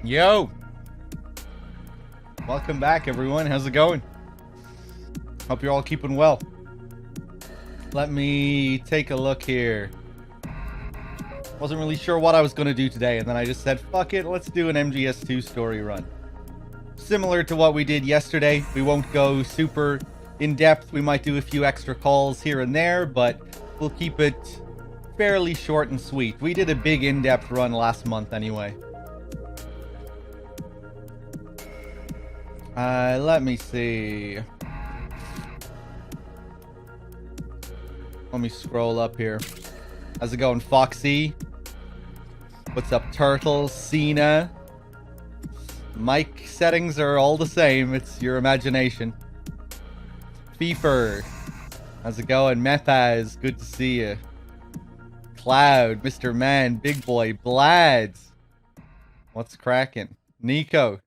Yo! Welcome back, everyone. How's it going? Hope you're all keeping well. Let me take a look here. Wasn't really sure what I was going to do today, and then I just said, fuck it, let's do an MGS2 story run. Similar to what we did yesterday, we won't go super in-depth. We might do a few extra calls here and there, but we'll keep it fairly short and sweet. We did a big in-depth run last month anyway. Let me see. Let me scroll up here. How's it going, Foxy? What's up, Turtles? Cena? Mic settings are all the same. It's your imagination. Feefer. How's it going? Methaz, good to see you. Cloud, Mr. Man, Big Boy, Blads. What's cracking? Nico.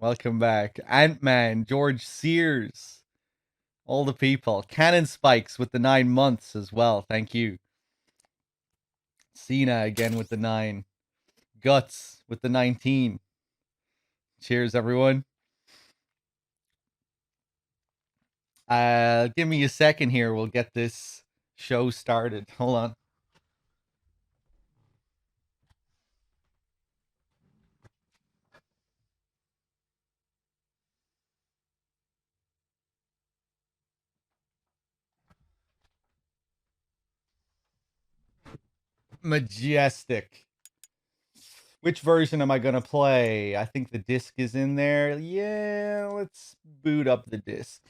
Welcome back. Ant-Man, George Sears. All the people. Cannon Spikes with the 9 months as well. Thank you. Cena again with the 9. Guts with the 19. Cheers, everyone. Give me a second here. We'll get this show started. Hold on. Majestic. Which version am I going to play? I think the disc is in there. Yeah, let's boot up the disc.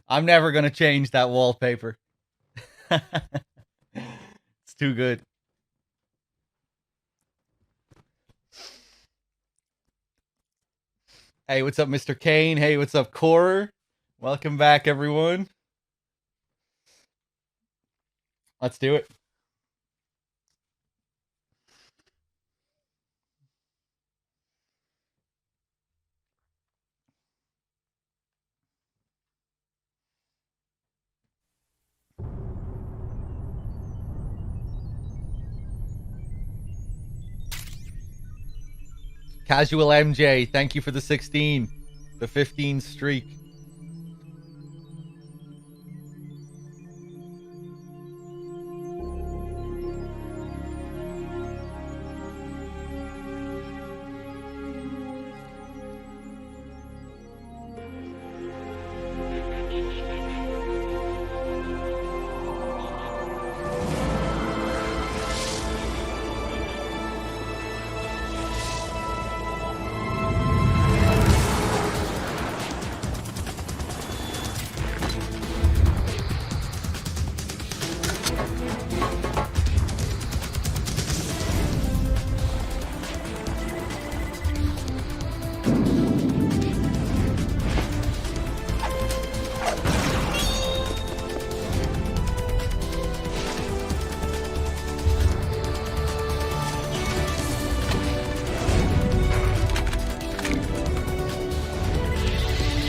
I'm never going to change that wallpaper. It's too good. Hey, what's up, Mr. Kane? Hey, what's up, Corer? Welcome back, everyone. Let's do it. Casual MJ, thank you for the 16. The 15 streak.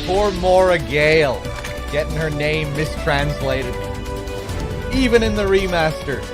Poor Maura Gale, getting her name mistranslated, even in the remaster.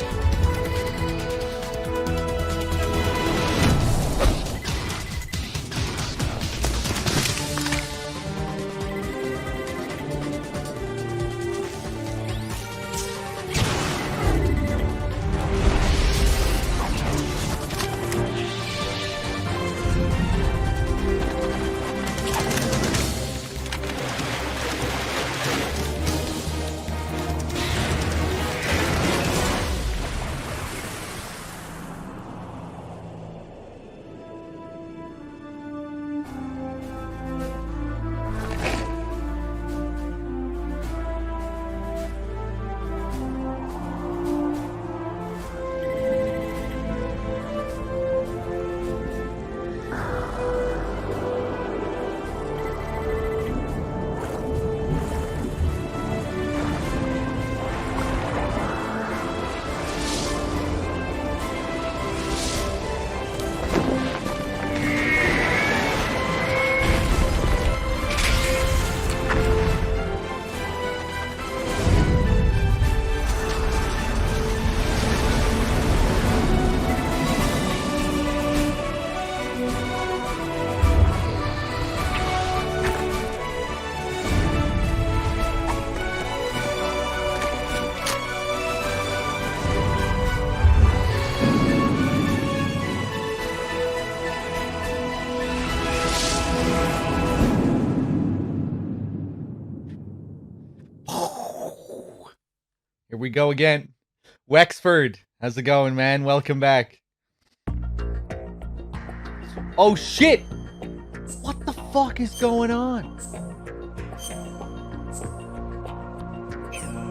Here we go again. Wexford, how's it going, man? Welcome back. Oh, shit! What the fuck is going on?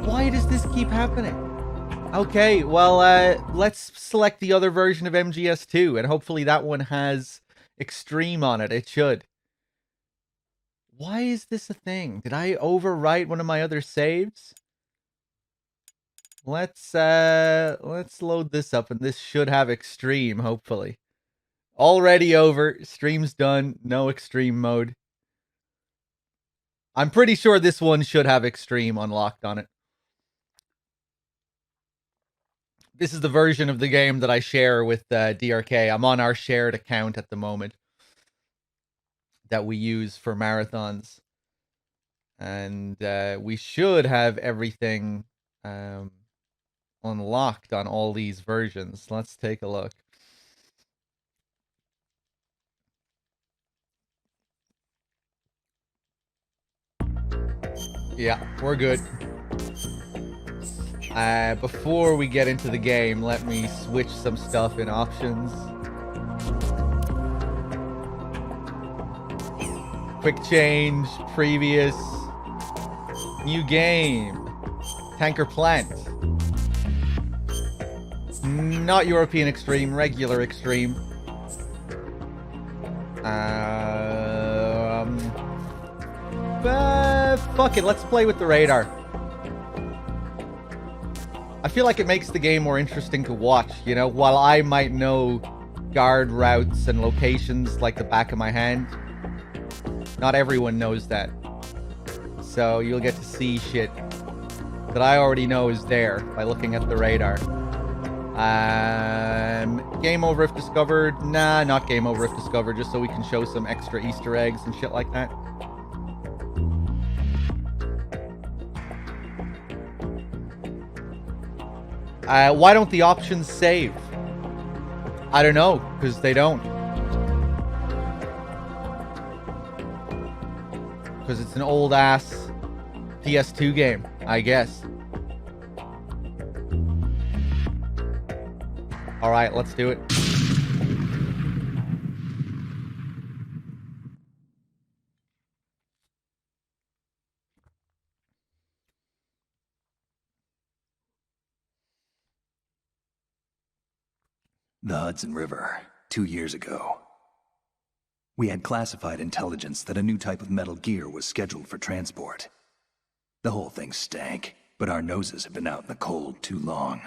Why does this keep happening? Okay, well, let's select the other version of MGS2, and hopefully that one has Extreme on it. It should. Why is this a thing? Did I overwrite one of my other saves? Let's load this up, and this should have Extreme, hopefully. Already over. Stream's done. No Extreme mode. I'm pretty sure this one should have Extreme unlocked on it. This is the version of the game that I share with DRK. I'm on our shared account at the moment that we use for marathons. And we should have everything unlocked on all these versions. Let's take a look. Yeah, we're good. Before we get into the game, let me switch some stuff in options. Quick change, previous, new game, tanker plant. Not European Extreme, regular Extreme. Fuck it, let's play with the radar. I feel like it makes the game more interesting to watch, you know? While I might know guard routes and locations like the back of my hand, not everyone knows that. So you'll get to see shit that I already know is there by looking at the radar. Game over if discovered. Nah, not game over if discovered, just so we can show some extra Easter eggs and shit like that. Why don't the options save? I don't know, because they don't. Because it's an old-ass PS2 game, I guess. Alright, let's do it. The Hudson River, 2 years ago. We had classified intelligence that a new type of metal gear was scheduled for transport. The whole thing stank, but our noses have been out in the cold too long.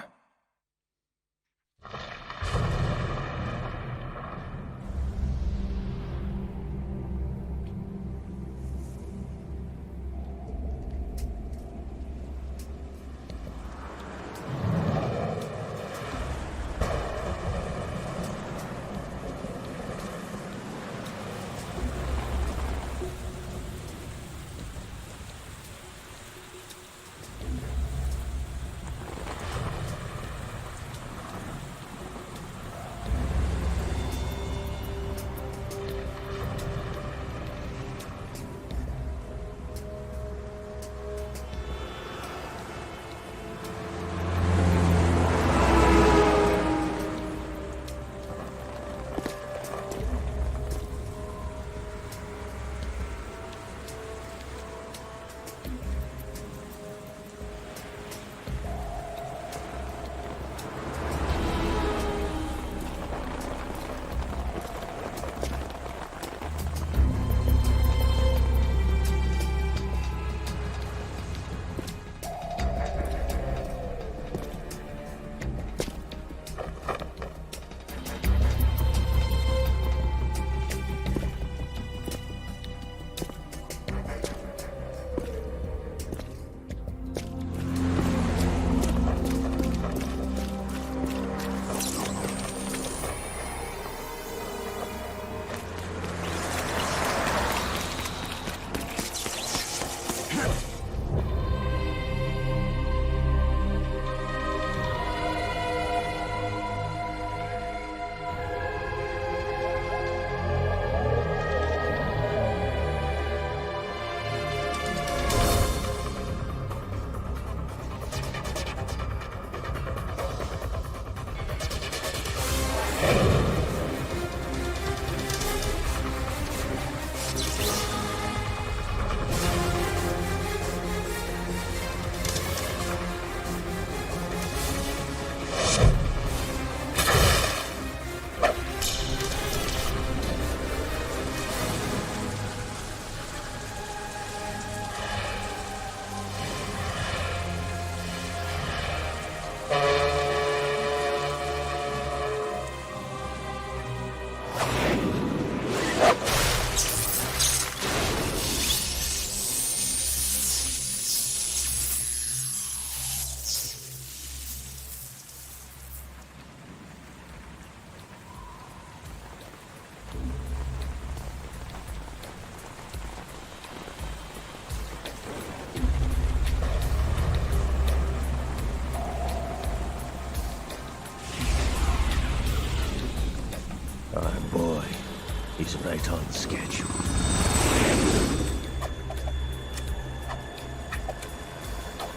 was right on schedule.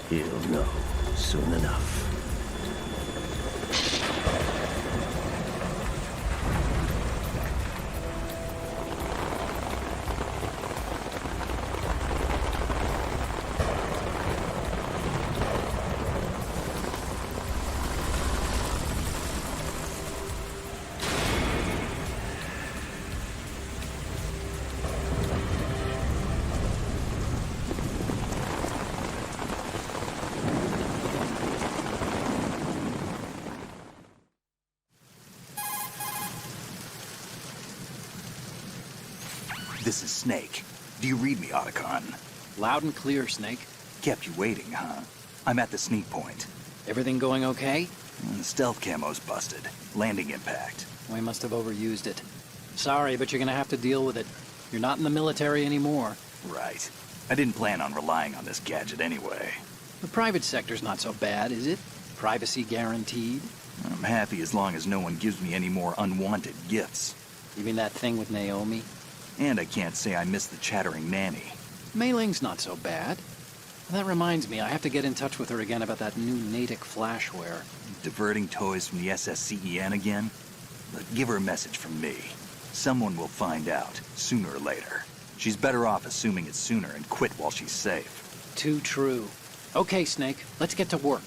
He'll know soon enough. This is Snake. Do you read me, Otacon? Loud and clear, Snake. Kept you waiting, huh? I'm at the sneak point. Everything going okay? The stealth camo's busted. Landing impact. We must have overused it. Sorry, but you're gonna have to deal with it. You're not in the military anymore. Right. I didn't plan on relying on this gadget anyway. The private sector's not so bad, is it? Privacy guaranteed? I'm happy as long as no one gives me any more unwanted gifts. You mean that thing with Naomi? And I can't say I miss the chattering nanny. Mei Ling's not so bad. That reminds me, I have to get in touch with her again about that new Natick flashware. Diverting toys from the SSCEN again? But give her a message from me. Someone will find out, sooner or later. She's better off assuming it sooner and quit while she's safe. Too true. Okay, Snake, let's get to work.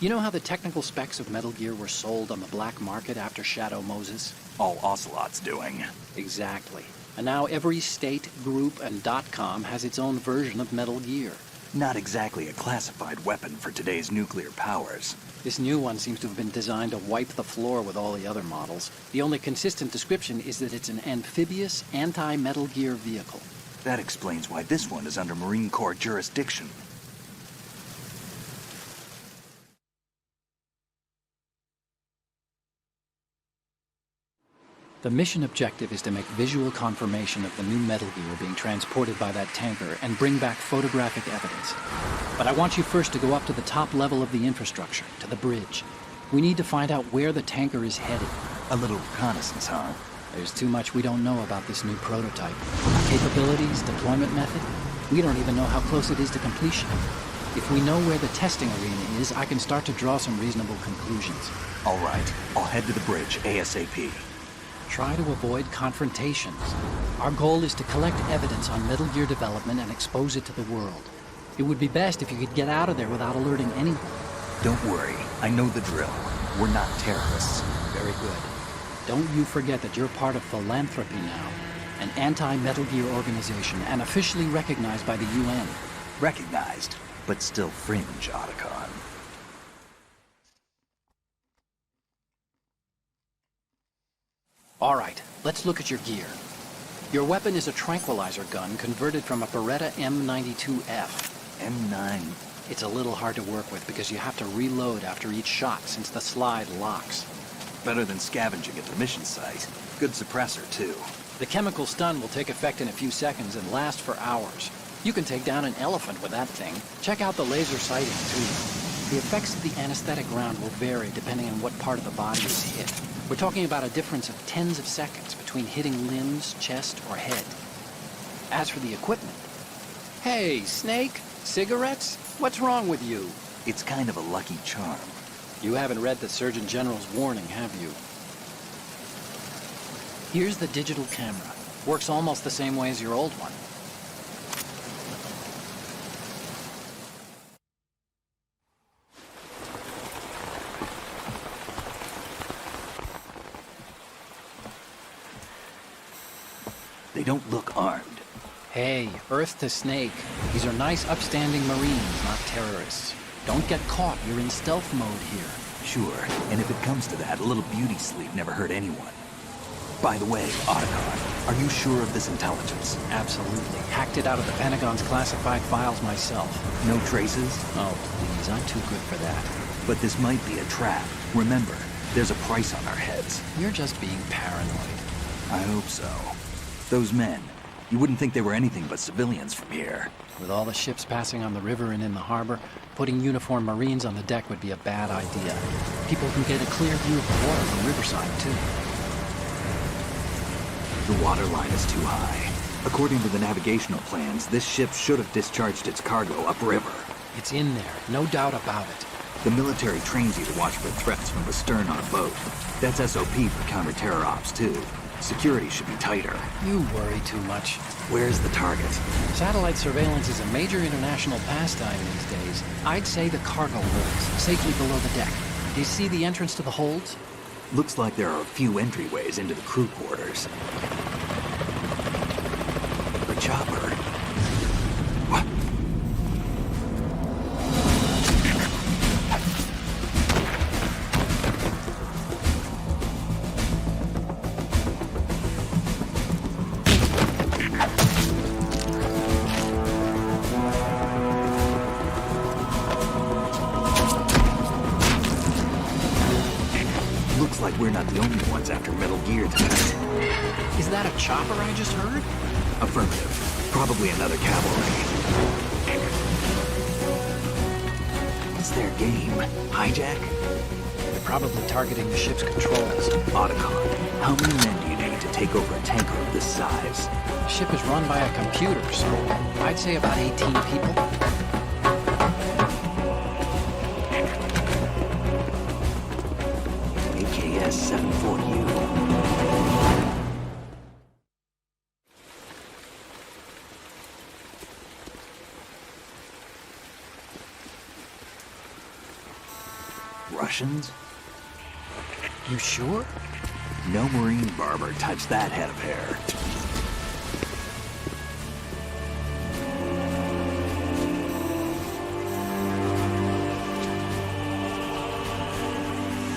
You know how the technical specs of Metal Gear were sold on the black market after Shadow Moses? All Ocelot's doing. Exactly. And now every state, group, and .com has its own version of Metal Gear. Not exactly a classified weapon for today's nuclear powers. This new one seems to have been designed to wipe the floor with all the other models. The only consistent description is that it's an amphibious, anti-Metal Gear vehicle. That explains why this one is under Marine Corps jurisdiction. The mission objective is to make visual confirmation of the new Metal Gear being transported by that tanker and bring back photographic evidence. But I want you first to go up to the top level of the infrastructure, to the bridge. We need to find out where the tanker is headed. A little reconnaissance, huh? There's too much we don't know about this new prototype. Capabilities, deployment method. We don't even know how close it is to completion. If we know where the testing arena is, I can start to draw some reasonable conclusions. All right, I'll head to the bridge ASAP. Try to avoid confrontations. Our goal is to collect evidence on Metal Gear development and expose it to the world. It would be best if you could get out of there without alerting anyone. Don't worry, I know the drill. We're not terrorists. Very good. Don't you forget that you're part of Philanthropy now, an anti-Metal Gear organization and officially recognized by the UN. Recognized, but still fringe, Otacon. All right, let's look at your gear. Your weapon is a tranquilizer gun converted from a Beretta M92F. M9. It's a little hard to work with because you have to reload after each shot since the slide locks. Better than scavenging at the mission site. Good suppressor, too. The chemical stun will take effect in a few seconds and last for hours. You can take down an elephant with that thing. Check out the laser sighting, too. The effects of the anesthetic round will vary depending on what part of the body is hit. We're talking about a difference of tens of seconds between hitting limbs, chest, or head. As for the equipment... Hey, Snake, cigarettes? What's wrong with you? It's kind of a lucky charm. You haven't read the Surgeon General's warning, have you? Here's the digital camera. Works almost the same way as your old one. They don't look armed. Hey, Earth to Snake. These are nice, upstanding Marines, not terrorists. Don't get caught. You're in stealth mode here. Sure, and if it comes to that, a little beauty sleep never hurt anyone. By the way, Otacon, are you sure of this intelligence? Absolutely. Hacked it out of the Pentagon's classified files myself. No traces? Oh, please, I'm too good for that. But this might be a trap. Remember, there's a price on our heads. You're just being paranoid. I hope so. Those men, you wouldn't think they were anything but civilians from here. With all the ships passing on the river and in the harbor, putting uniformed Marines on the deck would be a bad idea. People can get a clear view of the water from Riverside, too. The water line is too high. According to the navigational plans, this ship should have discharged its cargo upriver. It's in there, no doubt about it. The military trains you to watch for threats from the stern on a boat. That's SOP for counter-terror ops, too. Security should be tighter. You worry too much. Where's the target? Satellite surveillance is a major international pastime these days. I'd say the cargo holds, safely below the deck. Do you see the entrance to the holds? Looks like there are a few entryways into the crew quarters. A chopper. What? Looks like we're not the only ones after Metal Gear tonight. Is that a chopper I just heard? Affirmative. Probably another cavalry. What's their game? Hijack? They're probably targeting the ship's controls. Otacon, how many men do you need to take over a tanker of this size? The ship is run by a computer, so I'd say about 18 people. AKS 74U. Russians? You sure? No Marine barber touched that head of hair.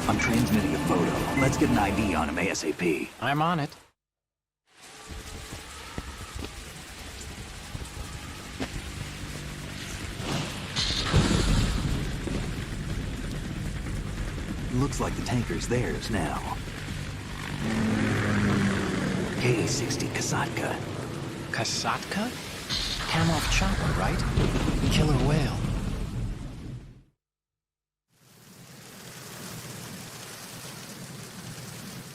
I'm transmitting a photo. Let's get an ID on him ASAP. I'm on it. Looks like the tanker's theirs now. Ka-60 Kasatka. Kasatka? Kamov chopper, right? Killer whale.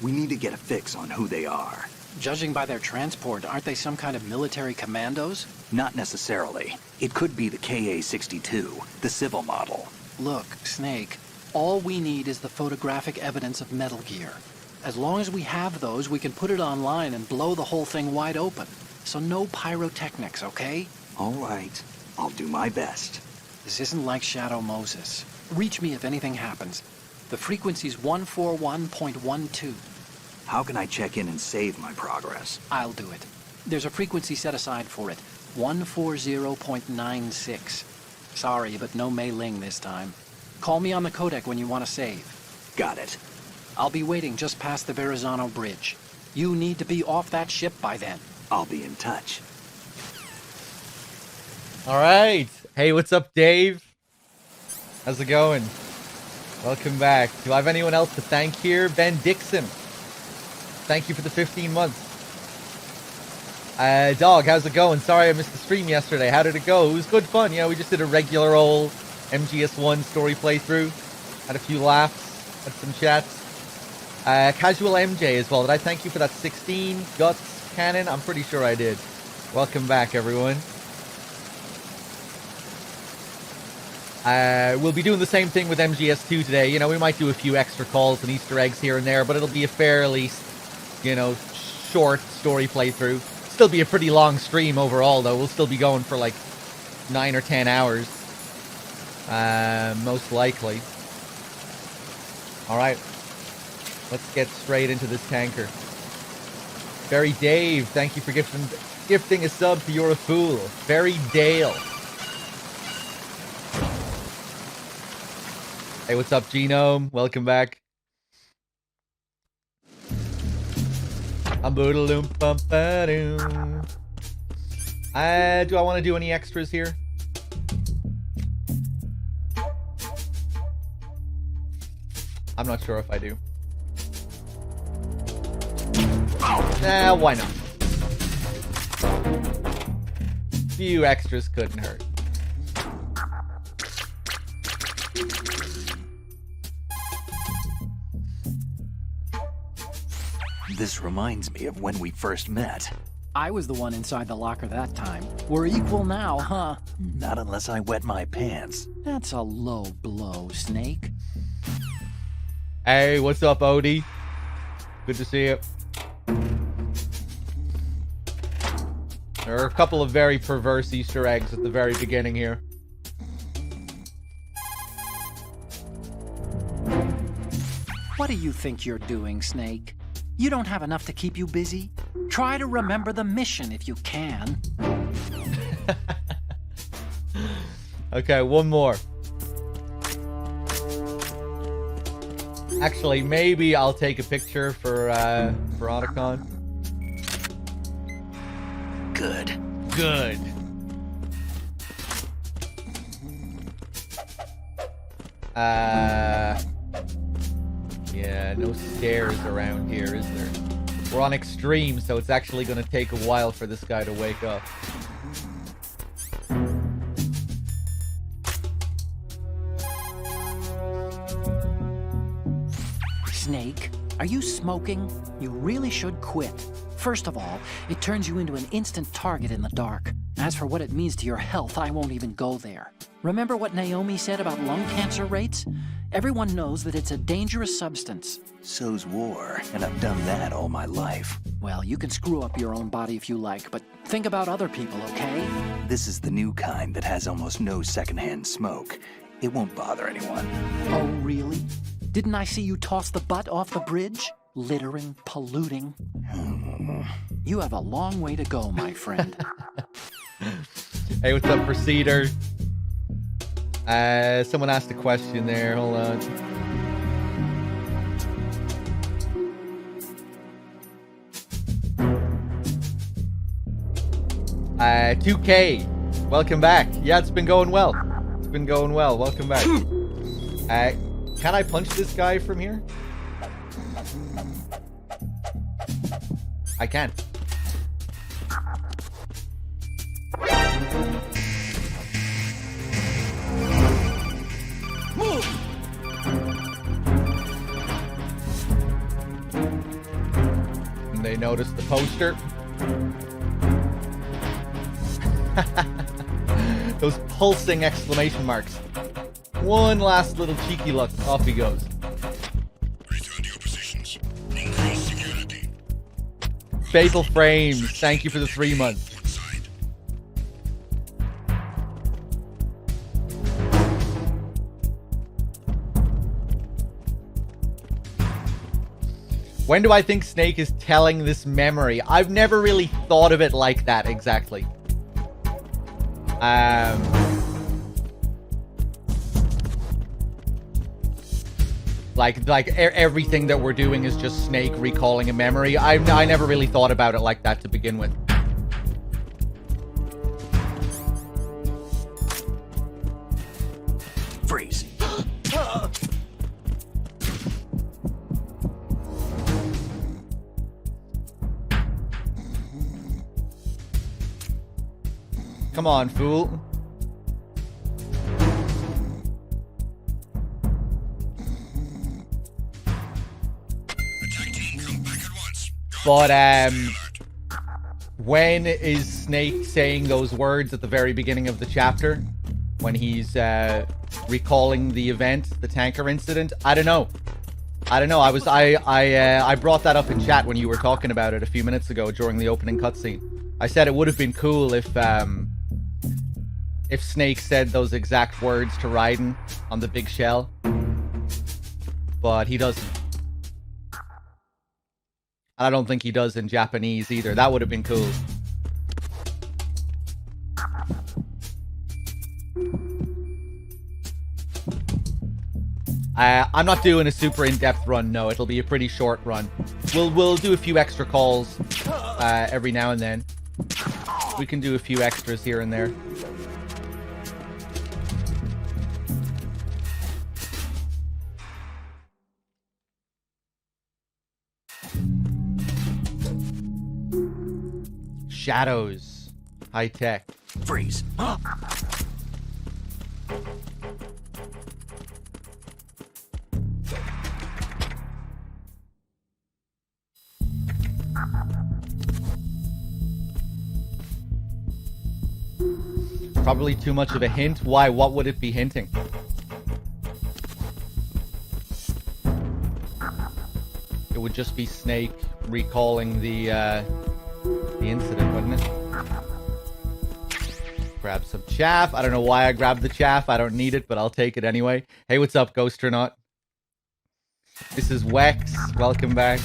We need to get a fix on who they are. Judging by their transport, aren't they some kind of military commandos? Not necessarily. It could be the Ka-62, the civil model. Look, Snake, all we need is the photographic evidence of Metal Gear. As long as we have those, we can put it online and blow the whole thing wide open. So no pyrotechnics, okay? All right. I'll do my best. This isn't like Shadow Moses. Reach me if anything happens. The frequency's 141.12. How can I check in and save my progress? I'll do it. There's a frequency set aside for it. 140.96. Sorry, but no Mei Ling this time. Call me on the codec when you want to save. Got it. I'll be waiting just past the Verrazano Bridge. You need to be off that ship by then. I'll be in touch. All right. Hey, what's up, Dave? How's it going? Welcome back. Do I have anyone else to thank here? Ben Dixon. Thank you for the 15 months. Dog, how's it going? Sorry I missed the stream yesterday. How did it go? It was good fun. You know, we just did a regular old MGS1 story playthrough. Had a few laughs. Had some chats. Casual MJ as well. Did I thank you for that 16 guts cannon? I'm pretty sure I did. Welcome back, everyone. We'll be doing the same thing with MGS2 today. You know, we might do a few extra calls and Easter eggs here and there, but it'll be a fairly, you know, short story playthrough. Still be a pretty long stream overall, though. We'll still be going for like 9 or 10 hours. Most likely. Alright. Let's get straight into this tanker. Barry Dave, thank you for gifting a sub to You're a Fool. Barry Dale. Hey, what's up, Genome? Welcome back. Do I want to do any extras here? I'm not sure if I do. Nah, why not? Few extras couldn't hurt. This reminds me of when we first met. I was the one inside the locker that time. We're equal now, huh? Not unless I wet my pants. That's a low blow, Snake. Hey, what's up, Odie? Good to see you. There are a couple of very perverse Easter eggs at the very beginning here. What do you think you're doing, Snake? You don't have enough to keep you busy? Try to remember the mission if you can. Okay, one more. Actually, maybe I'll take a picture for Otacon. Good. Good. Yeah, no stairs around here, is there? We're on extreme, so it's actually going to take a while for this guy to wake up. Snake, are you smoking? You really should quit. First of all, it turns you into an instant target in the dark. As for what it means to your health, I won't even go there. Remember what Naomi said about lung cancer rates? Everyone knows that it's a dangerous substance. So's war, and I've done that all my life. Well, you can screw up your own body if you like, but think about other people, okay? This is the new kind that has almost no secondhand smoke. It won't bother anyone. Oh, really? Didn't I see you toss the butt off the bridge? Littering, polluting. You have a long way to go, my friend. Hey, what's up, Proceeder? Someone asked a question there. Hold on. $2K. Welcome back. Yeah, it's been going well. It's been going well. Welcome back. Can I punch this guy from here? I can. Move! And they noticed the poster. Those pulsing exclamation marks. One last little cheeky look. Off he goes. Return to your positions. Increase security. Fatal Frames. Thank you for the 3 months. Inside. When do I think Snake is telling this memory? I've never really thought of it like that exactly. Like everything that we're doing is just Snake recalling a memory. I never really thought about it like that to begin with. Freeze. Come on, fool. Attack team, come back at once. But when is Snake saying those words at the very beginning of the chapter? When he's recalling the event, the tanker incident? I don't know. I brought that up in chat when you were talking about it a few minutes ago during the opening cutscene. I said it would have been cool if Snake said those exact words to Raiden on the big shell. But he doesn't. And I don't think he does in Japanese either. That would have been cool. I'm not doing a super in-depth run, no. It'll be a pretty short run. We'll do a few extra calls every now and then. We can do a few extras here and there. Shadows. High tech. Freeze. Probably too much of a hint. Why? What would it be hinting? It would just be Snake recalling the incident, wouldn't it? Grab some chaff. I don't know why I grabbed the chaff. I don't need it, but I'll take it anyway. Hey, what's up, Ghosternaut? This is Wex. Welcome back.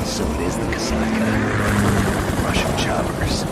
So it is the Kasatka. Russian choppers.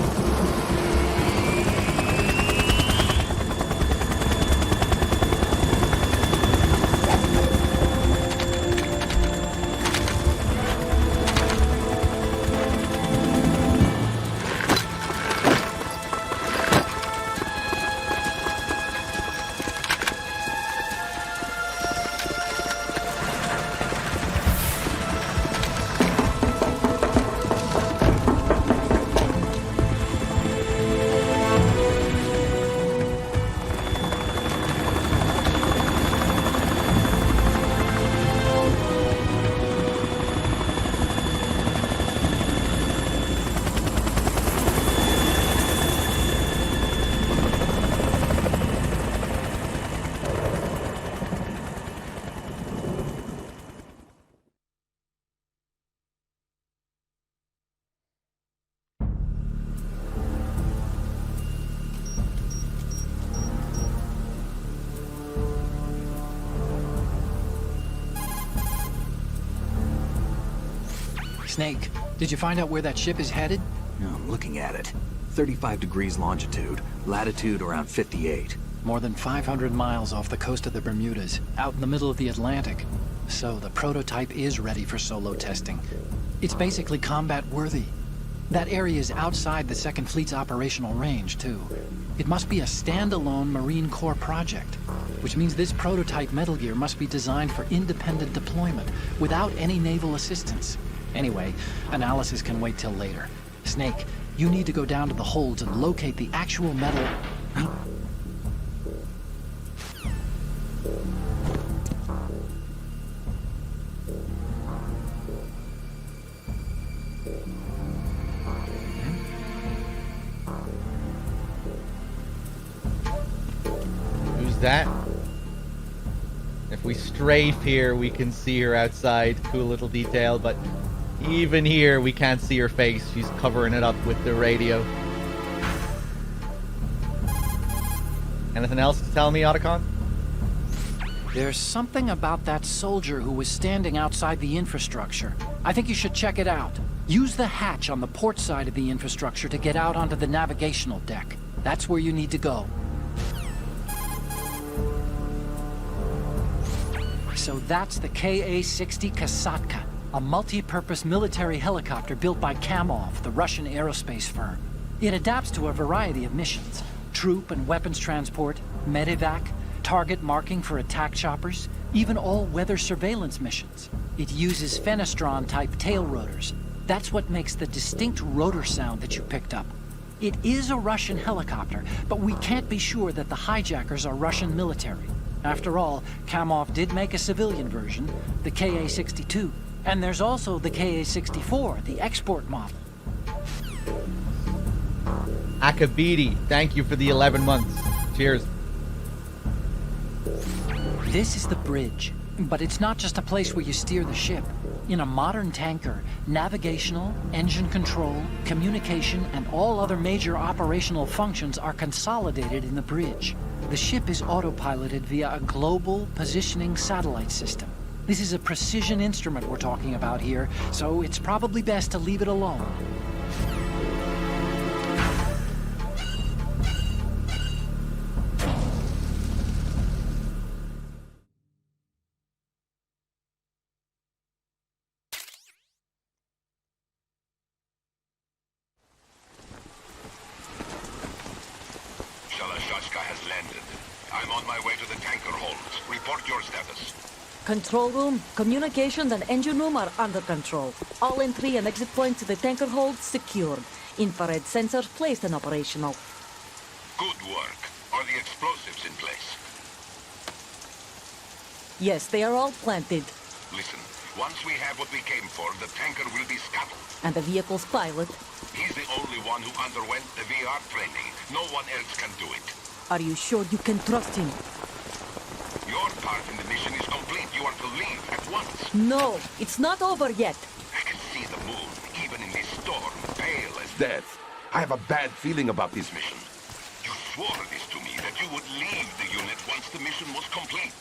Snake, did you find out where that ship is headed? No, I'm looking at it. 35 degrees longitude, latitude around 58. More than 500 miles off the coast of the Bermudas, out in the middle of the Atlantic. So the prototype is ready for solo testing. It's basically combat-worthy. That area is outside the Second Fleet's operational range, too. It must be a standalone Marine Corps project, which means this prototype Metal Gear must be designed for independent deployment, without any naval assistance. Anyway, analysis can wait till later. Snake, you need to go down to the holds and locate the actual metal... Who's that? If we strafe here, we can see her outside. Cool little detail, but even here, we can't see her face. She's covering it up with the radio. Anything else to tell me, Otacon? There's something about that soldier who was standing outside the infrastructure. I think you should check it out. Use the hatch on the port side of the infrastructure to get out onto the navigational deck. That's where you need to go. So that's the Ka-60 Kasatka, a multi-purpose military helicopter built by Kamov, the Russian aerospace firm. It adapts to a variety of missions: troop and weapons transport, medevac, target marking for attack choppers, even all-weather surveillance missions. It uses Fenestron-type tail rotors. That's what makes the distinct rotor sound that you picked up. It is a Russian helicopter, but we can't be sure that the hijackers are Russian military. After all, Kamov did make a civilian version, the Ka-62, and there's also the Ka-64, the export model. Akabidi, thank you for the 11 months. Cheers. This is the bridge, but it's not just a place where you steer the ship. In a modern tanker, navigational, engine control, communication, and all other major operational functions are consolidated in the bridge. The ship is autopiloted via a global positioning satellite system. This is a precision instrument we're talking about here, so it's probably best to leave it alone. Alaska has landed. I'm on my way to the tanker holds. Report your status. Control room, communications and engine room are under control. All entry and exit points to the tanker hold secured. Infrared sensors placed and operational. Good work. Are the explosives in place? Yes, they are all planted. Listen, once we have what we came for, the tanker will be scuttled. And the vehicle's pilot. He's the only one who underwent the VR training. No one else can do it. Are you sure you can trust him? Your part in the mission is complete. You are to leave at once. No, it's not over yet. I can see the moon, even in this storm, pale as Death. I have a bad feeling about this mission. You swore this to me, that you would leave the unit once the mission was complete.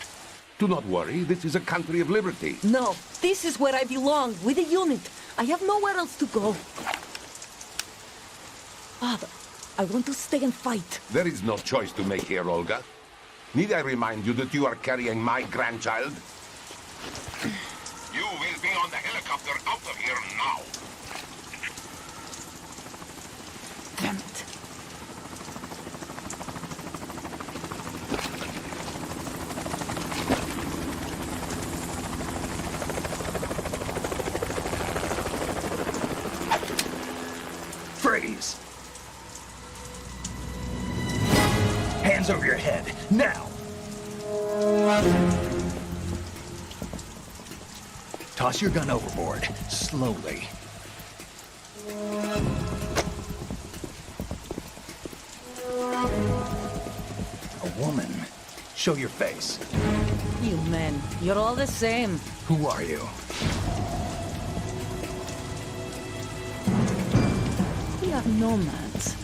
Do not worry, this is a country of liberty. No, this is where I belong, with the unit. I have nowhere else to go. Father, I want to stay and fight. There is no choice to make here, Olga. Need I remind you that you are carrying my grandchild? You will be on the helicopter out of here now. Damn it. Freeze! Hands over your head, now! Toss your gun overboard, slowly. A woman. Show your face. You men, you're all the same. Who are you? We are nomads.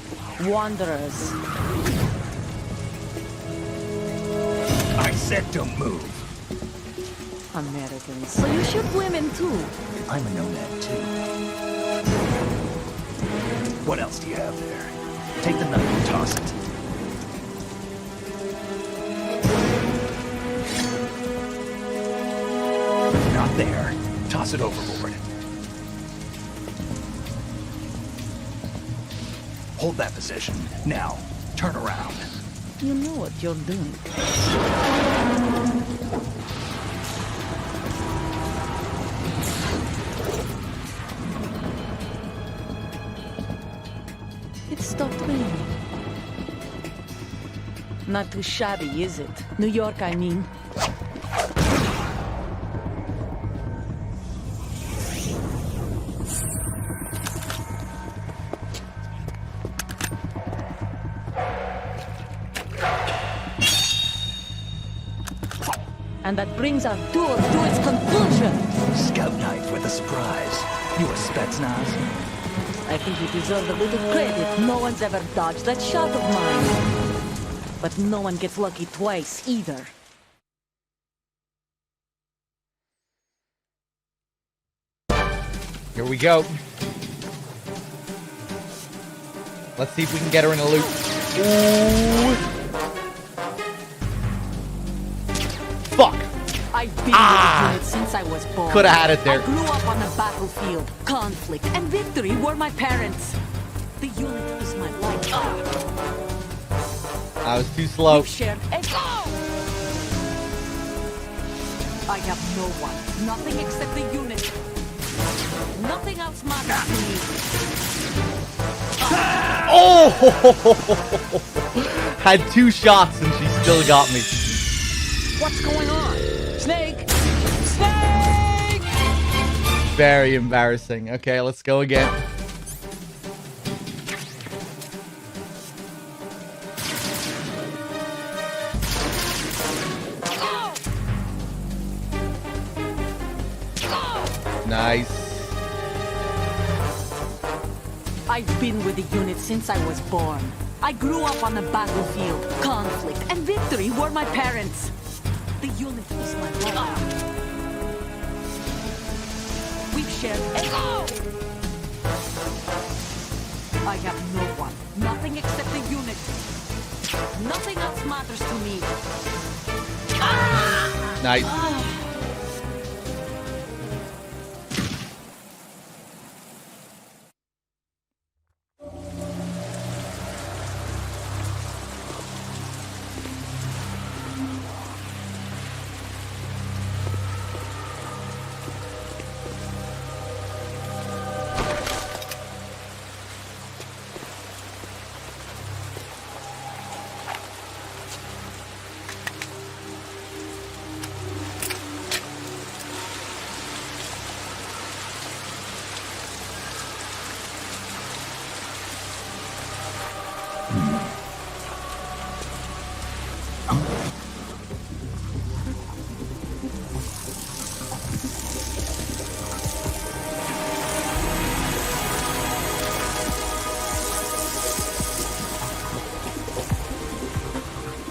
Wanderers. I said don't move. Americans. So you shoot women too. I'm a nomad too. What else do you have there? Take the knife and toss it. Not there. Toss it overboard. Hold that position. Now, turn around. You know what you're doing. It stopped raining. Not too shabby, is it? New York, I mean. And that brings our tour to its conclusion. Scout knife with a surprise. You a Spetsnaz? I think you deserve a little credit. No one's ever dodged that shot of mine. But no one gets lucky twice, either. Here we go. Let's see if we can get her in a loop. Ooh. Fuck. I've been with the unit since I was born. Coulda had it there. I grew up on the battlefield. Conflict and victory were my parents. The unit is my life. I was too slow. We've shared I have no one. Nothing except the unit. Nothing else matters to me. Oh! Had 2 shots and she still got me. What's going on? Snake! Snake! Very embarrassing. Okay, let's go again. Nice. I've been with the unit since I was born. I grew up on the battlefield. Conflict and victory were my parents. The unit is my life. We've shared I have no one. Nothing except the unit. Nothing else matters to me. Nice.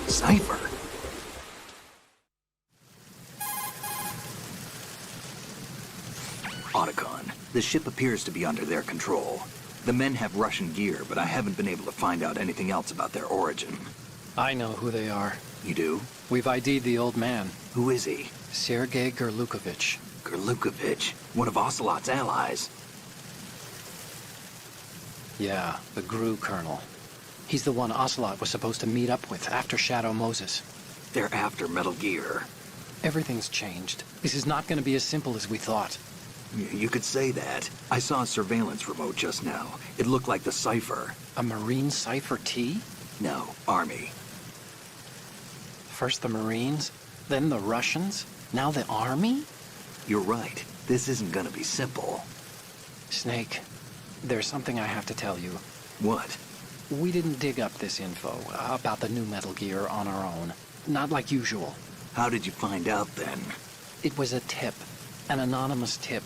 Cipher. Otacon, the ship appears to be under their control. The men have Russian gear, but I haven't been able to find out anything else about their origin. I know who they are. You do? We've ID'd the old man, Who is he? Sergei Gerlukovich. Gerlukovich, one of Ocelot's allies. Yeah, the GRU colonel. He's the one Ocelot was supposed to meet up with after Shadow Moses. They're after Metal Gear. Everything's changed. This is not going to be as simple as we thought. You could say that. I saw a surveillance remote just now. It looked like the Cipher. A Marine Cipher T? No, Army. First the Marines, then the Russians, now the Army? You're right. This isn't gonna be simple. Snake, there's something I have to tell you. What? We didn't dig up this info about the new Metal Gear on our own. Not like usual. How did you find out then? It was a tip. An anonymous tip.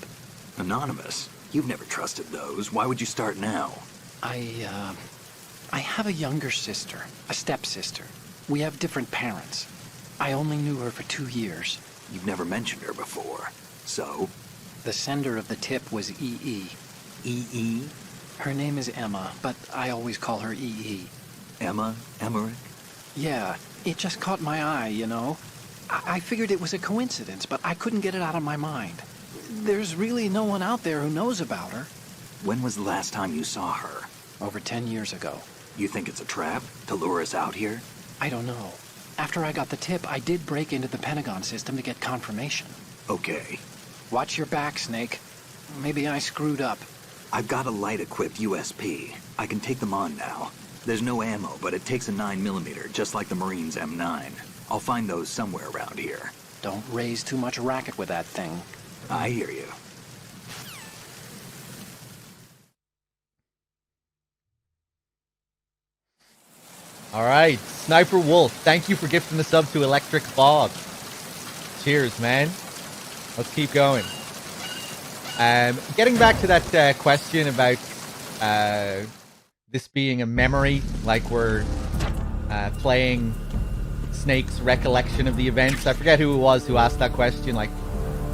Anonymous? You've never trusted those. Why would you start now? I have a younger sister, a stepsister. We have different parents. I only knew her for 2 years. You've never mentioned her before. So? The sender of the tip was EE. EE? Her name is Emma, but I always call her EE. Emma? Emmerich? Yeah, it just caught my eye, you know? I figured it was a coincidence, but I couldn't get it out of my mind. There's really no one out there who knows about her. When was the last time you saw her? Over 10 years ago. You think it's a trap? To lure us out here? I don't know. After I got the tip, I did break into the Pentagon system to get confirmation. Okay. Watch your back, Snake. Maybe I screwed up. I've got a light-equipped USP. I can take them on now. There's no ammo, but it takes a 9mm, just like the Marines' M9. I'll find those somewhere around here. Don't raise too much racket with that thing. I hear you. All right, Sniper Wolf, thank you for gifting the sub to Electric Bob. Cheers, man. Let's keep going. Getting back to that question about this being a memory, like we're playing Snake's recollection of the events. I forget who it was who asked that question. Like,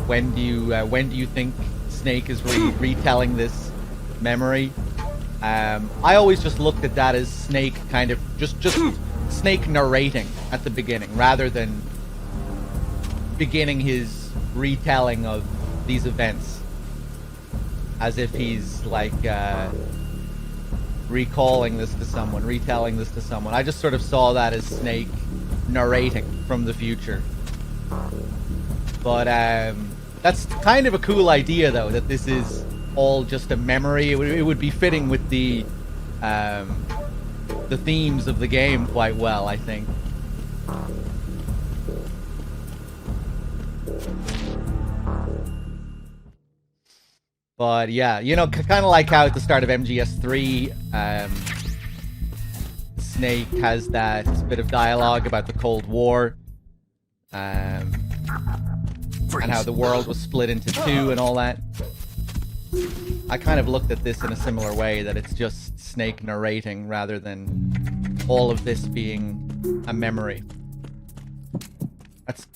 when do you think Snake is retelling this memory? I always just looked at that as Snake kind of just Snake narrating at the beginning, rather than beginning his retelling of these events as if he's like recalling this to someone, retelling this to someone. I just sort of saw that as Snake narrating from the future. But that's kind of a cool idea, though, that this is all just a memory. It would be fitting with the themes of the game quite well, I think. But yeah, you know, kind of like how at the start of MGS3, Snake has that bit of dialogue about the Cold War, and how the world was split into two and all that. I kind of looked at this in a similar way, that it's just Snake narrating rather than all of this being a memory.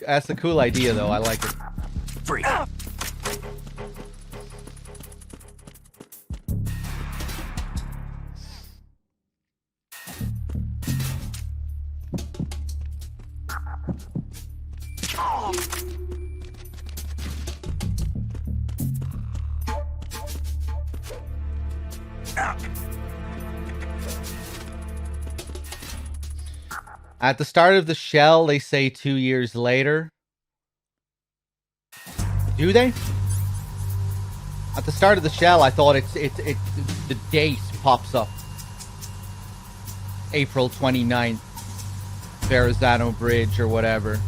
That's a cool idea, though. I like it. Free. At the start of the shell, they say 2 years later. Do they? At the start of the shell, I thought the date pops up. April 29th. Verrazano Bridge or whatever.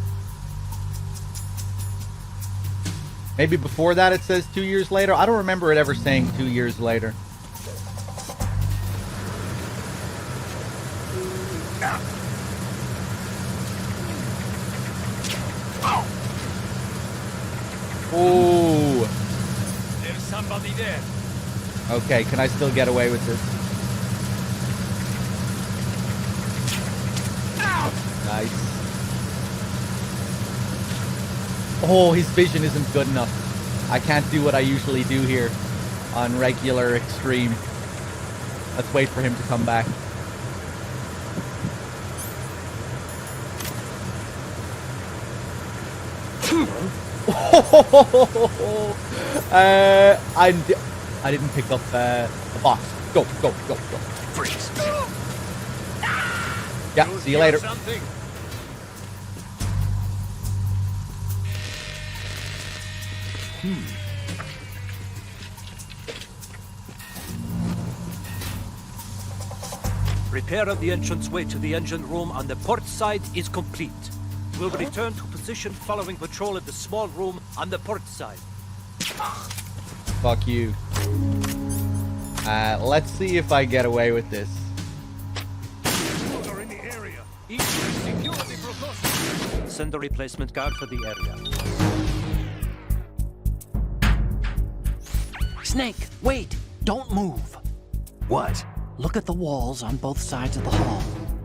Maybe before that it says 2 years later. I don't remember it ever saying 2 years later. Oh. There's somebody there. Okay, can I still get away with this? Nice. Oh, his vision isn't good enough. I can't do what I usually do here on regular extreme. Let's wait for him to come back. I didn't pick up the box. Go. Freeze. Yeah, see you later. Something. Repair of the entranceway to the engine room on the port side is complete. We'll return to position following patrol of the small room on the port side. Fuck you. Let's see if I get away with this. Are in the area. Each security precaution. Send a replacement guard for the area. Snake, wait! Don't move! What? Look at the walls on both sides of the hall.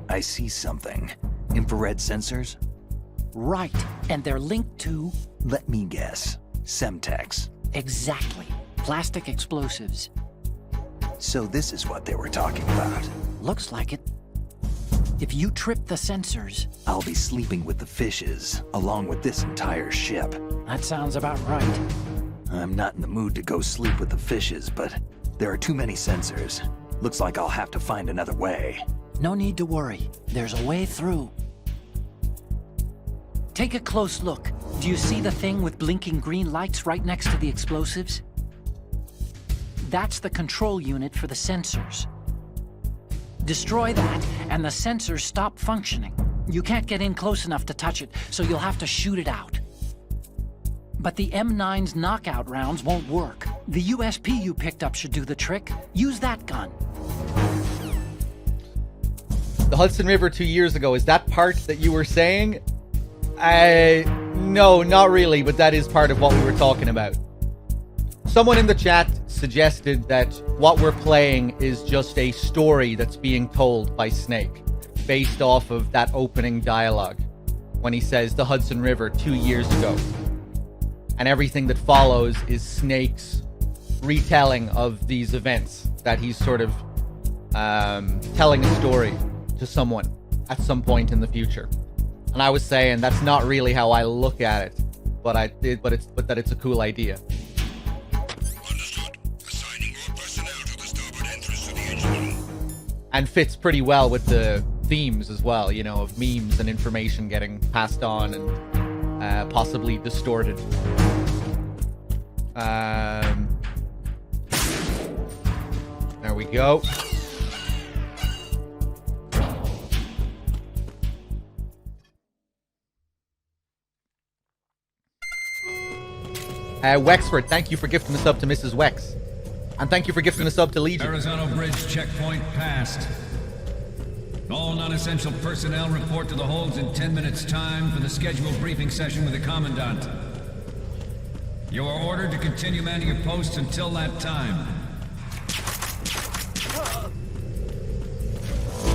I see something. Infrared sensors? Right, and they're linked to... Let me guess. Semtex. Exactly. Plastic explosives. So this is what they were talking about. Looks like it. If you trip the sensors... I'll be sleeping with the fishes, along with this entire ship. That sounds about right. I'm not in the mood to go sleep with the fishes, but there are too many sensors. Looks like I'll have to find another way. No need to worry. There's a way through. Take a close look. Do you see the thing with blinking green lights right next to the explosives? That's the control unit for the sensors. Destroy that, and the sensors stop functioning. You can't get in close enough to touch it, so you'll have to shoot it out. But the M9's knockout rounds won't work. The USP you picked up should do the trick. Use that gun. The Hudson River 2 years ago, is that part that you were saying? No, not really, but that is part of what we were talking about. Someone in the chat suggested that what we're playing is just a story that's being told by Snake, based off of that opening dialogue, when he says the Hudson River 2 years ago. And everything that follows is Snake's retelling of these events, that he's sort of telling a story to someone at some point in the future. And I was saying that's not really how I look at it, but that it's a cool idea. Understood. Assigning more personnel to the starboard entrance to the engine room. And fits pretty well with the themes as well, you know, of memes and information getting passed on and possibly distorted. There we go. Wexford, thank you for gifting a sub to Mrs. Wex. And thank you for gifting a sub to Legion. Arizona Bridge checkpoint passed. All non-essential personnel report to the holds in 10 minutes' time for the scheduled briefing session with the Commandant. You are ordered to continue manning your posts until that time.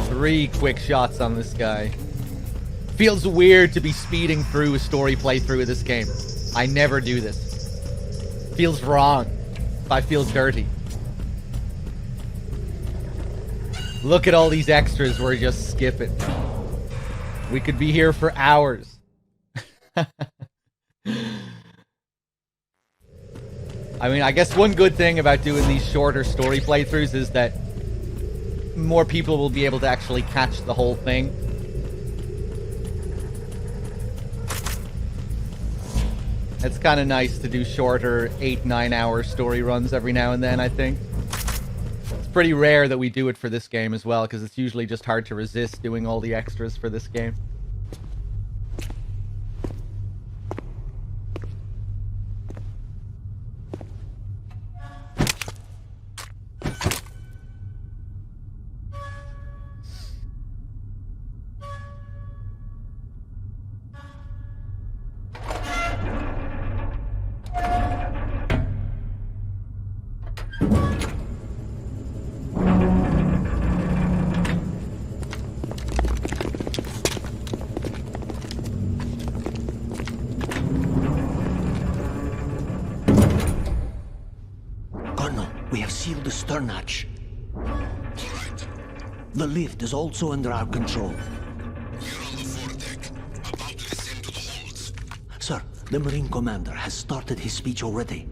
3 quick shots on this guy. Feels weird to be speeding through a story playthrough of this game. I never do this. Feels wrong. I feel dirty. Look at all these extras we're just skipping. We could be here for hours. I mean, I guess one good thing about doing these shorter story playthroughs is that more people will be able to actually catch the whole thing. It's kind of nice to do shorter 8-9 hour story runs every now and then, I think. It's pretty rare that we do it for this game as well, because it's usually just hard to resist doing all the extras for this game. have sealed the stern hatch. All right. The lift is also under our control. We're on the foredeck, about to descend to the holds. Sir, the Marine Commander has started his speech already.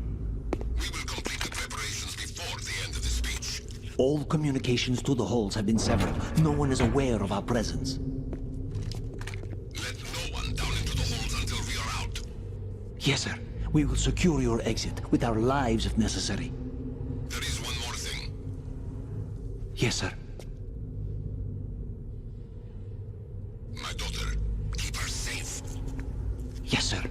We will complete the preparations before the end of the speech. All communications to the holds have been severed. No one is aware of our presence. Let no one down into the holds until we are out. Yes, sir. We will secure your exit with our lives if necessary. There is one more thing. Yes, sir. My daughter, keep her safe. Yes, sir.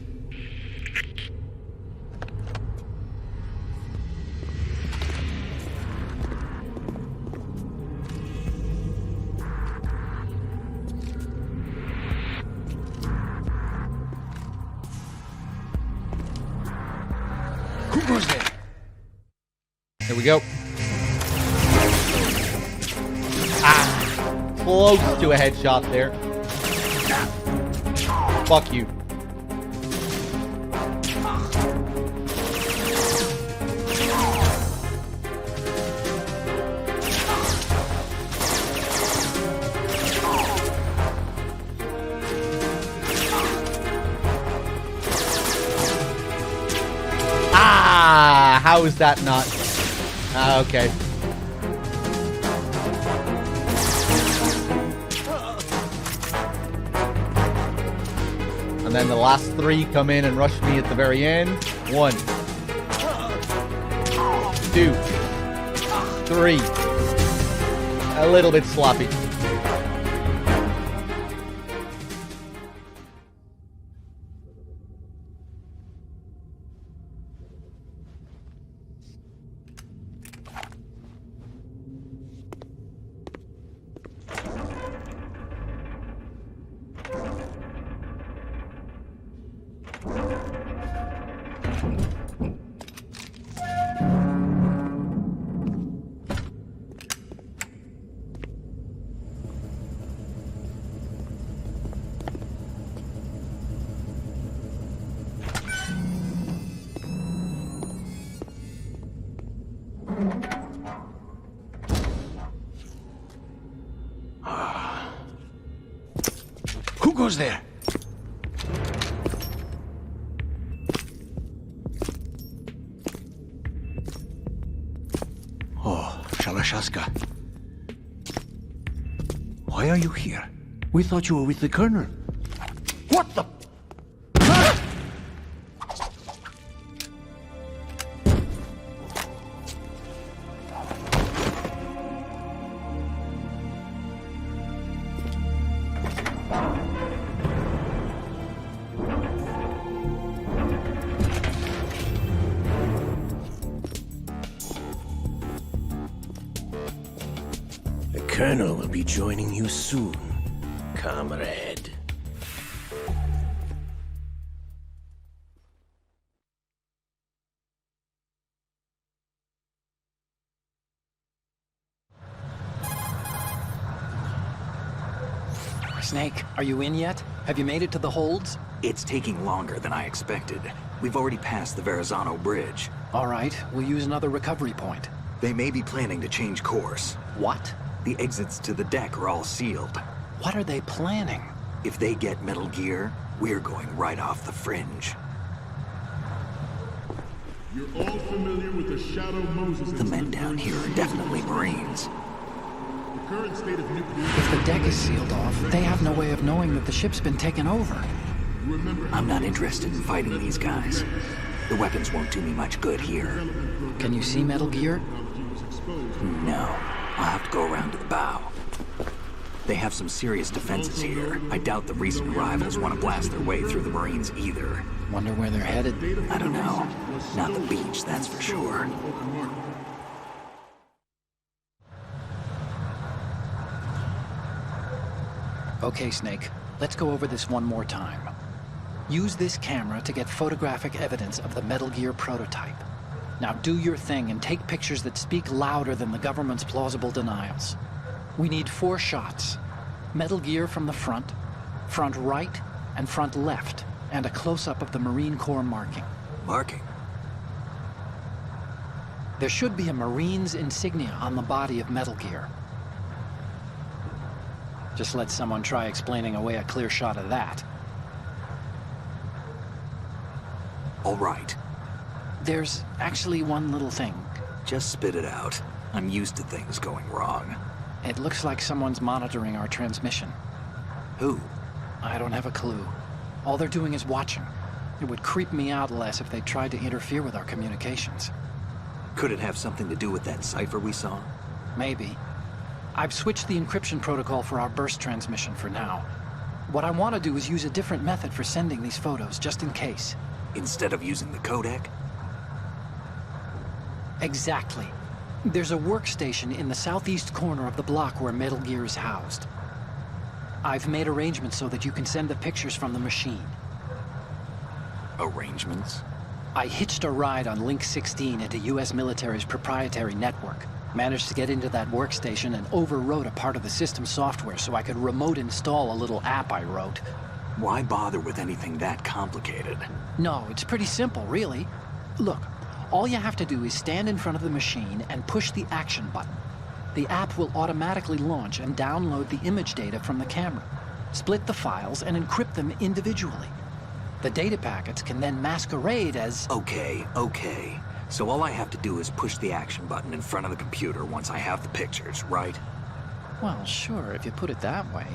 Who goes there? There we go. Ah, close to a headshot there. Fuck you. Ah, how is that not? Ah, okay. And then the last three come in and rush me at the very end. 1, 2, 3. A little bit sloppy. Who goes there? Oh, Shalashaska. Why are you here? We thought you were with the Colonel. What the? The Colonel will be joining you soon, comrade. Snake, are you in yet? Have you made it to the holds? It's taking longer than I expected. We've already passed the Verrazano Bridge. All right, we'll use another recovery point. They may be planning to change course. What? The exits to the deck are all sealed. What are they planning? If they get Metal Gear, we're going right off the fringe. You're all familiar with the Shadow Moses The men down here are definitely Marines. The current state of nuclear... If the deck is sealed off, they have no way of knowing that the ship's been taken over. I'm not interested in fighting these guys. The weapons won't do me much good here. Can you see Metal Gear? No. I'll have to go around to the bow. They have some serious defenses here. I doubt the recent arrivals want to blast their way through the Marines either. Wonder where they're headed. I don't know. Not the beach, that's for sure. Okay, Snake. Let's go over this one more time. Use this camera to get photographic evidence of the Metal Gear prototype. Now do your thing and take pictures that speak louder than the government's plausible denials. We need 4 shots. Metal Gear from the front right, and front left, and a close-up of the Marine Corps marking. Marking? There should be a Marine's insignia on the body of Metal Gear. Just let someone try explaining away a clear shot of that. All right. There's actually one little thing. Just spit it out. I'm used to things going wrong. It looks like someone's monitoring our transmission. Who? I don't have a clue. All they're doing is watching. It would creep me out less if they tried to interfere with our communications. Could it have something to do with that cipher we saw? Maybe. I've switched the encryption protocol for our burst transmission for now. What I want to do is use a different method for sending these photos, just in case. Instead of using the codec? Exactly. There's a workstation in the southeast corner of the block where Metal Gear is housed. I've made arrangements so that you can send the pictures from the machine. Arrangements? I hitched a ride on Link 16 into US military's proprietary network. Managed to get into that workstation and overwrote a part of the system software so I could remote install a little app I wrote. Why bother with anything that complicated? No, it's pretty simple, really. Look, all you have to do is stand in front of the machine and push the action button. The app will automatically launch and download the image data from the camera, split the files, and encrypt them individually. The data packets can then masquerade as... Okay. So all I have to do is push the action button in front of the computer once I have the pictures, right? Well, sure, if you put it that way.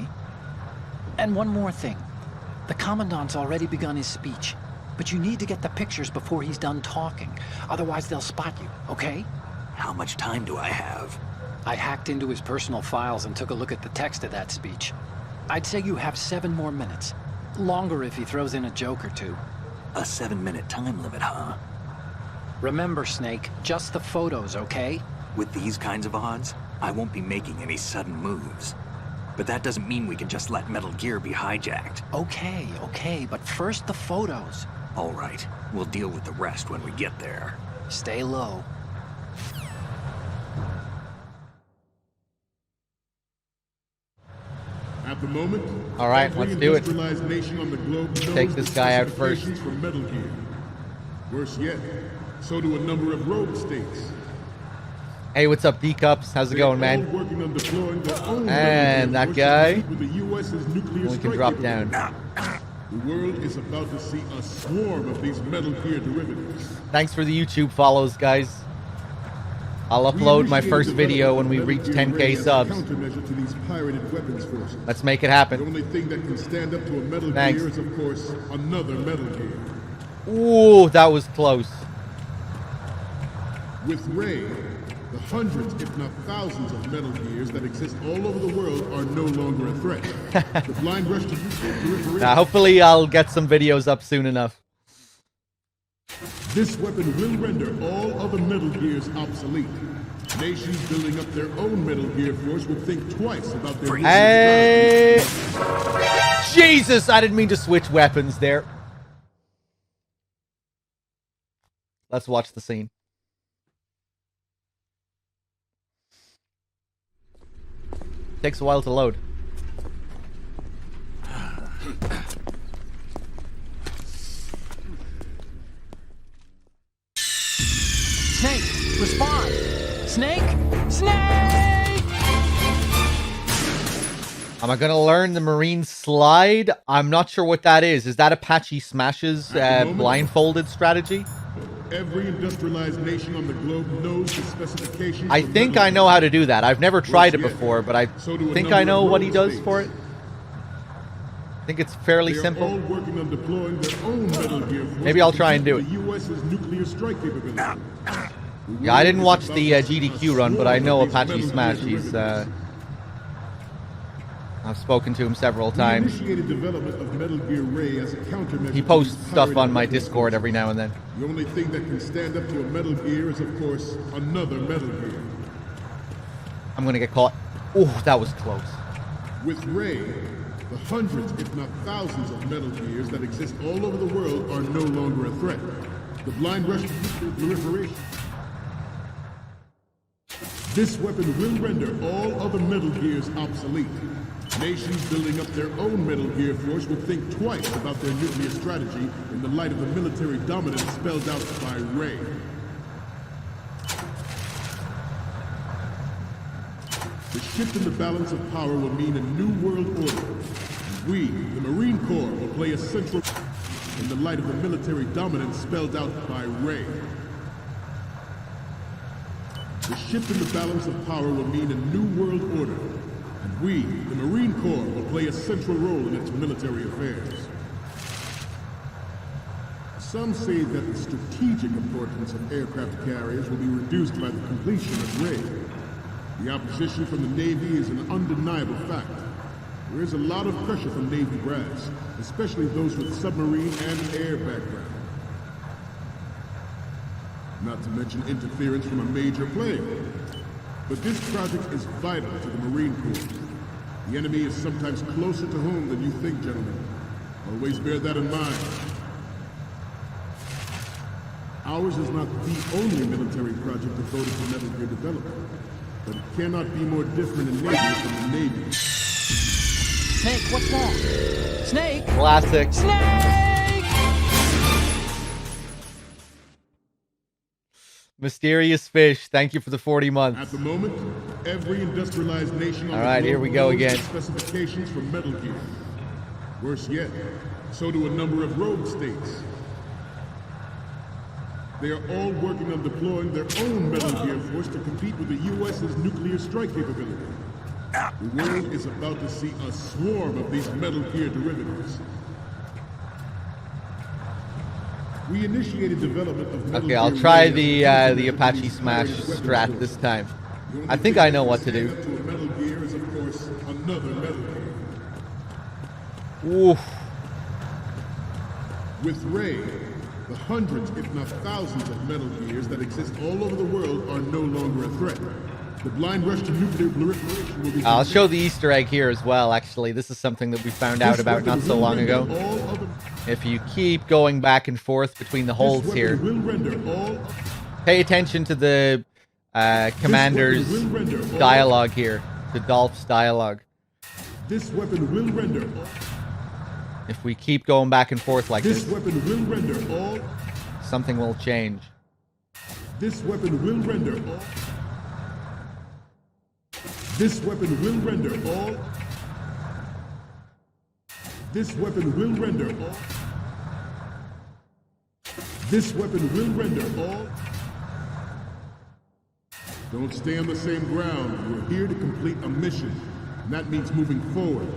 And one more thing. The Commandant's already begun his speech, but you need to get the pictures before he's done talking. Otherwise, they'll spot you, okay? How much time do I have? I hacked into his personal files and took a look at the text of that speech. I'd say you have 7 more minutes. Longer if he throws in a joke or two. A 7-minute time limit, huh? Remember, Snake, just the photos, okay? With these kinds of odds, I won't be making any sudden moves. But that doesn't mean we can just let Metal Gear be hijacked. Okay, but first the photos. All right, we'll deal with the rest when we get there. Stay low. At the moment, all right, let's do it. Nation on the globe take this guy out first. From Metal Gear. Worse yet, so do a number of rogue states. Hey, what's up, D-Cups? How's it going, man? And that guy. We can drop down. The world is about to see a swarm of these Metal Gear derivatives. Thanks for the YouTube follows, guys. I'll upload my first video when we reach 10k subs. Let's make it happen. The only thing that can stand up to a Metal Gear is, of course, another Metal Gear. Ooh, that was close. With Ray, the hundreds, if not thousands, of Metal Gears that exist all over the world are no longer a threat. The blind rush to proliferation. Now, hopefully, I'll get some videos up soon enough. This weapon will render all other Metal Gears obsolete. Nations building up their own Metal Gear force will think twice about their... Hey! Jesus, I didn't mean to switch weapons there. Let's watch the scene. Takes a while to load. Snake, respond! Snake! Snake! Am I gonna learn the Marine slide? I'm not sure what that is. Is that Apache Smash's blindfolded strategy? Every industrialized nation on the globe knows the specifications. I think I know how to do that. I've never tried it before, but I think I know what he does for it. I think it's fairly simple. All working on deploying their own Metal Gear force. Maybe I'll try and do it. The US's nuclear strike capability. Yeah, I didn't watch the GDQ run, but I know Apache Smash. He's I've spoken to him several times. Development of Metal Gear Ray as a countermeasure. He posts stuff on my Discord every now and then. The only thing that can stand up to a Metal Gear is, of course, another Metal Gear. I'm gonna get caught. Oh, that was close. With Ray, the hundreds, if not thousands, of Metal Gears that exist all over the world are no longer a threat. The blind rush to proliferation. This weapon will render all other Metal Gears obsolete. Nations building up their own Metal Gear force will think twice about their nuclear strategy in the light of the military dominance spelled out by Ray. The shift in the balance of power will mean a new world order. And we, the Marine Corps, will play a central in the light of the military dominance spelled out by Ray. The shift in the balance of power will mean a new world order. And we, the Marine Corps, will play a central role in its military affairs. Some say that the strategic importance of aircraft carriers will be reduced by the completion of Ray. The opposition from the Navy is an undeniable fact. There is a lot of pressure from Navy brass, especially those with submarine and air background. Not to mention interference from a major player. But this project is vital to the Marine Corps. The enemy is sometimes closer to home than you think, gentlemen. Always bear that in mind. Ours is not the only military project devoted to Metal Gear development, but it cannot be more different in nature from the Navy. Snake, what's wrong? Snake! Classic. Snake! Mysterious fish. Thank you for the 40 months. At the moment, every industrialized nation on All right, the here globe we go knows again. the specifications for Metal Gear. Worse yet, so do a number of rogue states. They are all working on deploying their own Metal Gear force to compete with the U.S.'s nuclear strike capability. The world is about to see a swarm of these Metal Gear derivatives. We initiated development of Metal Okay, I'll Gear try Ray the Apache Smash strat this time. I think I know what to do. To a Metal Gear is, of course, another Metal Gear. Oof. With Ray, the hundreds, if not thousands, of Metal Gears that exist all over the world are no longer a threat. The blind rush to nuclear proliferation will be... I'll show the Easter egg here as well, actually. This is something that we found out about not so long ago. If you keep going back and forth between the holds here, pay attention to the commander's dialogue here, to Dolph's dialogue. This weapon will render... If we keep going back and forth like this, weapon will render all... something will change. This weapon will render all... This weapon will render all... This weapon will render all... This weapon will render all... Don't stay on the same ground. We're here to complete a mission. And that means moving forward.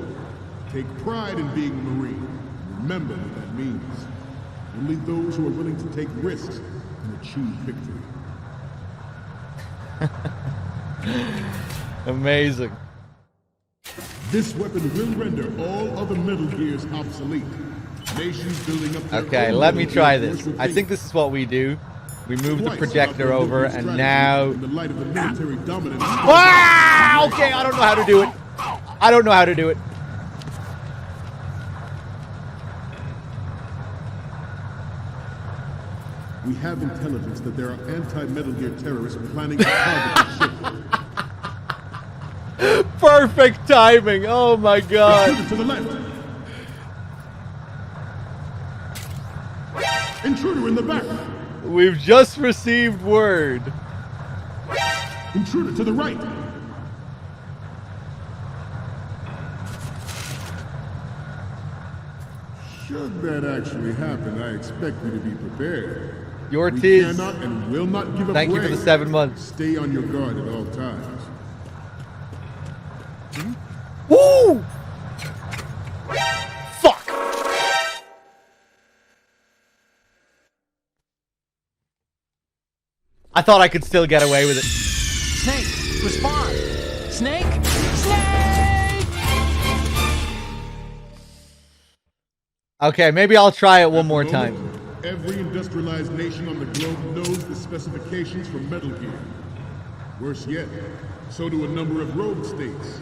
Take pride in being a Marine. Remember what that means. Only those who are willing to take risks can achieve victory. Amazing. This weapon will render all other Metal Gears obsolete. Nations building up their Okay, own let me Metal try Gear this. force will I think think this is what we do. We move the twice projector about their over, nuclear and strategy now... in the light of the military dominance. Wow! Okay, I don't know how to do it. I don't know how to do it. We have intelligence that there are anti-Metal Gear terrorists planning to target the ship. Perfect timing. Oh my god. Intruder to the left. Intruder in the back. We've just received word. Intruder to the right. Should that actually happen, I expect you to be prepared. Your We tiz. cannot and will not give up. Thank you for Ray. the 7 months. Stay on your guard at all times. Woo! Fuck! I thought I could still get away with it. Snake, respond! Snake! Snake! Okay, maybe I'll try it one At the more moment, time. Every industrialized nation on the globe knows the specifications for Metal Gear. Worse yet, so do a number of rogue states.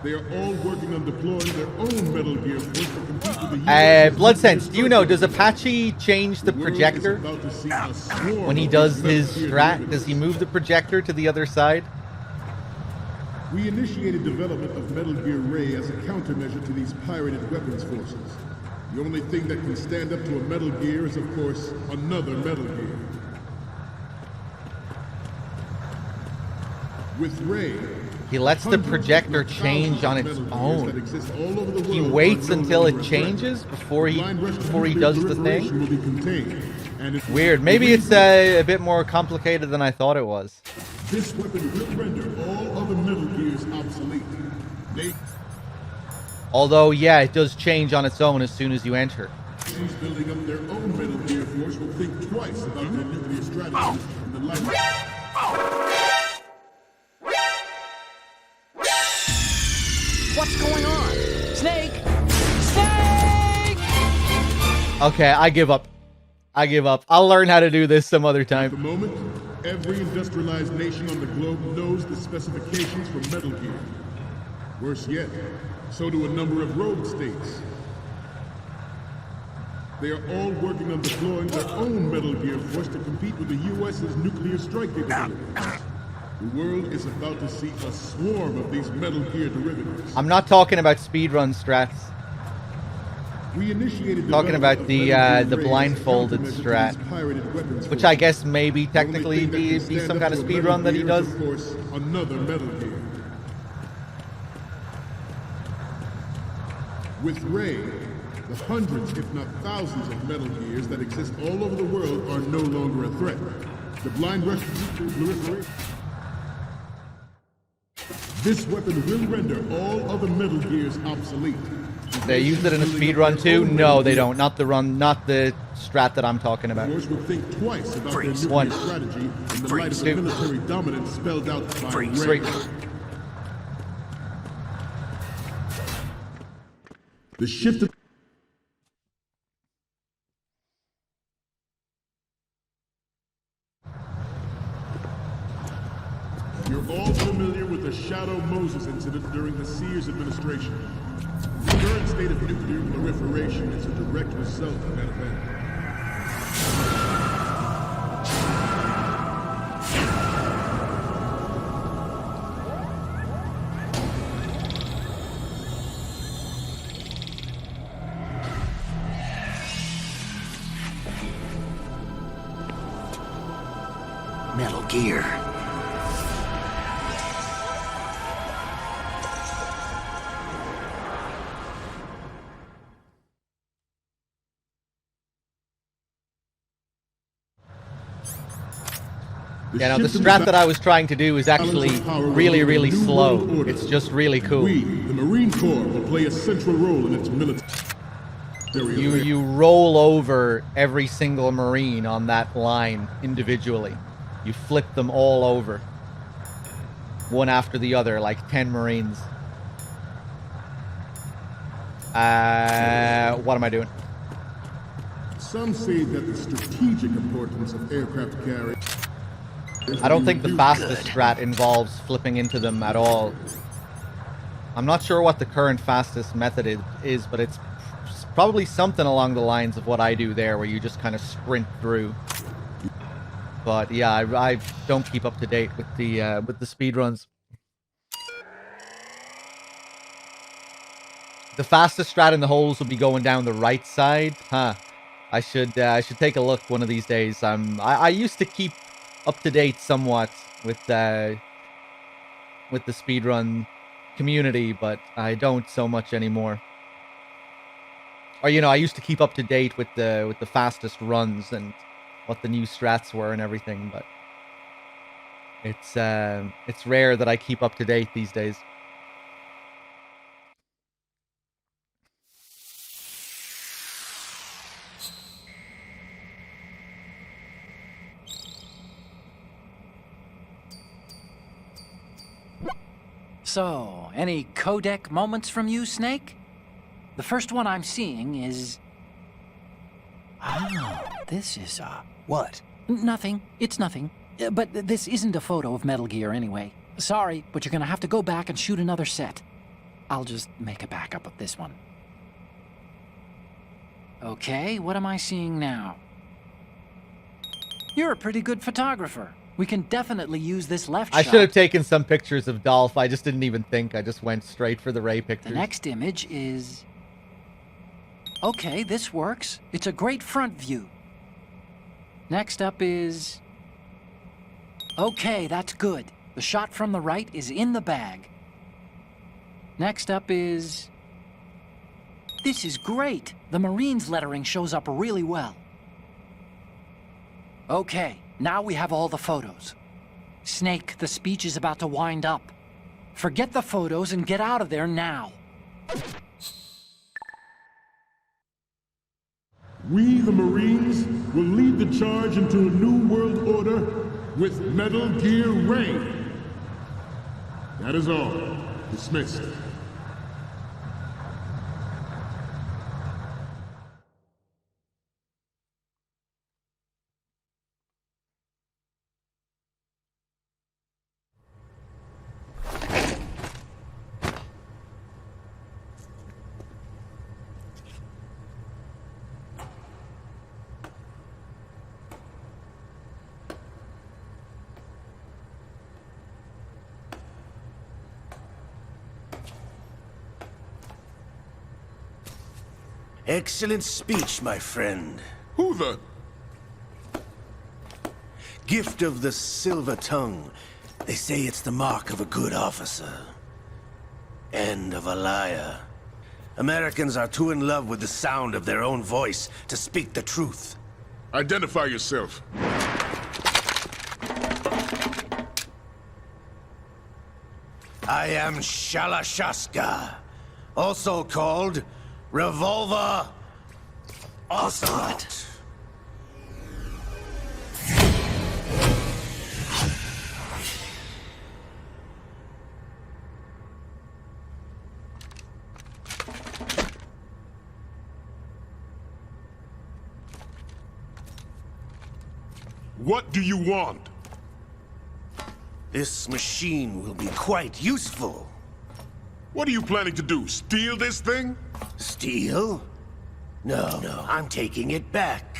They are all working on deploying their own Metal Gear force to compete with the US. Bloodsense, do you know, does Apache change the world is projector about to see a swarm when he of does these his Metal Gear strat? derivatives. Does he move the projector to the other side? We initiated development of Metal Gear Ray as a countermeasure to these pirated weapons forces. The only thing that can stand up to a Metal Gear is, of course, another Metal Gear. With Ray, He lets the projector change on its own. He waits until it changes before he does the thing. Weird. Maybe it's a bit more complicated than I thought it was. This weapon will render all other Metal Gears obsolete. Although, yeah, it does change on its own as soon as you enter. Nations building up their own Metal Gear force will think twice about their nuclear strategy in the light. What's going on? Snake! Snake! Okay, I give up. I give up. I'll learn how to do this some other time. At the moment, every industrialized nation on the globe knows the specifications for Metal Gear. Worse yet, so do a number of rogue states. They are all working on deploying their own Metal Gear force to compete with the U.S.'s nuclear strike capability. The world is about to see a swarm of these Metal Gear derivatives. I'm not talking about speedrun strats. We initiated I'm talking about the blindfolded strat, which I guess maybe technically be some kind of speedrun that he does. Of course, another Metal Gear. With Ray, the hundreds, if not thousands, of Metal Gears that exist all over the world are no longer a threat. The blind rush proliferation. This weapon will render all other Metal Gears obsolete. They use it in a speedrun too? No, they don't. Not the strat that I'm talking about. Force will think twice about their nuclear strategy in the light of the military dominance spelled out by Ray. The shift of You're all familiar with the Shadow Moses incident during the Sears administration. The current state of nuclear proliferation is a direct result of that event. Metal Gear. Yeah, no, the strat that I was trying to do is actually really, really slow. It's just really cool. We, the Marine Corps, will play a central role in its military. You roll over every single Marine on that line individually. You flip them all over. One after the other, like 10 Marines. What am I doing? Some say that the strategic importance of aircraft carriers. I don't think the fastest strat involves flipping into them at all. I'm not sure what the current fastest method is, but it's probably something along the lines of what I do there, where you just kind of sprint through. But yeah, I don't keep up to date with the speed runs. The fastest strat in the holes will be going down the right side, huh? I should take a look one of these days. I used to keep up to date somewhat with the speedrun community, but I don't so much anymore. Or I used to keep up to date with the fastest runs and what the new strats were and everything, but it's rare that I keep up to date these days. So, any codec moments from you, Snake? The first one I'm seeing is... Oh, this is, What? Nothing. It's nothing. But this isn't a photo of Metal Gear anyway. Sorry, but you're gonna have to go back and shoot another set. I'll just make a backup of this one. Okay, what am I seeing now? You're a pretty good photographer. We can definitely use this left shot. I should have taken some pictures of Dolph. I just didn't even think. I just went straight for the Ray pictures. The next image is... Okay, this works. It's a great front view. Next up is... Okay, that's good. The shot from the right is in the bag. Next up is... This is great! The Marines lettering shows up really well. Okay, now we have all the photos. Snake, the speech is about to wind up. Forget the photos and get out of there now. We, the Marines, will lead the charge into a new world order with Metal Gear Ray. That is all. Dismissed. Excellent speech, my friend. Who the... Gift of the silver tongue. They say it's the mark of a good officer. And of a liar. Americans are too in love with the sound of their own voice to speak the truth. Identify yourself. I am Shalashaska, also called Revolver Ocelot. What do you want? This machine will be quite useful. What are you planning to do? Steal this thing? Steal? No, I'm taking it back.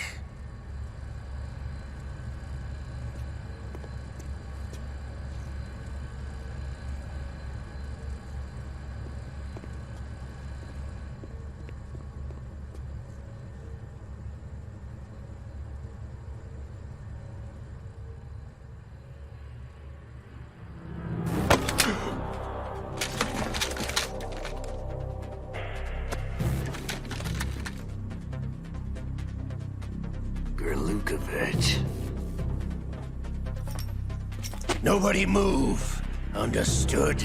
Nobody move. Understood?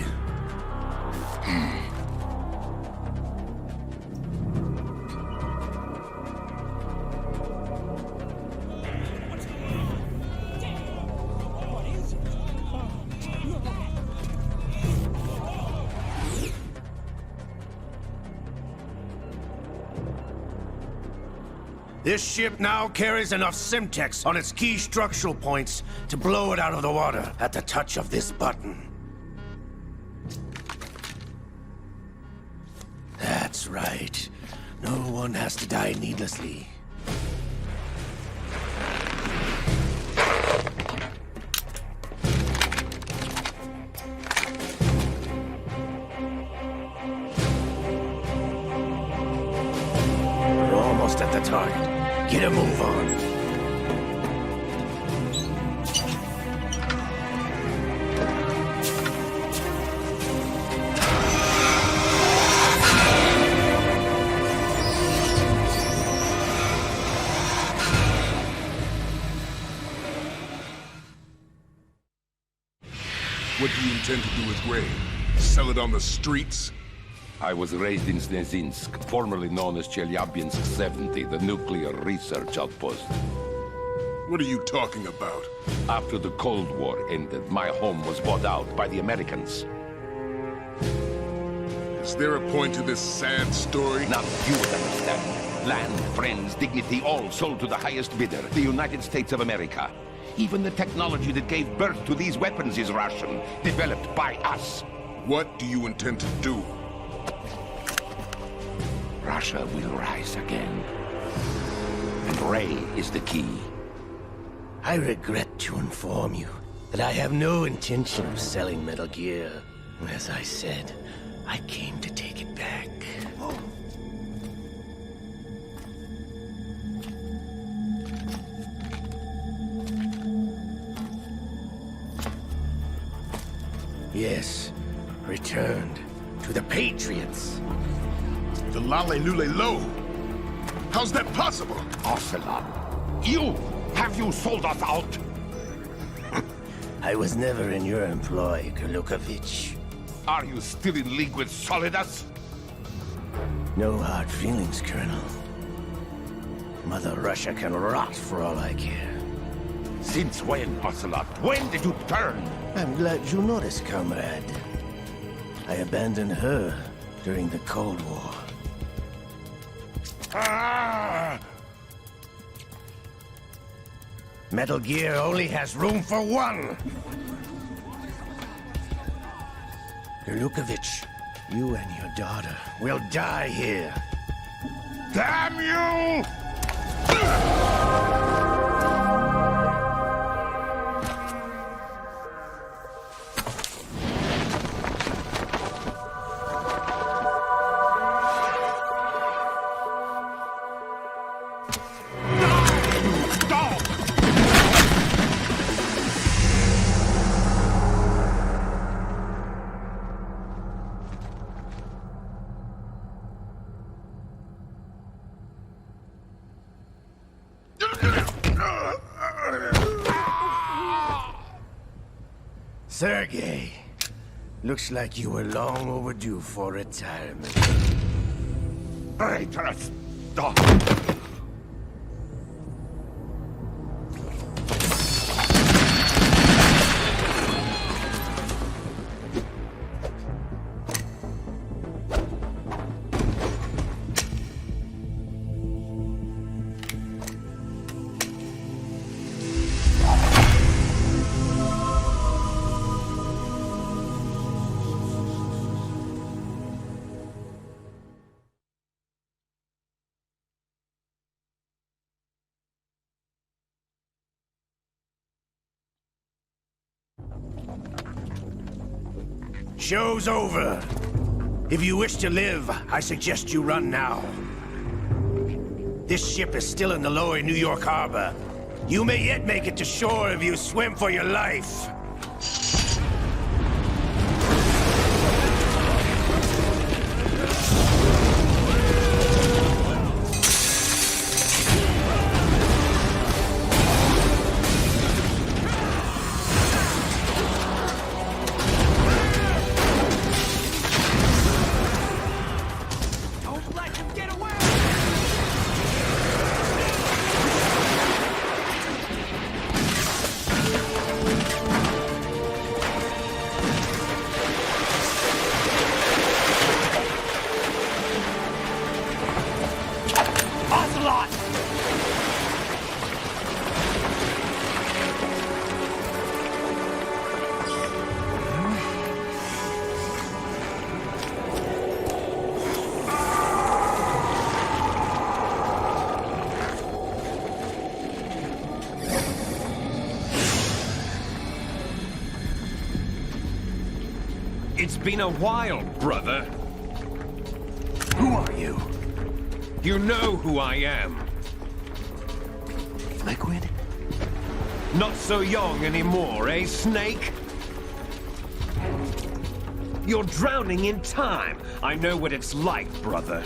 This ship now carries enough Simtex on its key structural points to blow it out of the water at the touch of this button. That's right. No one has to die needlessly. We're almost at the target. Get a move on. What do you intend to do with Gray? Sell it on the streets? I was raised in Snezinsk, formerly known as Chelyabinsk 70, the nuclear research outpost. What are you talking about? After the Cold War ended, my home was bought out by the Americans. Is there a point to this sad story? Now you would understand. Land, friends, dignity, all sold to the highest bidder, the United States of America. Even the technology that gave birth to these weapons is Russian, developed by us. What do you intend to do? Russia will rise again. And Ray is the key. I regret to inform you that I have no intention of selling Metal Gear. As I said, I came to take it back. Yes, returned to the Patriots. The Lale Lule Lo. How's that possible? Ocelot, have you sold us out? I was never in your employ, Kurlukovich. Are you still in league with Solidus? No hard feelings, Colonel. Mother Russia can rot for all I care. Since when, Ocelot? When did you turn? I'm glad you noticed, comrade. I abandoned her during the Cold War. Ah! Metal Gear only has room for one! Kurlukovich, you and your daughter will die here. Damn you! Sergei, looks like you were long overdue for retirement. Traitorous dog! Show's over. If you wish to live, I suggest you run now. This ship is still in the lower New York harbor. You may yet make it to shore if you swim for your life. It's been a while, brother. Who are you? You know who I am. Liquid? Not so young anymore, eh, Snake? You're drowning in time. I know what it's like, brother.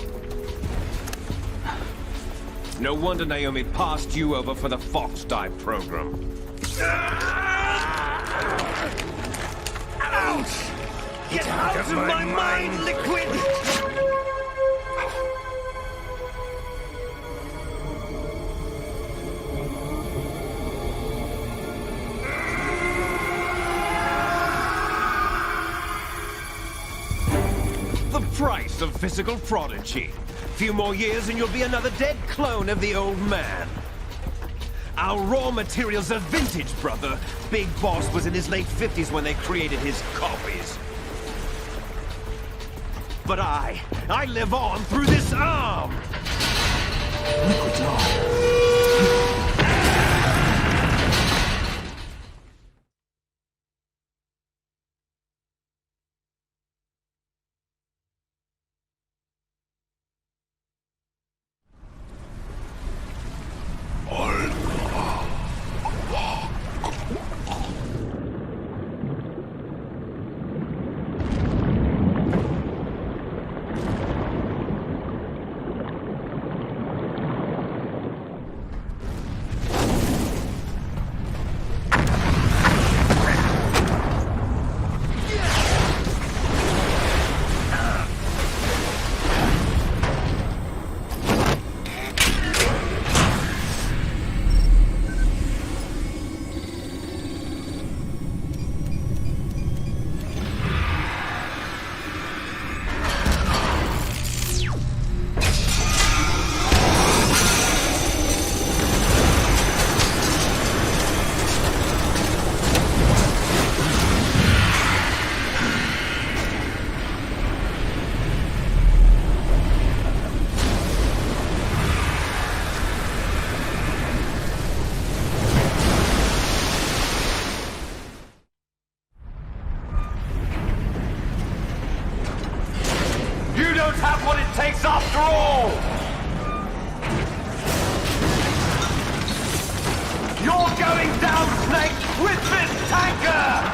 No wonder Naomi passed you over for the Fox Dive program. Ouch! Get out of my mind, Liquid! The price of physical prodigy. Few more years and you'll be another dead clone of the old man. Our raw materials are vintage, brother. Big Boss was in his late 50s when they created his copies. But I live on through this arm! Liquid's on. You're going down, Snake, with this tanker!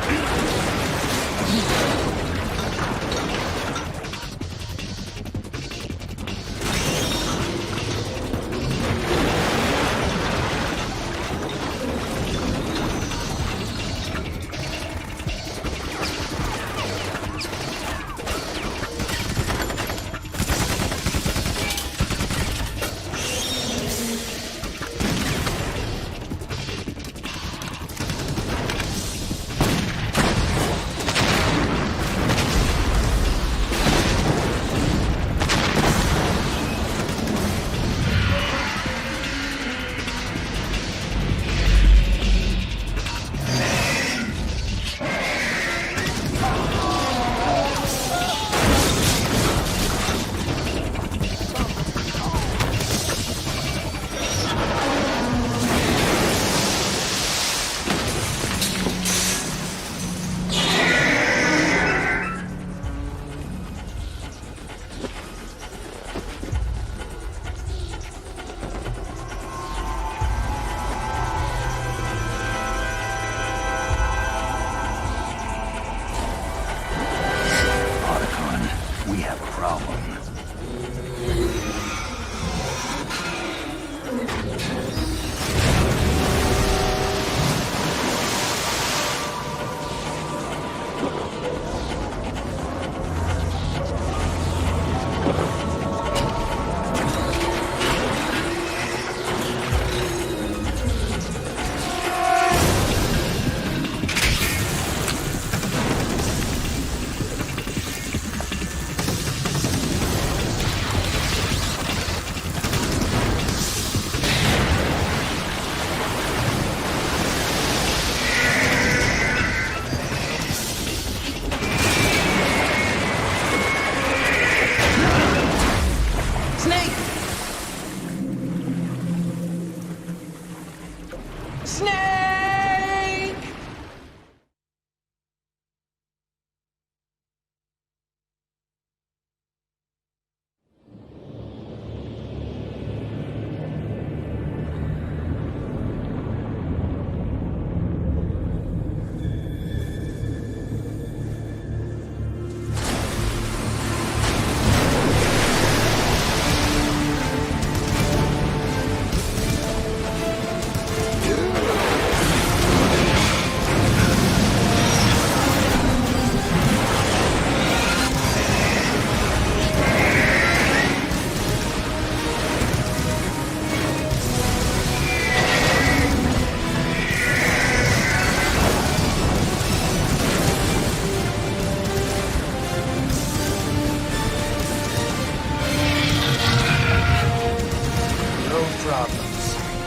We have a problem.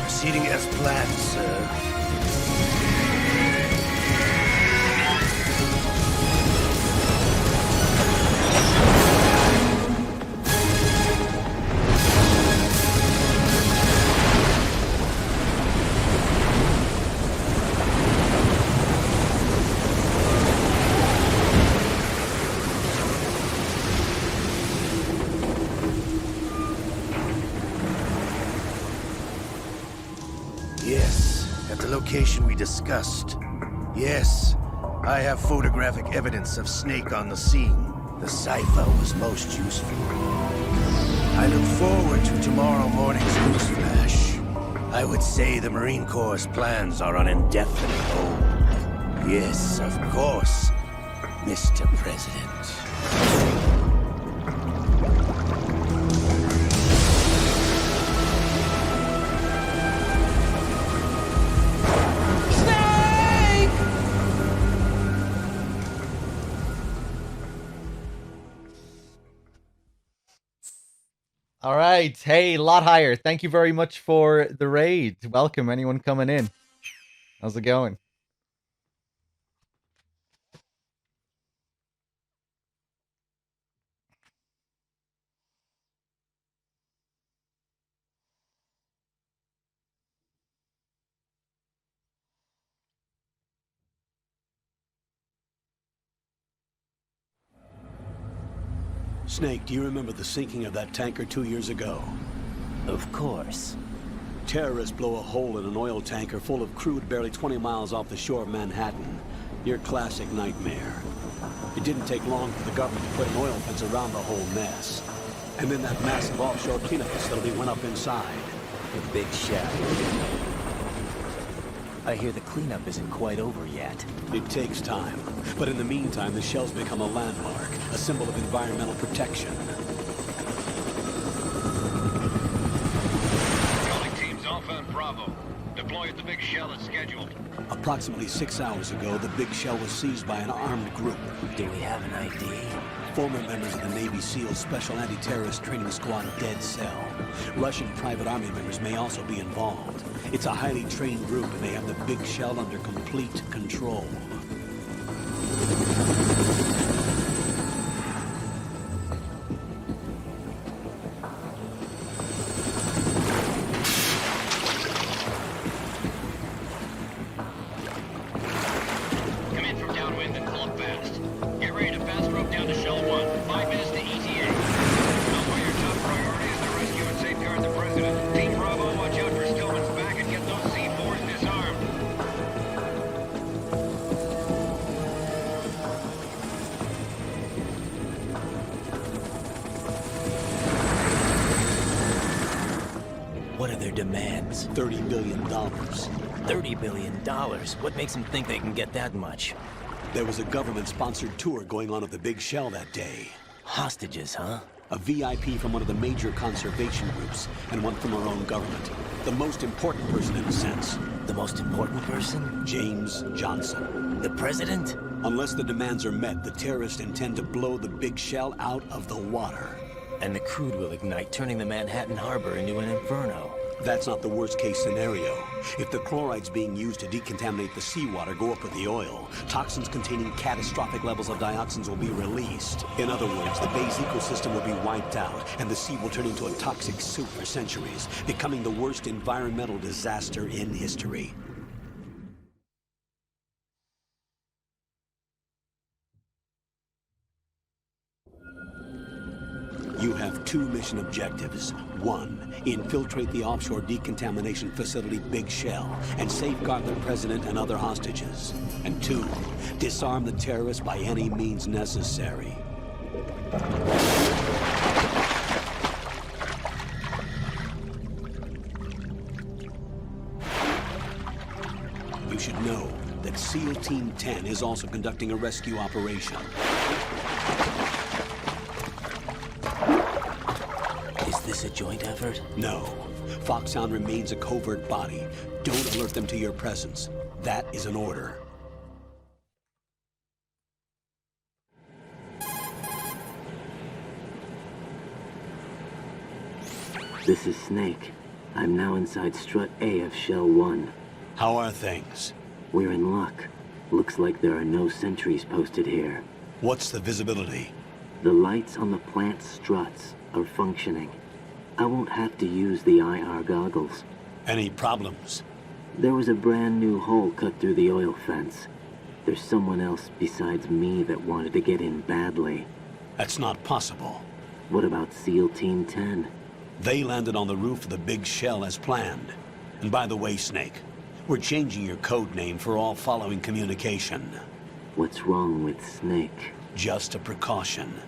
Proceeding as planned, sir. Yes, at the location we discussed. Yes, I have photographic evidence of Snake on the scene. The cipher was most useful. I look forward to tomorrow morning's newsflash. I would say the Marine Corps' plans are on indefinite hold. Yes, of course, Mr. President. All right. Hey, lot higher. Thank you very much for the raid. Welcome, anyone coming in. How's it going? Snake, do you remember the sinking of that tanker 2 years ago? Of course. Terrorists blow a hole in an oil tanker full of crude barely 20 miles off the shore of Manhattan. Your classic nightmare. It didn't take long for the government to put an oil fence around the whole mess. And then that massive offshore cleanup facility went up inside. The big shell. I hear the cleanup isn't quite over yet. It takes time. But in the meantime, the shell's become a landmark, a symbol of environmental protection. Calling teams Alpha and Bravo. Deploy at the big shell as scheduled. Approximately 6 hours ago, the big shell was seized by an armed group. Do we have an ID? Former members of the Navy SEALs Special Anti-Terrorist Training Squad Dead Cell. Russian private army members may also be involved. It's a highly trained group, and they have the big shell under complete control. Come in from downwind and pull up fast. Get ready to fast rope down to Shell 1. 5 minutes to ETA. Know your top priority is to rescue and safeguard the President. Team Bravo, watch out for Stillman's back and get those C4s disarmed. What are their demands? $30 billion. $30 billion? What makes them think they can get that much? There was a government-sponsored tour going on of the big shell that day. Hostages, huh? A VIP from one of the major conservation groups, and one from our own government. The most important person in a sense. The most important person? James Johnson. The president? Unless the demands are met, the terrorists intend to blow the big shell out of the water. And the crude will ignite, turning the Manhattan Harbor into an inferno. That's not the worst-case scenario. If the chlorides being used to decontaminate the seawater go up with the oil, toxins containing catastrophic levels of dioxins will be released. In other words, the bay's ecosystem will be wiped out, and the sea will turn into a toxic soup for centuries, becoming the worst environmental disaster in history. You have 2 mission objectives. 1, infiltrate the offshore decontamination facility Big Shell and safeguard the president and other hostages. And 2, disarm the terrorists by any means necessary. You should know that SEAL Team 10 is also conducting a rescue operation. Is this a joint effort? No. Foxhound remains a covert body. Don't alert them to your presence. That is an order. This is Snake. I'm now inside Strut A of Shell 1. How are things? We're in luck. Looks like there are no sentries posted here. What's the visibility? The lights on the plant struts are functioning. I won't have to use the IR goggles. Any problems? There was a brand new hole cut through the oil fence. There's someone else besides me that wanted to get in badly. That's not possible. What about SEAL Team 10? They landed on the roof of the Big Shell as planned. And by the way, Snake, we're changing your code name for all following communication. What's wrong with Snake? Just a precaution.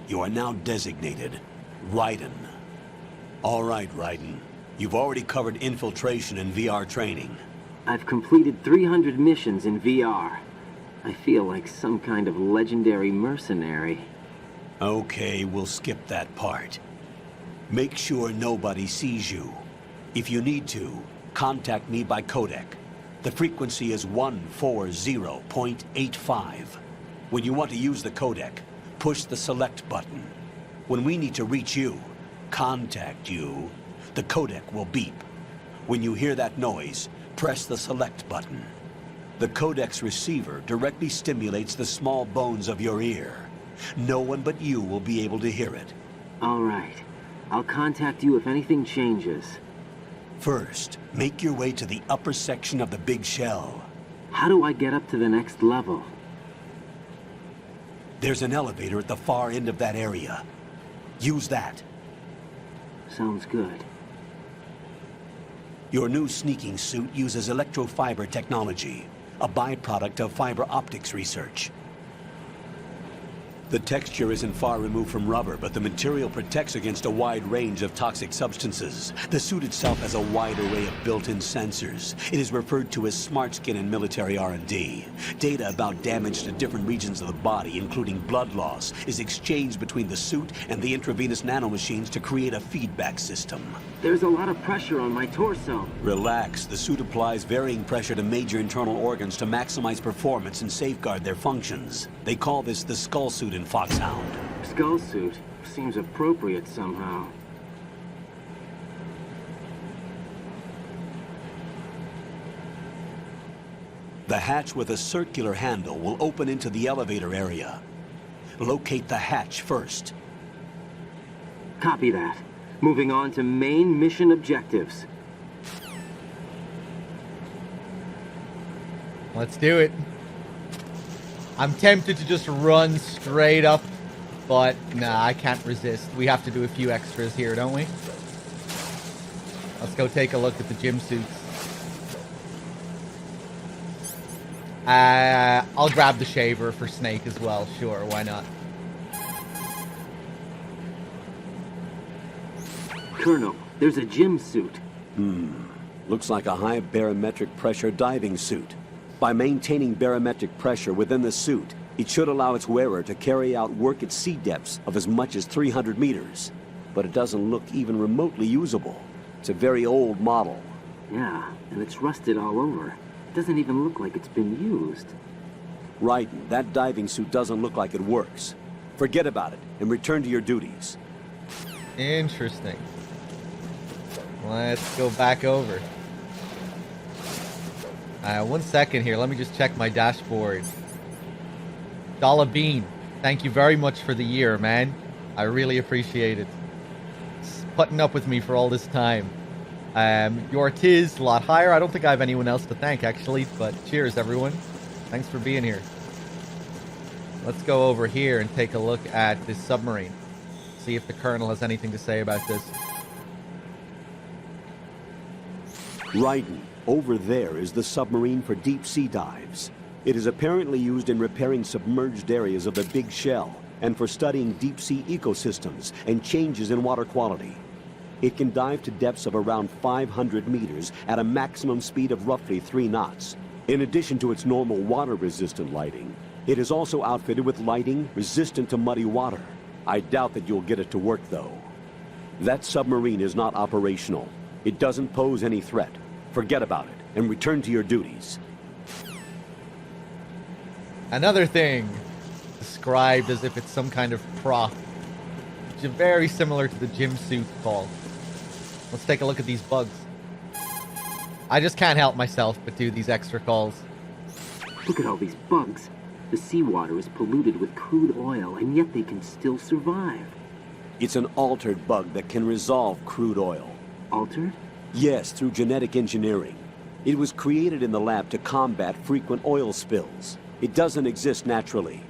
You are now designated Raiden. All right, Raiden. You've already covered infiltration and VR training. I've completed 300 missions in VR. I feel like some kind of legendary mercenary. Okay, we'll skip that part. Make sure nobody sees you. If you need to, contact me by codec. The frequency is 140.85. When you want to use the codec, push the select button. When we need to reach you, contact you, the codec will beep. When you hear that noise, press the select button. The codec's receiver directly stimulates the small bones of your ear. No one but you will be able to hear it. All right. I'll contact you if anything changes. First, make your way to the upper section of the Big Shell. How do I get up to the next level? There's an elevator at the far end of that area. Use that. Sounds good. Your new sneaking suit uses electrofiber technology, a byproduct of fiber optics research. The texture isn't far removed from rubber, but the material protects against a wide range of toxic substances. The suit itself has a wide array of built-in sensors. It is referred to as smart skin in military R&D. Data about damage to different regions of the body, including blood loss, is exchanged between the suit and the intravenous nanomachines to create a feedback system. There's a lot of pressure on my torso. Relax. The suit applies varying pressure to major internal organs to maximize performance and safeguard their functions. They call this the skull suit in Foxhound. Skull suit seems appropriate somehow. The hatch with a circular handle will open into the elevator area. Locate the hatch first. Copy that. Moving on to main mission objectives. Let's do it. I'm tempted to just run straight up, but nah, I can't resist. We have to do a few extras here, don't we? Let's go take a look at the gym suits. I'll grab the shaver for Snake as well. Sure, why not? Colonel, there's a gym suit. Looks like a high barometric pressure diving suit. By maintaining barometric pressure within the suit, it should allow its wearer to carry out work at sea depths of as much as 300 meters. But it doesn't look even remotely usable. It's a very old model. Yeah, and it's rusted all over. It doesn't even look like it's been used. Right, that diving suit doesn't look like it works. Forget about it and return to your duties. Interesting. Let's go back over. 1 second here. Let me just check my dashboard. Dollar Bean, thank you very much for the year, man. I really appreciate it. Putting up with me for all this time. Your tiz a lot higher. I don't think I have anyone else to thank, actually, but cheers, everyone. Thanks for being here. Let's go over here and take a look at this submarine. See if the Colonel has anything to say about this. Raiden, over there is the submarine for deep sea dives. It is apparently used in repairing submerged areas of the Big Shell and for studying deep sea ecosystems and changes in water quality. It can dive to depths of around 500 meters at a maximum speed of roughly 3 knots. In addition to its normal water-resistant lighting, it is also outfitted with lighting resistant to muddy water. I doubt that you'll get it to work, though. That submarine is not operational. It doesn't pose any threat. Forget about it and return to your duties. Another thing described as if it's some kind of prop, which is very similar to the gym suit call. Let's take a look at these bugs. I just can't help myself but do these extra calls. Look at all these bugs. The seawater is polluted with crude oil, and yet they can still survive. It's an altered bug that can resolve crude oil. Altered? Yes, through genetic engineering. It was created in the lab to combat frequent oil spills. It doesn't exist naturally.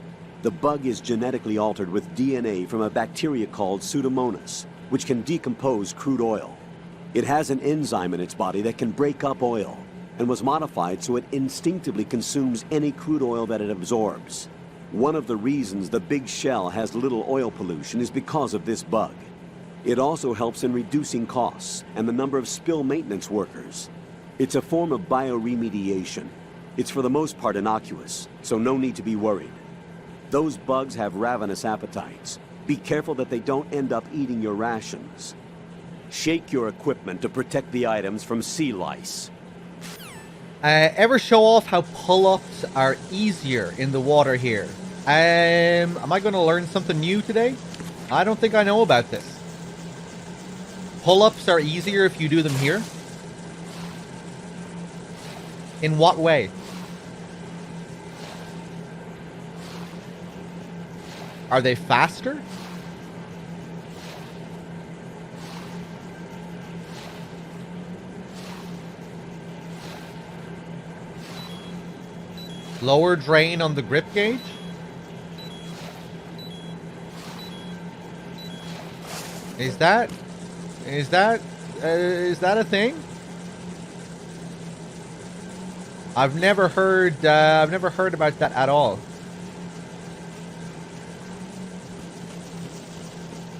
The bug is genetically altered with DNA from a bacteria called Pseudomonas, which can decompose crude oil. It has an enzyme in its body that can break up oil, and was modified so it instinctively consumes any crude oil that it absorbs. One of the reasons the Big Shell has little oil pollution is because of this bug. It also helps in reducing costs and the number of spill maintenance workers. It's a form of bioremediation. It's for the most part innocuous, so no need to be worried. Those bugs have ravenous appetites. Be careful that they don't end up eating your rations. Shake your equipment to protect the items from sea lice. Ever show off how pull-ups are easier in the water here? Am I going to learn something new today? I don't think I know about this. Pull-ups are easier if you do them here? In what way? Are they faster? Lower drain on the grip gauge? Is that a thing? I've never heard about that at all.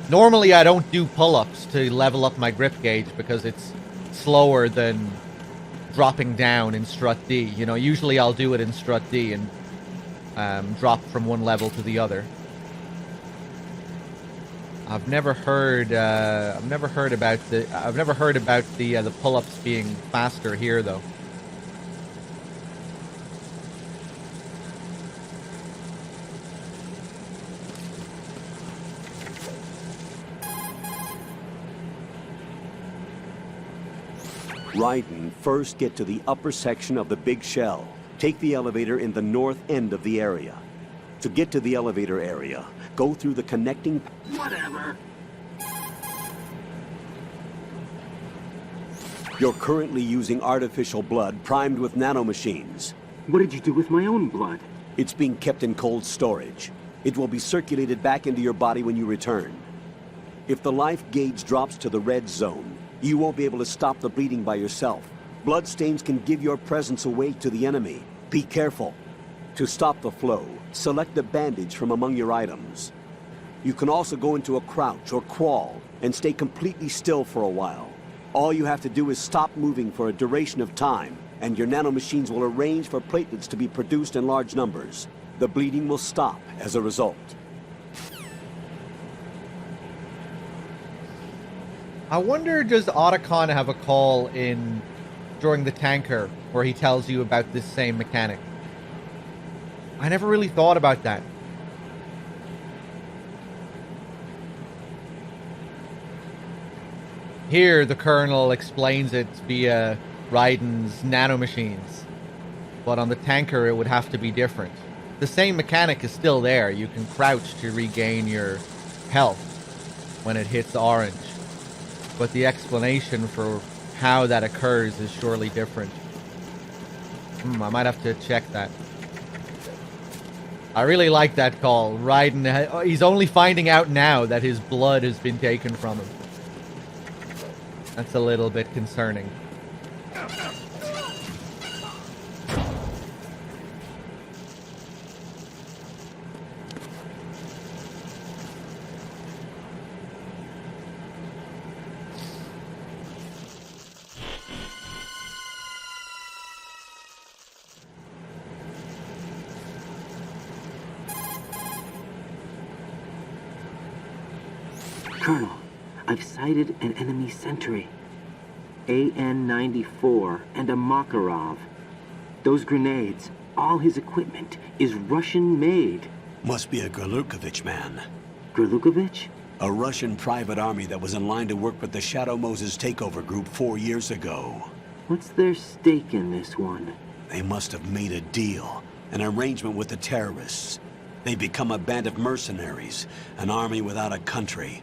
Normally I don't do pull-ups to level up my grip gauge because it's slower than dropping down in strut D. You know, usually I'll do it in strut D and drop from one level to the other. I've never heard about the pull-ups being faster here though. Raiden, first get to the upper section of the big shell. Take the elevator in the north end of the area. To get to the elevator area, go through the connecting... Whatever. You're currently using artificial blood primed with nanomachines. What did you do with my own blood? It's being kept in cold storage. It will be circulated back into your body when you return. If the life gauge drops to the red zone, you won't be able to stop the bleeding by yourself. Bloodstains can give your presence away to the enemy. Be careful. To stop the flow, select a bandage from among your items. You can also go into a crouch or crawl and stay completely still for a while. All you have to do is stop moving for a duration of time, and your nanomachines will arrange for platelets to be produced in large numbers. The bleeding will stop as a result. I wonder, does Otacon have a call in during the tanker where he tells you about this same mechanic? I never really thought about that. Here, the Colonel explains it via Raiden's nanomachines. But on the tanker, it would have to be different. The same mechanic is still there. You can crouch to regain your health when it hits orange. But the explanation for how that occurs is surely different. I might have to check that. I really like that call. Raiden, he's only finding out now that his blood has been taken from him. That's a little bit concerning. Colonel, I've sighted an enemy sentry. AN-94 and a Makarov. Those grenades, all his equipment, is Russian-made. Must be a Gerlukovich man. Gerlukovich? A Russian private army that was in line to work with the Shadow Moses takeover group 4 years ago. What's their stake in this one? They must have made a deal, an arrangement with the terrorists. They become a band of mercenaries, an army without a country.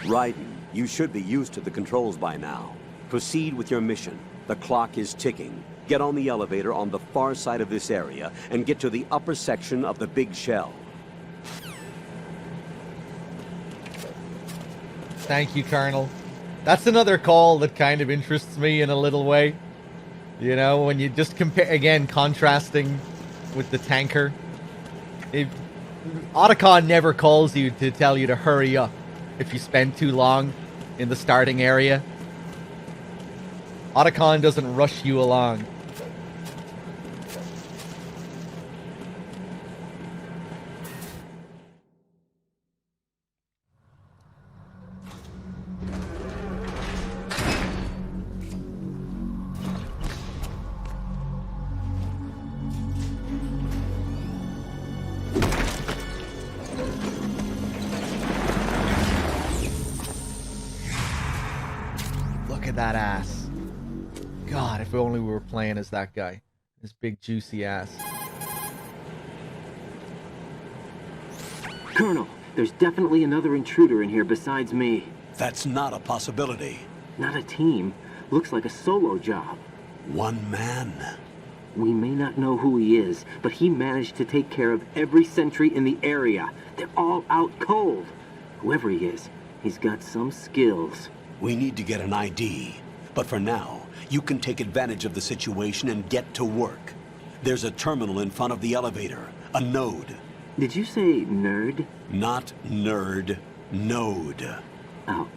Raiden, you should be used to the controls by now. Proceed with your mission. The clock is ticking. Get on the elevator on the far side of this area and get to the upper section of the big shell. Thank you, Colonel. That's another call that kind of interests me in a little way. You know, when you just compare, again, contrasting with the tanker. Otacon never calls you to tell you to hurry up if you spend too long in the starting area. Otacon doesn't rush you along. Look at that ass. God, if only we were playing as that guy. His big juicy ass. Colonel, there's definitely another intruder in here besides me. That's not a possibility. Not a team. Looks like a solo job. One man. We may not know who he is, but he managed to take care of every sentry in the area. They're all out cold. Whoever he is, he's got some skills. We need to get an ID. But for now, you can take advantage of the situation and get to work. There's a terminal in front of the elevator. A node. Did you say nerd? Not nerd. Node. Oh.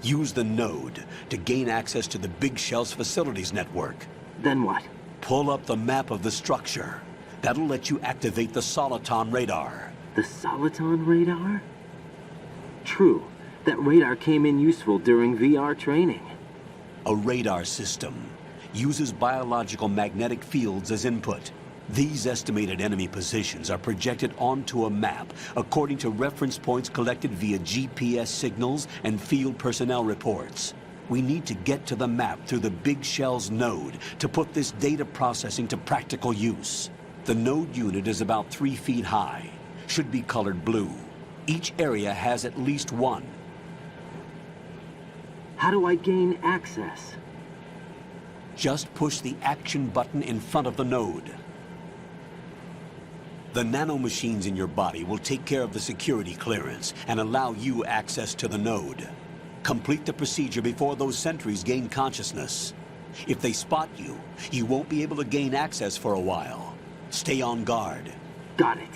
Use the node to gain access to the Big Shell's facilities network. Then what? Pull up the map of the structure. That'll let you activate the Soliton radar. The Soliton radar? True. That radar came in useful during VR training. A radar system uses biological magnetic fields as input. These estimated enemy positions are projected onto a map according to reference points collected via GPS signals and field personnel reports. We need to get to the map through the Big Shell's node to put this data processing to practical use. The node unit is about 3 feet high, should be colored blue. Each area has at least one. How do I gain access? Just push the action button in front of the node. The nanomachines in your body will take care of the security clearance and allow you access to the node. Complete the procedure before those sentries gain consciousness. If they spot you, you won't be able to gain access for a while. Stay on guard. Got it.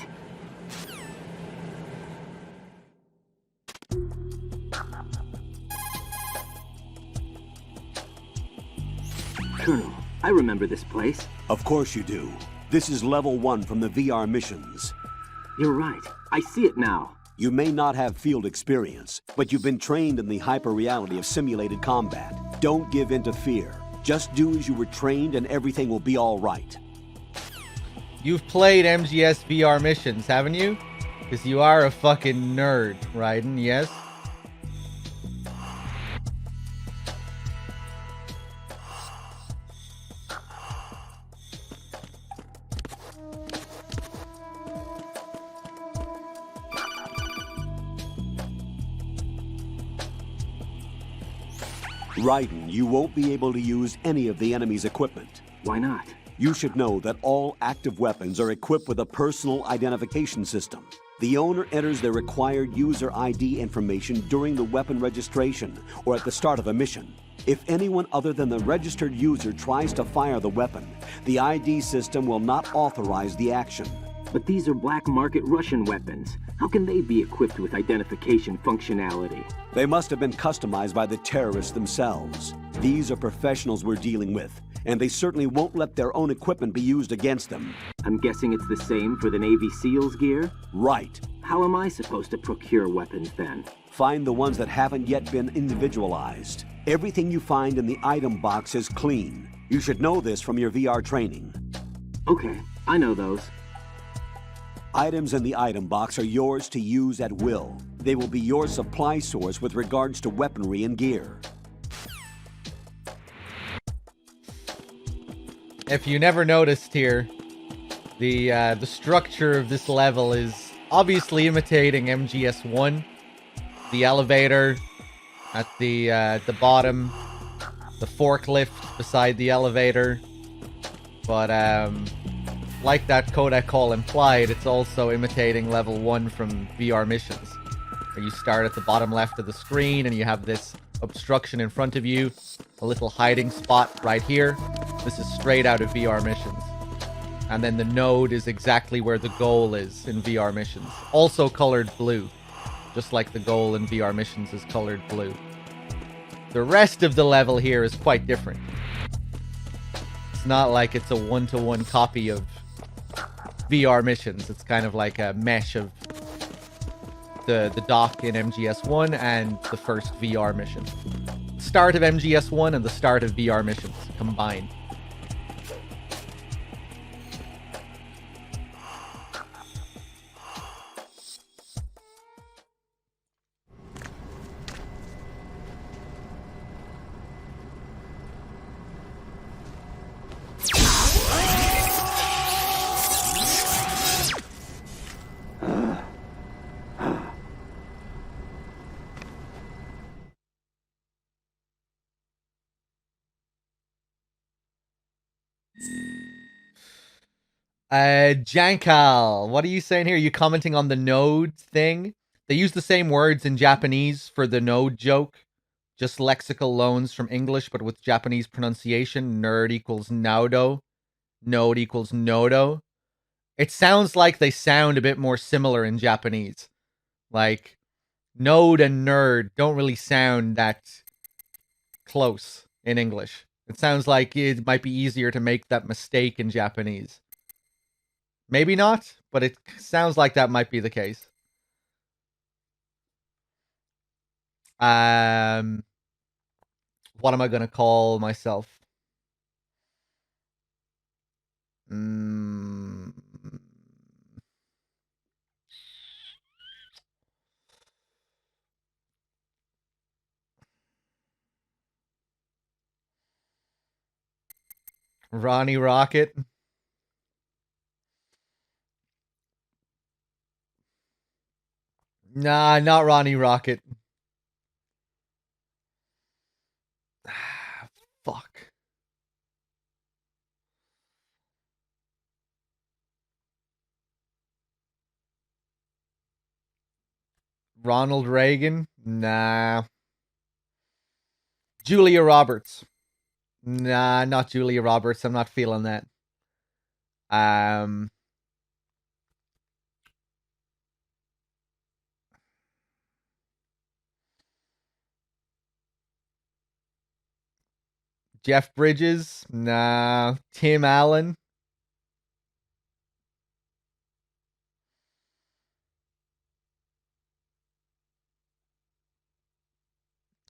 Colonel, I remember this place. Of course you do. This is level 1 from the VR missions. You're right. I see it now. You may not have field experience, but you've been trained in the hyper-reality of simulated combat. Don't give in to fear. Just do as you were trained and everything will be all right. You've played MGS VR missions, haven't you? Because you are a fucking nerd, Raiden, yes? Raiden, you won't be able to use any of the enemy's equipment. Why not? You should know that all active weapons are equipped with a personal identification system. The owner enters their required user ID information during the weapon registration or at the start of a mission. If anyone other than the registered user tries to fire the weapon, the ID system will not authorize the action. But these are black market Russian weapons. How can they be equipped with identification functionality? They must have been customized by the terrorists themselves. These are professionals we're dealing with, and they certainly won't let their own equipment be used against them. I'm guessing it's the same for the Navy SEALs gear? Right. How am I supposed to procure weapons then? Find the ones that haven't yet been individualized. Everything you find in the item box is clean. You should know this from your VR training. Okay, I know those. Items in the item box are yours to use at will. They will be your supply source with regards to weaponry and gear. If you never noticed here, the structure of this level is obviously imitating MGS1. The elevator at the bottom, the forklift beside the elevator, but like that codec call implied, it's also imitating level 1 from VR missions, where you start at the bottom left of the screen and you have this obstruction in front of you, a little hiding spot right here. This is straight out of VR missions. And then the node is exactly where the goal is in VR missions. Also colored blue, just like the goal in VR missions is colored blue. The rest of the level here is quite different. It's not like it's a one-to-one copy of VR missions. It's kind of like a mesh of the dock in MGS1 and the first VR mission. Start of MGS1 and the start of VR missions combined. Jankal, what are you saying here? Are you commenting on the node thing? They use the same words in Japanese for the node joke. Just lexical loans from English, but with Japanese pronunciation. Nerd equals naudo. Node equals nodo. It sounds like they sound a bit more similar in Japanese. Like, node and nerd don't really sound that close in English. It sounds like it might be easier to make that mistake in Japanese. Maybe not, but it sounds like that might be the case. What am I going to call myself? Ronnie Rocket. Nah, not Ronnie Rocket. Fuck. Ronald Reagan? Nah. Julia Roberts. Nah, not Julia Roberts. I'm not feeling that. Jeff Bridges? Nah. Tim Allen?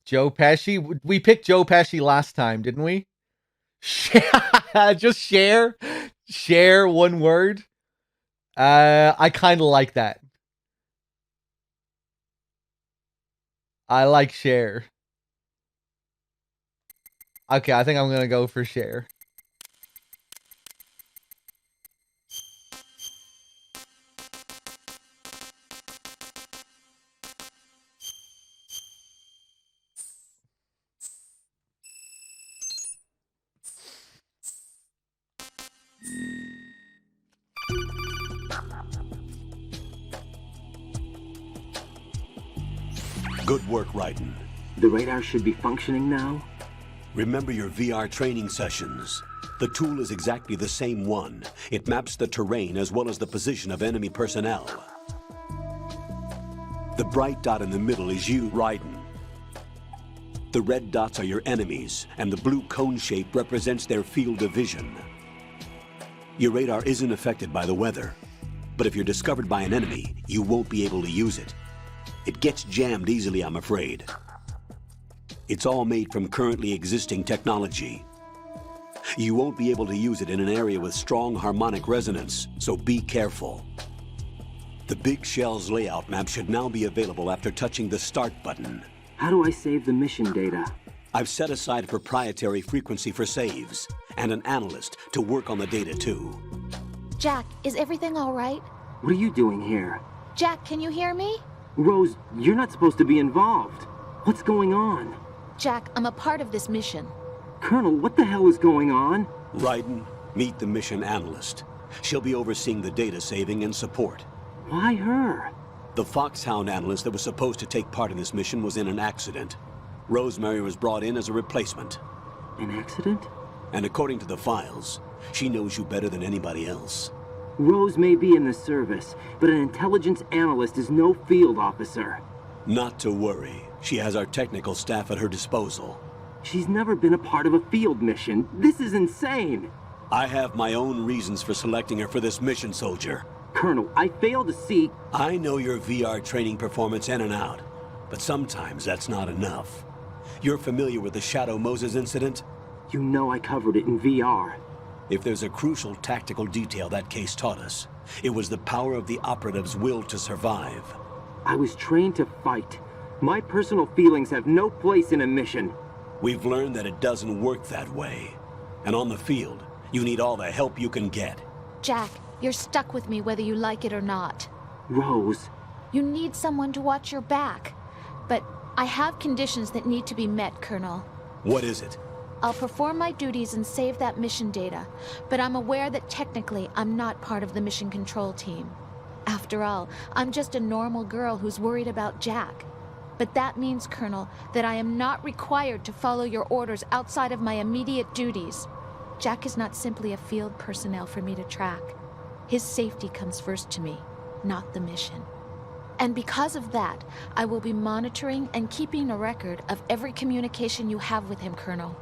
Joe Pesci? We picked Joe Pesci last time, didn't we? Just share? Share one word? I kind of like that. I like share. Okay, I think I'm going to go for share. Good work, Raiden. The radar should be functioning now? Remember your VR training sessions. The tool is exactly the same one. It maps the terrain as well as the position of enemy personnel. The bright dot in the middle is you, Raiden. The red dots are your enemies, and the blue cone shape represents their field of vision. Your radar isn't affected by the weather, but if you're discovered by an enemy, you won't be able to use it. It gets jammed easily, I'm afraid. It's all made from currently existing technology. You won't be able to use it in an area with strong harmonic resonance, so be careful. The Big Shell's layout map should now be available after touching the Start button. How do I save the mission data? I've set aside a proprietary frequency for saves, and an analyst to work on the data too. Jack, is everything all right? What are you doing here? Jack, can you hear me? Rose, you're not supposed to be involved. What's going on? Jack, I'm a part of this mission. Colonel, what the hell is going on? Raiden, meet the mission analyst. She'll be overseeing the data saving and support. Why her? The Foxhound analyst that was supposed to take part in this mission was in an accident. Rosemary was brought in as a replacement. An accident? And according to the files, she knows you better than anybody else. Rose may be in the service, but an intelligence analyst is no field officer. Not to worry. She has our technical staff at her disposal. She's never been a part of a field mission. This is insane. I have my own reasons for selecting her for this mission, soldier. Colonel, I fail to see... I know your VR training performance in and out, but sometimes that's not enough. You're familiar with the Shadow Moses incident? You know I covered it in VR. If there's a crucial tactical detail that case taught us, it was the power of the operative's will to survive. I was trained to fight. My personal feelings have no place in a mission. We've learned that it doesn't work that way. And on the field, you need all the help you can get. Jack, you're stuck with me whether you like it or not. Rose. You need someone to watch your back. But I have conditions that need to be met, Colonel. What is it? I'll perform my duties and save that mission data, but I'm aware that technically I'm not part of the mission control team. After all, I'm just a normal girl who's worried about Jack. But that means, Colonel, that I am not required to follow your orders outside of my immediate duties. Jack is not simply a field personnel for me to track. His safety comes first to me, not the mission. And because of that, I will be monitoring and keeping a record of every communication you have with him, Colonel.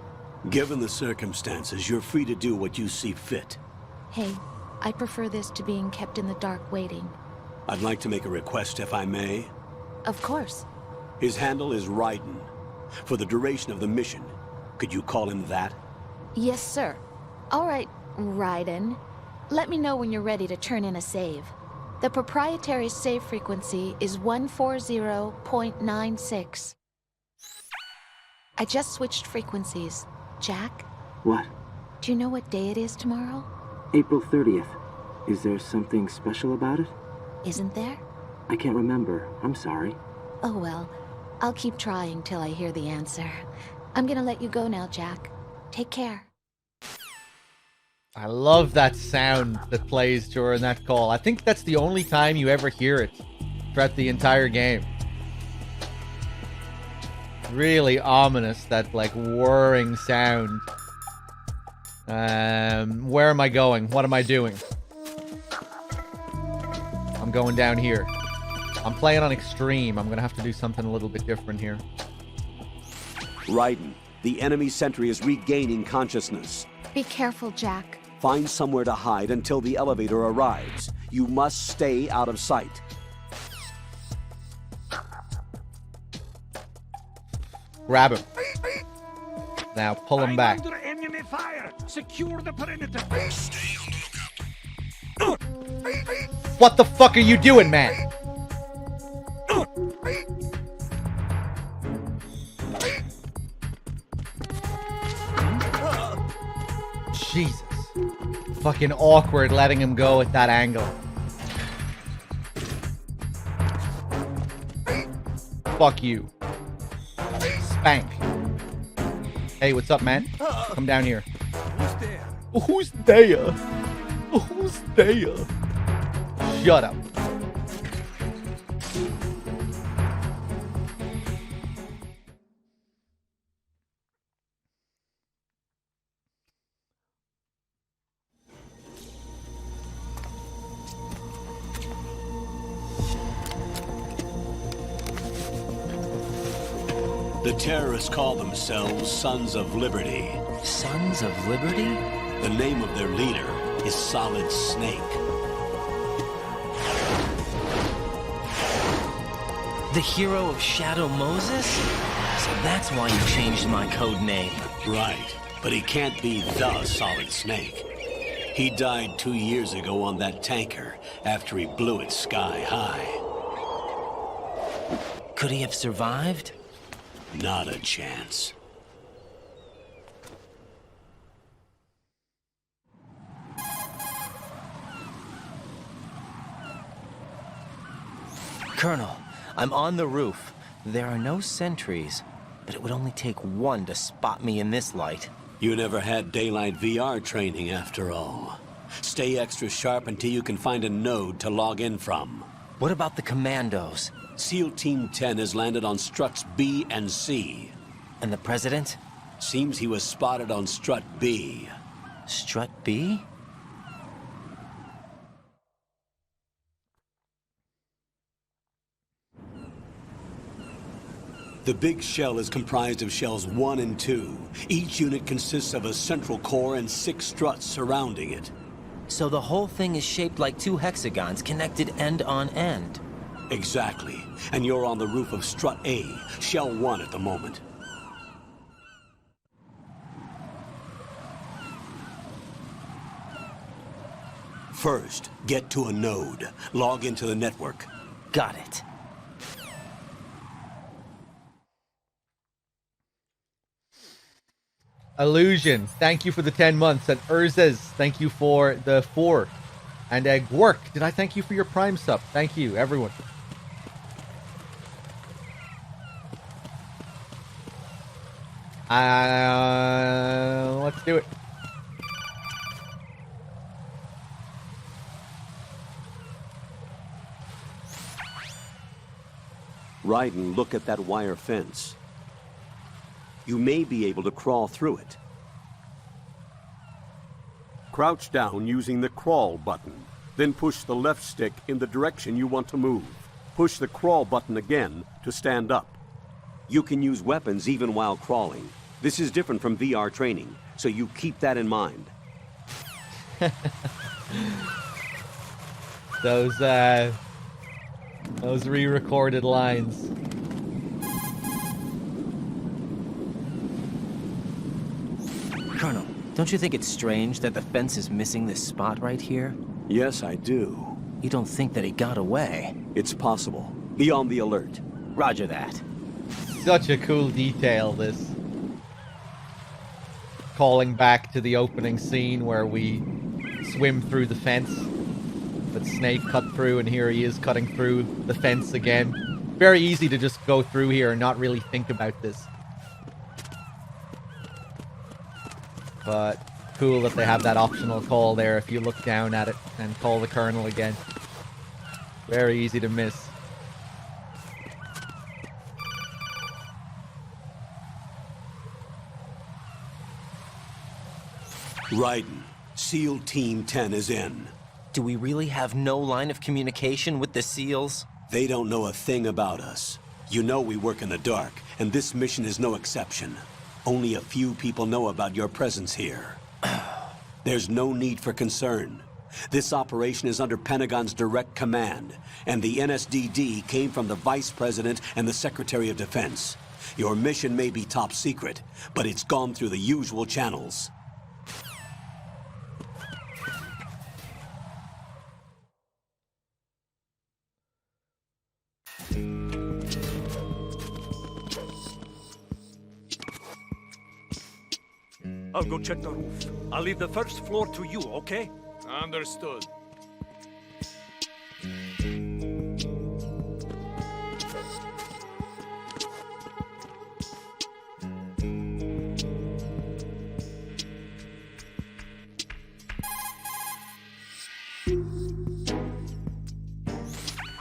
Given the circumstances, you're free to do what you see fit. Hey, I prefer this to being kept in the dark waiting. I'd like to make a request, if I may. Of course. His handle is Raiden. For the duration of the mission, could you call him that? Yes, sir. All right, Raiden. Let me know when you're ready to turn in a save. The proprietary save frequency is 140.96. I just switched frequencies. Jack? What? Do you know what day it is tomorrow? April 30th. Is there something special about it? Isn't there? I can't remember. I'm sorry. Oh well, I'll keep trying till I hear the answer. I'm gonna let you go now, Jack. Take care. I love that sound that plays during that call. I think that's the only time you ever hear it throughout the entire game. Really ominous, that like whirring sound. Where am I going? What am I doing? I'm going down here. I'm playing on extreme. I'm gonna have to do something a little bit different here. Raiden, the enemy sentry is regaining consciousness. Be careful, Jack. Find somewhere to hide until the elevator arrives. You must stay out of sight. Grab him. Now pull him back. Under enemy fire. Secure the perimeter. Stay on the lookout. What the fuck are you doing, man? Jesus. Fucking awkward letting him go at that angle. Fuck you. Spank. Hey, what's up, man? Come down here. Who's there? Who's there? Shut up. The terrorists call themselves Sons of Liberty. Sons of Liberty? The name of their leader is Solid Snake. The hero of Shadow Moses? So that's why you changed my code name. Right, but he can't be the Solid Snake. He died 2 years ago on that tanker after he blew it sky high. Could he have survived? Not a chance. Colonel, I'm on the roof. There are no sentries, but it would only take one to spot me in this light. You never had daylight VR training after all. Stay extra sharp until you can find a node to log in from. What about the commandos? SEAL Team 10 has landed on struts B and C. And the president? Seems he was spotted on strut B. Strut B? The big shell is comprised of shells 1 and 2. Each unit consists of a central core and 6 struts surrounding it. So the whole thing is shaped like 2 hexagons connected end on end. Exactly. And you're on the roof of strut A, shell 1 at the moment. First, get to a node. Log into the network. Got it. Illusion, thank you for the 10 months. And Urzes, thank you for the 4. And Gwork, did I thank you for your Prime sub? Thank you, everyone. Let's do it. Raiden, look at that wire fence. You may be able to crawl through it. Crouch down using the crawl button. Then push the left stick in the direction you want to move. Push the crawl button again to stand up. You can use weapons even while crawling. This is different from VR training, so you keep that in mind. Those re-recorded lines. Colonel, don't you think it's strange that the fence is missing this spot right here? Yes, I do. You don't think that he got away? It's possible. Be on the alert. Roger that. Such a cool detail, this. Calling back to the opening scene where we swim through the fence. But Snake cut through, and here he is cutting through the fence again. Very easy to just go through here and not really think about this. But cool that they have that optional call there if you look down at it and call the Colonel again. Very easy to miss. Raiden, SEAL Team 10 is in. Do we really have no line of communication with the SEALs? They don't know a thing about us. You know we work in the dark, and this mission is no exception. Only a few people know about your presence here. There's no need for concern. This operation is under Pentagon's direct command, and the NSDD came from the Vice President and the Secretary of Defense. Your mission may be top secret, but it's gone through the usual channels. I'll go check the roof. I'll leave the first floor to you, okay? Understood.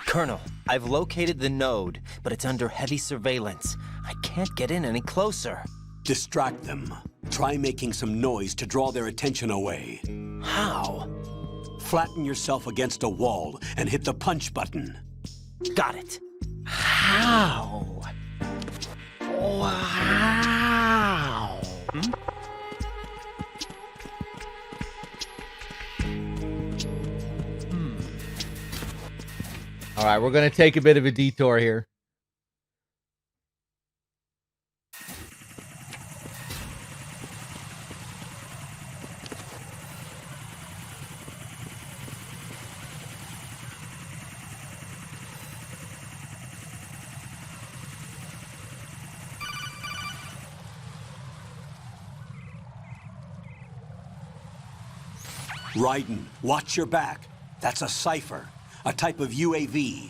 Colonel, I've located the node, but it's under heavy surveillance. I can't get in any closer. Distract them. Try making some noise to draw their attention away. How? Flatten yourself against a wall and hit the punch button. Got it. How? Wow. All right, we're going to take a bit of a detour here. Raiden, watch your back. That's a cipher, a type of UAV.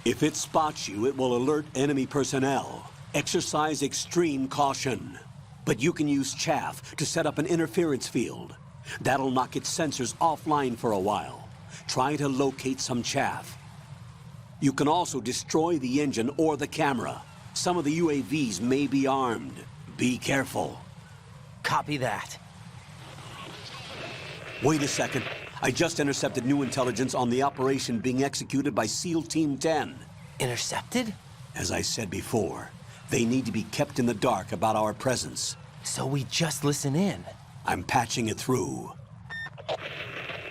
If it spots you, it will alert enemy personnel. Exercise extreme caution. But you can use chaff to set up an interference field. That'll knock its sensors offline for a while. Try to locate some chaff. You can also destroy the engine or the camera. Some of the UAVs may be armed. Be careful. Copy that. Wait a second. I just intercepted new intelligence on the operation being executed by SEAL Team 10. Intercepted? As I said before, they need to be kept in the dark about our presence. So we just listen in. I'm patching it through.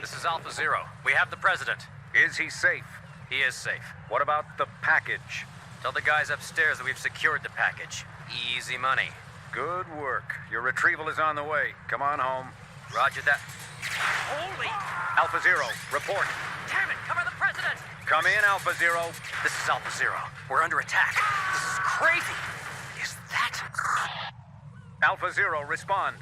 This is Alpha Zero. We have the President. Is he safe? He is safe. What about the package? Tell the guys upstairs that we've secured the package. Easy money. Good work. Your retrieval is on the way. Come on home. Roger that. Holy! Alpha Zero, report. Damn it, cover the President! Come in, Alpha Zero. This is Alpha Zero. We're under attack. This is crazy. Is that... Alpha Zero, respond.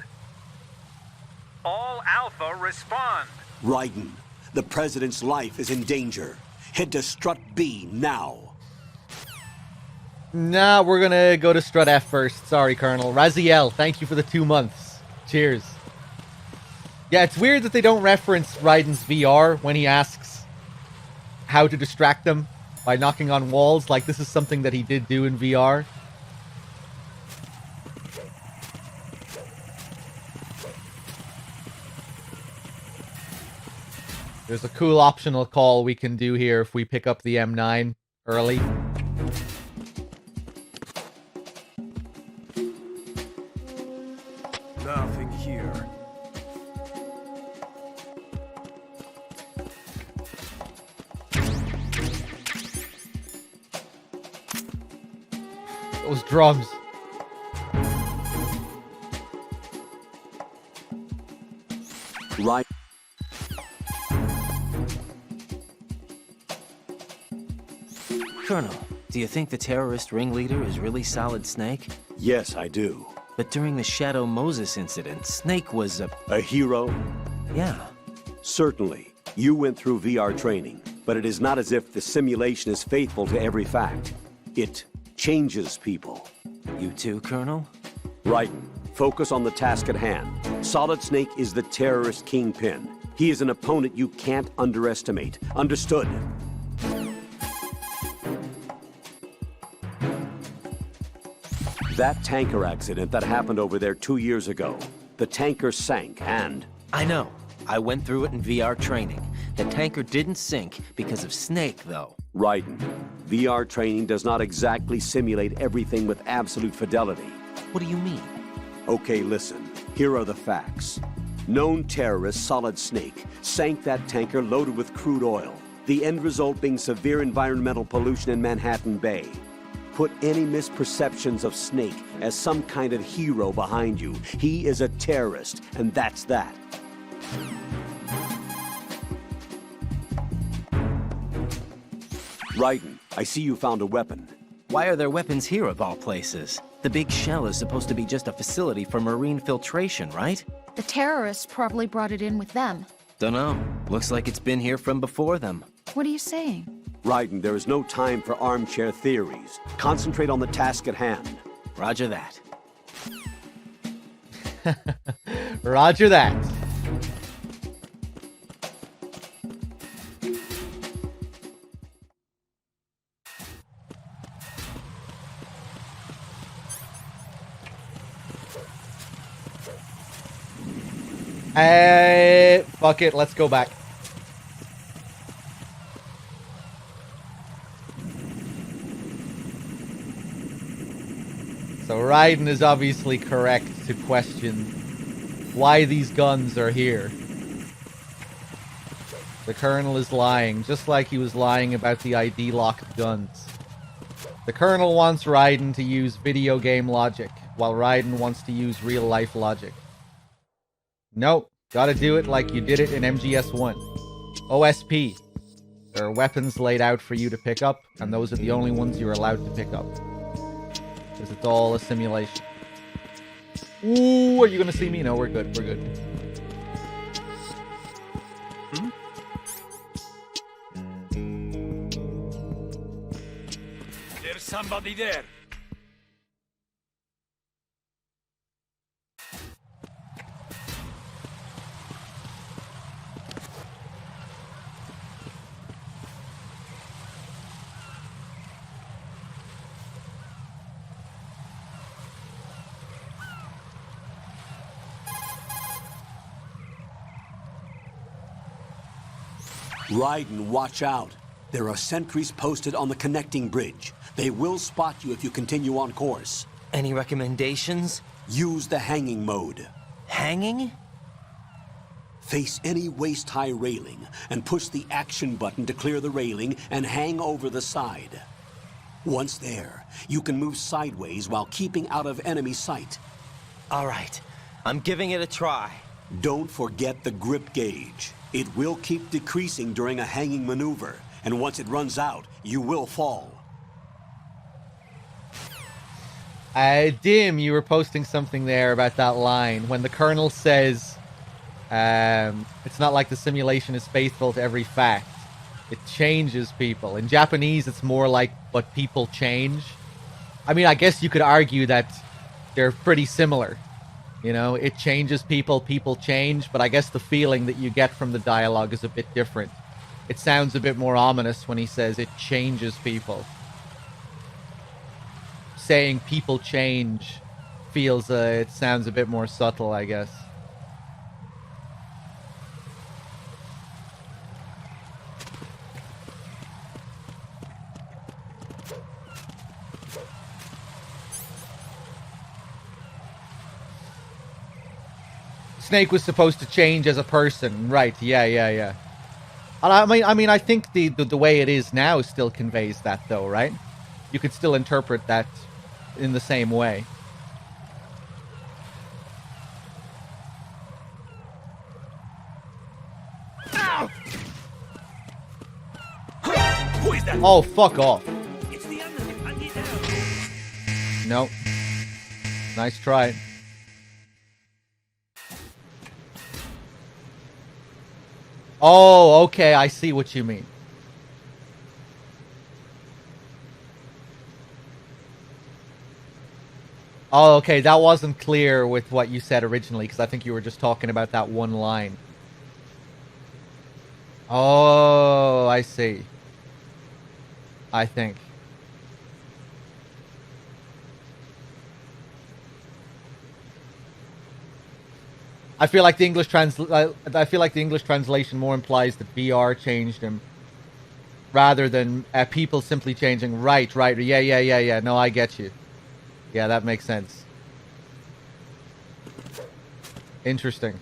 All Alpha, respond. Raiden, the President's life is in danger. Head to Strut B now. Nah, we're gonna go to Strut F first. Sorry, Colonel. Raziel, thank you for the 2 months. Cheers. Yeah, it's weird that they don't reference Raiden's VR when he asks how to distract them by knocking on walls. Like, this is something that he did do in VR. There's a cool optional call we can do here if we pick up the M9 early. Nothing here. Those drums. Right. Colonel, do you think the terrorist ringleader is really Solid Snake? Yes, I do. But during the Shadow Moses incident, Snake was a hero? Yeah. Certainly. You went through VR training, but it is not as if the simulation is faithful to every fact. It changes people. You too, Colonel? Raiden, focus on the task at hand. Solid Snake is the terrorist kingpin. He is an opponent you can't underestimate. Understood? That tanker accident that happened over there 2 years ago, the tanker sank and... I know. I went through it in VR training. The tanker didn't sink because of Snake, though. Raiden, VR training does not exactly simulate everything with absolute fidelity. What do you mean? Okay, listen. Here are the facts. Known terrorist Solid Snake sank that tanker loaded with crude oil, the end result being severe environmental pollution in Manhattan Bay. Put any misperceptions of Snake as some kind of hero behind you. He is a terrorist, and that's that. Raiden, I see you found a weapon. Why are there weapons here of all places? The big shell is supposed to be just a facility for marine filtration, right? The terrorists probably brought it in with them. Dunno. Looks like it's been here from before them. What are you saying? Raiden, there is no time for armchair theories. Concentrate on the task at hand. Roger that. Roger that. Fuck it, let's go back. So Raiden is obviously correct to question why these guns are here. The Colonel is lying, just like he was lying about the ID locked guns. The Colonel wants Raiden to use video game logic, while Raiden wants to use real life logic. Nope, gotta do it like you did it in MGS1. OSP. There are weapons laid out for you to pick up, and those are the only ones you're allowed to pick up. Because it's all a simulation. Ooh, are you gonna see me? No, we're good, we're good. There's somebody there. Raiden, watch out. There are sentries posted on the connecting bridge. They will spot you if you continue on course. Any recommendations? Use the hanging mode. Hanging? Face any waist-high railing and push the action button to clear the railing and hang over the side. Once there, you can move sideways while keeping out of enemy sight. All right, I'm giving it a try. Don't forget the grip gauge. It will keep decreasing during a hanging maneuver, and once it runs out, you will fall. Dim, you were posting something there about that line. When the Colonel says, it's not like the simulation is faithful to every fact. It changes people. In Japanese, it's more like, but people change. I mean, I guess you could argue that they're pretty similar. You know, it changes people, people change, but I guess the feeling that you get from the dialogue is a bit different. It sounds a bit more ominous when he says it changes people. Saying people change feels, it sounds a bit more subtle, I guess. Snake was supposed to change as a person, right? Yeah. And I mean, I think the way it is now still conveys that, though, right? You could still interpret that in the same way. Who is that? Oh, fuck off! It's the enemy. I need help. No. Nice try. Oh, okay, I see what you mean. Oh, okay, that wasn't clear with what you said originally, because I think you were just talking about that one line. Oh, I see. I think. I feel like the English translation more implies that VR changed him rather than people simply changing. Right. Yeah. No, I get you. Yeah, that makes sense. Interesting.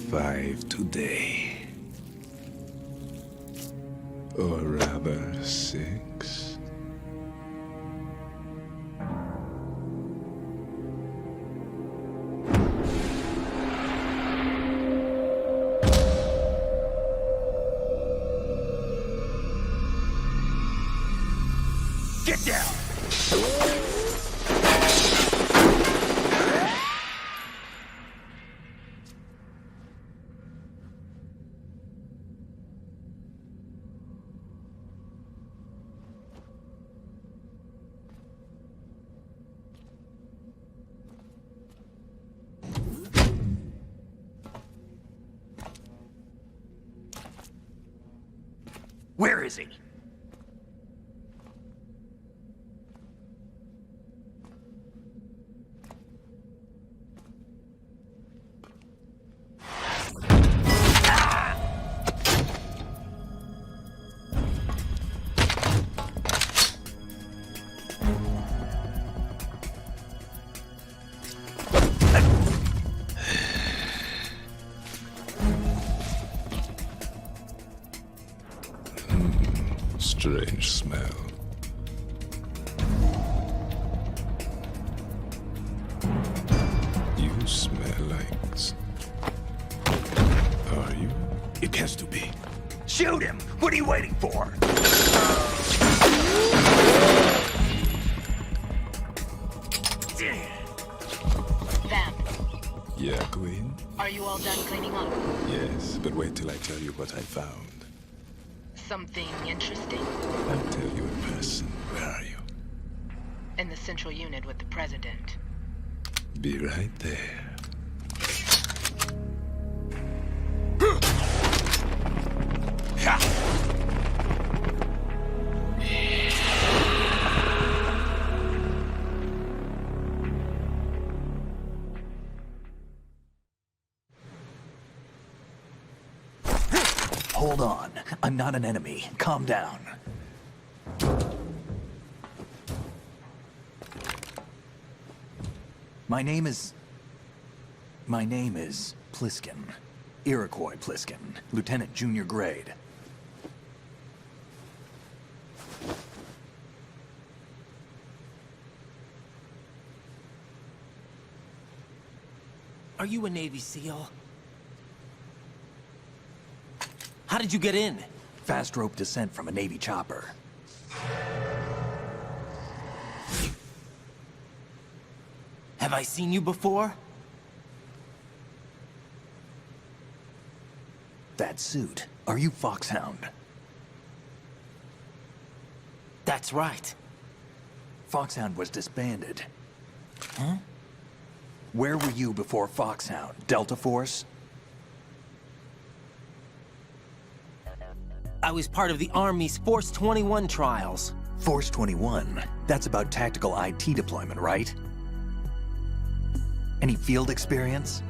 5 today. Or rather, 6. Get down! Where is he? Strange smell. You smell like... Are you? It has to be. Shoot him! What are you waiting for? Vamp, Yeah, Queen? are you all done cleaning up? Yes, but wait till I tell you what I found. Something interesting? I'll tell you in person. Where are you? In the central unit with the president. Be right there. Hold on. I'm not an enemy. Calm down. My name is Pliskin. Iroquois Pliskin. Lieutenant Junior Grade. Are you a Navy SEAL? How did you get in? Fast rope descent from a Navy chopper. Have I seen you before? That suit. Are you Foxhound? That's right. Foxhound was disbanded. Huh? Where were you before Foxhound? Delta Force? I was part of the Army's Force 21 trials. Force 21? That's about tactical IT deployment, right? Any field experience?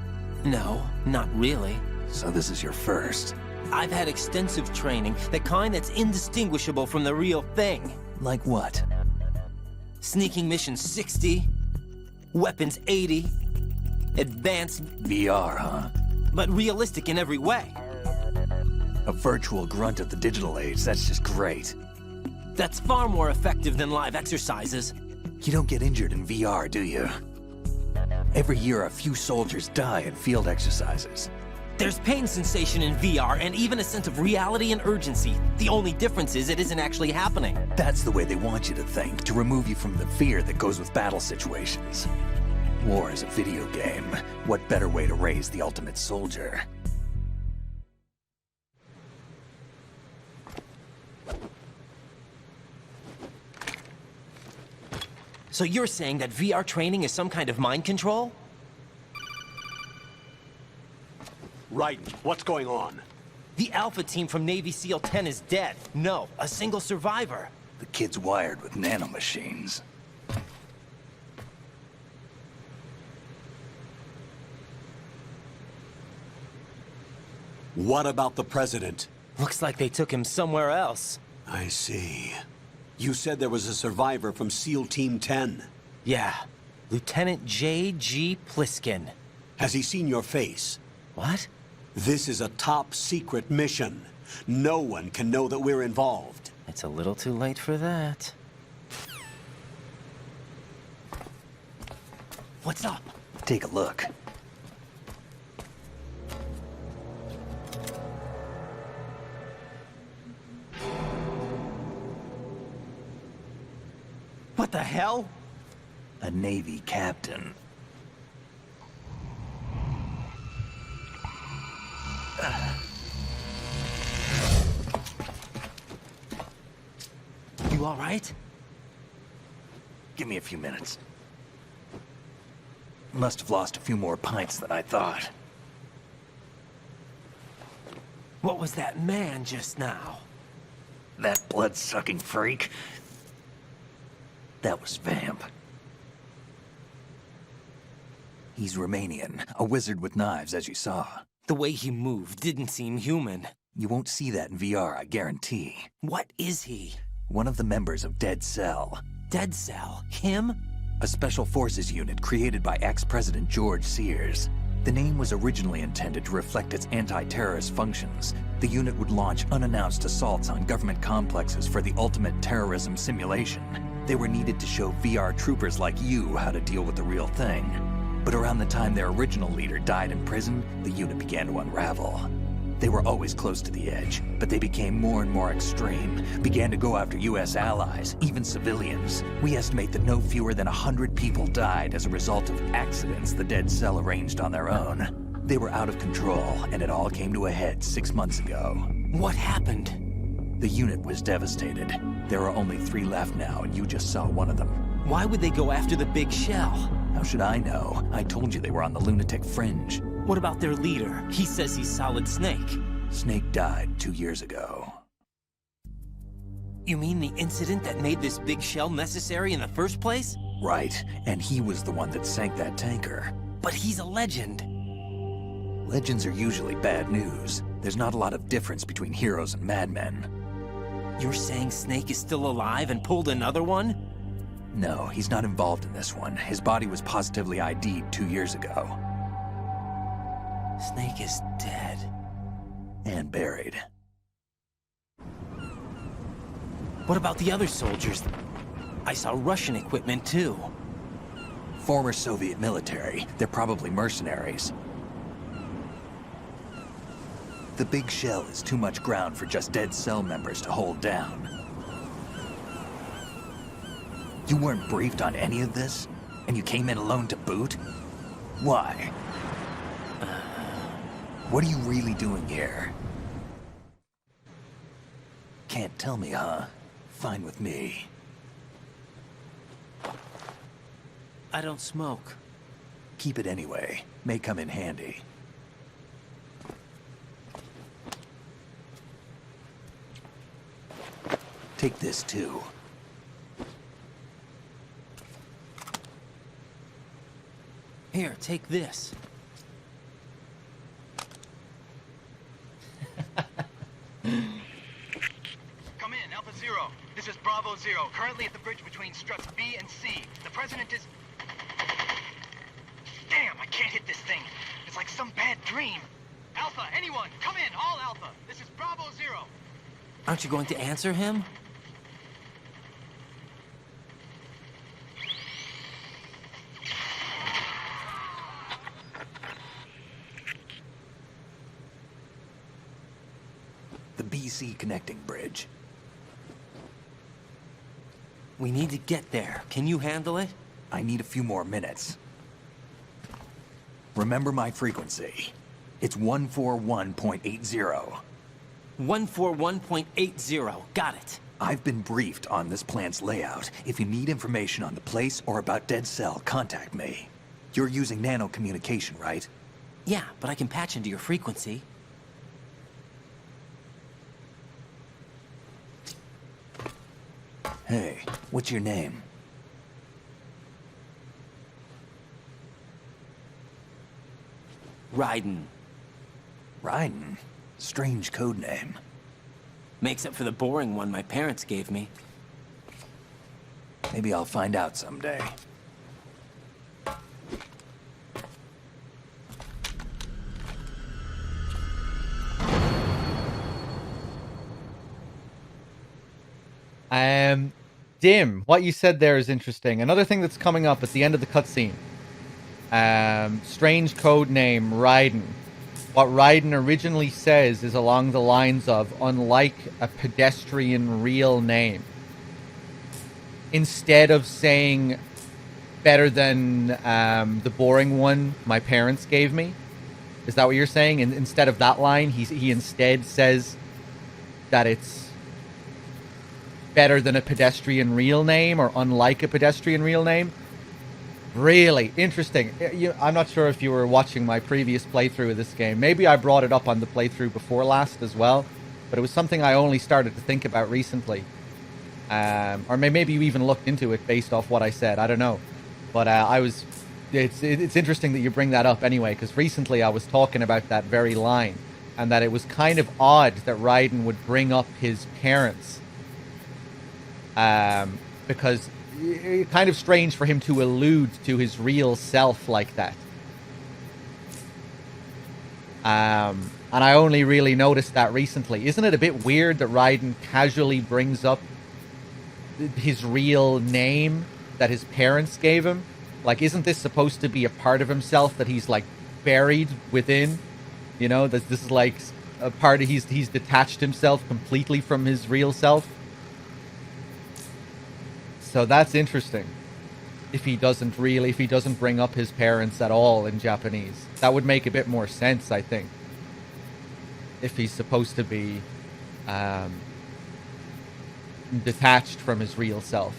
No, not really. So this is your first. I've had extensive training, the kind that's indistinguishable from the real thing. Like what? Sneaking mission 60, weapons 80, advanced... VR, huh? But realistic in every way. A virtual grunt of the digital age, that's just great. That's far more effective than live exercises. You don't get injured in VR, do you? Every year, a few soldiers die in field exercises. There's pain sensation in VR and even a sense of reality and urgency. The only difference is it isn't actually happening. That's the way they want you to think, to remove you from the fear that goes with battle situations. War is a video game. What better way to raise the ultimate soldier? So you're saying that VR training is some kind of mind control? Right. What's going on? The Alpha team from Navy SEAL 10 is dead. No, a single survivor. The kid's wired with nanomachines. What about the president? Looks like they took him somewhere else. I see. You said there was a survivor from SEAL Team 10. Yeah. Lieutenant J.G. Pliskin. Has he seen your face? What? This is a top secret mission. No one can know that we're involved. It's a little too late for that. What's up? Take a look. What the hell? A Navy captain. You all right? Give me a few minutes. Must have lost a few more pints than I thought. What was that man just now? That blood-sucking freak? That was Vamp. He's Romanian, a wizard with knives, as you saw. The way he moved didn't seem human. You won't see that in VR, I guarantee. What is he? One of the members of Dead Cell. Dead Cell? Him? A special forces unit created by ex-President George Sears. The name was originally intended to reflect its anti-terrorist functions. The unit would launch unannounced assaults on government complexes for the ultimate terrorism simulation. They were needed to show VR troopers like you how to deal with the real thing. But around the time their original leader died in prison, the unit began to unravel. They were always close to the edge, but they became more and more extreme, began to go after US allies, even civilians. We estimate that no fewer than 100 people died as a result of accidents the Dead Cell arranged on their own. They were out of control, and it all came to a head 6 months ago. What happened? The unit was devastated. There are only 3 left now, and you just saw one of them. Why would they go after the big shell? How should I know? I told you they were on the lunatic fringe. What about their leader? He says he's Solid Snake. Snake died 2 years ago. You mean the incident that made this big shell necessary in the first place? Right, and he was the one that sank that tanker. But he's a legend. Legends are usually bad news. There's not a lot of difference between heroes and madmen. You're saying Snake is still alive and pulled another one? No, he's not involved in this one. His body was positively ID'd 2 years ago. Snake is dead. And buried. What about the other soldiers? I saw Russian equipment too. Former Soviet military. They're probably mercenaries. The big shell is too much ground for just Dead Cell members to hold down. You weren't briefed on any of this? And you came in alone to boot? Why? What are you really doing here? Can't tell me, huh? Fine with me. I don't smoke. Keep it anyway. May come in handy. Take this too. Here, take this. Come in, Alpha Zero. This is Bravo Zero, currently at the bridge between struts B and C. The president is... Damn, I can't hit this thing. It's like some bad dream. Alpha, anyone, come in, all Alpha. This is Bravo Zero. Aren't you going to answer him? The BC connecting bridge. We need to get there. Can you handle it? I need a few more minutes. Remember my frequency. It's 141.80. 141.80. Got it. I've been briefed on this plant's layout. If you need information on the place or about Dead Cell, contact me. You're using nano communication, right? Yeah, but I can patch into your frequency. Hey, what's your name? Raiden. Raiden? Strange code name. Makes up for the boring one my parents gave me. Maybe I'll find out someday. Dim, what you said there is interesting. Another thing that's coming up at the end of the cutscene. Strange code name, Raiden. What Raiden originally says is along the lines of, unlike a pedestrian real name. Instead of saying, better than the boring one my parents gave me. Is that what you're saying? And instead of that line, he instead says that it's better than a pedestrian real name, or unlike a pedestrian real name. Really interesting. I'm not sure if you were watching my previous playthrough of this game. Maybe I brought it up on the playthrough before last as well, but it was something I only started to think about recently. Or maybe you even looked into it based off what I said. I don't know. But it's interesting that you bring that up anyway, because recently I was talking about that very line, and that it was kind of odd that Raiden would bring up his parents. Because it's kind of strange for him to allude to his real self like that. And I only really noticed that recently. Isn't it a bit weird that Raiden casually brings up his real name that his parents gave him? Like, isn't this supposed to be a part of himself that he's, like, buried within? You know, that this is, like, a part of... He's detached himself completely from his real self? So that's interesting. If he doesn't bring up his parents at all in Japanese. That would make a bit more sense, I think. If he's supposed to be detached from his real self.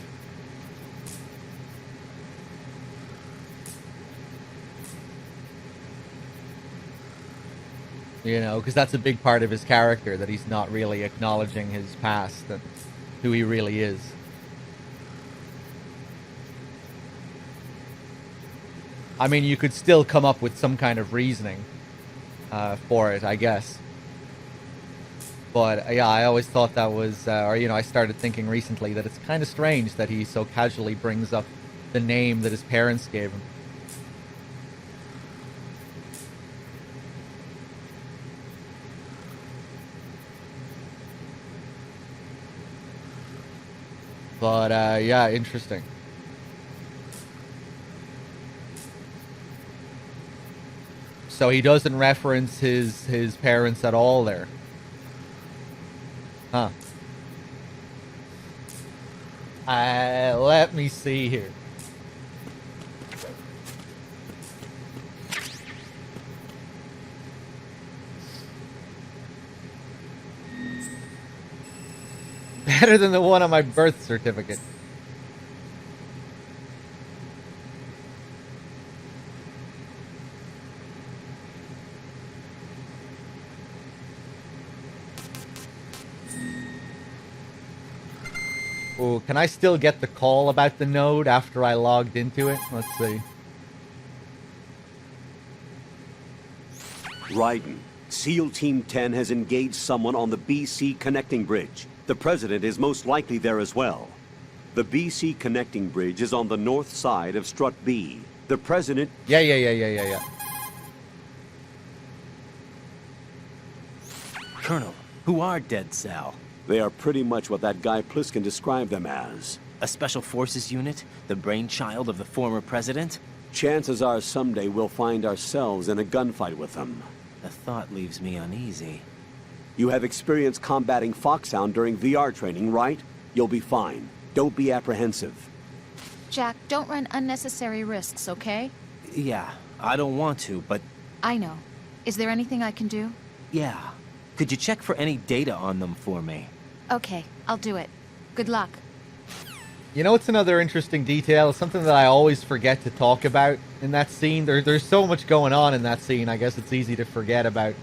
You know, because that's a big part of his character, that he's not really acknowledging his past and who he really is. I mean, you could still come up with some kind of reasoning for it, I guess. But, yeah, I always thought that was... I started thinking recently that it's kind of strange that he so casually brings up the name that his parents gave him. But, yeah, interesting. So he doesn't reference his parents at all there. Huh. Let me see here. Better than the one on my birth certificate. Oh, can I still get the call about the node after I logged into it? Let's see. Raiden, SEAL Team 10 has engaged someone on the BC connecting bridge. The President is most likely there as well. The BC connecting bridge is on the north side of Strut B. The President... Yeah. Colonel, who are Dead Sal? They are pretty much what that guy Pliskin described them as. A special forces unit? The brainchild of the former president? Chances are someday we'll find ourselves in a gunfight with them. The thought leaves me uneasy. You have experience combating Foxhound during VR training, right? You'll be fine. Don't be apprehensive. Jack, don't run unnecessary risks, okay? Yeah, I don't want to, but... I know. Is there anything I can do? Yeah. Could you check for any data on them for me? Okay, I'll do it. Good luck. You know what's another interesting detail? Something that I always forget to talk about in that scene. There's so much going on in that scene, I guess it's easy to forget about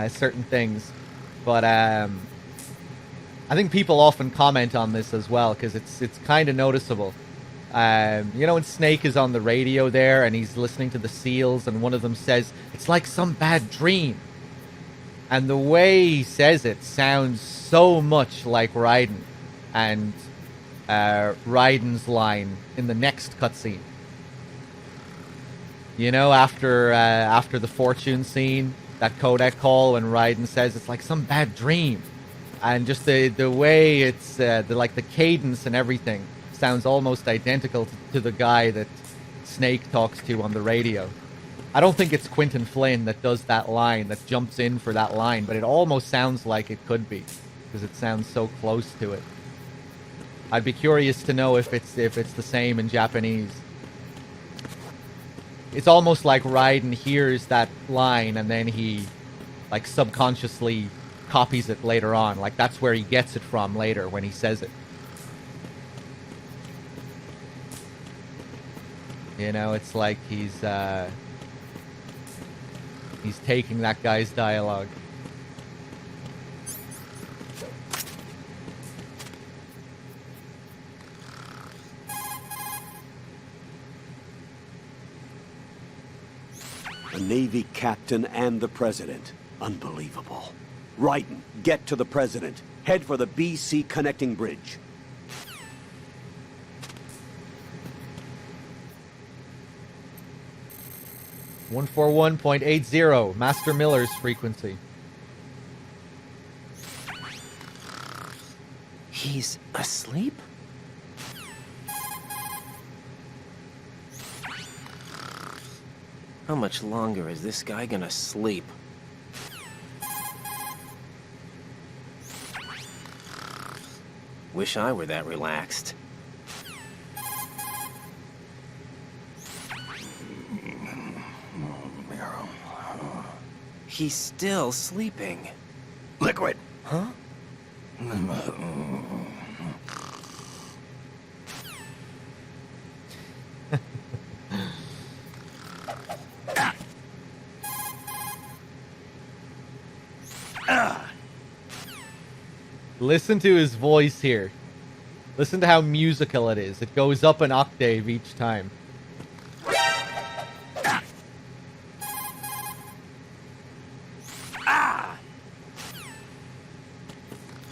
certain things. But I think people often comment on this as well, because it's kind of noticeable. You know when Snake is on the radio there, and he's listening to the SEALs, and one of them says, "It's like some bad dream." And the way he says it sounds so much like Raiden. And Raiden's line in the next cutscene. You know, after the fortune scene, that codec call when Raiden says it's like some bad dream. And just the way it's, the cadence and everything sounds almost identical to the guy that Snake talks to on the radio. I don't think it's Quentin Flynn that does that line, that jumps in for that line, but it almost sounds like it could be, because it sounds so close to it. I'd be curious to know if it's the same in Japanese. It's almost like Raiden hears that line and then he, like, subconsciously copies it later on. Like, that's where he gets it from later when he says it. You know, it's like he's taking that guy's dialogue. A Navy captain and the president. Unbelievable. Raiden, get to the president. Head for the BC connecting bridge. .80, Master Miller's frequency. He's asleep? How much longer is this guy gonna sleep? Wish I were that relaxed. He's still sleeping. Liquid. Huh? Listen to his voice here. Listen to how musical it is. It goes up an octave each time.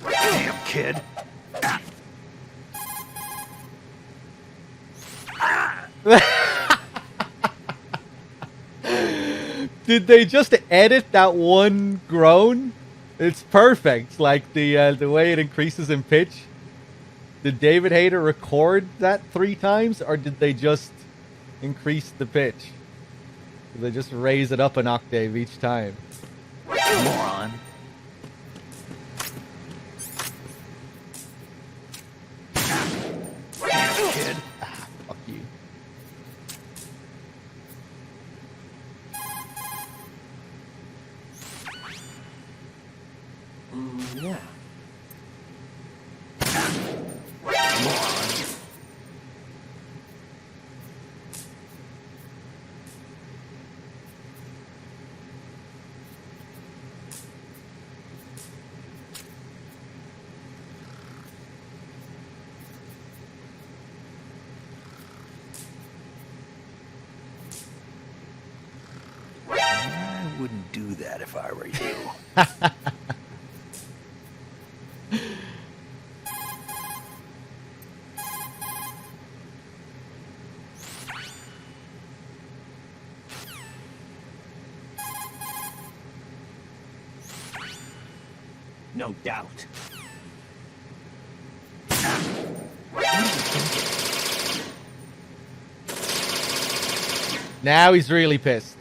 Damn kid. Did they just edit that one groan? It's perfect. Like the way it increases in pitch. Did David Hayter record that 3 times, or did they just increase the pitch? Did they just raise it up an octave each time? Moron. Kid. Fuck you. Yeah. I wouldn't do that if I were you. No doubt. Now he's really pissed.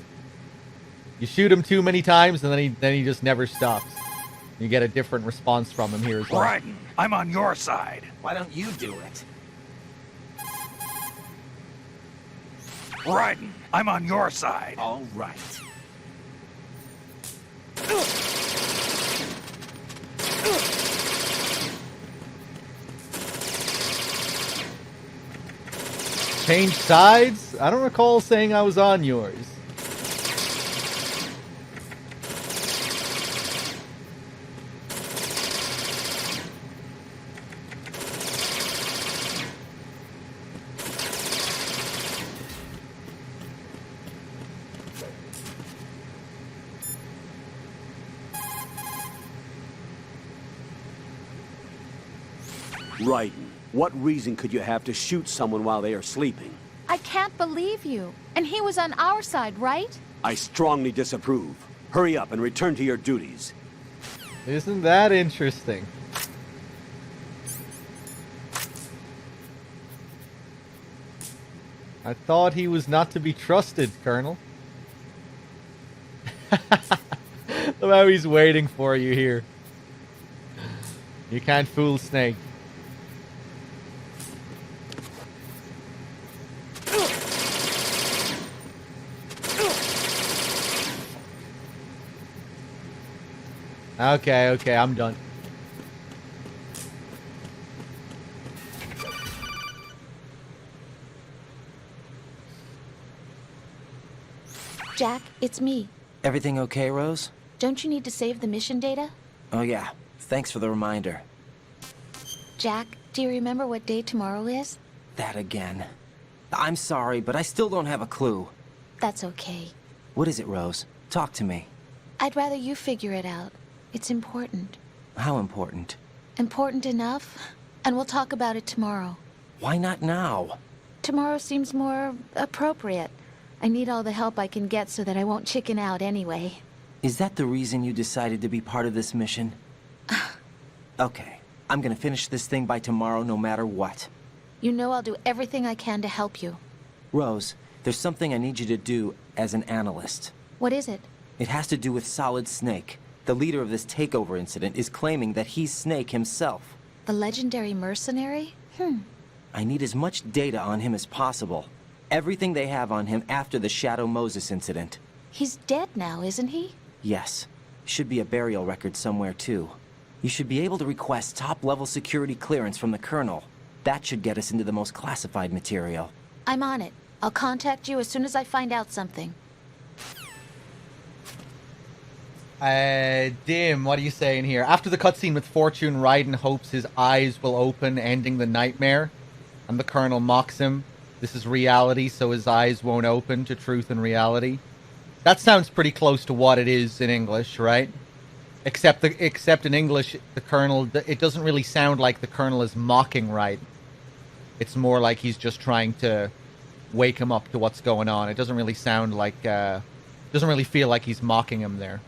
You shoot him too many times, and then he just never stops. You get a different response from him here as well. Raiden, I'm on your side. Why don't you do it? Raiden, I'm on your side. All right. Change sides? I don't recall saying I was on yours. Raiden, what reason could you have to shoot someone while they are sleeping? I can't believe you. And he was on our side, right? I strongly disapprove. Hurry up and return to your duties. Isn't that interesting? I thought he was not to be trusted, Colonel. Look how he's waiting for you here. You can't fool Snake. Okay, I'm done. Jack, it's me. Everything okay, Rose? Don't you need to save the mission data? Oh yeah, thanks for the reminder. Jack, do you remember what day tomorrow is? That again. I'm sorry, but I still don't have a clue. That's okay. What is it, Rose? Talk to me. I'd rather you figure it out. It's important. How important? Important enough? And we'll talk about it tomorrow. Why not now? Tomorrow seems more appropriate. I need all the help I can get so that I won't chicken out anyway. Is that the reason you decided to be part of this mission? Okay, I'm gonna finish this thing by tomorrow no matter what. You know I'll do everything I can to help you. Rose, there's something I need you to do as an analyst. What is it? It has to do with Solid Snake. The leader of this takeover incident is claiming that he's Snake himself. The legendary mercenary? I need as much data on him as possible. Everything they have on him after the Shadow Moses incident. He's dead now, isn't he? Yes. Should be a burial record somewhere, too. You should be able to request top-level security clearance from the Colonel. That should get us into the most classified material. I'm on it. I'll contact you as soon as I find out something. Dim, what are you saying here? After the cutscene with Fortune, Raiden hopes his eyes will open, ending the nightmare. And the Colonel mocks him. This is reality, so his eyes won't open to truth and reality. That sounds pretty close to what it is in English, right? Except in English, the Colonel, it doesn't really sound like the Colonel is mocking Raiden. It's more like he's just trying to wake him up to what's going on. It doesn't really sound like, doesn't really feel like he's mocking him there.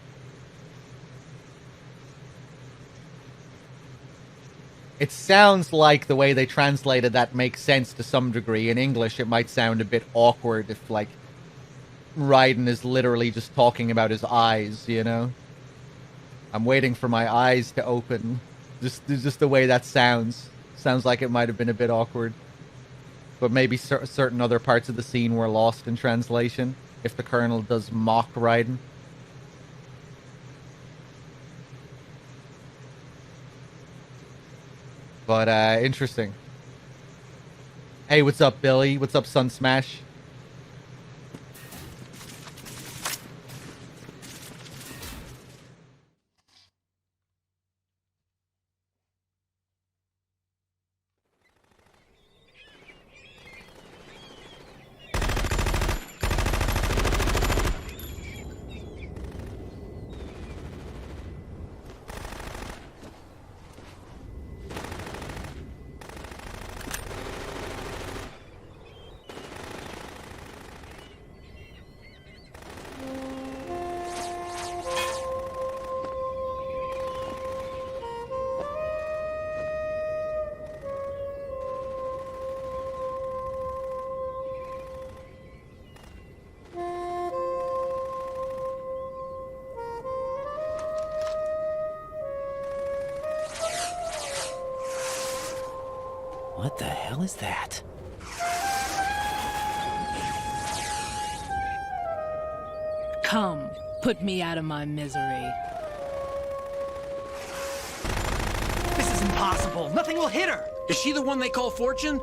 It sounds like the way they translated that makes sense to some degree. In English, it might sound a bit awkward if, like, Raiden is literally just talking about his eyes, you know? I'm waiting for my eyes to open. Just the way that sounds. Sounds like it might have been a bit awkward. But maybe certain other parts of the scene were lost in translation if the Colonel does mock Raiden. But, interesting. Hey, what's up, Billy? What's up, Sun Smash? What the hell is that? Come, put me out of my misery. This is impossible. Nothing will hit her. Is she the one they call Fortune?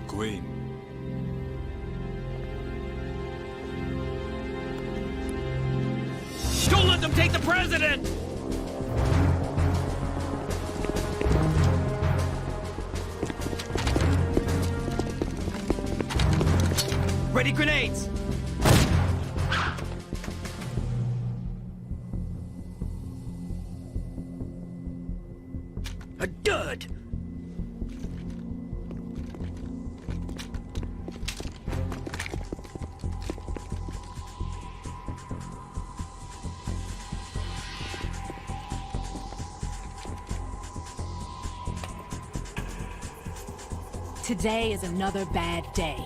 Queen. Don't let them take the president! Ready grenades! A dud! Today is another bad day.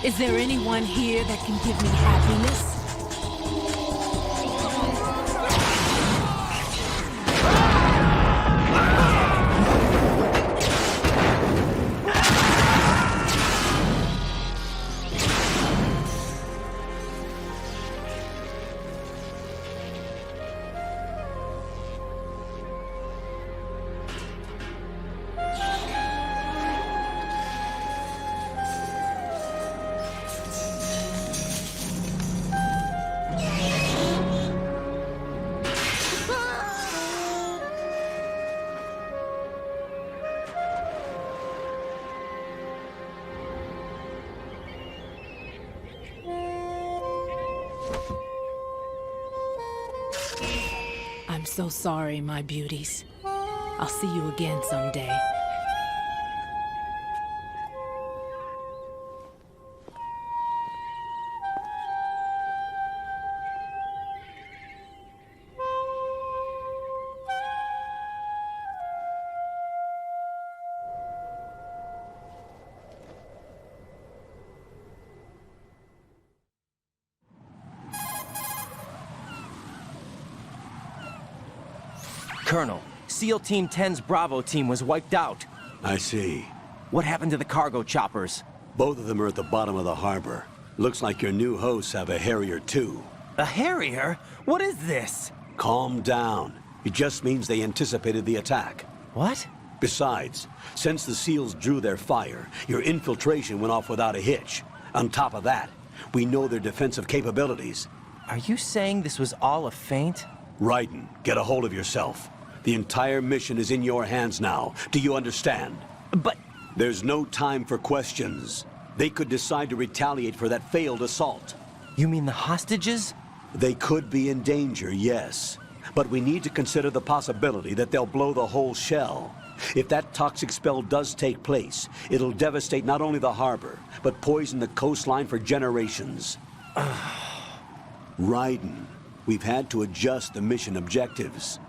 Is there anyone here that can give me happiness? I'm so sorry, my beauties. I'll see you again someday. Colonel, SEAL Team 10's Bravo team was wiped out. I see. What happened to the cargo choppers? Both of them are at the bottom of the harbor. Looks like your new hosts have a Harrier too. A Harrier? What is this? Calm down. It just means they anticipated the attack. What? Besides, since the SEALs drew their fire, your infiltration went off without a hitch. On top of that, we know their defensive capabilities. Are you saying this was all a feint? Raiden, get a hold of yourself. The entire mission is in your hands now. Do you understand? But... There's no time for questions. They could decide to retaliate for that failed assault. You mean the hostages? They could be in danger, yes. But we need to consider the possibility that they'll blow the whole shell. If that toxic spell does take place, it'll devastate not only the harbor, but poison the coastline for generations. Raiden, we've had to adjust the mission objectives.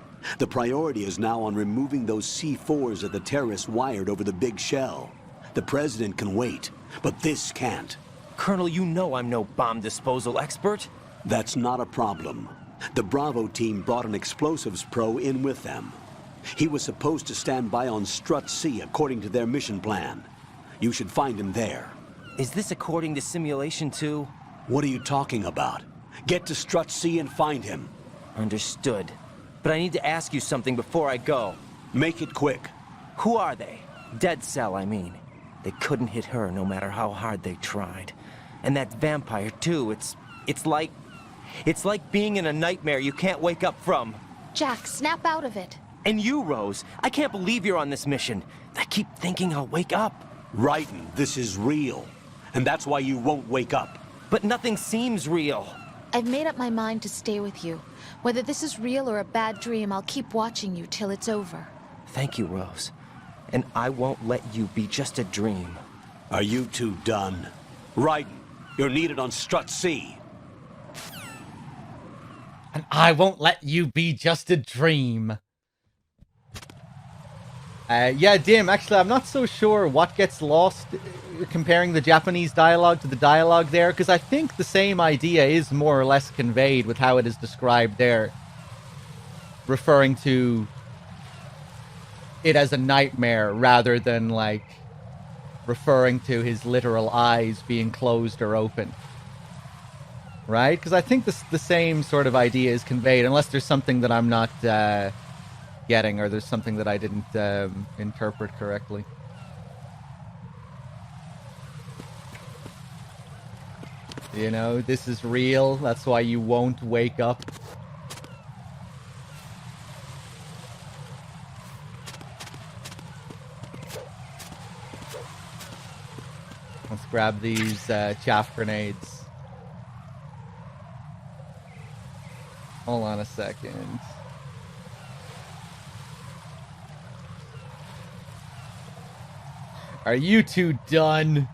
The priority is now on removing those C4s that the terrorists wired over the big shell. The President can wait, but this can't. Colonel, you know I'm no bomb disposal expert. That's not a problem. The Bravo team brought an explosives pro in with them. He was supposed to stand by on Strut C according to their mission plan. You should find him there. Is this according to simulation too? What are you talking about? Get to Strut C and find him. Understood. But I need to ask you something before I go. Make it quick. Who are they? Dead Cell, I mean. They couldn't hit her no matter how hard they tried. And that vampire too, it's like being in a nightmare you can't wake up from. Jack, snap out of it. And you, Rose, I can't believe you're on this mission. I keep thinking I'll wake up. Raiden, this is real. And that's why you won't wake up. But nothing seems real. I've made up my mind to stay with you. Whether this is real or a bad dream, I'll keep watching you till it's over. Thank you, Rose. And I won't let you be just a dream. Are you two done? Raiden, you're needed on Strut C. And I won't let you be just a dream. Yeah, Dim, actually, I'm not so sure what gets lost comparing the Japanese dialogue to the dialogue there, because I think the same idea is more or less conveyed with how it is described there. Referring to it as a nightmare rather than, like, referring to his literal eyes being closed or open. Right? Because I think the same sort of idea is conveyed, unless there's something that I'm not getting, or there's something that I didn't interpret correctly. You know, this is real, that's why you won't wake up. Let's grab these chaff grenades. Hold on a second. Are you two done?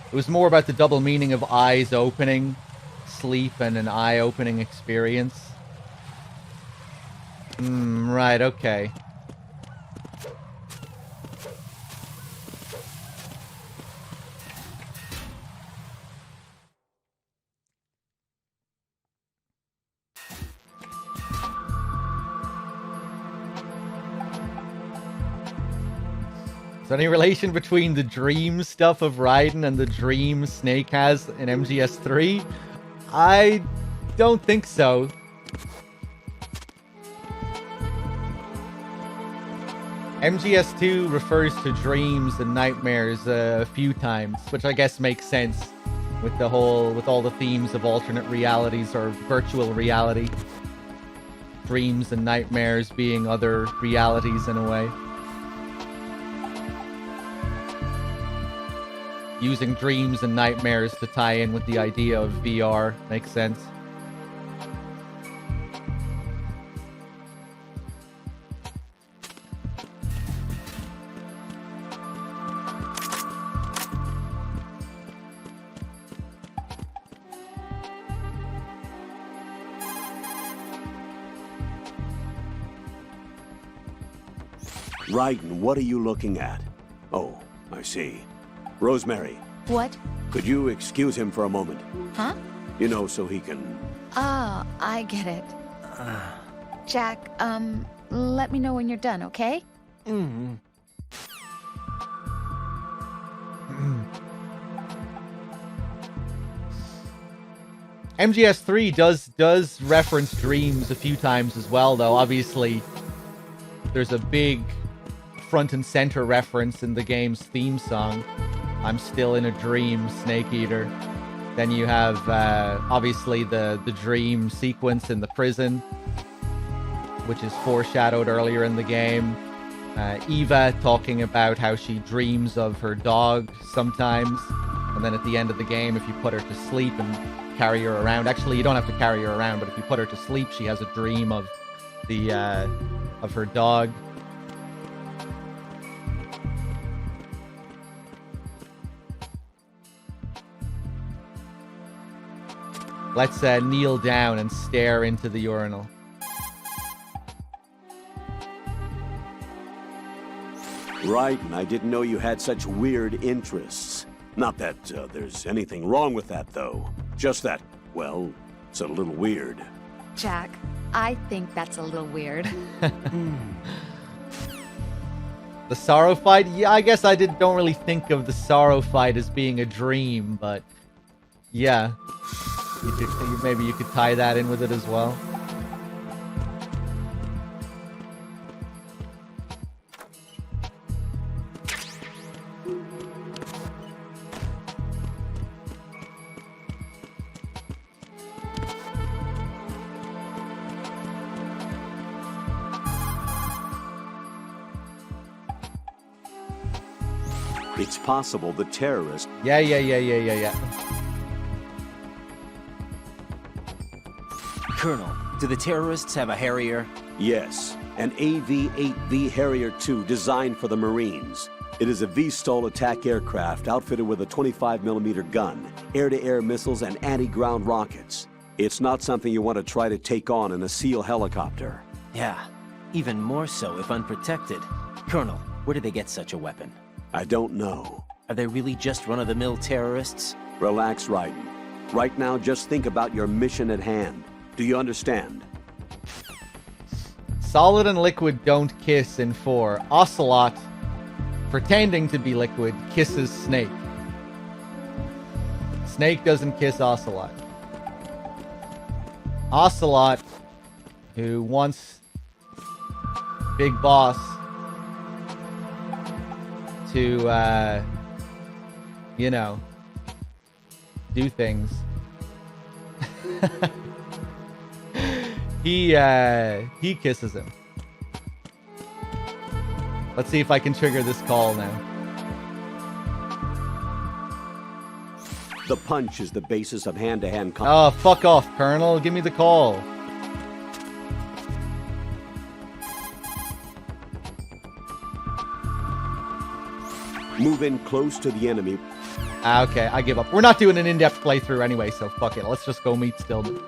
It was more about the double meaning of eyes opening, sleep, and an eye-opening experience. Right, okay. Is there any relation between the dream stuff of Raiden and the dream Snake has in MGS3? I don't think so. MGS2 refers to dreams and nightmares a few times, which I guess makes sense with all the themes of alternate realities or virtual reality. Dreams and nightmares being other realities in a way. Using dreams and nightmares to tie in with the idea of VR makes sense. Raiden, what are you looking at? Oh, I see. Rosemary. What? Could you excuse him for a moment? Huh? You know, so he can... Ah, I get it. Jack, let me know when you're done, okay? MGS3 does reference dreams a few times as well, though. Obviously, there's a big front and center reference in the game's theme song. I'm still in a dream, Snake Eater. Then you have, obviously, the dream sequence in the prison, which is foreshadowed earlier in the game. Eva talking about how she dreams of her dog sometimes. And then at the end of the game, if you put her to sleep and carry her around... Actually, you don't have to carry her around, but if you put her to sleep, she has a dream of of her dog. Let's kneel down and stare into the urinal. Raiden, I didn't know you had such weird interests. Not that there's anything wrong with that, though. Just that, well, it's a little weird. Jack, I think that's a little weird. The Sorrow fight? Yeah, I guess I don't really think of the Sorrow fight as being a dream, but yeah. Maybe you could tie that in with it as well. It's possible the terrorist... Yeah. Colonel, do the terrorists have a Harrier? Yes, an AV-8V Harrier II designed for the Marines. It is a V-STOL attack aircraft outfitted with a 25mm gun, air-to-air missiles, and anti-ground rockets. It's not something you want to try to take on in a SEAL helicopter. Yeah, even more so if unprotected. Colonel, where did they get such a weapon? I don't know. Are they really just run-of-the-mill terrorists? Relax, Raiden. Right now, just think about your mission at hand. Do you understand? Solid and Liquid don't kiss in 4. Ocelot, pretending to be Liquid, kisses Snake. Snake doesn't kiss Ocelot. Ocelot, who wants Big Boss to, you know, do things. He kisses him. Let's see if I can trigger this call now. The punch is the basis of hand-to-hand Oh, fuck off, Colonel. Give me the call. Move in close to the enemy. Okay, I give up. We're not doing an in-depth playthrough anyway, so fuck it. Let's just go meet Stillman.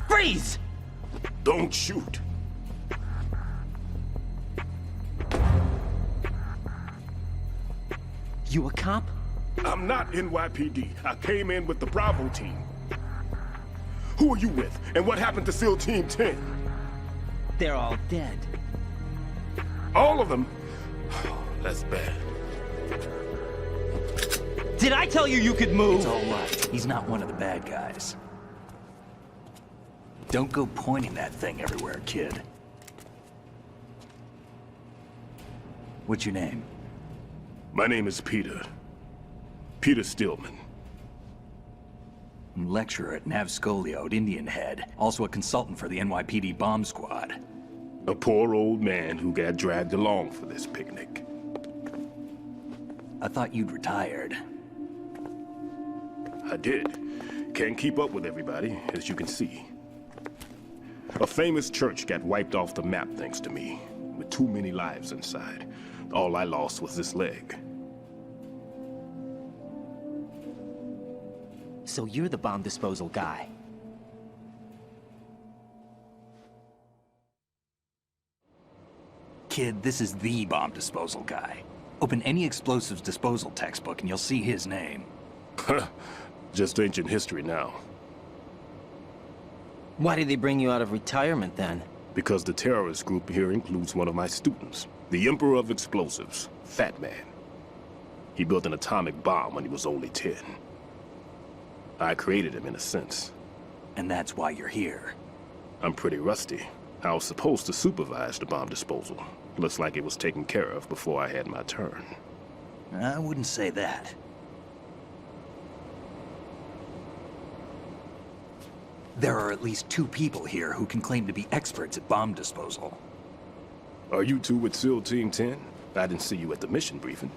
Freeze! Don't shoot. You a cop? I'm not NYPD. I came in with the Bravo team. Who are you with? And what happened to SEAL Team 10? They're all dead. All of them? That's bad. Did I tell you you could move? It's all right. He's not one of the bad guys. Don't go pointing that thing everywhere, kid. What's your name? My name is Peter. Peter Stillman. Lecturer at Navscolio at Indian Head. Also a consultant for the NYPD bomb squad. A poor old man who got dragged along for this picnic. I thought you'd retired. I did. Can't keep up with everybody, as you can see. A famous church got wiped off the map thanks to me, with too many lives inside. All I lost was this leg. So you're the bomb disposal guy. Kid, this is the bomb disposal guy. Open any explosives disposal textbook and you'll see his name. Just ancient history now. Why did they bring you out of retirement then? Because the terrorist group here includes one of my students, the Emperor of Explosives, Fat Man. He built an atomic bomb when he was only 10. I created him in a sense. And that's why you're here. I'm pretty rusty. I was supposed to supervise the bomb disposal. Looks like it was taken care of before I had my turn. I wouldn't say that. There are at least 2 people here who can claim to be experts at bomb disposal. Are you two with SEAL Team 10? I didn't see you at the mission briefing.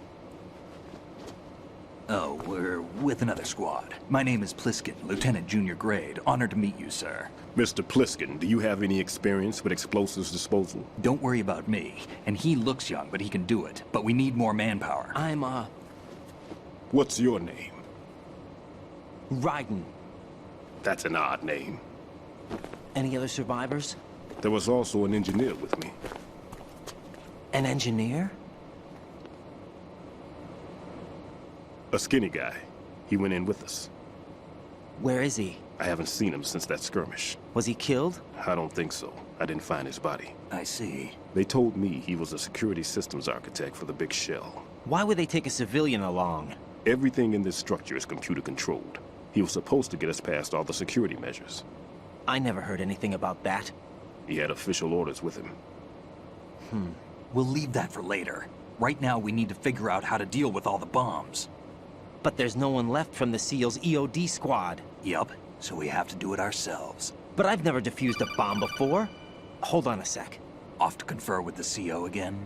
Oh, we're with another squad. My name is Pliskin, Lieutenant Junior Grade. Honored to meet you, sir. Mr. Pliskin, do you have any experience with explosives disposal? Don't worry about me. And he looks young, but he can do it. But we need more manpower. I'm, What's your name? Raiden. That's an odd name. Any other survivors? There was also an engineer with me. An engineer? A skinny guy. He went in with us. Where is he? I haven't seen him since that skirmish. Was he killed? I don't think so. I didn't find his body. I see. They told me he was a security systems architect for the big shell. Why would they take a civilian along? Everything in this structure is computer controlled. He was supposed to get us past all the security measures. I never heard anything about that. He had official orders with him. We'll leave that for later. Right now, we need to figure out how to deal with all the bombs. But there's no one left from the SEAL's EOD squad. Yup, so we have to do it ourselves. But I've never defused a bomb before. Hold on a sec. Off to confer with the CO again?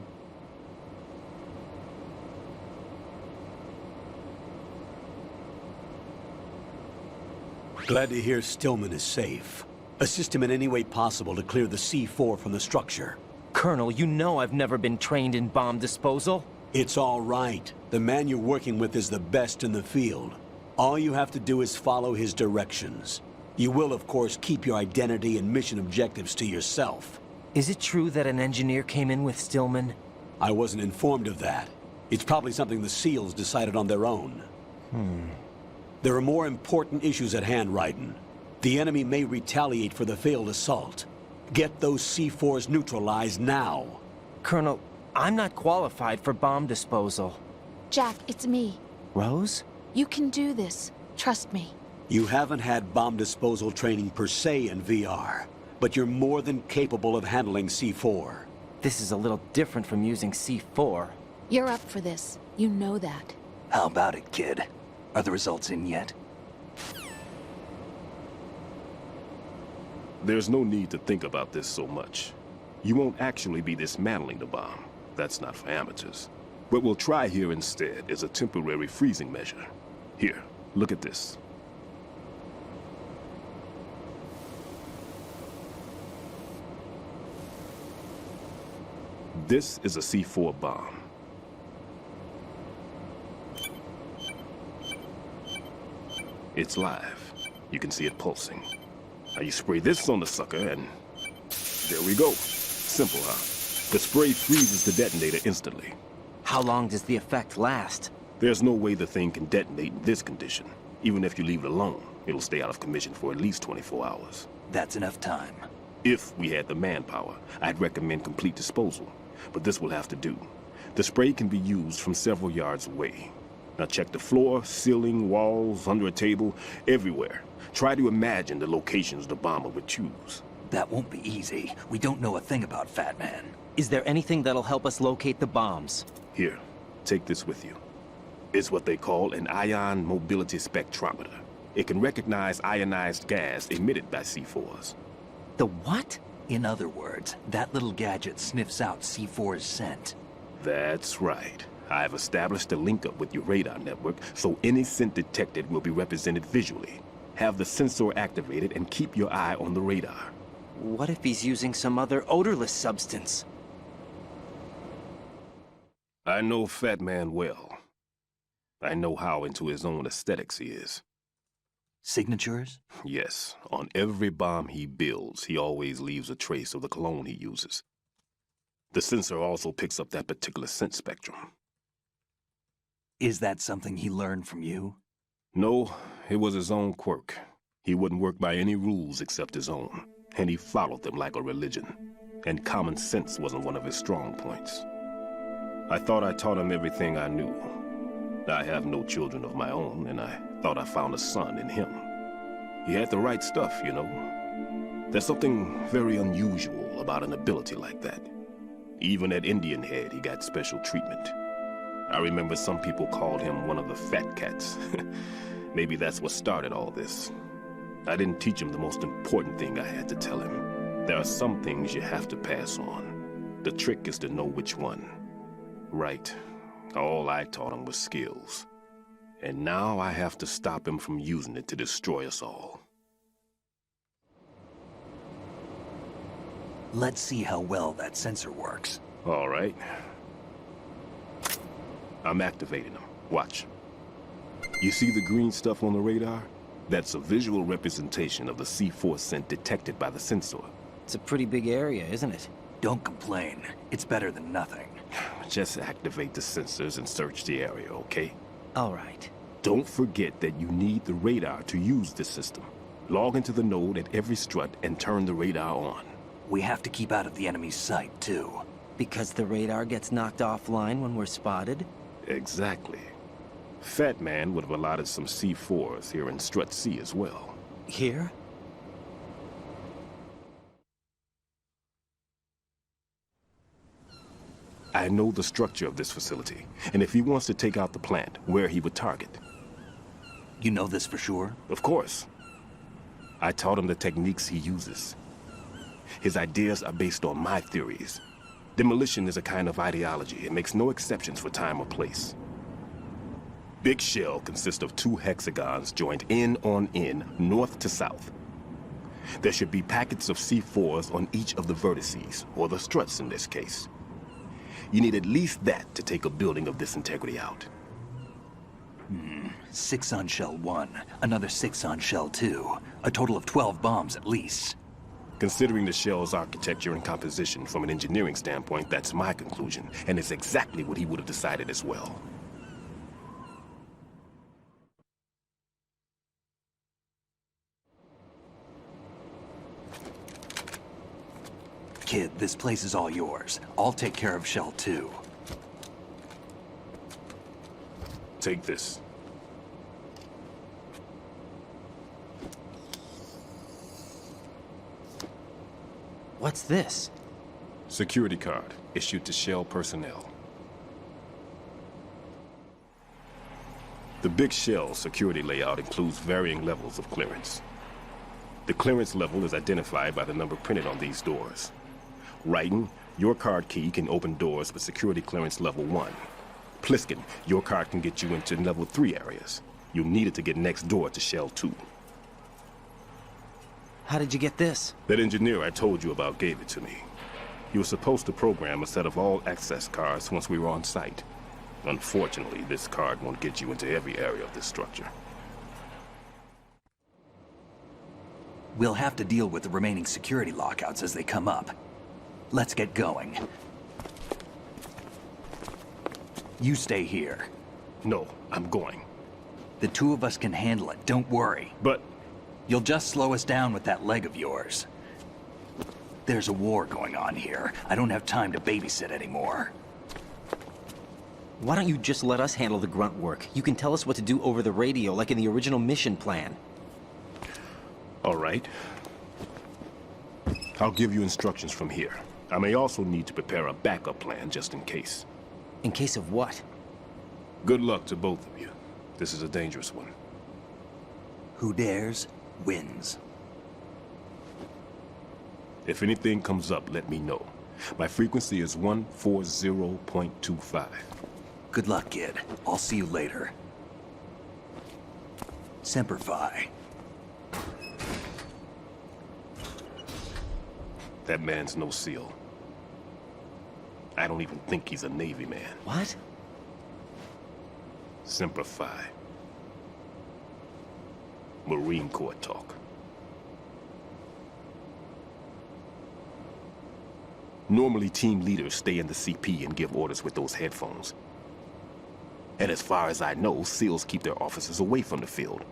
Glad to hear Stillman is safe. Assist him in any way possible to clear the C4 from the structure. Colonel, you know I've never been trained in bomb disposal. It's all right. The man you're working with is the best in the field. All you have to do is follow his directions. You will, of course, keep your identity and mission objectives to yourself. Is it true that an engineer came in with Stillman? I wasn't informed of that. It's probably something the SEALs decided on their own. There are more important issues at hand, Raiden. The enemy may retaliate for the failed assault. Get those C4s neutralized now. Colonel, I'm not qualified for bomb disposal. Jack, it's me. Rose? You can do this. Trust me. You haven't had bomb disposal training per se in VR, but you're more than capable of handling C4. This is a little different from using C4. You're up for this. You know that. How about it, kid? Are the results in yet? There's no need to think about this so much. You won't actually be dismantling the bomb. That's not for amateurs. What we'll try here instead is a temporary freezing measure. Here, look at this. This is a C4 bomb. It's live. You can see it pulsing. Now you spray this on the sucker and... there we go. Simple, huh? The spray freezes the detonator instantly. How long does the effect last? There's no way the thing can detonate in this condition. Even if you leave it alone, it'll stay out of commission for at least 24 hours. That's enough time. If we had the manpower, I'd recommend complete disposal. But this will have to do. The spray can be used from several yards away. Now check the floor, ceiling, walls, under a table, everywhere. Try to imagine the locations the bomber would choose. That won't be easy. We don't know a thing about Fat Man. Is there anything that'll help us locate the bombs? Here, take this with you. It's what they call an ion mobility spectrometer. It can recognize ionized gas emitted by C4s. The what? In other words, that little gadget sniffs out C4's scent. That's right. I've established a link up with your radar network, so any scent detected will be represented visually. Have the sensor activated and keep your eye on the radar. What if he's using some other odorless substance? I know Fat Man well. I know how into his own aesthetics he is. Signatures? Yes. On every bomb he builds, he always leaves a trace of the cologne he uses. The sensor also picks up that particular scent spectrum. Is that something he learned from you? No, it was his own quirk. He wouldn't work by any rules except his own, and he followed them like a religion. And common sense wasn't one of his strong points. I thought I taught him everything I knew. I have no children of my own, and I thought I found a son in him. He had the right stuff, you know. There's something very unusual about an ability like that. Even at Indian Head, he got special treatment. I remember some people called him one of the fat cats. Maybe that's what started all this. I didn't teach him the most important thing I had to tell him. There are some things you have to pass on. The trick is to know which one. Right. All I taught him was skills. And now I have to stop him from using it to destroy us all. Let's see how well that sensor works. All right. I'm activating them. Watch. You see the green stuff on the radar? That's a visual representation of the C4 scent detected by the sensor. It's a pretty big area, isn't it? Don't complain. It's better than nothing. Just activate the sensors and search the area, okay? All right. Don't forget that you need the radar to use this system. Log into the node at every strut and turn the radar on. We have to keep out of the enemy's sight, too. Because the radar gets knocked offline when we're spotted? Exactly. Fat Man would have allotted some C4s here in Strut C as well. Here? I know the structure of this facility, and if he wants to take out the plant, where he would target. You know this for sure? Of course. I taught him the techniques he uses. His ideas are based on my theories. Demolition is a kind of ideology. It makes no exceptions for time or place. Big shell consists of 2 hexagons joined end on end, north to south. There should be packets of C4s on each of the vertices, or the struts in this case. You need at least that to take a building of this integrity out. 6 on shell 1, another 6 on shell 2. A total of 12 bombs at least. Considering the shell's architecture and composition from an engineering standpoint, that's my conclusion, and it's exactly what he would have decided as well. Kid, this place is all yours. I'll take care of shell 2. Take this. What's this? Security card, issued to Shell personnel. The Big Shell security layout includes varying levels of clearance. The clearance level is identified by the number printed on these doors. Raiden, your card key can open doors with security clearance level 1. Pliskin, your card can get you into level 3 areas. You'll need it to get next door to Shell 2. How did you get this? That engineer I told you about gave it to me. He was supposed to program a set of all access cards once we were on site. Unfortunately, this card won't get you into every area of this structure. We'll have to deal with the remaining security lockouts as they come up. Let's get going. You stay here. No, I'm going. The two of us can handle it, don't worry. But... You'll just slow us down with that leg of yours. There's a war going on here. I don't have time to babysit anymore. Why don't you just let us handle the grunt work? You can tell us what to do over the radio, like in the original mission plan. All right. I'll give you instructions from here. I may also need to prepare a backup plan just in case. In case of what? Good luck to both of you. This is a dangerous one. Who dares, wins. If anything comes up, let me know. My frequency is 140.25. Good luck, kid. I'll see you later. Semper Fi. That man's no SEAL. I don't even think he's a Navy man. What? Semper Fi. Marine Corps talk. Normally, team leaders stay in the CP and give orders with those headphones. And as far as I know, SEALs keep their officers away from the field.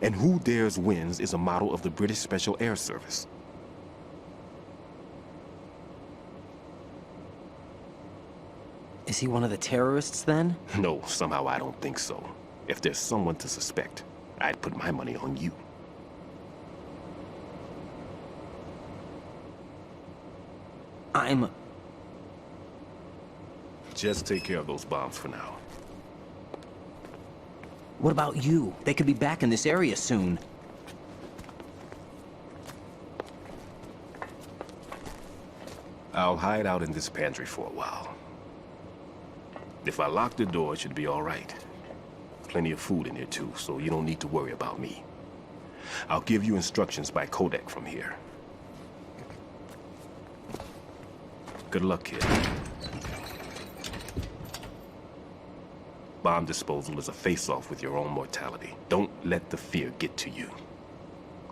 And who dares wins is a motto of the British Special Air Service. Is he one of the terrorists, then? No, somehow I don't think so. If there's someone to suspect, I'd put my money on you. Just take care of those bombs for now. What about you? They could be back in this area soon. I'll hide out in this pantry for a while. If I lock the door, it should be all right. Plenty of food in here too, so you don't need to worry about me. I'll give you instructions by codec from here. Good luck, kid. Bomb disposal is a face-off with your own mortality. Don't let the fear get to you.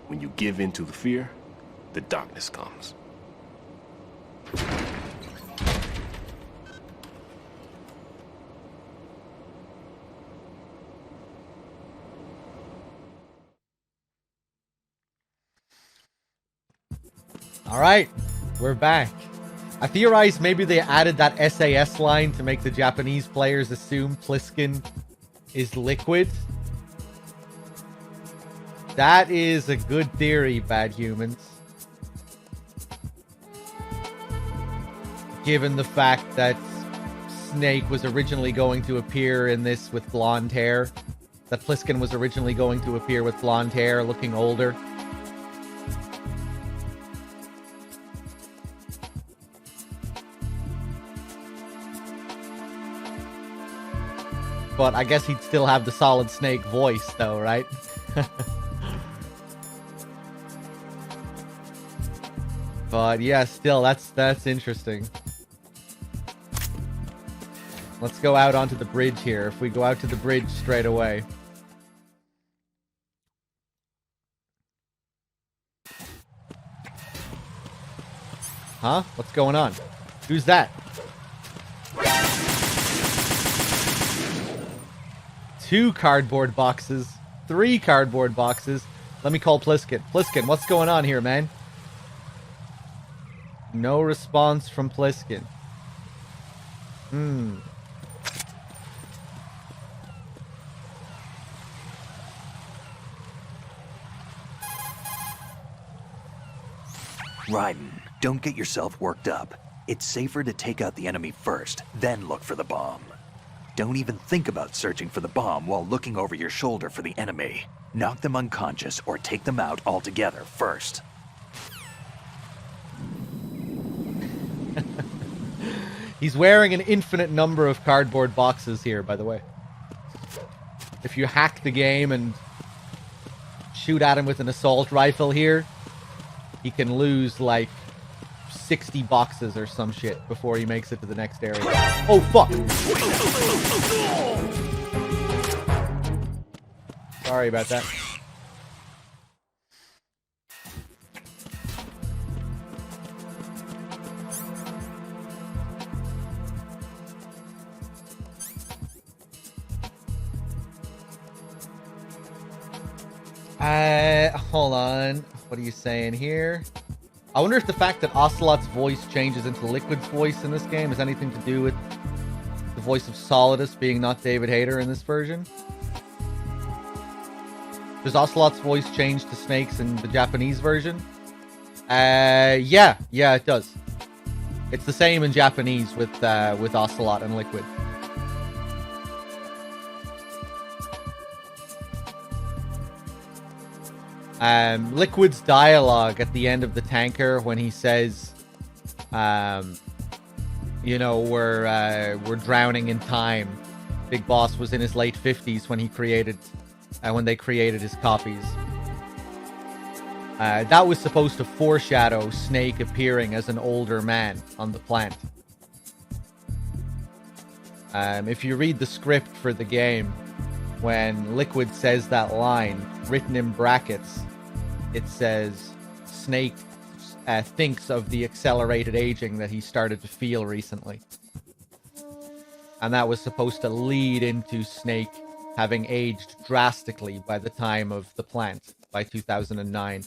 When you give in to the fear, the darkness comes. All right, we're back. I theorize maybe they added that SAS line to make the Japanese players assume Pliskin is liquid. That is a good theory, bad humans. Given the fact that Snake was originally going to appear in this with blonde hair. That Pliskin was originally going to appear with blonde hair, looking older. But I guess he'd still have the Solid Snake voice, though, right? But yeah, still, that's interesting. Let's go out onto the bridge here. If we go out to the bridge straight away. Huh? What's going on? Who's that? 2 cardboard boxes. 3 cardboard boxes. Let me call Pliskin. Pliskin, what's going on here, man? No response from Pliskin. Raiden, don't get yourself worked up. It's safer to take out the enemy first, then look for the bomb. Don't even think about searching for the bomb while looking over your shoulder for the enemy. Knock them unconscious or take them out altogether first. He's wearing an infinite number of cardboard boxes here, by the way. If you hack the game and shoot at him with an assault rifle here, he can lose like 60 boxes or some shit before he makes it to the next area. Oh, fuck! Sorry about that. Hold on. What are you saying here? I wonder if the fact that Ocelot's voice changes into Liquid's voice in this game has anything to do with the voice of Solidus being not David Hayter in this version. Does Ocelot's voice change to Snake's in the Japanese version? Yeah, it does. It's the same in Japanese with Ocelot and Liquid. Liquid's dialogue at the end of the tanker when he says, you know, we're drowning in time. Big Boss was in his late 50s when when they created his copies. That was supposed to foreshadow Snake appearing as an older man on the plant. If you read the script for the game, when Liquid says that line, written in brackets, it says Snake thinks of the accelerated aging that he started to feel recently. And that was supposed to lead into Snake having aged drastically by the time of the plant, by 2009.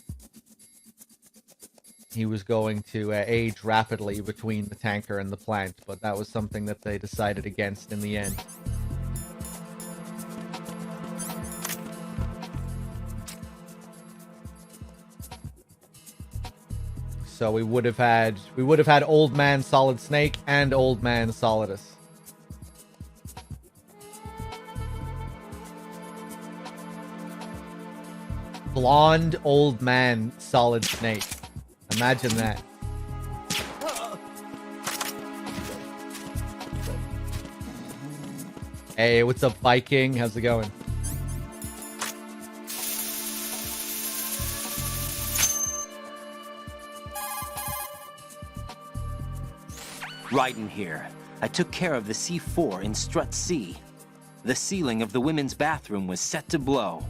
He was going to age rapidly between the tanker and the plant, but that was something that they decided against in the end. So we would have had Old Man Solid Snake and Old Man Solidus. Blonde Old Man Solid Snake. Imagine that. Hey, what's up, Viking? How's it going? Raiden here. I took care of the C4 in Strut C. The ceiling of the women's bathroom was set to blow.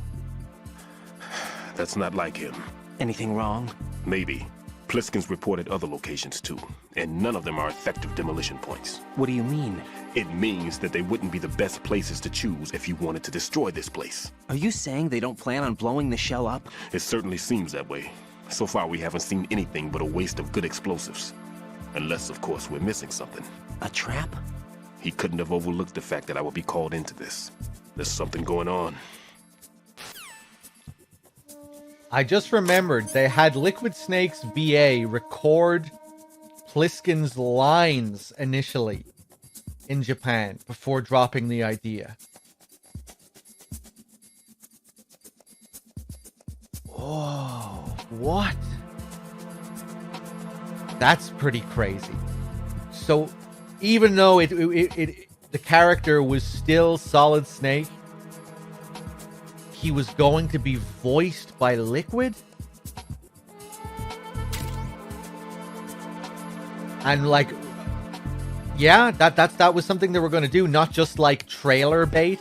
That's not like him. Anything wrong? Maybe. Pliskin's reported other locations too, and none of them are effective demolition points. What do you mean? It means that they wouldn't be the best places to choose if you wanted to destroy this place. Are you saying they don't plan on blowing the shell up? It certainly seems that way. So far we haven't seen anything but a waste of good explosives. Unless, of course, we're missing something. A trap? He couldn't have overlooked the fact that I would be called into this. There's something going on. I just remembered they had Liquid Snake's VA record Pliskin's lines initially in Japan before dropping the idea. Oh, what? That's pretty crazy. So, even though the character was still Solid Snake, he was going to be voiced by Liquid? And like, yeah, that was something they were going to do, not just like trailer bait.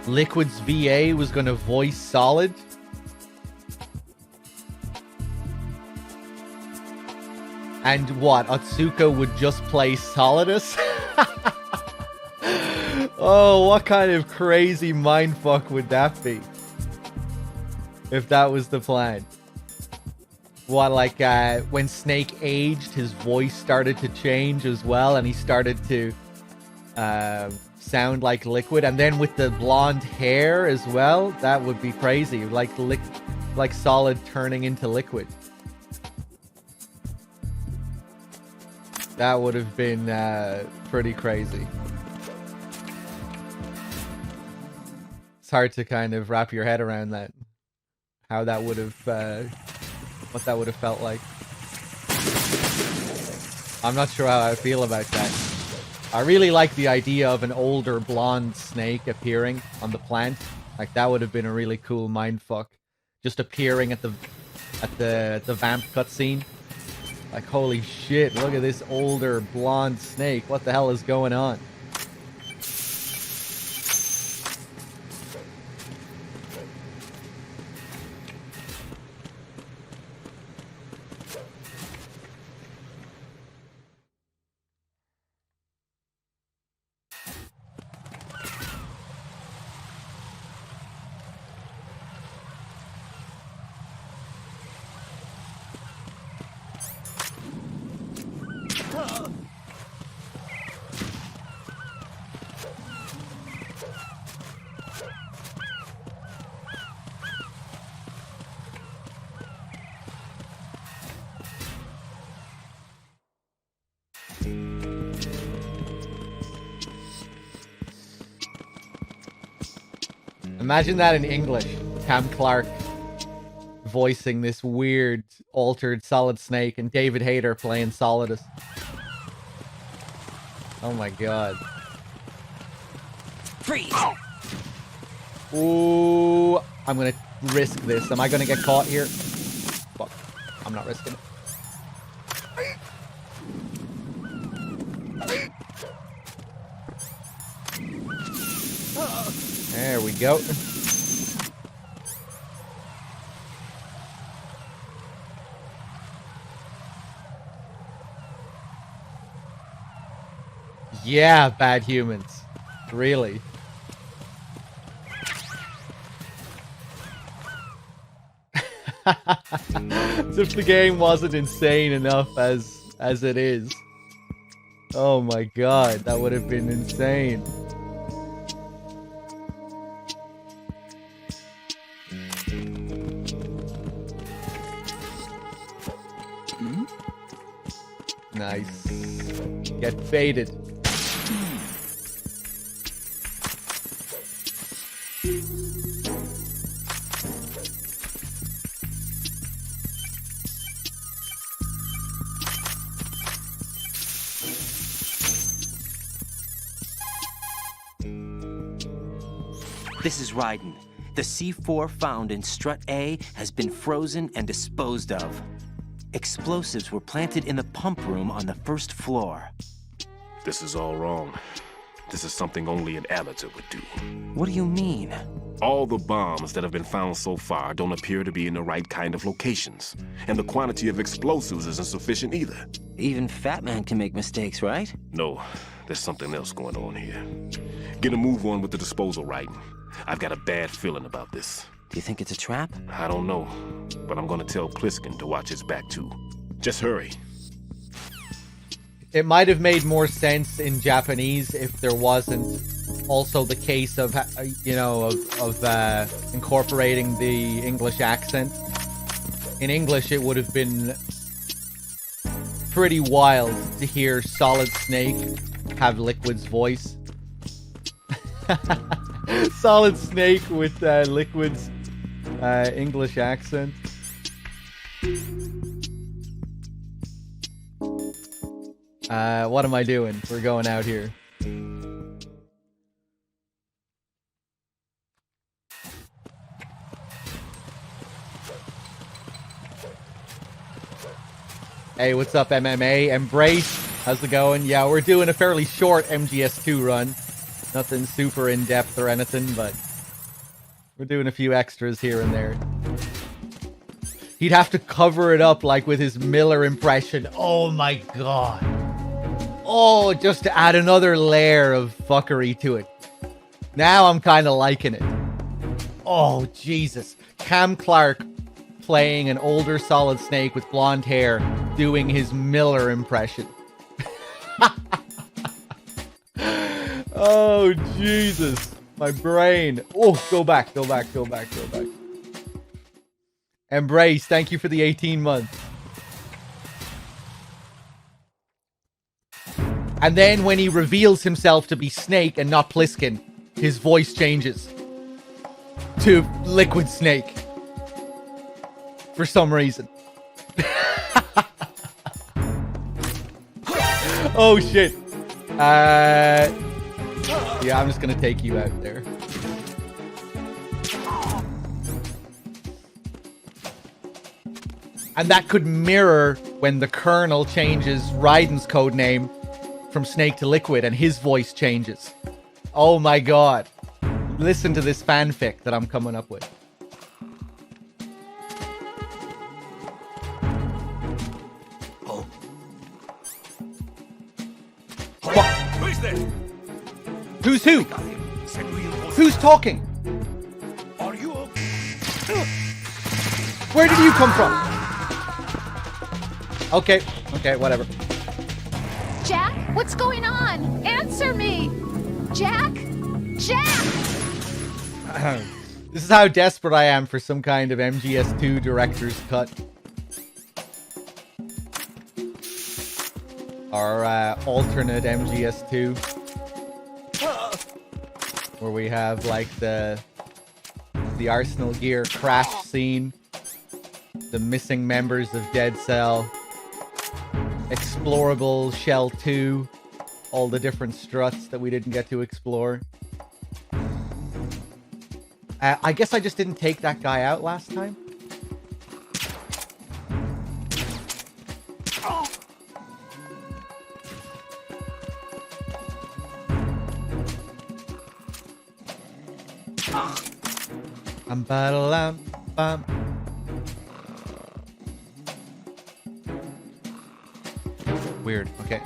Liquid's VA was going to voice Solid. And what, Otsuka would just play Solidus? Oh, what kind of crazy mindfuck would that be? If that was the plan. What, like, when Snake aged, his voice started to change as well, and he started to sound like Liquid, and then with the blonde hair as well, that would be crazy. Like Solid turning into Liquid. That would have been pretty crazy. It's hard to kind of wrap your head around that. How that would have, what that would have felt like. I'm not sure how I feel about that. I really like the idea of an older blonde snake appearing on the plant. Like, that would have been a really cool mindfuck. Just appearing at the vamp cutscene. Like, holy shit, look at this older blonde snake. What the hell is going on? Imagine that in English. Cam Clark voicing this weird, altered Solid Snake and David Hayter playing Solidus. Oh my god. Freeze! Ooh, I'm gonna risk this. Am I gonna get caught here? Fuck. I'm not risking it. There we go. Yeah, bad humans. Really. As if the game wasn't insane enough as it is. Oh my god, that would have been insane. Nice. Get baited. This is Raiden. The C4 found in Strut A has been frozen and disposed of. Explosives were planted in the pump room on the first floor. This is all wrong. This is something only an amateur would do. What do you mean? All the bombs that have been found so far don't appear to be in the right kind of locations. And the quantity of explosives isn't sufficient either. Even Fat Man can make mistakes, right? No, there's something else going on here. Get a move on with the disposal, Raiden. I've got a bad feeling about this. Do you think it's a trap? I don't know, but I'm gonna tell Pliskin to watch his back too. Just hurry. It might have made more sense in Japanese if there wasn't also the case of, you know, of incorporating the English accent. In English, it would have been pretty wild to hear Solid Snake have Liquid's voice. Solid Snake with Liquid's English accent. What am I doing? We're going out here. Hey, what's up, MMA? Embrace, how's it going? Yeah, we're doing a fairly short MGS2 run. Nothing super in-depth or anything, but we're doing a few extras here and there. He'd have to cover it up, like, with his Miller impression. Oh my god. Oh, just to add another layer of fuckery to it. Now I'm kind of liking it. Oh, Jesus. Cam Clark playing an older Solid Snake with blonde hair doing his Miller impression. Oh, Jesus. My brain. Oh, go back. Embrace, thank you for the 18 months. And then when he reveals himself to be Snake and not Pliskin, his voice changes to Liquid Snake. For some reason. Oh, shit. Yeah, I'm just gonna take you out there. And that could mirror when the Colonel changes Raiden's codename from Snake to Liquid and his voice changes. Oh my god. Listen to this fanfic that I'm coming up with. Who's there? Who's who? Who's talking? Are you Where did you come from? Okay, whatever. Jack, what's going on? Answer me! Jack? Jack! This is how desperate I am for some kind of MGS2 director's cut. Or alternate MGS2. Where we have like the Arsenal Gear crash scene. The missing members of Dead Cell. Explorable Shell 2. All the different struts that we didn't get to explore. I guess I just didn't take that guy out last time. Bam. Weird. Okay.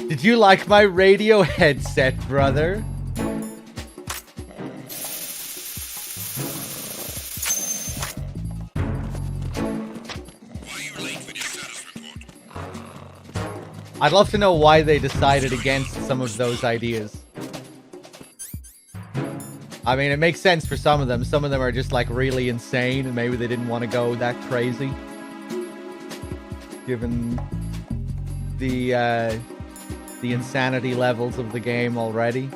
Did you like my radio headset, brother? I'd love to know why they decided against some of those ideas. I mean, it makes sense for some of them. Some of them are just like really insane and maybe they didn't want to go that crazy. Given the insanity levels of the game already.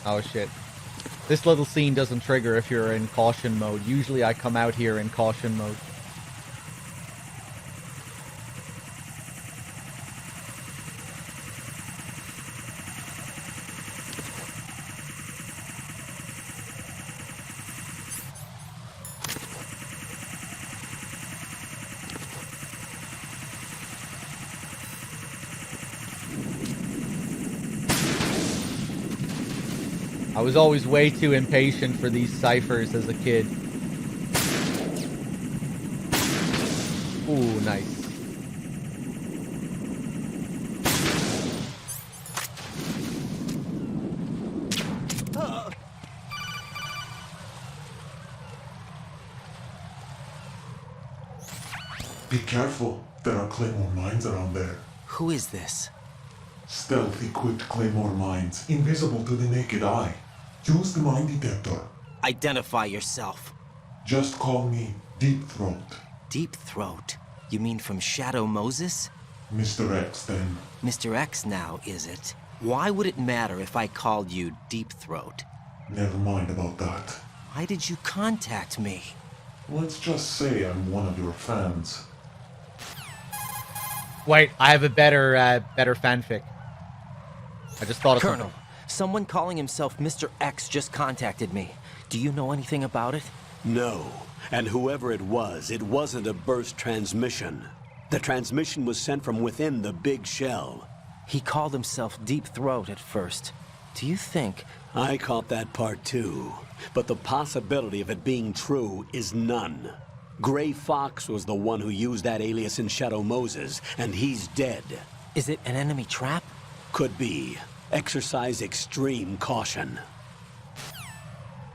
Oh shit. This little scene doesn't trigger if you're in caution mode. Usually I come out here in caution mode. I was always way too impatient for these ciphers as a kid. Ooh, nice. Be careful. There are Claymore mines around there. Who is this? Stealth equipped Claymore mines, invisible to the naked eye. Use the mine detector. Identify yourself. Just call me Deep Throat. Deep Throat? You mean from Shadow Moses? Mr. X, then. Mr. X now, is it? Why would it matter if I called you Deep Throat? Never mind about that. Why did you contact me? Let's just say I'm one of your fans. Wait, I have a better fanfic. I just thought of Colonel, something. Someone calling himself Mr. X just contacted me. Do you know anything about it? No. And whoever it wasn't a burst transmission. The transmission was sent from within the big shell. He called himself Deep Throat at first. Do you think... I caught that part too. But the possibility of it being true is none. Gray Fox was the one who used that alias in Shadow Moses, and he's dead. Is it an enemy trap? Could be. Exercise extreme caution.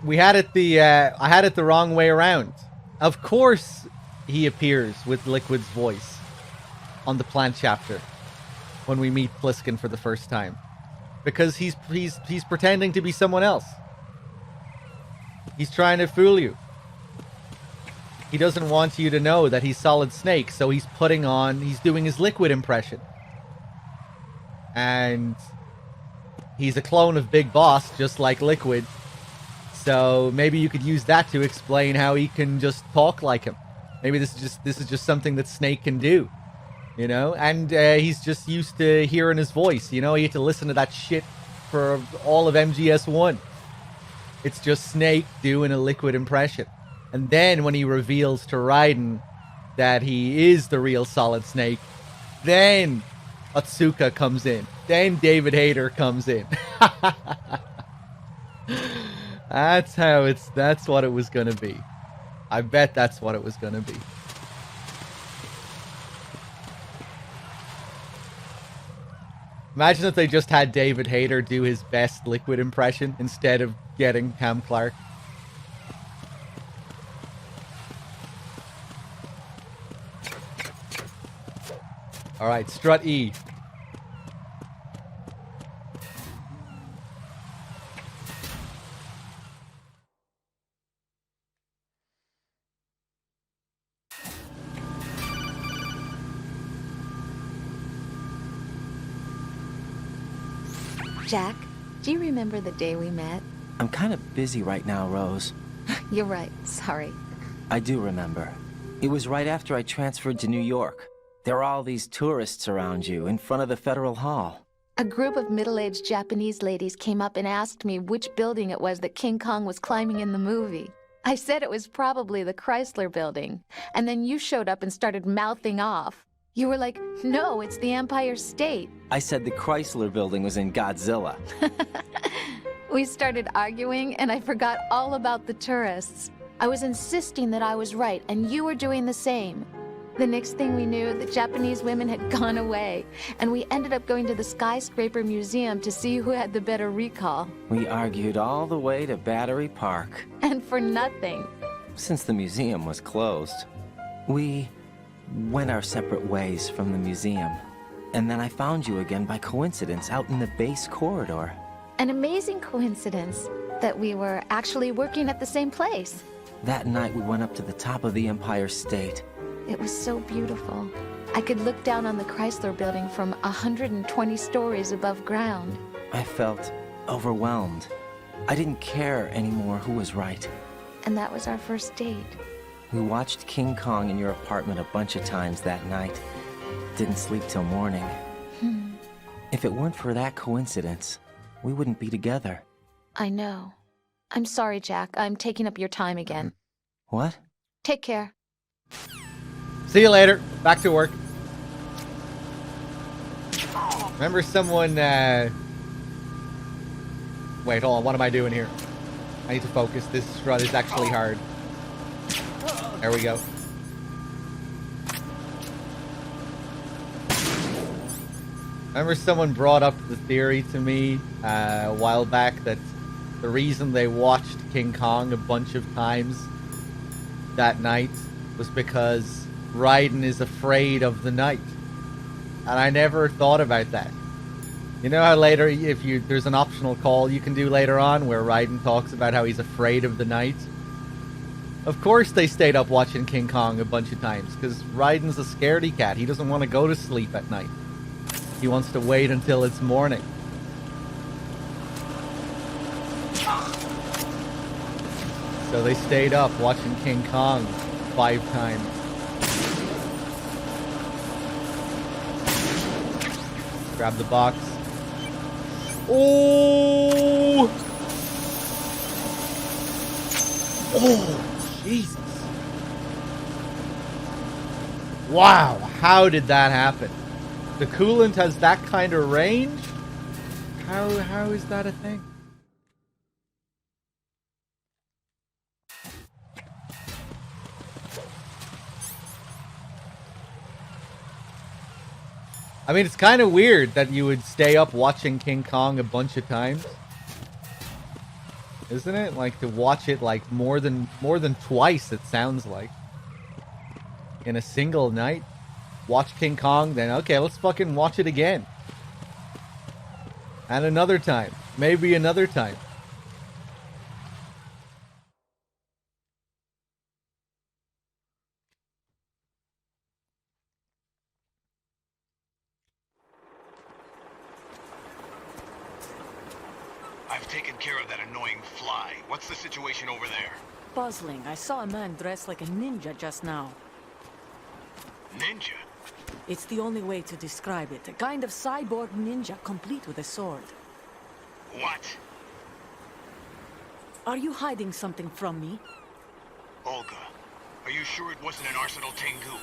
We had it I had it the wrong way around. Of course he appears with Liquid's voice on the plant chapter. when we meet Pliskin for the first time. Because he's pretending to be someone else. He's trying to fool you. He doesn't want you to know that he's Solid Snake, so he's doing his Liquid impression. And he's a clone of Big Boss, just like Liquid. So maybe you could use that to explain how he can just talk like him. Maybe this is just something that Snake can do, you know. And he's just used to hearing his voice. You know, he had to listen to that shit for all of MGS1. It's just Snake doing a Liquid impression. And then when he reveals to Raiden that he is the real Solid Snake, then Otsuka comes in. Then David Hayter comes in. That's what it was gonna be. I bet that's what it was gonna be. Imagine if they just had David Hayter do his best Liquid impression instead of getting Cam Clark. Alright, strut E. Jack, do you remember the day we met? I'm kind of busy right now, Rose. You're right. Sorry. I do remember. It was right after I transferred to New York. There were all these tourists around you in front of the Federal Hall. A group of middle-aged Japanese ladies came up and asked me which building it was that King Kong was climbing in the movie. I said it was probably the Chrysler Building. And then you showed up and started mouthing off. You were like, no, it's the Empire State. I said the Chrysler Building was in Godzilla. We started arguing, and I forgot all about the tourists. I was insisting that I was right, and you were doing the same. The next thing we knew, the Japanese women had gone away, and we ended up going to the Skyscraper Museum to see who had the better recall. We argued all the way to Battery Park. And for nothing. Since the museum was closed, we went our separate ways from the museum. And then I found you again by coincidence out in the base corridor. An amazing coincidence that we were actually working at the same place. That night we went up to the top of the Empire State. It was so beautiful. I could look down on the Chrysler Building from 120 stories above ground. I felt overwhelmed. I didn't care anymore who was right. And that was our first date. We watched King Kong in your apartment a bunch of times that night. Didn't sleep till morning. If it weren't for that coincidence, we wouldn't be together. I know. I'm sorry, Jack. I'm taking up your time again. What? Take care. See you later. Back to work. Remember someone, Wait, hold on. What am I doing here? I need to focus. This run is actually hard. There we go. Remember someone brought up the theory to me a while back that the reason they watched King Kong a bunch of times that night was because Raiden is afraid of the night. And I never thought about that. You know how later, there's an optional call you can do later on where Raiden talks about how he's afraid of the night? Of course they stayed up watching King Kong a bunch of times, because Raiden's a scaredy cat. He doesn't want to go to sleep at night. He wants to wait until it's morning. So they stayed up watching King Kong 5 times. Grab the box. Oh! Oh, Jesus. Wow, how did that happen? The coolant has that kind of range? How is that a thing? I mean, it's kind of weird that you would stay up watching King Kong a bunch of times. Isn't it? Like, to watch it, like, more than twice, it sounds like. In a single night. Watch King Kong, then, okay, let's fucking watch it again. And another time. Maybe another time. I've taken care of that annoying fly. What's the situation over there? Puzzling. I saw a man dressed like a ninja just now. Ninja? It's the only way to describe it. A kind of cyborg ninja, complete with a sword. What? Are you hiding something from me? Olga, are you sure it wasn't an Arsenal Tengu?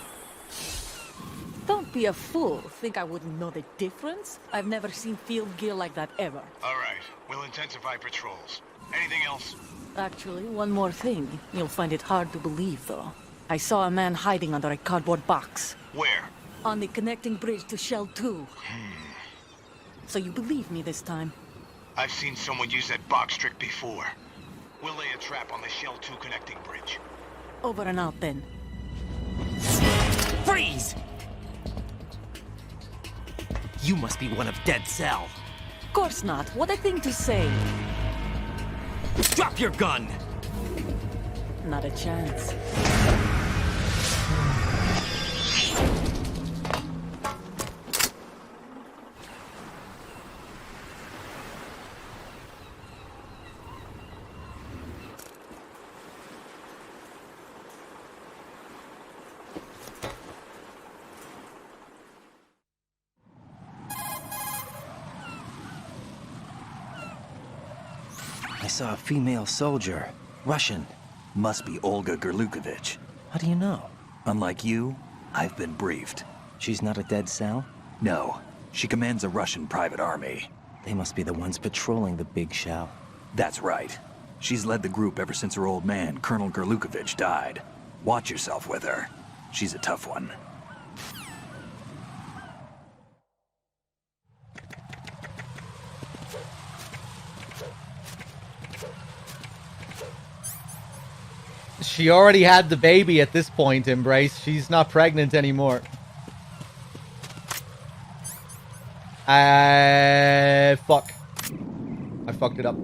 Don't be a fool. Think I wouldn't know the difference? I've never seen field gear like that ever. All right, we'll intensify patrols. Anything else? Actually, one more thing. You'll find it hard to believe, though. I saw a man hiding under a cardboard box. Where? On the connecting bridge to Shell 2. So you believe me this time? I've seen someone use that box trick before. We'll lay a trap on the Shell 2 connecting bridge. Over and out, then. Freeze! You must be one of Dead Cell. Of course not. What a thing to say. Drop your gun! Not a chance. I saw a female soldier. Russian. Must be Olga Gerlukovich. How do you know? Unlike you, I've been briefed. She's not a Dead Cell? No. She commands a Russian private army. They must be the ones patrolling the big shell. That's right. She's led the group ever since her old man, Colonel Gerlukovich, died. Watch yourself with her. She's a tough one. She already had the baby at this point, Embrace. She's not pregnant anymore. Fuck. I fucked it up.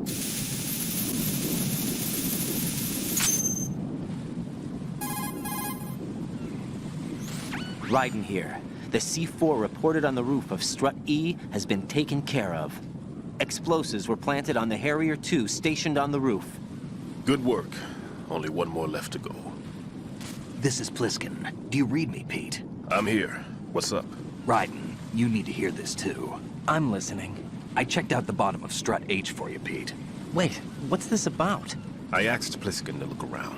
Raiden here. The C4 reported on the roof of Strut E has been taken care of. Explosives were planted on the Harrier 2 stationed on the roof. Good work. Only one more left to go. This is Pliskin. Do you read me, Pete? I'm here. What's up? Raiden, you need to hear this too. I'm listening. I checked out the bottom of Strut H for you, Pete. Wait, what's this about? I asked Pliskin to look around.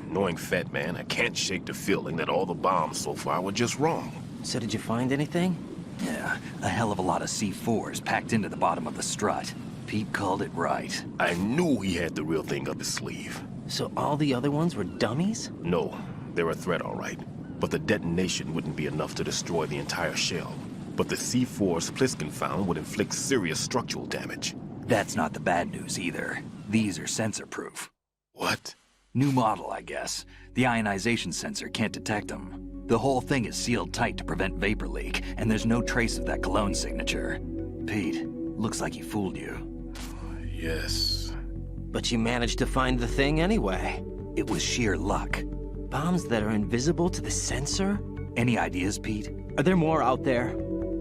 Knowing Fat Man, I can't shake the feeling that all the bombs so far were just wrong. So did you find anything? Yeah, a hell of a lot of C4s packed into the bottom of the strut. Pete called it right. I knew he had the real thing up his sleeve. So all the other ones were dummies? No, they're a threat, all right. But the detonation wouldn't be enough to destroy the entire shell. But the C4s Pliskin found would inflict serious structural damage. That's not the bad news either. These are sensor-proof. What? New model, I guess. The ionization sensor can't detect them. The whole thing is sealed tight to prevent vapor leak, and there's no trace of that cologne signature. Pete, looks like he fooled you. Yes. But you managed to find the thing anyway. It was sheer luck. Bombs that are invisible to the sensor? Any ideas, Pete? Are there more out there?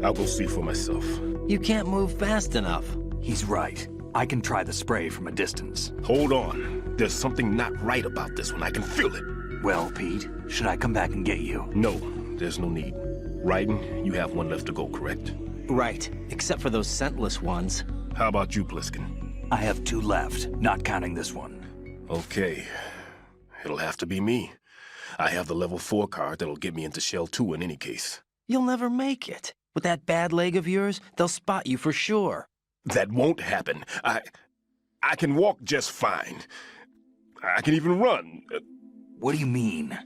I'll go see for myself. You can't move fast enough. He's right. I can try the spray from a distance. Hold on. There's something not right about this one. I can feel it. Well, Pete, should I come back and get you? No, there's no need. Raiden, you have one left to go, correct? Right, except for those scentless ones. How about you, Pliskin? I have 2 left, not counting this one. Okay. It'll have to be me. I have the level 4 card that'll get me into Shell 2 in any case. You'll never make it. With that bad leg of yours, they'll spot you for sure. That won't happen. I can walk just fine. I can even run. What do you mean?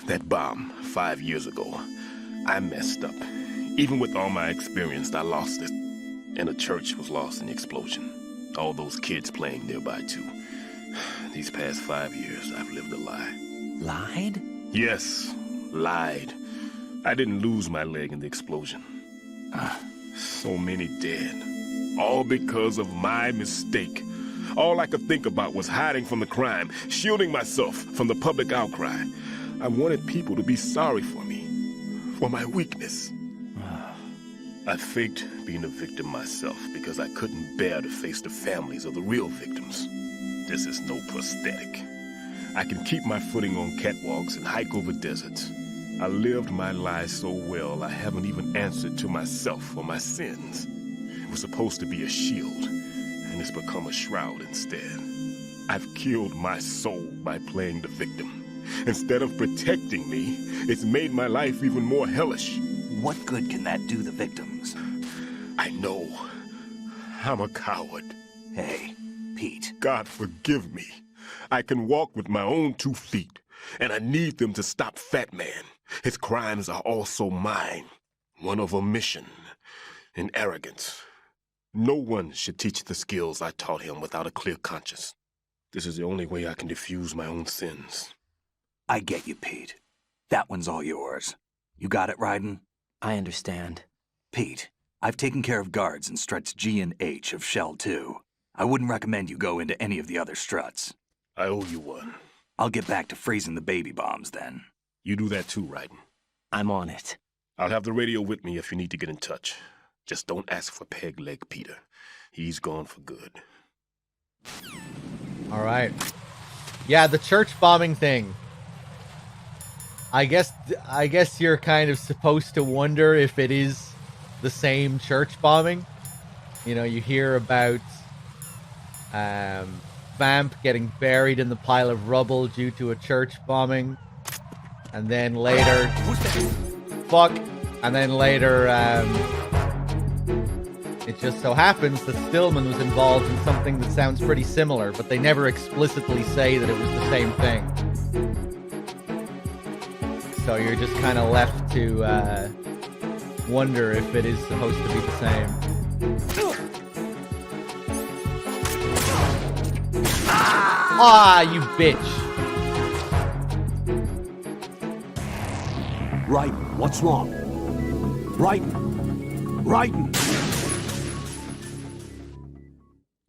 That bomb, 5 years ago. I messed up. Even with all my experience, I lost it. And the church was lost in the explosion. All those kids playing nearby, too. These past 5 years, I've lived a lie. Lied? Yes, lied. I didn't lose my leg in the explosion. So many dead. All because of my mistake. All I could think about was hiding from the crime, shielding myself from the public outcry. I wanted people to be sorry for me, for my weakness. I faked being a victim myself because I couldn't bear to face the families of the real victims. This is no prosthetic. I can keep my footing on catwalks and hike over deserts. I lived my life so well I haven't even answered to myself for my sins. It was supposed to be a shield, and it's become a shroud instead. I've killed my soul by playing the victim. Instead of protecting me, it's made my life even more hellish. What good can that do the victims? I know. I'm a coward. Hey, Pete. God forgive me. I can walk with my own 2 feet, and I need them to stop Fat Man. His crimes are also mine. One of omission and arrogance. No one should teach the skills I taught him without a clear conscience. This is the only way I can diffuse my own sins. I get you, Pete. That one's all yours. You got it, Raiden? I understand. Pete, I've taken care of guards in struts G and H of Shell 2. I wouldn't recommend you go into any of the other struts. I owe you one. I'll get back to freezing the baby bombs then. You do that too, Raiden. I'm on it. I'll have the radio with me if you need to get in touch. Just don't ask for Peg Leg Peter. He's gone for good. All right. Yeah, the church bombing thing. I guess you're kind of supposed to wonder if it is the same church bombing. You know, you hear about Vamp getting buried in the pile of rubble due to a church bombing. And then later... Fuck! And then later, it just so happens that Stillman was involved in something that sounds pretty similar, but they never explicitly say that it was the same thing. So you're just kind of left to wonder if it is supposed to be the same. Ah, you bitch! Raiden, what's wrong? Raiden!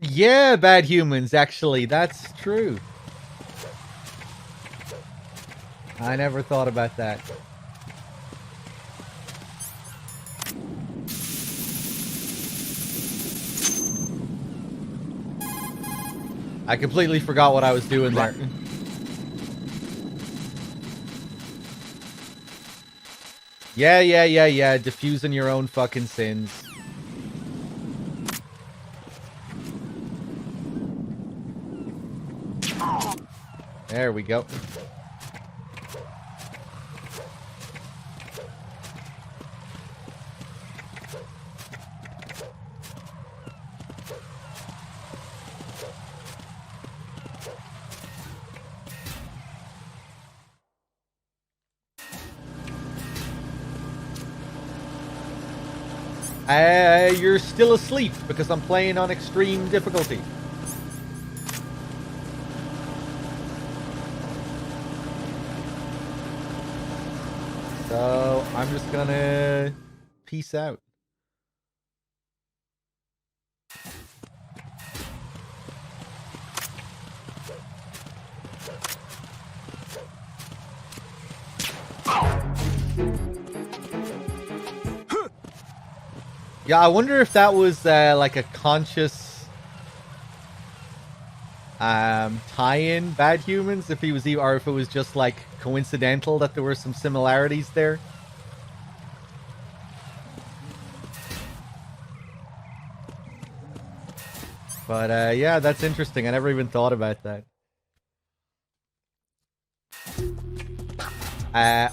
Yeah, bad humans, actually, that's true. I never thought about that. I completely forgot what I was doing there. Yeah. Diffusing your own fucking sins. There we go. You're still asleep because I'm playing on extreme difficulty. So I'm just gonna peace out. Yeah, I wonder if that was like a conscious tie-in, Bad Humans, if he was, or if it was just like coincidental that there were some similarities there. But yeah, that's interesting. I never even thought about that.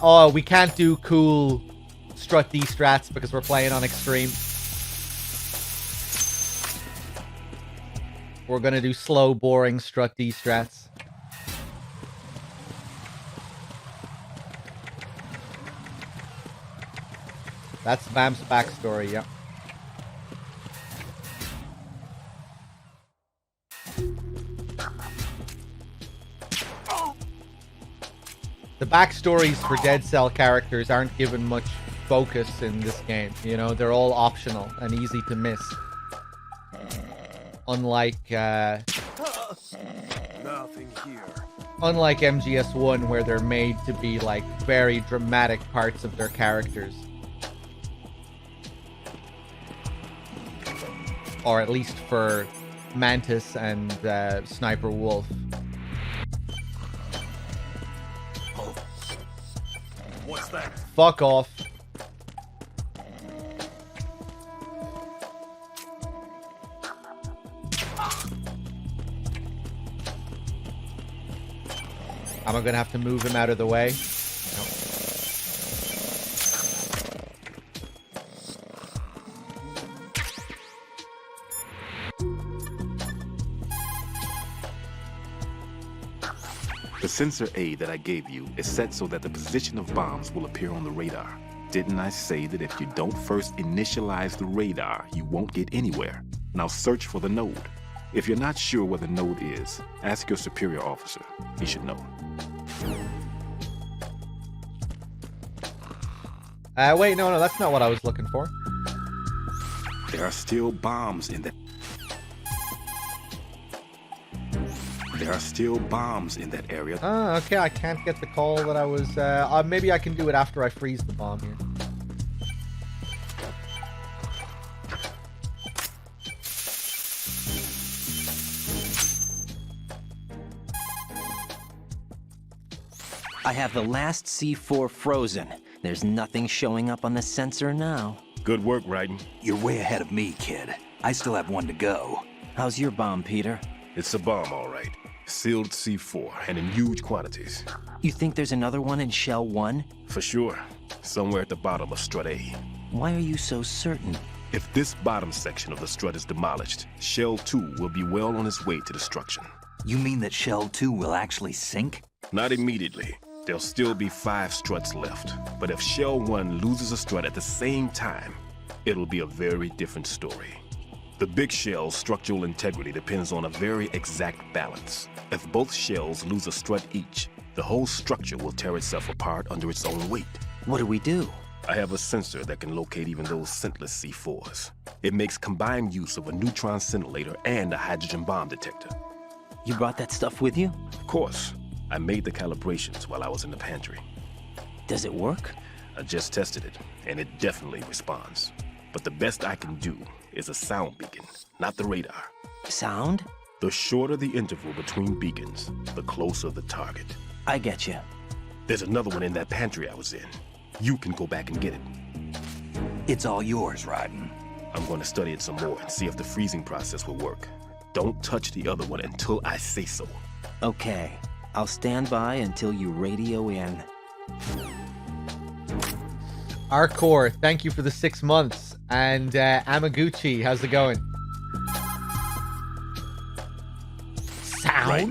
Oh, we can't do cool strut D strats because we're playing on extreme. We're gonna do slow, boring strut D strats. That's Vamp's backstory, yep. The backstories for Dead Cell characters aren't given much focus in this game. You know, they're all optional and easy to miss. Unlike Nothing here. unlike MGS1, where they're made to be like very dramatic parts of their characters. Or at least for Mantis and Sniper Wolf. What's that? Fuck off. Am I gonna have to move him out of the way? No. The sensor aid that I gave you is set so that the position of bombs will appear on the radar. Didn't I say that if you don't first initialize the radar, you won't get anywhere? Now search for the node. If you're not sure where the node is, ask your superior officer. He should know. Wait, no, that's not what I was looking for. There are still bombs in that. There are still bombs in that area. Ah, okay, I can't get the call that I was... maybe I can do it after I freeze the bomb here. I have the last C4 frozen. There's nothing showing up on the sensor now. Good work, Raiden. You're way ahead of me, kid. I still have one to go. How's your bomb, Peter? It's a bomb, all right. Sealed C4, and in huge quantities. You think there's another one in Shell 1? For sure. Somewhere at the bottom of Strut A. Why are you so certain? If this bottom section of the strut is demolished, Shell 2 will be well on its way to destruction. You mean that Shell 2 will actually sink? Not immediately. There'll still be 5 struts left. But if Shell 1 loses a strut at the same time, it'll be a very different story. The big shell's structural integrity depends on a very exact balance. If both shells lose a strut each, the whole structure will tear itself apart under its own weight. What do we do? I have a sensor that can locate even those scentless C4s. It makes combined use of a neutron scintillator and a hydrogen bomb detector. You brought that stuff with you? Of course. I made the calibrations while I was in the pantry. Does it work? I just tested it, and it definitely responds. But the best I can do is a sound beacon, not the radar. Sound? The shorter the interval between beacons, the closer the target. I get you. There's another one in that pantry I was in. You can go back and get it. It's all yours, Raiden. I'm going to study it some more and see if the freezing process will work. Don't touch the other one until I say so. Okay. I'll stand by until you radio in. Arcor, thank you for the 6 months. And Amaguchi, how's it going? Sound? Right.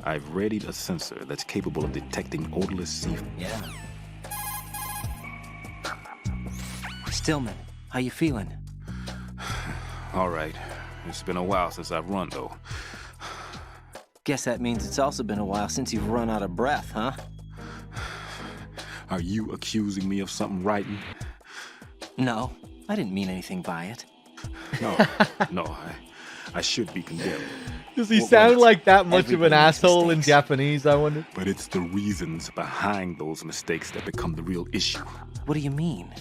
I've readied a sensor that's capable of detecting odorless C4. Yeah. Stillman, how you feeling? All right. It's been a while since I've run, though. Guess that means it's also been a while since you've run out of breath, huh? Are you accusing me of something, Raiden? No, I didn't mean anything by it. No, I should be condemned. Does he sound like that much of an asshole in Japanese, I wonder? But it's the reasons behind those mistakes that become the real issue. What do you mean?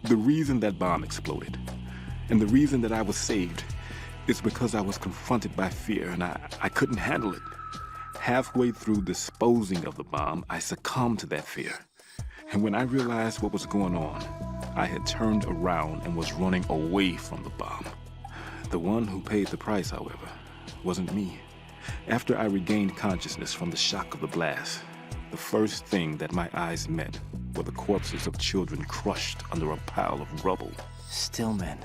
The reason that bomb exploded, and the reason that I was saved, is because I was confronted by fear and I couldn't handle it. Halfway through disposing of the bomb, I succumbed to that fear. And when I realized what was going on, I had turned around and was running away from the bomb. The one who paid the price, however, wasn't me. After I regained consciousness from the shock of the blast, the first thing that my eyes met were the corpses of children crushed under a pile of rubble. Stillman.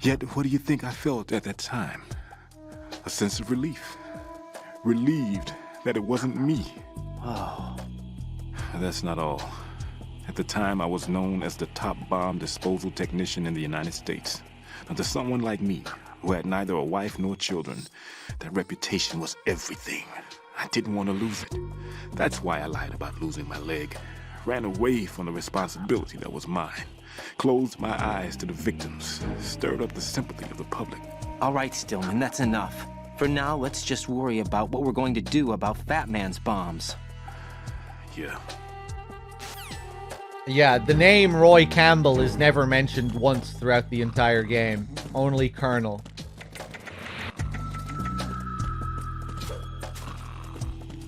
Yet, what do you think I felt at that time? A sense of relief. Relieved that it wasn't me. Oh. That's not all. At the time, I was known as the top bomb disposal technician in the United States. Now, to someone like me, who had neither a wife nor children, that reputation was everything. I didn't want to lose it. That's why I lied about losing my leg. Ran away from the responsibility that was mine. Closed my eyes to the victims. Stirred up the sympathy of the public. All right, Stillman, that's enough. For now, let's just worry about what we're going to do about Fat Man's bombs. Yeah. Yeah, the name Roy Campbell is never mentioned once throughout the entire game. Only Colonel.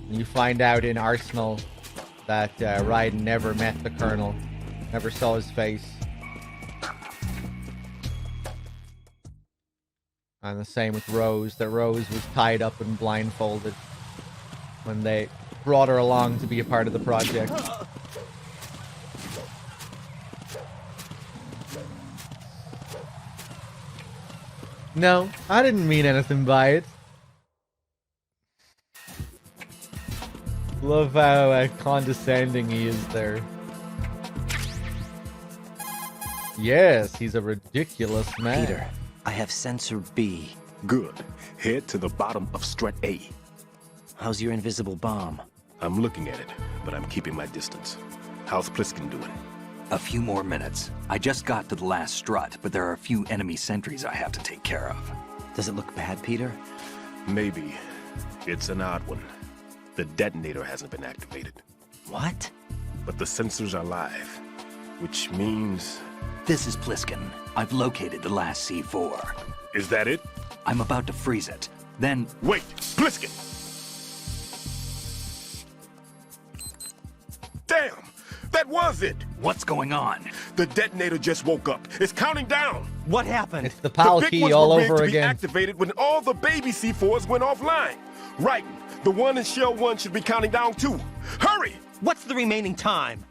You find out in Arsenal that Raiden never met the Colonel. Never saw his face. And the same with Rose, that Rose was tied up and blindfolded when they brought her along to be a part of the project. No, I didn't mean anything by it. Love how condescending he is there. Yes, he's a ridiculous man. Peter, I have sensor B. Good. Head to the bottom of strut A. How's your invisible bomb? I'm looking at it, but I'm keeping my distance. How's Pliskin doing? A few more minutes. I just got to the last strut, but there are a few enemy sentries I have to take care of. Does it look bad, Peter? Maybe. It's an odd one. The detonator hasn't been activated. What? But the sensors are live, which means... This is Pliskin. I've located the last C4. Is that it? I'm about to freeze it. Then... Wait! Pliskin! Damn! That was it! What's going on? The detonator just woke up. It's counting down! What happened? It's the PAL big key ones all were rigged over to be again. activated when all the baby C4s went offline. Right. The one in Shell 1 should be counting down too. Hurry! What's the remaining time?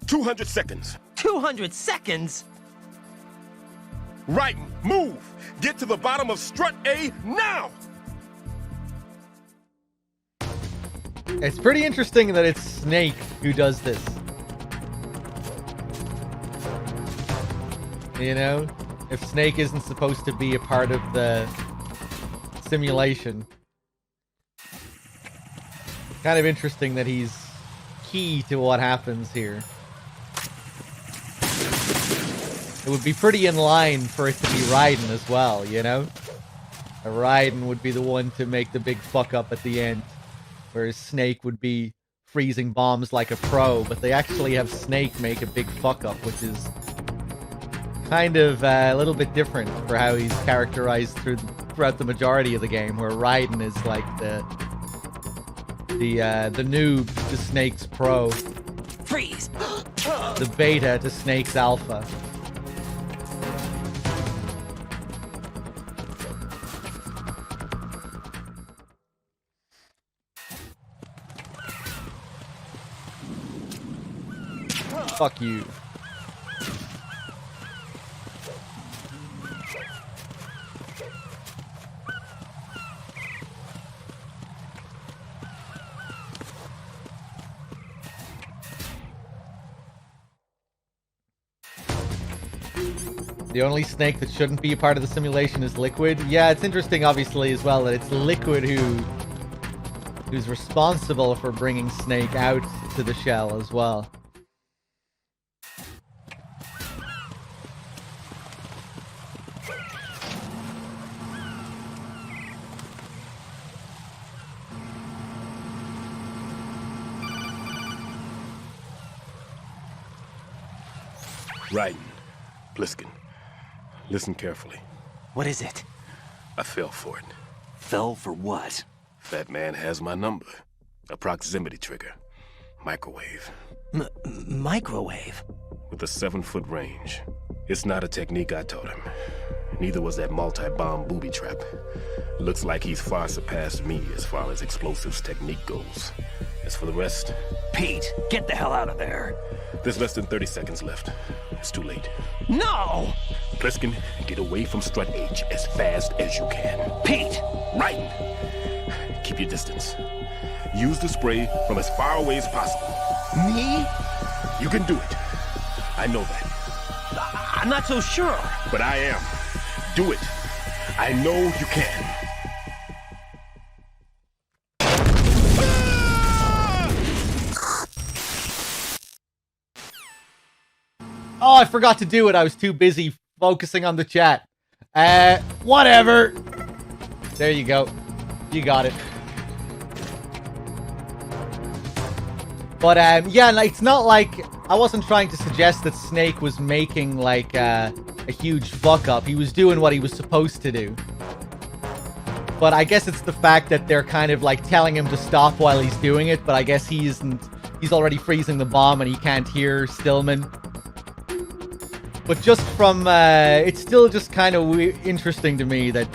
200 seconds. 200 seconds? Right. Move! Get to the bottom of strut A now! It's pretty interesting that it's Snake who does this. You know? If Snake isn't supposed to be a part of the simulation. Kind of interesting that he's key to what happens here. It would be pretty in line for it to be Raiden as well, you know? Raiden would be the one to make the big fuck up at the end. Whereas Snake would be freezing bombs like a pro, but they actually have Snake make a big fuck up, which is kind of a little bit different for how he's characterized throughout the majority of the game, where Raiden is like the noob to Snake's pro. Freeze! The beta to Snake's alpha. Fuck you. The only Snake that shouldn't be a part of the simulation is Liquid. Yeah, it's interesting, obviously, as well, that it's Liquid who's responsible for bringing Snake out to the shell as well. Raiden. Pliskin. Listen carefully. What is it? I fell for it. Fell for what? Fat Man has my number. A proximity trigger. Microwave. Microwave? With a 7-foot range. It's not a technique I taught him. Neither was that multi-bomb booby trap. Looks like he's far surpassed me as far as explosives technique goes. As for the rest... Pete, get the hell out of there. There's less than 30 seconds left. It's too late. No! Pliskin, get away from Strut H as fast as you can. Pete! Raiden! Keep your distance. Use the spray from as far away as possible. Me? You can do it. I know that. I'm not so sure. But I am. Do it. I know you can. Oh, I forgot to do it. I was too busy focusing on the chat. Whatever. There you go. You got it. But, yeah, it's not like... I wasn't trying to suggest that Snake was making, like, a huge fuck-up. He was doing what he was supposed to do. But I guess it's the fact that they're kind of, like, telling him to stop while he's doing it, but I guess he isn't... He's already freezing the bomb and he can't hear Stillman. But just from... it's still just kind of interesting to me that...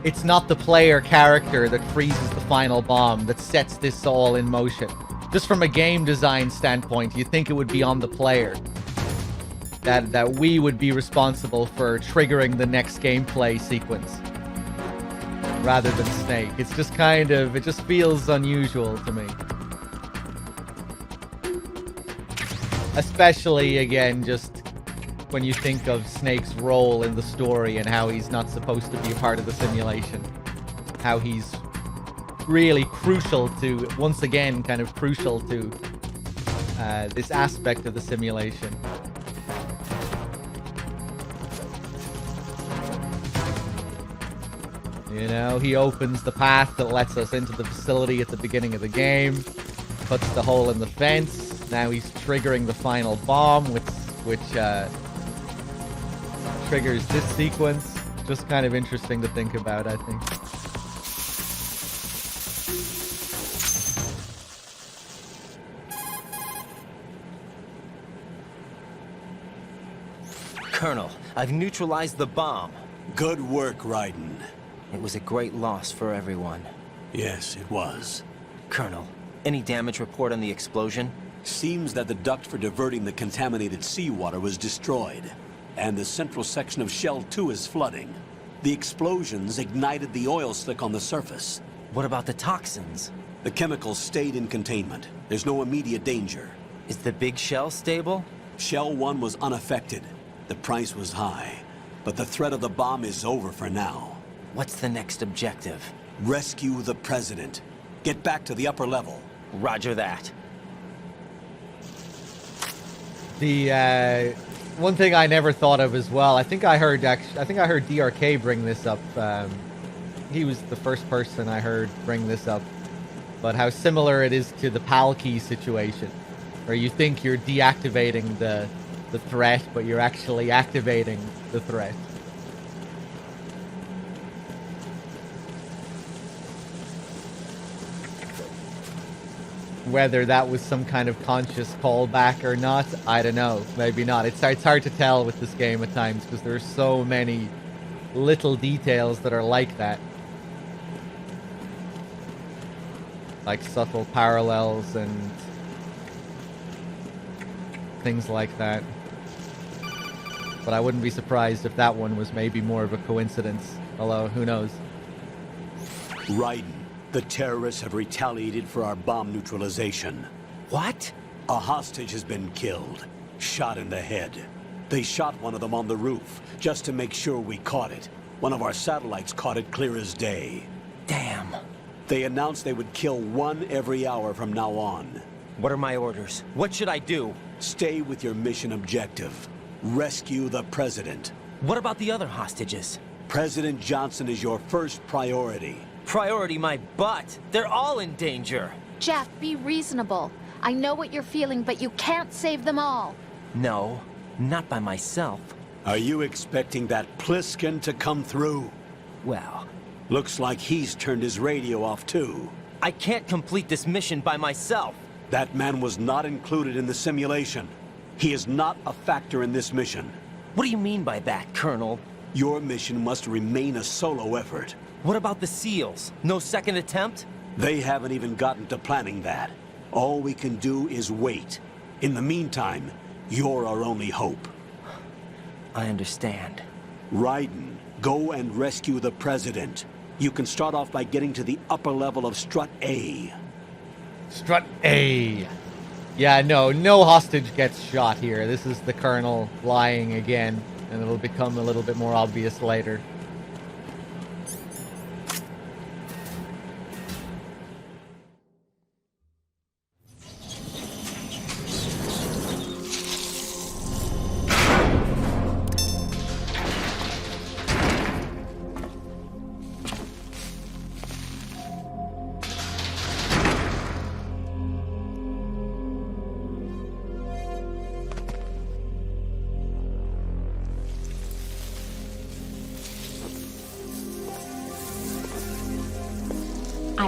It's not the player character that freezes the final bomb that sets this all in motion. Just from a game design standpoint, you'd think it would be on the player. That we would be responsible for triggering the next gameplay sequence. Rather than Snake. It's just kind of... It just feels unusual to me. Especially, again, just... when you think of Snake's role in the story and how he's not supposed to be a part of the simulation. How he's really crucial to, once again, kind of crucial to this aspect of the simulation. You know, he opens the path that lets us into the facility at the beginning of the game, puts the hole in the fence. Now he's triggering the final bomb, which triggers this sequence. Just kind of interesting to think about, I think. Colonel, I've neutralized the bomb. Good work, Raiden. It was a great loss for everyone. Yes, it was. Colonel, any damage report on the explosion? Seems that the duct for diverting the contaminated seawater was destroyed, and the central section of Shell 2 is flooding. The explosions ignited the oil slick on the surface. What about the toxins? The chemicals stayed in containment. There's no immediate danger. Is the big shell stable? Shell 1 was unaffected. The price was high, but the threat of the bomb is over for now. What's the next objective? Rescue the President. Get back to the upper level. Roger that. The, one thing I never thought of as well, I think I heard DRK bring this up. He was the first person I heard bring this up. But how similar it is to the PAL key situation, where you think you're deactivating the threat, but you're actually activating the threat. Whether that was some kind of conscious callback or not, I don't know. Maybe not. It's hard to tell with this game at times, because there's so many little details that are like that. Like subtle parallels and things like that. But I wouldn't be surprised if that one was maybe more of a coincidence. Although, who knows? Raiden, the terrorists have retaliated for our bomb neutralization. What? A hostage has been killed. Shot in the head. They shot one of them on the roof, just to make sure we caught it. One of our satellites caught it clear as day. Damn. They announced they would kill one every hour from now on. What are my orders? What should I do? Stay with your mission objective. Rescue the President. What about the other hostages? President Johnson is your first priority. Priority my butt. They're all in danger. Jeff, be reasonable. I know what you're feeling, but you can't save them all. No, not by myself. Are you expecting that Pliskin to come through? Well... Looks like he's turned his radio off too. I can't complete this mission by myself. That man was not included in the simulation. He is not a factor in this mission. What do you mean by that, Colonel? Your mission must remain a solo effort. What about the SEALs? No second attempt? They haven't even gotten to planning that. All we can do is wait. In the meantime, you're our only hope. I understand. Raiden, go and rescue the President. You can start off by getting to the upper level of Strut A. Strut A. Yeah, no hostage gets shot here. This is the Colonel lying again, and it'll become a little bit more obvious later.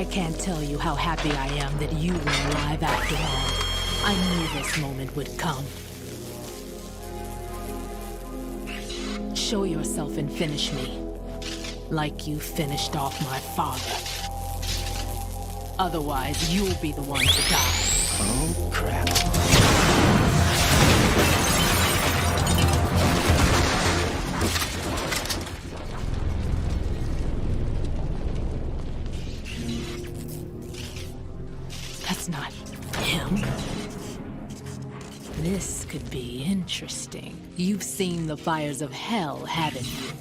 I can't tell you how happy I am that you were alive after all. I knew this moment would come. Show yourself and finish me. Like you finished off my father. Otherwise, you'll be the one to die. Oh, crap. That's not him. This could be interesting. You've seen the fires of hell, haven't you?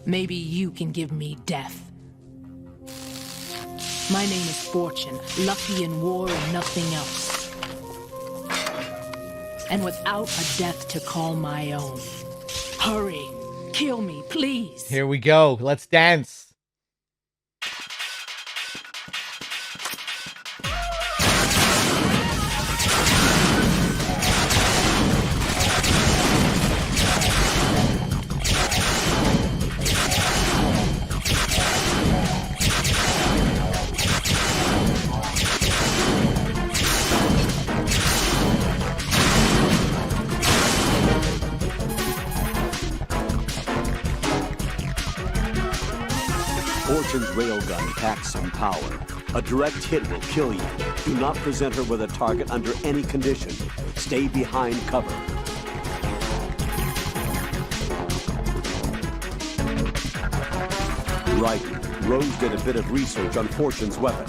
Maybe you can give me death. My name is Fortune, lucky in war and nothing else. And without a death to call my own. Hurry, kill me, please. Here we go. Let's dance. Fortune's railgun packs some power. A direct hit will kill you. Do not present her with a target under any condition. Stay behind cover. Right. Rose did a bit of research on Fortune's weapon.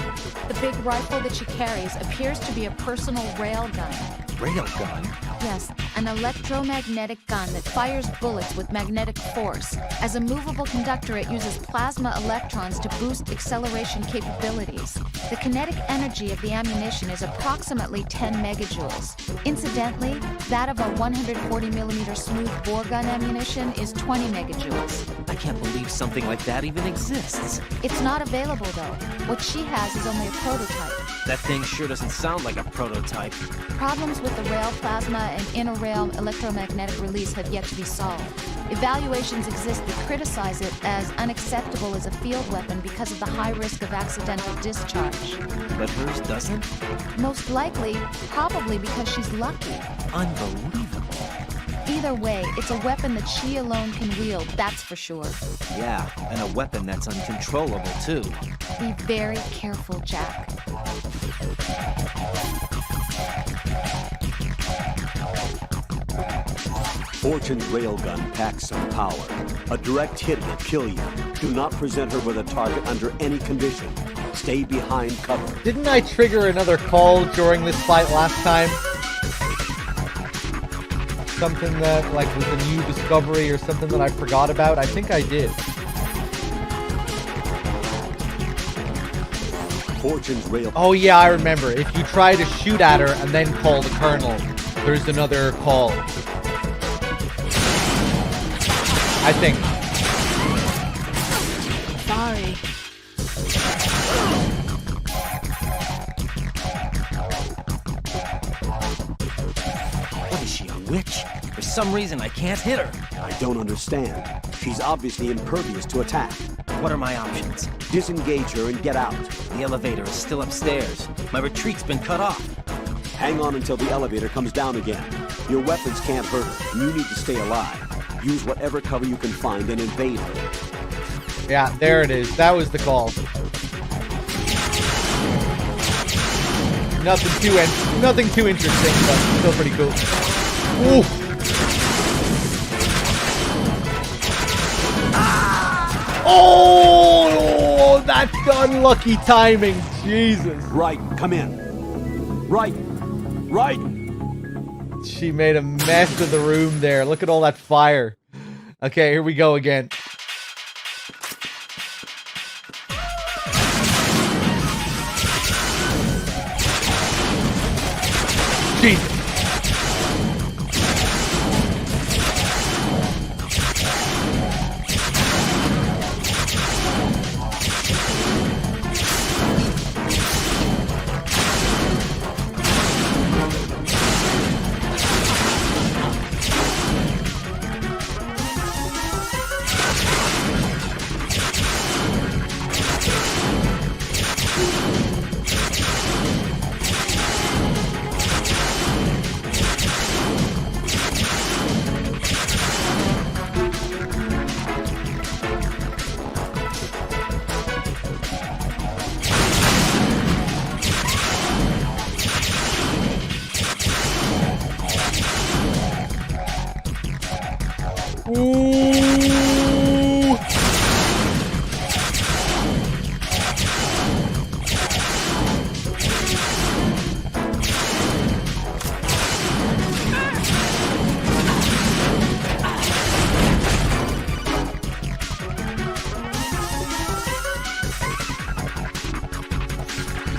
The big rifle that she carries appears to be a personal railgun. Railgun? Yes, an electromagnetic gun that fires bullets with magnetic force. As a movable conductor, it uses plasma electrons to boost acceleration capabilities. The kinetic energy of the ammunition is approximately 10 megajoules. Incidentally, that of a 140mm smooth bore gun ammunition is 20 megajoules. I can't believe something like that even exists. It's not available, though. What she has is only a prototype. That thing sure doesn't sound like a prototype. Problems with the rail plasma and inter-rail electromagnetic release have yet to be solved. Evaluations exist that criticize it as unacceptable as a field weapon because of the high risk of accidental discharge. But hers doesn't? Most likely, probably because she's lucky. Unbelievable. Either way, it's a weapon that she alone can wield, that's for sure. Yeah, and a weapon that's uncontrollable, too. Be very careful, Jack. Fortune's railgun packs some power. A direct hit will kill you. Do not present her with a target under any condition. Stay behind cover. Didn't I trigger another call during this fight last time? Something that, like, was a new discovery or something that I forgot about? I think I did. Fortune's rail. Oh yeah, I remember. If you try to shoot at her and then call the colonel, there's another call. I think. Sorry. What is she, a witch? For some reason, I can't hit her. I don't understand. She's obviously impervious to attack. What are my options? Disengage her and get out. The elevator is still upstairs. My retreat's been cut off. Hang on until the elevator comes down again. Your weapons can't hurt her, and you need to stay alive. Use whatever cover you can find and invade her. Yeah, there it is. That was the call. Nothing too interesting, but still pretty cool. Ooh. Oh, that's unlucky timing. Jesus. Right, come in. Right. She made a mess of the room there. Look at all that fire. Okay, here we go again. Jesus.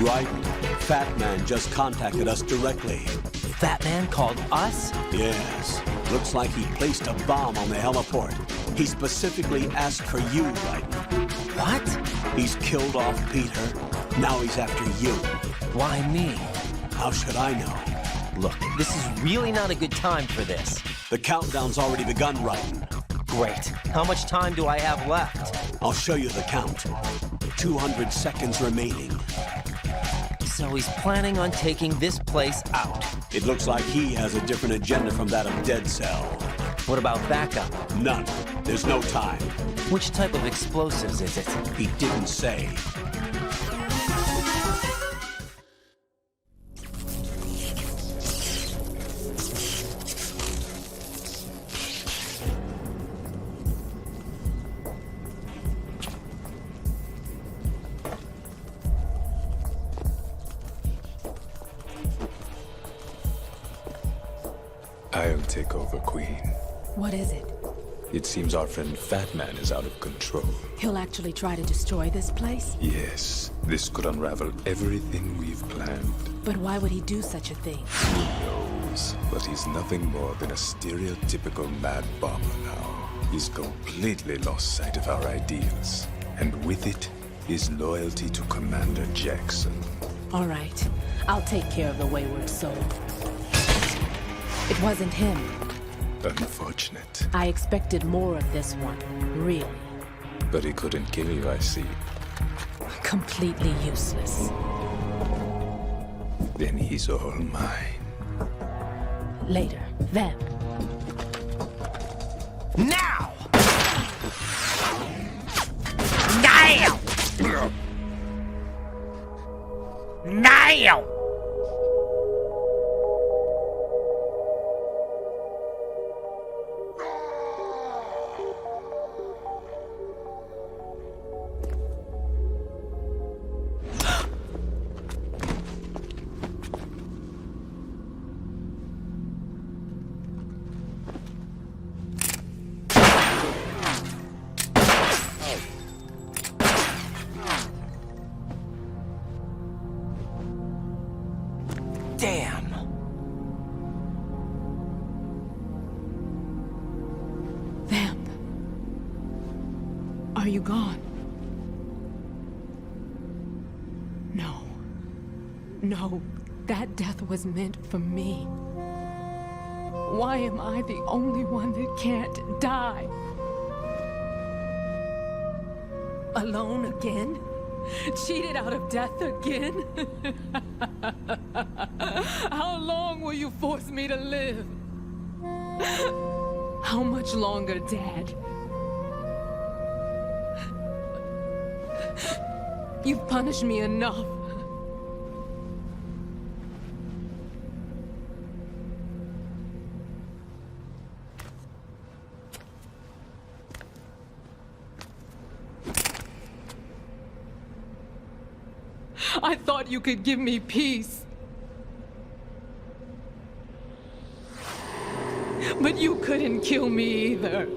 Right. Fat Man just contacted us directly. Fat Man called us? Yes. Looks like he placed a bomb on the heliport. He specifically asked for you, right? What? He's killed off Peter. Now he's after you. Why me? How should I know? Look, this is really not a good time for this. The countdown's already begun, Raiden. Great. How much time do I have left? I'll show you the count. 200 seconds remaining. So he's planning on taking this place out. It looks like he has a different agenda from that of Dead Cell. What about backup? None. There's no time. Which type of explosives is it? He didn't say. I'll take over, Queen. What is it? It seems our friend Fat Man is out of control. He'll actually try to destroy this place? Yes, this could unravel everything we've planned. But why would he do such a thing? Who knows? But he's nothing more than a stereotypical mad bomber now. He's completely lost sight of our ideals. And with it, his loyalty to Commander Jackson. All right. I'll take care of the wayward soul. It wasn't him. Unfortunate. I expected more of this one, really. But he couldn't kill you, I see. Completely useless. Then he's all mine. Later. Vamp. Now! Now! Now! Damn! Vamp. Are you gone? No. No, that death was meant for me. Why am I the only one that can't die? Alone again? Cheated out of death again? How long will you force me to live? How much longer, Dad? You've punished me enough. I thought you could give me peace. But you couldn't kill me either.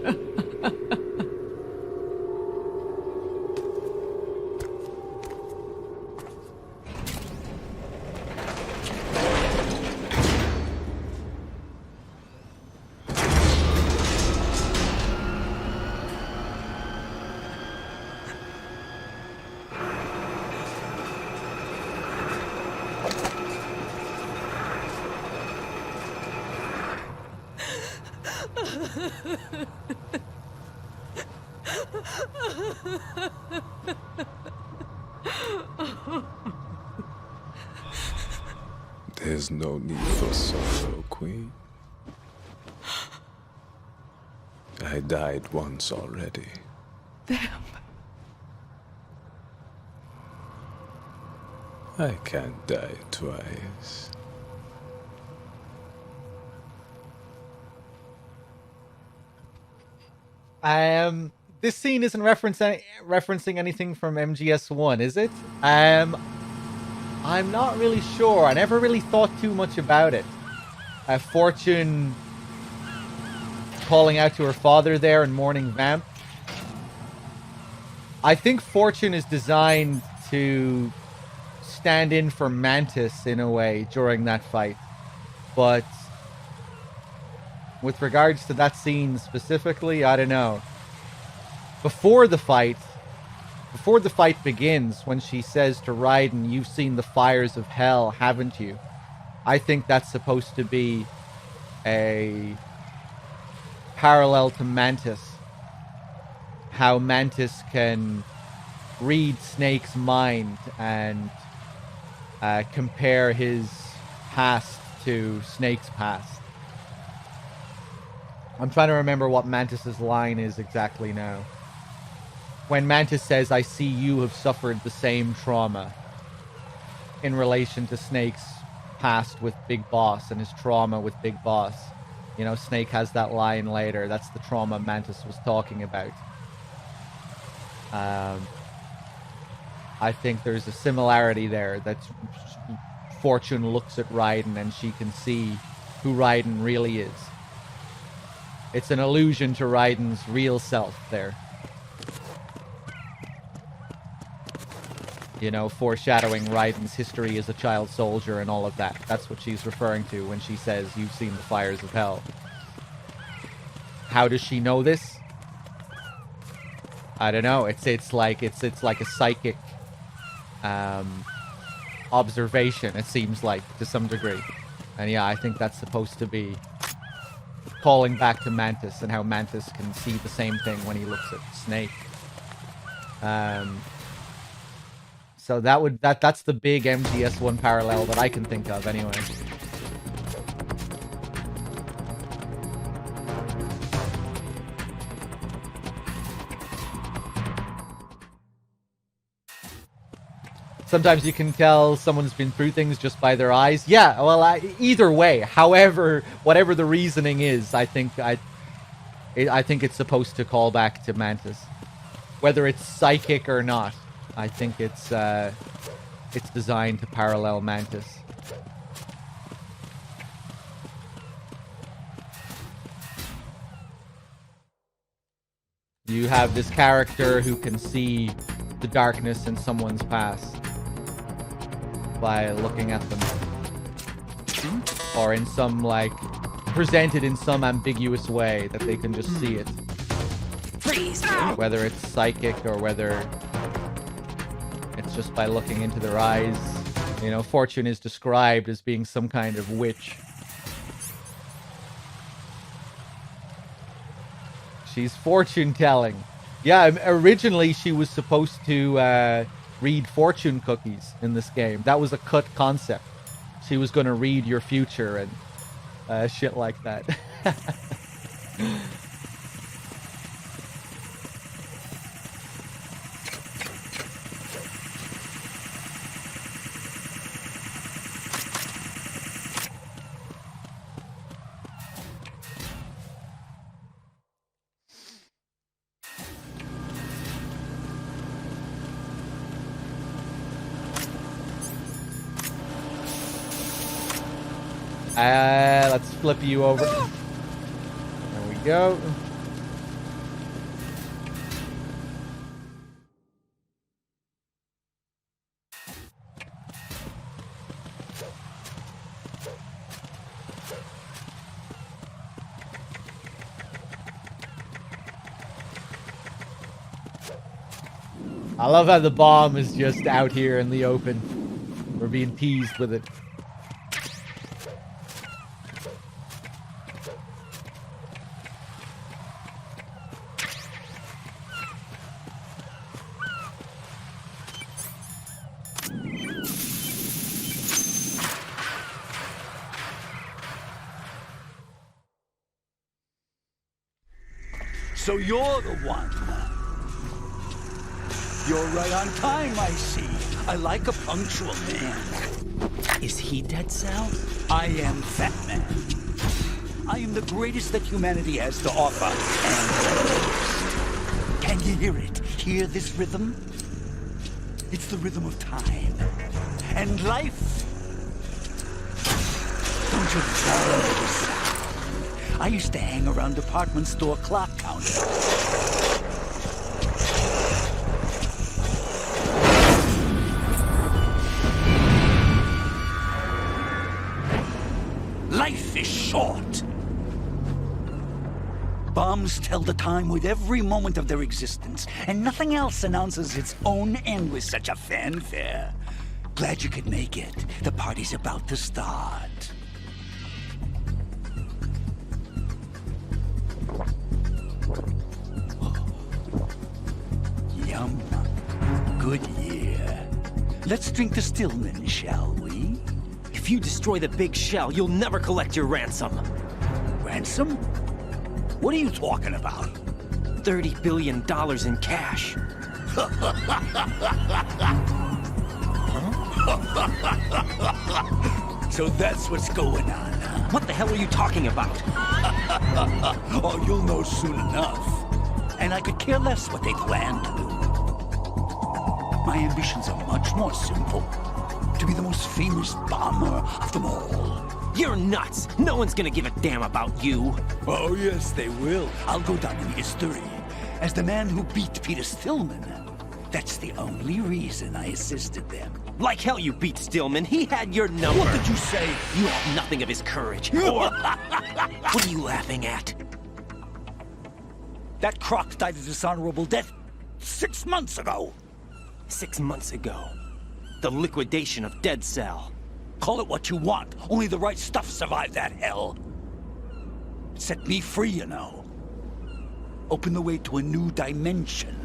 There's no need for sorrow, Queen. I died once already. Vamp. I can't die twice. This scene isn't referencing anything from MGS1, is it? I'm not really sure. I never really thought too much about it. Fortune calling out to her father there and mourning Vamp. I think Fortune is designed to stand in for Mantis in a way during that fight. But with regards to that scene specifically, I don't know. Before the fight begins, when she says to Raiden, "You've seen the fires of hell, haven't you?" I think that's supposed to be a parallel to Mantis. How Mantis can read Snake's mind and compare his past to Snake's past. I'm trying to remember what Mantis's line is exactly now. When Mantis says, "I see you have suffered the same trauma," in relation to Snake's past with Big Boss and his trauma with Big Boss. You know, Snake has that line later. That's the trauma Mantis was talking about. I think there's a similarity there, that Fortune looks at Raiden and she can see who Raiden really is. It's an allusion to Raiden's real self there. You know, foreshadowing Raiden's history as a child soldier and all of that. That's what she's referring to when she says, "You've seen the fires of hell." How does she know this? I don't know. It's like a psychic observation, it seems like, to some degree. And yeah, I think that's supposed to be calling back to Mantis and how Mantis can see the same thing when he looks at Snake. So that's the big MGS1 parallel that I can think of anyway. Sometimes you can tell someone's been through things just by their eyes. Yeah, well, either way, however, whatever the reasoning is, I think it's supposed to call back to Mantis, whether it's psychic or not. I think it's designed to parallel Mantis. You have this character who can see the darkness in someone's past by looking at them, or in some, like, presented in some ambiguous way that they can just see it. Freeze. Whether it's psychic or whether it's just by looking into their eyes. You know, Fortune is described as being some kind of witch. She's fortune telling. Yeah, originally she was supposed to read fortune cookies in this game. That was a cut concept. She was going to read your future and shit like that. Let's flip you over. There we go. I love how the bomb is just out here in the open. We're being teased with it. So you're the one. You're right on time, I see. I like a punctual man. Is he Dead Cell? I am Fat Man. I am the greatest that humanity has to offer, and the most. Can you hear it? Hear this rhythm? It's the rhythm of time. And life. Don't you love this? I used to hang around department store clock counters. short. Bombs tell the time with every moment of their existence, and nothing else announces its own end with such a fanfare. Glad you could make it. The party's about to start. Yum. Good year. Let's drink to Stillman, shall we? If you destroy the big shell, you'll never collect your ransom. Ransom? What are you talking about? $30 billion in cash. So that's what's going on, huh? What the hell are you talking about? Oh, you'll know soon enough. And I could care less what they plan to do. My ambitions are much more simple. To be the most famous bomber of them all. You're nuts! No one's gonna give a damn about you! Oh, yes, they will. I'll go down in history as the man who beat Peter Stillman. That's the only reason I assisted them. Like hell you beat Stillman. He had your number. What did you say? You have nothing of his courage. Or... What are you laughing at? That croc died a dishonorable death 6 months ago. 6 months ago. The liquidation of Dead Cell. Call it what you want. Only the right stuff survived that hell. It set me free, you know. Opened the way to a new dimension.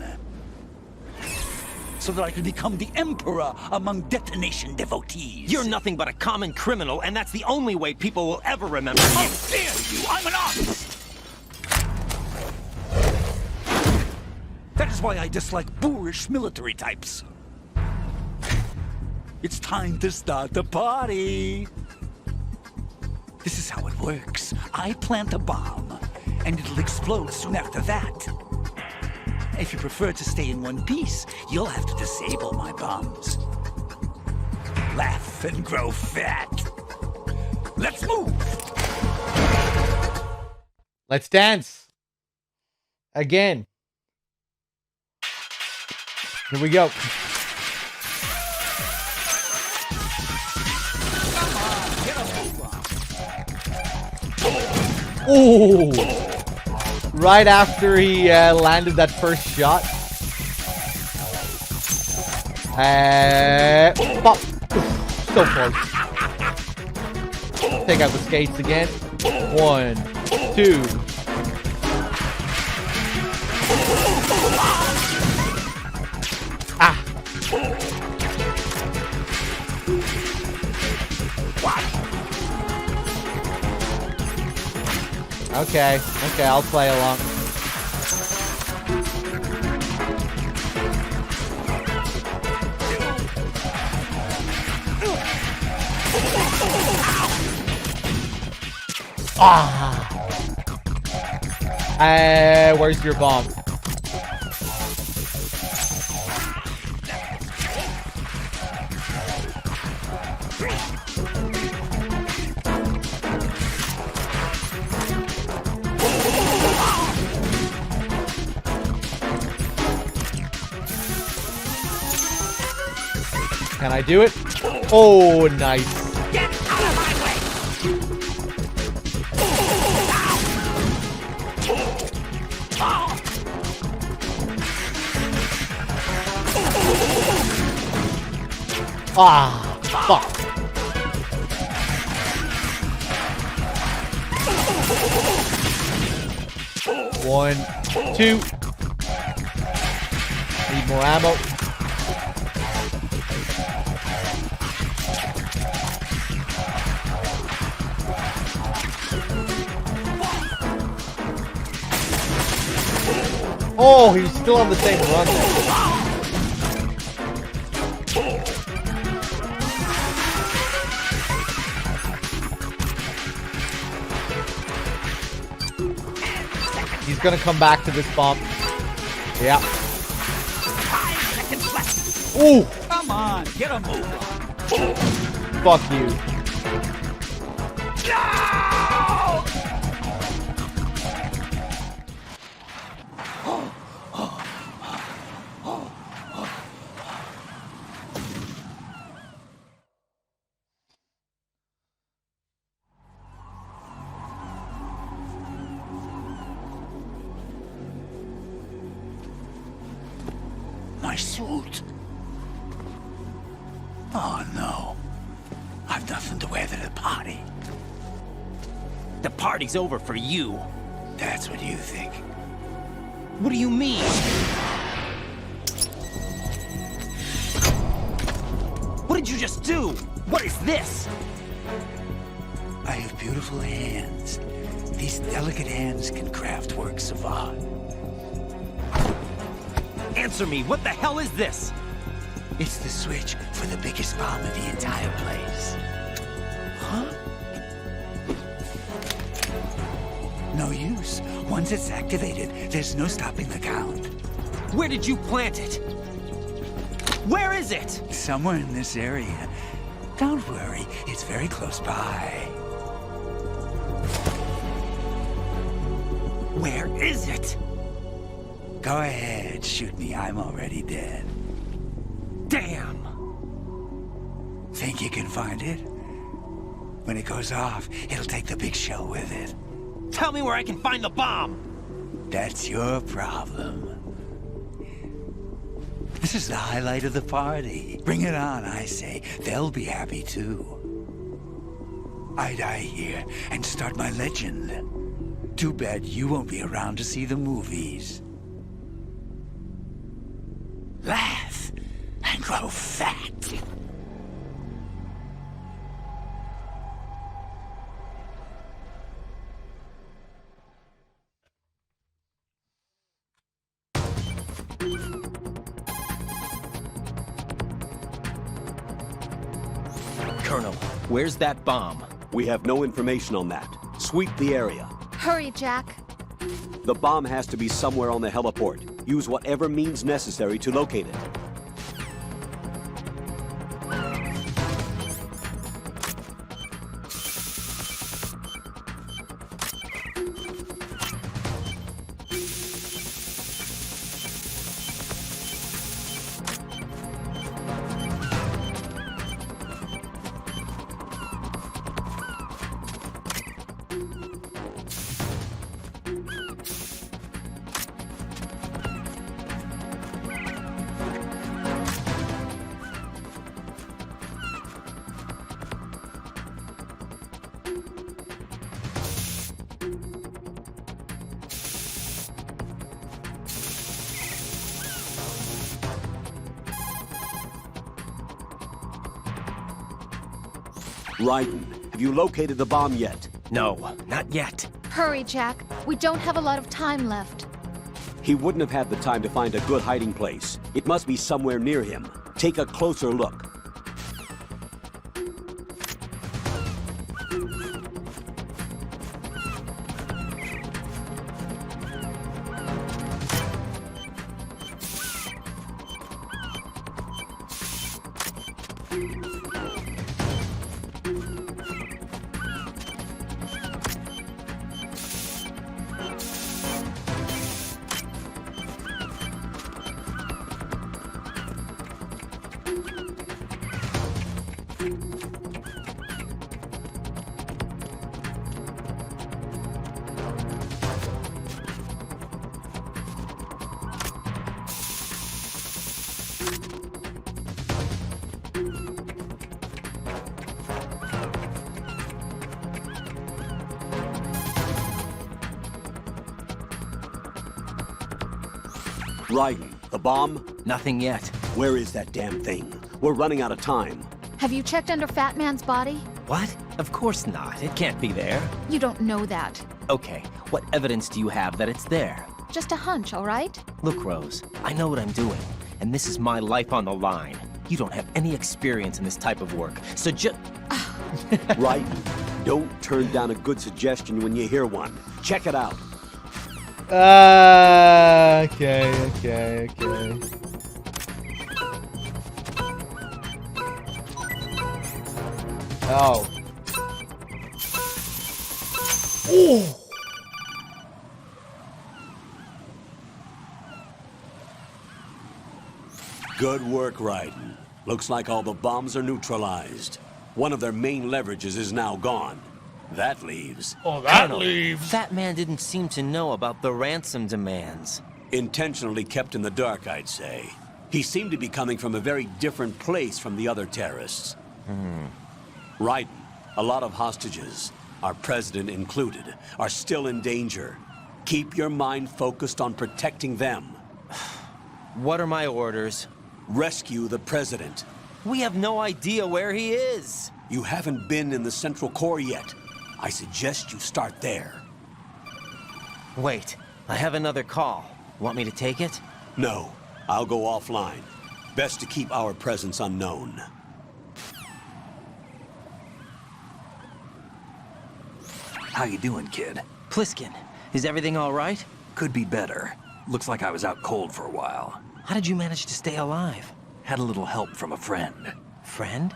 So that I could become the emperor among detonation devotees. You're nothing but a common criminal, and that's the only way people will ever remember you. How dare you! I'm an artist! That is why I dislike boorish military types. It's time to start the party. This is how it works. I plant a bomb, and it'll explode soon after that. If you prefer to stay in one piece, you'll have to disable my bombs. Laugh and grow fat. Let's move! Let's dance. Again. Here we go. Oh! Right after he landed that first shot. Pop. So close. Take out the skates again. 1, 2. Ah. Okay, I'll play along. Ah! Where's your bomb? Can I do it? Oh, nice. Get out of my way! Ah, fuck. One, two. Need more ammo. Oh, he's still on the same run there. He's gonna come back to this bomb. Yeah. Ooh! Come on, get a move. Fuck you. No! suit. Oh, no. I've nothing to wear to the party. The party's over for you. That's what you think. What do you mean? What did you just do? What is this? I have beautiful hands. These delicate hands can craft works of art. Answer me, what the hell is this? It's the switch for the biggest bomb in the entire place. Huh? No use. Once it's activated, there's no stopping the count. Where did you plant it? Where is it? Somewhere in this area. Don't worry, it's very close by. Where is it? Go ahead, shoot me. I'm already dead. Damn! Think you can find it? When it goes off, it'll take the big show with it. Tell me where I can find the bomb! That's your problem. This is the highlight of the party. Bring it on, I say. They'll be happy too. I die here and start my legend. Too bad you won't be around to see the movies. Laugh and grow fat. Colonel, where's that bomb? We have no information on that. Sweep the area. Hurry, Jack. The bomb has to be somewhere on the heliport. Use whatever means necessary to locate it. Raiden, have you located the bomb yet? No, not yet. Hurry, Jack. We don't have a lot of time left. He wouldn't have had the time to find a good hiding place. It must be somewhere near him. Take a closer look. Raiden, the bomb? Nothing yet. Where is that damn thing? We're running out of time. Have you checked under Fat Man's body? What? Of course not. It can't be there. You don't know that. Okay, what evidence do you have that it's there? Just a hunch, all right? Look, Rose, I know what I'm doing, and this is my life on the line. You don't have any experience in this type of work, so just... Raiden, don't turn down a good suggestion when you hear one. Check it out. Okay. Oh. Ooh. Good work, Raiden. Looks like all the bombs are neutralized. One of their main leverages is now gone. That leaves... Oh, that leaves... That man didn't seem to know about the ransom demands. Intentionally kept in the dark, I'd say. He seemed to be coming from a very different place from the other terrorists. Right. A lot of hostages, our president included, are still in danger. Keep your mind focused on protecting them. What are my orders? Rescue the president. We have no idea where he is. You haven't been in the Central Core yet. I suggest you start there. Wait, I have another call. Want me to take it? No, I'll go offline. Best to keep our presence unknown. How you doing, kid? Pliskin, is everything all right? Could be better. Looks like I was out cold for a while. How did you manage to stay alive? Had a little help from a friend. Friend?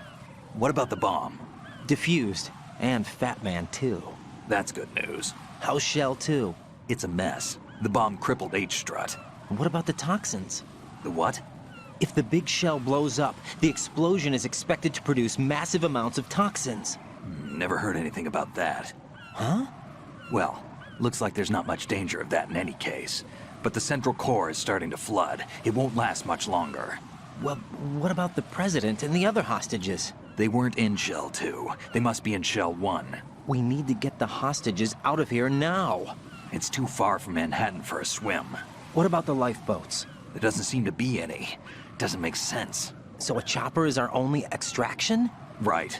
What about the bomb? Diffused. And Fat Man, too. That's good news. How's Shell 2? It's a mess. The bomb crippled H-Strut. What about the toxins? The what? If the big shell blows up, the explosion is expected to produce massive amounts of toxins. Never heard anything about that. Huh? Well, looks like there's not much danger of that in any case. But the Central Core is starting to flood. It won't last much longer. Well, what about the President and the other hostages? They weren't in Shell 2. They must be in Shell 1. We need to get the hostages out of here now. It's too far from Manhattan for a swim. What about the lifeboats? There doesn't seem to be any. Doesn't make sense. So a chopper is our only extraction? Right.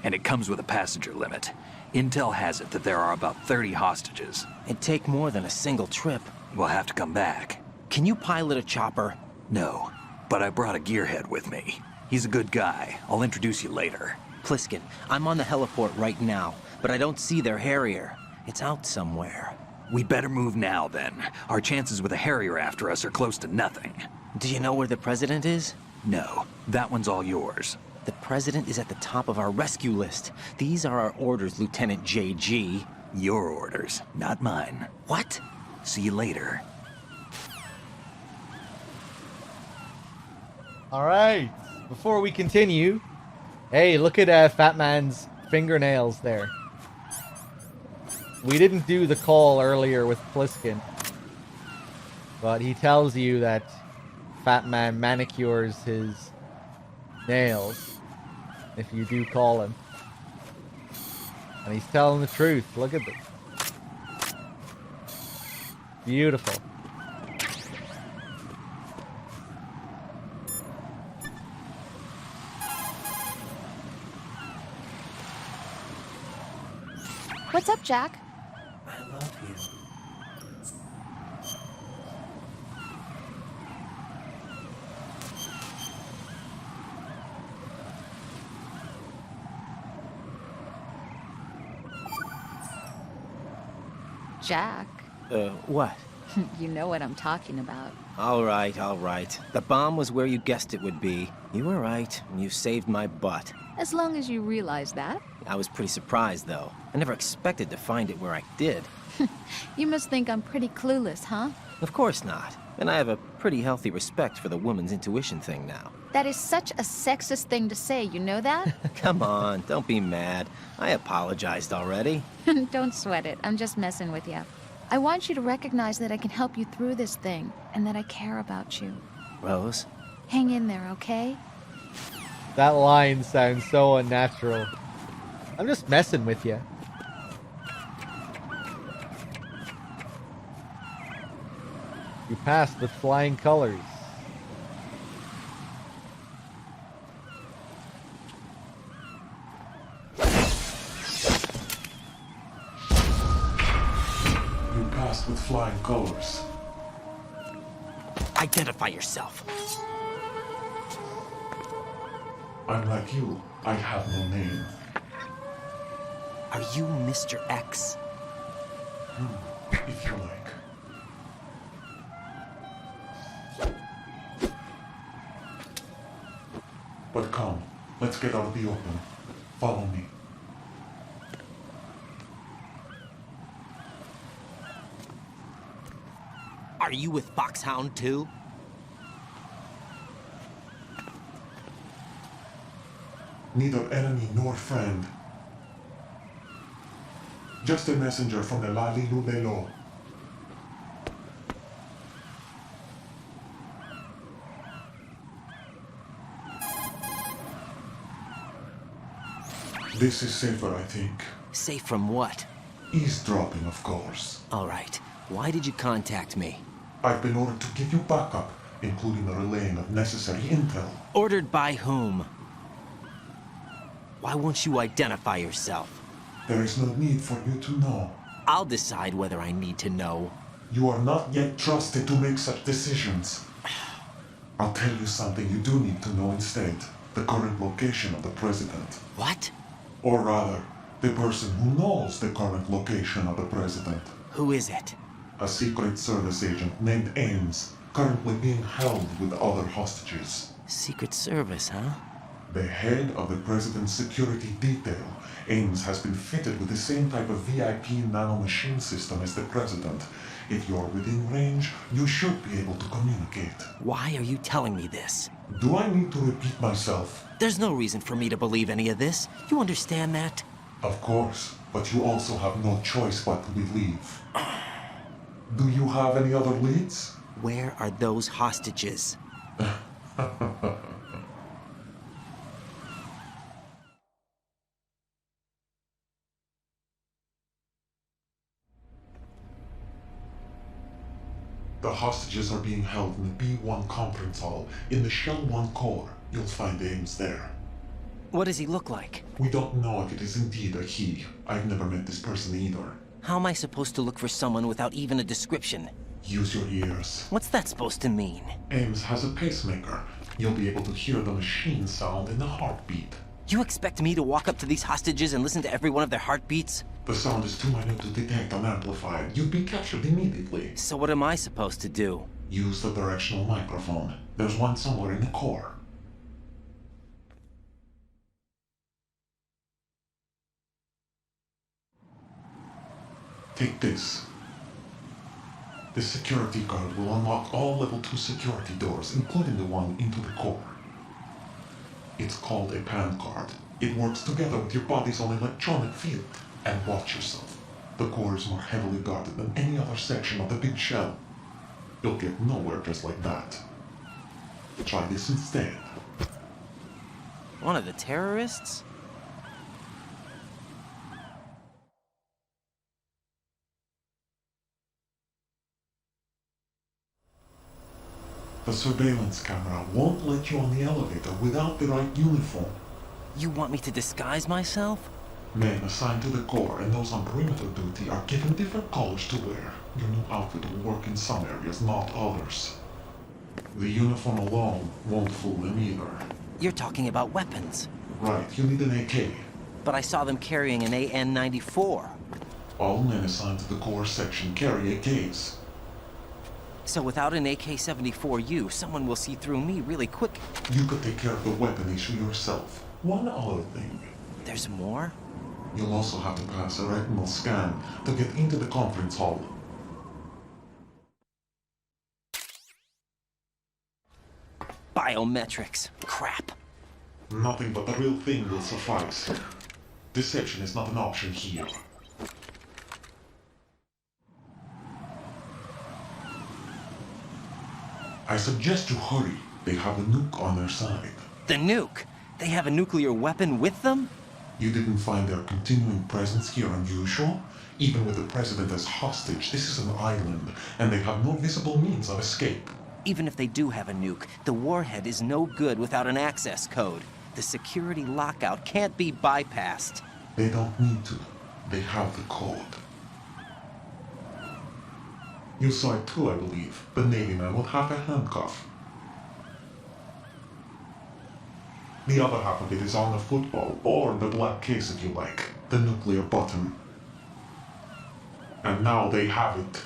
And it comes with a passenger limit. Intel has it that there are about 30 hostages. It'd take more than a single trip. We'll have to come back. Can you pilot a chopper? No, but I brought a gearhead with me. He's a good guy. I'll introduce you later. Pliskin, I'm on the heliport right now, but I don't see their Harrier. It's out somewhere. We better move now, then. Our chances with a Harrier after us are close to nothing. Do you know where the President is? No, that one's all yours. The President is at the top of our rescue list. These are our orders, Lieutenant JG. Your orders, not mine. What? See you later. Alright, before we continue, hey, look at Fat Man's fingernails there. We didn't do the call earlier with Pliskin, but he tells you that Fat Man manicures his nails if you do call him. And he's telling the truth. Look at this. Beautiful. What's up, Jack? I love you. Jack. What? You know what I'm talking about. All right, all right. The bomb was where you guessed it would be. You were right, and you saved my butt. As long as you realize that. I was pretty surprised, though. I never expected to find it where I did. You must think I'm pretty clueless, huh? Of course not. And I have a pretty healthy respect for the woman's intuition thing now. That is such a sexist thing to say, you know that? Come on, don't be mad. I apologized already. Don't sweat it. I'm just messing with you. I want you to recognize that I can help you through this thing, and that I care about you. Rose? Hang in there, okay? That line sounds so unnatural. I'm just messing with you. You passed with flying colors. You passed with flying colors. Identify yourself. I'm like you. I have no name. Are you Mr. X? If you like. But come, let's get out of the open. Follow me. Are you with Foxhound too? Neither enemy nor friend. Just a messenger from the Lali Lulelo. This is safer, I think. Safe from what? Eavesdropping, of course. All right. Why did you contact me? I've been ordered to give you backup, including the relaying of necessary intel. Ordered by whom? Why won't you identify yourself? There is no need for you to know. I'll decide whether I need to know. You are not yet trusted to make such decisions. I'll tell you something you do need to know instead. The current location of the president. What? Or rather, the person who knows the current location of the president. Who is it? A Secret Service agent named Ames, currently being held with other hostages. Secret Service, huh? The head of the president's security detail, Ames, has been fitted with the same type of VIP nanomachine system as the president. If you're within range, you should be able to communicate. Why are you telling me this? Do I need to repeat myself? There's no reason for me to believe any of this. You understand that? Of course, but you also have no choice but to believe. Do you have any other leads? Where are those hostages? The hostages are being held in the B1 conference hall in the Shell 1 core. You'll find Ames there. What does he look like? We don't know if it is indeed a he. I've never met this person either. How am I supposed to look for someone without even a description? Use your ears. What's that supposed to mean? Ames has a pacemaker. You'll be able to hear the machine sound in the heartbeat. You expect me to walk up to these hostages and listen to every one of their heartbeats? The sound is too minute to detect and amplify it. You'd be captured immediately. So what am I supposed to do? Use the directional microphone. There's one somewhere in the core. Take this. This security card will unlock all level 2 security doors, including the one into the core. It's called a PAN card. It works together with your body's own electronic field. And watch yourself. The core is more heavily guarded than any other section of the big shell. You'll get nowhere just like that. Try this instead. One of the terrorists? The surveillance camera won't let you on the elevator without the right uniform. You want me to disguise myself? Men assigned to the core and those on perimeter duty are given different colors to wear. Your new outfit will work in some areas, not others. The uniform alone won't fool them either. You're talking about weapons. Right, you need an AK. But I saw them carrying an AN-94. All men assigned to the core section carry AKs. So without an AK-74U, someone will see through me really quick. You could take care of the weapon issue yourself. One other thing. There's more? You'll also have to pass a retinal scan to get into the conference hall. Biometrics. Crap. Nothing but the real thing will suffice. Deception is not an option here. I suggest you hurry. They have a nuke on their side. The nuke? They have a nuclear weapon with them? You didn't find their continuing presence here unusual? Even with the president as hostage, this is an island, and they have no visible means of escape. Even if they do have a nuke, the warhead is no good without an access code. The security lockout can't be bypassed. They don't need to. They have the code. You saw it too, I believe. The Navy man with half a handcuff. The other half of it is on the football, or the black case if you like. The nuclear button. And now they have it.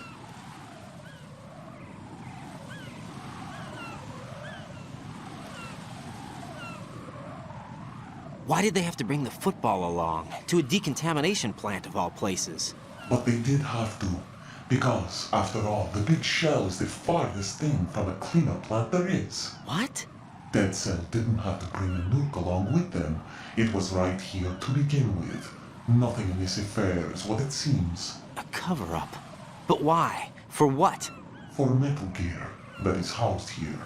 Why did they have to bring the football along? To a decontamination plant of all places. But they did have to. Because, after all, the big shell is the farthest thing from a cleanup plant there is. What? Dead Cell didn't have to bring a nuke along with them. It was right here to begin with. Nothing in this affair is what it seems. A cover-up? But why? For what? For Metal Gear that is housed here.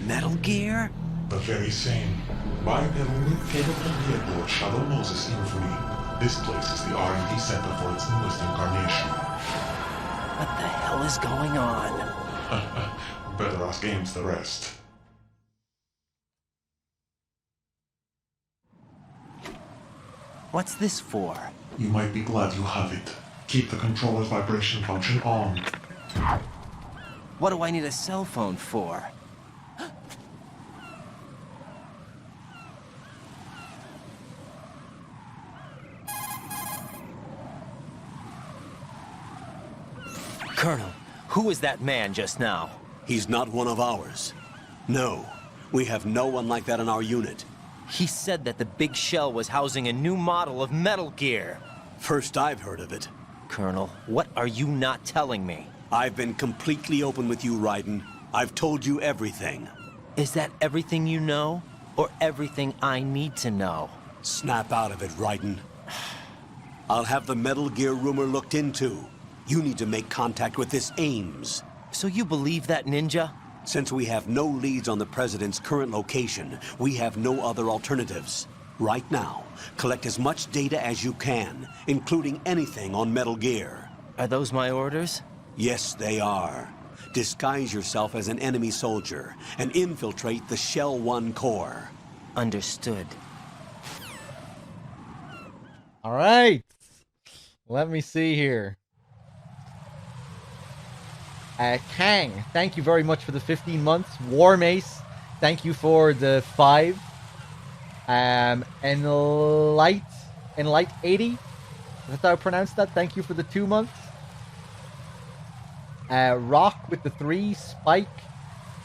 Metal Gear? The very same. Bipedal capable vehicle Shadow Moses infamy. This place is the R&D center for its newest incarnation. What the hell is going on? Better ask Ames the rest. What's this for? You might be glad you have it. Keep the controller's vibration function on. What do I need a cell phone for? Colonel, who was that man just now? He's not one of ours. No, we have no one like that in our unit. He said that the big shell was housing a new model of Metal Gear. First I've heard of it. Colonel, what are you not telling me? I've been completely open with you, Raiden. I've told you everything. Is that everything you know? Or everything I need to know? Snap out of it, Raiden. I'll have the Metal Gear rumor looked into. You need to make contact with this Ames. So you believe that ninja? Since we have no leads on the President's current location, we have no other alternatives. Right now, collect as much data as you can, including anything on Metal Gear. Are those my orders? Yes, they are. Disguise yourself as an enemy soldier and infiltrate the Shell 1 core. Understood. All right. Let me see here. Kang, thank you very much for the 15 months. War Mace, thank you for the 5. Enlight 80. That's how I pronounce that. Thank you for the 2 months. Rock with the 3. Spike.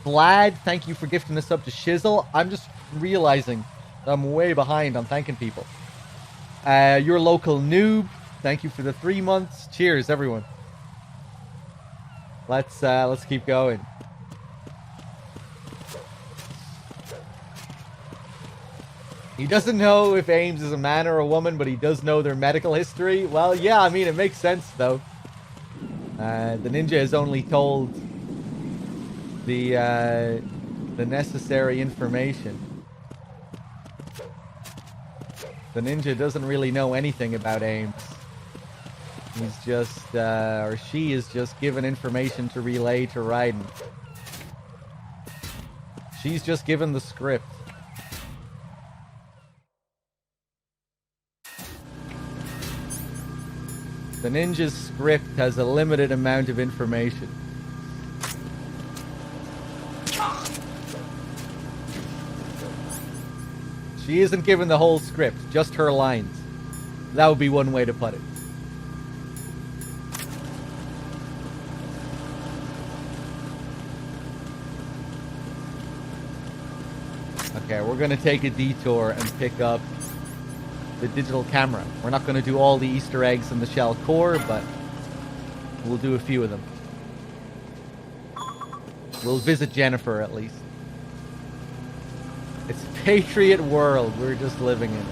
Vlad, thank you for gifting this up to Shizzle. I'm just realizing that I'm way behind on thanking people. Your local noob, thank you for the 3 months. Cheers, everyone. Let's keep going. He doesn't know if Ames is a man or a woman, but he does know their medical history. Well, yeah, I mean, it makes sense, though. The ninja is only told the necessary information. The ninja doesn't really know anything about Ames. He's just, or she is just given information to relay to Raiden. She's just given the script. The ninja's script has a limited amount of information. She isn't given the whole script, just her lines. That would be one way to put it. Okay, we're going to take a detour and pick up the digital camera. We're not going to do all the Easter eggs in the shell core, but we'll do a few of them. We'll visit Jennifer, at least. It's a Patriot world we're just living in.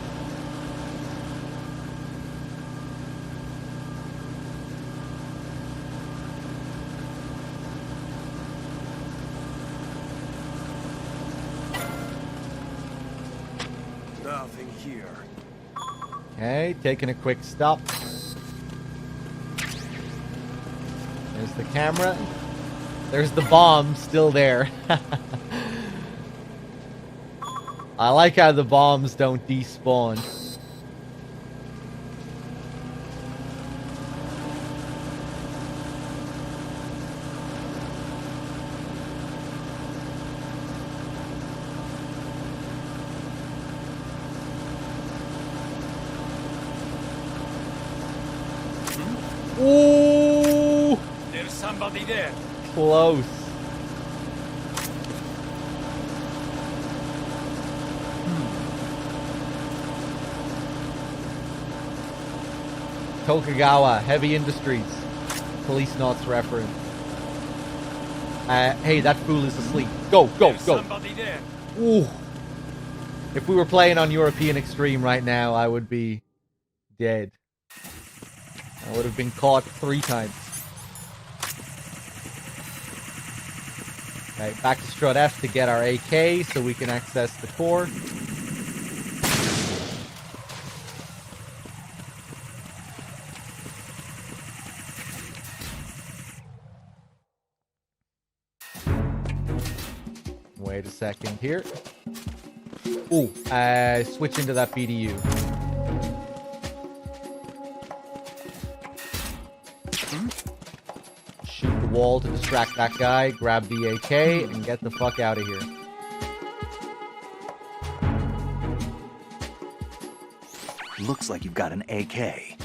Nothing here. Okay, taking a quick stop. There's the camera. There's the bomb still there. I like how the bombs don't despawn. Ooh! There's somebody there. Close. Tokugawa, Heavy Industries. Police Knots reference. Hey, that fool is asleep. Go, go, There's go. somebody there. Ooh. If we were playing on European Extreme right now, I would be dead. I would have been caught 3 times. Okay, back to Strut F to get our AK so we can access the core. Wait a second here. Ooh, switch into that BDU. Shoot the wall to distract that guy, grab the AK, and get the fuck out of here. Looks like you've got an AK.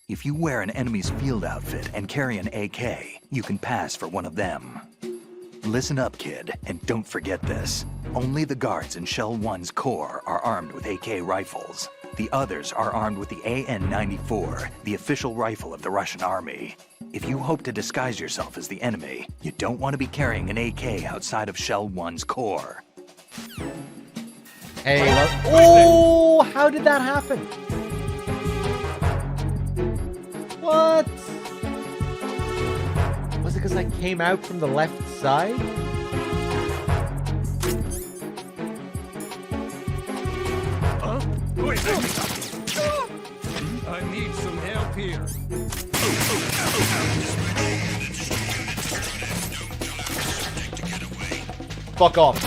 If you wear an enemy's field outfit and carry an AK, you can pass for one of them. Listen up, kid, and don't forget this. Only the guards in Shell 1's core are armed with AK rifles. The others are armed with the AN-94, the official rifle of the Russian army. If you hope to disguise yourself as the enemy, you don't want to be carrying an AK outside of Shell 1's core. Hey, oh, how did that happen? What? Was it because I came out from the left side? Huh? Wait a minute. I need some help here. Fuck off.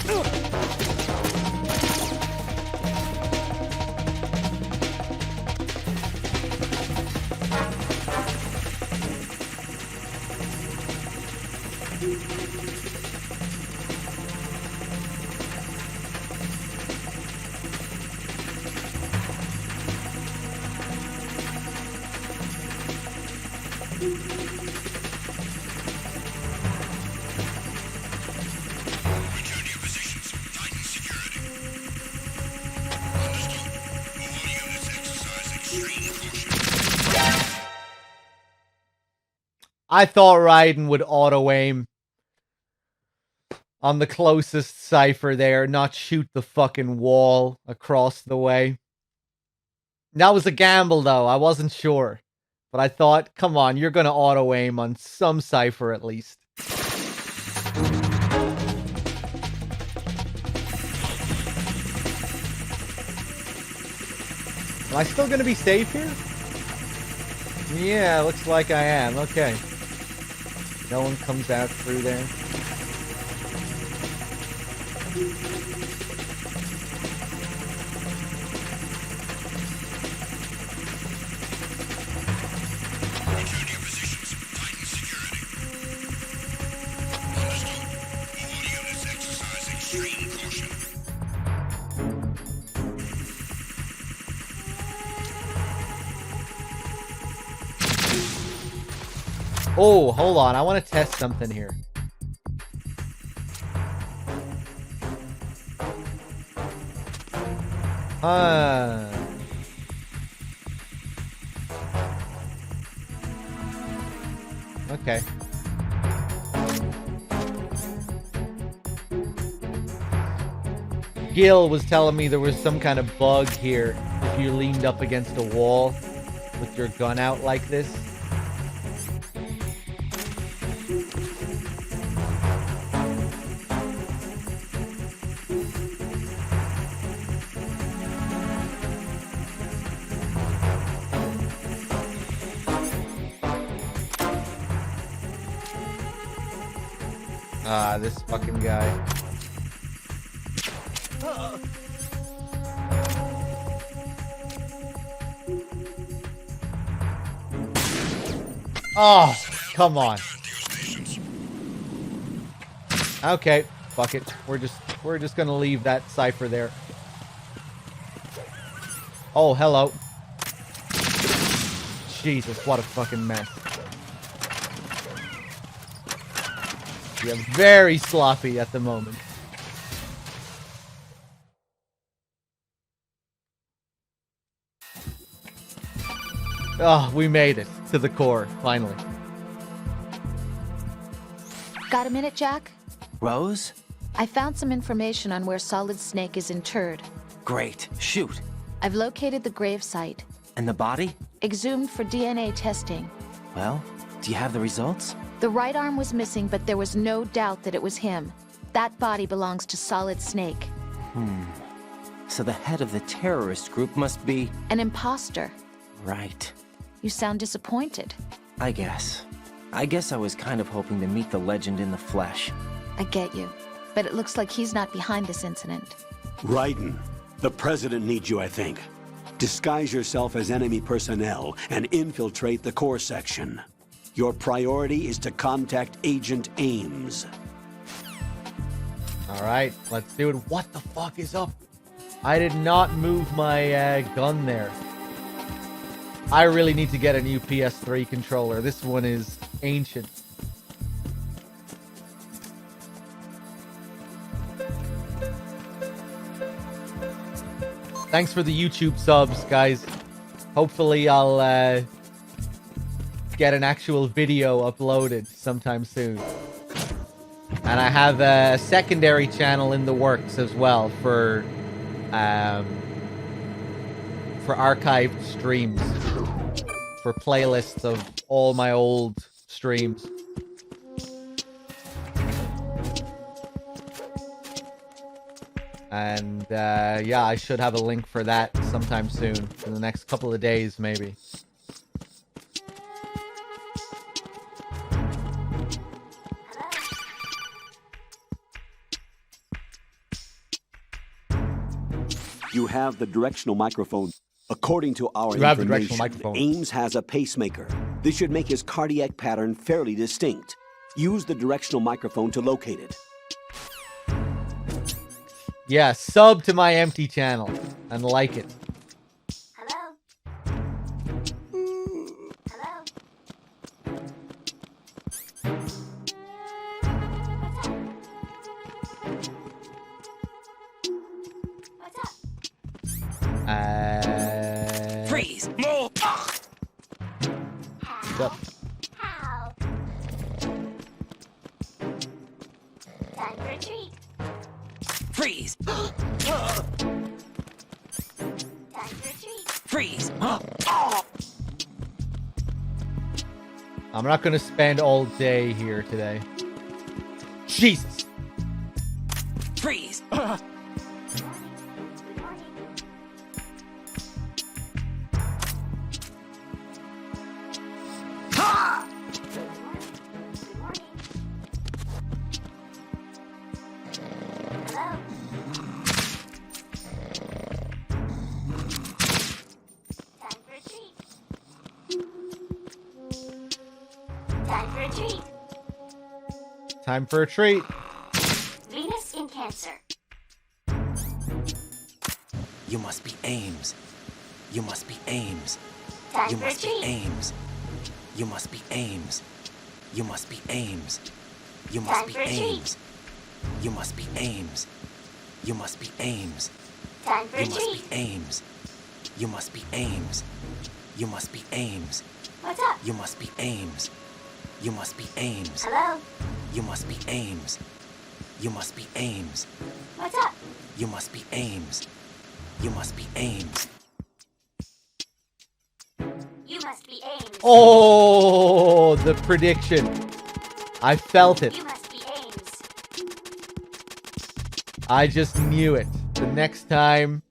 I thought Raiden would auto-aim on the closest cipher there, not shoot the fucking wall across the way. That was a gamble, though. I wasn't sure. But I thought, come on, you're going to auto-aim on some cipher at least. Am I still going to be safe here? Yeah, looks like I am. Okay. No one comes out through there. Oh, hold on. I want to test something here. Okay. Gil was telling me there was some kind of bug here if you leaned up against a wall with your gun out like this. Ah, this fucking guy. Oh, come on. Okay, fuck it. We're just gonna leave that cipher there. Oh, hello. Jesus, what a fucking mess. Yeah, very sloppy at the moment. Oh, we made it to the core, finally. Got a minute, Jack? Rose? I found some information on where Solid Snake is interred. Great. Shoot. I've located the grave site. And the body? Exhumed for DNA testing. Well, do you have the results? The right arm was missing, but there was no doubt that it was him. That body belongs to Solid Snake. So the head of the terrorist group must be... An imposter. Right. You sound disappointed. I guess I was kind of hoping to meet the legend in the flesh. I get you. But it looks like he's not behind this incident. Raiden, the president needs you, I think. Disguise yourself as enemy personnel and infiltrate the core section. Your priority is to contact Agent Ames. Alright, let's do it. What the fuck is up? I did not move my gun there. I really need to get a new PS3 controller. This one is ancient. Thanks for the YouTube subs, guys. Hopefully I'll get an actual video uploaded sometime soon. And I have a secondary channel in the works as well for archived streams, for playlists of all my old streams. And yeah, I should have a link for that sometime soon, in the next couple of days maybe. You have the directional microphone. According to our information, Ames has a pacemaker. This should make his cardiac pattern fairly distinct. Use the directional microphone to locate it. Yeah, sub to my empty channel and like it. Freeze! Move! Up. Time for a treat. Freeze! Time for a treat. Freeze! I'm not gonna spend all day here today. Jesus! Freeze! Time for a treat. Venus in Cancer. You must be Ames. You must be Ames. Time You for a must be treat. Ames. You must be Ames. You must be Ames. You Time must be for a treat. Ames. You must be Ames. You must be Ames. Time for a You must be treat. Ames. You must be Ames. You must be Ames. What's up? You must be Ames. You must be Ames. Hello? You must be Ames. You must be Ames. What's up? You must be Ames. You must be Ames. You must be Ames. Oh, the prediction. I felt it. You must be Ames. I just knew it. The next time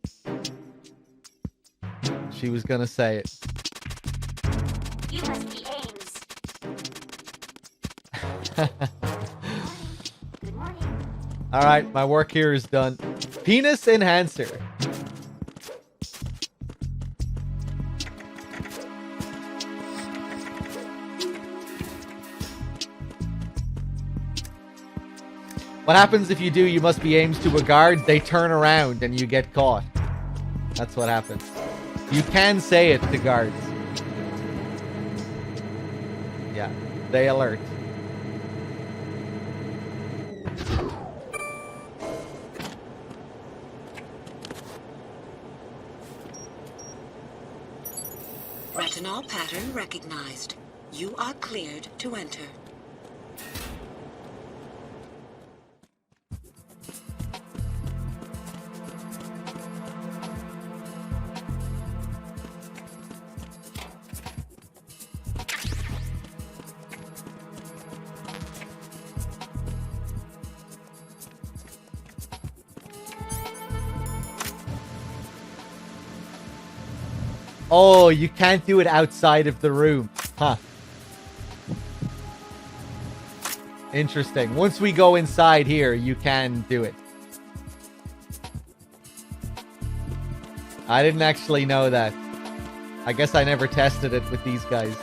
she was gonna say it. You must be Ames. Good morning. Alright, my work here is done. Penis enhancer. What happens if you do you must be Ames to a guard? They turn around and you get caught. That's what happens. You can say it to guards. Yeah, they alert. Retinol pattern recognized. You are cleared to enter. Oh, you can't do it outside of the room. Huh. Interesting. Once we go inside here, you can do it. I didn't actually know that. I guess I never tested it with these guys.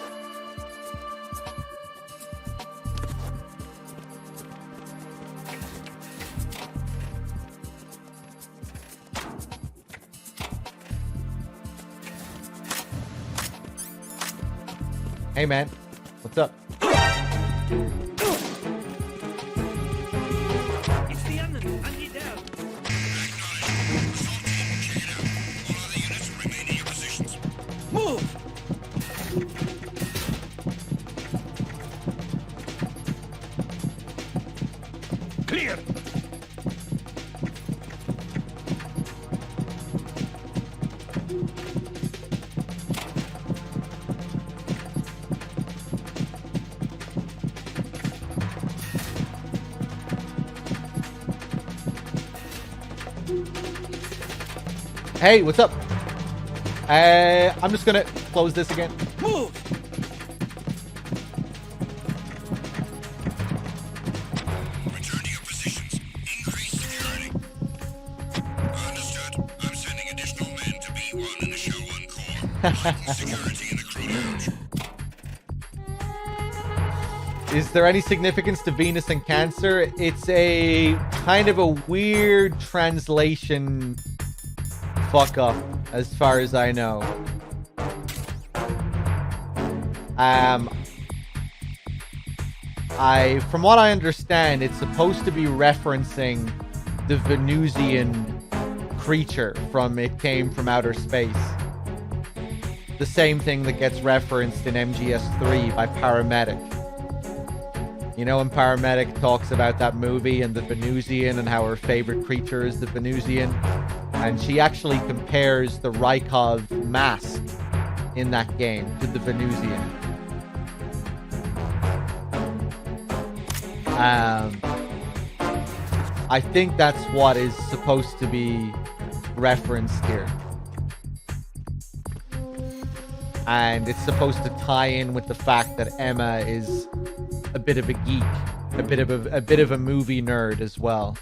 Hey man, what's up? It's the enemy. I need help. Move! Clear! Hey, what's up? I'm just gonna close this again. Move! Return to your positions. Increase security. Understood. I'm sending additional men to B1 and the Show 1 core. Heighten security in the crew lounge. Is there any significance to Venus and Cancer? It's a kind of a weird translation fuck up, as far as I know. From what I understand, it's supposed to be referencing the Venusian creature from It Came From Outer Space. The same thing that gets referenced in MGS3 by Paramedic. You know, when Paramedic talks about that movie and the Venusian and how her favorite creature is the Venusian, and she actually compares the Rykov mask in that game to the Venusian. I think that's what is supposed to be referenced here. And it's supposed to tie in with the fact that Emma is a bit of a geek, a bit of a movie nerd as well.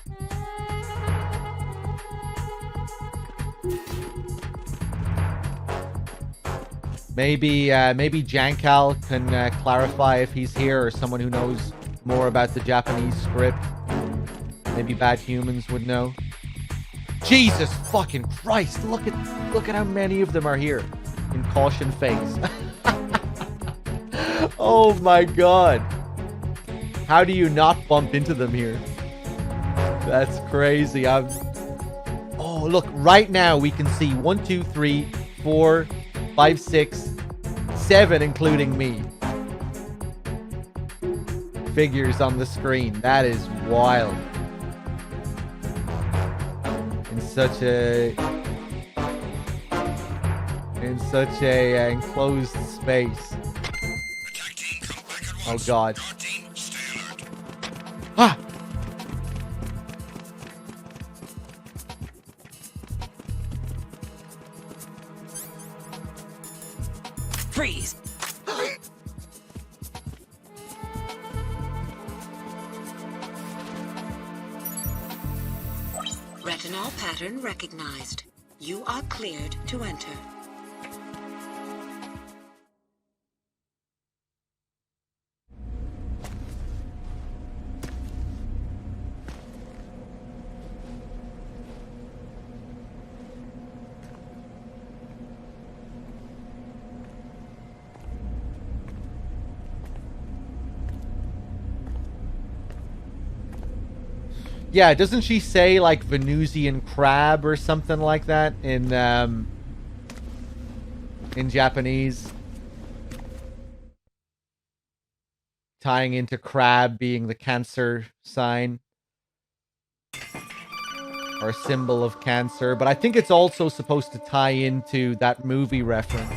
Maybe Jankal can clarify if he's here, or someone who knows more about the Japanese script. Maybe Bad Humans would know. Jesus fucking Christ! Look at how many of them are here in Caution Phase. Oh my god! How do you not bump into them here? That's crazy. Oh look! Right now we can see 1, 2, 3, 4, 5, 6, 7, including me. Figures on the screen. That is wild. In such a enclosed space. Oh god. Ah! Freeze! Retinol pattern recognized. You are cleared to enter. Yeah, doesn't she say like Venusian crab or something like that in Japanese? Tying into crab being the Cancer sign. Or a symbol of Cancer. But I think it's also supposed to tie into that movie reference.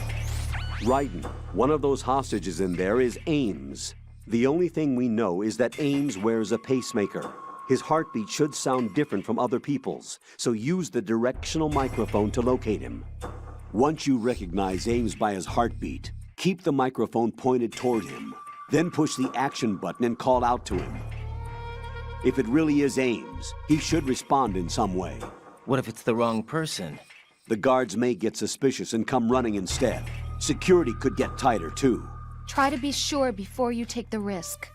Raiden, one of those hostages in there is Ames. The only thing we know is that Ames wears a pacemaker. His heartbeat should sound different from other people's, so use the directional microphone to locate him. Once you recognize Ames by his heartbeat, keep the microphone pointed toward him. Then push the action button and call out to him. If it really is Ames, he should respond in some way. What if it's the wrong person? The guards may get suspicious and come running instead. Security could get tighter, too. Try to be sure before you take the risk.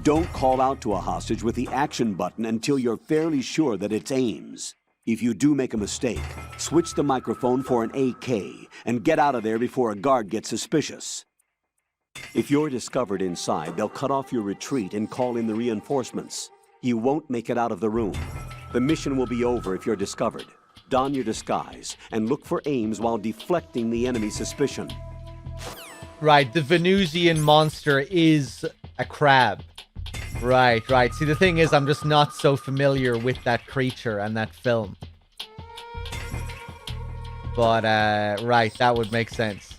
Don't call out to a hostage with the action button until you're fairly sure that it's Ames. If you do make a mistake, switch the microphone for an AK and get out of there before a guard gets suspicious. If you're discovered inside, they'll cut off your retreat and call in the reinforcements. You won't make it out of the room. The mission will be over if you're discovered. Don your disguise and look for Ames while deflecting the enemy's suspicion. Right, the Venusian monster is a crab. Right. See, the thing is, I'm just not so familiar with that creature and that film. But, right, that would make sense.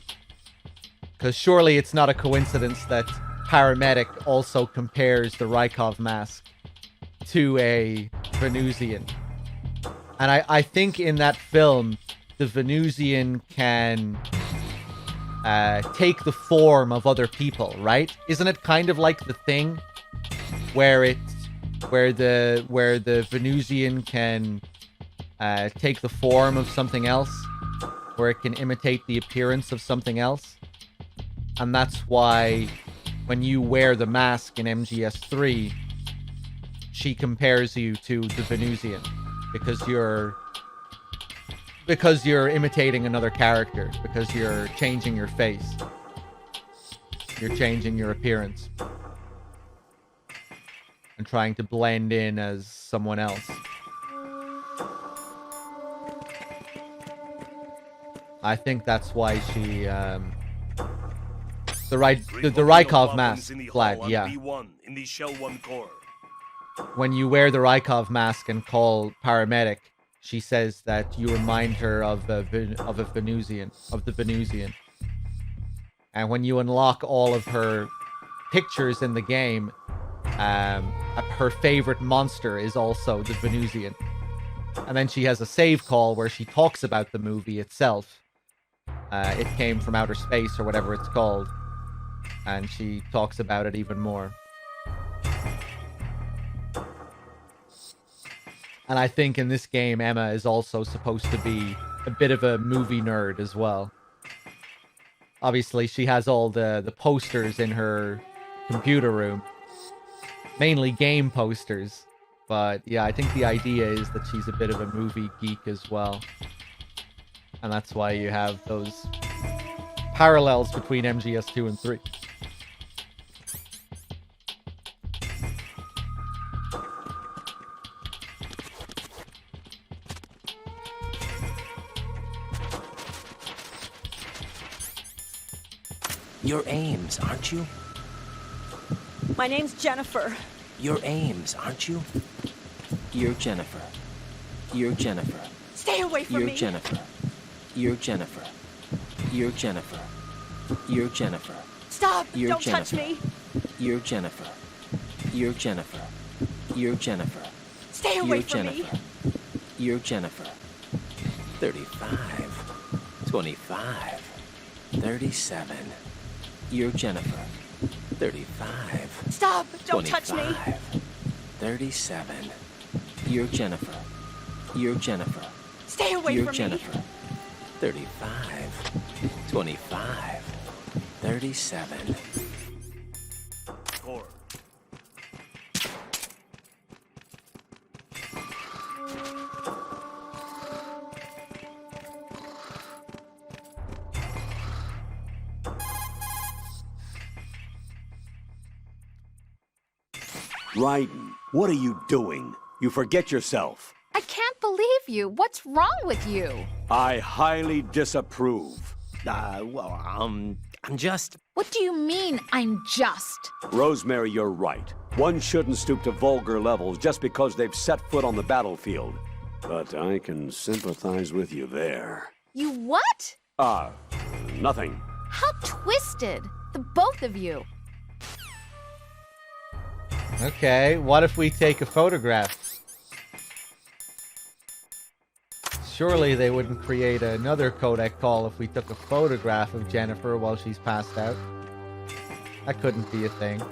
Because surely it's not a coincidence that Paramedic also compares the Rykov mask to a Venusian. And I think in that film, the Venusian can take the form of other people, right? Isn't it kind of like The Thing, where the Venusian can take the form of something else, where it can imitate the appearance of something else? And that's why when you wear the mask in MGS3, she compares you to the Venusian, because you're imitating another character, because you're changing your face. You're changing your appearance. And trying to blend in as someone else. I think that's why she, the Rykov mask flag, yeah. in the Shell 1 core. When you wear the Rykov mask and call Paramedic, she says that you remind her of the Venusian. And when you unlock all of her pictures in the game, her favorite monster is also the Venusian. And then she has a save call where she talks about the movie itself. It Came from Outer Space, or whatever it's called. And she talks about it even more. And I think in this game, Emma is also supposed to be a bit of a movie nerd as well. Obviously, she has all the posters in her computer room. Mainly game posters. But yeah, I think the idea is that she's a bit of a movie geek as well. And that's why you have those parallels between MGS2 and 3. You're Ames, aren't you? My name's Jennifer. You're Ames, aren't you? You're Jennifer. You're Jennifer. Stay away from me. You're Jennifer. You're Jennifer. You're Jennifer. You're Jennifer. Stop! You're Don't Jennifer. touch me. You're Jennifer. You're Jennifer. You're Jennifer. Stay away You're from Jennifer. me. You're Jennifer. 35. 25. 37. You're Jennifer. 35. Stop! Don't touch me. 37. You're Jennifer. You're Jennifer. Stay away You're from Jennifer. me. 35. 25. 37. Core. Raiden, what are you doing? You forget yourself. I can't believe you. What's wrong with you? I highly disapprove. I'm just... What do you mean, I'm just? Rosemary, you're right. One shouldn't stoop to vulgar levels just because they've set foot on the battlefield. But I can sympathize with you there. You what? Nothing. How twisted. The both of you. Okay, what if we take a photograph? surely they wouldn't create another codec call if we took a photograph of Jennifer while she's passed out. That couldn't be a thing.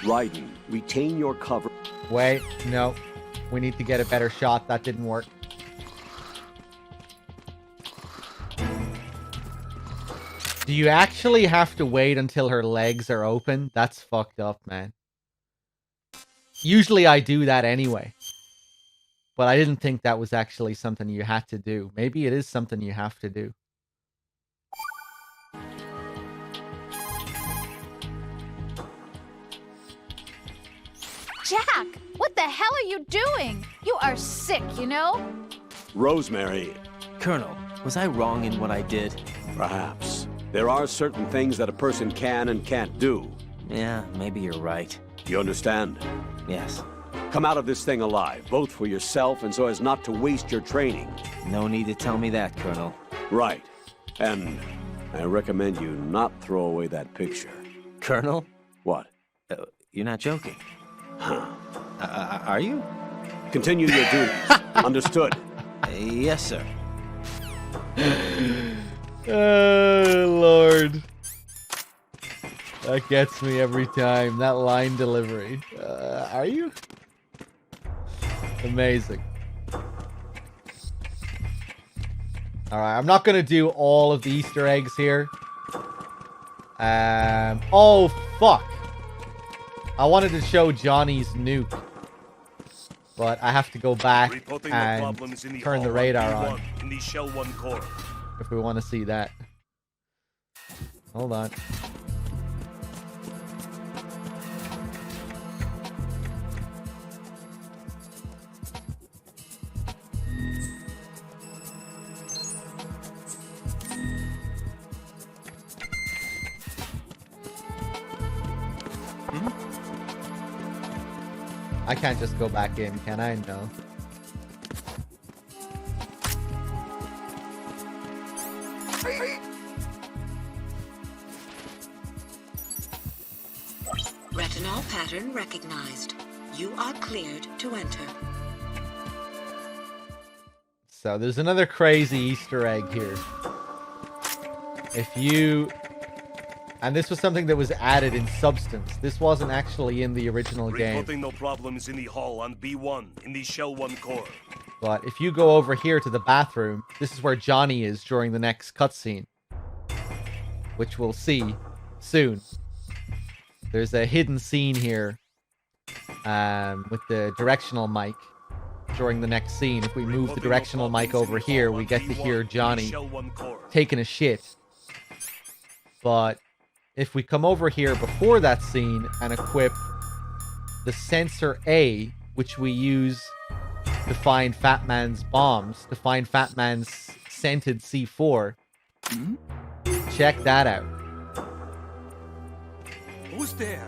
Raiden, retain your cover. Wait, no. We need to get a better shot. That didn't work. Do you actually have to wait until her legs are open? That's fucked up, man. Usually I do that anyway. But I didn't think that was actually something you had to do. Maybe it is something you have to do. Jack, what the hell are you doing? You are sick, you know? Rosemary. Colonel, was I wrong in what I did? Perhaps. There are certain things that a person can and can't do. Yeah, maybe you're right. You understand? Yes. Come out of this thing alive, both for yourself and so as not to waste your training. No need to tell me that, Colonel. Right. And I recommend you not throw away that picture. Colonel? What? You're not joking. Huh. Are you? Continue your duties. Understood? Yes, sir. Oh, Lord. That gets me every time. That line delivery. Are you? Amazing. Alright, I'm not going to do all of the Easter eggs here. Oh, fuck. I wanted to show Johnny's nuke. But I have to go back and turn the radar on. In the Shell 1 core. If we want to see that. Hold on. I can't just go back in, can I? No. Retinol pattern recognized. You are cleared to enter. So there's another crazy Easter egg here. If you... And this was something that was added in Substance. This wasn't actually in the original game. Reporting no problems in the hall on B1 in the Shell 1 core. But if you go over here to the bathroom, this is where Johnny is during the next cutscene. Which we'll see soon. There's a hidden scene here with the directional mic during the next scene. If we move the directional mic over here, we get to hear Johnny taking a shit. But if we come over here before that scene and equip the sensor A, which we use to find Fat Man's bombs, to find Fat Man's scented C4, check that out. Who's there?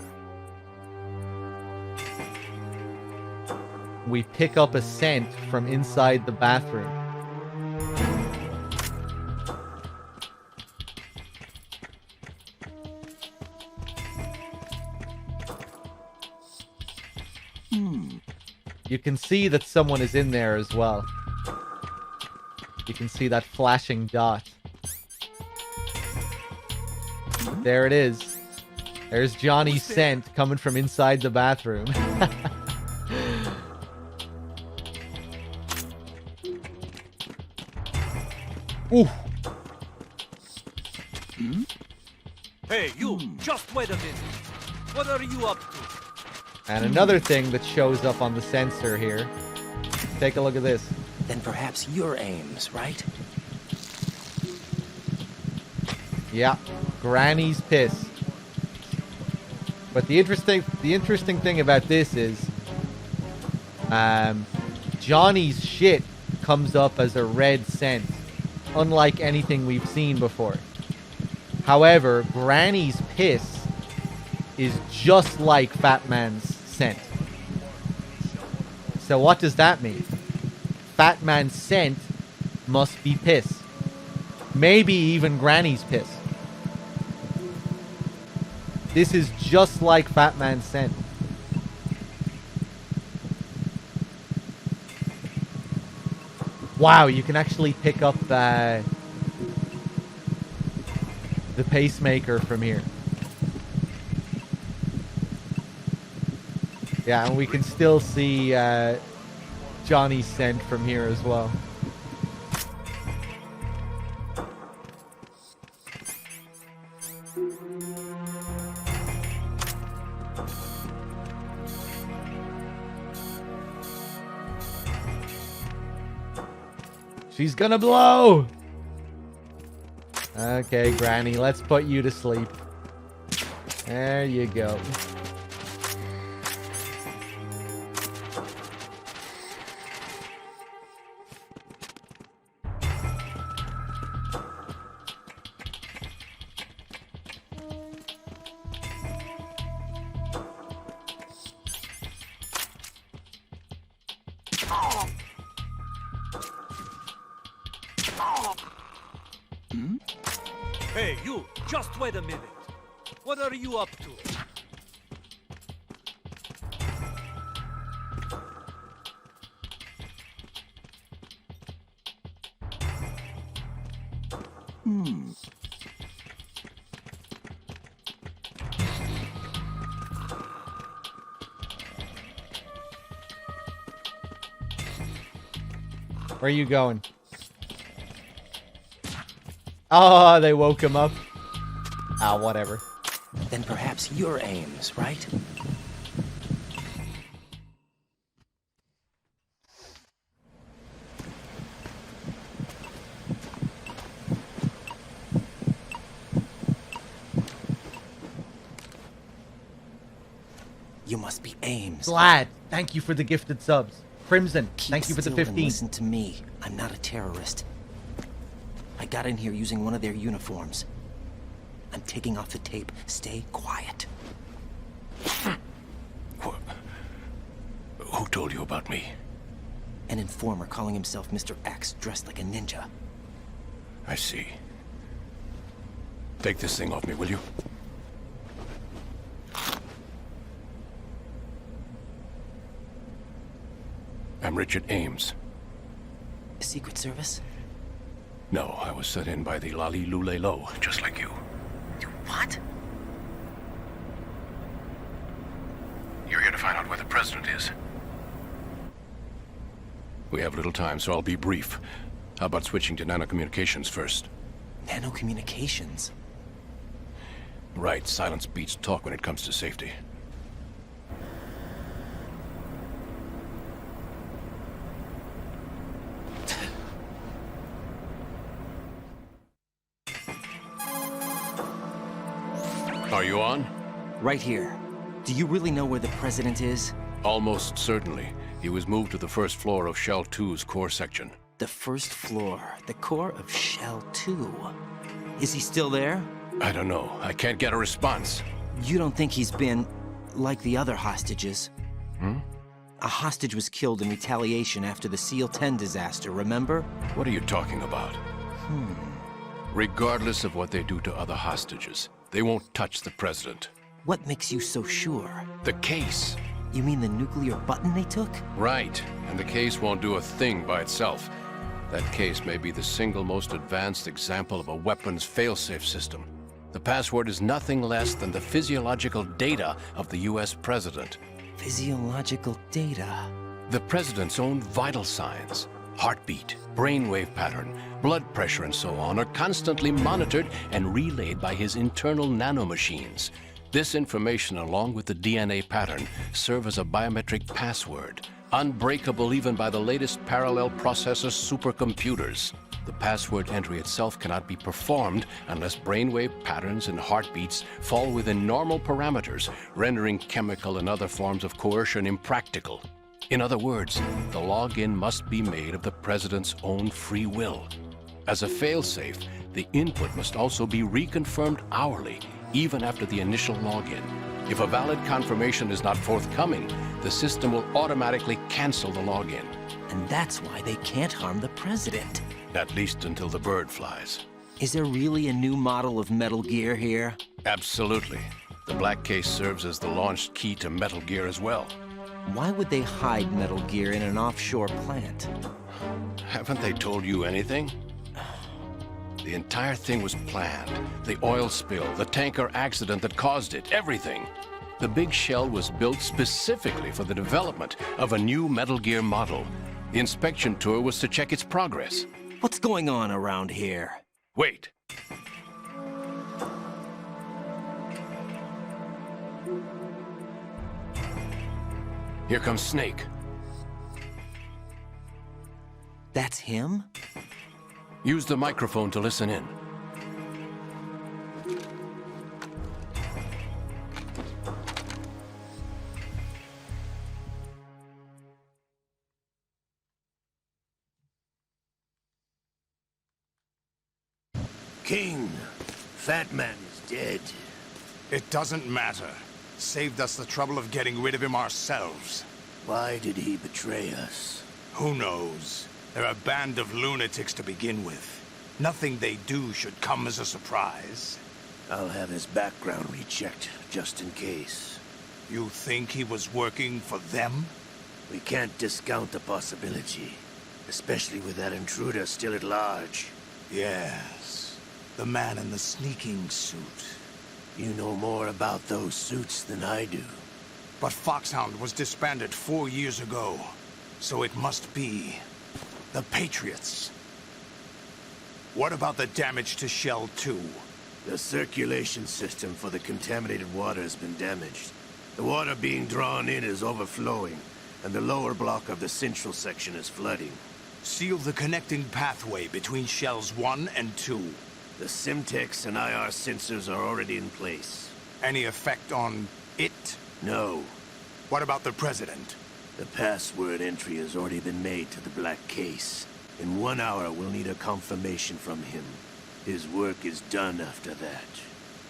We pick up a scent from inside the bathroom. You can see that someone is in there as well. You can see that flashing dot. There it is. There's Johnny's scent coming from inside the bathroom. Ooh. Hey, you! Just wait a minute. What are you up to? And another thing that shows up on the sensor here. Take a look at this. Then perhaps your aims, right? Yeah, Granny's piss. But the interesting thing about this is, Johnny's shit comes up as a red scent, unlike anything we've seen before. However, Granny's piss is just like Fat Man's scent. So what does that mean? Fat Man's scent must be piss. Maybe even Granny's piss. This is just like Fat Man's scent. Wow, you can actually pick up the pacemaker from here. Yeah, and we can still see Johnny's scent from here as well. She's gonna blow! Okay, Granny, let's put you to sleep. There you go. Hey, you! Just wait a minute. What are you up to? Where are you going? Oh, they woke him up. Ah, whatever. Then perhaps you're Ames, right? You must be Ames. Glad. Thank you for the gifted subs. Crimson, thank you for the Keep still and 15. Listen to me. I'm not a terrorist. I got in here using one of their uniforms. I'm taking off the tape. Stay quiet. Who told you about me? An informer calling himself Mr. X, dressed like a ninja. I see. Take this thing off me, will you? I'm Richard Ames. Secret Service? No, I was sent in by the Lali Lule Lo, just like you. What? You're here to find out where the president is. We have little time, so I'll be brief. How about switching to nanocommunications first? Nanocommunications? Right, silence beats talk when it comes to safety. Are you on? Right here. Do you really know where the president is? Almost certainly. He was moved to the first floor of Shell 2's core section. The first floor. The core of Shell 2. Is he still there? I don't know. I can't get a response. You don't think he's been like the other hostages? Hmm? A hostage was killed in retaliation after the SEAL 10 disaster, remember? What are you talking about? Regardless of what they do to other hostages, they won't touch the president. What makes you so sure? The case. You mean the nuclear button they took? Right. And the case won't do a thing by itself. That case may be the single most advanced example of a weapons failsafe system. The password is nothing less than the physiological data of the US president. Physiological data? The president's own vital signs, heartbeat, brainwave pattern, blood pressure and so on are constantly monitored and relayed by his internal nanomachines. This information, along with the DNA pattern, serve as a biometric password, unbreakable even by the latest parallel processor supercomputers. The password entry itself cannot be performed unless brainwave patterns and heartbeats fall within normal parameters, rendering chemical and other forms of coercion impractical. In other words, the login must be made of the president's own free will. As a failsafe, the input must also be reconfirmed hourly, even after the initial login. If a valid confirmation is not forthcoming, the system will automatically cancel the login. And that's why they can't harm the president. At least until the bird flies. Is there really a new model of Metal Gear here? Absolutely. The black case serves as the launch key to Metal Gear as well. Why would they hide Metal Gear in an offshore plant? Haven't they told you anything? The entire thing was planned. The oil spill, the tanker accident that caused it, everything. The big shell was built specifically for the development of a new Metal Gear model. The inspection tour was to check its progress. What's going on around here? Wait. Here comes Snake. That's him? Use the microphone to listen in. King, Fat Man is dead. It doesn't matter. Saved us the trouble of getting rid of him ourselves. Why did he betray us? Who knows? They're a band of lunatics to begin with. Nothing they do should come as a surprise. I'll have his background rechecked, just in case. You think he was working for them? We can't discount the possibility. Especially with that intruder still at large. Yes. The man in the sneaking suit. You know more about those suits than I do. But Foxhound was disbanded 4 years ago. So it must be the Patriots. What about the damage to Shell 2? The circulation system for the contaminated water has been damaged. The water being drawn in is overflowing, and the lower block of the central section is flooding. Seal the connecting pathway between Shells 1 and 2. The Simtex and IR sensors are already in place. Any effect on it? No. What about the President? The password entry has already been made to the black case. In 1 hour, we'll need a confirmation from him. His work is done after that.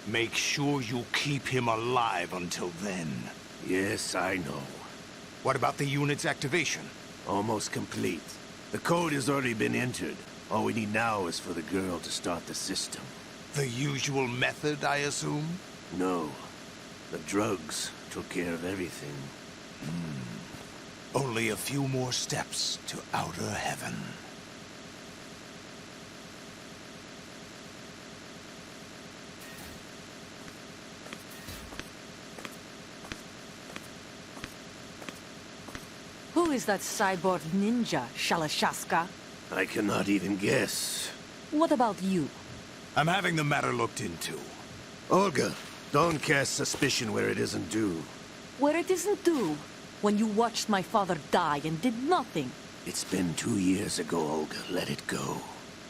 Make sure you keep him alive until then. Yes, I know. What about the unit's activation? Almost complete. The code has already been entered. All we need now is for the girl to start the system. The usual method, I assume? No. The drugs took care of everything. Only a few more steps to outer heaven. Who is that cyborg ninja, Shalashaska? I cannot even guess. What about you? I'm having the matter looked into. Olga, don't cast suspicion where it isn't due. Where it isn't due? When you watched my father die and did nothing. It's been 2 years ago, Olga. Let it go.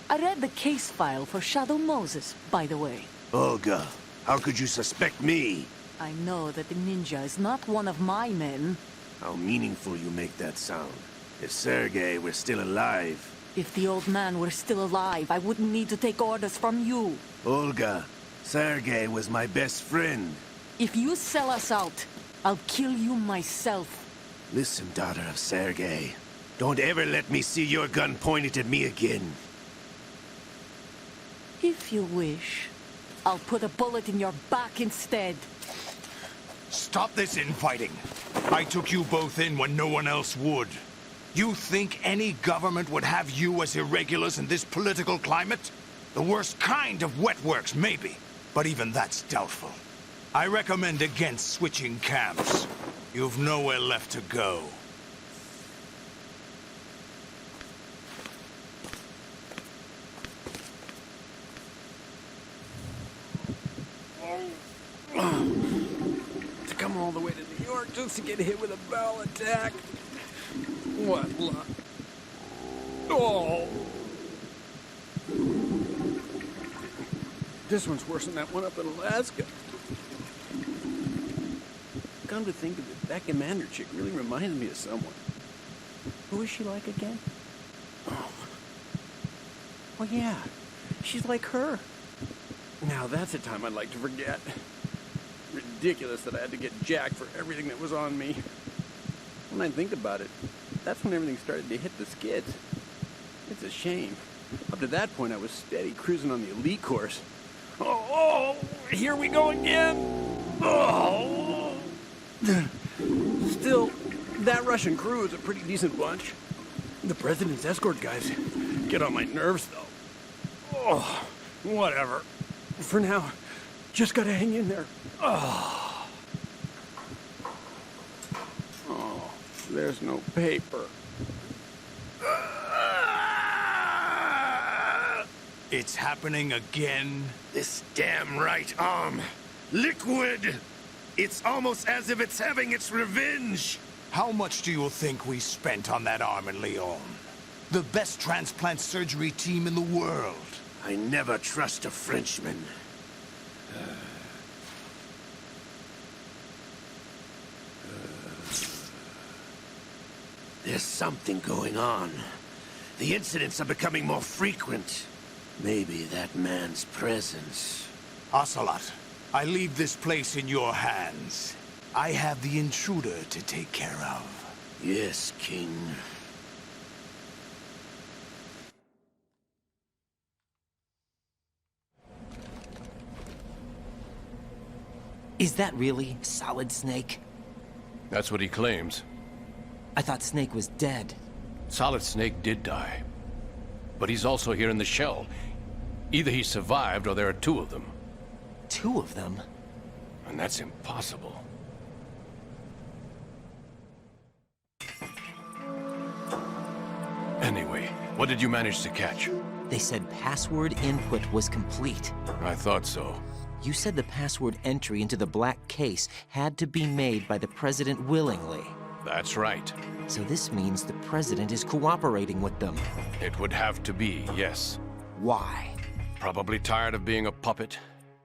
I read the case file for Shadow Moses, by the way. Olga, how could you suspect me? I know that the ninja is not one of my men. How meaningful you make that sound. If Sergei were still alive... If the old man were still alive, I wouldn't need to take orders from you. Olga, Sergei was my best friend. If you sell us out, I'll kill you myself. Listen, daughter of Sergei. Don't ever let me see your gun pointed at me again. If you wish, I'll put a bullet in your back instead. Stop this infighting. I took you both in when no one else would. You think any government would have you as irregulars in this political climate? The worst kind of wet works, maybe. But even that's doubtful. I recommend against switching camps. You've nowhere left to go. To come all the way to New York just to get hit with a bowel attack. What luck. Oh! This one's worse than that one up in Alaska. Come to think of it, that commander chick really reminds me of someone. Who is she like again? Oh yeah, she's like her. Now that's a time I'd like to forget. ridiculous that I had to get jacked for everything that was on me. When I think about it, that's when everything started to hit the skids. It's a shame. Up to that point, I was steady cruising on the elite course. Oh, here we go again! Oh. Still, that Russian crew is a pretty decent bunch. The president's escort guys get on my nerves, though. Oh, whatever. For now, just gotta hang in there. Oh, there's no paper. It's happening again. This damn right arm. Liquid! It's almost as if it's having its revenge. How much do you think we spent on that arm in Lyon? The best transplant surgery team in the world. I never trust a Frenchman. There's something going on. The incidents are becoming more frequent. Maybe that man's presence. Ocelot, I leave this place in your hands. I have the intruder to take care of. Yes, King. Is that really Solid Snake? That's what he claims. I thought Snake was dead. Solid Snake did die. But he's also here in the shell. Either he survived or there are two of them. Two of them? And that's impossible. Anyway, what did you manage to catch? They said password input was complete. I thought so. You said the password entry into the black case had to be made by the president willingly. That's right. So this means the president is cooperating with them. It would have to be, yes. Why? Probably tired of being a puppet,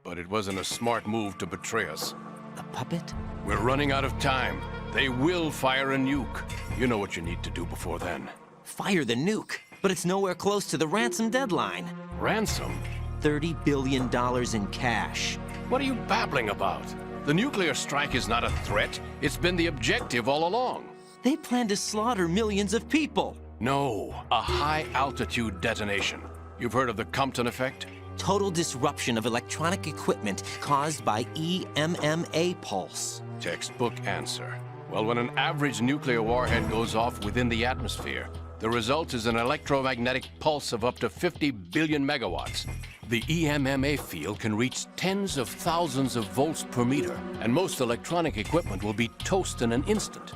but it wasn't a smart move to betray us. A puppet? We're running out of time. They will fire a nuke. You know what you need to do before then. Fire the nuke? But it's nowhere close to the ransom deadline. Ransom? $30 billion in cash. What are you babbling about? The nuclear strike is not a threat. It's been the objective all along. They plan to slaughter millions of people. No, a high-altitude detonation. You've heard of the Compton effect? Total disruption of electronic equipment caused by EMMA pulse. Textbook answer. Well, when an average nuclear warhead goes off within the atmosphere, the result is an electromagnetic pulse of up to 50 billion megawatts. The EMMA field can reach tens of thousands of volts per meter, and most electronic equipment will be toast in an instant.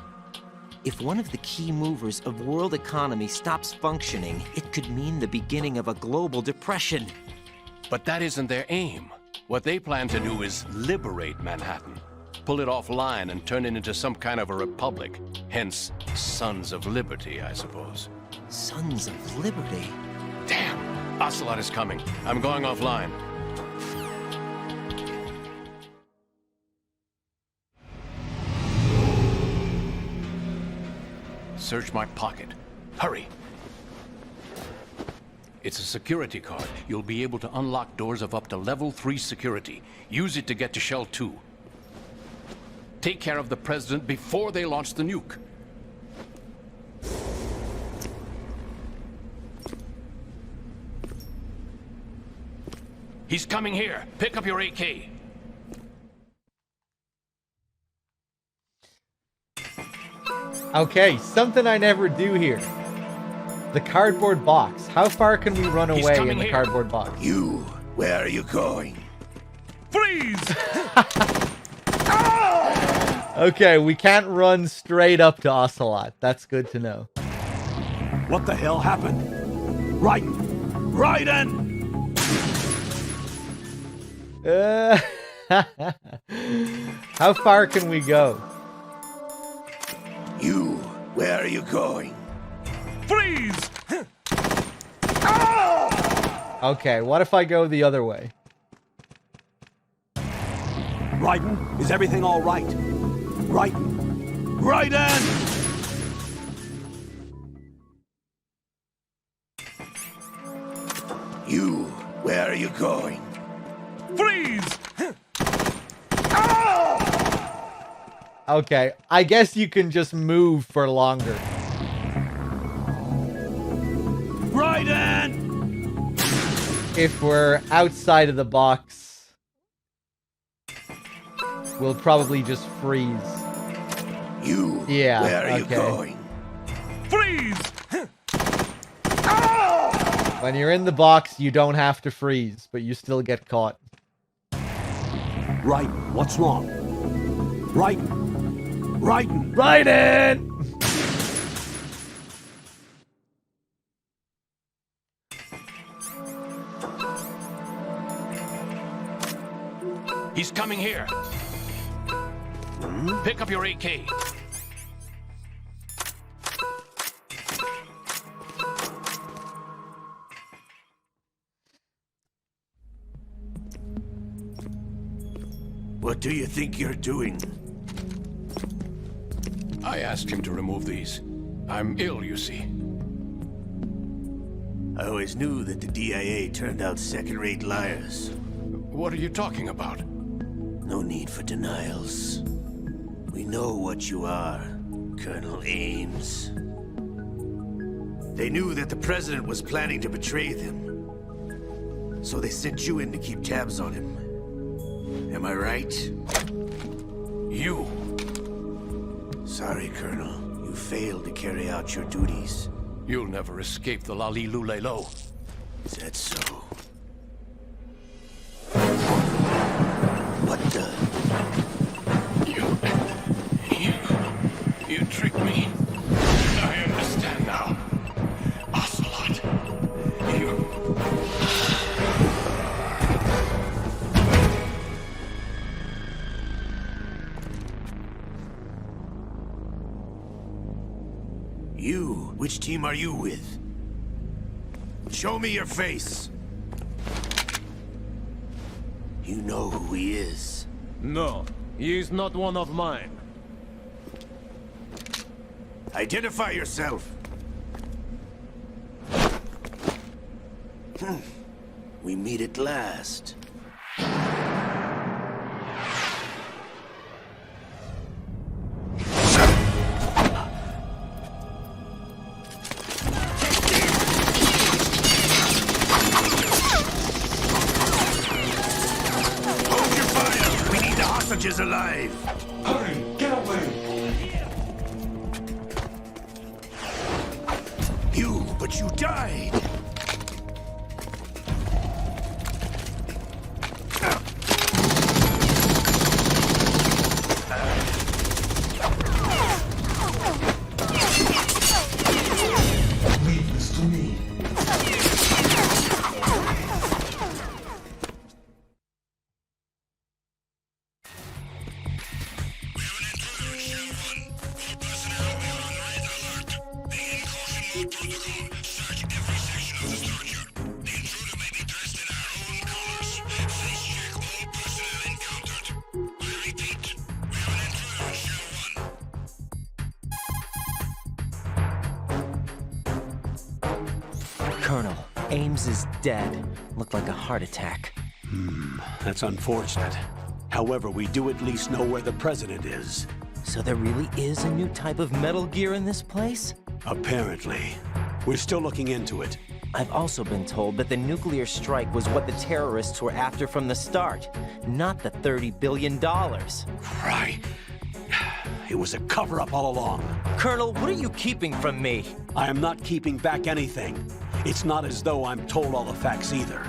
If one of the key movers of world economy stops functioning, it could mean the beginning of a global depression. But that isn't their aim. What they plan to do is liberate Manhattan. Pull it offline and turn it into some kind of a republic. Hence, Sons of Liberty, I suppose. Sons of Liberty? Damn! Ocelot is coming. I'm going offline. Search my pocket. Hurry! It's a security card. You'll be able to unlock doors of up to level 3 security. Use it to get to Shell 2. Take care of the president before they launch the nuke. He's coming here. Pick up your AK. Okay, something I never do here. The cardboard box. How far can we run away in the cardboard box? You, where are you going? Freeze! Okay, we can't run straight up to Ocelot. That's good to know. What the hell happened? Raiden! How far can we go? You, where are you going? Freeze! Okay, what if I go the other way? Raiden, is everything all right? Raiden! You, where are you going? Freeze! Okay, I guess you can just move for longer. Right in! If we're outside of the box, we'll probably just freeze. You? Yeah, Where are you okay. going? Freeze! When you're in the box, you don't have to freeze, but you still get caught. Right, what's wrong? Right. Raiden! Raiden! He's coming here. Pick up your AK. What do you think you're doing? I asked him to remove these. I'm ill, you see. I always knew that the DIA turned out second-rate liars. What are you talking about? No need for denials. We know what you are, Colonel Ames. They knew that the President was planning to betray them. So they sent you in to keep tabs on him. Am I right? You. Sorry, Colonel. You failed to carry out your duties. You'll never escape the Lali Lulelo. Is that so? What the? You tricked me. I understand now. Ocelot. You? Which team are you with? Show me your face. You know who he is. No, he is not one of mine. Identify yourself. We meet at last. Hold your fire. We need the hostages alive. Hurry, get away! But you died. Leave this to me. Colonel, Ames is dead. Looked like a heart attack. That's unfortunate. However, we do at least know where the President is. So there really is a new type of Metal Gear in this place? Apparently. We're still looking into it. I've also been told that the nuclear strike was what the terrorists were after from the start, not the $30 billion. Right. It was a cover-up all along. Colonel, what are you keeping from me? I am not keeping back anything. It's not as though I'm told all the facts either.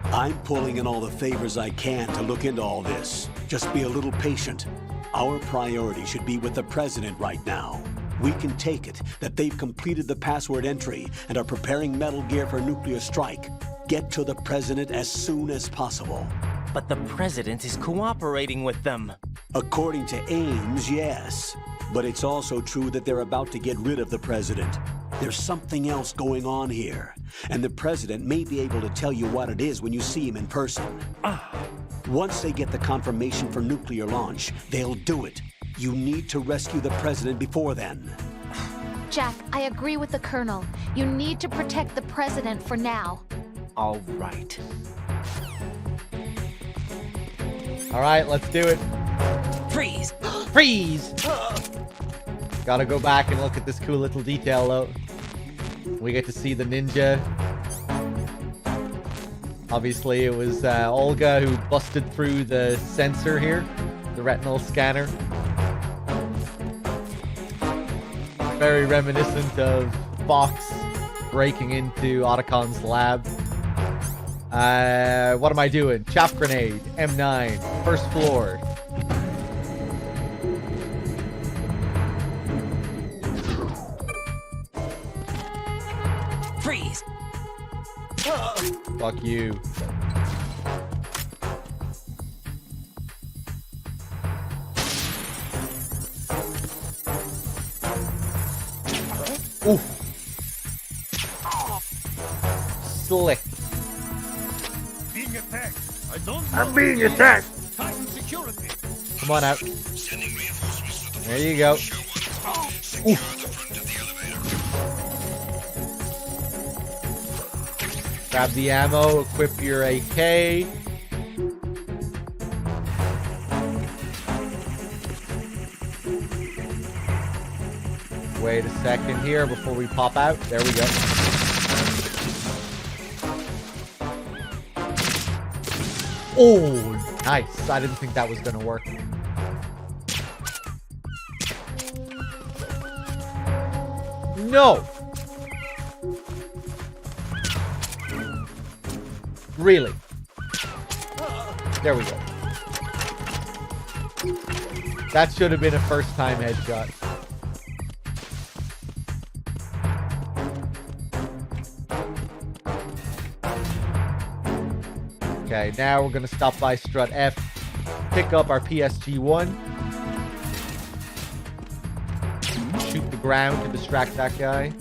I'm pulling in all the favors I can to look into all this. Just be a little patient. Our priority should be with the President right now. We can take it that they've completed the password entry and are preparing Metal Gear for nuclear strike. Get to the President as soon as possible. But the President is cooperating with them. According to Ames, yes. But it's also true that they're about to get rid of the President. There's something else going on here, and the President may be able to tell you what it is when you see him in person. Once they get the confirmation for nuclear launch, they'll do it. You need to rescue the President before then. Jack, I agree with the Colonel. You need to protect the President for now. All right. All right, let's do it. Freeze! Freeze! Gotta go back and look at this cool little detail, though. We get to see the ninja. Obviously, it was Olga who busted through the sensor here, the retinal scanner. Very reminiscent of Fox breaking into Otacon's lab. What am I doing? Chaff grenade, M9, first floor. Freeze! Fuck you. Oof. Slick. Being attacked. I don't I'm being attacked. Titan security. Come on out. There you go. Oof. Grab the ammo, equip your AK. Wait a second here before we pop out. There we go. Oh, nice. I didn't think that was going to work. No. Really? There we go. That should have been a first-time headshot. Okay, now we're going to stop by Strut F, pick up our PSG-1, shoot the ground to distract that guy.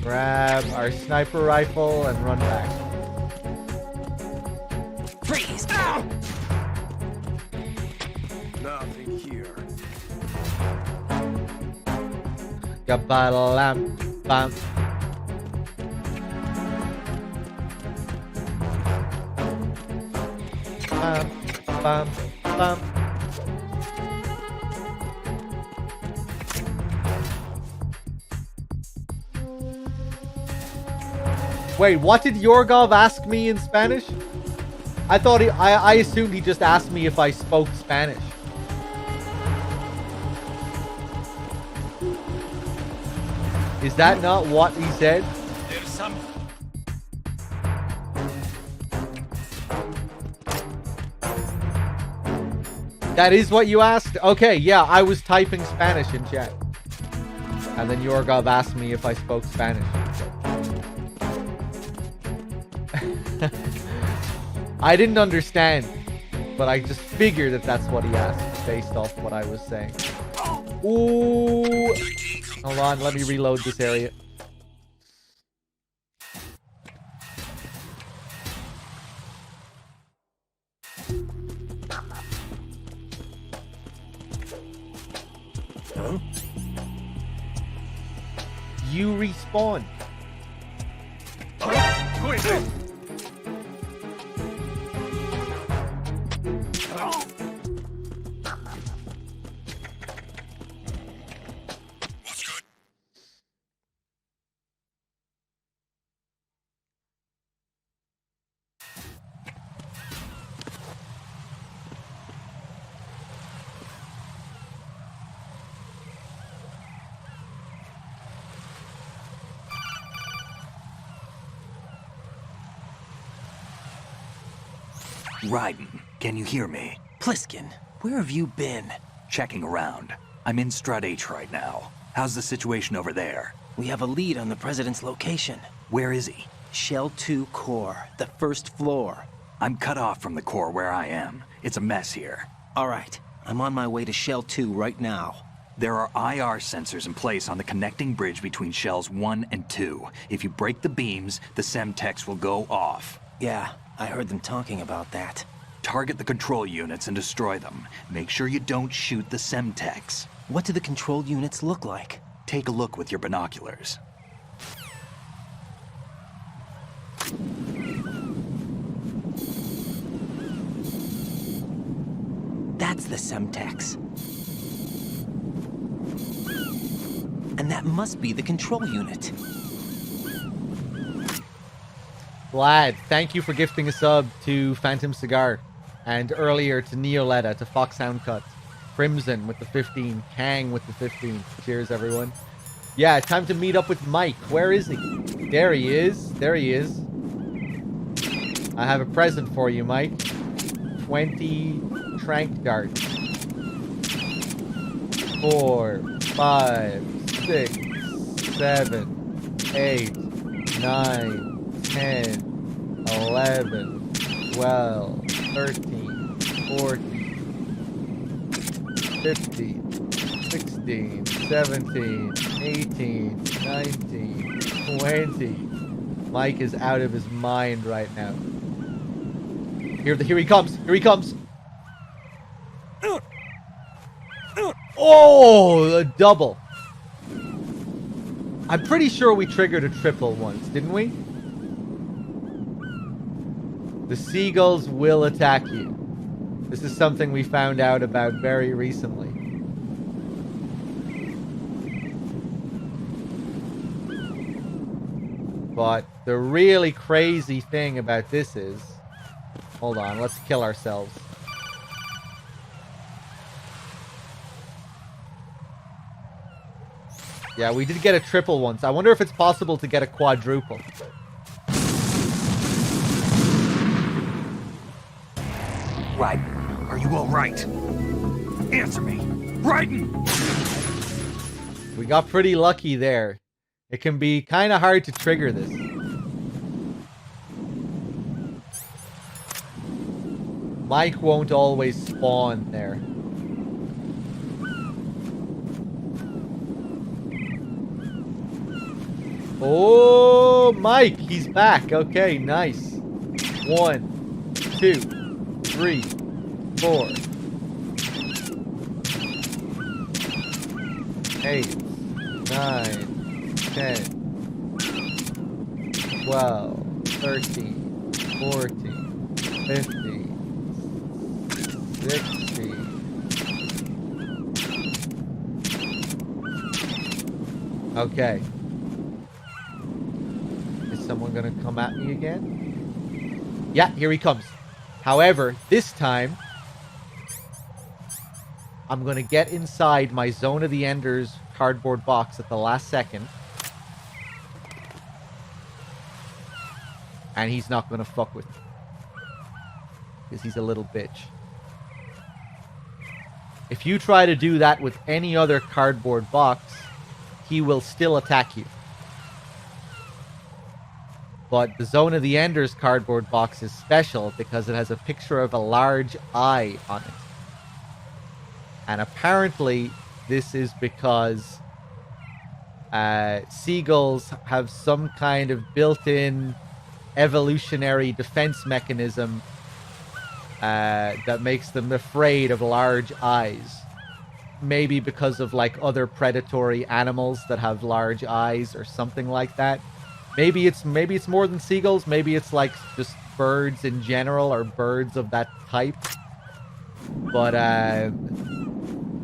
Grab our sniper rifle and run back. Freeze! Ow! Nothing here. Gabalam bam. Bam bam bam. Wait, what did Yorgov ask me in Spanish? I thought I assumed he just asked me if I spoke Spanish. Is that not what he said? There's some. That is what you asked? Okay, yeah, I was typing Spanish in chat. And then Yorgov asked me if I spoke Spanish. I didn't understand, but I just figured that that's what he asked based off what I was saying. Ooh. Hold on, let me reload this area. Huh? You respawn. Who is it? Raiden, can you hear me? Pliskin, where have you been? Checking around. I'm in Strut H right now. How's the situation over there? We have a lead on the President's location. Where is he? Shell 2 core, the first floor. I'm cut off from the core where I am. It's a mess here. All right, I'm on my way to Shell 2 right now. There are IR sensors in place on the connecting bridge between Shells 1 and 2. If you break the beams, the Semtex will go off. Yeah, I heard them talking about that. Target the control units and destroy them. Make sure you don't shoot the Semtex. What do the control units look like? Take a look with your binoculars. That's the Semtex. And that must be the control unit. Vlad, thank you for gifting a sub to Phantom Cigar. And earlier to Neoletta, to Fox Soundcut. Crimson with the 15. Kang with the 15. Cheers, everyone. Yeah, time to meet up with Mike. Where is he? There he is. There he is. I have a present for you, Mike. 20 trank darts. 4, 5, 6, 7, 8, 9, 10, 11, 12, 13, 14, 15, 16, 17, 18, 19, 20. Mike is out of his mind right now. Here he comes. Here he comes. Oh, a double. I'm pretty sure we triggered a triple once, didn't we? The seagulls will attack you. This is something we found out about very recently. But the really crazy thing about this is... Hold on, let's kill ourselves. Yeah, we did get a triple once. I wonder if it's possible to get a quadruple. Raiden, are you all right? Answer me. Raiden! We got pretty lucky there. It can be kind of hard to trigger this. Mike won't always spawn there. Oh, Mike, he's back. Okay, nice. 1, 2, 3, 4, 8, 9, 10, 12, 13, 14, 15, 16. Okay. Is someone gonna come at me again? Yeah, here he comes. However, this time, I'm gonna get inside my Zone of the Enders cardboard box at the last second. And he's not gonna fuck with me. Because he's a little bitch. If you try to do that with any other cardboard box, he will still attack you. But the Zone of the Enders cardboard box is special because it has a picture of a large eye on it. And apparently, this is because seagulls have some kind of built-in evolutionary defense mechanism that makes them afraid of large eyes. Maybe because of like other predatory animals that have large eyes or something like that. Maybe it's more than seagulls. Maybe it's like just birds in general or birds of that type. But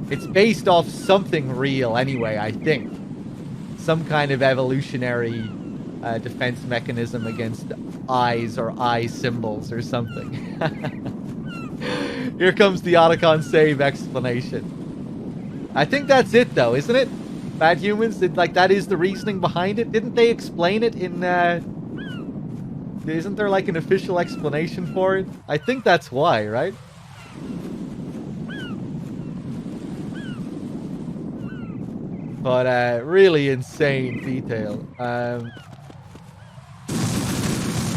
it's based off something real anyway, I think. Some kind of evolutionary defense mechanism against eyes or eye symbols or something. Here comes the Otacon save explanation. I think that's it though, isn't it? Bad Humans, like that is the reasoning behind it. Didn't they explain it in isn't there like an official explanation for it? I think that's why, right? But really insane detail.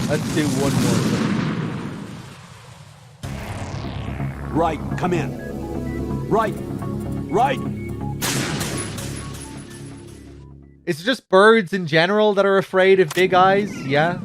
Let's do one more thing. Right, come in. Right. It's just birds in general that are afraid of big eyes, yeah?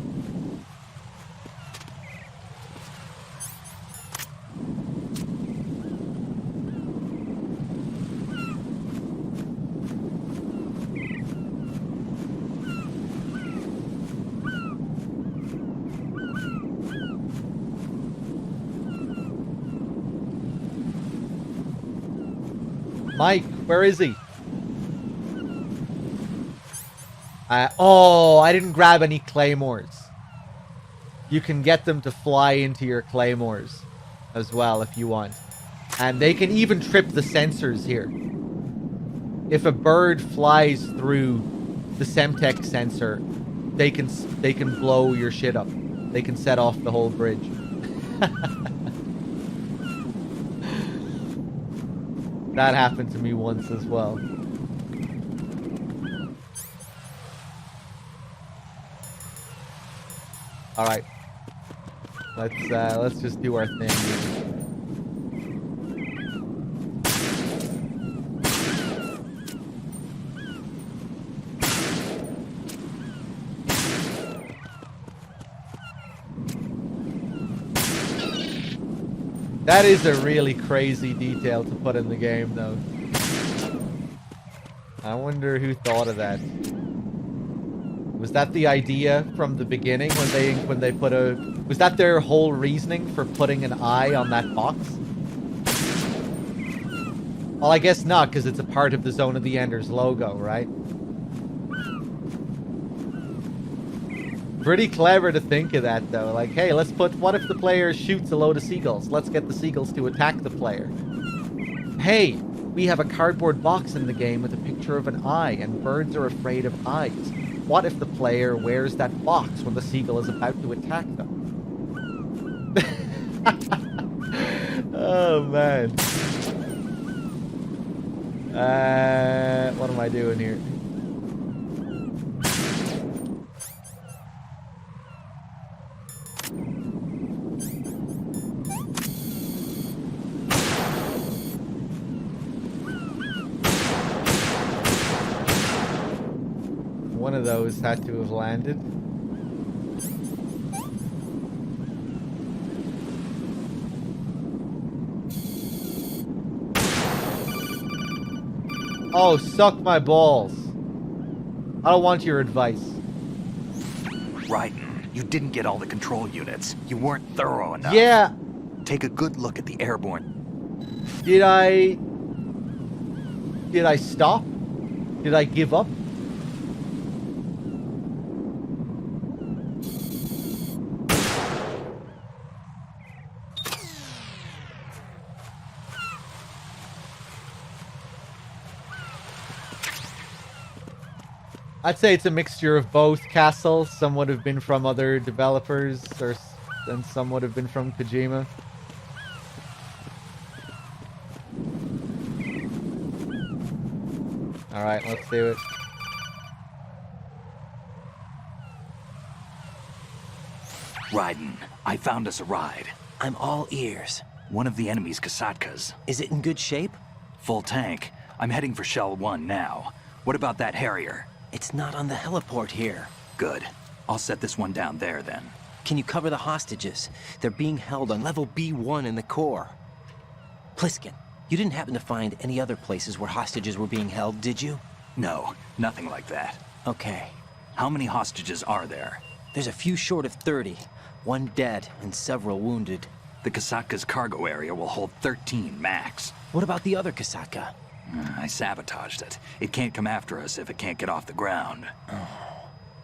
Mike, where is he? Oh, I didn't grab any claymores. You can get them to fly into your claymores as well if you want. And they can even trip the sensors here. If a bird flies through the Semtech sensor, they can blow your shit up. They can set off the whole bridge. That happened to me once as well. All right. Let's just do our thing. That is a really crazy detail to put in the game, though. I wonder who thought of that. Was that the idea from the beginning when they put a... Was that their whole reasoning for putting an eye on that box? Well, I guess not, because it's a part of the Zone of the Enders logo, right? Pretty clever to think of that, though. Like, hey, let's put... What if the player shoots a load of seagulls? Let's get the seagulls to attack the player. Hey, we have a cardboard box in the game with a picture of an eye, and birds are afraid of eyes. What if the player wears that box when the seagull is about to attack them? Oh, man. What am I doing here? One of those had to have landed. Oh, suck my balls. I don't want your advice. Raiden, you didn't get all the control units. You weren't thorough enough. Yeah. Take a good look at the airborne. Did I stop? Did I give up? I'd say it's a mixture of both. Castle, some would have been from other developers, and some would have been from Kojima. Alright, let's do it. Raiden, I found us a ride. I'm all ears. One of the enemy's Kasatkas. Is it in good shape? Full tank. I'm heading for Shell 1 now. What about that Harrier? It's not on the heliport here. Good. I'll set this one down there then. Can you cover the hostages? They're being held on level B1 in the core. Pliskin, you didn't happen to find any other places where hostages were being held, did you? No, nothing like that. Okay. How many hostages are there? There's a few short of 30. One dead and several wounded. The Kasatka's cargo area will hold 13 max. What about the other Kasatka? I sabotaged it. It can't come after us if it can't get off the ground.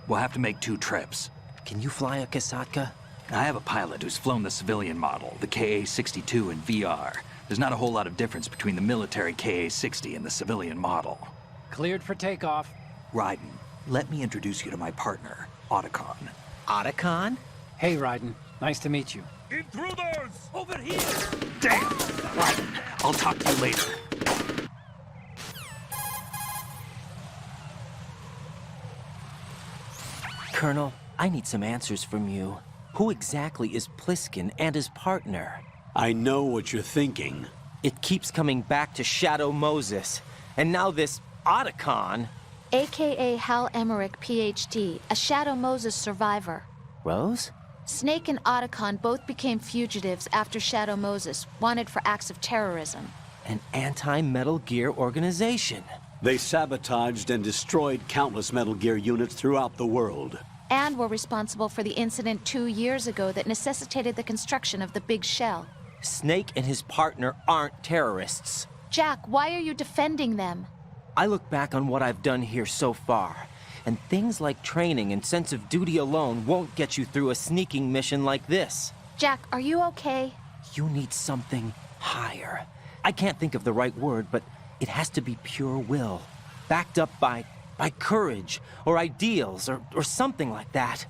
We'll have to make 2 trips. Can you fly a Kasatka? I have a pilot who's flown the civilian model, the KA-62 in VR. There's not a whole lot of difference between the military KA-60 and the civilian model. Cleared for takeoff. Raiden, let me introduce you to my partner, Otacon. Otacon? Hey, Raiden. Nice to meet you. Intruders! Over here! Damn! Raiden, I'll talk to you later. Colonel, I need some answers from you. Who exactly is Pliskin and his partner? I know what you're thinking. It keeps coming back to Shadow Moses. And now this Otacon. AKA Hal Emmerich, PhD, a Shadow Moses survivor. Rose? Snake and Otacon both became fugitives after Shadow Moses, wanted for acts of terrorism. An anti-Metal Gear organization. They sabotaged and destroyed countless Metal Gear units throughout the world. And were responsible for the incident 2 years ago that necessitated the construction of the Big Shell. Snake and his partner aren't terrorists. Jack, why are you defending them? I look back on what I've done here so far, and things like training and sense of duty alone won't get you through a sneaking mission like this. Jack, are you okay? You need something higher. I can't think of the right word, but it has to be pure will, backed up by courage, or ideals, or something like that.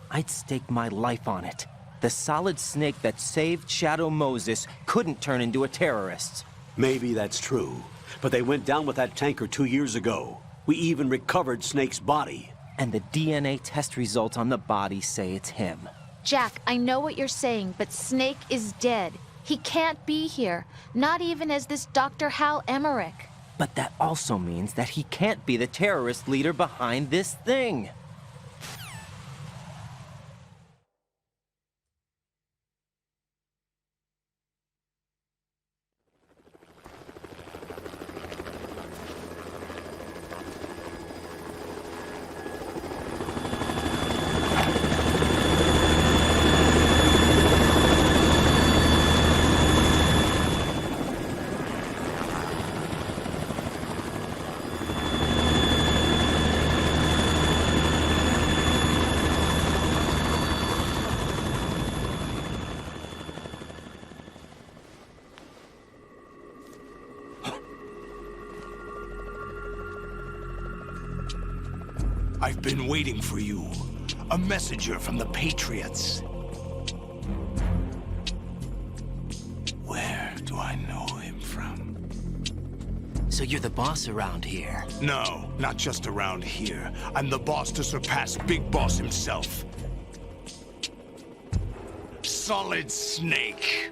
I'd stake my life on it. The solid snake that saved Shadow Moses couldn't turn into a terrorist. Maybe that's true, but they went down with that tanker 2 years ago. We even recovered Snake's body. And the DNA test results on the body say it's him. Jack, I know what you're saying, but Snake is dead. He can't be here, not even as this Dr. Hal Emmerich. But that also means that he can't be the terrorist leader behind this thing. I've been waiting for you. A messenger from the Patriots. Where do I know him from? So you're the boss around here? No, not just around here. I'm the boss to surpass Big Boss himself. Solid Snake.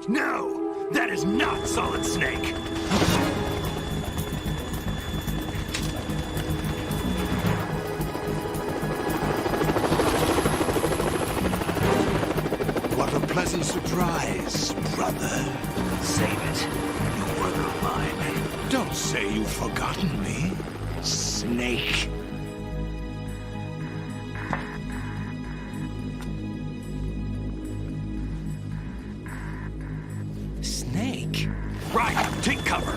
No, that is not Solid Snake. Pleasant surprise, brother. Save it. You work of mine. Don't say you've forgotten me, Snake. Snake? Right, take cover.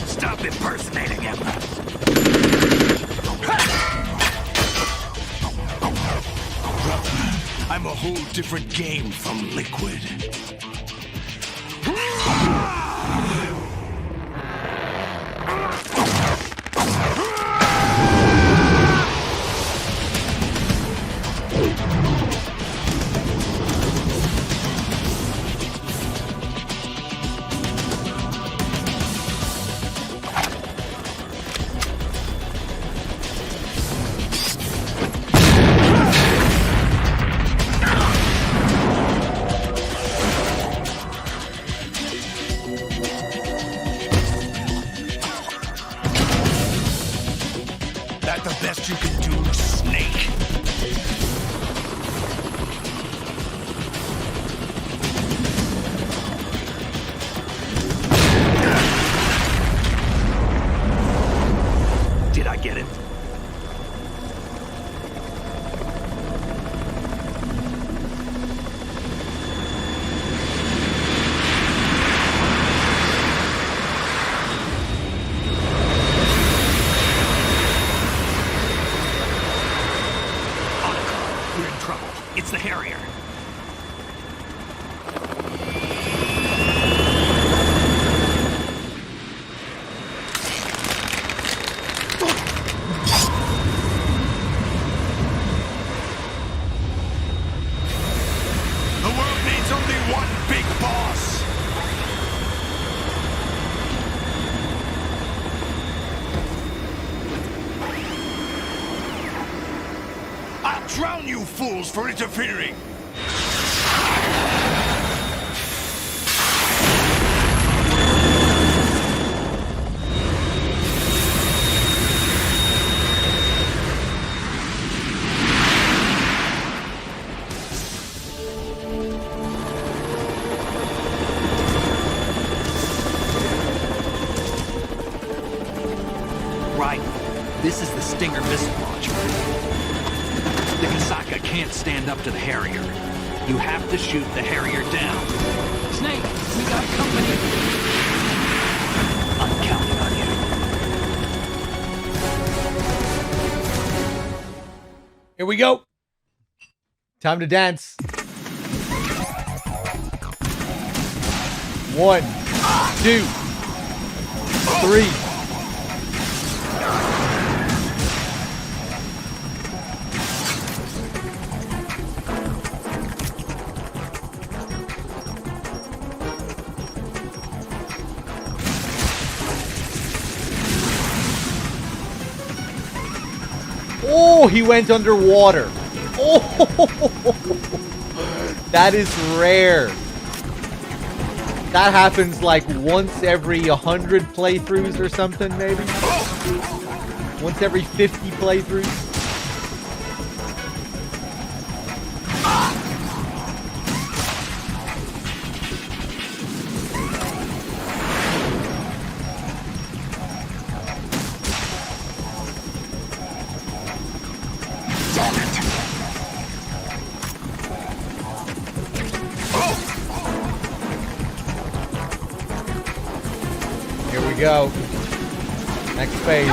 Stop impersonating him. Brother, I'm a whole different game from Liquid. That the best you can do, Snake? Did I get it? We're in trouble. It's the Harrier. The world needs only one big boss. I'll drown you fools for interfering. right. This is the Stinger missile launcher. The Kasaka can't stand up to the Harrier. You have to shoot the Harrier down. Snake, we got company. I'm counting on you. Here we go. Time to dance. 1, 2, 3. Oh, he went underwater. Oh, that is rare. That happens like once every 100 playthroughs or something, maybe. Once every 50 playthroughs. Go. Next phase.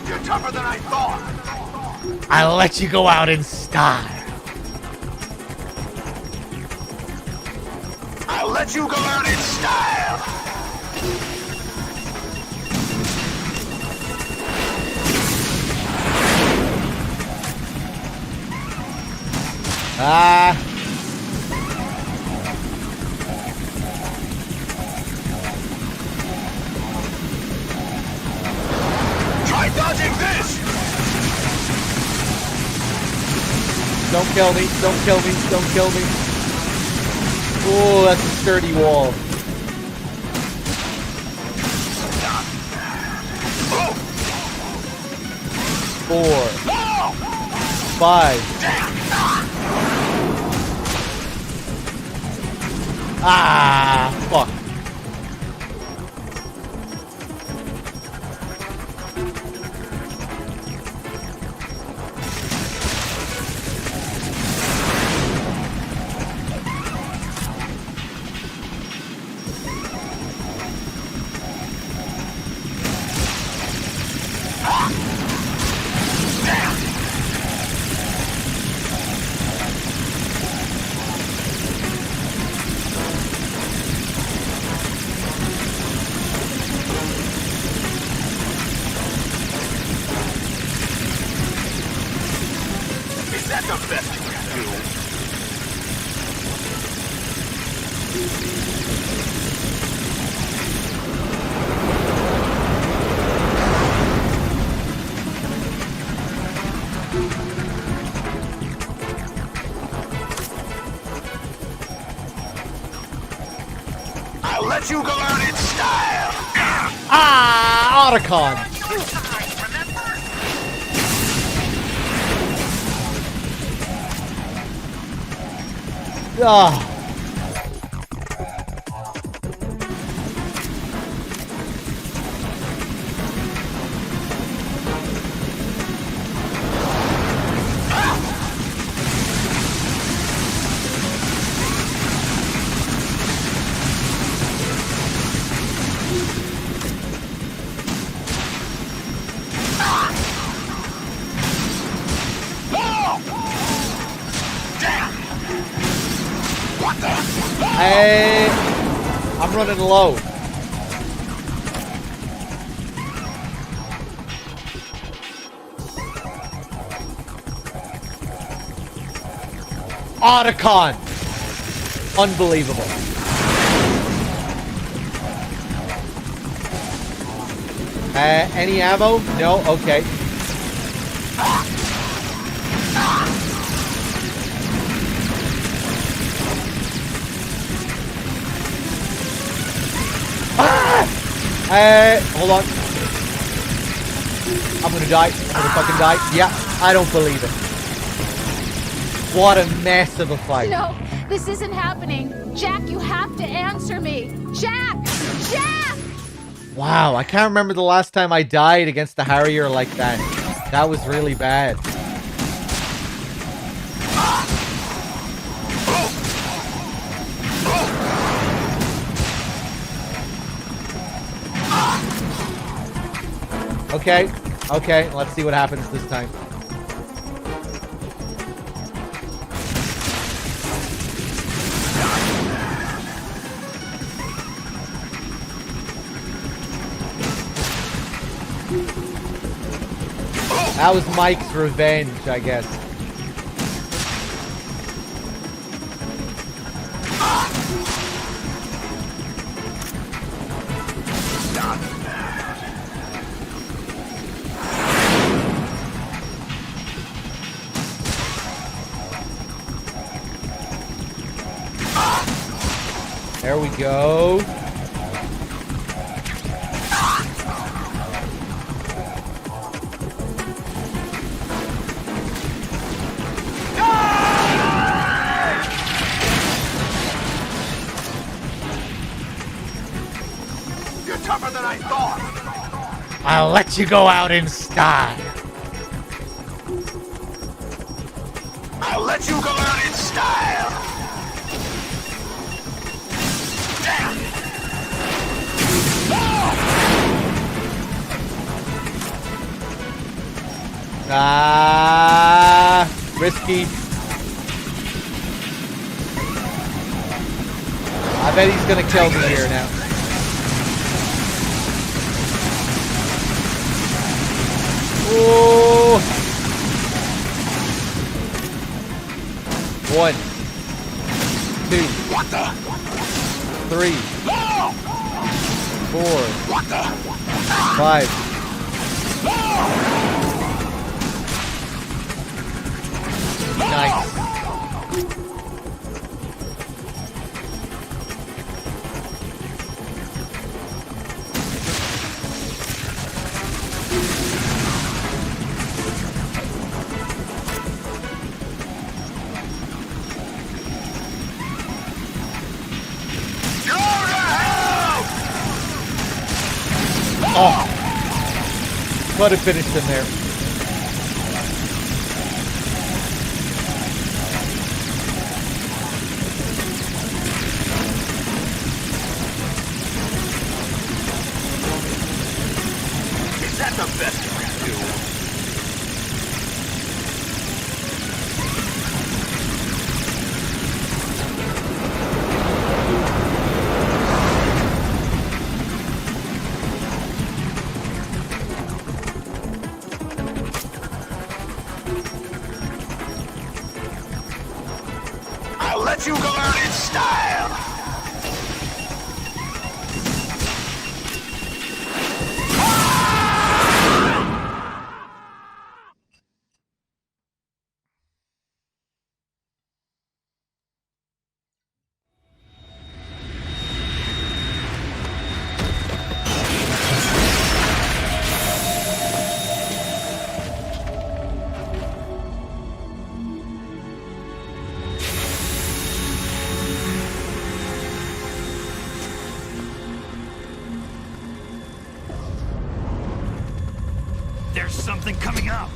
You're tougher than I thought. I'll let you go out in style. I'll let you go out in style. Try dodging this. Don't kill me, don't kill me, don't kill me. Oh, that's a sturdy wall. Four. 5. Ah, fuck. I'll let you go out in style. Ah, Otacon. Ah. Hey, I'm running low. Otacon. Unbelievable. Any ammo? No? Okay. Hold on. I'm gonna die. I'm gonna fucking die. Yeah, I don't believe it. What a mess of a fight. No, This isn't happening. Jack, you have to answer me. Jack! Jack! Wow, I can't remember the last time I died against the Harrier like that. That was really bad. Okay, okay, let's see what happens this time. That was Mike's revenge, I guess. There we go. You're tougher than I thought. I'll let you go out in style. I'll let you go out in style. Risky. I bet he's gonna kill me here now. Oh. 1, 2, 3, 4, 5. Nice. Oh, could have finished him there. Is that the best you can do? I'll let you go out in style. There's something coming up.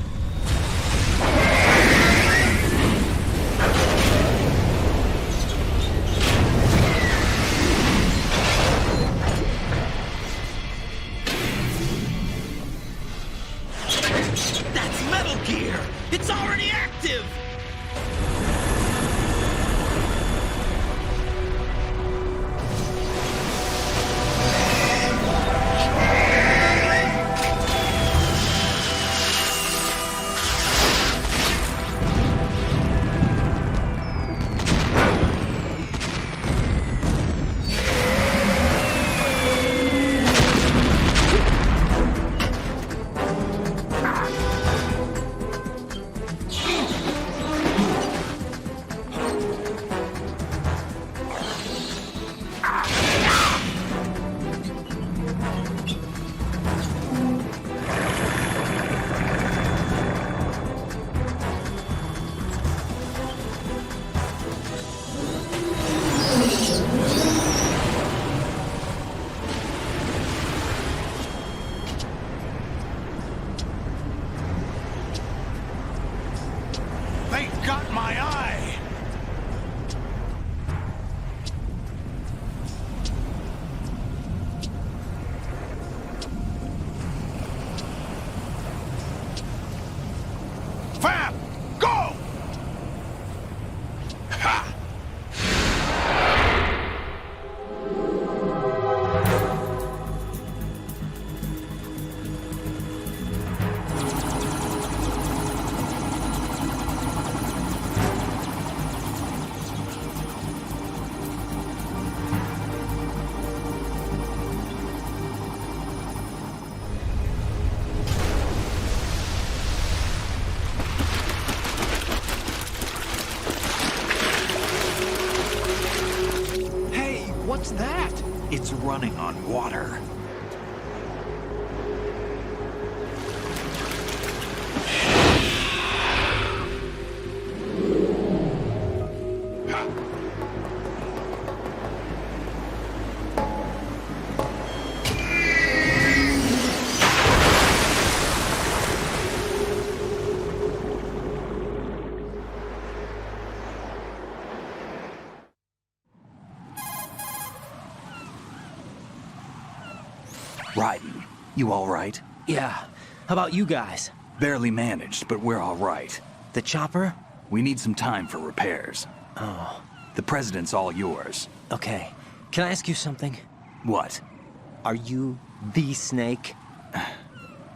That's Metal Gear! It's already active! What's that? It's running on water. Ryden, you all right? Yeah. How about you guys? Barely managed, but we're all right. The chopper? We need some time for repairs. Oh. The president's all yours. Okay. Can I ask you something? What? Are you the Snake?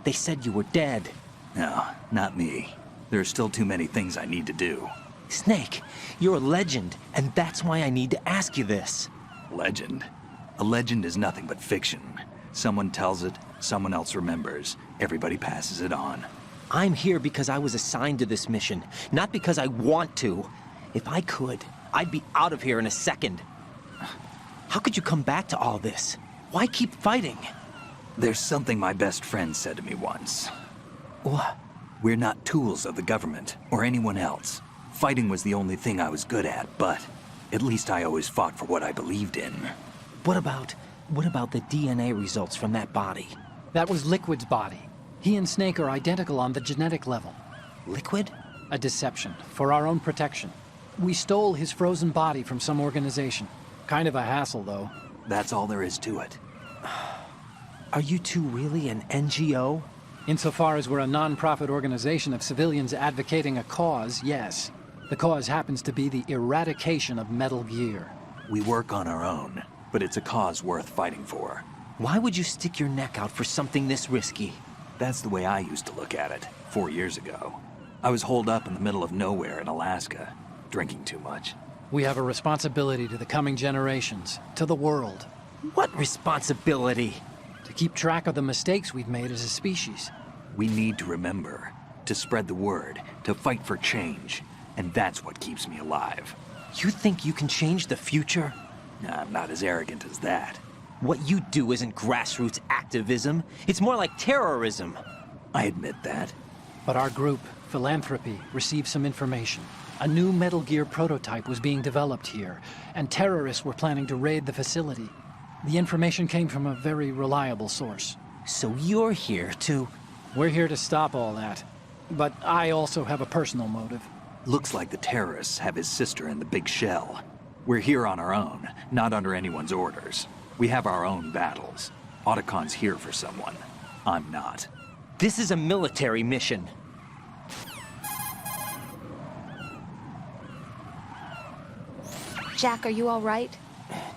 They said you were dead. No, not me. There are still too many things I need to do. Snake, you're a legend, and that's why I need to ask you this. Legend? A legend is nothing but fiction. Someone tells it, someone else remembers. Everybody passes it on. I'm here because I was assigned to this mission, not because I want to. If I could, I'd be out of here in a second. How could you come back to all this? Why keep fighting? There's something my best friend said to me once. What? We're not tools of the government, or anyone else. Fighting was the only thing I was good at, but at least I always fought for what I believed in. What about the DNA results from that body? That was Liquid's body. He and Snake are identical on the genetic level. Liquid? A deception, for our own protection. We stole his frozen body from some organization. Kind of a hassle, though. That's all there is to it. Are you two really an NGO? Insofar as we're a non-profit organization of civilians advocating a cause, yes. The cause happens to be the eradication of Metal Gear. We work on our own, but it's a cause worth fighting for. Why would you stick your neck out for something this risky? That's the way I used to look at it, 4 years ago. I was holed up in the middle of nowhere in Alaska, drinking too much. We have a responsibility to the coming generations, to the world. What responsibility? To keep track of the mistakes we've made as a species. We need to remember, to spread the word, to fight for change. And that's what keeps me alive. You think you can change the future? I'm not as arrogant as that. What you do isn't grassroots activism. It's more like terrorism. I admit that. But our group, Philanthropy, received some information. A new Metal Gear prototype was being developed here, and terrorists were planning to raid the facility. The information came from a very reliable source. So you're here to... We're here to stop all that. But I also have a personal motive. Looks like the terrorists have his sister in the big shell. We're here on our own, not under anyone's orders. We have our own battles. Otacon's here for someone. I'm not. This is a military mission. Jack, are you all right?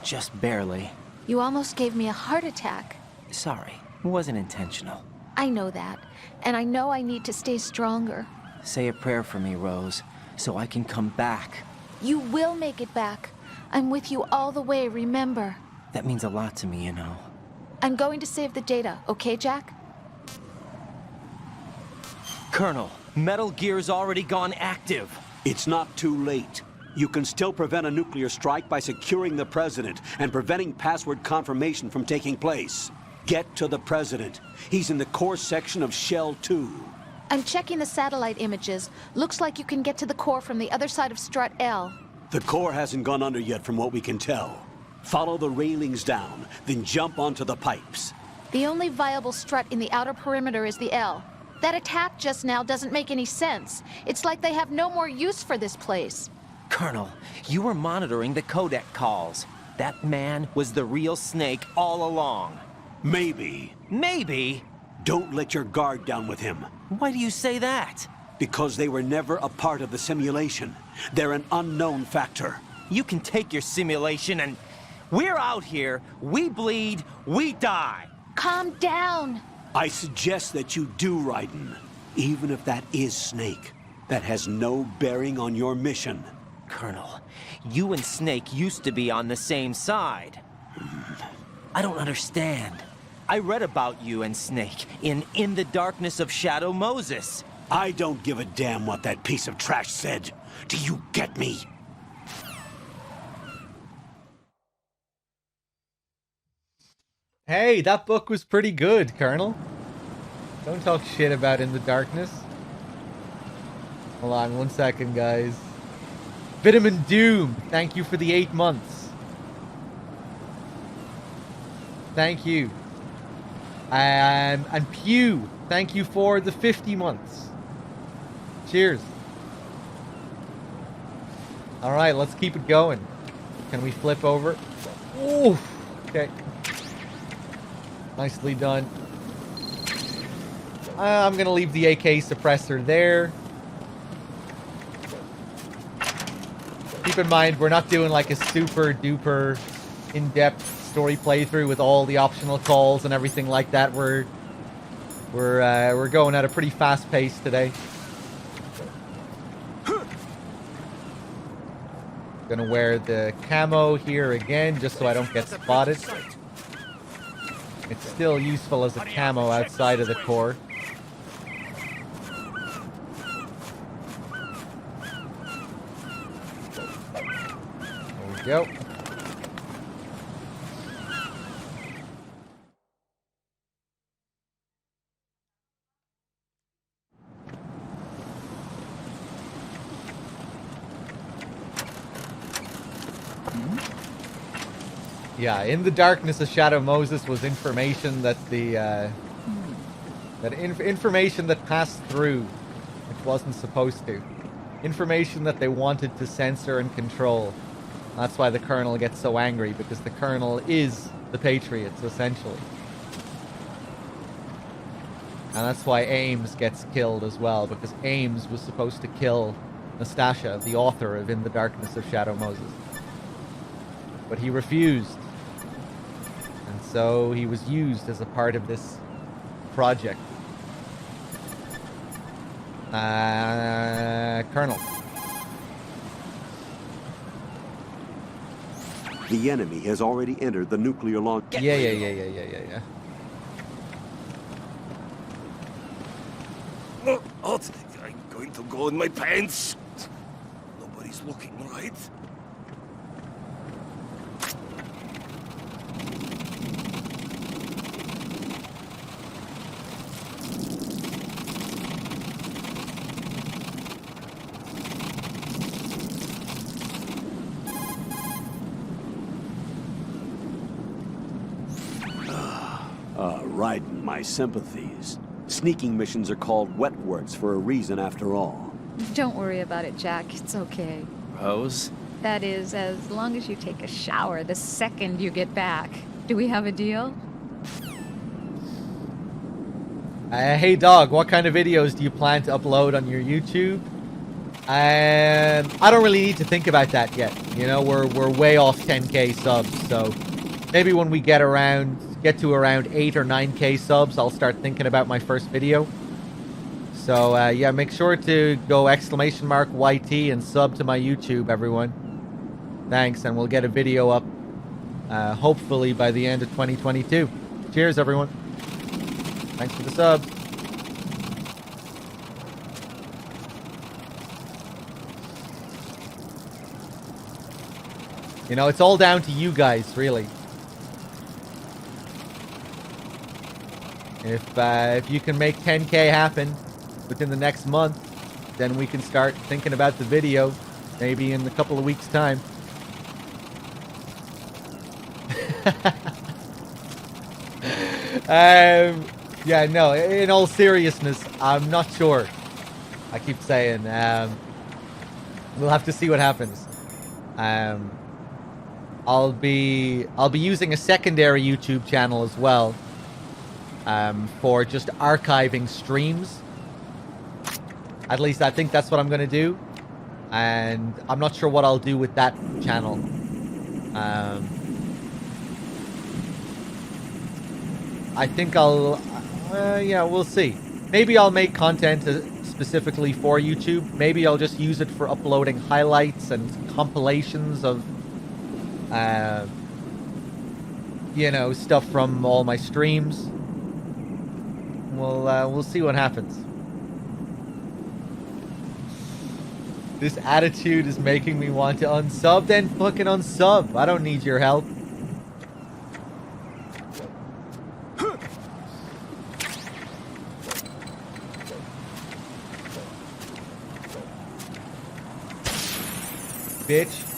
Just barely. You almost gave me a heart attack. Sorry, it wasn't intentional. I know that, and I know I need to stay stronger. Say a prayer for me, Rose, so I can come back. You will make it back. I'm with you all the way, remember? That means a lot to me, you know. I'm going to save the data, okay, Jack? Colonel, Metal Gear's already gone active. It's not too late. You can still prevent a nuclear strike by securing the president and preventing password confirmation from taking place. Get to the president. He's in the core section of Shell 2. I'm checking the satellite images. Looks like you can get to the core from the other side of Strut L. The core hasn't gone under yet from what we can tell. Follow the railings down, then jump onto the pipes. The only viable strut in the outer perimeter is the L. That attack just now doesn't make any sense. It's like they have no more use for this place. Colonel, you were monitoring the codec calls. That man was the real Snake all along. Maybe. Maybe? Don't let your guard down with him. Why do you say that? Because they were never a part of the simulation. They're an unknown factor. You can take your simulation and... We're out here, we bleed, we die. Calm down. I suggest that you do, Ryden. Even if that is Snake. That has no bearing on your mission. Colonel, you and Snake used to be on the same side. I don't understand. I read about you and Snake in the Darkness of Shadow Moses. I don't give a damn what that piece of trash said. Do you get me? Hey, that book was pretty good, Colonel. Don't talk shit about In the Darkness. Hold on 1 second, guys. Vitamin Doom, thank you for the 8 months. Thank you. And Pew, thank you for the 50 months. Cheers. Alright, let's keep it going. Can we flip over? Ooh, okay. Nicely done. I'm gonna leave the AK suppressor there. Keep in mind, we're not doing like a super duper in-depth story playthrough with all the optional calls and everything like that. We're going at a pretty fast pace today. Gonna wear the camo here again, just so I don't get spotted. It's still useful as a camo outside of the core. There we go. Yeah, in the darkness, a Shadow Moses was information that information that passed through, which wasn't supposed to. Information that they wanted to censor and control. That's why the Colonel gets so angry, because the Colonel is the Patriots, essentially. And that's why Ames gets killed as well, because Ames was supposed to kill Nastasha, the author of In the Darkness of Shadow Moses. But he refused. And so he was used as a part of this project. Colonel. The enemy has already entered the nuclear launch. Yeah. Oh, I'm going to go in my pants. Nobody's looking, right? Right, my sympathies. Sneaking missions are called wet works for a reason after all. Don't worry about it, Jack. It's okay. Rose? That is, as long as you take a shower the second you get back. Do we have a deal? Hey, dog, what kind of videos do you plan to upload on your YouTube? I don't really need to think about that yet. You know, we're way off 10k subs, so maybe when we get to around 8 or 9k subs, I'll start thinking about my first video. So yeah, make sure to go !YT and sub to my YouTube, everyone. Thanks, and we'll get a video up hopefully by the end of 2022. Cheers, everyone. Thanks for the subs. You know, it's all down to you guys, really. If you can make 10k happen within the next month, then we can start thinking about the video, maybe in a couple of weeks' time. Yeah, no, in all seriousness, I'm not sure. I keep saying, we'll have to see what happens. I'll be using a secondary YouTube channel as well, for just archiving streams. At least I think that's what I'm gonna do, and I'm not sure what I'll do with that channel. I think yeah, we'll see. Maybe I'll make content specifically for YouTube. Maybe I'll just use it for uploading highlights and compilations of, you know, stuff from all my streams. We'll see what happens. This attitude is making me want to unsub. Then fucking unsub. I don't need your help. bitch.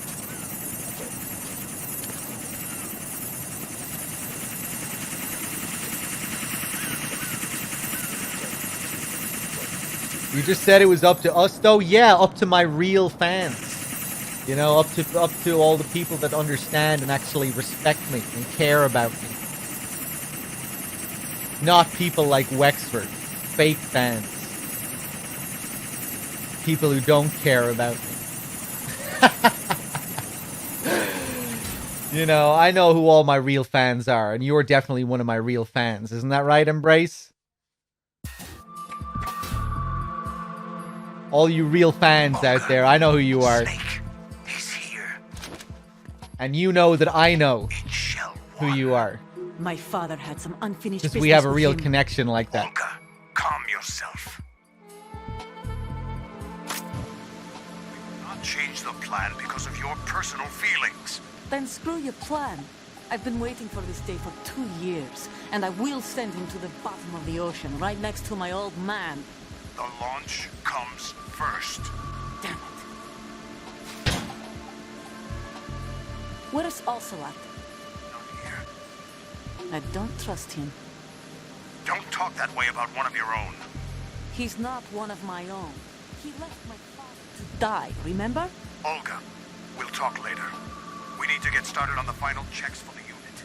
You just said it was up to us, though? Yeah, up to my real fans. You know, up to all the people that understand and actually respect me and care about me. Not people like Wexford. Fake fans. People who don't care about me. You know, I know who all my real fans are, and you're definitely one of my real fans. Isn't that right, Embrace? All you real fans out there, I know who you are. And you know that I know who you are. My father had some unfinished business. Because we have a with real him. connection like that. Calm yourself. We will not change the plan because of your personal feelings. Then screw your plan. I've been waiting for this day for 2 years, and I will send him to the bottom of the ocean, right next to my old man. The launch comes first. Damn it. Where's Ocelot? Not here. I don't trust him. Don't talk that way about one of your own. He's not one of my own. He left my father to die, remember? Olga, we'll talk later. We need to get started on the final checks for the unit.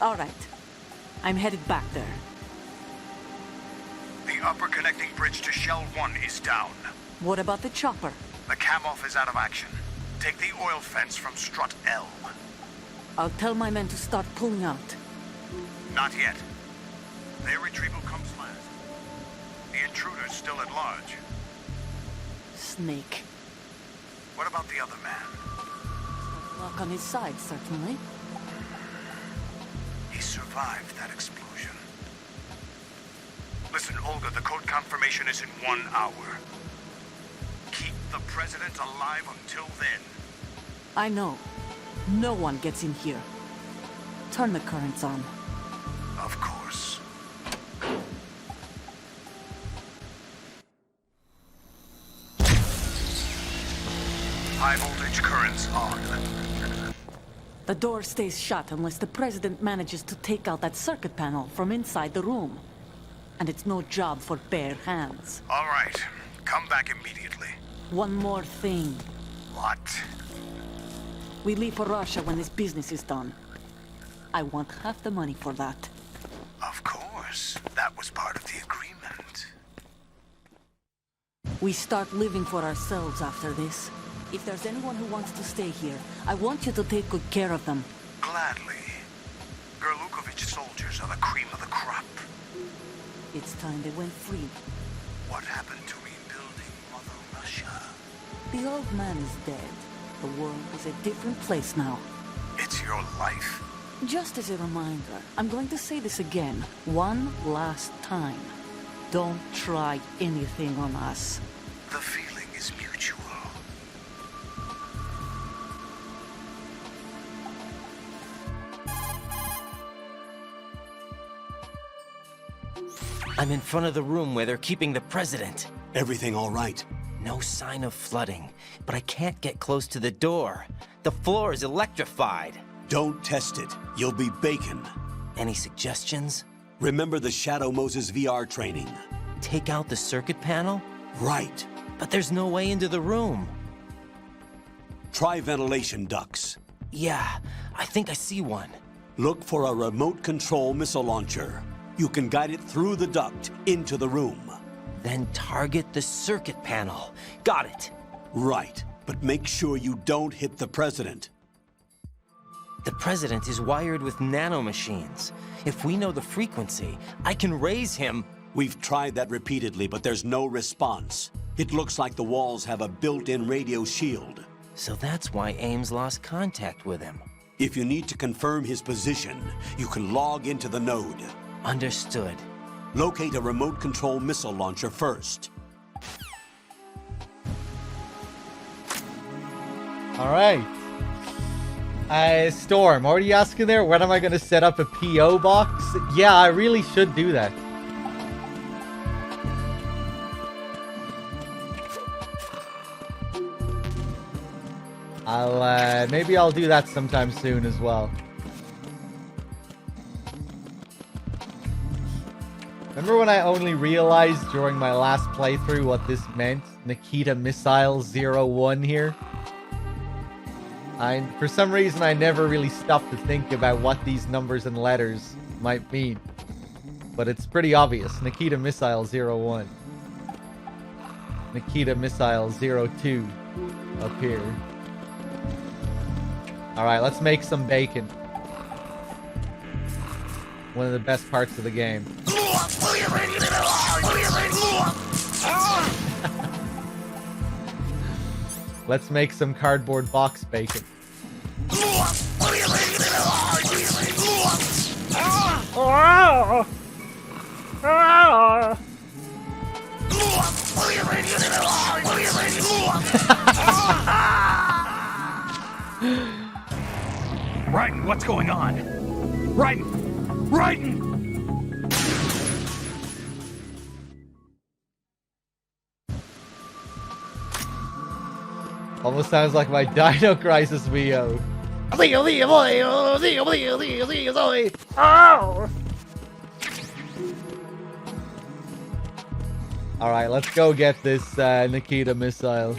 All right. I'm headed back there. The upper connecting bridge to Shell 1 is down. What about the chopper? The cam-off is out of action. Take the oil fence from strut L. I'll tell my men to start pulling out. Not yet. Their retrieval comes last. The intruder's still at large. Snake. What about the other man? Luck on his side, certainly. He survived that explosion. Listen, Olga, the code confirmation is in 1 hour. Keep the president alive until then. I know. No one gets in here. Turn the currents on. Of course. High voltage currents on. The door stays shut unless the president manages to take out that circuit panel from inside the room. And it's no job for bare hands. All right. Come back immediately. One more thing. What? We leave for Russia when this business is done. I want half the money for that. Of course. That was part of the agreement. We start living for ourselves after this. If there's anyone who wants to stay here, I want you to take good care of them. Gladly. Gerlukovic's soldiers are the cream of the crop. It's time they went free. What happened to rebuilding Mother Russia? The old man is dead. The world is a different place now. It's your life. Just as a reminder, I'm going to say this again, one last time. Don't try anything on us. The feeling is mutual. I'm in front of the room where they're keeping the president. Everything all right? No sign of flooding, but I can't get close to the door. The floor is electrified. Don't test it. You'll be bacon. Any suggestions? Remember the Shadow Moses VR training. Take out the circuit panel? Right. But there's no way into the room. Try ventilation ducts. Yeah, I think I see one. Look for a remote control missile launcher. You can guide it through the duct into the room. Then target the circuit panel. Got it. Right, but make sure you don't hit the president. The president is wired with nanomachines. If we know the frequency, I can raise him. We've tried that repeatedly, but there's no response. It looks like the walls have a built-in radio shield. So that's why Ames lost contact with him. If you need to confirm his position, you can log into the node. Understood. Locate a remote control missile launcher first. All right. Storm, what are you asking there? When am I going to set up a PO box? Yeah, I really should do that. Maybe I'll do that sometime soon as well. Remember when I only realized during my last playthrough what this meant? Nikita Missile 01 here? For some reason, I never really stopped to think about what these numbers and letters might mean. But it's pretty obvious. Nikita Missile 01. Nikita Missile 02 up here. Alright, let's make some bacon. One of the best parts of the game. Let's make some cardboard box bacon. Raiden, what's going on? Raiden! Raiden! Almost sounds like my Dino Crisis VO. Alright, let's go get this Nikita missile.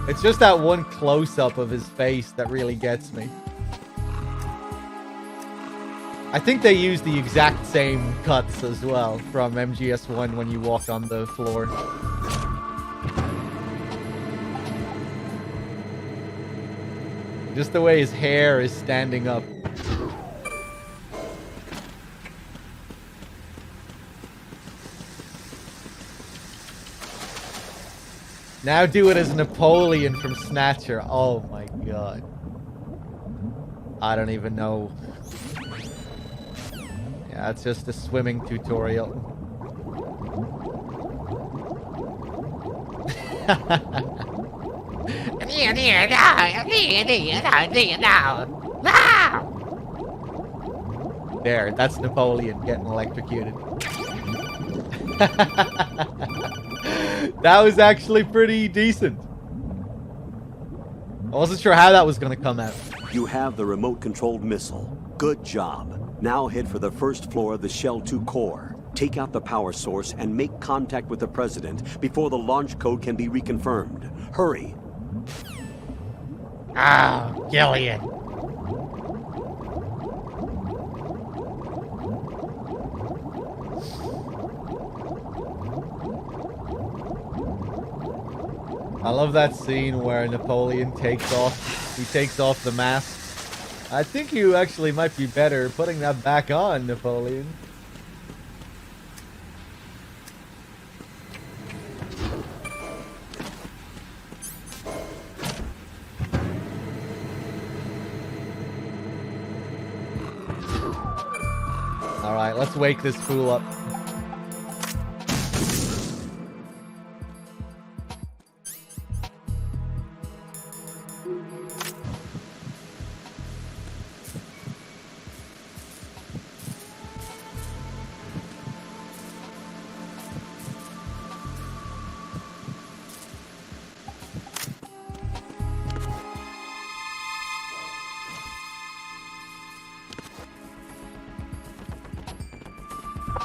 It's just that one close-up of his face that really gets me. I think they use the exact same cuts as well from MGS1 when you walk on the floor. Just the way his hair is standing up. Now do it as Napoleon from Snatcher. Oh my god. I don't even know. Yeah, it's just a swimming tutorial. There, that's Napoleon getting electrocuted. That was actually pretty decent. I wasn't sure how that was going to come out. You have the remote-controlled missile. Good job. Now head for the first floor of the Shell 2 core. Take out the power source and make contact with the President before the launch code can be reconfirmed. Hurry. Ah, Gillian. I love that scene where Napoleon takes off the mask. I think you actually might be better putting that back on, Napoleon. Alright, let's wake this fool up.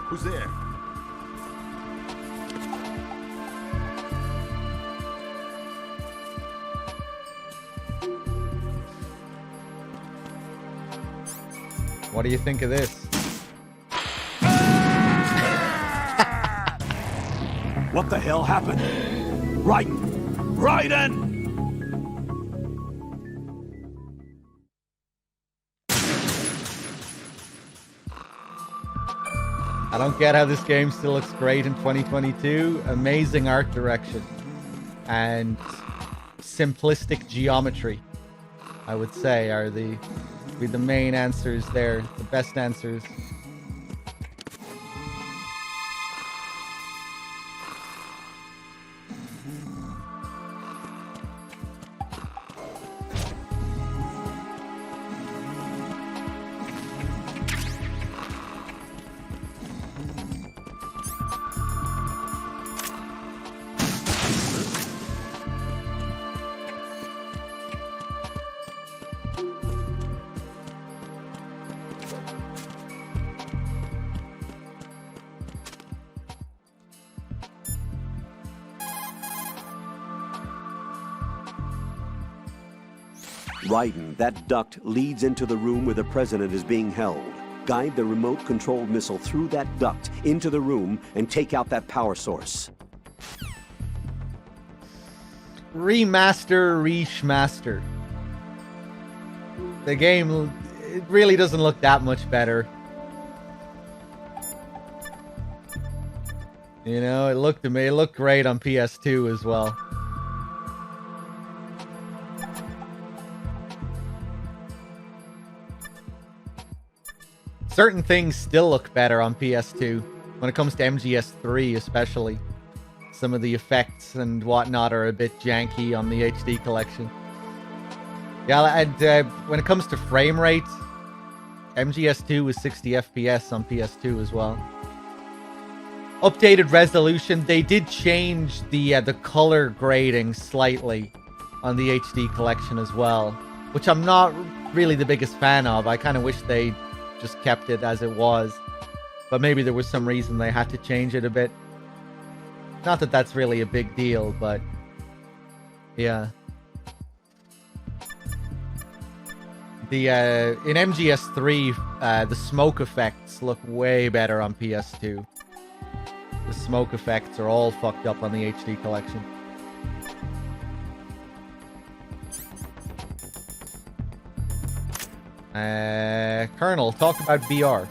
Who's there? What do you think of this? What the hell happened? Raiden! Raiden! I don't get how this game still looks great in 2022. Amazing art direction and simplistic geometry, I would say, are the main answers there, the best answers. Raiden, that duct leads into the room where the president is being held. Guide the remote-controlled missile through that duct into the room and take out that power source. Remaster, reshmaster. The game, it really doesn't look that much better. You know, it looked great on PS2 as well. Certain things still look better on PS2 when it comes to MGS3 especially. Some of the effects and whatnot are a bit janky on the HD collection. Yeah, and when it comes to frame rate, MGS2 was 60 FPS on PS2 as well. Updated resolution, they did change the color grading slightly on the HD collection as well, which I'm not really the biggest fan of. I kind of wish they just kept it as it was, but maybe there was some reason they had to change it a bit. Not that that's really a big deal, but yeah. The in MGS3, the smoke effects look way better on PS2. The smoke effects are all fucked up on the HD collection. Colonel, talk about VR.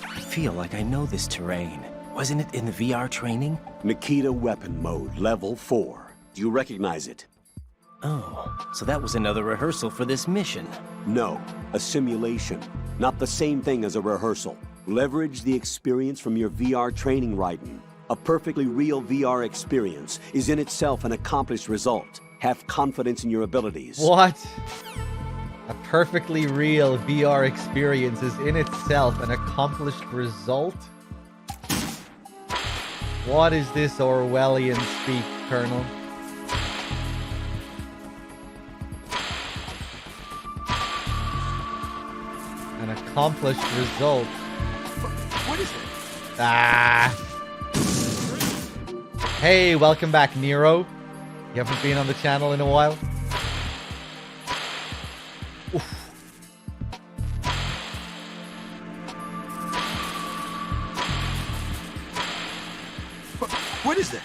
I feel like I know this terrain. Wasn't it in the VR training? Nikita weapon mode, level 4. Do you recognize it? Oh, so that was another rehearsal for this mission. No, a simulation. Not the same thing as a rehearsal. Leverage the experience from your VR training, Raiden. A perfectly real VR experience is in itself an accomplished result. Have confidence in your abilities. What? A perfectly real VR experience is in itself an accomplished result? What is this Orwellian speak, Colonel? An accomplished result. What is it? Ah. Hey, welcome back, Nero. You haven't been on the channel in a while? Oof. What is that?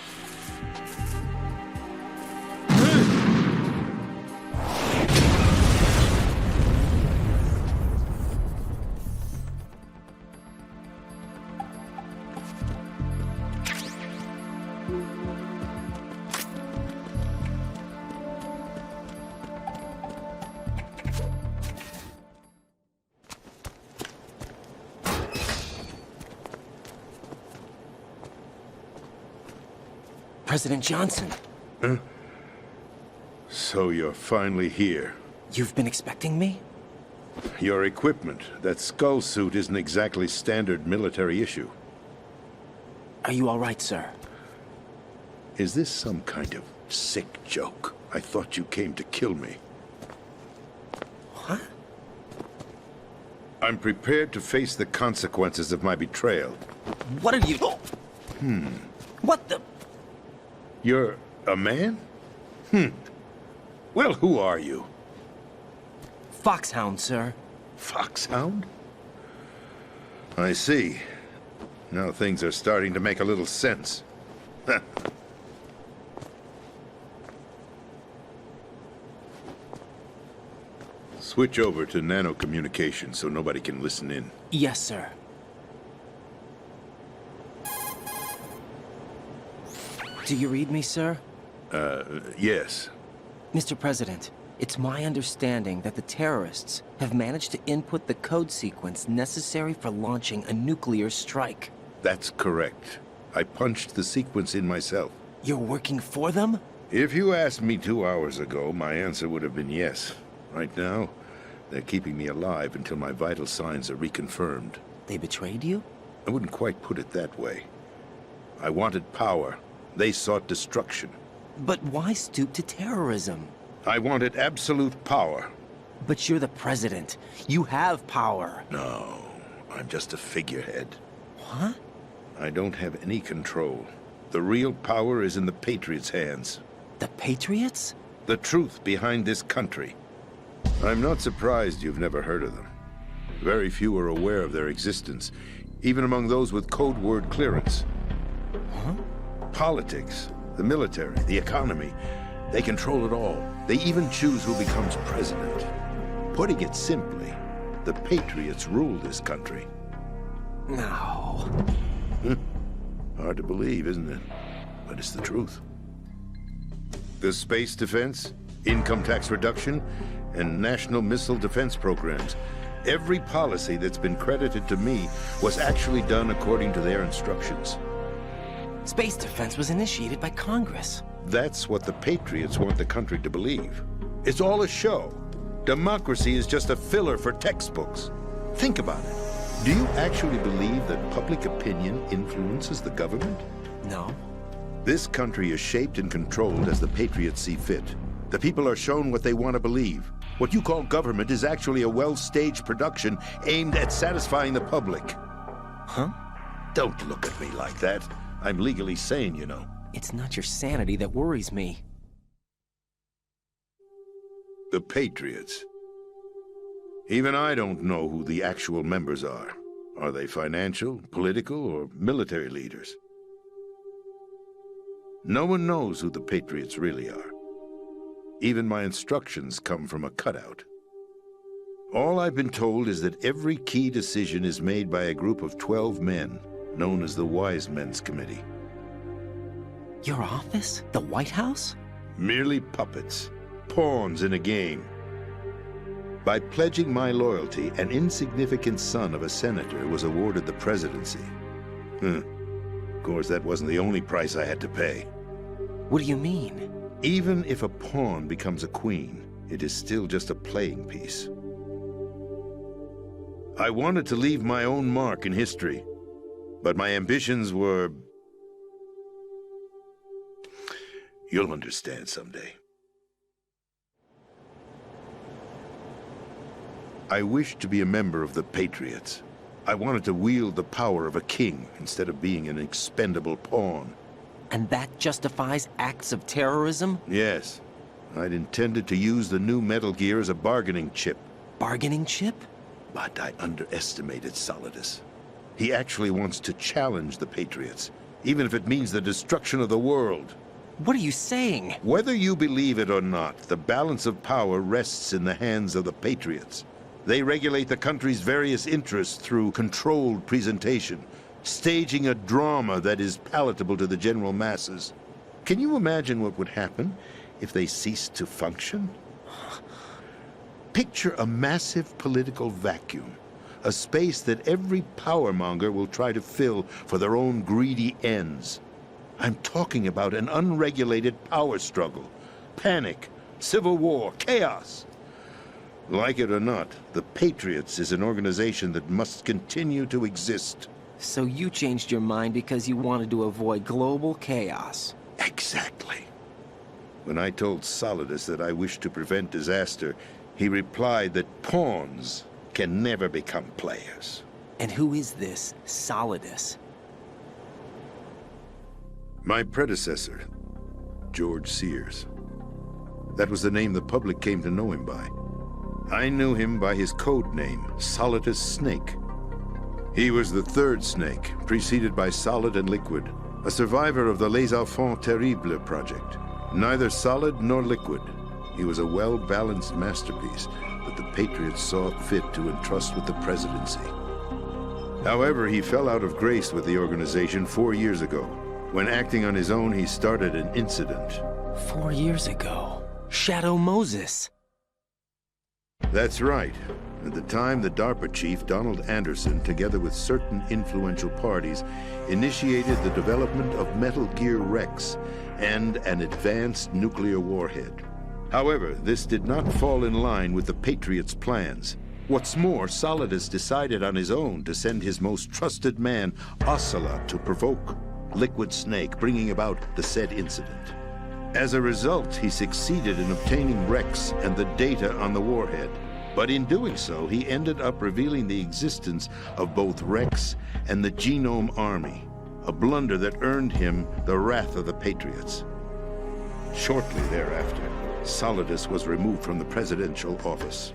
President Johnson. Huh? So you're finally here. You've been expecting me? Your equipment, that skull suit, isn't exactly standard military issue. Are you all right, sir? Is this some kind of sick joke? I thought you came to kill me. What? I'm prepared to face the consequences of my betrayal. What are you... What the... You're a man? Well, who are you? Foxhound, sir. Foxhound? I see. Now things are starting to make a little sense. Switch over to nano-communication so nobody can listen in. Yes, sir. Do you read me, sir? Yes. Mr. President, it's my understanding that the terrorists have managed to input the code sequence necessary for launching a nuclear strike. That's correct. I punched the sequence in myself. You're working for them? If you asked me 2 hours ago, my answer would have been yes. Right now, they're keeping me alive until my vital signs are reconfirmed. They betrayed you? I wouldn't quite put it that way. I wanted power. They sought destruction. But why stoop to terrorism? I wanted absolute power. But you're the president. You have power. No, I'm just a figurehead. What? I don't have any control. The real power is in the Patriots' hands. The Patriots? The truth behind this country. I'm not surprised you've never heard of them. Very few are aware of their existence, even among those with code word clearance. Huh? Politics, the military, the economy, they control it all. They even choose who becomes president. Putting it simply, the Patriots rule this country. No. Hard to believe, isn't it? But it's the truth. The space defense, income tax reduction, and national missile defense programs. Every policy that's been credited to me was actually done according to their instructions. Space defense was initiated by Congress. That's what the Patriots want the country to believe. It's all a show. Democracy is just a filler for textbooks. Think about it. Do you actually believe that public opinion influences the government? No. This country is shaped and controlled as the Patriots see fit. The people are shown what they want to believe. What you call government is actually a well-staged production aimed at satisfying the public. Huh? Don't look at me like that. I'm legally sane, you know. It's not your sanity that worries me. The Patriots. Even I don't know who the actual members are. Are they financial, political, or military leaders? No one knows who the Patriots really are. Even my instructions come from a cutout. All I've been told is that every key decision is made by a group of 12 men, known as the Wise Men's Committee. Your office? The White House? Merely puppets, pawns in a game. By pledging my loyalty, an insignificant son of a senator was awarded the presidency. Of course, that wasn't the only price I had to pay. What do you mean? Even if a pawn becomes a queen, it is still just a playing piece. I wanted to leave my own mark in history, but my ambitions were... You'll understand someday. I wished to be a member of the Patriots. I wanted to wield the power of a king instead of being an expendable pawn. And that justifies acts of terrorism? Yes. I'd intended to use the new Metal Gear as a bargaining chip. Bargaining chip? But I underestimated Solidus. He actually wants to challenge the Patriots, even if it means the destruction of the world. What are you saying? Whether you believe it or not, the balance of power rests in the hands of the Patriots. They regulate the country's various interests through controlled presentation, staging a drama that is palatable to the general masses. Can you imagine what would happen if they ceased to function? Picture a massive political vacuum, a space that every powermonger will try to fill for their own greedy ends. I'm talking about an unregulated power struggle, panic, civil war, chaos. Like it or not, the Patriots is an organization that must continue to exist. So you changed your mind because you wanted to avoid global chaos. Exactly. When I told Solidus that I wished to prevent disaster, he replied that pawns can never become players. And who is this Solidus? My predecessor, George Sears. That was the name the public came to know him by. I knew him by his code name, Solidus Snake. He was the third Snake, preceded by Solid and Liquid, a survivor of the Les Enfants Terribles project. Neither solid nor liquid, he was a well-balanced masterpiece that the Patriots saw fit to entrust with the presidency. However, he fell out of grace with the organization 4 years ago. When acting on his own, he started an incident. 4 years ago? Shadow Moses. That's right. At the time, the DARPA chief, Donald Anderson, together with certain influential parties, initiated the development of Metal Gear Rex and an advanced nuclear warhead. However, this did not fall in line with the Patriots' plans. What's more, Solidus decided on his own to send his most trusted man, Ocelot, to provoke Liquid Snake, bringing about the said incident. As a result, he succeeded in obtaining Rex and the data on the warhead. But in doing so, he ended up revealing the existence of both Rex and the Genome Army, a blunder that earned him the wrath of the Patriots. Shortly thereafter, Solidus was removed from the presidential office.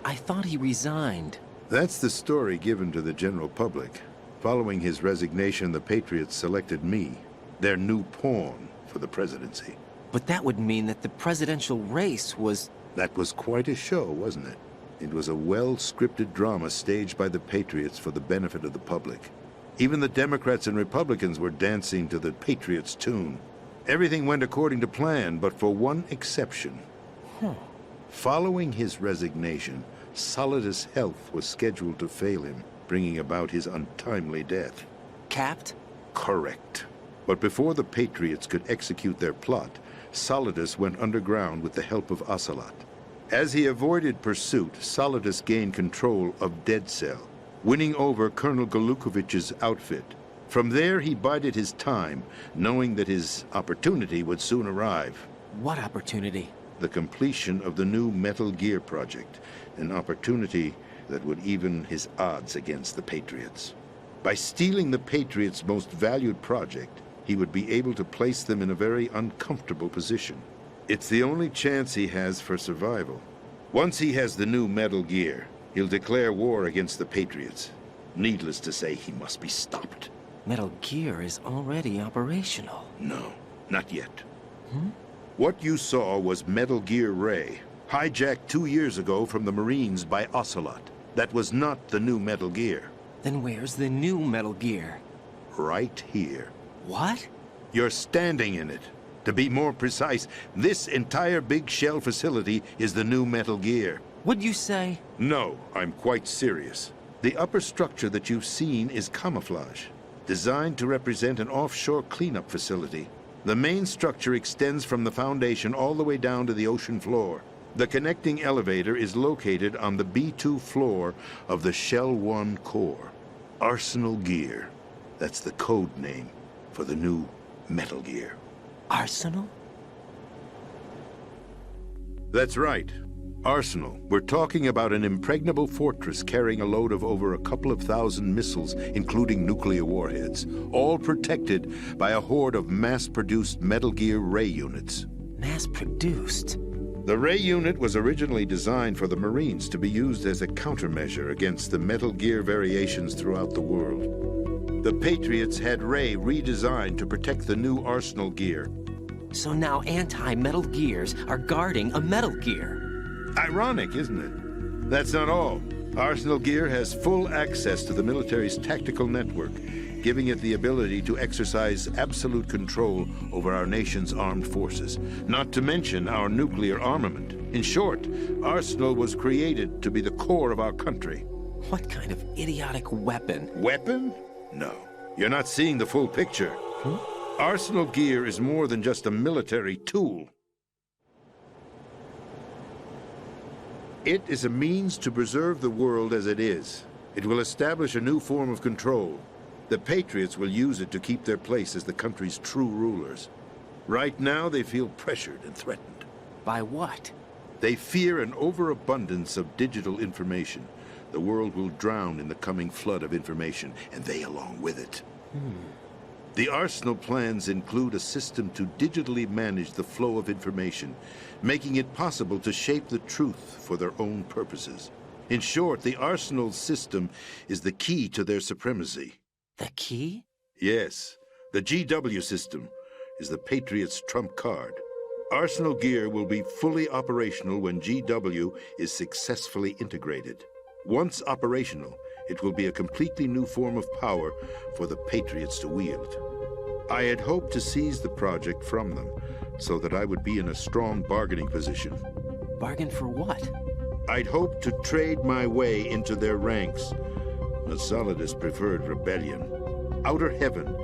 I thought he resigned. That's the story given to the general public. Following his resignation, the Patriots selected me, their new pawn, for the presidency. But that would mean that the presidential race was... That was quite a show, wasn't it? It was a well-scripted drama staged by the Patriots for the benefit of the public. Even the Democrats and Republicans were dancing to the Patriots' tune. Everything went according to plan, but for one exception. Following his resignation, Solidus' health was scheduled to fail him, bringing about his untimely death. Capped? Correct. But before the Patriots could execute their plot, Solidus went underground with the help of Ocelot. As he avoided pursuit, Solidus gained control of Dead Cell, winning over Colonel Golukovich's outfit. From there, he bided his time, knowing that his opportunity would soon arrive. What opportunity? The completion of the new Metal Gear project, an opportunity that would even his odds against the Patriots. By stealing the Patriots' most valued project, he would be able to place them in a very uncomfortable position. It's the only chance he has for survival. Once he has the new Metal Gear, he'll declare war against the Patriots. Needless to say, he must be stopped. Metal Gear is already operational. No, not yet. What you saw was Metal Gear Ray, hijacked 2 years ago from the Marines by Ocelot. That was not the new Metal Gear. Then where's the new Metal Gear? Right here. What? You're standing in it. To be more precise, this entire big shell facility is the new Metal Gear. What'd you say? No, I'm quite serious. The upper structure that you've seen is camouflage, designed to represent an offshore cleanup facility. The main structure extends from the foundation all the way down to the ocean floor. The connecting elevator is located on the B2 floor of the Shell 1 core. Arsenal Gear. That's the code name for the new Metal Gear. Arsenal? That's right. Arsenal. We're talking about an impregnable fortress carrying a load of over a couple of thousand missiles, including nuclear warheads, all protected by a horde of mass-produced Metal Gear Ray units. Mass-produced? The Ray unit was originally designed for the Marines to be used as a countermeasure against the Metal Gear variations throughout the world. The Patriots had Ray redesigned to protect the new Arsenal Gear. So now anti-Metal Gears are guarding a Metal Gear. Ironic, isn't it? That's not all. Arsenal Gear has full access to the military's tactical network, giving it the ability to exercise absolute control over our nation's armed forces, not to mention our nuclear armament. In short, Arsenal was created to be the core of our country. What kind of idiotic weapon? Weapon? No. You're not seeing the full picture. Arsenal Gear is more than just a military tool. It is a means to preserve the world as it is. It will establish a new form of control. The Patriots will use it to keep their place as the country's true rulers. Right now, they feel pressured and threatened. By what? They fear an overabundance of digital information. The world will drown in the coming flood of information, and they along with it. The Arsenal plans include a system to digitally manage the flow of information, making it possible to shape the truth for their own purposes. In short, the Arsenal system is the key to their supremacy. The key? Yes. The GW system is the Patriots' trump card. Arsenal Gear will be fully operational when GW is successfully integrated. Once operational, it will be a completely new form of power for the Patriots to wield. I had hoped to seize the project from them, so that I would be in a strong bargaining position. Bargain for what? I'd hoped to trade my way into their ranks, but Solidus preferred rebellion. Outer Heaven,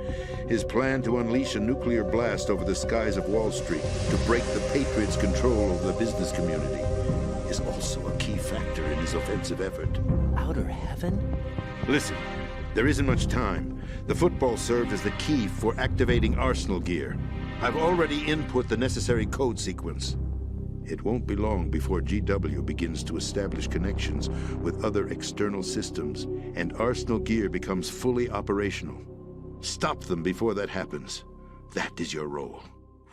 his plan to unleash a nuclear blast over the skies of Wall Street to break the Patriots' control over the business community, is also a key factor in his offensive effort. Outer Heaven? Listen, there isn't much time. The football served as the key for activating Arsenal Gear. I've already input the necessary code sequence. It won't be long before GW begins to establish connections with other external systems, and Arsenal Gear becomes fully operational. Stop them before that happens. That is your role.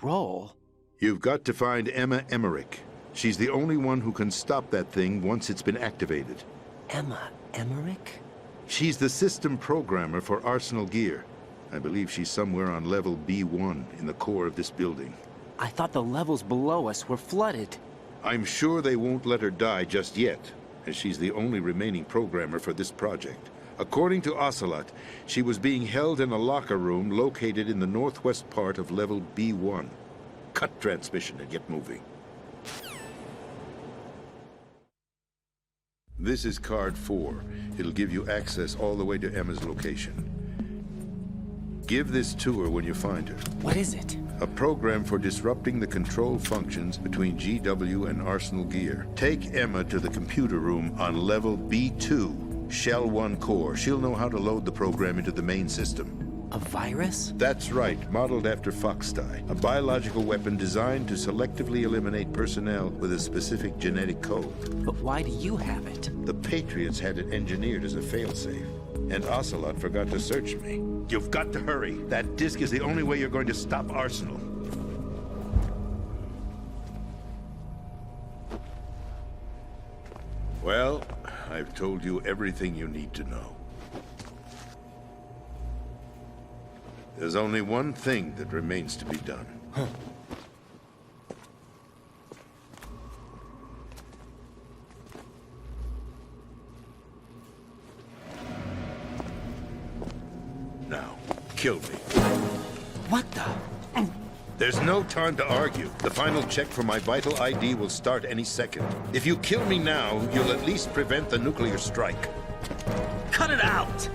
Role? You've got to find Emma Emmerich. She's the only one who can stop that thing once it's been activated. Emma Emmerich? She's the system programmer for Arsenal Gear. I believe she's somewhere on level B1 in the core of this building. I thought the levels below us were flooded. I'm sure they won't let her die just yet, as she's the only remaining programmer for this project. According to Ocelot, she was being held in a locker room located in the northwest part of level B1. Cut transmission and get moving. This is card 4. It'll give you access all the way to Emma's location. Give this to her when you find her. What is it? A program for disrupting the control functions between GW and Arsenal Gear. Take Emma to the computer room on level B2, Shell 1 core. She'll know how to load the program into the main system. A virus? That's right, modeled after Foxdie. A biological weapon designed to selectively eliminate personnel with a specific genetic code. But why do you have it? The Patriots had it engineered as a failsafe. And Ocelot forgot to search me. You've got to hurry. That disk is the only way you're going to stop Arsenal. Well, I've told you everything you need to know. There's only one thing that remains to be done. Huh. Now, kill me. What the? There's no time to argue. The final check for my vital ID will start any second. If you kill me now, you'll at least prevent the nuclear strike. Cut it out!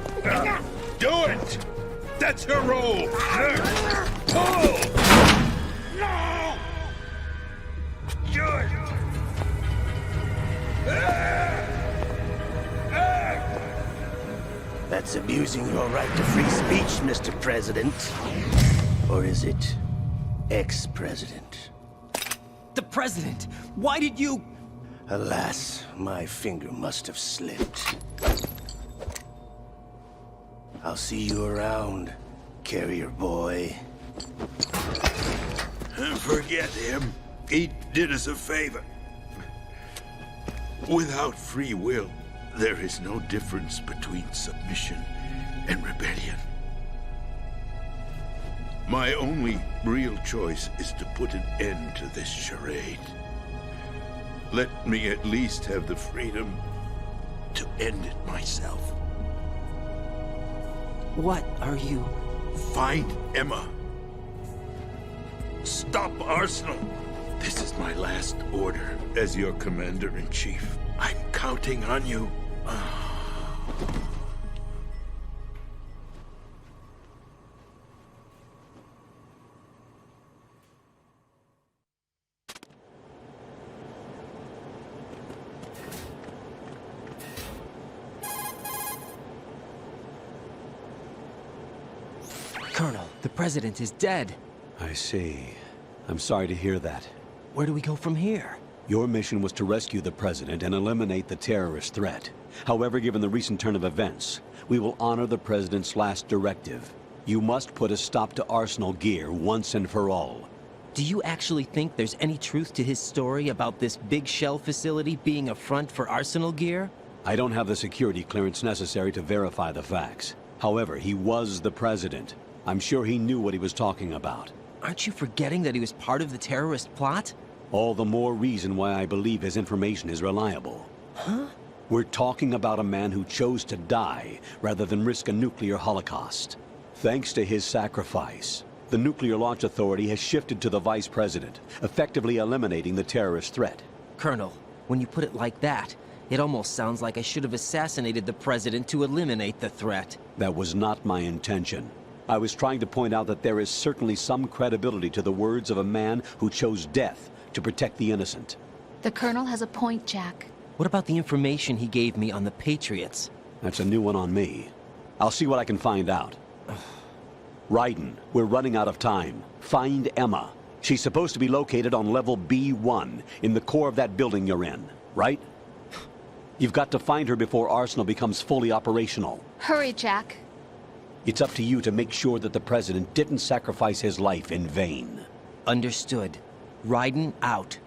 Do it! That's your role! Pull! No! Good! That's abusing your right to free speech, Mr. President. Or is it ex-president? The president! Why did you... Alas, my finger must have slipped. I'll see you around, carrier boy. Forget him. He did us a favor. Without free will, there is no difference between submission and rebellion. My only real choice is to put an end to this charade. Let me at least have the freedom to end it myself. What are you... Find Emma. Stop Arsenal. This is my last order as your commander-in-chief. I'm counting on you. Colonel, the president is dead. I see. I'm sorry to hear that. Where do we go from here? Your mission was to rescue the president and eliminate the terrorist threat. However, given the recent turn of events, we will honor the president's last directive. You must put a stop to Arsenal Gear once and for all. Do you actually think there's any truth to his story about this big shell facility being a front for Arsenal Gear? I don't have the security clearance necessary to verify the facts. However, he was the president. I'm sure he knew what he was talking about. Aren't you forgetting that he was part of the terrorist plot? All the more reason why I believe his information is reliable. Huh? We're talking about a man who chose to die rather than risk a nuclear holocaust. Thanks to his sacrifice, the Nuclear Launch Authority has shifted to the vice president, effectively eliminating the terrorist threat. Colonel, when you put it like that, it almost sounds like I should have assassinated the president to eliminate the threat. That was not my intention. I was trying to point out that there is certainly some credibility to the words of a man who chose death to protect the innocent. The Colonel has a point, Jack. What about the information he gave me on the Patriots? That's a new one on me. I'll see what I can find out. Raiden, we're running out of time. Find Emma. She's supposed to be located on level B1, in the core of that building you're in, right? You've got to find her before Arsenal becomes fully operational. Hurry, Jack. It's up to you to make sure that the president didn't sacrifice his life in vain. Understood. Raiden out.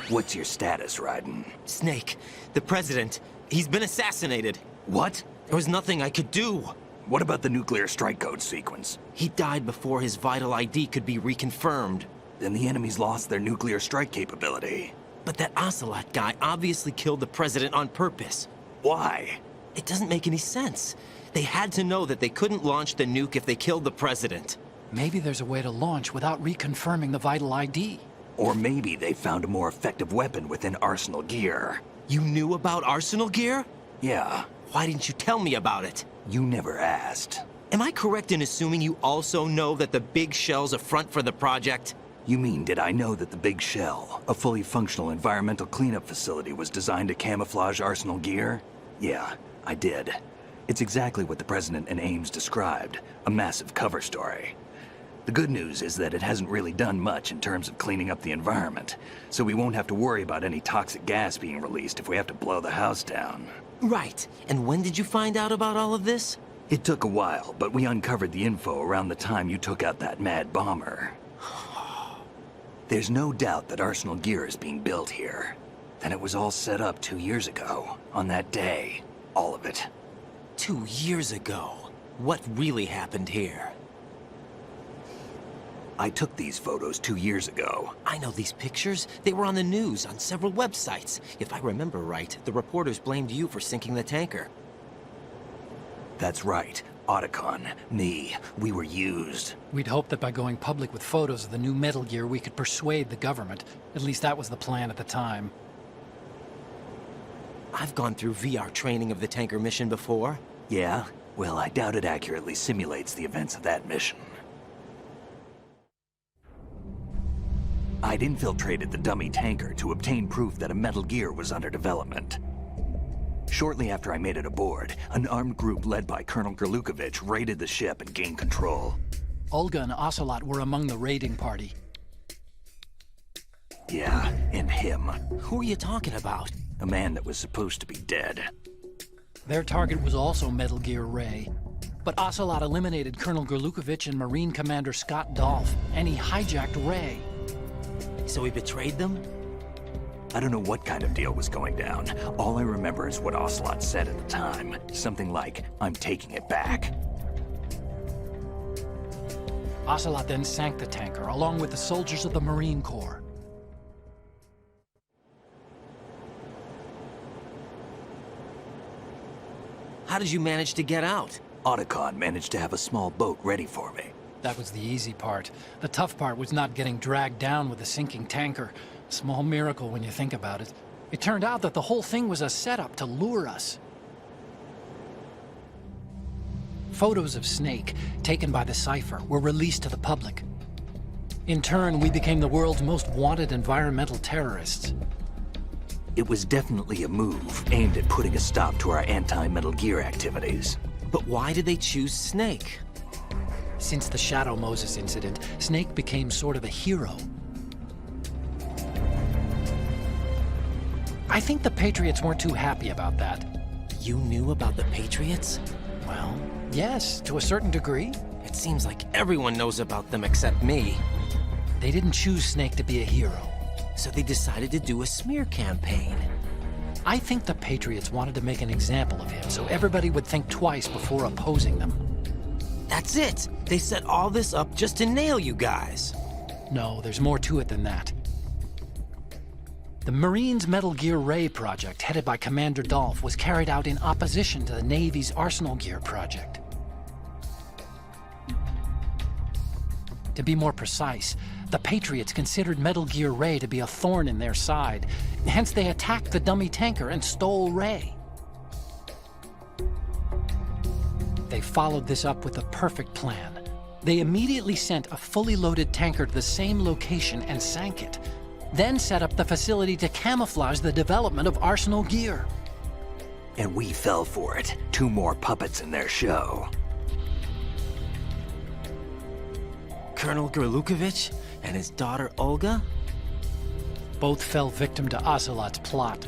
What's your status, Raiden? Snake, the president, he's been assassinated. What? There was nothing I could do. What about the nuclear strike code sequence? He died before his vital ID could be reconfirmed. Then the enemy's lost their nuclear strike capability. But that Ocelot guy obviously killed the president on purpose. Why? It doesn't make any sense. They had to know that they couldn't launch the nuke if they killed the president. Maybe there's a way to launch without reconfirming the vital ID. Or maybe they found a more effective weapon within Arsenal Gear. You knew about Arsenal Gear? Yeah. Why didn't you tell me about it? You never asked. Am I correct in assuming you also know that the Big Shell's a front for the project? You mean, did I know that the Big Shell, a fully functional environmental cleanup facility, was designed to camouflage Arsenal Gear? Yeah, I did. It's exactly what the President and Ames described, a massive cover story. The good news is that it hasn't really done much in terms of cleaning up the environment, so we won't have to worry about any toxic gas being released if we have to blow the house down. Right. And when did you find out about all of this? It took a while, but we uncovered the info around the time you took out that mad bomber. There's no doubt that Arsenal Gear is being built here. And it was all set up 2 years ago, on that day. All of it. 2 years ago? What really happened here? I took these photos 2 years ago. I know these pictures. They were on the news, on several websites. If I remember right, the reporters blamed you for sinking the tanker. That's right. Otacon, me, we were used. We'd hoped that by going public with photos of the new Metal Gear, we could persuade the government. At least that was the plan at the time. I've gone through VR training of the tanker mission before. Yeah? Well, I doubt it accurately simulates the events of that mission. I'd infiltrated the dummy tanker to obtain proof that a Metal Gear was under development. Shortly after I made it aboard, an armed group led by Colonel Gerlukovich raided the ship and gained control. Olga and Ocelot were among the raiding party. Yeah, and him. Who are you talking about? A man that was supposed to be dead. Their target was also Metal Gear Ray. But Ocelot eliminated Colonel Gerlukovich and Marine Commander Scott Dolph, and he hijacked Ray. So he betrayed them? I don't know what kind of deal was going down. All I remember is what Ocelot said at the time. Something like, "I'm taking it back." Ocelot then sank the tanker, along with the soldiers of the Marine Corps. How did you manage to get out? Otacon managed to have a small boat ready for me. That was the easy part. The tough part was not getting dragged down with a sinking tanker. Small miracle when you think about it. It turned out that the whole thing was a setup to lure us. Photos of Snake, taken by the Cypher, were released to the public. In turn, we became the world's most wanted environmental terrorists. It was definitely a move aimed at putting a stop to our anti-Metal Gear activities. But why did they choose Snake? Since the Shadow Moses incident, Snake became sort of a hero. I think the Patriots weren't too happy about that. You knew about the Patriots? Well, yes, to a certain degree. It seems like everyone knows about them except me. They didn't choose Snake to be a hero. So they decided to do a smear campaign. I think the Patriots wanted to make an example of him so everybody would think twice before opposing them. That's it! They set all this up just to nail you guys. No, there's more to it than that. The Marines' Metal Gear Ray project, headed by Commander Dolph, was carried out in opposition to the Navy's Arsenal Gear project. To be more precise, the Patriots considered Metal Gear Ray to be a thorn in their side. Hence, they attacked the dummy tanker and stole Ray. They followed this up with a perfect plan. They immediately sent a fully loaded tanker to the same location and sank it. Then set up the facility to camouflage the development of Arsenal Gear. And we fell for it. 2 more puppets in their show. Colonel Gerlukovich and his daughter Olga? Both fell victim to Ocelot's plot.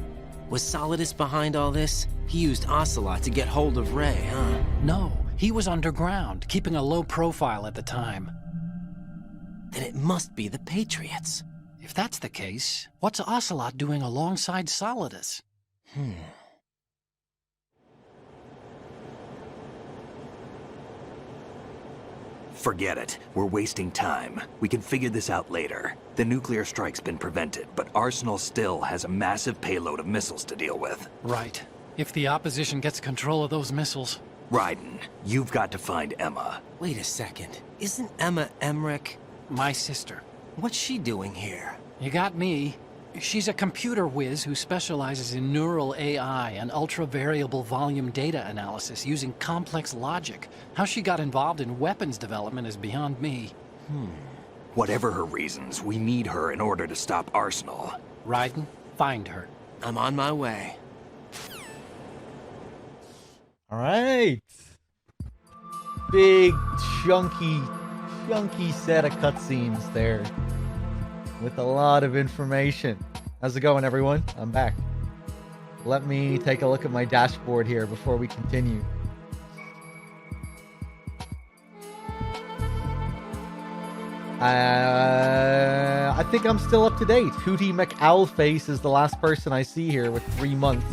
Was Solidus behind all this? He used Ocelot to get hold of Ray, huh? No, he was underground, keeping a low profile at the time. Then it must be the Patriots. If that's the case, what's Ocelot doing alongside Solidus? Forget it. We're wasting time. We can figure this out later. The nuclear strike's been prevented, but Arsenal still has a massive payload of missiles to deal with. Right. If the opposition gets control of those missiles... Raiden, you've got to find Emma. Wait a second. Isn't Emma Emmerich my sister? What's she doing here? You got me. She's a computer whiz who specializes in neural AI and ultra-variable volume data analysis using complex logic. How she got involved in weapons development is beyond me. Whatever her reasons, we need her in order to stop Arsenal. Raiden, find her. I'm on my way. All right. Big, chunky set of cutscenes there. With a lot of information. How's it going, everyone? I'm back. Let me take a look at my dashboard here before we continue. I think I'm still up to date. Hootie McOwlface is the last person I see here with 3 months.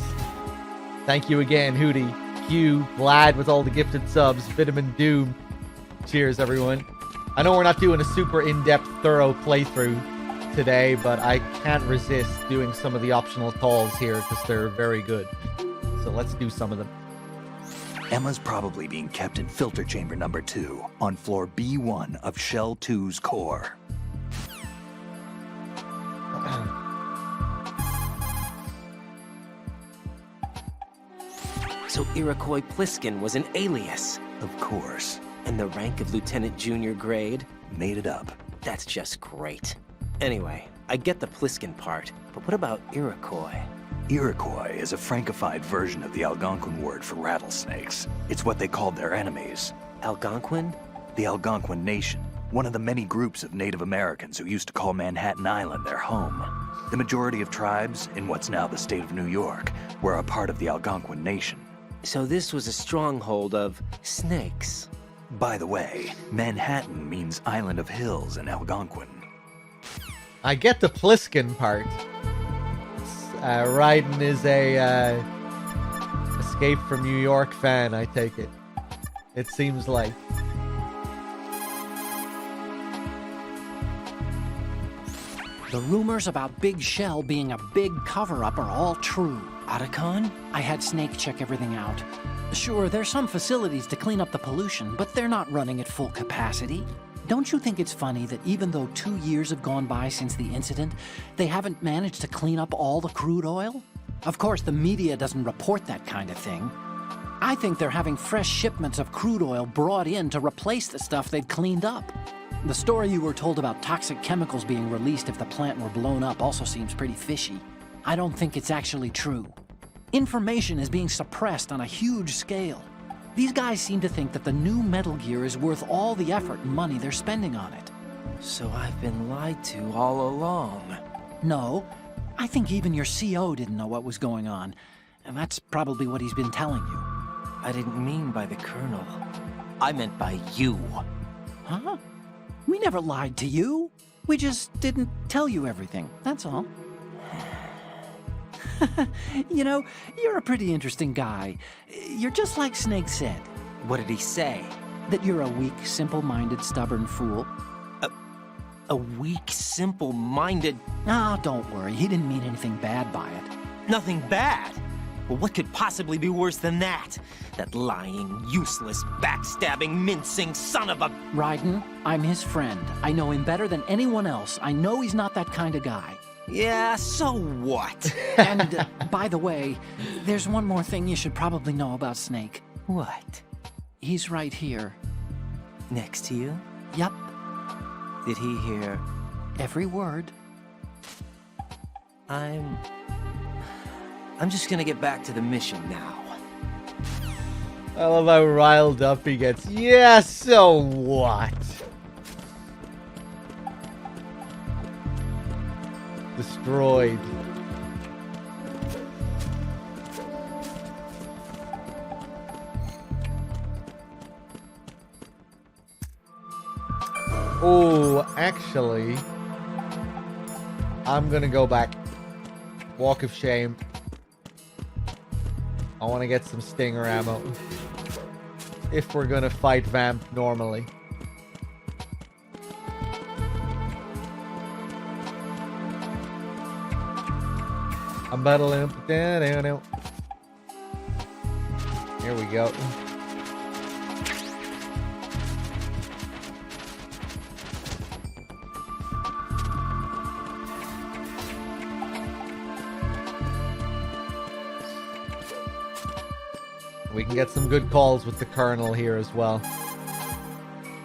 Thank you again, Hootie. Hugh, Vlad with all the gifted subs, Vitamin Doom. Cheers, everyone. I know we're not doing a super in-depth, thorough playthrough today, but I can't resist doing some of the optional calls here because they're very good. So let's do some of them. Emma's probably being kept in filter chamber number 2 on floor B1 of Shell 2's core. So Iroquois Pliskin was an alias. Of course. And the rank of Lieutenant Junior grade? Made it up. That's just great. Anyway, I get the Pliskin part, but what about Iroquois? Iroquois is a Frankified version of the Algonquin word for rattlesnakes. It's what they called their enemies. Algonquin? The Algonquin Nation, one of the many groups of Native Americans who used to call Manhattan Island their home. The majority of tribes, in what's now the state of New York, were a part of the Algonquin Nation. So this was a stronghold of snakes. By the way, Manhattan means Island of Hills in Algonquin. I get the Pliskin part. Raiden is a Escape from New York fan, I take it. It seems like. The rumors about Big Shell being a big cover-up are all true. Otacon? I had Snake check everything out. Sure, there's some facilities to clean up the pollution, but they're not running at full capacity. Don't you think it's funny that even though 2 years have gone by since the incident, they haven't managed to clean up all the crude oil? Of course, the media doesn't report that kind of thing. I think they're having fresh shipments of crude oil brought in to replace the stuff they'd cleaned up. The story you were told about toxic chemicals being released if the plant were blown up also seems pretty fishy. I don't think it's actually true. Information is being suppressed on a huge scale. These guys seem to think that the new Metal Gear is worth all the effort and money they're spending on it. So I've been lied to all along. No, I think even your CO didn't know what was going on, and that's probably what he's been telling you. I didn't mean by the Colonel. I meant by you. Huh? We never lied to you. We just didn't tell you everything, that's all. You know, you're a pretty interesting guy. You're just like Snake said. What did he say? That you're a weak, simple-minded, stubborn fool. A weak, simple-minded... Ah, don't worry. He didn't mean anything bad by it. Nothing bad? Well, what could possibly be worse than that? That lying, useless, backstabbing, mincing son of a... Raiden, I'm his friend. I know him better than anyone else. I know he's not that kind of guy. Yeah, so what? And, by the way, there's one more thing you should probably know about Snake. What? He's right here. Next to you? Yup. Did he hear... every word? I'm just gonna get back to the mission now. I love how riled up he gets. Yeah, so what? Destroyed. Oh, actually, I'm gonna go back. Walk of shame. I want to get some stinger ammo. If we're gonna fight Vamp normally. I'm battling. Here we go. We can get some good calls with the Colonel here as well.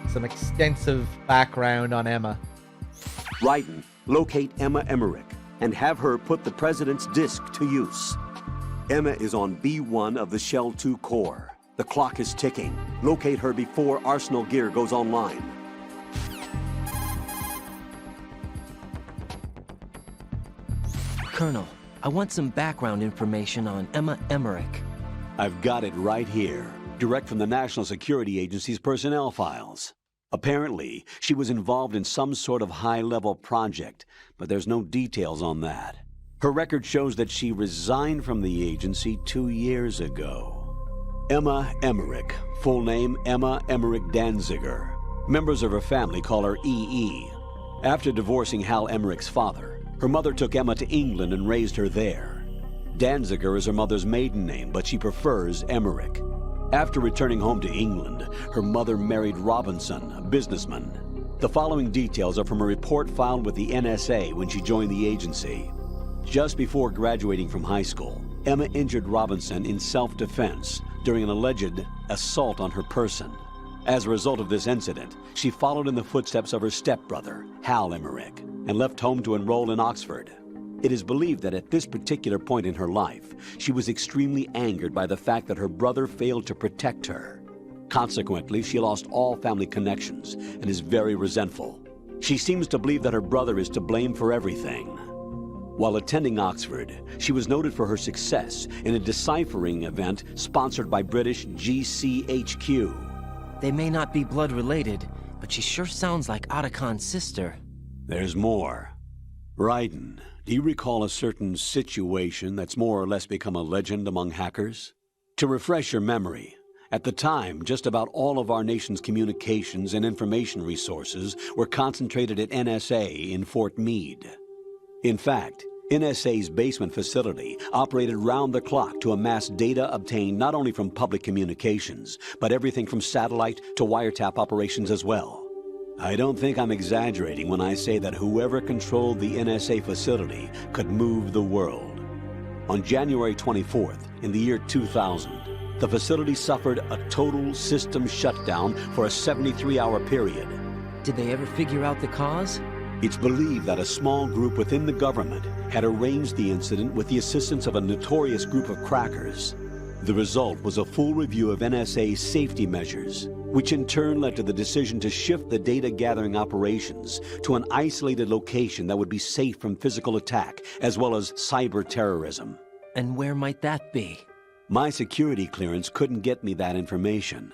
Some extensive background on Emma. Raiden, locate Emma Emmerich and have her put the President's disc to use. Emma is on B1 of the Shell 2 core. The clock is ticking. Locate her before Arsenal gear goes online. Colonel, I want some background information on Emma Emmerich. I've got it right here, direct from the National Security Agency's personnel files. Apparently, she was involved in some sort of high-level project, but there's no details on that. Her record shows that she resigned from the agency 2 years ago. Emma Emmerich, full name Emma Emmerich Danziger. Members of her family call her EE. After divorcing Hal Emmerich's father, her mother took Emma to England and raised her there. Danziger is her mother's maiden name, but she prefers Emmerich. After returning home to England, her mother married Robinson, a businessman. The following details are from a report filed with the NSA when she joined the agency. Just before graduating from high school, Emma injured Robinson in self-defense during an alleged assault on her person. As a result of this incident, she followed in the footsteps of her stepbrother, Hal Emmerich, and left home to enroll in Oxford. It is believed that at this particular point in her life, she was extremely angered by the fact that her brother failed to protect her. Consequently, she lost all family connections and is very resentful. She seems to believe that her brother is to blame for everything. While attending Oxford, she was noted for her success in a deciphering event sponsored by British GCHQ. They may not be blood related, but she sure sounds like Otacon's sister. There's more. Raiden, do you recall a certain situation that's more or less become a legend among hackers? To refresh your memory, at the time, just about all of our nation's communications and information resources were concentrated at NSA in Fort Meade. In fact, NSA's basement facility operated round the clock to amass data obtained not only from public communications, but everything from satellite to wiretap operations as well. I don't think I'm exaggerating when I say that whoever controlled the NSA facility could move the world. On January 24th, in the year 2000, the facility suffered a total system shutdown for a 73-hour period. Did they ever figure out the cause? It's believed that a small group within the government had arranged the incident with the assistance of a notorious group of crackers. The result was a full review of NSA's safety measures, which in turn led to the decision to shift the data-gathering operations to an isolated location that would be safe from physical attack, as well as cyber terrorism. And where might that be? My security clearance couldn't get me that information,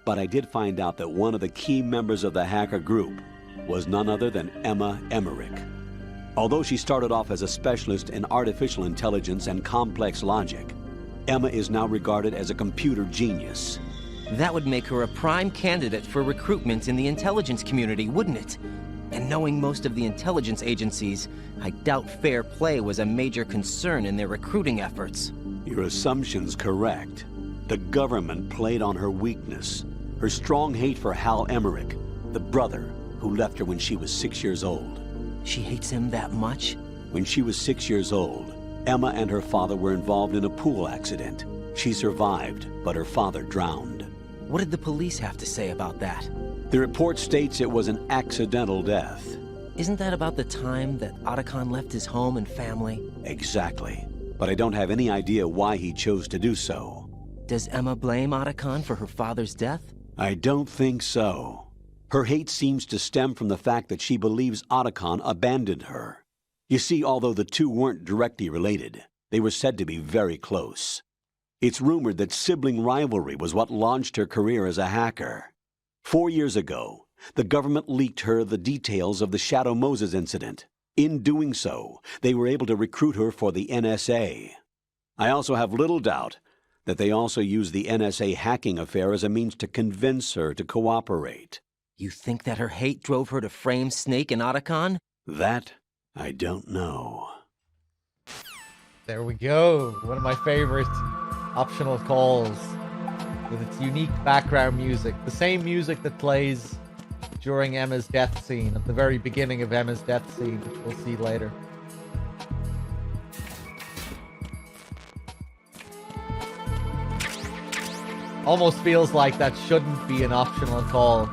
but I did find out that one of the key members of the hacker group was none other than Emma Emmerich. Although she started off as a specialist in artificial intelligence and complex logic, Emma is now regarded as a computer genius. That would make her a prime candidate for recruitment in the intelligence community, wouldn't it? And knowing most of the intelligence agencies, I doubt fair play was a major concern in their recruiting efforts. Your assumption's correct. The government played on her weakness, her strong hate for Hal Emmerich, the brother who left her when she was 6 years old. She hates him that much? When she was 6 years old, Emma and her father were involved in a pool accident. She survived, but her father drowned. What did the police have to say about that? The report states it was an accidental death. Isn't that about the time that Otacon left his home and family? Exactly. But I don't have any idea why he chose to do so. Does Emma blame Otacon for her father's death? I don't think so. Her hate seems to stem from the fact that she believes Otacon abandoned her. You see, although the two weren't directly related, they were said to be very close. It's rumored that sibling rivalry was what launched her career as a hacker. 4 years ago, The government leaked her the details of the Shadow Moses incident. In doing so, they were able to recruit her for the NSA. I also have little doubt that they also used the NSA hacking affair as a means to convince her to cooperate. You think that her hate drove her to frame Snake and Otacon? That, I don't know. There we go. One of my favorite optional calls with its unique background music. The same music that plays during Emma's death scene, at the very beginning of Emma's death scene, which we'll see later. Almost feels like that shouldn't be an optional call.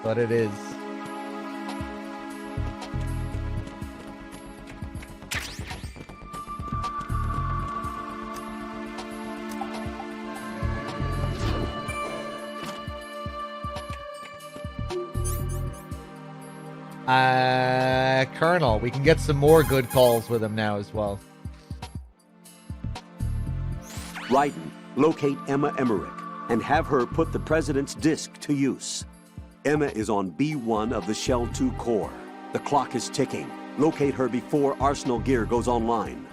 But it is. Colonel, we can get some more good calls with him now as well. Raiden, locate Emma Emmerich and have her put the President's disc to use. Emma is on B1 of the Shell 2 core. The clock is ticking. Locate her before Arsenal gear goes online.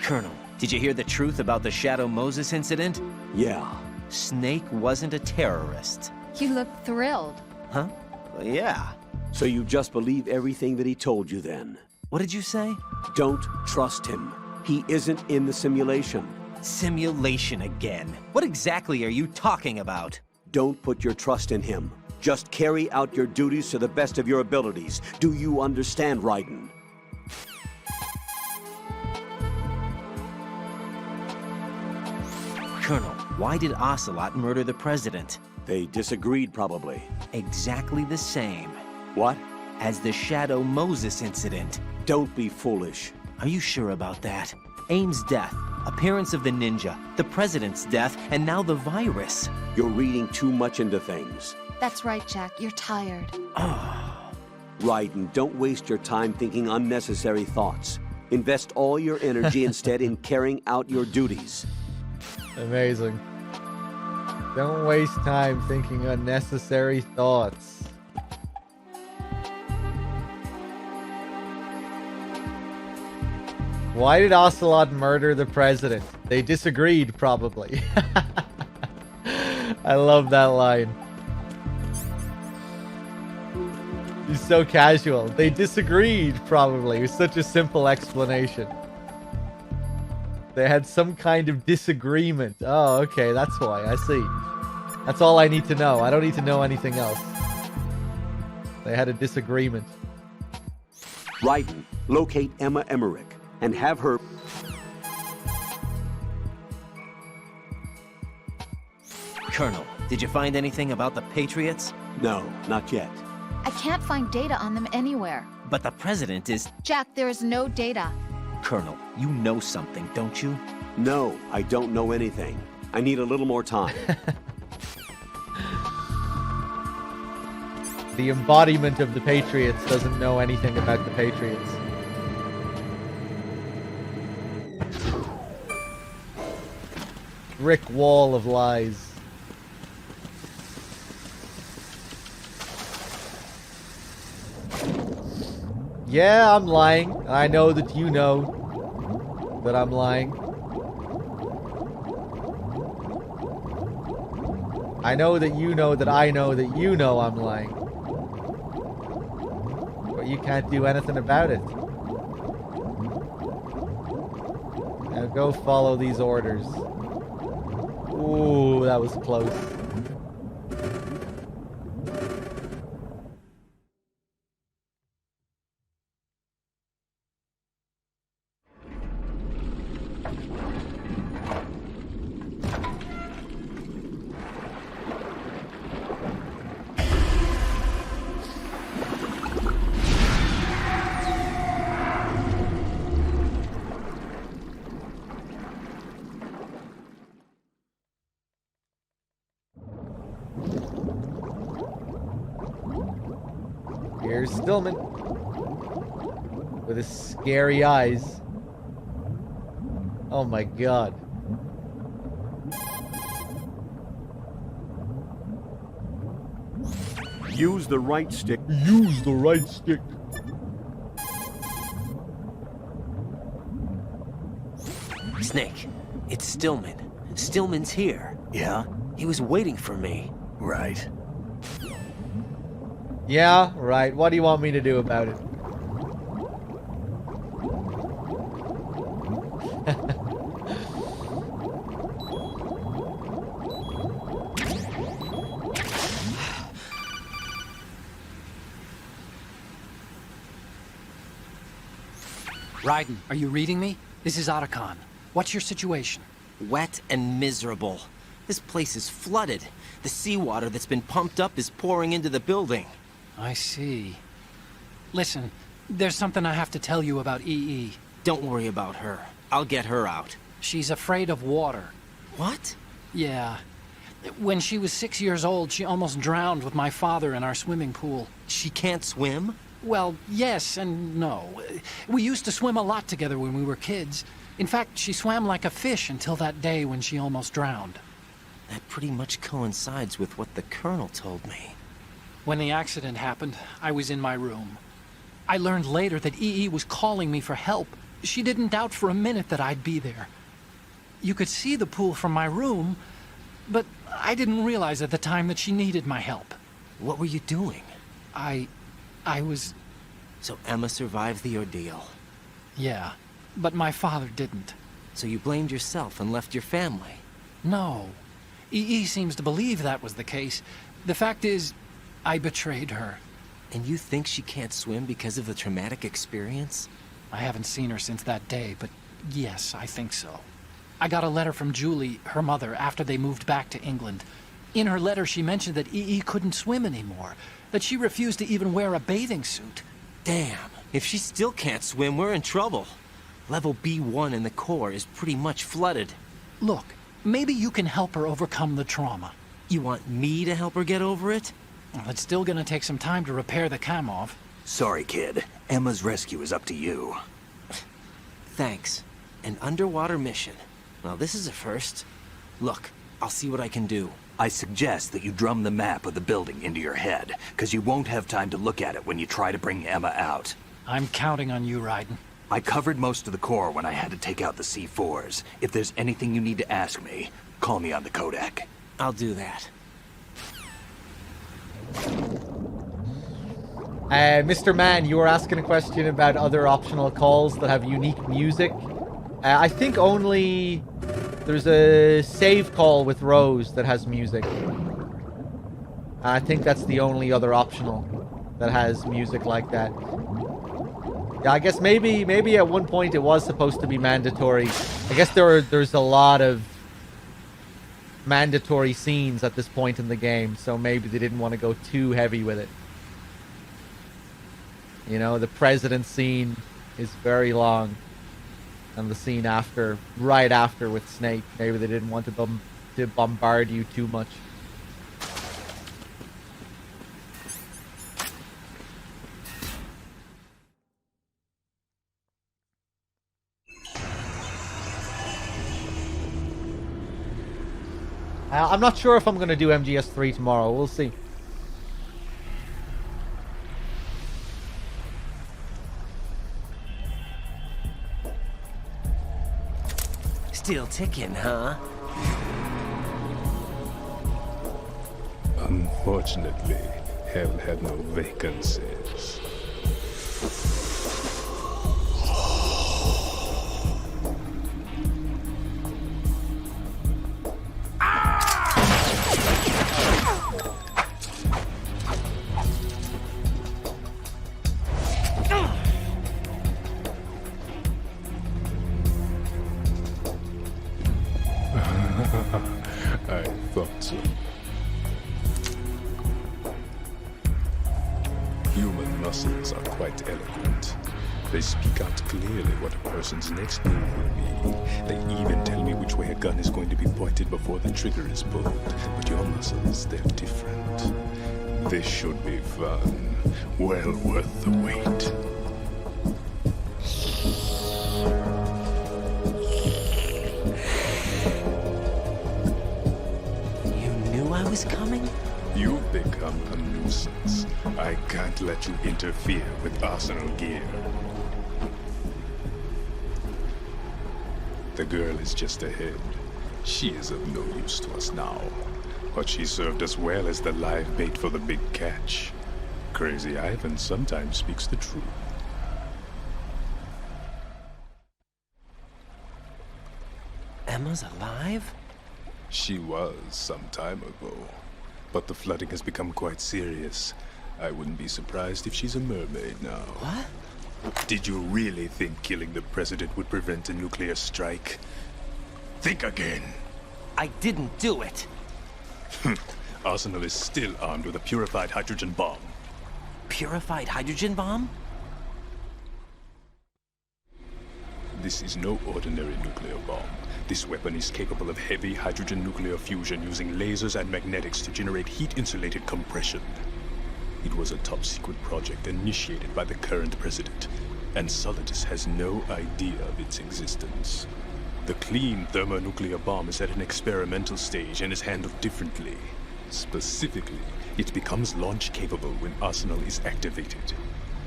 Colonel, did you hear the truth about the Shadow Moses incident? Yeah. Snake wasn't a terrorist. You look thrilled. Huh? Well, yeah. So you just believe everything that he told you then? What did you say? Don't trust him. He isn't in the simulation. Simulation again. What exactly are you talking about? Don't put your trust in him. Just carry out your duties to the best of your abilities. Do you understand, Raiden? Colonel, why did Ocelot murder the President? They disagreed, probably. Exactly the same. What? As the Shadow Moses incident. Don't be foolish. Are you sure about that? Aim's death, appearance of the ninja, the President's death, and now the virus. You're reading too much into things. That's right, Jack. You're tired. Raiden, don't waste your time thinking unnecessary thoughts. Invest all your energy instead in carrying out your duties. Amazing. Don't waste time thinking unnecessary thoughts. Why did Ocelot murder the President? They disagreed, probably. I love that line. He's so casual. They disagreed, probably. It's such a simple explanation. They had some kind of disagreement. Oh, okay, that's why. I see. That's all I need to know. I don't need to know anything else. They had a disagreement. Raiden, locate Emma Emmerich and have her... Colonel, did you find anything about the Patriots? No, not yet. I can't find data on them anywhere. But the President is... Jack, there is no data. Colonel, you know something, don't you? No, I don't know anything. I need a little more time. The embodiment of the Patriots doesn't know anything about the Patriots. Brick wall of lies. Yeah, I'm lying. I know that you know that I'm lying. I know that you know that I know that you know I'm lying. But you can't do anything about it. Now go follow these orders. Ooh, that was close. Here's Stillman with his scary eyes. Oh my god. Use the right stick. Use the right stick. Snake, it's Stillman. Stillman's here. Yeah? He was waiting for me. Right. Yeah, right. What do you want me to do about it? Raiden, are you reading me? This is Otacon. What's your situation? Wet and miserable. This place is flooded. The seawater that's been pumped up is pouring into the building. I see. Listen, there's something I have to tell you about EE. Don't worry about her. I'll get her out. She's afraid of water. What? Yeah. When she was 6 years old, she almost drowned with my father in our swimming pool. She can't swim? Well, yes and no. We used to swim a lot together when we were kids. In fact, she swam like a fish until that day when she almost drowned. That pretty much coincides with what the Colonel told me. When the accident happened, I was in my room. I learned later that EE was calling me for help. She didn't doubt for a minute that I'd be there. You could see the pool from my room, but I didn't realize at the time that she needed my help. What were you doing? I was... So Emma survived the ordeal? Yeah, but my father didn't. So you blamed yourself and left your family? No. EE seems to believe that was the case. The fact is, I betrayed her. And you think she can't swim because of the traumatic experience? I haven't seen her since that day, but yes, I think so. I got a letter from Julie, her mother, after they moved back to England. In her letter, she mentioned that EE couldn't swim anymore, that she refused to even wear a bathing suit. Damn, if she still can't swim, we're in trouble. Level B1 in the core is pretty much flooded. Look, maybe you can help her overcome the trauma. You want me to help her get over it? Well, it's still gonna take some time to repair the Kamov. Sorry, kid. Emma's rescue is up to you. Thanks. An underwater mission. Well, this is a first. Look, I'll see what I can do. I suggest that you drum the map of the building into your head, because you won't have time to look at it when you try to bring Emma out. I'm counting on you, Raiden. I covered most of the core when I had to take out the C4s. If there's anything you need to ask me, call me on the codec. I'll do that. Mr. Mann, you were asking a question about other optional calls that have unique music. I think only there's a save call with Rose that has music. I think that's the only other optional that has music like that. Yeah, I guess maybe at one point it was supposed to be mandatory. I guess there's a lot of mandatory scenes at this point in the game, so maybe they didn't want to go too heavy with it. You know, the president scene is very long, and the scene after, right after with Snake, maybe they didn't want to bombard you too much. I'm not sure if I'm going to do MGS3 tomorrow. We'll see. Still ticking, huh? Unfortunately, hell had no vacancies. I thought so. Human muscles are quite eloquent. They speak out clearly what a person's next move will be. They even tell me which way a gun is going to be pointed before the trigger is pulled. But your muscles, they're different. This should be fun. Well worth the wait. become a nuisance. I can't let you interfere with Arsenal gear. The girl is just ahead. She is of no use to us now, but she served us well as the live bait for the big catch. Crazy Ivan sometimes speaks the truth. Emma's alive? She was some time ago, but the flooding has become quite serious. I wouldn't be surprised if she's a mermaid now. What? Did you really think killing the president would prevent a nuclear strike? Think again. I didn't do it. Arsenal is still armed with a purified hydrogen bomb. Purified hydrogen bomb? This is no ordinary nuclear bomb. This weapon is capable of heavy hydrogen nuclear fusion using lasers and magnetics to generate heat-insulated compression. It was a top-secret project initiated by the current president, and Solidus has no idea of its existence. The clean thermonuclear bomb is at an experimental stage and is handled differently. Specifically, it becomes launch-capable when Arsenal is activated.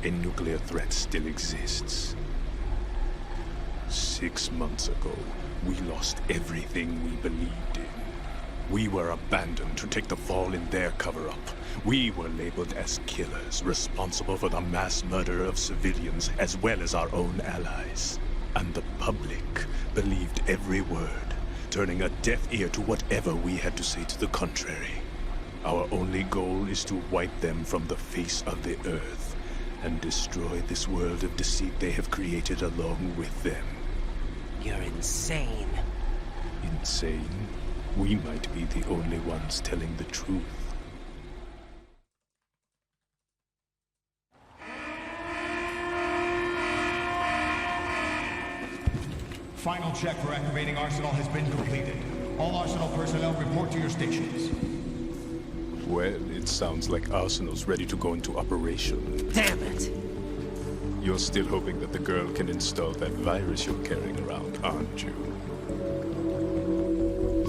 A nuclear threat still exists. 6 months ago, we lost everything we believed in. We were abandoned to take the fall in their cover-up. We were labeled as killers, responsible for the mass murder of civilians as well as our own allies. And the public believed every word, turning a deaf ear to whatever we had to say to the contrary. Our only goal is to wipe them from the face of the earth and destroy this world of deceit they have created along with them. You're insane. Insane? We might be the only ones telling the truth. Final check for activating Arsenal has been completed. All Arsenal personnel report to your stations. Well, it sounds like Arsenal's ready to go into operation. Damn it! You're still hoping that the girl can install that virus you're carrying around, aren't you?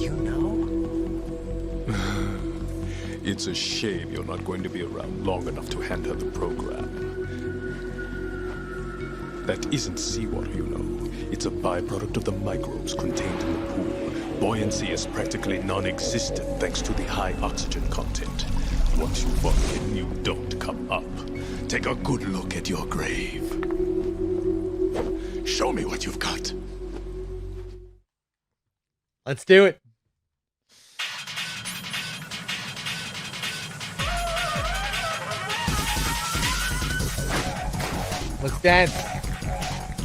You know? It's a shame you're not going to be around long enough to hand her the program. That isn't seawater, you know. It's a byproduct of the microbes contained in the pool. Buoyancy is practically non-existent thanks to the high oxygen content. Once you fall in, you don't come up. Take a good look at your grave. Show me what you've got. Let's do it. Let's dance.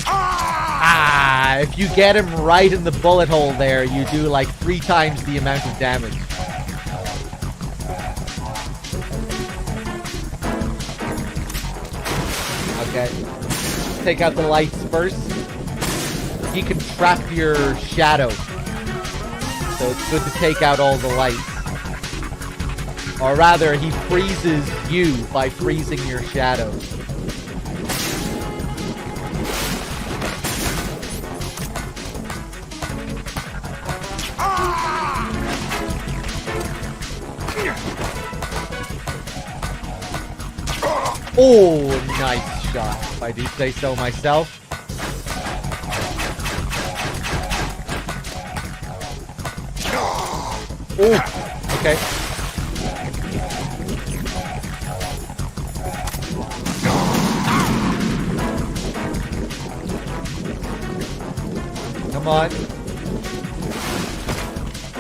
Ah! If you get him right in the bullet hole there, you do like 3 times the amount of damage. Okay. Take out the lights first. He can trap your shadow. So it's good to take out all the lights. Or rather, he freezes you by freezing your shadow. Oh, nice shot, if I do say so myself. Oh, okay. Come on.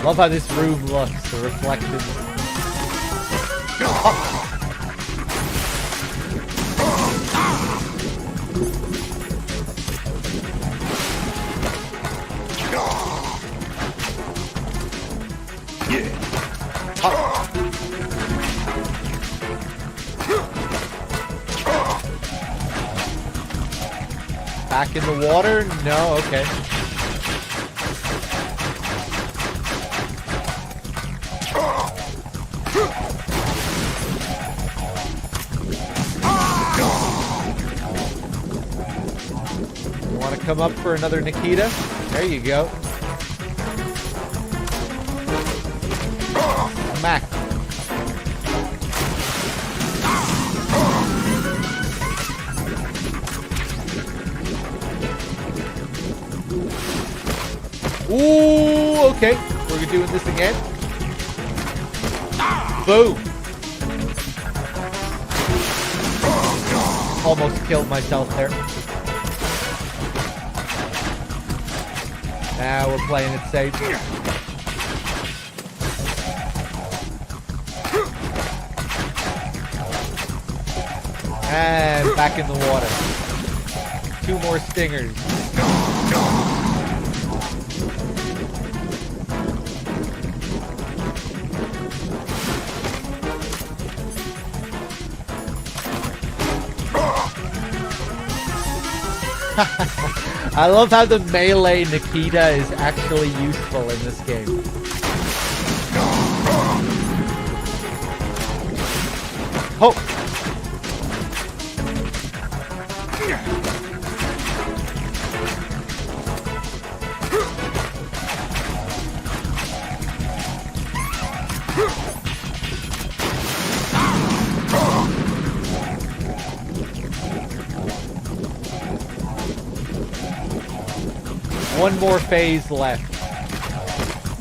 Love how this room looks, the reflections. Oh. Back in the water? No, okay. You want to come up for another Nikita? There you go. Mac. Ooh, okay. We're doing this again. Boom. Almost killed myself there. Now we're playing it safe. And back in the water. 2 more stingers. I love how the melee Nikita is actually useful in this game. Oh! One more phase left.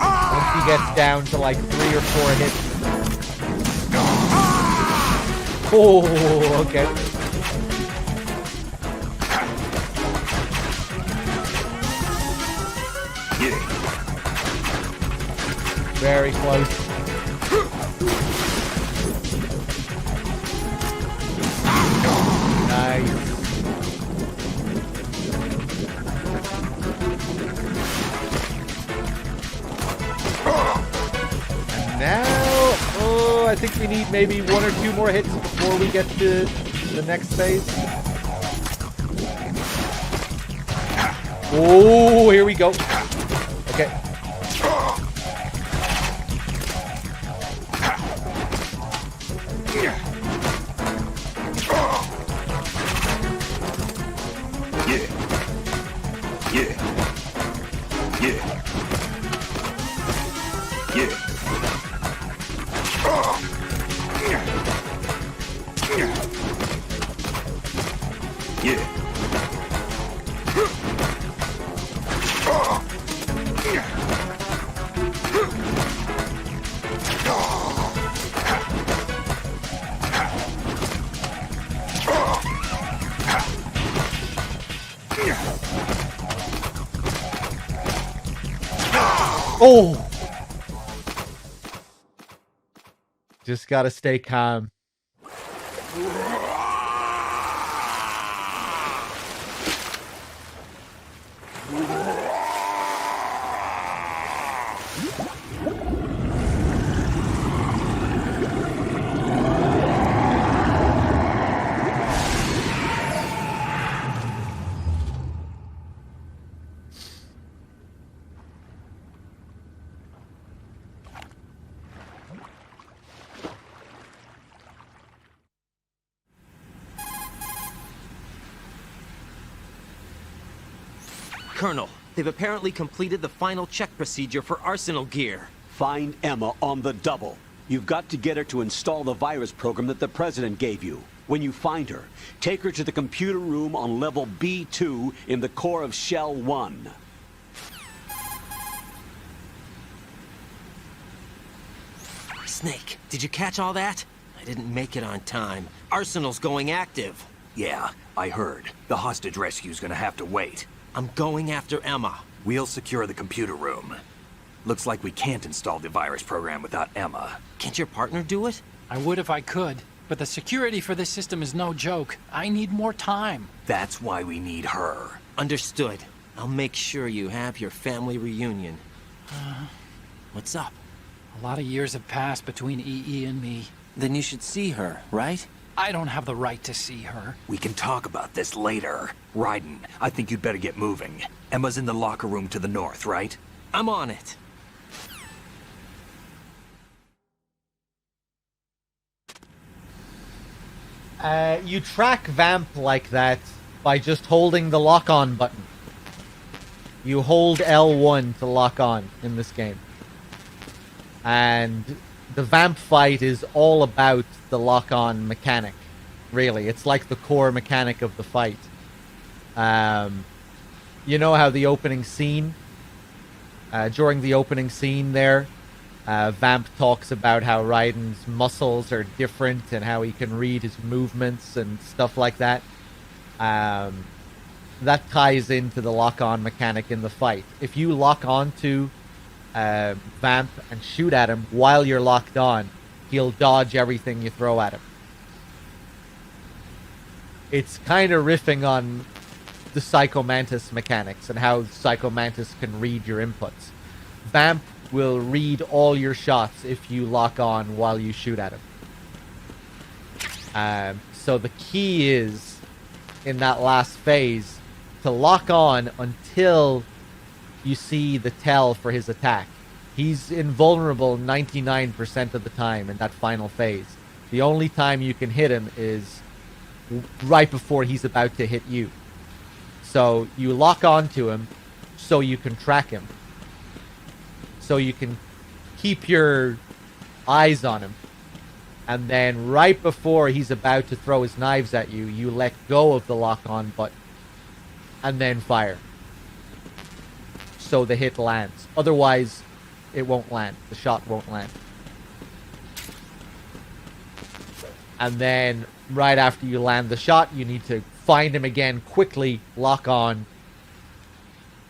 Once he gets down to like 3 or 4 hits. Oh, okay. Very close. Nice. Now, I think we need maybe 1 or 2 more hits before we get to the next phase. Oh, here we go. Okay. Oh! Just gotta stay calm. Colonel, they've apparently completed the final check procedure for arsenal gear. Find Emma on the double. You've got to get her to install the virus program that the President gave you. When you find her, take her to the computer room on level B2 in the core of Shell 1. Snake, did you catch all that? I didn't make it on time. Arsenal's going active. Yeah, I heard. The hostage rescue's gonna have to wait. I'm going after Emma. We'll secure the computer room. Looks like we can't install the virus program without Emma. Can't your partner do it? I would if I could, but the security for this system is no joke. I need more time. That's why we need her. Understood. I'll make sure you have your family reunion. What's up? A lot of years have passed between EE and me. Then you should see her, right? I don't have the right to see her. We can talk about this later. Raiden, I think you'd better get moving. Emma's in the locker room to the north, right? I'm on it. You track Vamp like that by just holding the lock-on button. You hold L1 to lock on in this game. And the Vamp fight is all about the lock-on mechanic, really. It's like the core mechanic of the fight. You know how the opening scene During the opening scene there, Vamp talks about how Raiden's muscles are different and how he can read his movements and stuff like that. That ties into the lock-on mechanic in the fight. If you lock on to Vamp and shoot at him while you're locked on, he'll dodge everything you throw at him. It's kind of riffing on the Psycho Mantis mechanics and how Psycho Mantis can read your inputs. Vamp will read all your shots if you lock on while you shoot at him. So the key is, in that last phase, to lock on until you see the tell for his attack. He's invulnerable 99% of the time in that final phase. The only time you can hit him is right before he's about to hit you. So you lock on to him so you can track him. So you can keep your eyes on him. And then right before he's about to throw his knives at you, you let go of the lock-on button. And then fire. So the hit lands. Otherwise, it won't land. The shot won't land. And then right after you land the shot, you need to find him again quickly, lock on,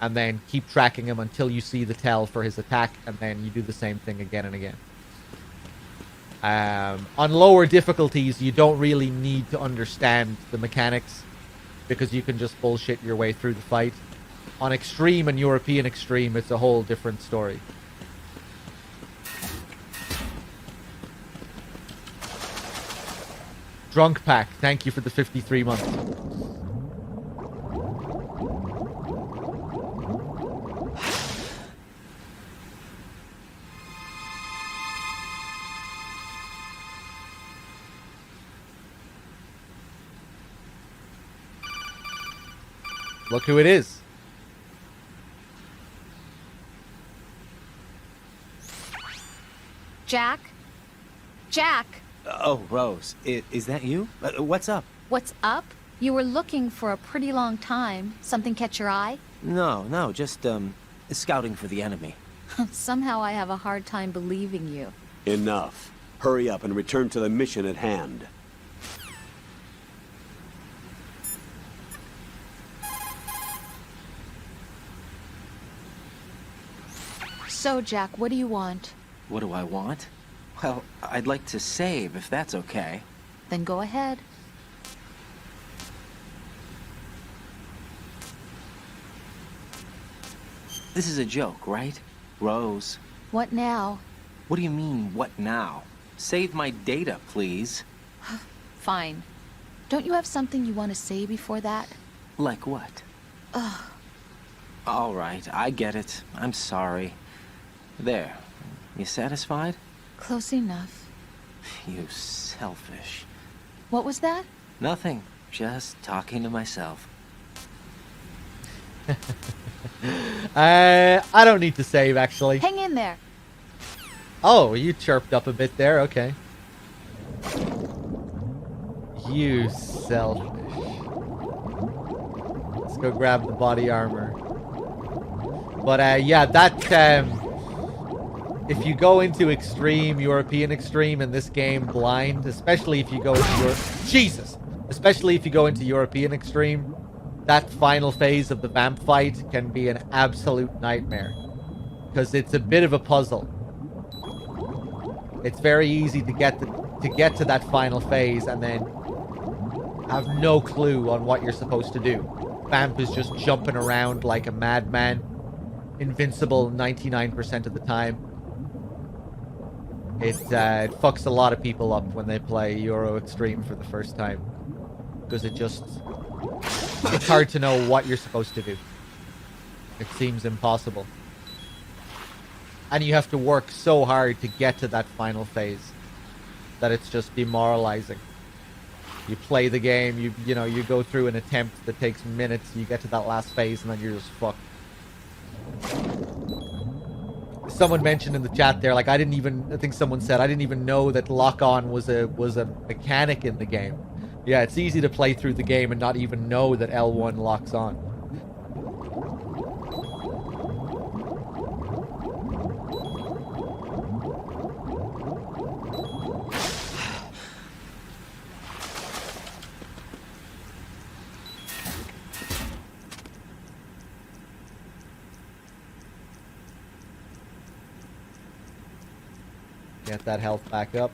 and then keep tracking him until you see the tell for his attack, and then you do the same thing again and again. On lower difficulties, you don't really need to understand the mechanics, because you can just bullshit your way through the fight. On Extreme and European Extreme, it's a whole different story. Drunk Pack, thank you for the 53 months. Look who it is. Jack? Jack! Oh, Rose, is that you? What's up? What's up? You were looking for a pretty long time. Something catch your eye? No, just, scouting for the enemy. Somehow I have a hard time believing you. Enough. Hurry up and return to the mission at hand. So, Jack, what do you want? What do I want? Well, I'd like to save, if that's okay. Then go ahead. This is a joke, right? Rose. What now? What do you mean, what now? Save my data, please. Fine. Don't you have something you want to say before that? Like what? Ugh. All right, I get it. I'm sorry. There. You satisfied? Close enough. You selfish. What was that? Nothing. Just talking to myself. I don't need to save, actually. Hang in there. Oh, you chirped up a bit there. Okay. You selfish. Let's go grab the body armor. But, yeah, that, if you go into Extreme, European Extreme in this game blind, especially if you go into especially if you go into European Extreme, that final phase of the vamp fight can be an absolute nightmare. Because it's a bit of a puzzle. It's very easy to get to that final phase and then have no clue on what you're supposed to do. Vamp is just jumping around like a madman. Invincible 99% of the time. It fucks a lot of people up when they play Euro Extreme for the first time. Because it's hard to know what you're supposed to do. It seems impossible. And you have to work so hard to get to that final phase that it's just demoralizing. You play the game, you know, you go through an attempt that takes minutes, you get to that last phase, and then you're just fucked. Someone mentioned in the chat there, like, I think someone said, I didn't even know that lock-on was a mechanic in the game. Yeah, it's easy to play through the game and not even know that L1 locks on. Get that health back up.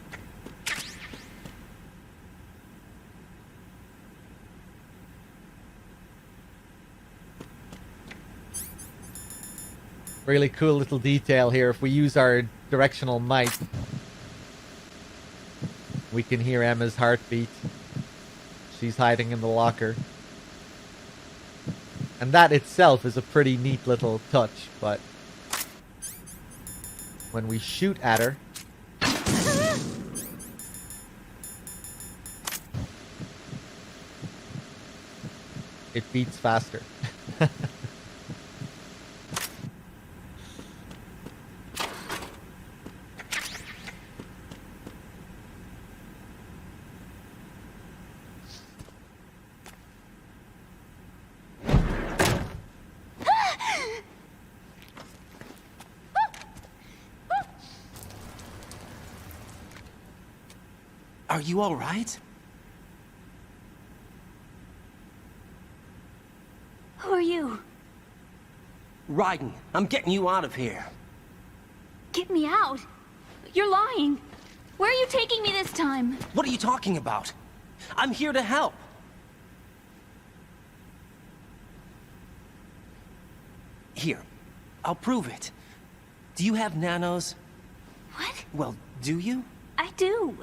Really cool little detail here. If we use our directional mic, we can hear Emma's heartbeat. She's hiding in the locker. And that itself is a pretty neat little touch, but when we shoot at her, it beats faster. Are you all right? Who are you? Raiden, I'm getting you out of here. Get me out. You're lying. Where are you taking me this time? What are you talking about? I'm here to help. Here, I'll prove it. Do you have nanos? What? Well, do you? I do.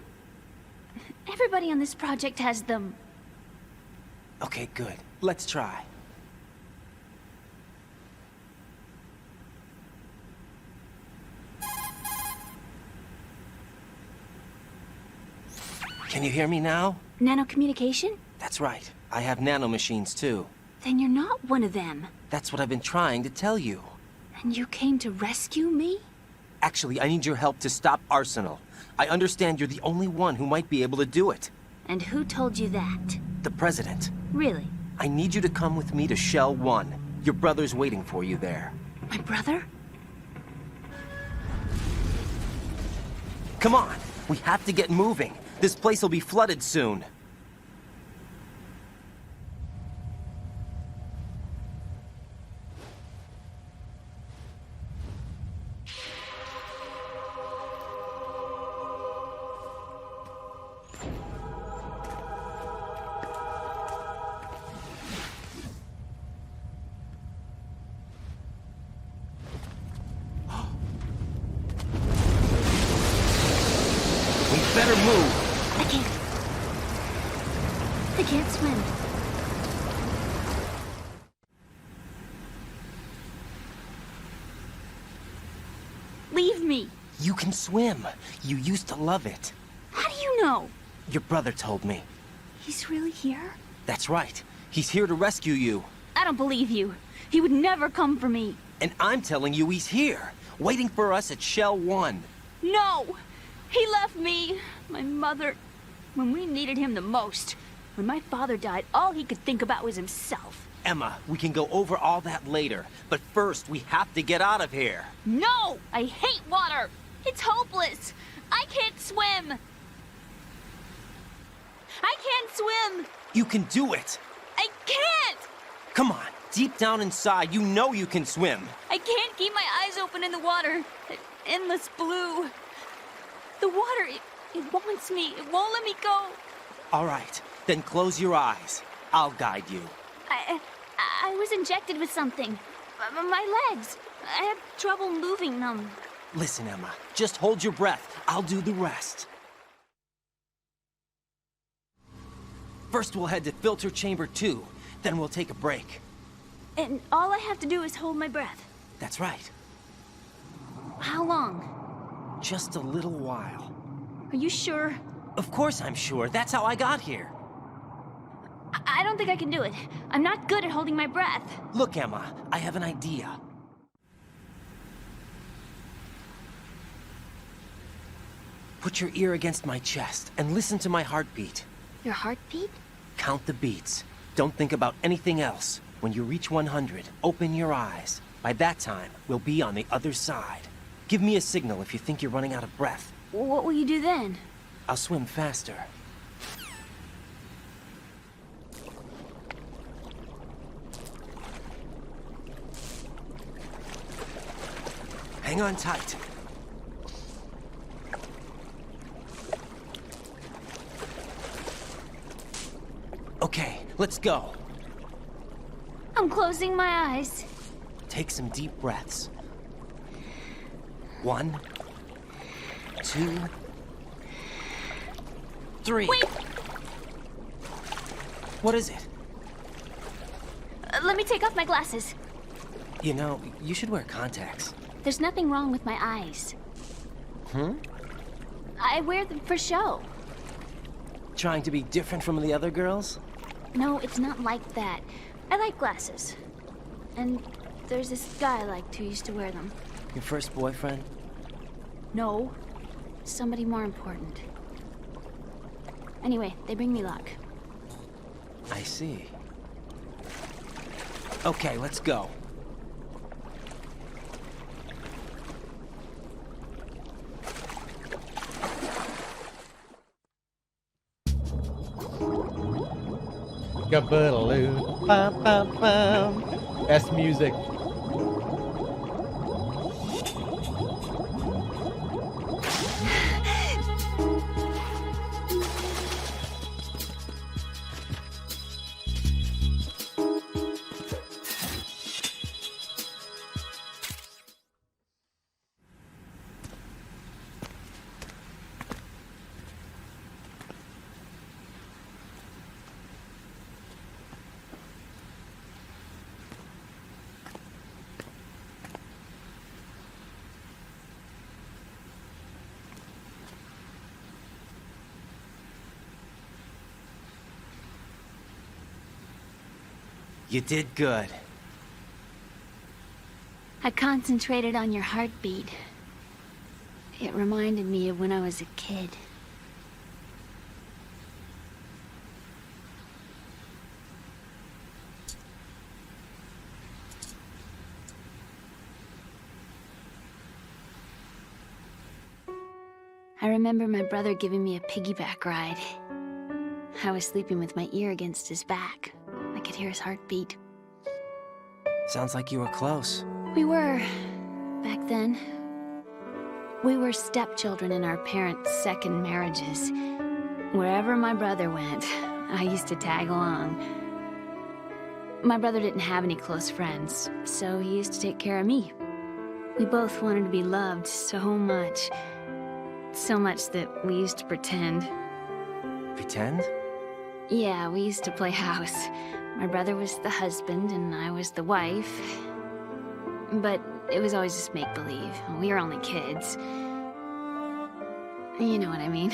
Everybody on this project has them. Okay, good. Let's try. Can you hear me now? Nanocommunication? That's right. I have nanomachines too. Then you're not one of them. That's what I've been trying to tell you. And you came to rescue me? Actually, I need your help to stop Arsenal. I understand you're the only one who might be able to do it. And who told you that? The President. Really? I need you to come with me to Shell 1. Your brother's waiting for you there. My brother? Come on! We have to get moving. This place will be flooded soon. Better move. I can't swim. Leave me. You can swim. You used to love it. How do you know? Your brother told me. He's really here? That's right. He's here to rescue you. I don't believe you. He would never come for me. And I'm telling you he's here, waiting for us at Shell 1. No! He left me, my mother, when we needed him the most. When my father died, all he could think about was himself. Emma, we can go over all that later, but first we have to get out of here. No! I hate water! It's hopeless! I can't swim! I can't swim! You can do it! I can't! Come on, deep down inside, you know you can swim. I can't keep my eyes open in the water. That endless blue. The water, it wants me. It won't let me go. All right, then close your eyes. I'll guide you. I was injected with something. My legs. I have trouble moving them. Listen, Emma, just hold your breath. I'll do the rest. First, we'll head to filter chamber 2. Then we'll take a break. And all I have to do is hold my breath. That's right. How long? Just a little while. Are you sure? Of course I'm sure. That's how I got here. I don't think I can do it. I'm not good at holding my breath. Look, Emma, I have an idea. Put your ear against my chest and listen to my heartbeat. Your heartbeat? Count the beats. Don't think about anything else. When you reach 100, open your eyes. By that time, we'll be on the other side. Give me a signal if you think you're running out of breath. What will you do then? I'll swim faster. Hang on tight. Okay, let's go. I'm closing my eyes. Take some deep breaths. 1, 2, 3. Wait! What is it? Let me take off my glasses. You know, you should wear contacts. There's nothing wrong with my eyes. I wear them for show. Trying to be different from the other girls? No, it's not like that. I like glasses. And there's this guy I liked who used to wear them. Your first boyfriend? No. Somebody more important. Anyway, they bring me luck. I see. Okay, let's go. Gaboodaloo, bum bum bum. Best music. You did good. I concentrated on your heartbeat. It reminded me of when I was a kid. I remember my brother giving me a piggyback ride. I was sleeping with my ear against his back. I could hear his heartbeat. Sounds like you were close. We were, back then. We were stepchildren in our parents' second marriages. Wherever my brother went, I used to tag along. My brother didn't have any close friends, so he used to take care of me. We both wanted to be loved so much. So much that we used to pretend. Pretend? Yeah, we used to play house. My brother was the husband and I was the wife. But it was always just make-believe. We were only kids. You know what I mean.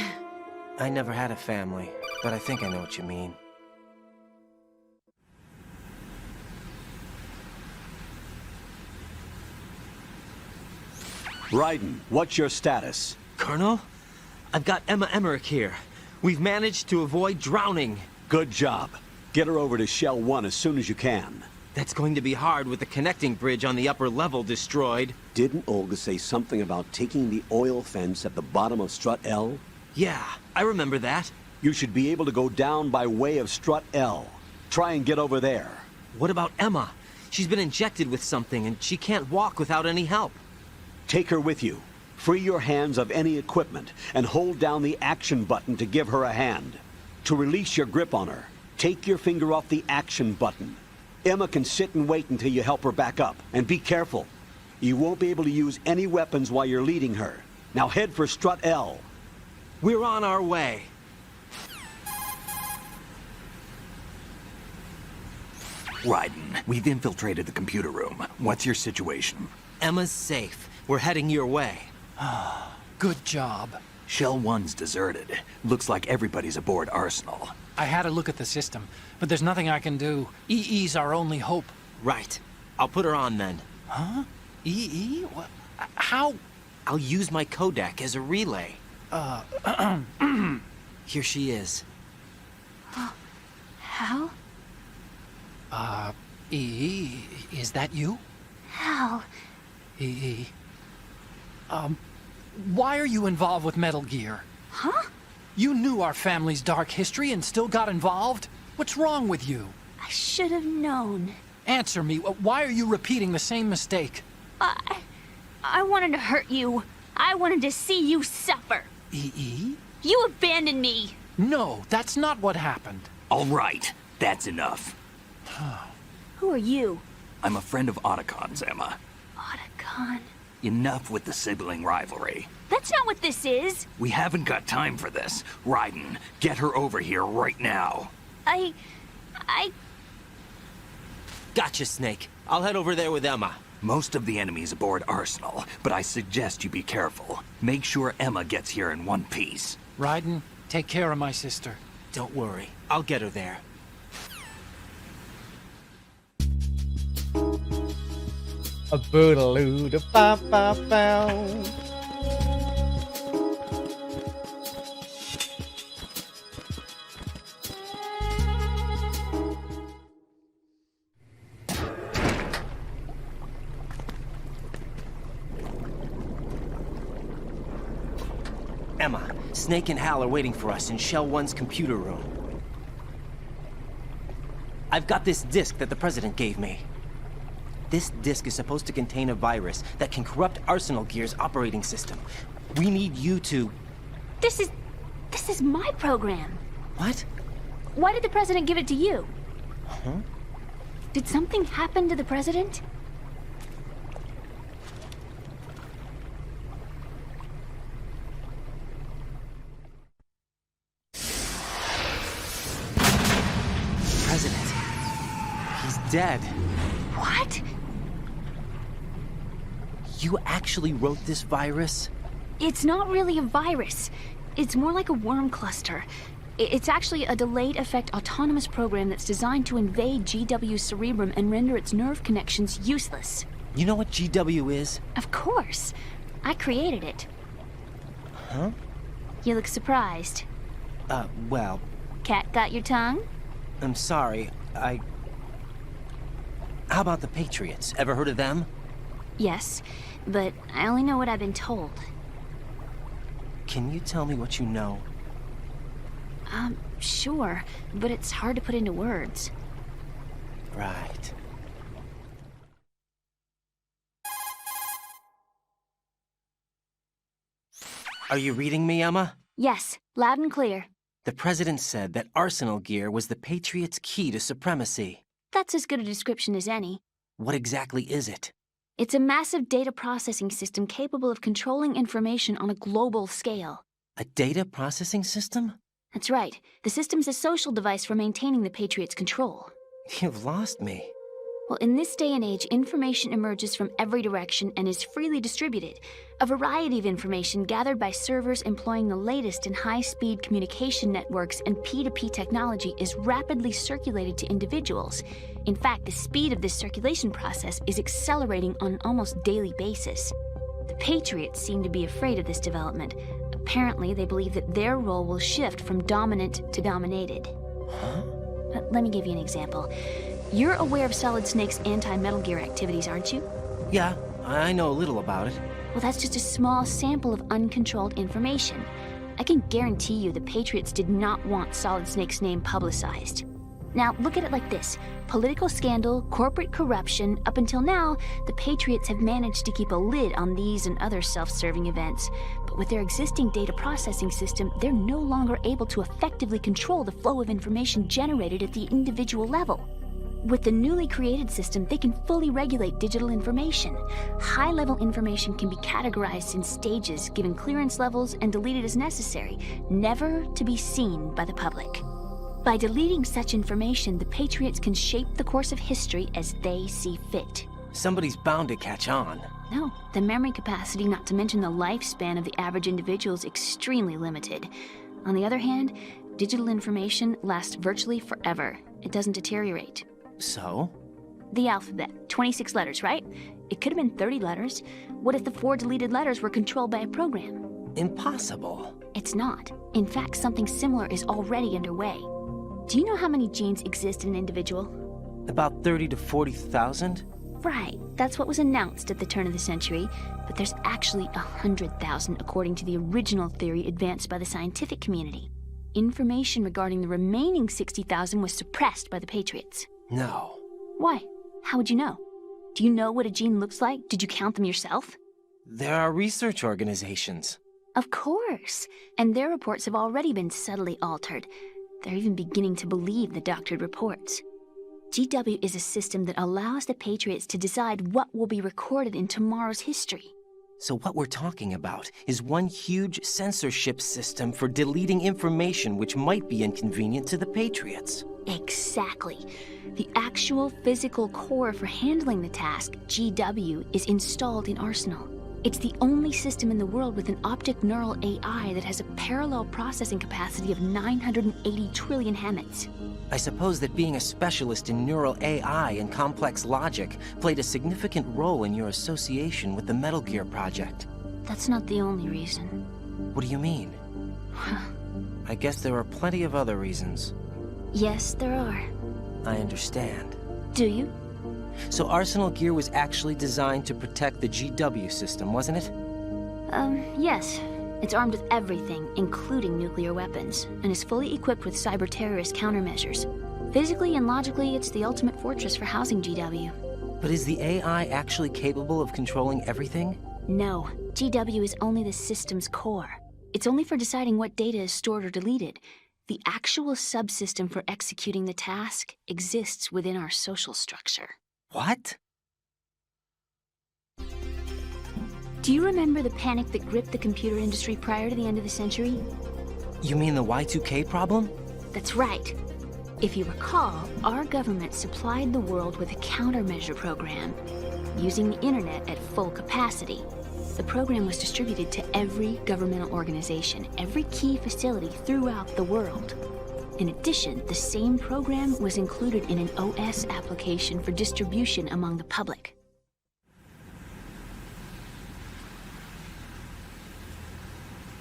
I never had a family, but I think I know what you mean. Raiden, what's your status? Colonel, I've got Emma Emmerich here. We've managed to avoid drowning. Good job. Get her over to Shell 1 as soon as you can. That's going to be hard with the connecting bridge on the upper level destroyed. Didn't Olga say something about taking the oil fence at the bottom of Strut L? Yeah, I remember that. You should be able to go down by way of Strut L. Try and get over there. What about Emma? She's been injected with something and she can't walk without any help. Take her with you. Free your hands of any equipment and hold down the action button to give her a hand. To release your grip on her, take your finger off the action button. Emma can sit and wait until you help her back up. And be careful. You won't be able to use any weapons while you're leading her. Now head for Strut L. We're on our way. Raiden, we've infiltrated the computer room. What's your situation? Emma's safe. We're heading your way. Good job. Shell 1's deserted. Looks like everybody's aboard Arsenal. I had a look at the system, but there's nothing I can do. EE's our only hope. Right. I'll put her on then. Huh? EE? What? How? I'll use my codec as a relay. Here she is. Hal? EE, is that you? Hal? EE. Why are you involved with Metal Gear? Huh? You knew our family's dark history and still got involved? What's wrong with you? I should have known. Answer me. Why are you repeating the same mistake? I wanted to hurt you. I wanted to see you suffer. EE? You abandoned me. No, that's not what happened. All right, that's enough. Who are you? I'm a friend of Otacon's, Emma. Otacon? Enough with the sibling rivalry. That's not what this is! We haven't got time for this. Raiden, get her over here right now. I... Gotcha, Snake. I'll head over there with Emma. Most of the enemy's aboard Arsenal, but I suggest you be careful. Make sure Emma gets here in one piece. Raiden, take care of my sister. Don't worry. I'll get her there. A bootaloo da ba ba bow. Emma, Snake and Hal are waiting for us in Shell 1's computer room. I've got this disk that the President gave me. This disk is supposed to contain a virus that can corrupt Arsenal Gear's operating system. We need you to... This is my program. What? Why did the President give it to you? Huh? Did something happen to the President? President. He's dead. What? You actually wrote this virus? It's not really a virus. It's more like a worm cluster. It's actually a delayed effect autonomous program that's designed to invade GW's cerebrum and render its nerve connections useless. You know what GW is? Of course. I created it. Huh? You look surprised. Well... Cat got your tongue? I'm sorry, How about the Patriots? Ever heard of them? Yes, but I only know what I've been told. Can you tell me what you know? Sure, but it's hard to put into words. Right. Are you reading me, Emma? Yes, loud and clear. The President said that Arsenal Gear was the Patriots' key to supremacy. That's as good a description as any. What exactly is it? It's a massive data processing system capable of controlling information on a global scale. A data processing system? That's right. The system's a social device for maintaining the Patriots' control. You've lost me. Well, in this day and age, information emerges from every direction and is freely distributed. A variety of information gathered by servers employing the latest in high-speed communication networks and P2P technology is rapidly circulated to individuals. In fact, the speed of this circulation process is accelerating on an almost daily basis. The Patriots seem to be afraid of this development. Apparently, they believe that their role will shift from dominant to dominated. Huh? Let me give you an example. You're aware of Solid Snake's anti-Metal Gear activities, aren't you? Yeah, I know a little about it. Well, that's just a small sample of uncontrolled information. I can guarantee you the Patriots did not want Solid Snake's name publicized. Now, look at it like this. Political scandal, corporate corruption, up until now, the Patriots have managed to keep a lid on these and other self-serving events. But with their existing data processing system, they're no longer able to effectively control the flow of information generated at the individual level. With the newly created system, they can fully regulate digital information. High-level information can be categorized in stages, given clearance levels, and deleted as necessary, never to be seen by the public. By deleting such information, the Patriots can shape the course of history as they see fit. Somebody's bound to catch on. No, the memory capacity, not to mention the lifespan of the average individual, is extremely limited. On the other hand, digital information lasts virtually forever. It doesn't deteriorate. So? The alphabet, 26 letters, right? It could have been 30 letters. What if the 4 deleted letters were controlled by a program? Impossible. It's not. In fact, something similar is already underway. Do you know how many genes exist in an individual? About 30 to 40,000? Right. That's what was announced at the turn of the century. But there's actually 100,000 according to the original theory advanced by the scientific community. Information regarding the remaining 60,000 was suppressed by the Patriots. No. Why? How would you know? Do you know what a gene looks like? Did you count them yourself? There are research organizations. Of course. And their reports have already been subtly altered. They're even beginning to believe the doctored reports. GW is a system that allows the Patriots to decide what will be recorded in tomorrow's history. So what we're talking about is one huge censorship system for deleting information which might be inconvenient to the Patriots. Exactly. The actual physical core for handling the task, GW, is installed in Arsenal. It's the only system in the world with an optic neural AI that has a parallel processing capacity of 980 trillion Hammets. I suppose that being a specialist in neural AI and complex logic played a significant role in your association with the Metal Gear project. That's not the only reason. What do you mean? I guess there are plenty of other reasons. Yes, there are. I understand. Do you? So Arsenal Gear was actually designed to protect the GW system, wasn't it? Yes. It's armed with everything, including nuclear weapons, and is fully equipped with cyber-terrorist countermeasures. Physically and logically, it's the ultimate fortress for housing GW. But is the AI actually capable of controlling everything? No. GW is only the system's core. It's only for deciding what data is stored or deleted. The actual subsystem for executing the task exists within our social structure. What? Do you remember the panic that gripped the computer industry prior to the end of the century? You mean the Y2K problem? That's right. If you recall, our government supplied the world with a countermeasure program, using the internet at full capacity. The program was distributed to every governmental organization, every key facility throughout the world. In addition, the same program was included in an OS application for distribution among the public.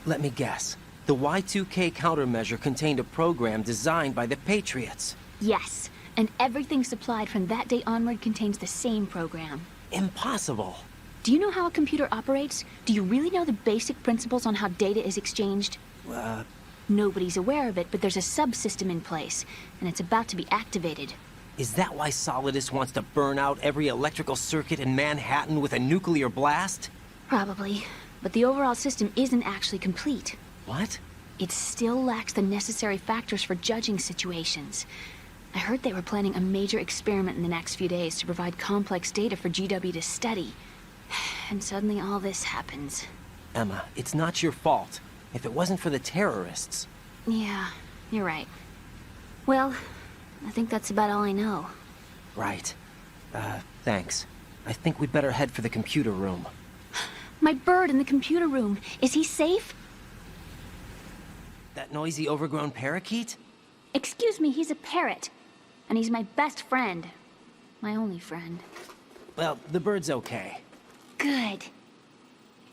Let me guess. The Y2K countermeasure contained a program designed by the Patriots. Yes, and everything supplied from that day onward contains the same program. Impossible. Do you know how a computer operates? Do you really know the basic principles on how data is exchanged? Nobody's aware of it, but there's a subsystem in place, and it's about to be activated. Is that why Solidus wants to burn out every electrical circuit in Manhattan with a nuclear blast? Probably, but the overall system isn't actually complete. What? It still lacks the necessary factors for judging situations. I heard they were planning a major experiment in the next few days to provide complex data for GW to study. And suddenly all this happens. Emma, it's not your fault. If it wasn't for the terrorists... Yeah, you're right. Well, I think that's about all I know. Right. Thanks. I think we'd better head for the computer room. My bird in the computer room. Is he safe? That noisy, overgrown parakeet? Excuse me, he's a parrot. And he's my best friend. My only friend. Well, the bird's okay. Good.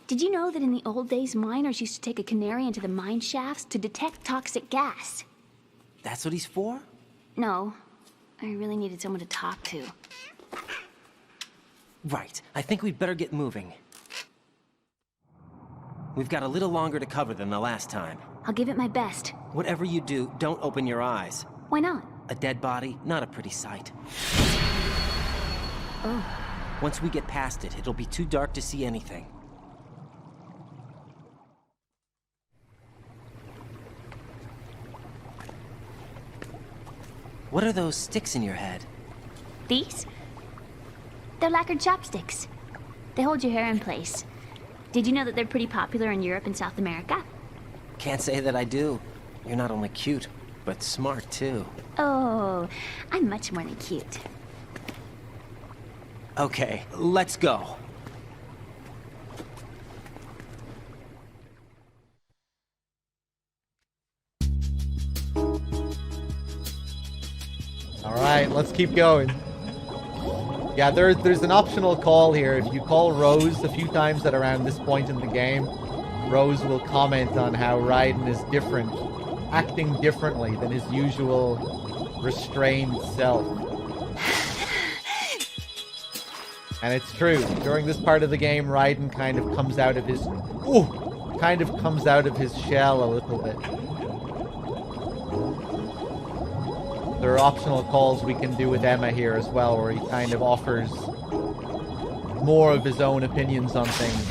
Did you know that in the old days, miners used to take a canary into the mine shafts to detect toxic gas? That's what he's for? No. I really needed someone to talk to. Right. I think we'd better get moving. We've got a little longer to cover than the last time. I'll give it my best. Whatever you do, don't open your eyes. Why not? A dead body, not a pretty sight. Oh. Once we get past it, it'll be too dark to see anything. What are those sticks in your head? These? They're lacquered chopsticks. They hold your hair in place. Did you know that they're pretty popular in Europe and South America? Can't say that I do. You're not only cute, but smart too. Oh, I'm much more than cute. Okay, let's go. Alright, let's keep going. Yeah, there's an optional call here. If you call Rose a few times at around this point in the game, Rose will comment on how Raiden is different, acting differently than his usual restrained self. And it's true. During this part of the game, Raiden kind of comes out of his shell a little bit. There are optional calls we can do with Emma here as well, where he kind of offers more of his own opinions on things.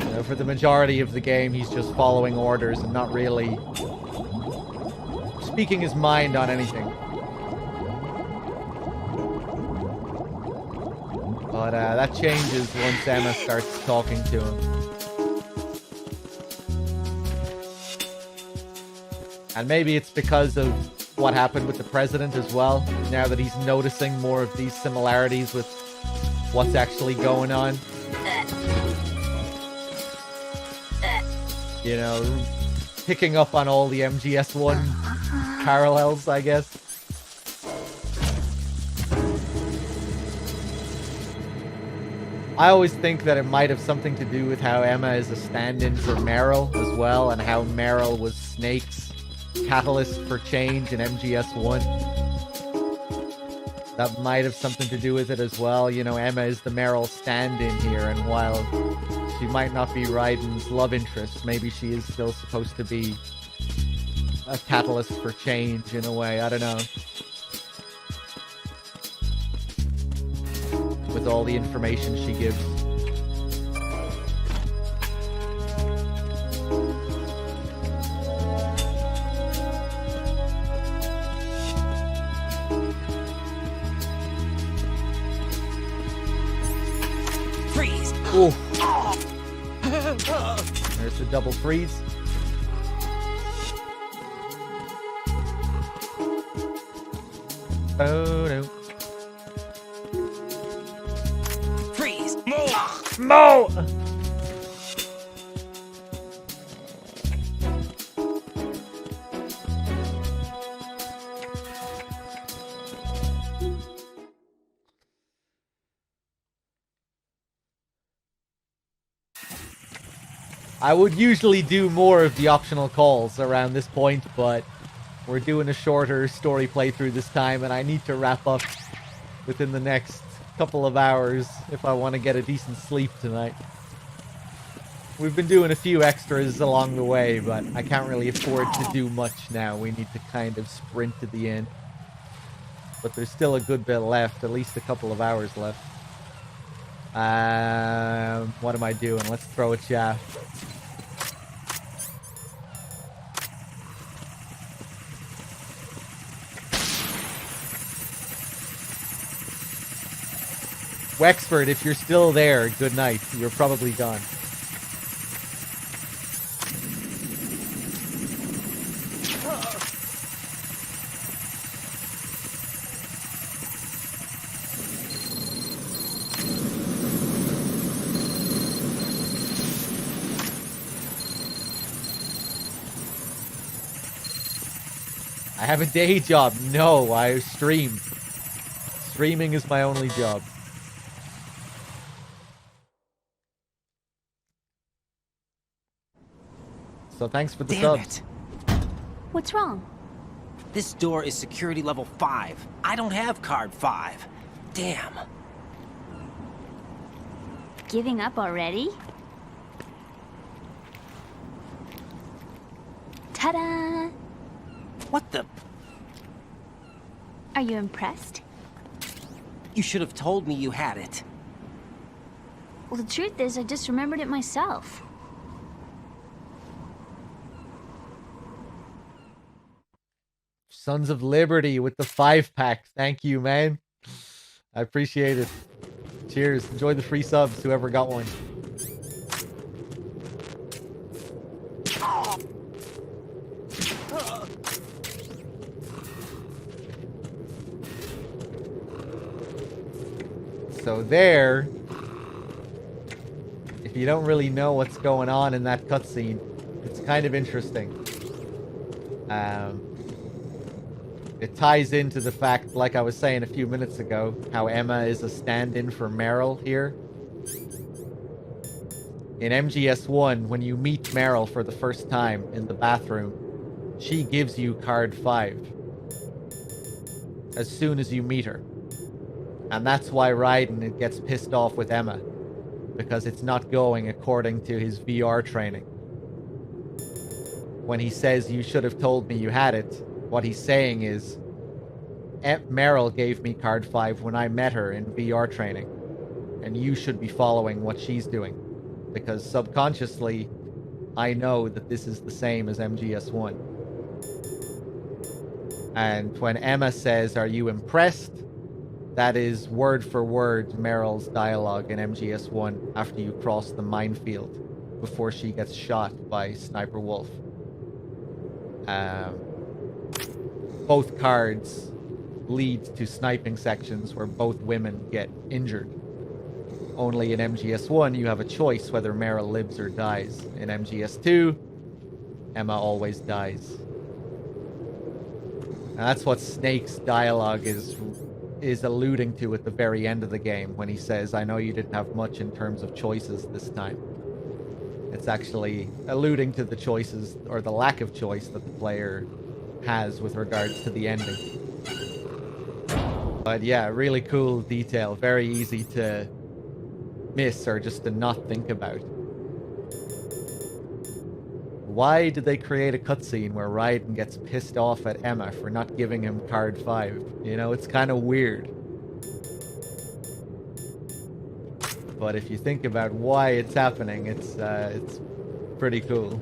You know, for the majority of the game, he's just following orders and not really speaking his mind on anything. But that changes once Emma starts talking to him. And maybe it's because of what happened with the president as well, now that he's noticing more of these similarities with what's actually going on. You know, picking up on all the MGS1 parallels, I guess. I always think that it might have something to do with how Emma is a stand-in for Meryl as well, and how Meryl was Snake's catalyst for change in MGS1. That might have something to do with it as well. You know, Emma is the Meryl stand-in here, and while she might not be Raiden's love interest, maybe she is still supposed to be a catalyst for change in a way. I don't know. With all the information she gives. Freeze! Ooh. There's the double freeze. Oh no. Freeze! Mo! I would usually do more of the optional calls around this point, but we're doing a shorter story playthrough this time, and I need to wrap up within the next couple of hours if I want to get a decent sleep tonight. We've been doing a few extras along the way, but I can't really afford to do much now. We need to kind of sprint to the end. But there's still a good bit left, at least a couple of hours left. What am I doing? Let's throw a shaft. Wexford, if you're still there, good night. You're probably gone. I have a day job. No, I stream. Streaming is my only job. So thanks for the subs. What's wrong? This door is security level 5. I don't have card 5. Damn. Giving up already? Ta-da! What the? Are you impressed? You should have told me you had it. Well, the truth is, I just remembered it myself. Sons of Liberty with the 5-pack. Thank you, man. I appreciate it. Cheers. Enjoy the free subs, whoever got one. So there, if you don't really know what's going on in that cutscene, it's kind of interesting. It ties into the fact, like I was saying a few minutes ago, how Emma is a stand-in for Meryl here. In MGS1, when you meet Meryl for the first time in the bathroom, she gives you card 5 as soon as you meet her. And that's why Raiden gets pissed off with Emma, because it's not going according to his VR training. When he says, "You should have told me you had it," what he's saying is, Meryl gave me card 5 when I met her in VR training, and you should be following what she's doing, because subconsciously, I know that this is the same as MGS1. And when Emma says, "Are you impressed?" that is word for word Meryl's dialogue in MGS1 after you cross the minefield before she gets shot by Sniper Wolf. Both cards lead to sniping sections where both women get injured. Only in MGS1 you have a choice whether Meryl lives or dies. In MGS2, Emma always dies. And that's what Snake's dialogue is alluding to at the very end of the game when he says, "I know you didn't have much in terms of choices this time." It's actually alluding to the choices or the lack of choice that the player has with regards to the ending. But yeah, really cool detail. Very easy to miss or just to not think about. Why did they create a cutscene where Raiden gets pissed off at Emma for not giving him card 5? You know, it's kind of weird. But if you think about why it's happening, it's pretty cool.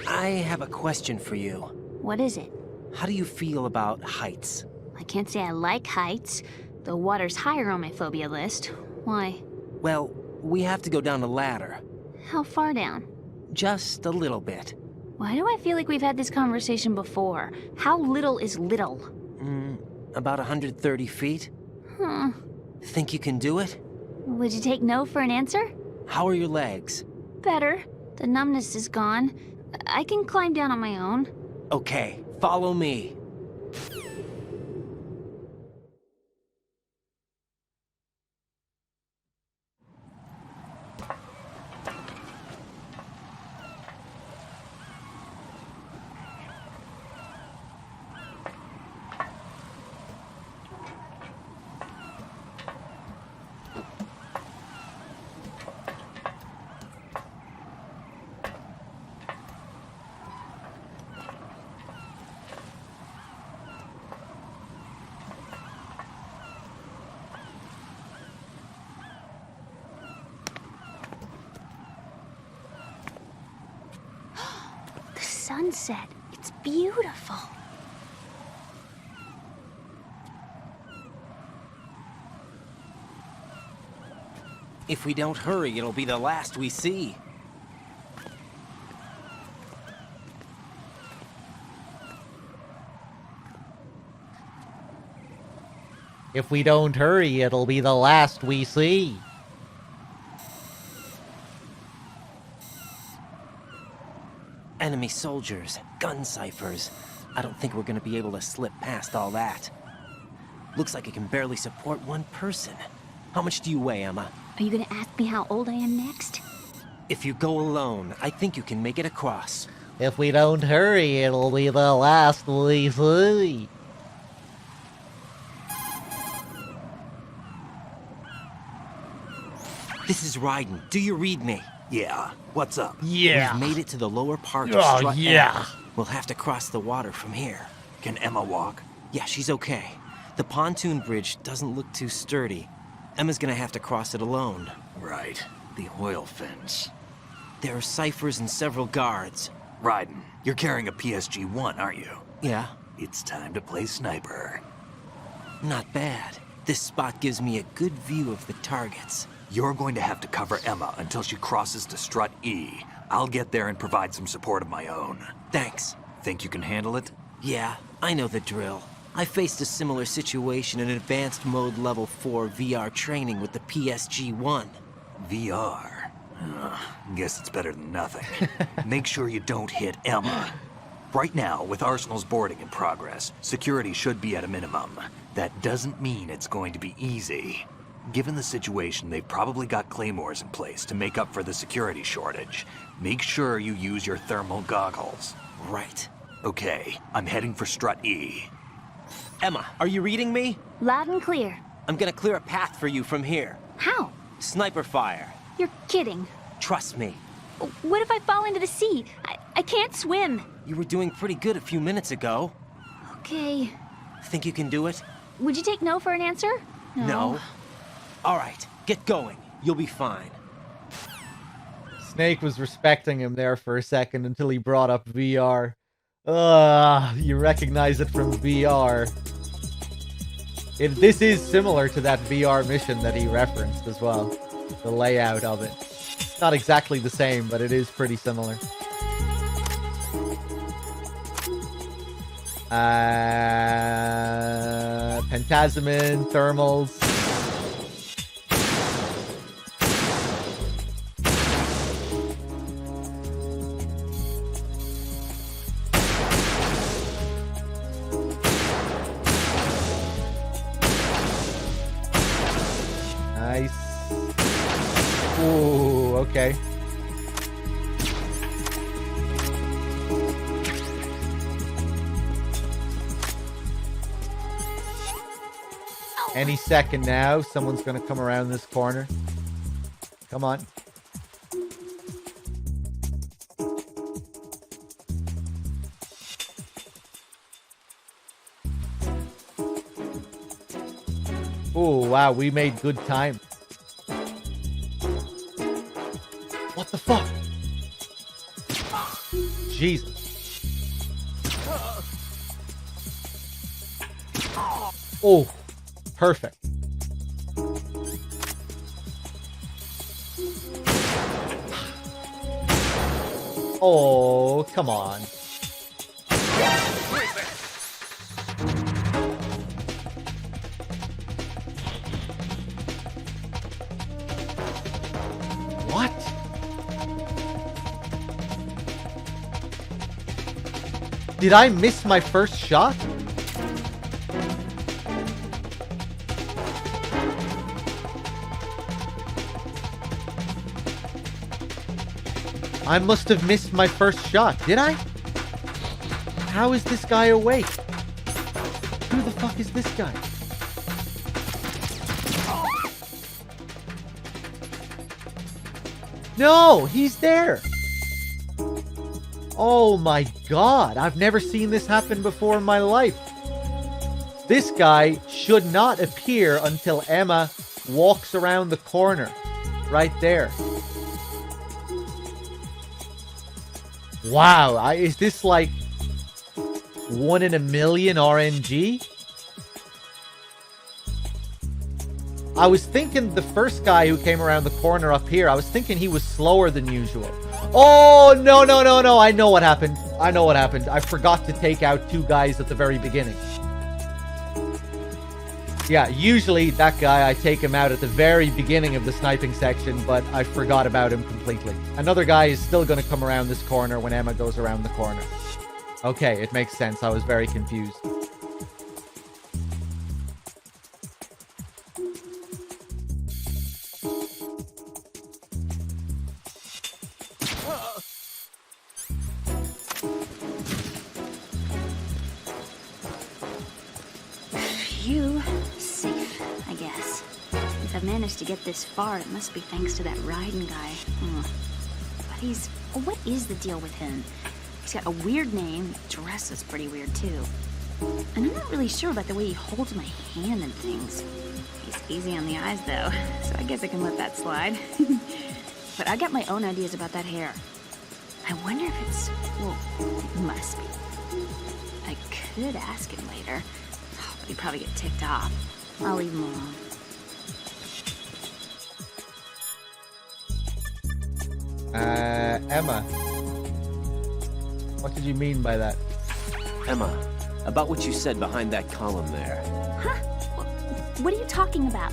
I have a question for you. What is it? How do you feel about heights? I can't say I like heights. The water's higher on my phobia list. Why? Well, we have to go down a ladder. How far down? Just a little bit. Why do I feel like we've had this conversation before? How little is little? About 130 feet. Huh. Think you can do it? Would you take no for an answer? How are your legs? Better. The numbness is gone. I can climb down on my own. Okay, follow me. Sunset. It's beautiful. If we don't hurry, it'll be the last we see. If we don't hurry, it'll be the last we see. Enemy soldiers, gun ciphers. I don't think we're gonna be able to slip past all that. Looks like it can barely support one person. How much do you weigh, Emma? Are you gonna ask me how old I am next? If you go alone, I think you can make it across. If we don't hurry, it'll be the last we see. This is Raiden. Do you read me? Yeah. What's up? Yeah. We've made it to the lower part of Oh, Strut yeah. End. We'll have to cross the water from here. Can Emma walk? Yeah, she's okay. The pontoon bridge doesn't look too sturdy. Emma's gonna have to cross it alone. Right. The oil fence. There are ciphers and several guards. Raiden, you're carrying a PSG-1, aren't you? Yeah. It's time to play sniper. Not bad. This spot gives me a good view of the targets. You're going to have to cover Emma until she crosses to Strut E. I'll get there and provide some support of my own. Thanks. Think you can handle it? Yeah, I know the drill. I faced a similar situation in Advanced Mode Level 4 VR training with the PSG-1. VR? Guess it's better than nothing. Make sure you don't hit Emma. Right now, with Arsenal's boarding in progress, security should be at a minimum. That doesn't mean it's going to be easy. Given the situation, they've probably got claymores in place to make up for the security shortage. Make sure you use your thermal goggles. Right. Okay, I'm heading for Strut E. Emma, are you reading me? Loud and clear. I'm gonna clear a path for you from here. How? Sniper fire. You're kidding. Trust me. What if I fall into the sea? I can't swim. You were doing pretty good a few minutes ago. Okay. Think you can do it? Would you take no for an answer? No. All right, get going. You'll be fine. Snake was respecting him there for a second until he brought up VR. You recognize it from VR. This is similar to that VR mission that he referenced as well. The layout of it. It's not exactly the same, but it is pretty similar. Pentazemin, thermals. Nice. Ooh, okay. Any second now, someone's gonna come around this corner. Come on. Oh, wow, we made good time. What the fuck? Jesus. Oh, perfect. Oh, come on. What? Did I miss my first shot? I must have missed my first shot. Did I? How is this guy awake? Who the fuck is this guy? No, he's there. Oh my god, I've never seen this happen before in my life. This guy should not appear until Emma walks around the corner. Right there. Wow, is this like 1 in a million RNG? I was thinking the first guy who came around the corner up here, I was thinking he was slower than usual. Oh, no, no, no, no. I know what happened. I know what happened. I forgot to take out 2 guys at the very beginning. Yeah, usually that guy, I take him out at the very beginning of the sniping section, but I forgot about him completely. Another guy is still going to come around this corner when Emma goes around the corner. Okay, it makes sense. I was very confused. Phew. Safe, I guess. If I've managed to get this far, it must be thanks to that Raiden guy. But what is the deal with him? He's got a weird name, dress is pretty weird too. And I'm not really sure about the way he holds my hand and things. He's easy on the eyes though, so I guess I can let that slide. But I got my own ideas about that hair. I wonder if it's... well, it must be. I could ask him later, but he'd probably get ticked off. I'll leave him alone. Emma. What did you mean by that? Emma, about what you said behind that column there. Huh? What are you talking about?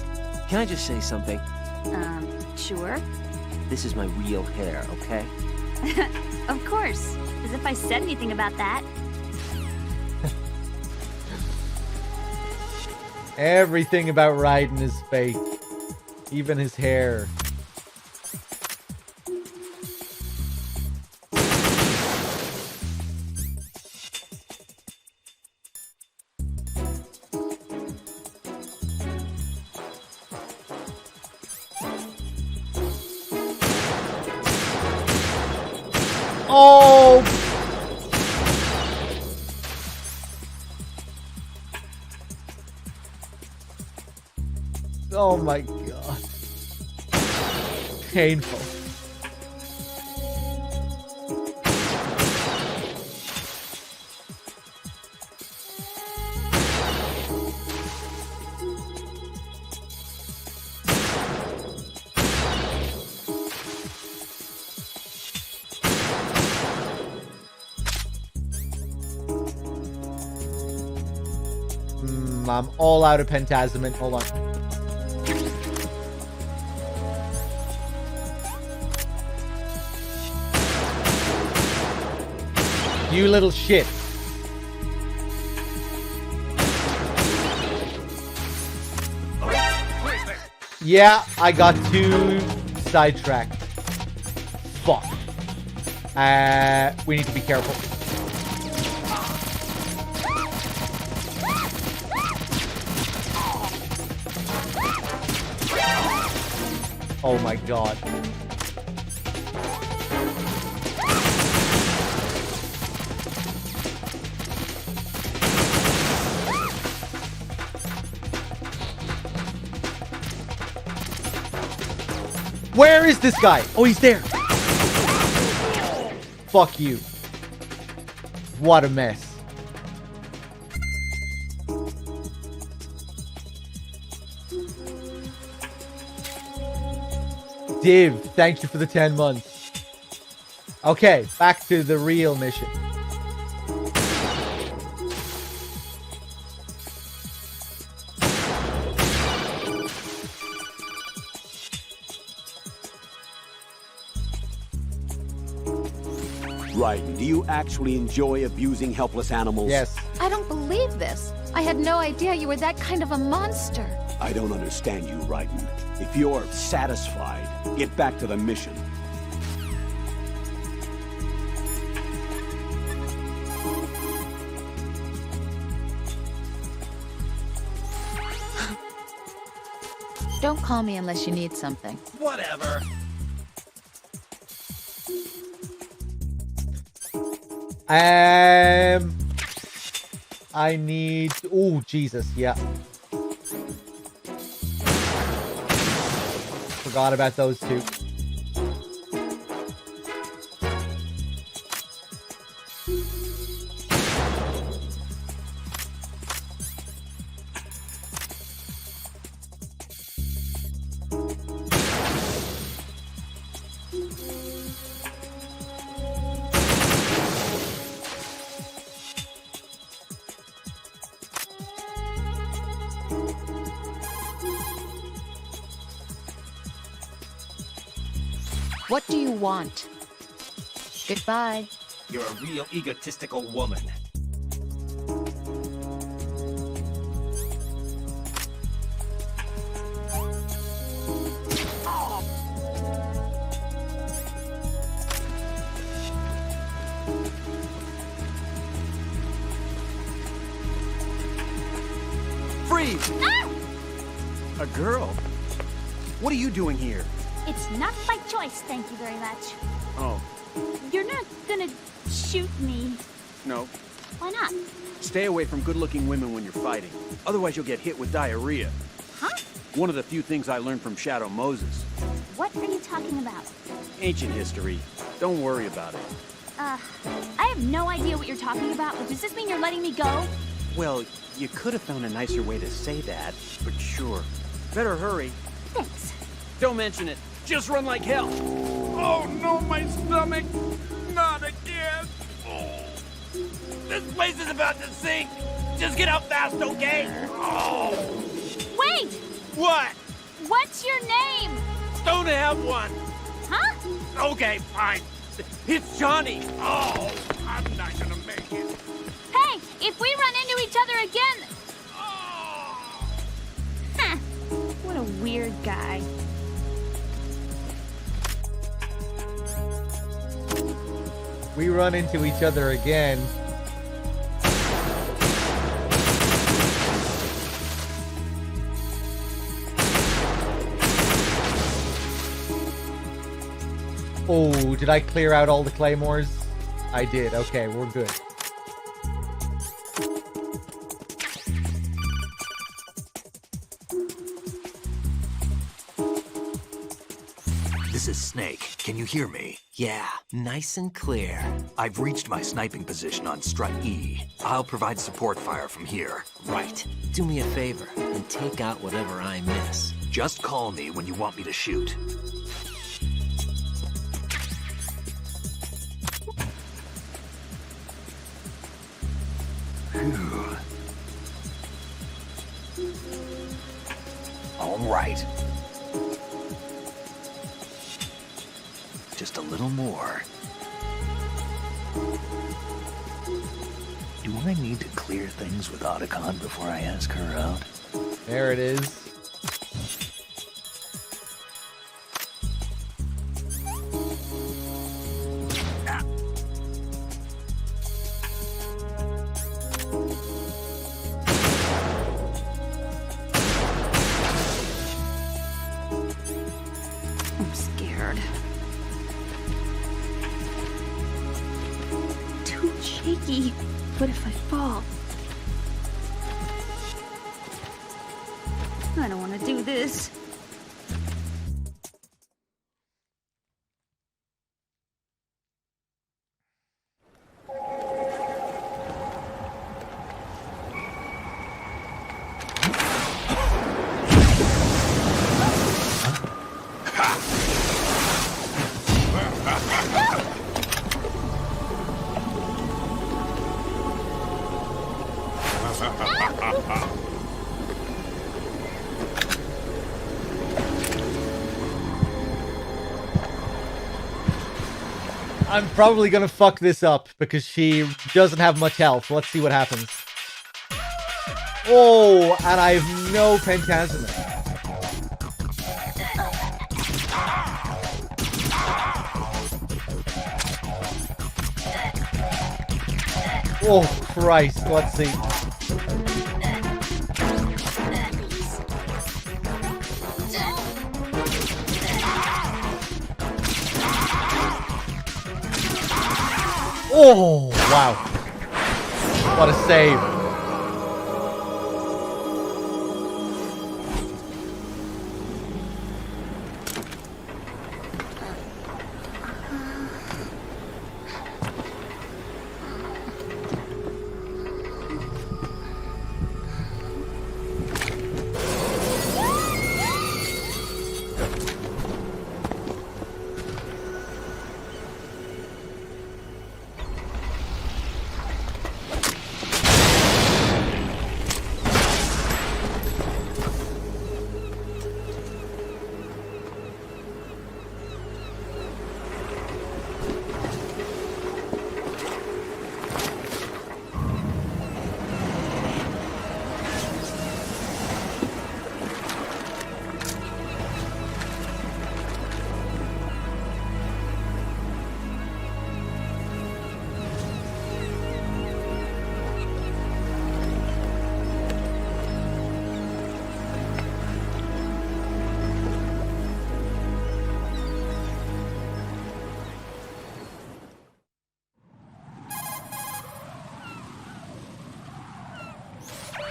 Can I just say something? Sure. This is my real hair, okay? Of course. As if I said anything about that. Everything about Raiden is fake. Even his hair. Oh! Oh my god. Painful. I'm all out of Pentasmin. Hold on. You little shit. Yeah, I got too sidetracked. Fuck. We need to be careful. Oh my god. Where is this guy? Oh, he's there. Fuck you. What a mess. Div, thank you for the 10 months. Okay, back to the real mission. Right. Do you actually enjoy abusing helpless animals? Yes. I don't believe this. I had no idea you were that kind of a monster. I don't understand you, Raiden. If you're satisfied, get back to the mission. Don't call me unless you need something. Whatever. I need... Oh, Jesus, yeah. Forgot about those two. What do you want? Goodbye. You're a real egotistical woman. Freeze! Ah! A girl? What are you doing here? It's not by choice, thank you very much. Oh, You're not gonna shoot me. no. Why not? Stay away from good-looking women when you're fighting. Otherwise you'll get hit with diarrhea. Huh? One of the few things I learned from Shadow Moses. What are you talking about? Ancient history. Don't worry about it. I have no idea what you're talking about, but does this mean you're letting me go? Well, you could have found a nicer way to say that, but sure. Better hurry. Thanks. Don't mention it. Just run like hell. Oh no, my stomach! Not again! Oh. This place is about to sink! Just get out fast, okay? Oh. Wait! What? What's your name? Don't have one! Huh? Okay, fine. It's Johnny! Oh, I'm not gonna make it. Hey, if we run into each other again... Huh. What a weird guy. We run into each other again. Oh, did I clear out all the claymores? I did. Okay, we're good. This is Snake. Can you hear me? Yeah, nice and clear. I've reached my sniping position on Strut E. I'll provide support fire from here. Right. Do me a favor and take out whatever I miss. Just call me when you want me to shoot. Phew. All right. Just a little more. Do I need to clear things with Otacon before I ask her out? There it is. I'm scared. Too shaky. What if I fall? I don't want to do this. I'm probably gonna fuck this up because she doesn't have much health. Let's see what happens. Oh, and I have no pentasement. Oh, Christ. Let's see. Oh, wow. What a save.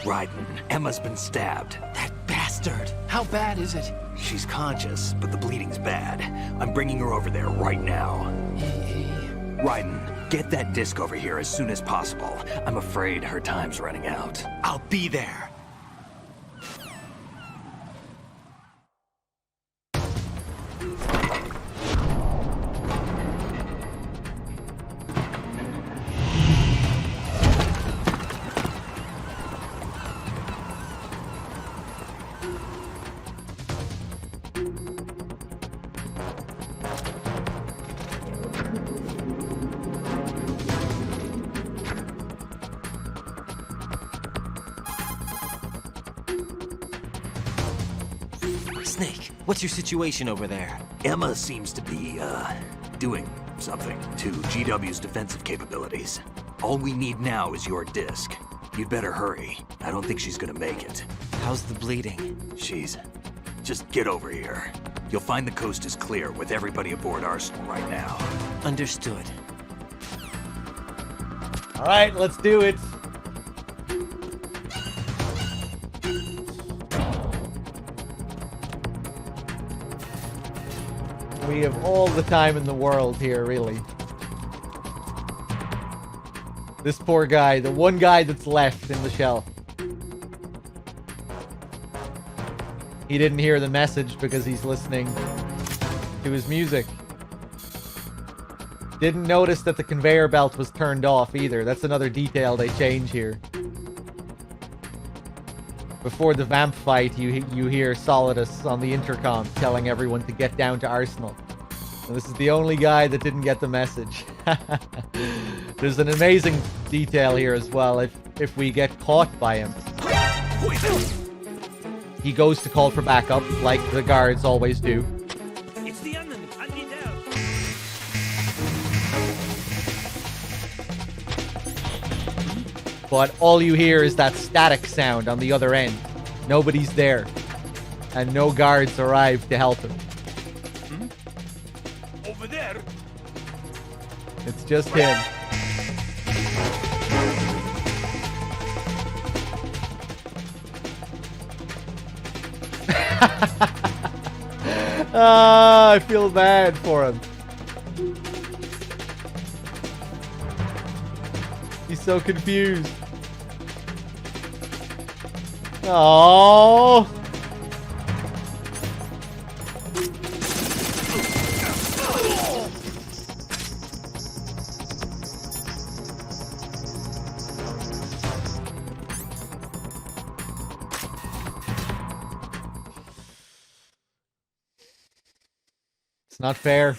Raiden, Emma's been stabbed. That bastard! How bad is it? She's conscious, but the bleeding's bad. I'm bringing her over there right now. Raiden, get that disc over here as soon as possible. I'm afraid her time's running out. I'll be there. Snake, what's your situation over there? Emma seems to be, doing something to GW's defensive capabilities. All we need now is your disc. You'd better hurry. I don't think she's gonna make it. How's the bleeding? Just get over here. You'll find the coast is clear with everybody aboard Arsenal right now. Understood. All right, let's do it. We have all the time in the world here, really. This poor guy, the one guy that's left in the shell. He didn't hear the message because he's listening to his music. Didn't notice that the conveyor belt was turned off either. That's another detail they change here. Before the vamp fight, you hear Solidus on the intercom telling everyone to get down to Arsenal. And this is the only guy that didn't get the message. There's an amazing detail here as well. If we get caught by him, he goes to call for backup, like the guards always do. It's the enemy. Hunt it down. But all you hear is that static sound on the other end. Nobody's there. And no guards arrive to help him. Over there. It's just him. I feel bad for him. He's so confused. Oh. It's not fair.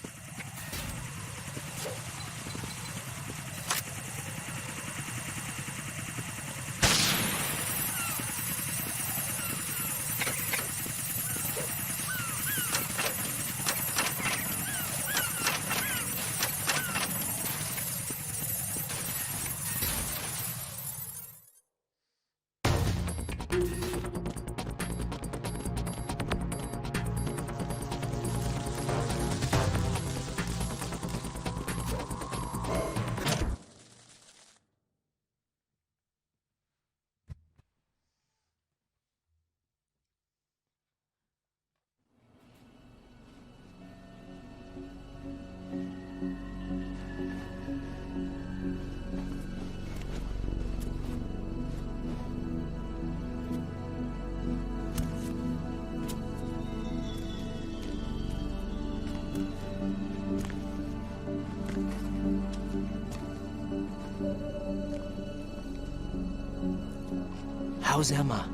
How's Emma?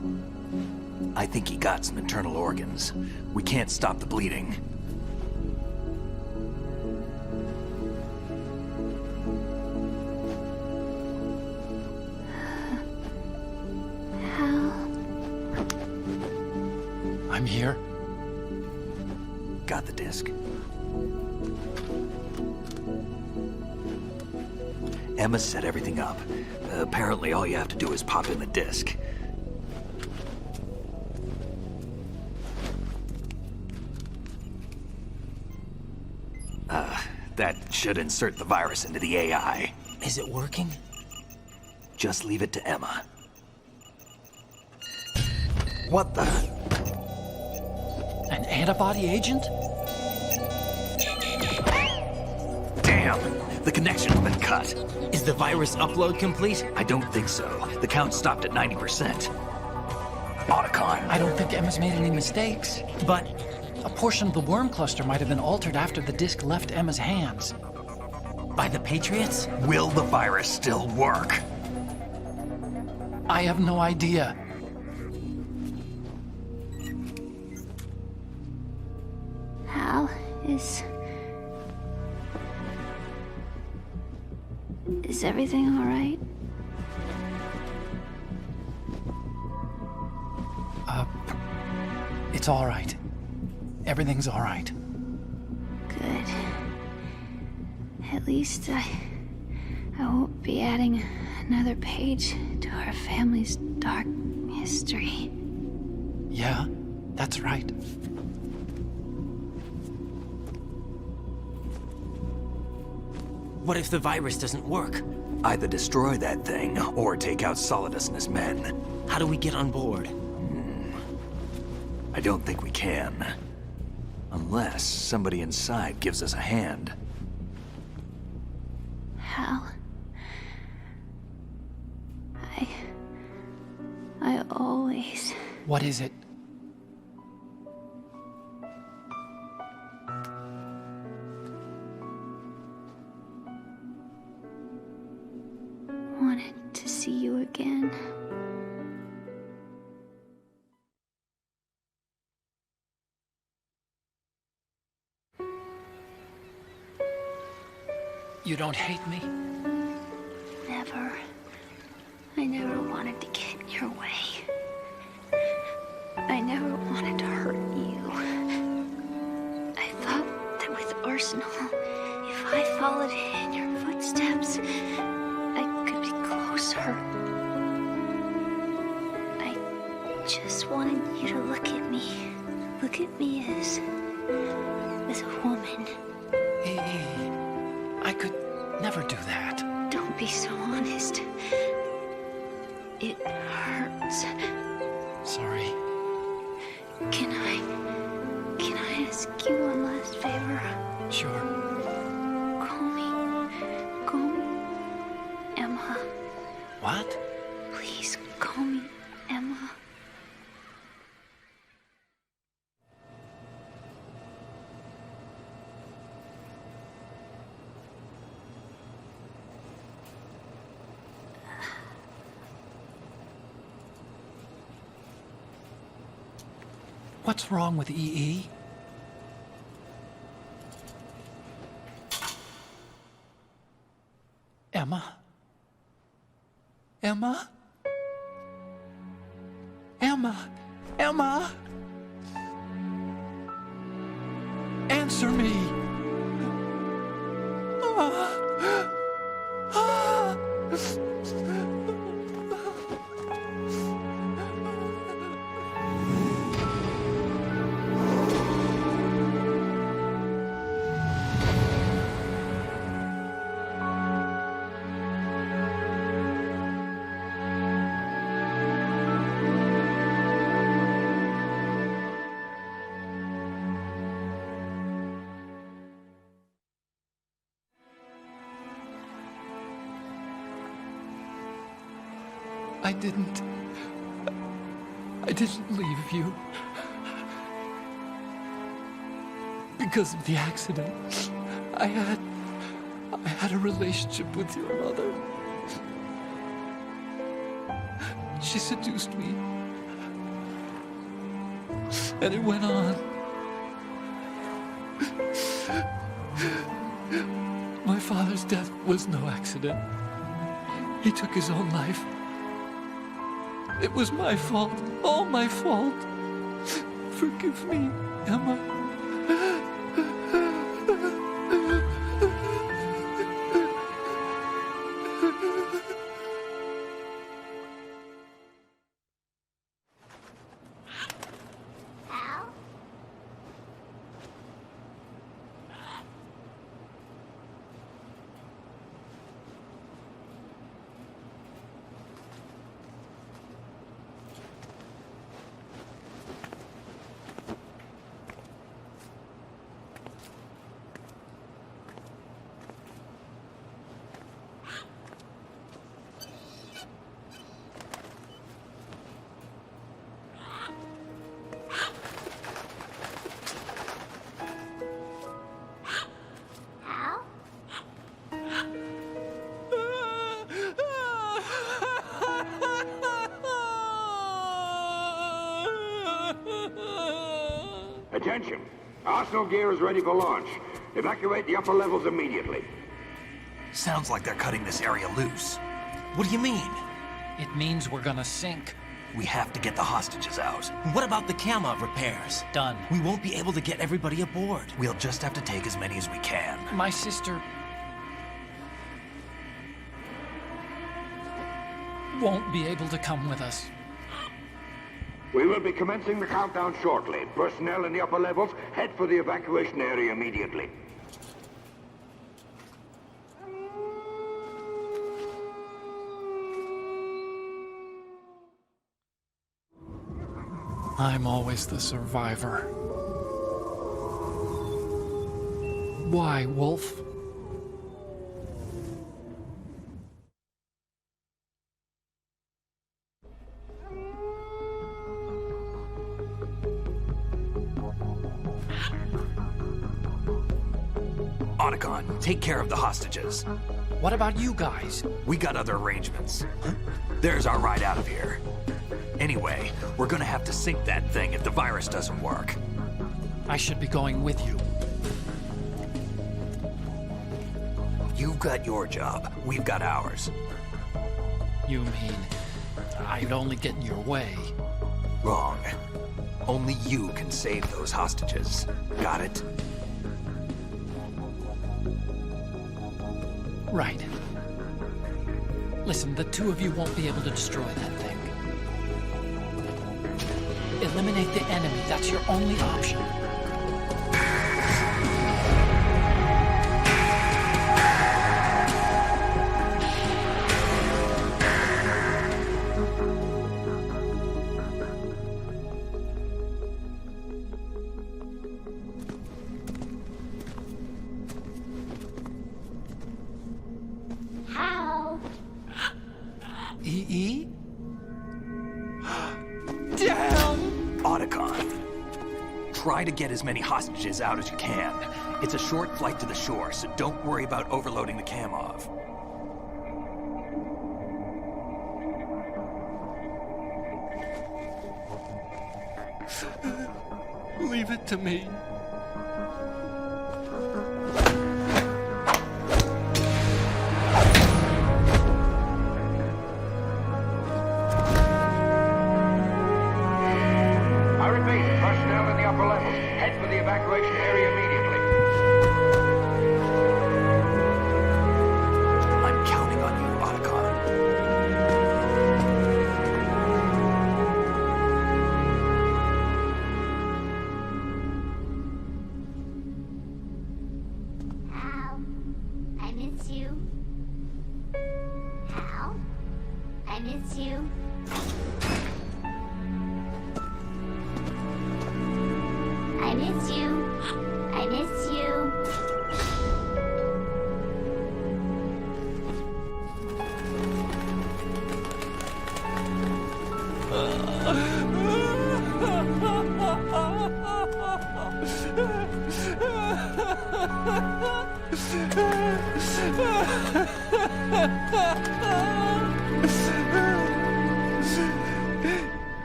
I think he got some internal organs. We can't stop the bleeding. I'm here. Got the disc. Emma set everything up. Apparently all you have to do is pop in the disc. That should insert the virus into the AI. Is it working? Just leave it to Emma. What the? An antibody agent? Damn! The connection's been cut. Is the virus upload complete? I don't think so. The count stopped at 90%. Otacon. I don't think Emma's made any mistakes. But a portion of the worm cluster might have been altered after the disc left Emma's hands. By the Patriots? Will the virus still work? I have no idea. Hal, is everything all right? It's all right. Everything's all right. Good. At least I won't be adding another page to our family's dark history. Yeah, that's right. What if the virus doesn't work? Either destroy that thing, or take out Solidus and his men. How do we get on board? I don't think we can. Unless somebody inside gives us a hand. Hal. I always... What is it? wanted to see you again. You don't hate me? Never. I never wanted to get in your way. I never wanted to hurt you. I thought that with Arsenal, if I followed in your footsteps, I could be closer. I just wanted you to look at me. Look at me as a woman. I could never do that. Don't be so honest. It hurts. Sorry. Can I ask you one last favor? Sure. Call me Emma. What? Please call me Emma. What's wrong with EE? Emma? Emma? Emma? Emma? Answer me! I didn't leave you. Because of the accident, I had a relationship with your mother. She seduced me. And it went on. My father's death was no accident. He took his own life. It was my fault, all my fault. Forgive me, Emma. Attention! Arsenal gear is ready for launch. Evacuate the upper levels immediately. Sounds like they're cutting this area loose. What do you mean? It means we're gonna sink. We have to get the hostages out. What about the camo repairs? Done. We won't be able to get everybody aboard. We'll just have to take as many as we can. My sister won't be able to come with us. We will be commencing the countdown shortly. Personnel in the upper levels, head for the evacuation area immediately. I'm always the survivor. Why, Wolf? Otacon, take care of the hostages. What about you guys? We got other arrangements. There's our ride out of here. Anyway, we're gonna have to sink that thing if the virus doesn't work. I should be going with you. You've got your job. We've got ours. You mean I'd only get in your way? Wrong. Only you can save those hostages. Got it? Right. Listen, the two of you won't be able to destroy that thing. Eliminate the enemy. That's your only option. How? EE? Damn! Otacon, try to get as many hostages out as you can. It's a short flight to the shore, so don't worry about overloading the Kamov. Leave it to me. I repeat, personnel in the upper levels, head for the evacuation area immediately. I'm counting on you, Otacon. Hal, I miss you. Hal, I miss you. I miss you. I miss you.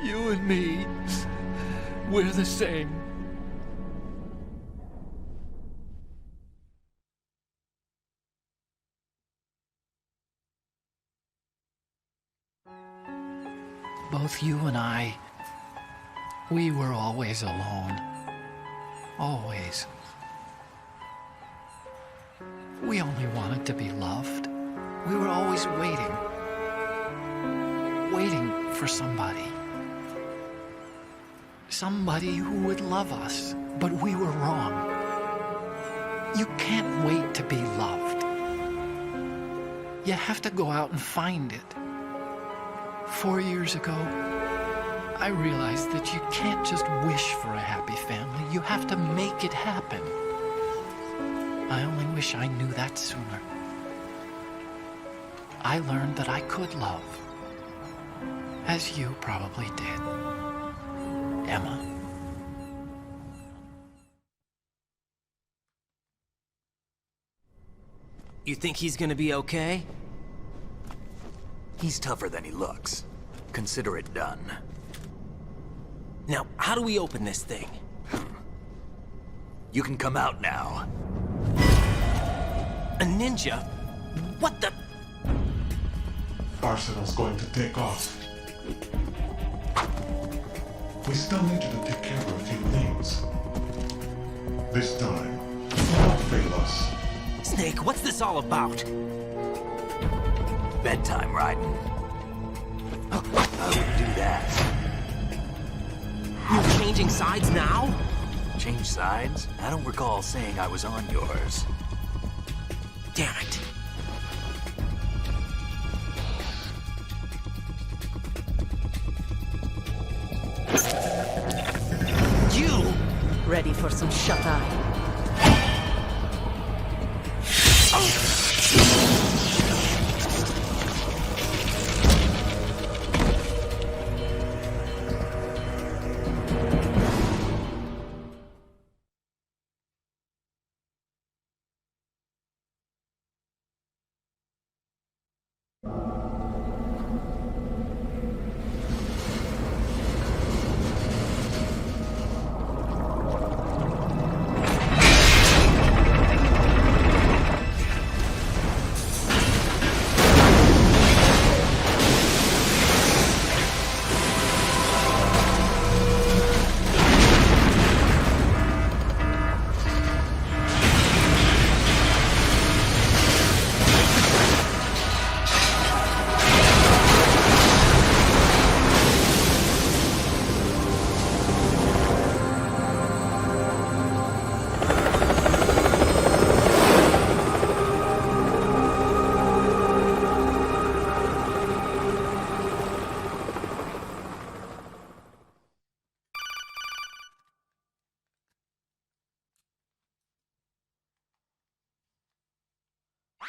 You and me, we're the same. Both you and I, we were always alone. Always. We only wanted to be loved. We were always waiting. Waiting for somebody. Somebody who would love us. But we were wrong. You can't wait to be loved. You have to go out and find it. 4 years ago, I realized that you can't just wish for a happy family. You have to make it happen. I only wish I knew that sooner. I learned that I could love. As you probably did. Emma. You think he's gonna be okay? He's tougher than he looks. Consider it done. Now, how do we open this thing? You can come out now. A ninja? What the? Arsenal's going to take off. we still need you to take care of a few things. This time, do not fail us. Snake, what's this all about? Bedtime riding. I wouldn't do that. You're changing sides now? Change sides? I don't recall saying I was on yours. Damn it. You! Ready for some shut-eye?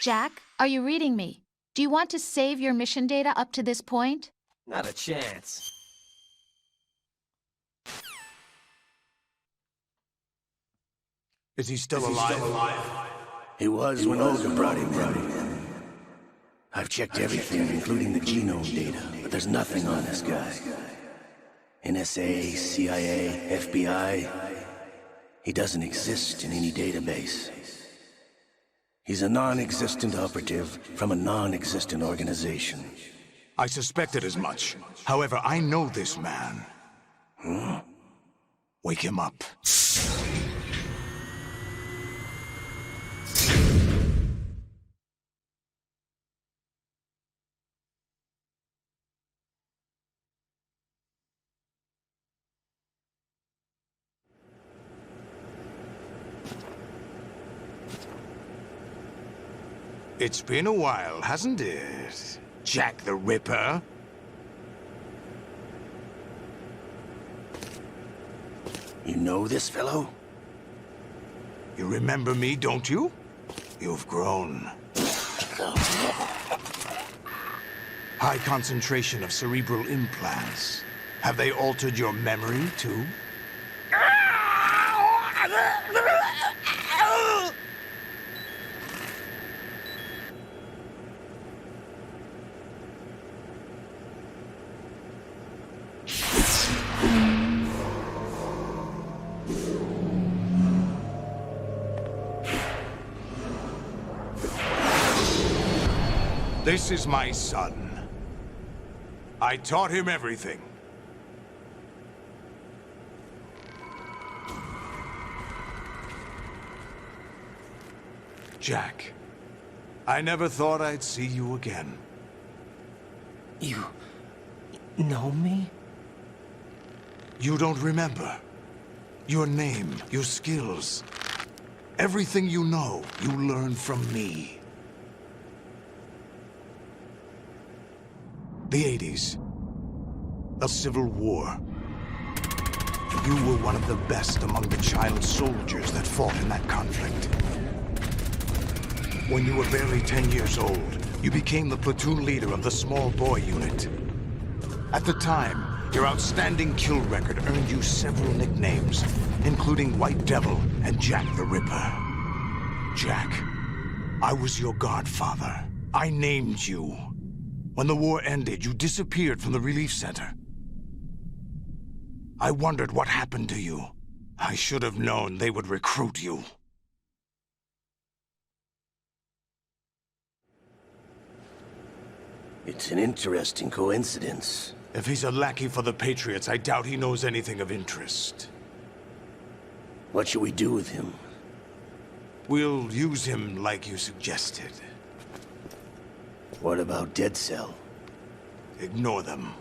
Jack, are you reading me? Do you want to save your mission data up to this point? Not a chance. Is he still alive? He was when Olga brought him in. I've checked everything, including the genome data, but there's nothing on this guy. NSA, CIA, FBI. He doesn't exist in any database. He's a non-existent operative from a non-existent organization. I suspected as much. However, I know this man. Huh? Wake him up. It's been a while, hasn't it? Jack the Ripper? You know this fellow? You remember me, don't you? You've grown. High concentration of cerebral implants. Have they altered your memory, too? This is my son. I taught him everything. Jack, I never thought I'd see you again. You know me? You don't remember. Your name, your skills. Everything you know, you learned from me. The 80s. A civil war. You were one of the best among the child soldiers that fought in that conflict. When you were barely 10 years old, you became the platoon leader of the small boy unit. At the time, your outstanding kill record earned you several nicknames, including White Devil and Jack the Ripper. Jack, I was your godfather. I named you. When the war ended, you disappeared from the relief center. I wondered what happened to you. I should have known they would recruit you. It's an interesting coincidence. If he's a lackey for the Patriots, I doubt he knows anything of interest. What should we do with him? We'll use him like you suggested. What about Dead Cell? Ignore them.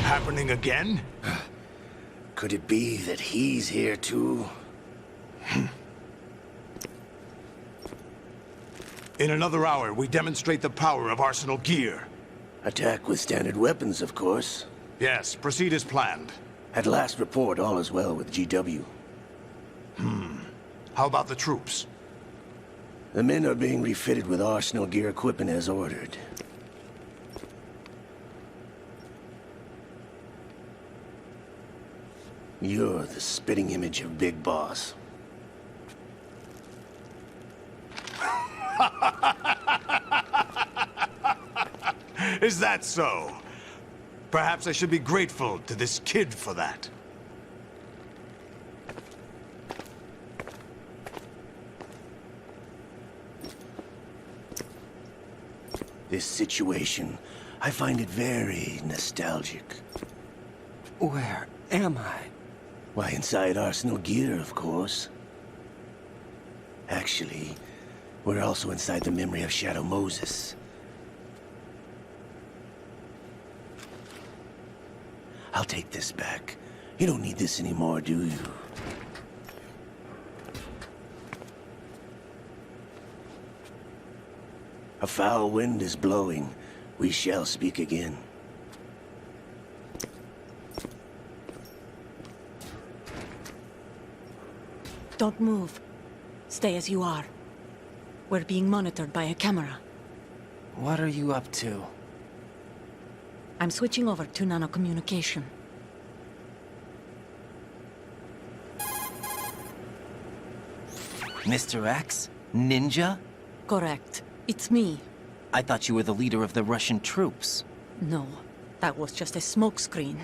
Happening again? Could it be that he's here too? In another hour, we demonstrate the power of Arsenal gear. Attack with standard weapons, of course. Yes, proceed as planned. At last report, all is well with GW. How about the troops? The men are being refitted with Arsenal gear equipment as ordered. You're the spitting image of Big Boss. Is that so? Perhaps I should be grateful to this kid for that. This situation, I find it very nostalgic. Where am I? Why, inside Arsenal gear, of course. Actually, we're also inside the memory of Shadow Moses. I'll take this back. You don't need this anymore, do you? A foul wind is blowing. We shall speak again. Don't move. Stay as you are. We're being monitored by a camera. What are you up to? I'm switching over to nanocommunication. Mr. X? Ninja? Correct. It's me. I thought you were the leader of the Russian troops. No, that was just a smokescreen.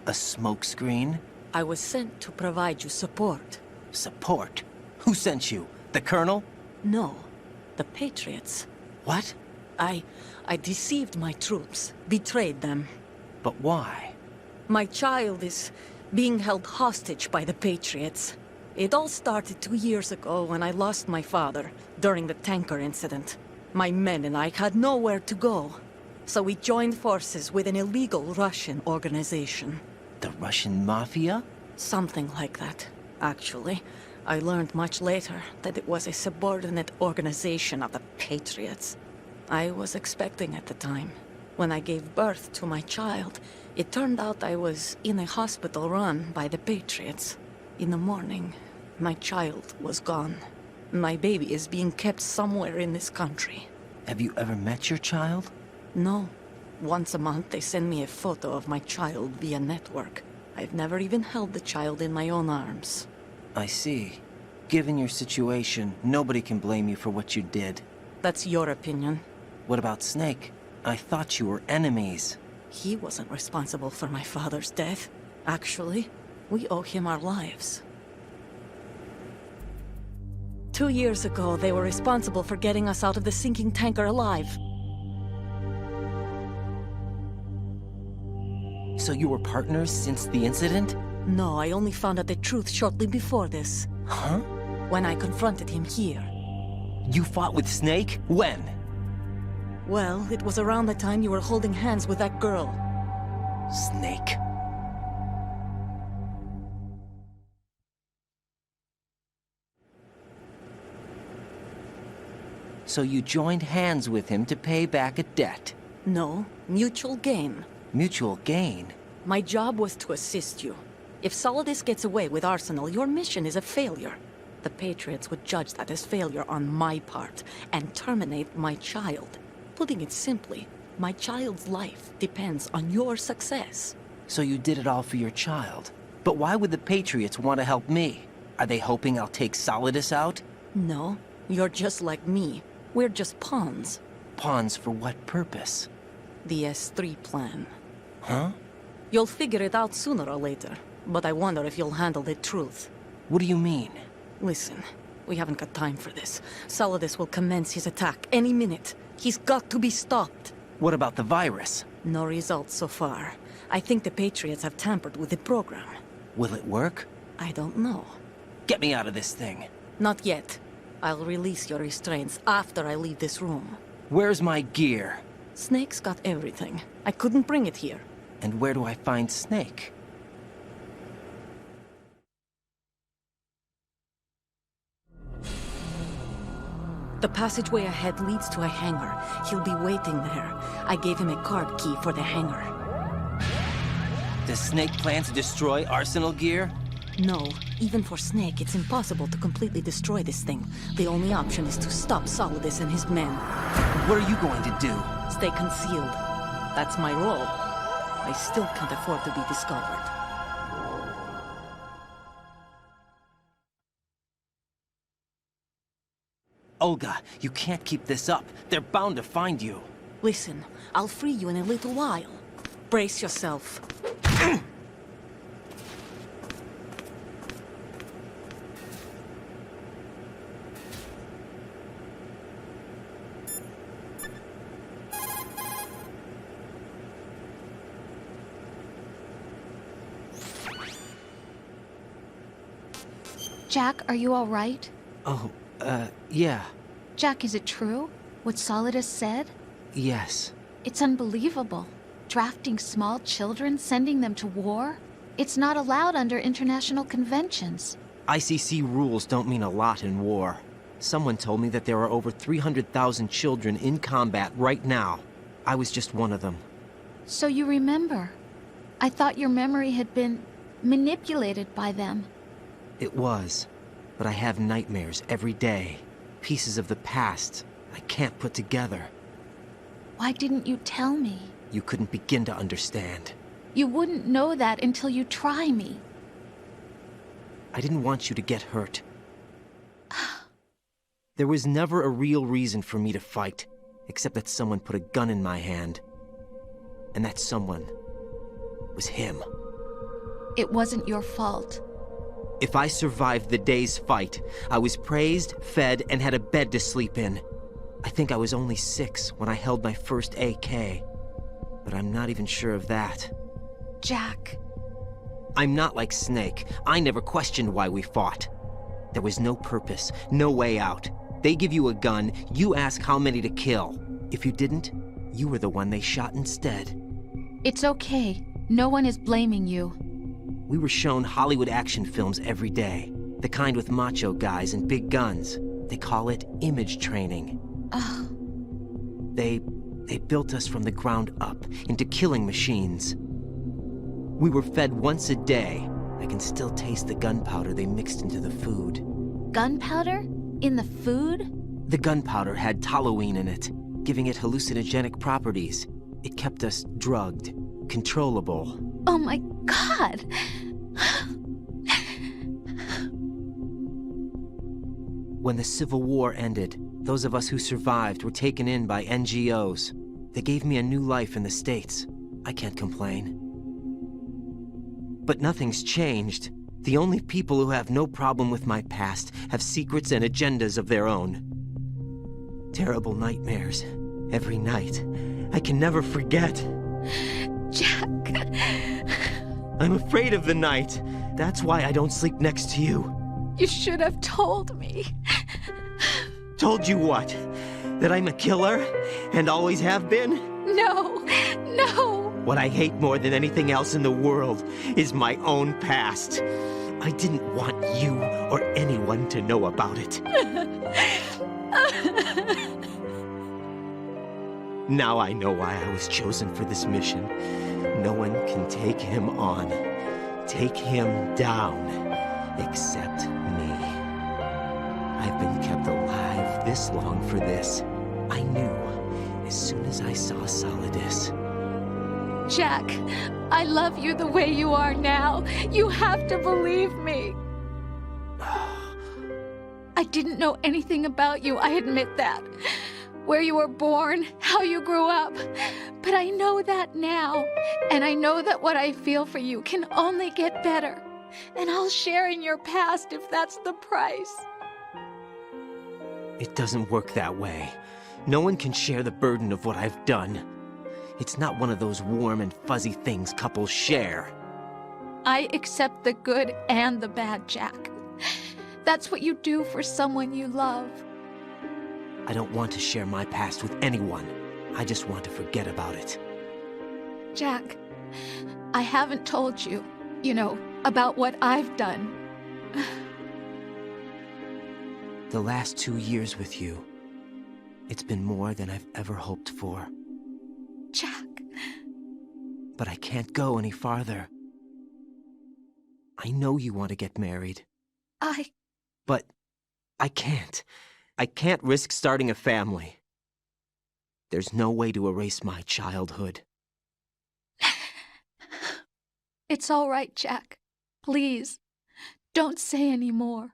A smokescreen? I was sent to provide you support. Support? Who sent you? The Colonel? No, the Patriots. What? I deceived my troops, betrayed them. But why? My child is being held hostage by the Patriots. It all started 2 years ago when I lost my father during the tanker incident. My men and I had nowhere to go, so we joined forces with an illegal Russian organization. The Russian Mafia? Something like that, actually. I learned much later that it was a subordinate organization of the Patriots. I was expecting at the time. When I gave birth to my child, it turned out I was in a hospital run by the Patriots. In the morning, my child was gone. My baby is being kept somewhere in this country. Have you ever met your child? No. Once a month, they send me a photo of my child via network. I've never even held the child in my own arms. I see. Given your situation, nobody can blame you for what you did. That's your opinion. What about Snake? I thought you were enemies. He wasn't responsible for my father's death. Actually, we owe him our lives. 2 years ago, they were responsible for getting us out of the sinking tanker alive. So you were partners since the incident? No, I only found out the truth shortly before this. Huh? When I confronted him here. You fought with Snake? When? Well, it was around the time you were holding hands with that girl. Snake. So you joined hands with him to pay back a debt? No, mutual gain. Mutual gain? My job was to assist you. If Solidus gets away with Arsenal, your mission is a failure. The Patriots would judge that as failure on my part, and terminate my child. Putting it simply, my child's life depends on your success. So you did it all for your child. But why would the Patriots want to help me? Are they hoping I'll take Solidus out? No, you're just like me. We're just pawns. Pawns for what purpose? The S3 plan. Huh? You'll figure it out sooner or later, but I wonder if you'll handle the truth. What do you mean? Listen, We haven't got time for this. Solidus will commence his attack any minute. He's got to be stopped. What about the virus? No results so far. I think the Patriots have tampered with the program. Will it work? I don't know. Get me out of this thing. Not yet. I'll release your restraints after I leave this room. Where's my gear? Snake's got everything. I couldn't bring it here. And where do I find Snake? The passageway ahead leads to a hangar. He'll be waiting there. I gave him a card key for the hangar. Does Snake plan to destroy Arsenal gear? No. Even for Snake, it's impossible to completely destroy this thing. The only option is to stop Solidus and his men. What are you going to do? Stay concealed. That's my role. I still can't afford to be discovered. Olga, you can't keep this up. They're bound to find you. Listen, I'll free you in a little while. Brace yourself. Jack, are you all right? Oh, yeah. Jack, is it true? What Solidus said? Yes. It's unbelievable. Drafting small children, sending them to war? It's not allowed under international conventions. ICC rules don't mean a lot in war. Someone told me that there are over 300,000 children in combat right now. I was just one of them. So you remember. I thought your memory had been manipulated by them. It was. But I have nightmares every day. Pieces of the past I can't put together. Why didn't you tell me? You couldn't begin to understand. You wouldn't know that until you try me. I didn't want you to get hurt. There was never a real reason for me to fight, except that someone put a gun in my hand. And that someone was him. It wasn't your fault. If I survived the day's fight, I was praised, fed, and had a bed to sleep in. I think I was only 6 when I held my first AK. But I'm not even sure of that. Jack. I'm not like Snake. I never questioned why we fought. There was no purpose, no way out. They give you a gun, you ask how many to kill. If you didn't, you were the one they shot instead. It's okay. No one is blaming you. We were shown Hollywood action films every day. The kind with macho guys and big guns. They call it image training. Ugh. They built us from the ground up into killing machines. We were fed once a day. I can still taste the gunpowder they mixed into the food. Gunpowder? In the food? The gunpowder had toluene in it, giving it hallucinogenic properties. It kept us drugged, controllable. Oh my God! When the Civil War ended, those of us who survived were taken in by NGOs. They gave me a new life in the States. I can't complain. But nothing's changed. The only people who have no problem with my past have secrets and agendas of their own. Terrible nightmares. Every night. I can never forget. Jack. I'm afraid of the night. That's why I don't sleep next to you. You should have told me. Told you what? That I'm a killer? And always have been? No. No. What I hate more than anything else in the world is my own past. I didn't want you or anyone to know about it. Now I know why I was chosen for this mission. No one can take him on, take him down, except me. I've been kept alive this long for this. I knew as soon as I saw Solidus. Jack, I love you the way you are now. You have to believe me. I didn't know anything about you, I admit that. Where you were born, how you grew up. But I know that now. And I know that what I feel for you can only get better. And I'll share in your past if that's the price. It doesn't work that way. No one can share the burden of what I've done. It's not one of those warm and fuzzy things couples share. I accept the good and the bad, Jack. That's what you do for someone you love. I don't want to share my past with anyone. I just want to forget about it. Jack, I haven't told you, about what I've done. The last 2 years with you, it's been more than I've ever hoped for. Jack. But I can't go any farther. I know you want to get married. But I can't. I can't risk starting a family. There's no way to erase my childhood. It's all right, Jack. Please, don't say any more.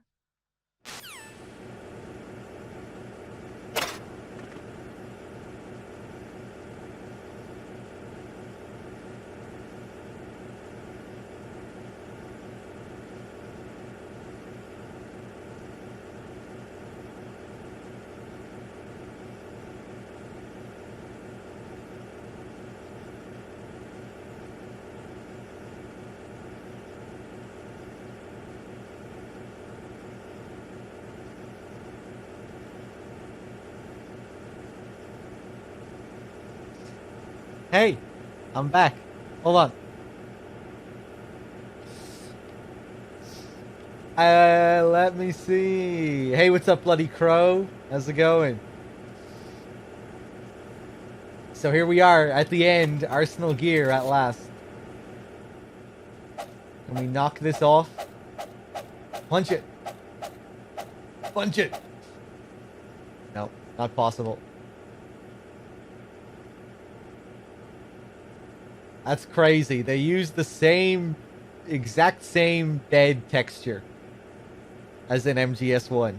Hey, I'm back. Hold on. Let me see. Hey, what's up, Bloody Crow? How's it going? So here we are at the end. Arsenal gear at last. Can we knock this off? Punch it. Punch it. No, not possible. That's crazy. They use the exact same bed texture as in MGS1.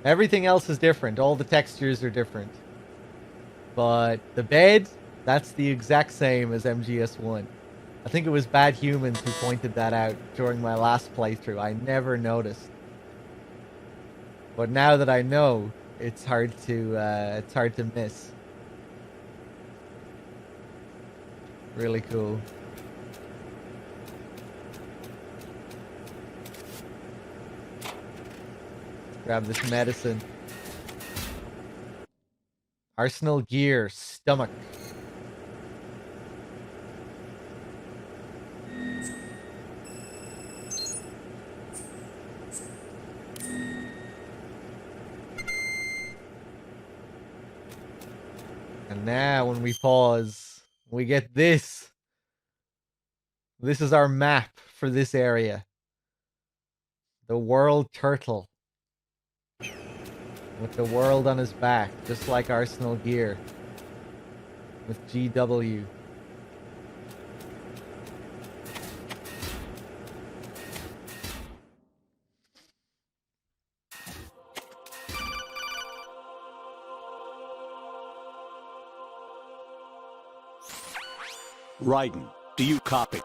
Everything else is different. All the textures are different. But the bed, that's the exact same as MGS1. I think it was Bad Humans who pointed that out during my last playthrough. I never noticed. But now that I know, it's hard to miss. Really cool. Grab this medicine. Arsenal gear, stomach. And now when we pause, we get this. This is our map for this area. The world turtle. With the world on his back, just like Arsenal gear. With GW. Raiden, do you copy?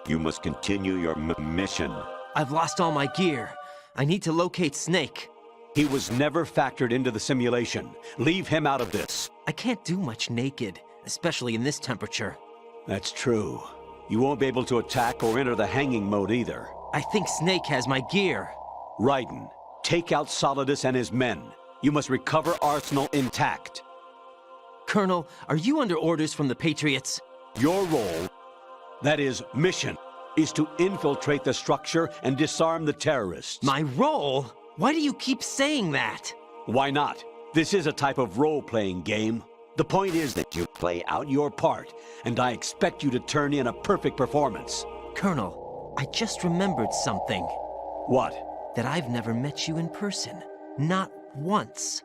You must continue your mission. I've lost all my gear. I need to locate Snake. He was never factored into the simulation. Leave him out of this. I can't do much naked, especially in this temperature. That's true. You won't be able to attack or enter the hanging mode either. I think Snake has my gear. Raiden, take out Solidus and his men. You must recover Arsenal intact. Colonel, are you under orders from the Patriots? Your role, that is, mission, is to infiltrate the structure and disarm the terrorists. My role? Why do you keep saying that? Why not? This is a type of role-playing game. The point is that you play out your part, and I expect you to turn in a perfect performance. Colonel, I just remembered something. What? That I've never met you in person. Not once.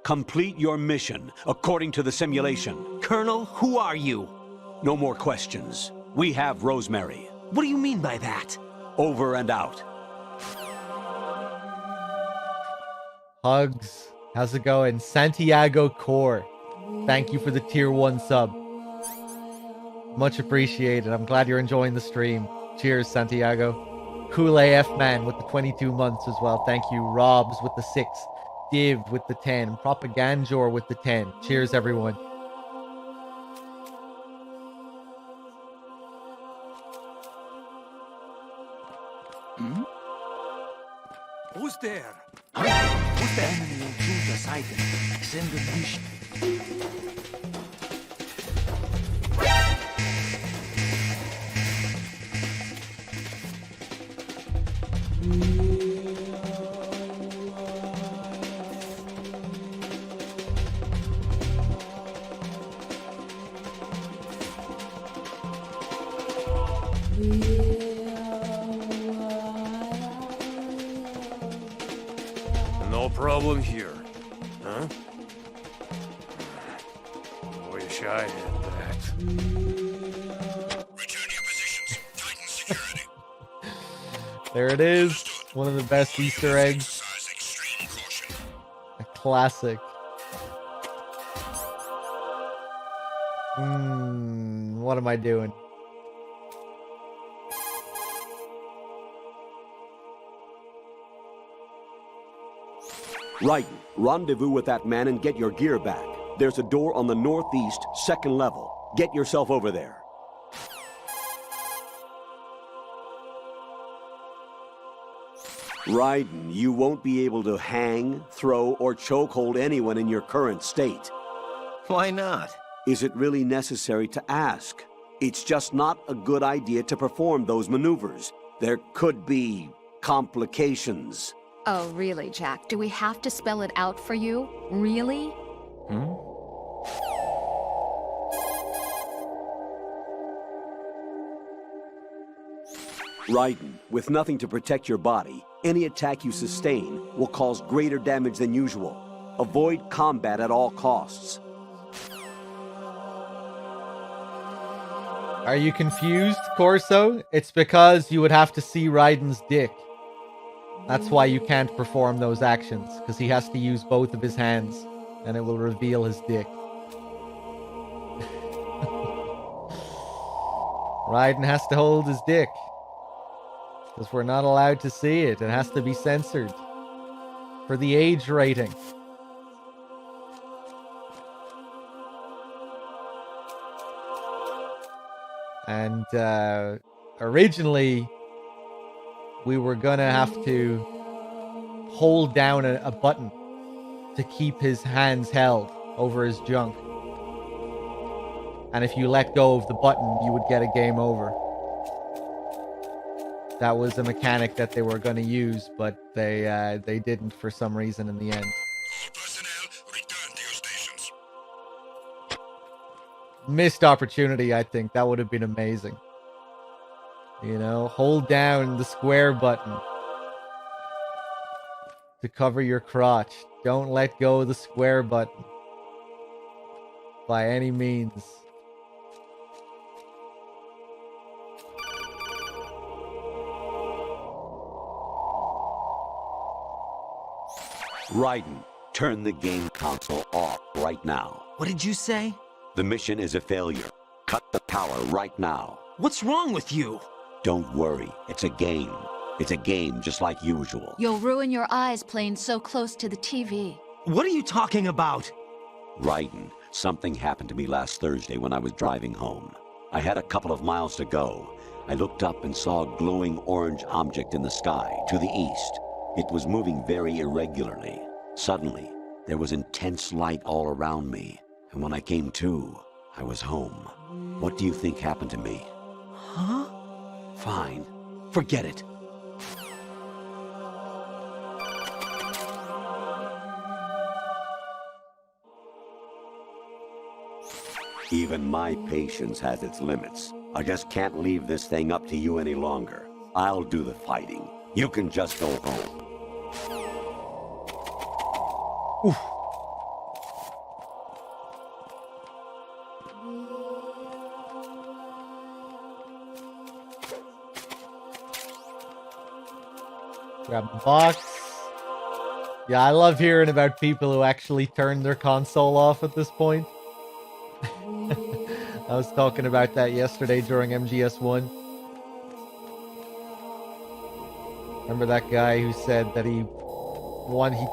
Complete your mission, according to the simulation. Colonel, who are you? No more questions. We have Rosemary. What do you mean by that? Over and out. Hugs. How's it going? Santiago Core. Thank you for the tier 1 sub. Much appreciated. I'm glad you're enjoying the stream. Cheers, Santiago. Cool AF Man with the 22 months as well. Thank you. Robs with the 6. Div with the 10. Propagandor with the 10. Cheers, everyone. Who's there? Who's the enemy intruder sighted? Send a mission. No problem here. Huh? Wish I had that. Return to your positions. Titan security. There it is. One of the best Easter eggs. A classic. What am I doing? Raiden, rendezvous with that man and get your gear back. There's a door on the northeast, second level. Get yourself over there. Raiden, you won't be able to hang, throw, or chokehold anyone in your current state. Why not? Is it really necessary to ask? It's just not a good idea to perform those maneuvers. There could be complications. Oh, really, Jack? Do we have to spell it out for you? Really? Raiden, with nothing to protect your body, any attack you sustain will cause greater damage than usual. Avoid combat at all costs. Are you confused, Corso? It's because you would have to see Raiden's dick. That's why you can't perform those actions, because he has to use both of his hands, and it will reveal his dick. Raiden has to hold his dick, because we're not allowed to see it. It has to be censored for the age rating. And originally, we were gonna have to hold down a button to keep his hands held over his junk. And if you let go of the button, you would get a game over. That was a mechanic that they were gonna use, but they didn't for some reason in the end. Missed opportunity, I think. That would have been amazing. You know, hold down the square button to cover your crotch. Don't let go of the square button by any means. Raiden, turn the game console off right now. What did you say? The mission is a failure. Cut the power right now. What's wrong with you? Don't worry, it's a game. It's a game just like usual. You'll ruin your eyes playing so close to the TV. What are you talking about? Raiden, something happened to me last Thursday when I was driving home. I had a couple of miles to go. I looked up and saw a glowing orange object in the sky to the east. It was moving very irregularly. Suddenly, there was intense light all around me. And when I came to, I was home. What do you think happened to me? Huh? Fine. Forget it. Even my patience has its limits. I just can't leave this thing up to you any longer. I'll do the fighting. You can just go home. Oof. Grab the box. Yeah, I love hearing about people who actually turn their console off at this point. I was talking about that yesterday during MGS1. Remember that guy who said that he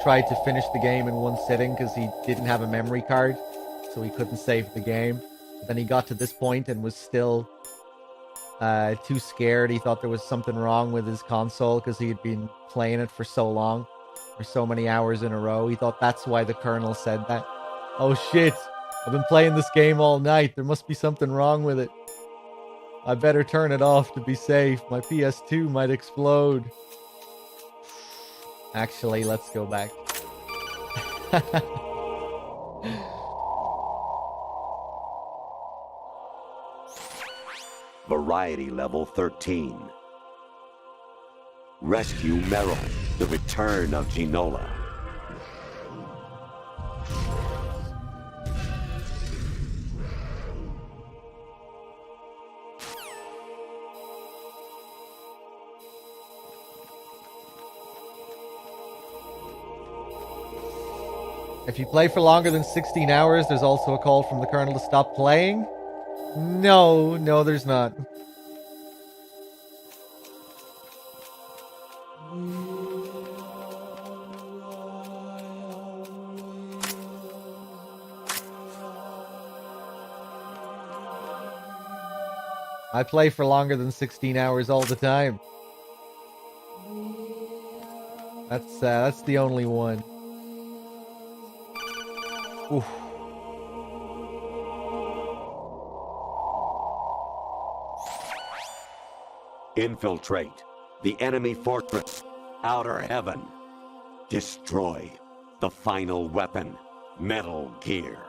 tried to finish the game in one sitting because he didn't have a memory card, so he couldn't save the game. But then he got to this point and was still too scared. He thought there was something wrong with his console because he had been playing it for so long, for so many hours in a row. He thought that's why the colonel said that. Oh shit, I've been playing this game all night. There must be something wrong with it. I better turn it off to be safe. My PS2 might explode. Actually, let's go back. Variety level 13. Rescue Merrill, the return of Ginola. If you play for longer than 16 hours, there's also a call from the colonel to stop playing. No, there's not. I play for longer than 16 hours all the time. That's the only one. Oof. Infiltrate the enemy fortress, Outer Heaven. Destroy the final weapon, Metal Gear.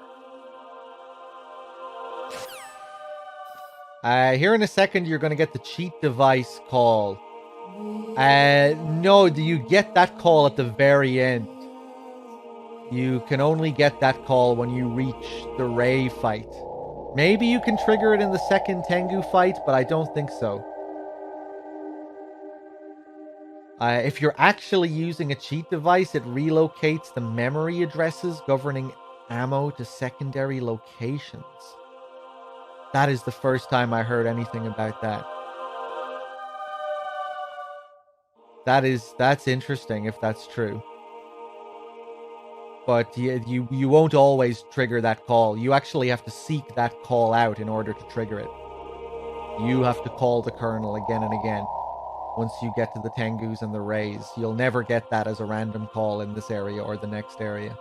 Here in a second, you're going to get the cheat device call. No, you get that call at the very end. You can only get that call when you reach the Ray fight. Maybe you can trigger it in the second Tengu fight, but I don't think so. If you're actually using a cheat device, it relocates the memory addresses governing ammo to secondary locations. That is the first time I heard anything about that. That's interesting if that's true. But you won't always trigger that call. You actually have to seek that call out in order to trigger it. You have to call the colonel again and again. Once you get to the Tengus and the Rays, you'll never get that as a random call in this area or the next area.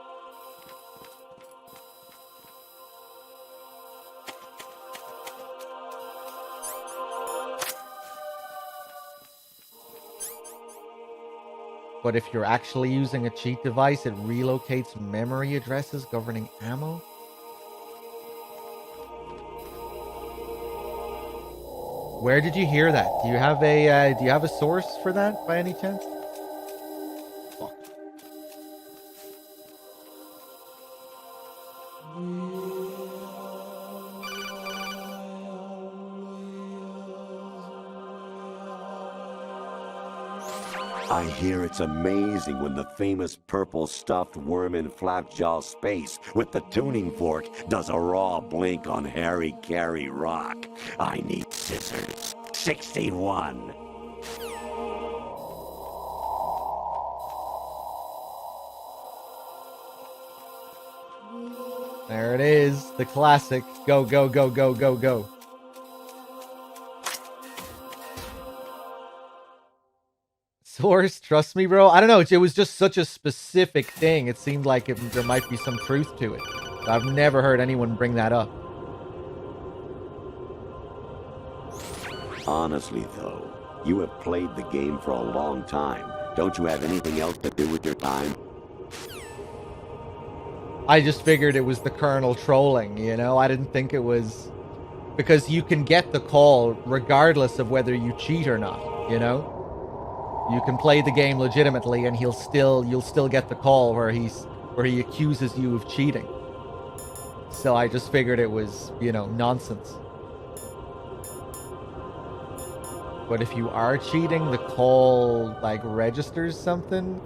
But if you're actually using a cheat device, it relocates memory addresses governing ammo? Where did you hear that? Do you have a source for that by any chance? Fuck. I hear it's amazing when the famous purple stuffed worm in Flapjaw space with the tuning fork does a raw blink on Harry Carey rock. I need scissors. 61. There it is, the classic. Go, go, go, go, go, go. Source, trust me, bro. I don't know. It was just such a specific thing. It seemed like there might be some truth to it. I've never heard anyone bring that up. Honestly, though, you have played the game for a long time. Don't you have anything else to do with your time? I just figured it was the colonel trolling, you know? I didn't think it was... Because you can get the call regardless of whether you cheat or not, you know? You can play the game legitimately and you'll still get the call where he accuses you of cheating. So I just figured it was, you know, nonsense. But if you are cheating, the call, like, registers something?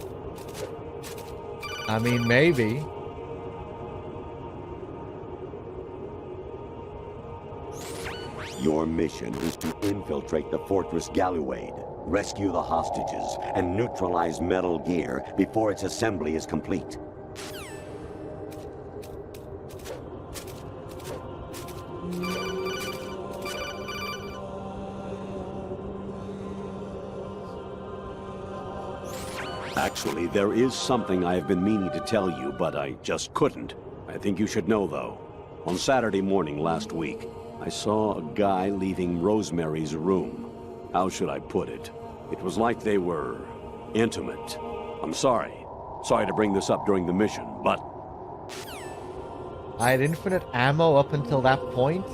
I mean, maybe. Your mission is to infiltrate the Fortress Galluade. Rescue the hostages and neutralize Metal Gear before its assembly is complete. Actually, there is something I have been meaning to tell you, but I just couldn't. I think you should know, though. On Saturday morning last week, I saw a guy leaving Rosemary's room. How should I put it? It was like they were intimate. I'm sorry. Sorry to bring this up during the mission, but... I had infinite ammo up until that point?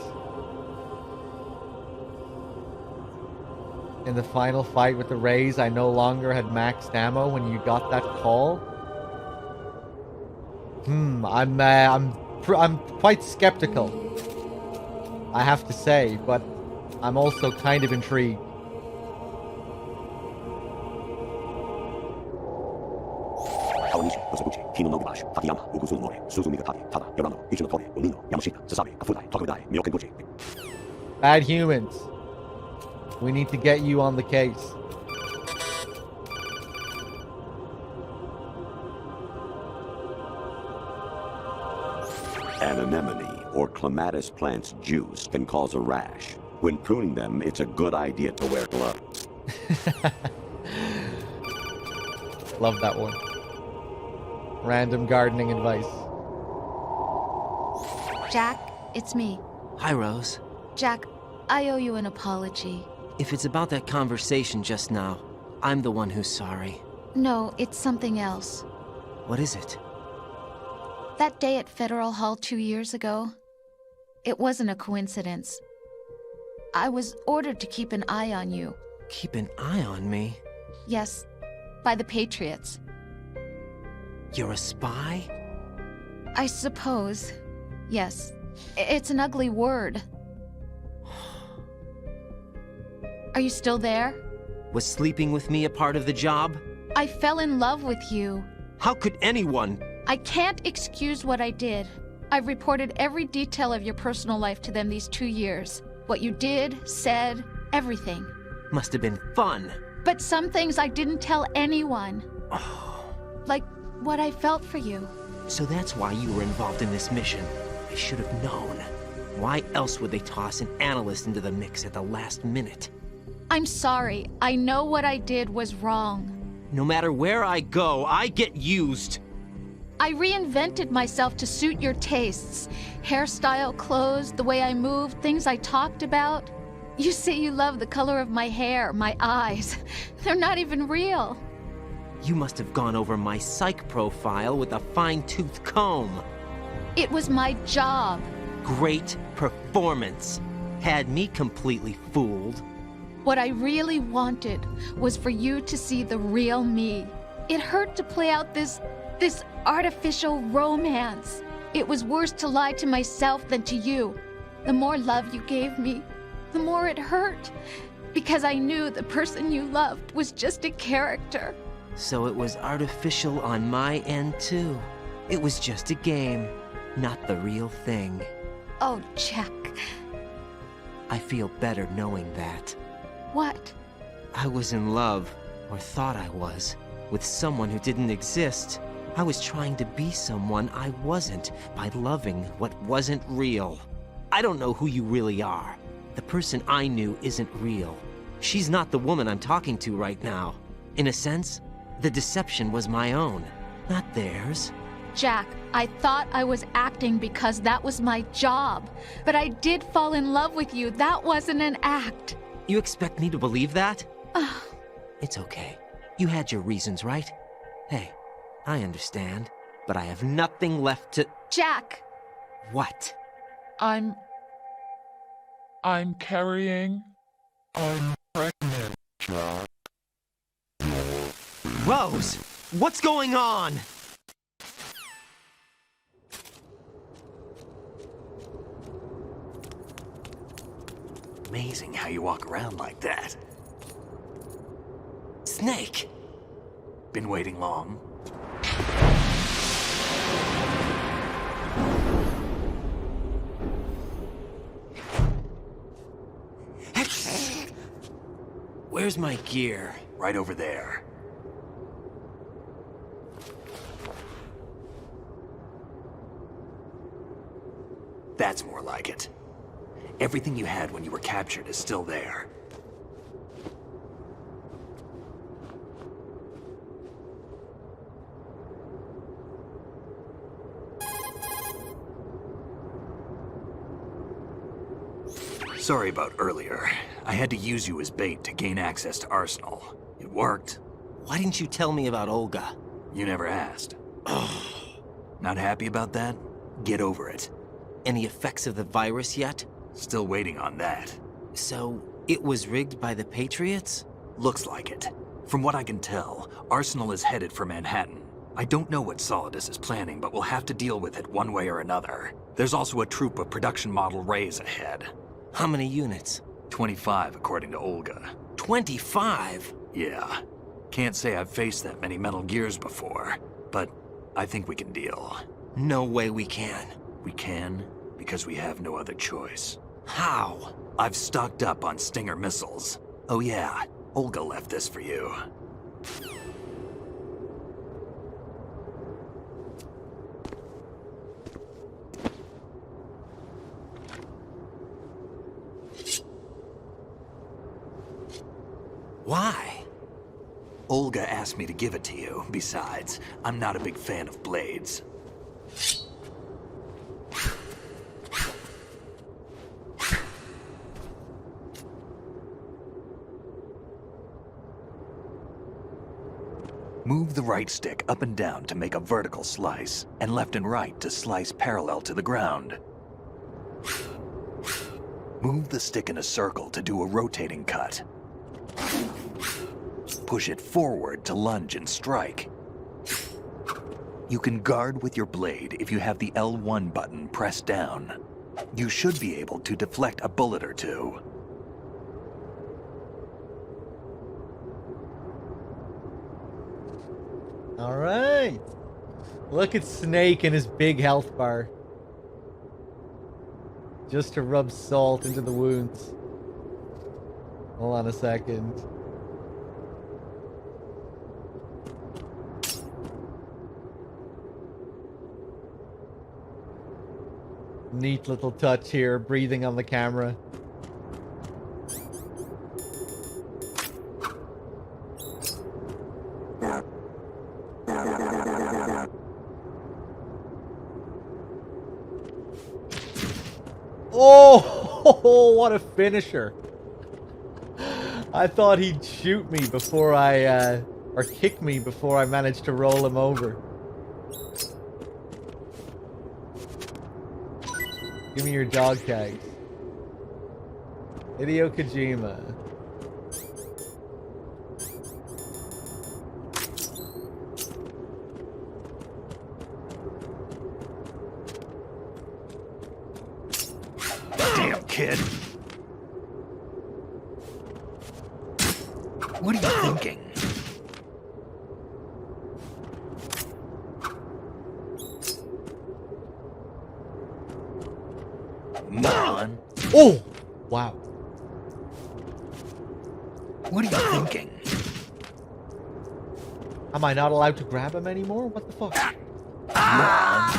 In the final fight with the Rays, I no longer had maxed ammo when you got that call? I'm quite skeptical, I have to say, but I'm also kind of intrigued. Bad humans. We need to get you on the case. An anemone or clematis plant's juice can cause a rash. When pruning them, it's a good idea to wear gloves. Love that one. Random gardening advice. Jack, it's me. Hi, Rose. Jack, I owe you an apology. If it's about that conversation just now, I'm the one who's sorry. No, it's something else. What is it? That day at Federal Hall 2 years ago, it wasn't a coincidence. I was ordered to keep an eye on you. Keep an eye on me? Yes, by the Patriots. You're a spy? I suppose. Yes. It's an ugly word. Are you still there? Was sleeping with me a part of the job? I fell in love with you. How could anyone? I can't excuse what I did. I've reported every detail of your personal life to them these 2 years. What you did, said, everything. Must have been fun. But some things I didn't tell anyone. Like what I felt for you. So that's why you were involved in this mission. I should have known. Why else would they toss an analyst into the mix at the last minute? I'm sorry. I know what I did was wrong. No matter where I go, I get used. I reinvented myself to suit your tastes. Hairstyle, clothes, the way I moved, things I talked about. You say you love the color of my hair, my eyes. They're not even real. You must have gone over my psych profile with a fine-tooth comb. It was my job. Great performance. Had me completely fooled. What I really wanted was for you to see the real me. It hurt to play out this artificial romance. It was worse to lie to myself than to you. The more love you gave me, the more it hurt. Because I knew the person you loved was just a character. So it was artificial on my end, too. It was just a game, not the real thing. Oh, Jack. I feel better knowing that. What? I was in love, or thought I was, with someone who didn't exist. I was trying to be someone I wasn't by loving what wasn't real. I don't know who you really are. The person I knew isn't real. She's not the woman I'm talking to right now. In a sense, the deception was my own, not theirs. Jack, I thought I was acting because that was my job. But I did fall in love with you. That wasn't an act. You expect me to believe that? It's okay. You had your reasons, right? Hey, I understand. But I have nothing left to... Jack! What? I'm carrying... I'm pregnant, Jack. Rose! What's going on? Amazing how you walk around like that. Snake! Been waiting long? Where's my gear? Right over there. That's more like it. Everything you had when you were captured is still there. Sorry about earlier. I had to use you as bait to gain access to Arsenal. It worked. Why didn't you tell me about Olga? You never asked. Not happy about that? Get over it. Any effects of the virus yet? Still waiting on that. So, it was rigged by the Patriots? Looks like it. From what I can tell, Arsenal is headed for Manhattan. I don't know what Solidus is planning, but we'll have to deal with it one way or another. There's also a troop of production model Rays ahead. How many units? 25, according to Olga. 25? Yeah. Can't say I've faced that many Metal Gears before, but I think we can deal. No way we can. We can, because we have no other choice. How? I've stocked up on Stinger missiles. Oh yeah, Olga left this for you. Why? Olga asked me to give it to you. Besides, I'm not a big fan of blades. Move the right stick up and down to make a vertical slice, and left and right to slice parallel to the ground. Move the stick in a circle to do a rotating cut. Push it forward to lunge and strike. You can guard with your blade if you have the L1 button pressed down. You should be able to deflect a bullet or two. All right. Look at Snake and his big health bar. Just to rub salt into the wounds. Hold on a second. Neat little touch here, breathing on the camera. Oh, what a finisher. I thought he'd shoot me before or kick me before I managed to roll him over. Give me your dog tags. Hideo Kojima. Damn kid. What are you thinking? Moron. Oh! Wow. What are you thinking? Am I not allowed to grab him anymore? What the fuck? Moron.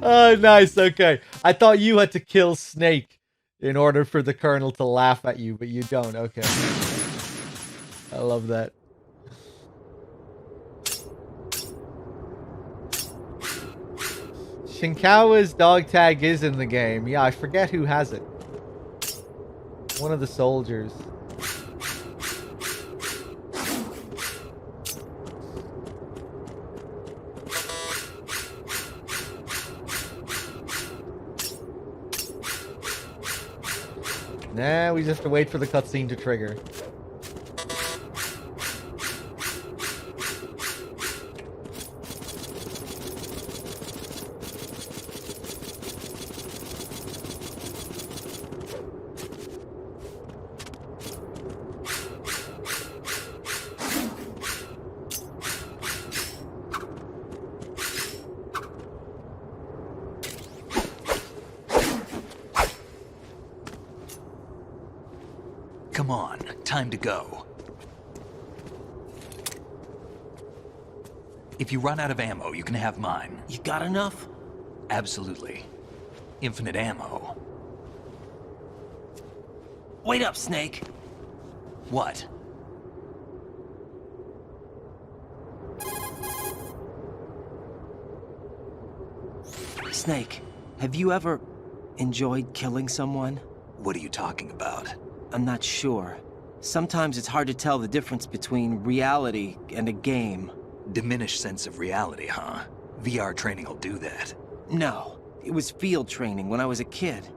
Oh, nice. Okay. I thought you had to kill Snake in order for the Colonel to laugh at you, but you don't. Okay. I love that. Shinkawa's dog tag is in the game. Yeah, I forget who has it. One of the soldiers. Nah, we just have to wait for the cutscene to trigger. Come on, time to go. If you run out of ammo, you can have mine. You got enough? Absolutely. Infinite ammo. Wait up, Snake. What? Snake, have you ever enjoyed killing someone? What are you talking about? I'm not sure. Sometimes it's hard to tell the difference between reality and a game. Diminished sense of reality, huh? VR training will do that. No, it was field training when I was a kid.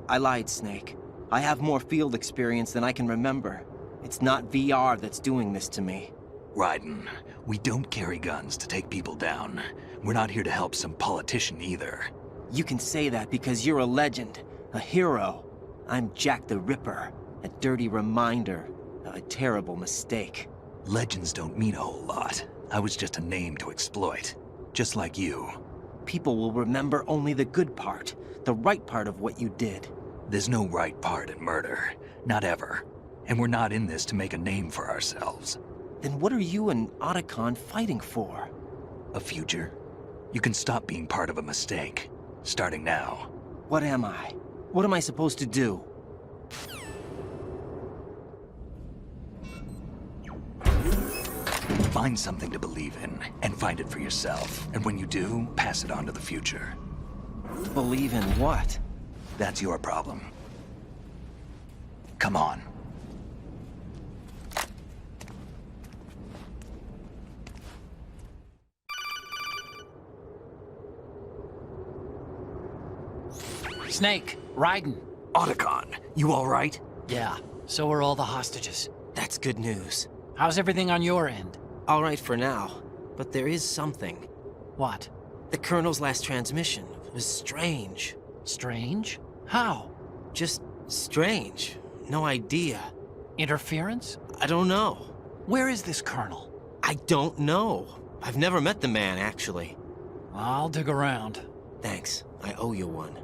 I lied, Snake. I have more field experience than I can remember. It's not VR that's doing this to me. Raiden, we don't carry guns to take people down. We're not here to help some politician either. You can say that because you're a legend, a hero. I'm Jack the Ripper, a dirty reminder of a terrible mistake. Legends don't mean a whole lot. I was just a name to exploit, just like you. People will remember only the good part, the right part of what you did. There's no right part in murder, not ever. And we're not in this to make a name for ourselves. Then what are you and Otacon fighting for? A future? You can stop being part of a mistake, starting now. What am I? What am I supposed to do? Find something to believe in, and find it for yourself. And when you do, pass it on to the future. Believe in what? That's your problem. Come on. Snake, Raiden. Otacon, you all right? Yeah, so are all the hostages. That's good news. How's everything on your end? All right for now, but there is something. What? The Colonel's last transmission was strange. Strange? How? Just strange. No idea. Interference? I don't know. Where is this Colonel? I don't know. I've never met the man, actually. I'll dig around. Thanks. I owe you one.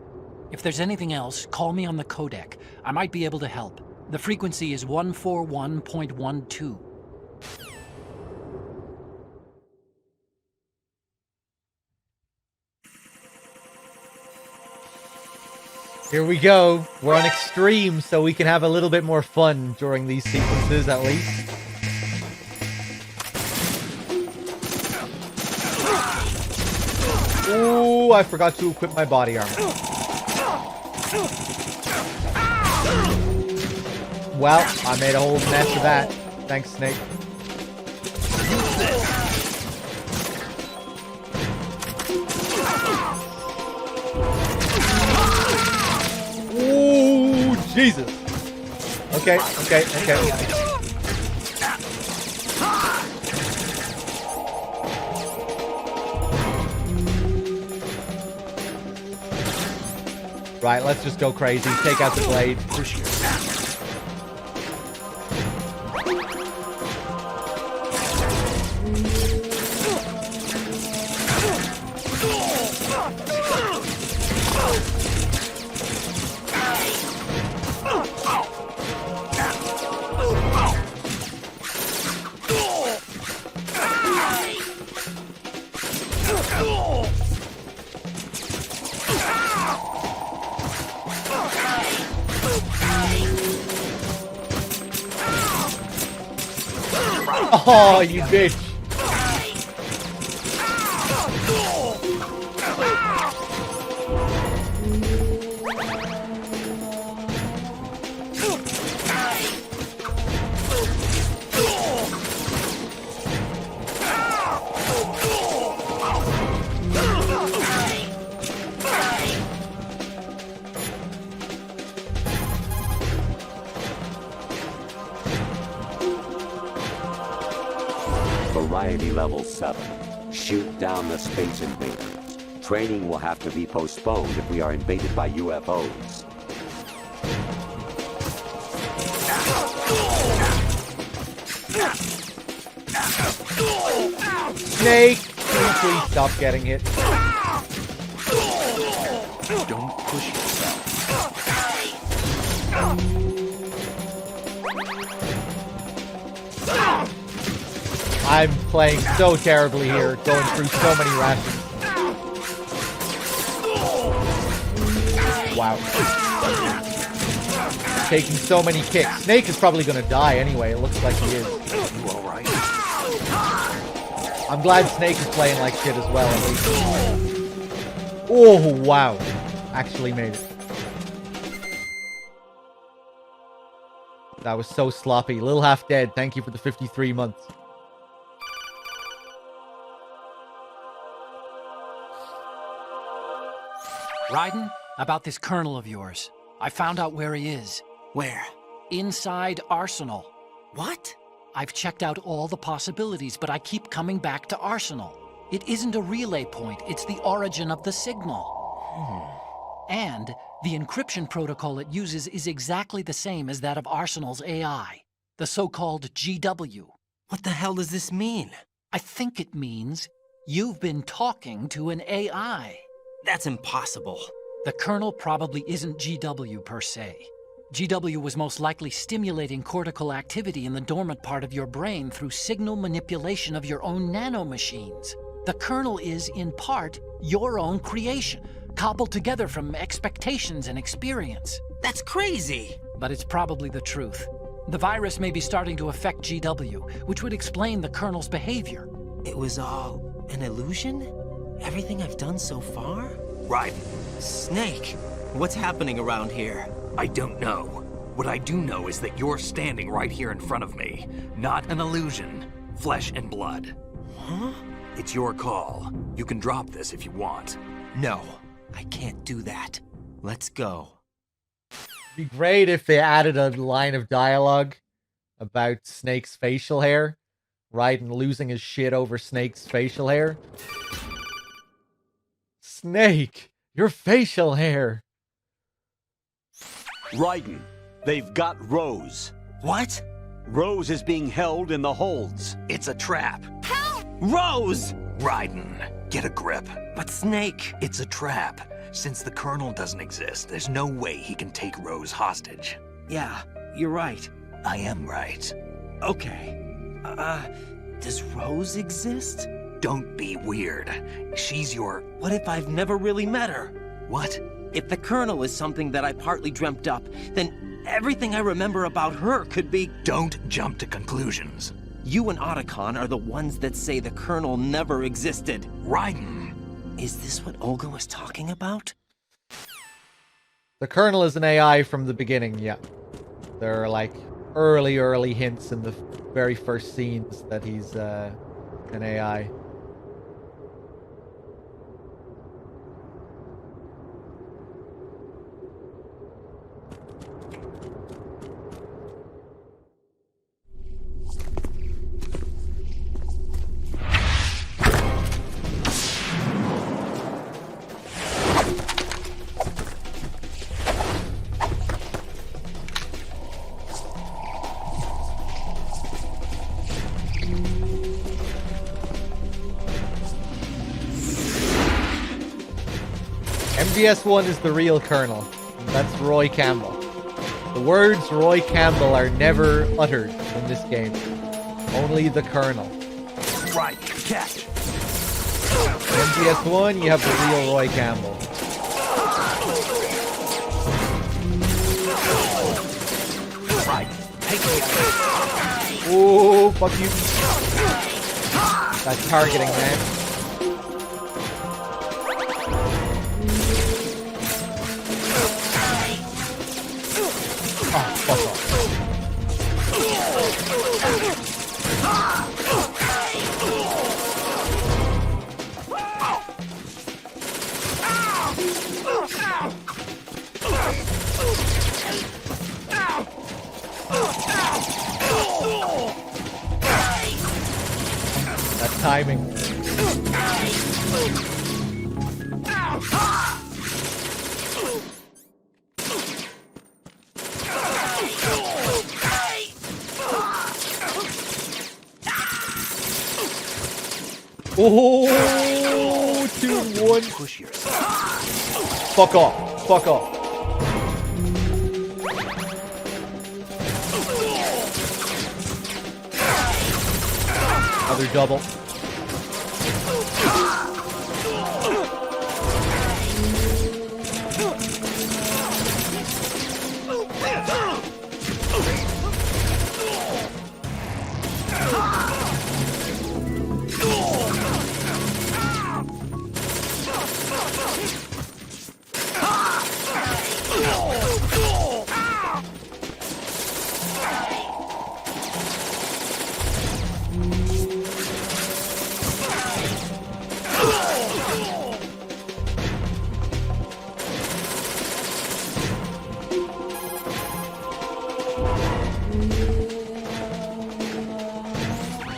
If there's anything else, call me on the codec. I might be able to help. The frequency is 141.12. Here we go. We're on extreme, so we can have a little bit more fun during these sequences, at least. Ooh, I forgot to equip my body armor. Well, I made a whole mess of that. Thanks, Snake. Ooh, Jesus. Okay. Right, let's just go crazy. Take out the blade. Push yourself. Oh, you bitch. Variety level 7. Shoot down the space invaders. Training will have to be postponed if we are invaded by UFOs. Snake, can you please stop getting hit? Don't push yourself. I'm playing so terribly here, going through so many rations. Wow. Taking so many kicks. Snake is probably going to die anyway. It looks like he is. You all right? I'm glad Snake is playing like shit as well, at least. Oh, wow. Actually made it. That was so sloppy. Little Half Dead, thank you for the 53 months. Raiden, about this colonel of yours. I found out where he is. Where? Inside Arsenal. What? I've checked out all the possibilities, but I keep coming back to Arsenal. It isn't a relay point, it's the origin of the signal. And the encryption protocol it uses is exactly the same as that of Arsenal's AI, the so-called GW. What the hell does this mean? I think it means you've been talking to an AI. That's impossible. The Colonel probably isn't GW per se. GW was most likely stimulating cortical activity in the dormant part of your brain through signal manipulation of your own nanomachines. The Colonel is, in part, your own creation, cobbled together from expectations and experience. That's crazy! But it's probably the truth. The virus may be starting to affect GW, which would explain the Colonel's behavior. It was all an illusion? Everything I've done so far? Raiden. Snake, what's happening around here? I don't know. What I do know is that you're standing right here in front of me. Not an illusion. Flesh and blood. Huh? It's your call. You can drop this if you want. No, I can't do that. Let's go. It'd be great if they added a line of dialogue about Snake's facial hair. Raiden losing his shit over Snake's facial hair. Snake, your facial hair. Raiden, they've got Rose. What? Rose is being held in the holds. It's a trap. Help! Rose! Raiden, get a grip. But Snake... It's a trap. Since the Colonel doesn't exist, there's no way he can take Rose hostage. Yeah, you're right. I am right. Okay. Does Rose exist? Don't be weird. She's your... What if I've never really met her? What? If the Colonel is something that I partly dreamt up, then everything I remember about her could be... Don't jump to conclusions. You and Otacon are the ones that say the Colonel never existed. Raiden! Is this what Olga was talking about? The Colonel is an AI from the beginning, yeah. There are like early hints in the very first scenes that he's an AI. MGS1 is the real Colonel. That's Roy Campbell. The words Roy Campbell are never uttered in this game. Only the Colonel. Right, catch. MGS1, you have the real Roy Campbell. Right, take me out. Oh, fuck you. That's targeting, man. Oh, fuck off. That timing. Oh, 2-1. Push yourself. Fuck off. Fuck off. Other double.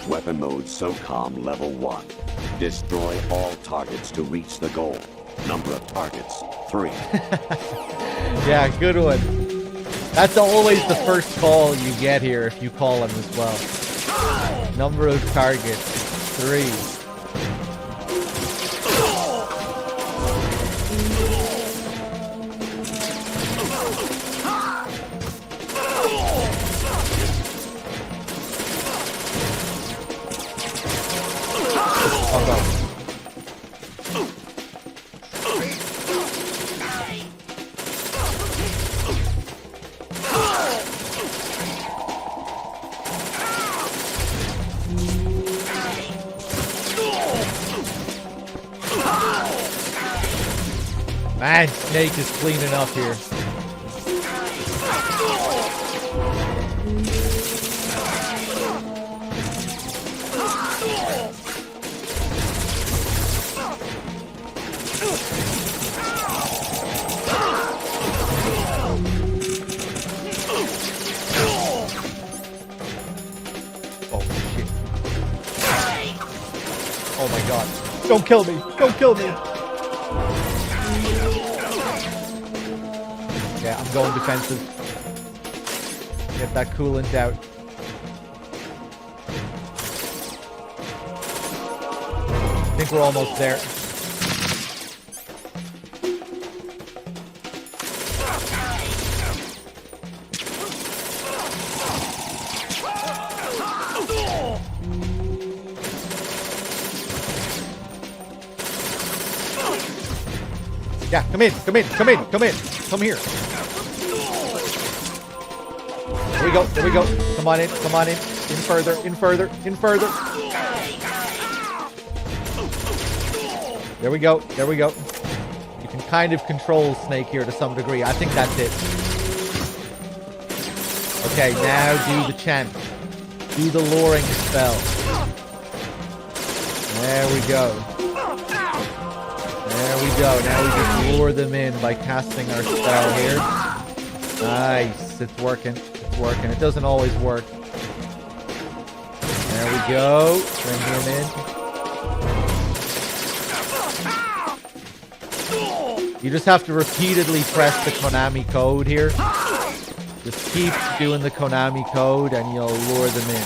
Weapon mode SOCOM level 1. Destroy all targets to reach the goal. Number of targets, 3. Yeah, good one. That's always the first call you get here if you call him as well. Number of targets, 3. Man, Snake is cleaning up here. Oh shit. Oh my god. Don't kill me! Don't kill me! Yeah, I'm going defensive. Get that coolant out. I think we're almost there. Yeah, come in, come in, come in, come in. Come here. There we go, there we go. Come on in, come on in. In further, in further, in further. There we go, there we go. You can kind of control Snake here to some degree. I think that's it. Okay, now do the chant. Do the luring spell. There we go. There we go. Now we just lure them in by casting our spell here. Nice. It's working. It's working. It doesn't always work. There we go. Bring him in. You just have to repeatedly press the Konami code here. Just keep doing the Konami code and you'll lure them in.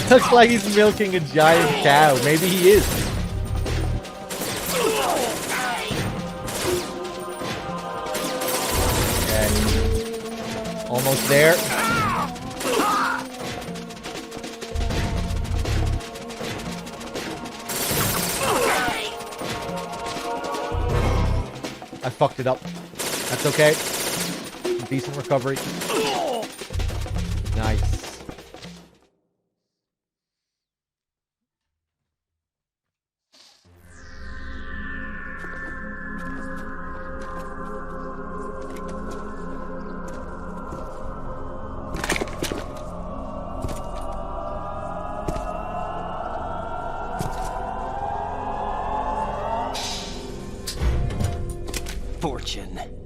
Looks like he's milking a giant cow. Maybe he is. Okay. Almost there. I fucked it up. That's okay. Decent recovery. Nice.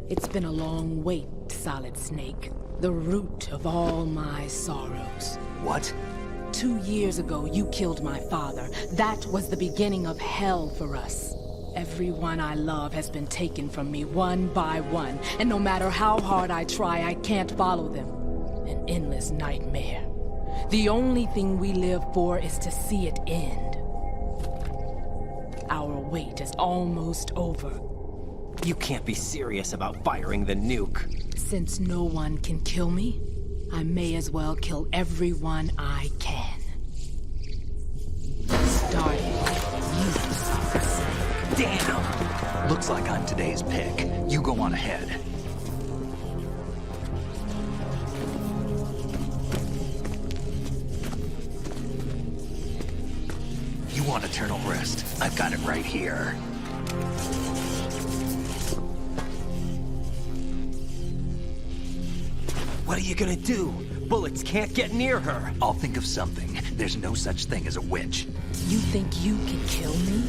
It's been a long wait, Solid Snake. The root of all my sorrows. What? 2 years ago, you killed my father. That was the beginning of hell for us. Everyone I love has been taken from me one by one, and no matter how hard I try, I can't follow them. An endless nightmare. The only thing we live for is to see it end. Our wait is almost over. You can't be serious about firing the nuke. Since no one can kill me, I may as well kill everyone I can. Starting with you. Damn! Looks like I'm today's pick. You go on ahead. You want eternal rest? I've got it right here. What are you gonna do? Bullets can't get near her. I'll think of something. There's no such thing as a witch. You think you can kill me?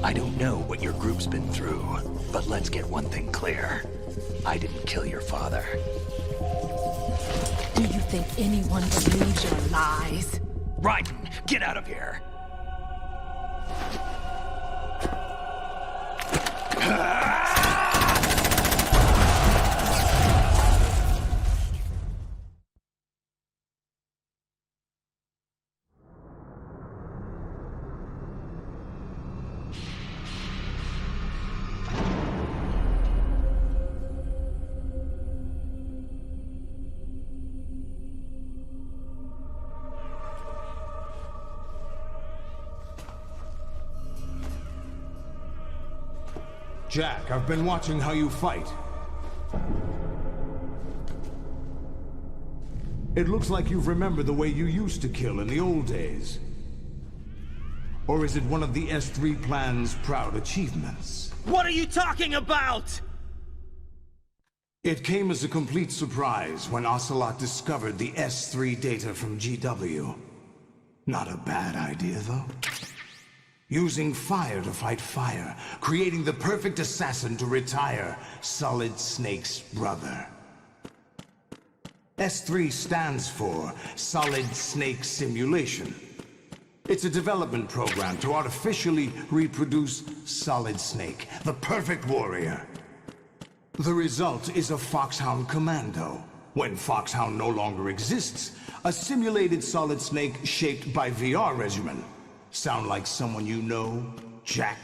I don't know what your group's been through, but let's get one thing clear. I didn't kill your father. Do you think anyone believes your lies? Raiden, get out of here! Jack, I've been watching how you fight. It looks like you've remembered the way you used to kill in the old days. Or is it one of the S3 plan's proud achievements? What are you talking about? It came as a complete surprise when Ocelot discovered the S3 data from GW. Not a bad idea, though. Using fire to fight fire, creating the perfect assassin to retire Solid Snake's brother. S3 stands for Solid Snake Simulation. It's a development program to artificially reproduce Solid Snake, the perfect warrior. The result is a Foxhound Commando. When Foxhound no longer exists, a simulated Solid Snake shaped by VR regimen. Sound like someone you know, Jack?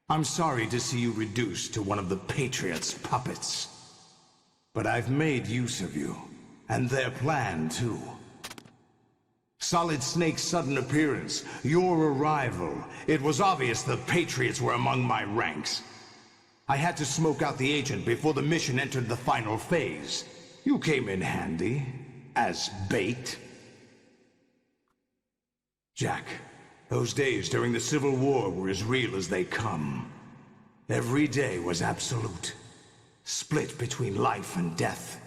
I'm sorry to see you reduced to one of the Patriots' puppets. But I've made use of you, and their plan too. Solid Snake's sudden appearance, your arrival, it was obvious the Patriots were among my ranks. I had to smoke out the agent before the mission entered the final phase. You came in handy, as bait. Jack, those days during the Civil War were as real as they come. Every day was absolute, split between life and death.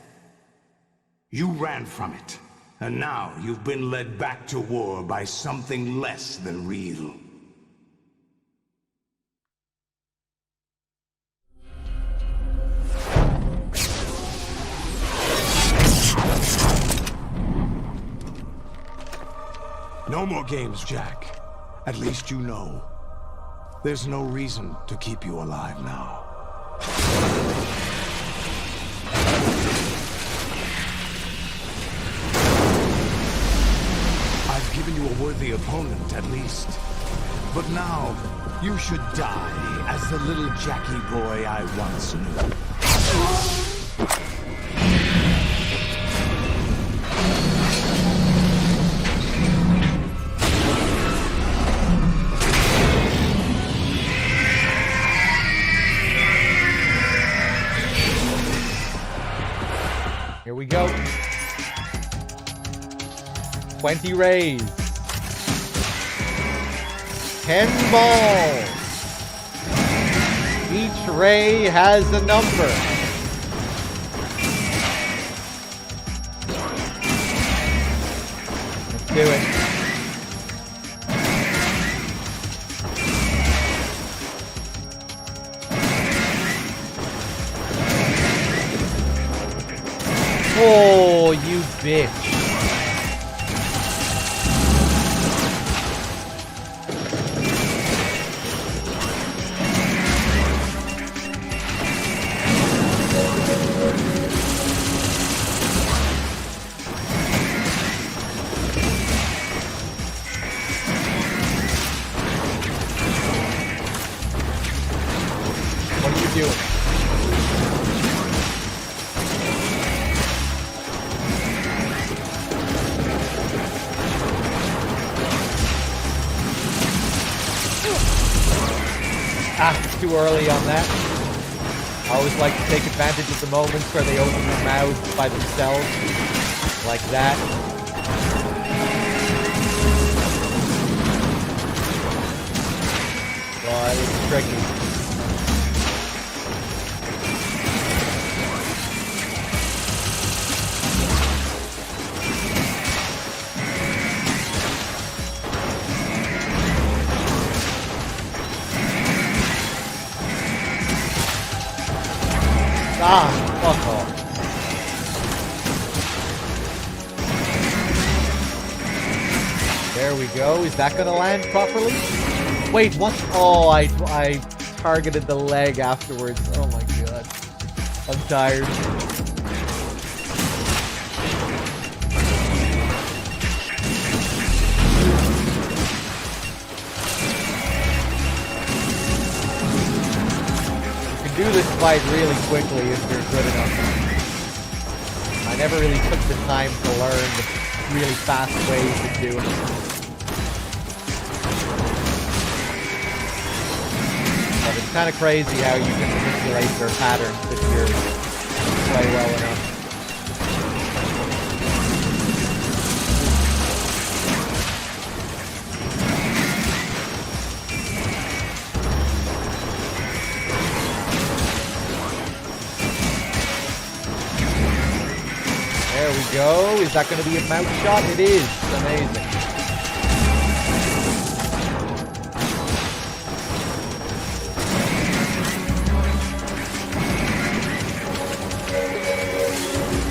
You ran from it, and now you've been led back to war by something less than real. No more games, Jack. At least you know. There's no reason to keep you alive now. I've given you a worthy opponent, at least. But now, you should die as the little Jackie boy I once knew. Here we go. 20 rays. 10 balls. Each ray has a number. Let's do it. Oh, Oh, you bitch. What are you doing? Ah, it's too early on that. I always like to take advantage of the moments where they open their mouths by themselves. Like that. Well, it's tricky. Ah, fuck off. There we go. Is that gonna land properly? Wait, what? Oh, I targeted the leg afterwards. Oh my god. I'm tired. Do this fight really quickly if you're good enough. I never really took the time to learn the really fast ways of doing it. But it's kind of crazy how you can manipulate their patterns if you play well enough. There we go. Is that going to be a mouth shot? It is. Amazing.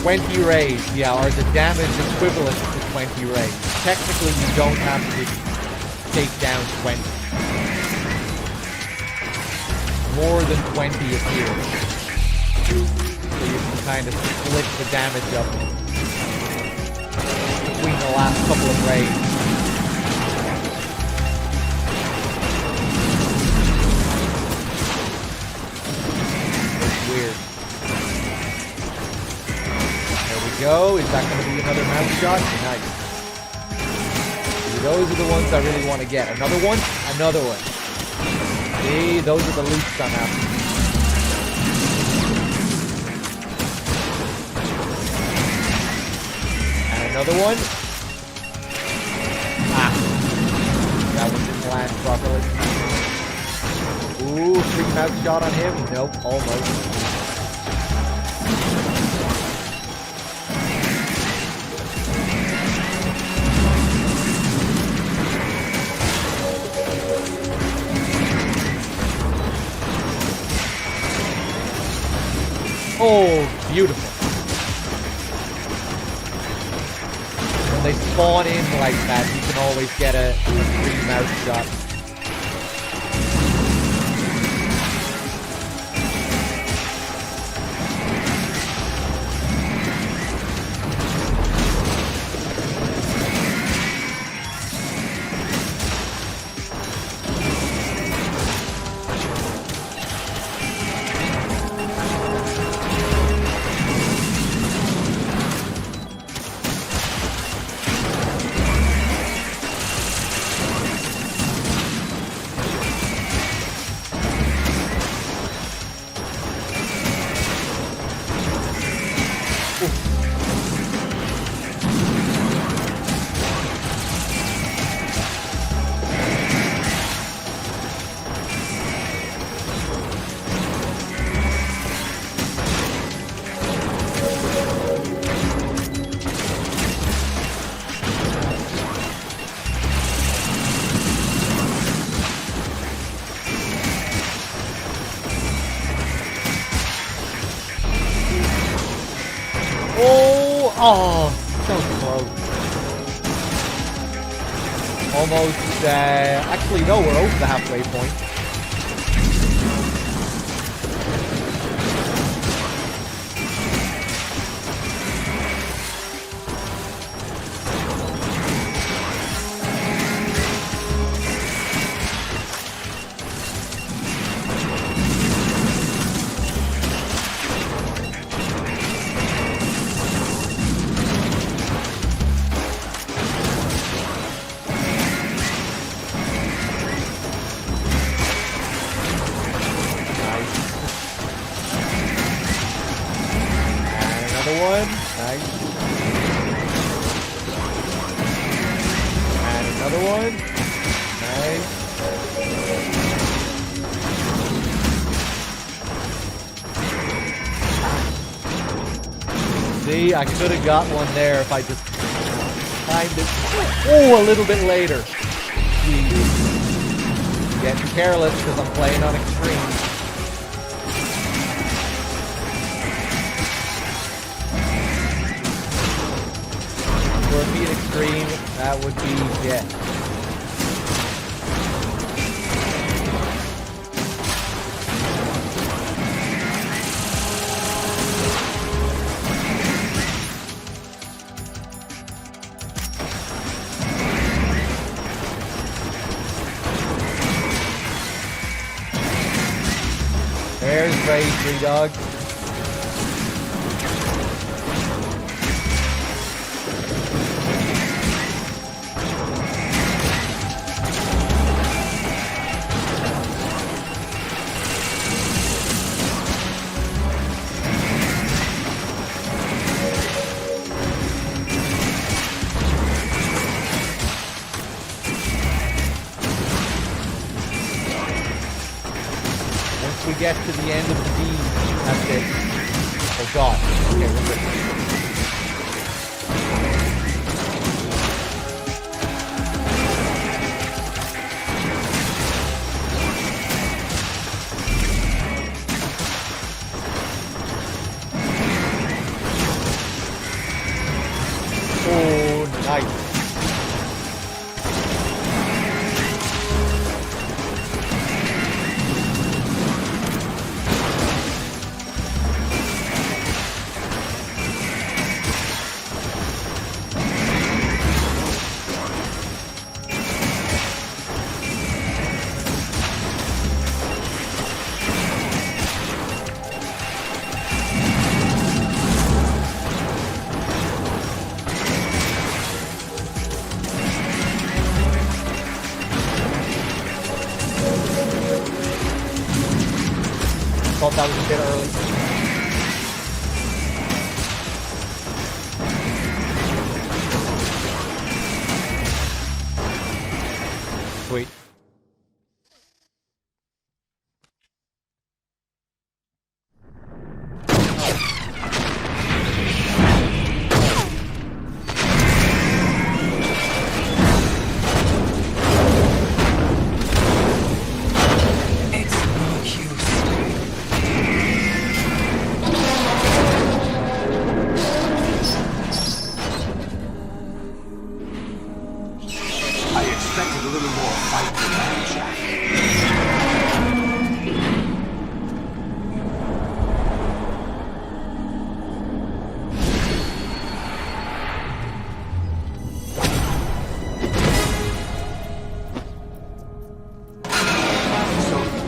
$20 rays, yeah, are the damage equivalent to 20 rays. Technically, you don't have to take down 20. More than 20 appears. So you can kind of split the damage up between the last couple of rays. It's weird. There we go. Is that going to be another mouth shot? Nice. See, those are the ones I really want to get. Another one? Another one. See, those are the loops I'm after. Another one. Ah. That one didn't land properly. Ooh, free mouth shot on him. Nope, almost. Oh, beautiful. When they spawn in like that, you can always get a free mouth shot. Oh, so close. Almost, actually no, we're over the halfway point. See, I could have got one there if I just timed it. Oh, a little bit later. Jeez. Getting careless because I'm playing on extreme. For it being extreme, that would be jet. There's Ray, Threedogg. We get to the end of the beam. That's it. Oh god. Okay, we're good. Oh, nice. Thought that was a bit early. Sweet.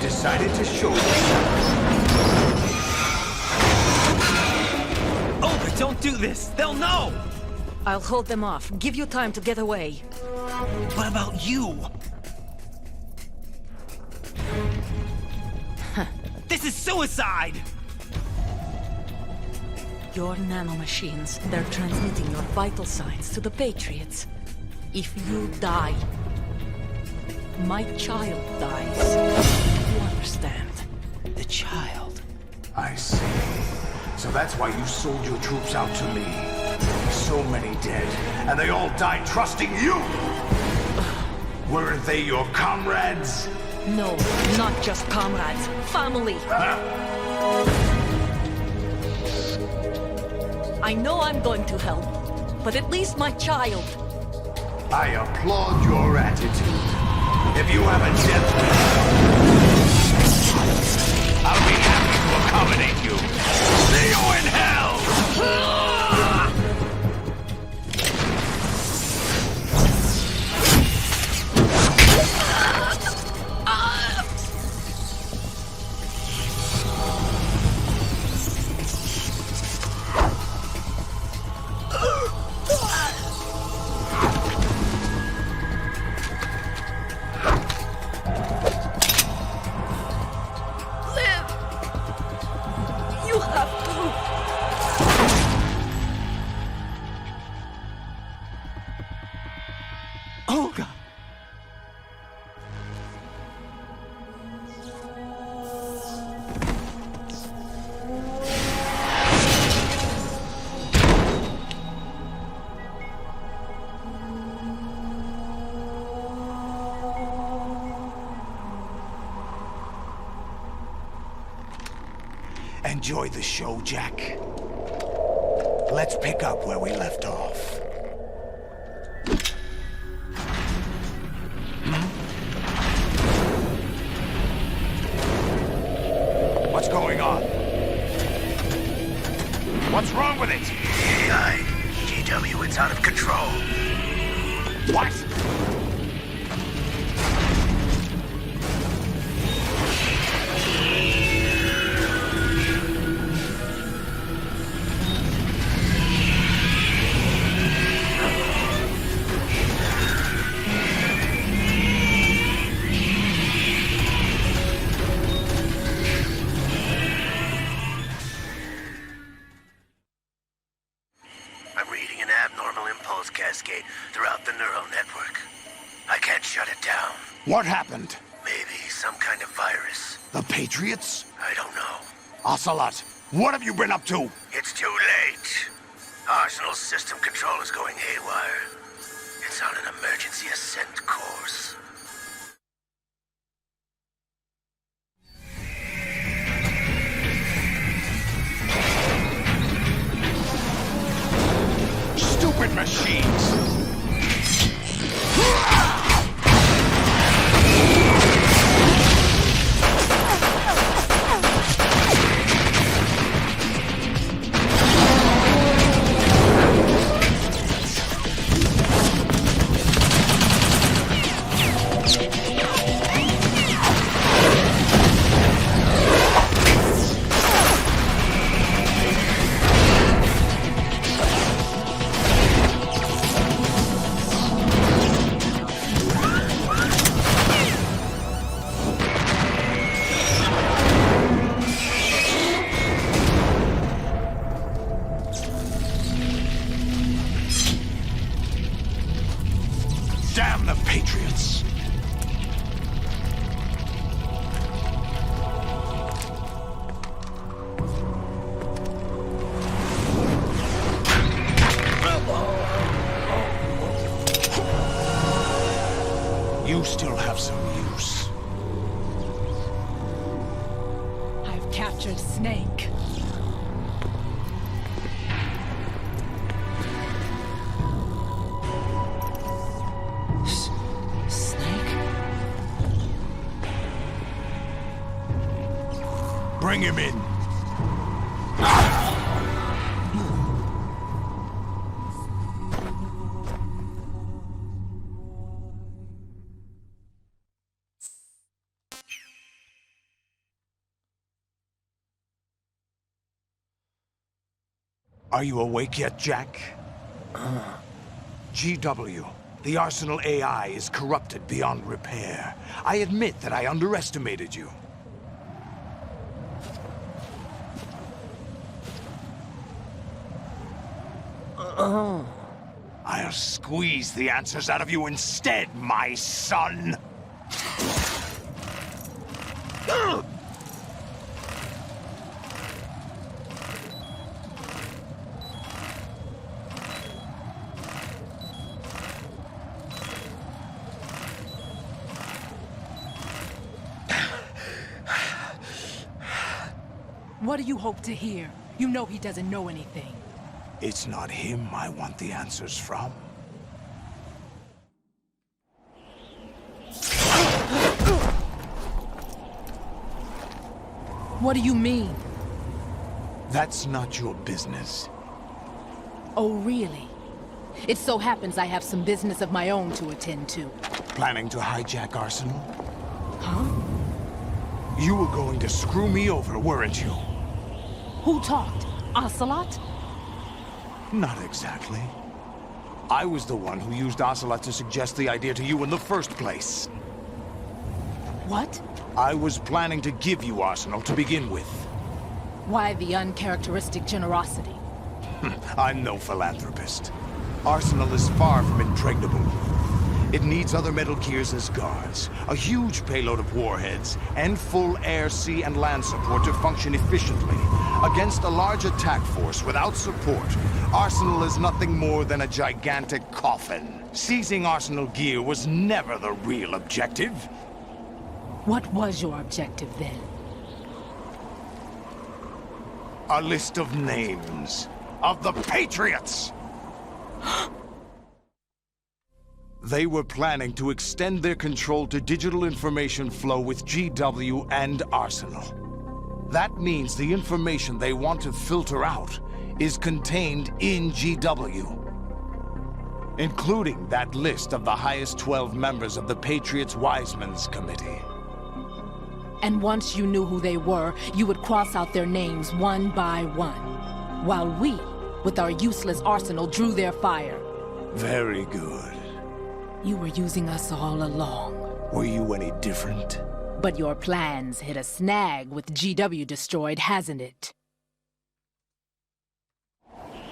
Decided to show you. Oh, but don't do this! They'll know! I'll hold them off. Give you time to get away. What about you? This is suicide! Your nanomachines, they're transmitting your vital signs to the Patriots. If you die, my child dies. You understand? The child. I see. So that's why you sold your troops out to me. So many dead, and they all died trusting you! Weren't they your comrades? No, not just comrades. Family! I I know I'm going to help, but at least my child. I applaud your attitude. If you have a death wish, I'll be happy to accommodate you. See you in hell! Enjoy the show, Jack. Let's pick up where we left off. What's going on? What's wrong with it? AI, GW, it's out of control. What? Throughout the neural network. I can't shut it down. What happened? Maybe some kind of virus. The Patriots? I don't know. Ocelot, what have you been up to? It's too late. Arsenal's system control is going haywire. It's on an emergency ascent course. Stupid machines! Damn the Patriots! You still have some use. I've captured Snake. Bring him in. Are you awake yet, Jack? GW, the Arsenal AI is corrupted beyond repair. I admit that I underestimated you. I'll squeeze the answers out of you instead, my son! What do you hope to hear? You know he doesn't know anything. It's not him I want the answers from. What do you mean? That's not your business. Oh, really? It so happens I have some business of my own to attend to. Planning to hijack Arsenal? Huh? You were going to screw me over, weren't you? Who talked? Ocelot? Not exactly. I was the one who used Ocelot to suggest the idea to you in the first place. What? I was planning to give you Arsenal to begin with. Why the uncharacteristic generosity? I'm no philanthropist. Arsenal is far from impregnable. It needs other Metal Gears as guards, a huge payload of warheads, and full air, sea, and land support to function efficiently. Against a large attack force without support, Arsenal is nothing more than a gigantic coffin. Seizing Arsenal gear was never the real objective. What was your objective then? A list of names of the Patriots! They were planning to extend their control to digital information flow with GW and Arsenal. That means the information they want to filter out is contained in GW, including that list of the highest 12 members of the Patriots Wiseman's Committee. And once you knew who they were, you would cross out their names one by one, while we, with our useless arsenal, drew their fire. Very good. You were using us all along. Were you any different? But your plans hit a snag with GW destroyed, hasn't it?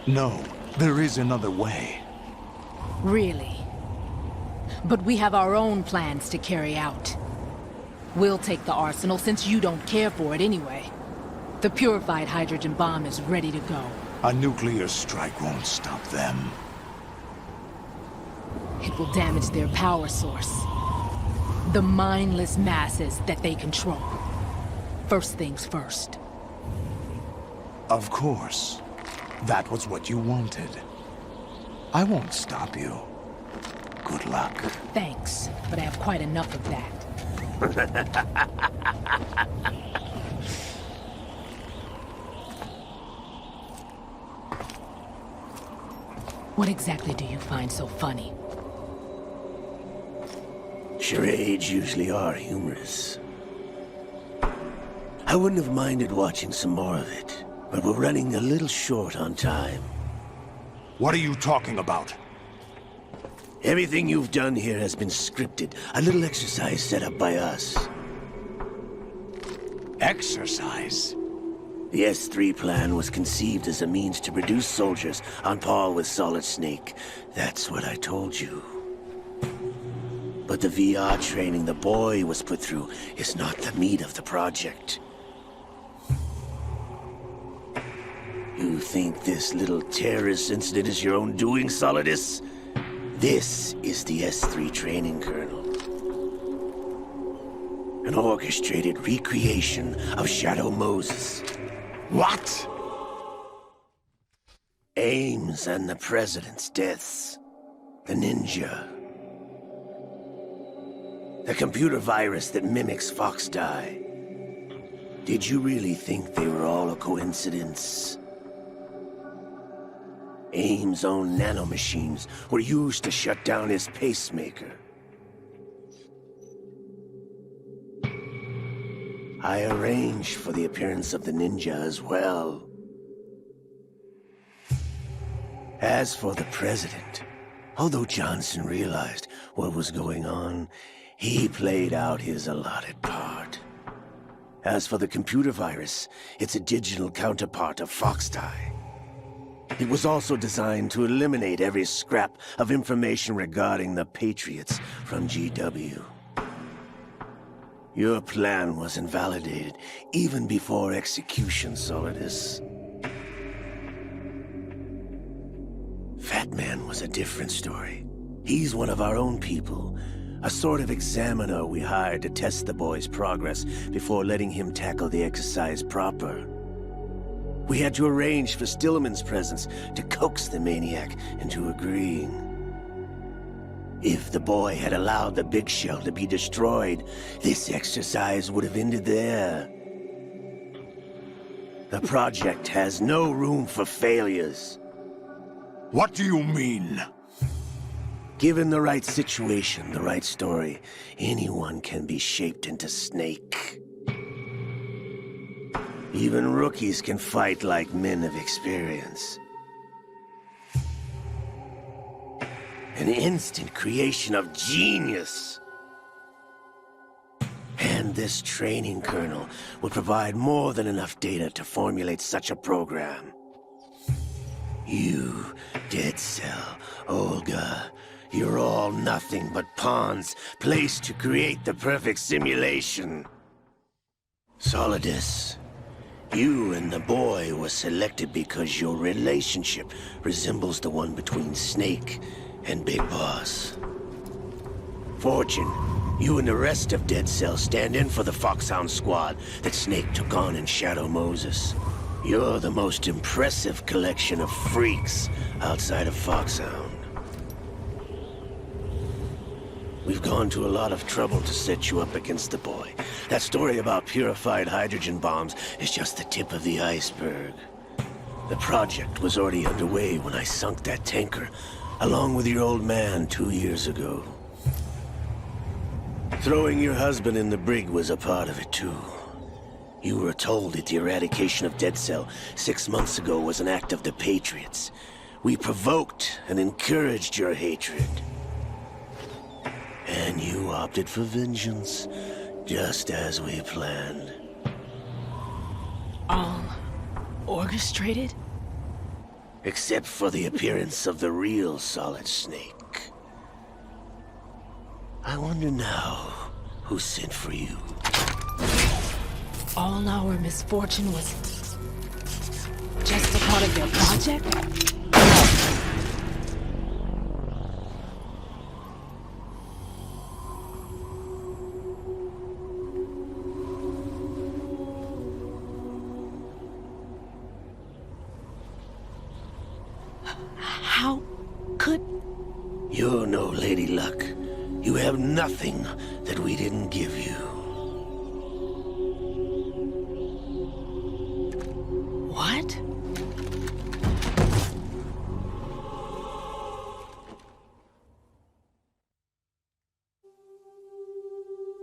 No, there is another way. Really? But we have our own plans to carry out. We'll take the arsenal since you don't care for it anyway. The purified hydrogen bomb is ready to go. A nuclear strike won't stop them. It will damage their power source. The mindless masses that they control. First things first. Of course. That was what you wanted. I won't stop you. Good luck. Thanks, but I have quite enough of that. What exactly do you find so funny? Charades usually are humorous. I wouldn't have minded watching some more of it, but we're running a little short on time. What are you talking about? Everything you've done here has been scripted. A little exercise set up by us. Exercise? The S3 plan was conceived as a means to produce soldiers on par with Solid Snake. That's what I told you. But the VR training the boy was put through is not the meat of the project. You think this little terrorist incident is your own doing, Solidus? This is the S3 training kernel. An orchestrated recreation of Shadow Moses. What? Ames and the President's deaths. The ninja. The computer virus that mimics Foxdie. Did you really think they were all a coincidence? Ames' own nanomachines were used to shut down his pacemaker. I arranged for the appearance of the ninja as well. As for the President, although Johnson realized what was going on, he played out his allotted part. As for the computer virus, it's a digital counterpart of Foxdie. It was also designed to eliminate every scrap of information regarding the Patriots from GW. Your plan was invalidated even before execution, Solidus. Fat Man was a different story. He's one of our own people, a sort of examiner we hired to test the boy's progress before letting him tackle the exercise proper. We had to arrange for Stillman's presence to coax the maniac into agreeing. If the boy had allowed the big shell to be destroyed, this exercise would have ended there. The project has no room for failures. What do you mean? Given the right situation, the right story, anyone can be shaped into Snake. Even rookies can fight like men of experience. An instant creation of genius. And this training kernel would provide more than enough data to formulate such a program. You, Dead Cell, Olga, you're all nothing but pawns placed to create the perfect simulation. Solidus, you and the boy were selected because your relationship resembles the one between Snake and Big Boss. Fortune, you and the rest of Dead Cell stand in for the Foxhound squad that Snake took on in Shadow Moses. You're the most impressive collection of freaks outside of Foxhound. We've gone to a lot of trouble to set you up against the boy. That story about purified hydrogen bombs is just the tip of the iceberg. The project was already underway when I sunk that tanker, along with your old man 2 years ago. Throwing your husband in the brig was a part of it too. You were told that the eradication of Dead Cell 6 months ago was an act of the Patriots. We provoked and encouraged your hatred. And you opted for vengeance, just as we planned. All orchestrated? Except for the appearance of the real Solid Snake. I wonder now who sent for you. All our misfortune was just a part of their project? How could... You're no Lady Luck. You have nothing that we didn't give you. What?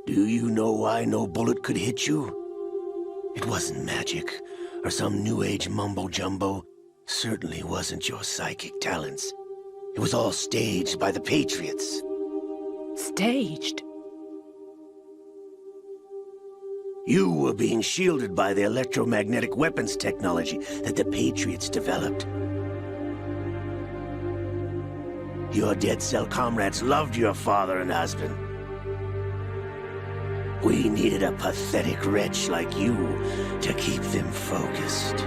Do you know why no bullet could hit you? It wasn't magic, or some new age mumbo-jumbo. Certainly wasn't your psychic talents. It was all staged by the Patriots. Staged? You were being shielded by the electromagnetic weapons technology that the Patriots developed. Your Dead Cell comrades loved your father and husband. We needed a pathetic wretch like you to keep them focused.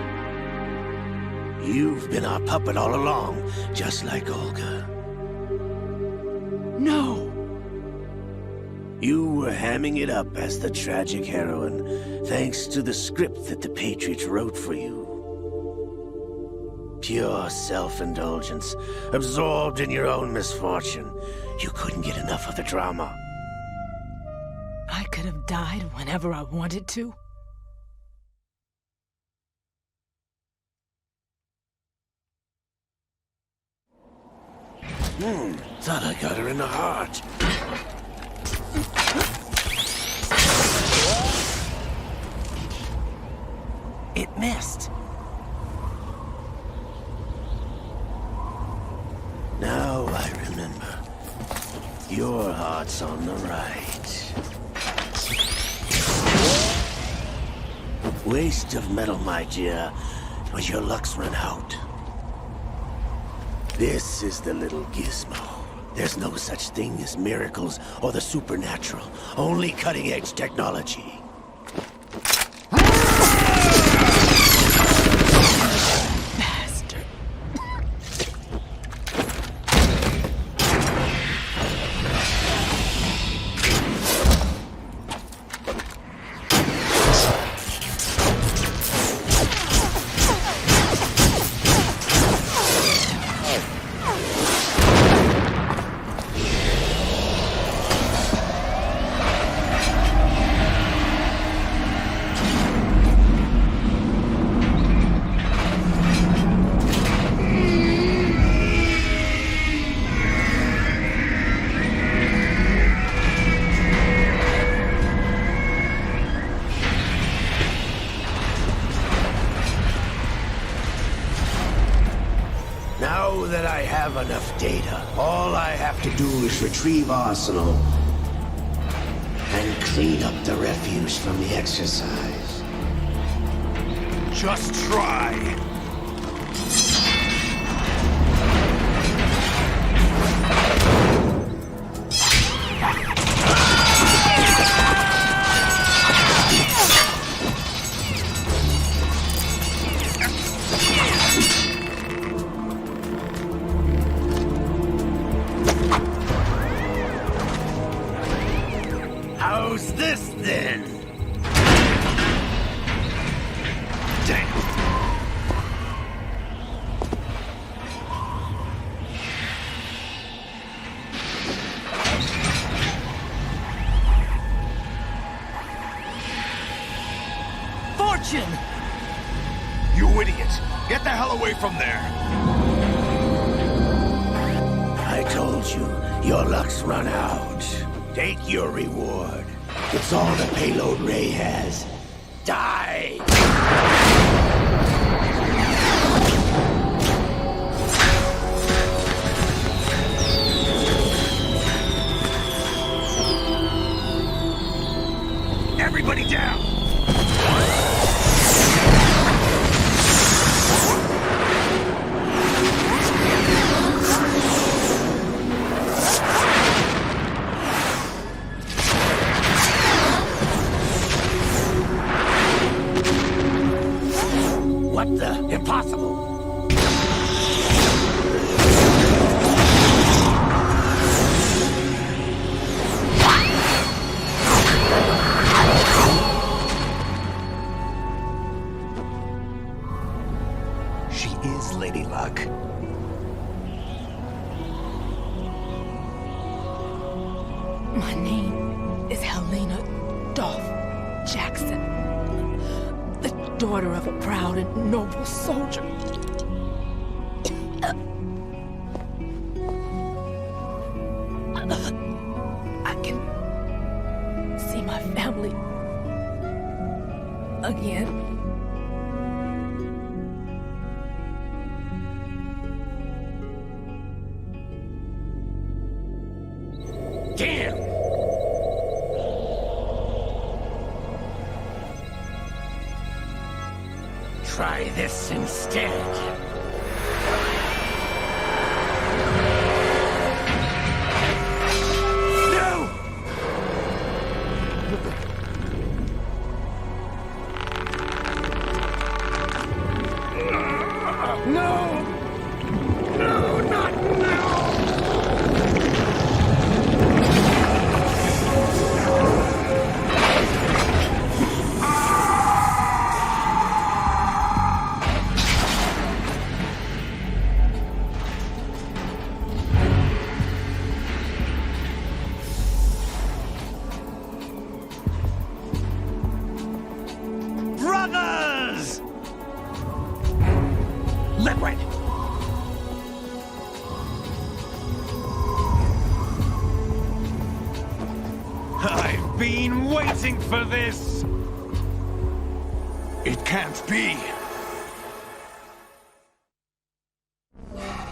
You've been our puppet all along, just like Olga. No! You were hamming it up as the tragic heroine, thanks to the script that the Patriots wrote for you. Pure self-indulgence, absorbed in your own misfortune. You couldn't get enough of the drama. I could have died whenever I wanted to. Thought I got her in the heart. It missed. Now I remember. Your heart's on the right. Waste of metal, my dear, but your luck's run out. This is the little gizmo. There's no such thing as miracles or the supernatural. Only cutting-edge technology. Bastard. that I have enough data. All I have to do is retrieve Arsenal and clean up the refuse from the exercise. Just try. How's this then? Damn. Fortune! You idiot! Get the hell away from there! I told you, your luck's run out. Take your reward. It's all the payload Ray has. Die! Everybody down! What the? Impossible! She is Lady Luck. My name is Helena Dolph Jackson, the daughter of a proud and noble soldier. I can see my family again. Damn! Try this instead. No! No, not now! Brothers! Liquid! I've been waiting for this! It can't be.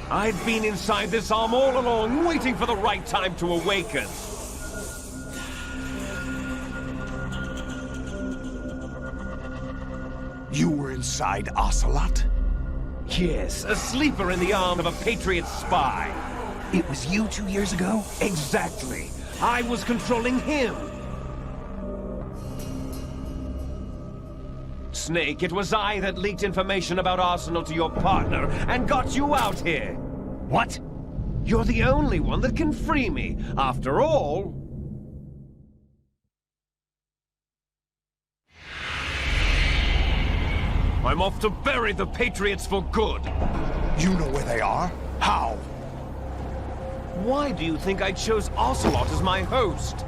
I've been inside this arm all along, waiting for the right time to awaken. You were inside Ocelot? Yes, a sleeper in the arm of a Patriot spy. It was you 2 years ago? Exactly. I was controlling him. Snake, it was I that leaked information about Arsenal to your partner and got you out here. What? You're the only one that can free me. After all... I'm off to bury the Patriots for good. You know where they are? How? Why do you think I chose Ocelot as my host?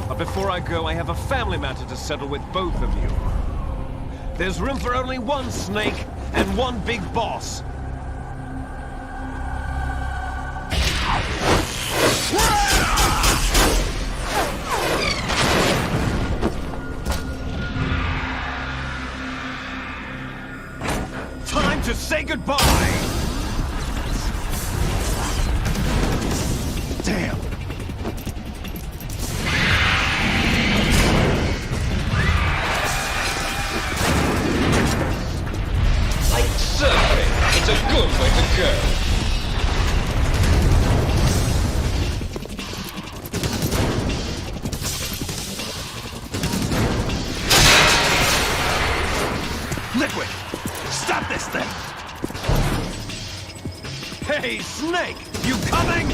But before I go, I have a family matter to settle with both of you. There's room for only one Snake and one big boss. Time to say goodbye! That's a good way to go. Liquid! Stop this thing! Hey, Snake! You coming?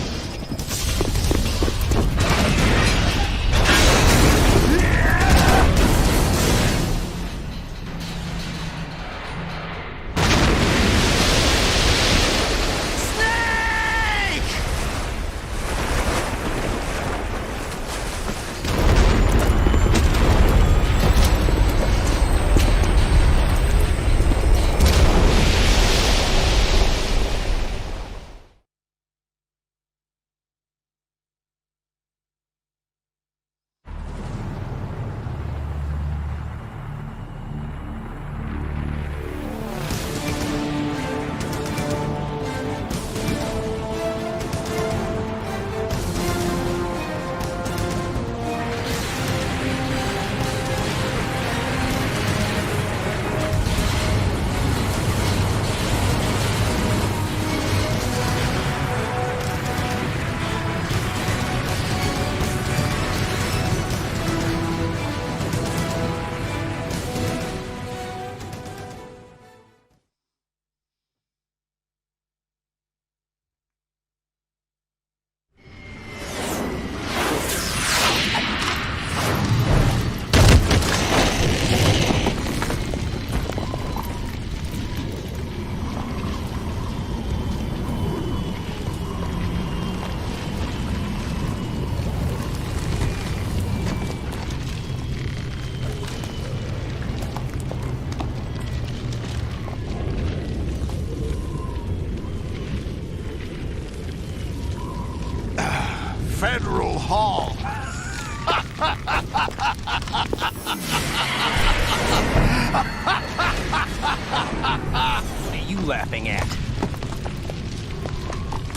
Federal Hall. What are you laughing at?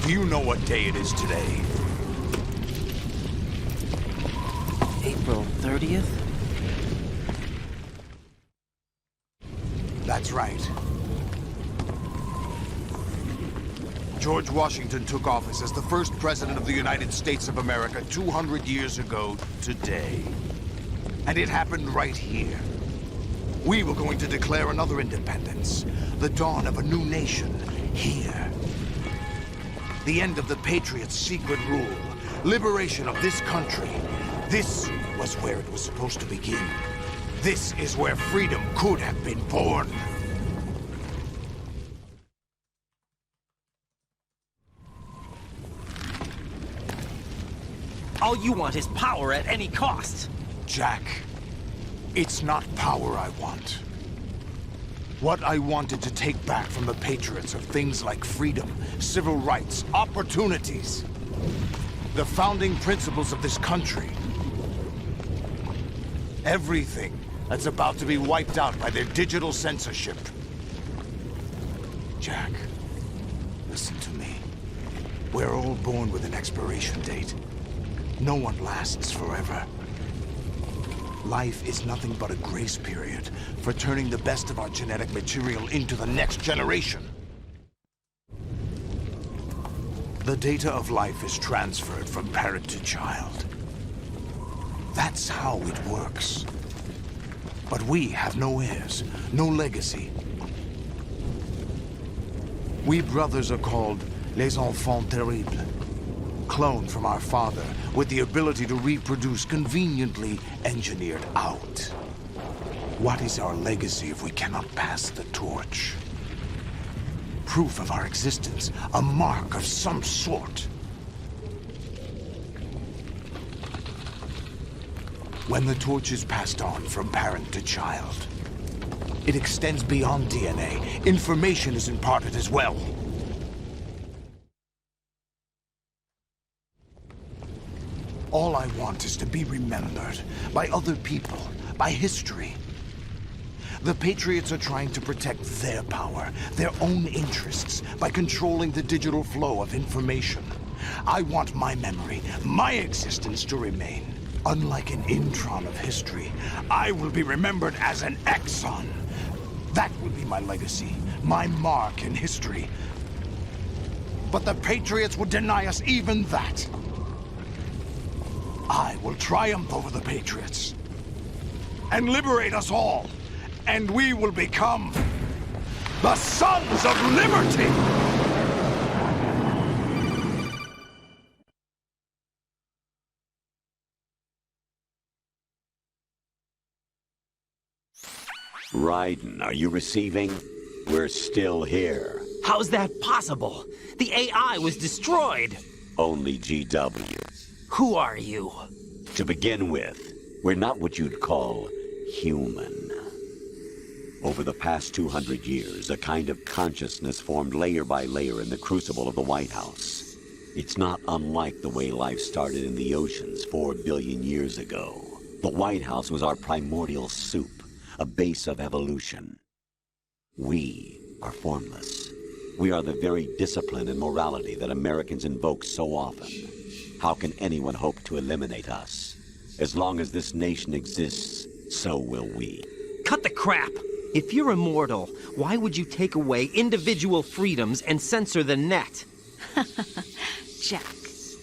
Do you know what day it is today? April 30th? That's right. George Washington took office as the first president of the United States of America 200 years ago today. And it happened right here. We were going to declare another independence, the dawn of a new nation, here. The end of the Patriots' secret rule, liberation of this country. This was where it was supposed to begin. This is where freedom could have been born. All you want is power at any cost. Jack, it's not power I want. What I wanted to take back from the Patriots are things like freedom, civil rights, opportunities. The founding principles of this country. Everything that's about to be wiped out by their digital censorship. Jack, listen to me. We're all born with an expiration date. No one lasts forever. Life is nothing but a grace period for turning the best of our genetic material into the next generation. The data of life is transferred from parent to child. That's how it works. But we have no heirs, no legacy. We brothers are called les enfants terribles. Cloned from our father, with the ability to reproduce conveniently engineered out. What is our legacy if we cannot pass the torch? Proof of our existence, a mark of some sort. When the torch is passed on from parent to child, it extends beyond DNA. Information is imparted as well. All I want is to be remembered by other people, by history. The Patriots are trying to protect their power, their own interests, by controlling the digital flow of information. I want my memory, my existence to remain. Unlike an intron of history, I will be remembered as an exon. That will be my legacy, my mark in history. But the Patriots would deny us even that. I will triumph over the Patriots and liberate us all, and we will become the Sons of Liberty! Raiden, are you receiving? We're still here. How's that possible? The AI was destroyed. Only GW. Who are you? To begin with, we're not what you'd call human. Over the past 200 years, a kind of consciousness formed layer by layer in the crucible of the White House. It's not unlike the way life started in the oceans 4 billion years ago. The White House was our primordial soup, a base of evolution. We are formless. We are the very discipline and morality that Americans invoke so often. How can anyone hope to eliminate us? As long as this nation exists, so will we. Cut the crap! If you're immortal, why would you take away individual freedoms and censor the net? Jack,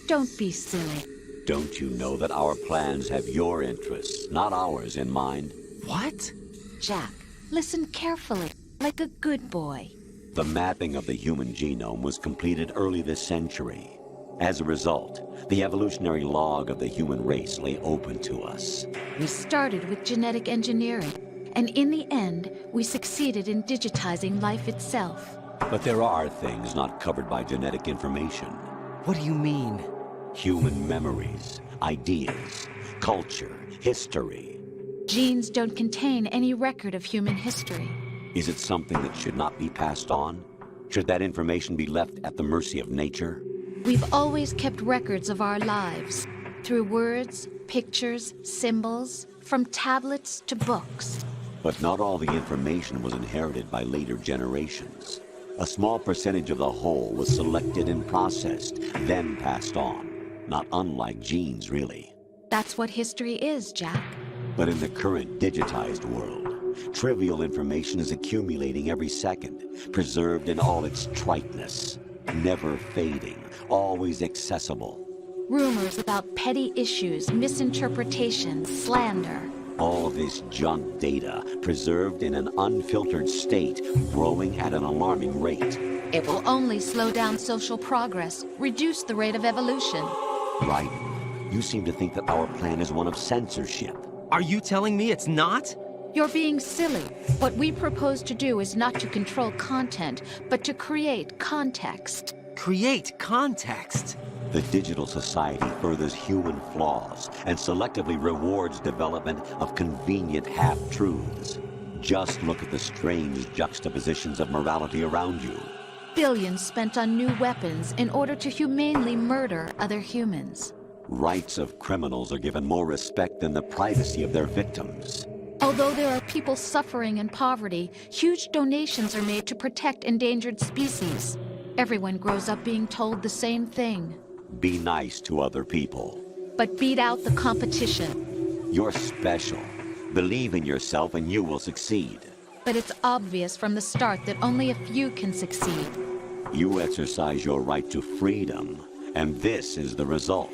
don't be silly. Don't you know that our plans have your interests, not ours, in mind? What? Jack, listen carefully, like a good boy. The mapping of the human genome was completed early this century. As a result, the evolutionary log of the human race lay open to us. We started with genetic engineering, and in the end, we succeeded in digitizing life itself. But there are things not covered by genetic information. What do you mean? Human memories, ideas, culture, history. Genes don't contain any record of human history. Is it something that should not be passed on? Should that information be left at the mercy of nature? We've always kept records of our lives, through words, pictures, symbols, from tablets to books. But not all the information was inherited by later generations. A small percentage of the whole was selected and processed, then passed on. Not unlike genes, really. That's what history is, Jack. But in the current digitized world, trivial information is accumulating every second, preserved in all its triteness, never fading, always accessible. Rumors about petty issues, misinterpretations, slander. All this junk data, preserved in an unfiltered state, growing at an alarming rate. It will only slow down social progress, reduce the rate of evolution. Right. You seem to think that our plan is one of censorship. Are you telling me it's not? You're being silly. What we propose to do is not to control content, but to create context. Create context? The digital society furthers human flaws and selectively rewards development of convenient half-truths. Just look at the strange juxtapositions of morality around you. Billions spent on new weapons in order to humanely murder other humans. Rights of criminals are given more respect than the privacy of their victims. Although there are people suffering in poverty, huge donations are made to protect endangered species. Everyone grows up being told the same thing. Be nice to other people. But beat out the competition. You're special. Believe in yourself and you will succeed. But it's obvious from the start that only a few can succeed. You exercise your right to freedom, and this is the result.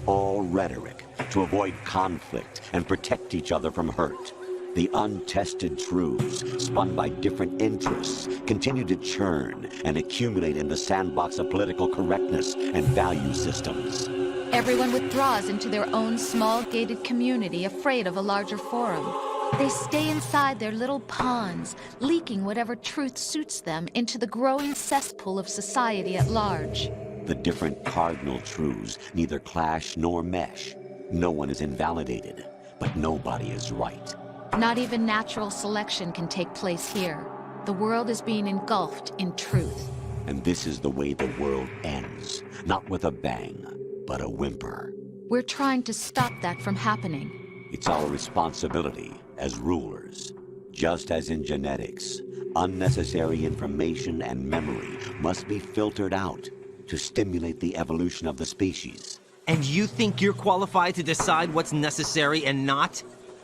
All rhetoric to avoid conflict and protect each other from hurt. The untested truths, spun by different interests, continue to churn and accumulate in the sandbox of political correctness and value systems. Everyone withdraws into their own small gated community, afraid of a larger forum. They stay inside their little ponds, leaking whatever truth suits them into the growing cesspool of society at large. The different cardinal truths neither clash nor mesh. No one is invalidated, but nobody is right. Not even natural selection can take place here. The world is being engulfed in truth. And this is the way the world ends. Not with a bang, but a whimper. We're trying to stop that from happening. It's our responsibility as rulers. Just as in genetics, unnecessary information and memory must be filtered out to stimulate the evolution of the species. And you think you're qualified to decide what's necessary and not?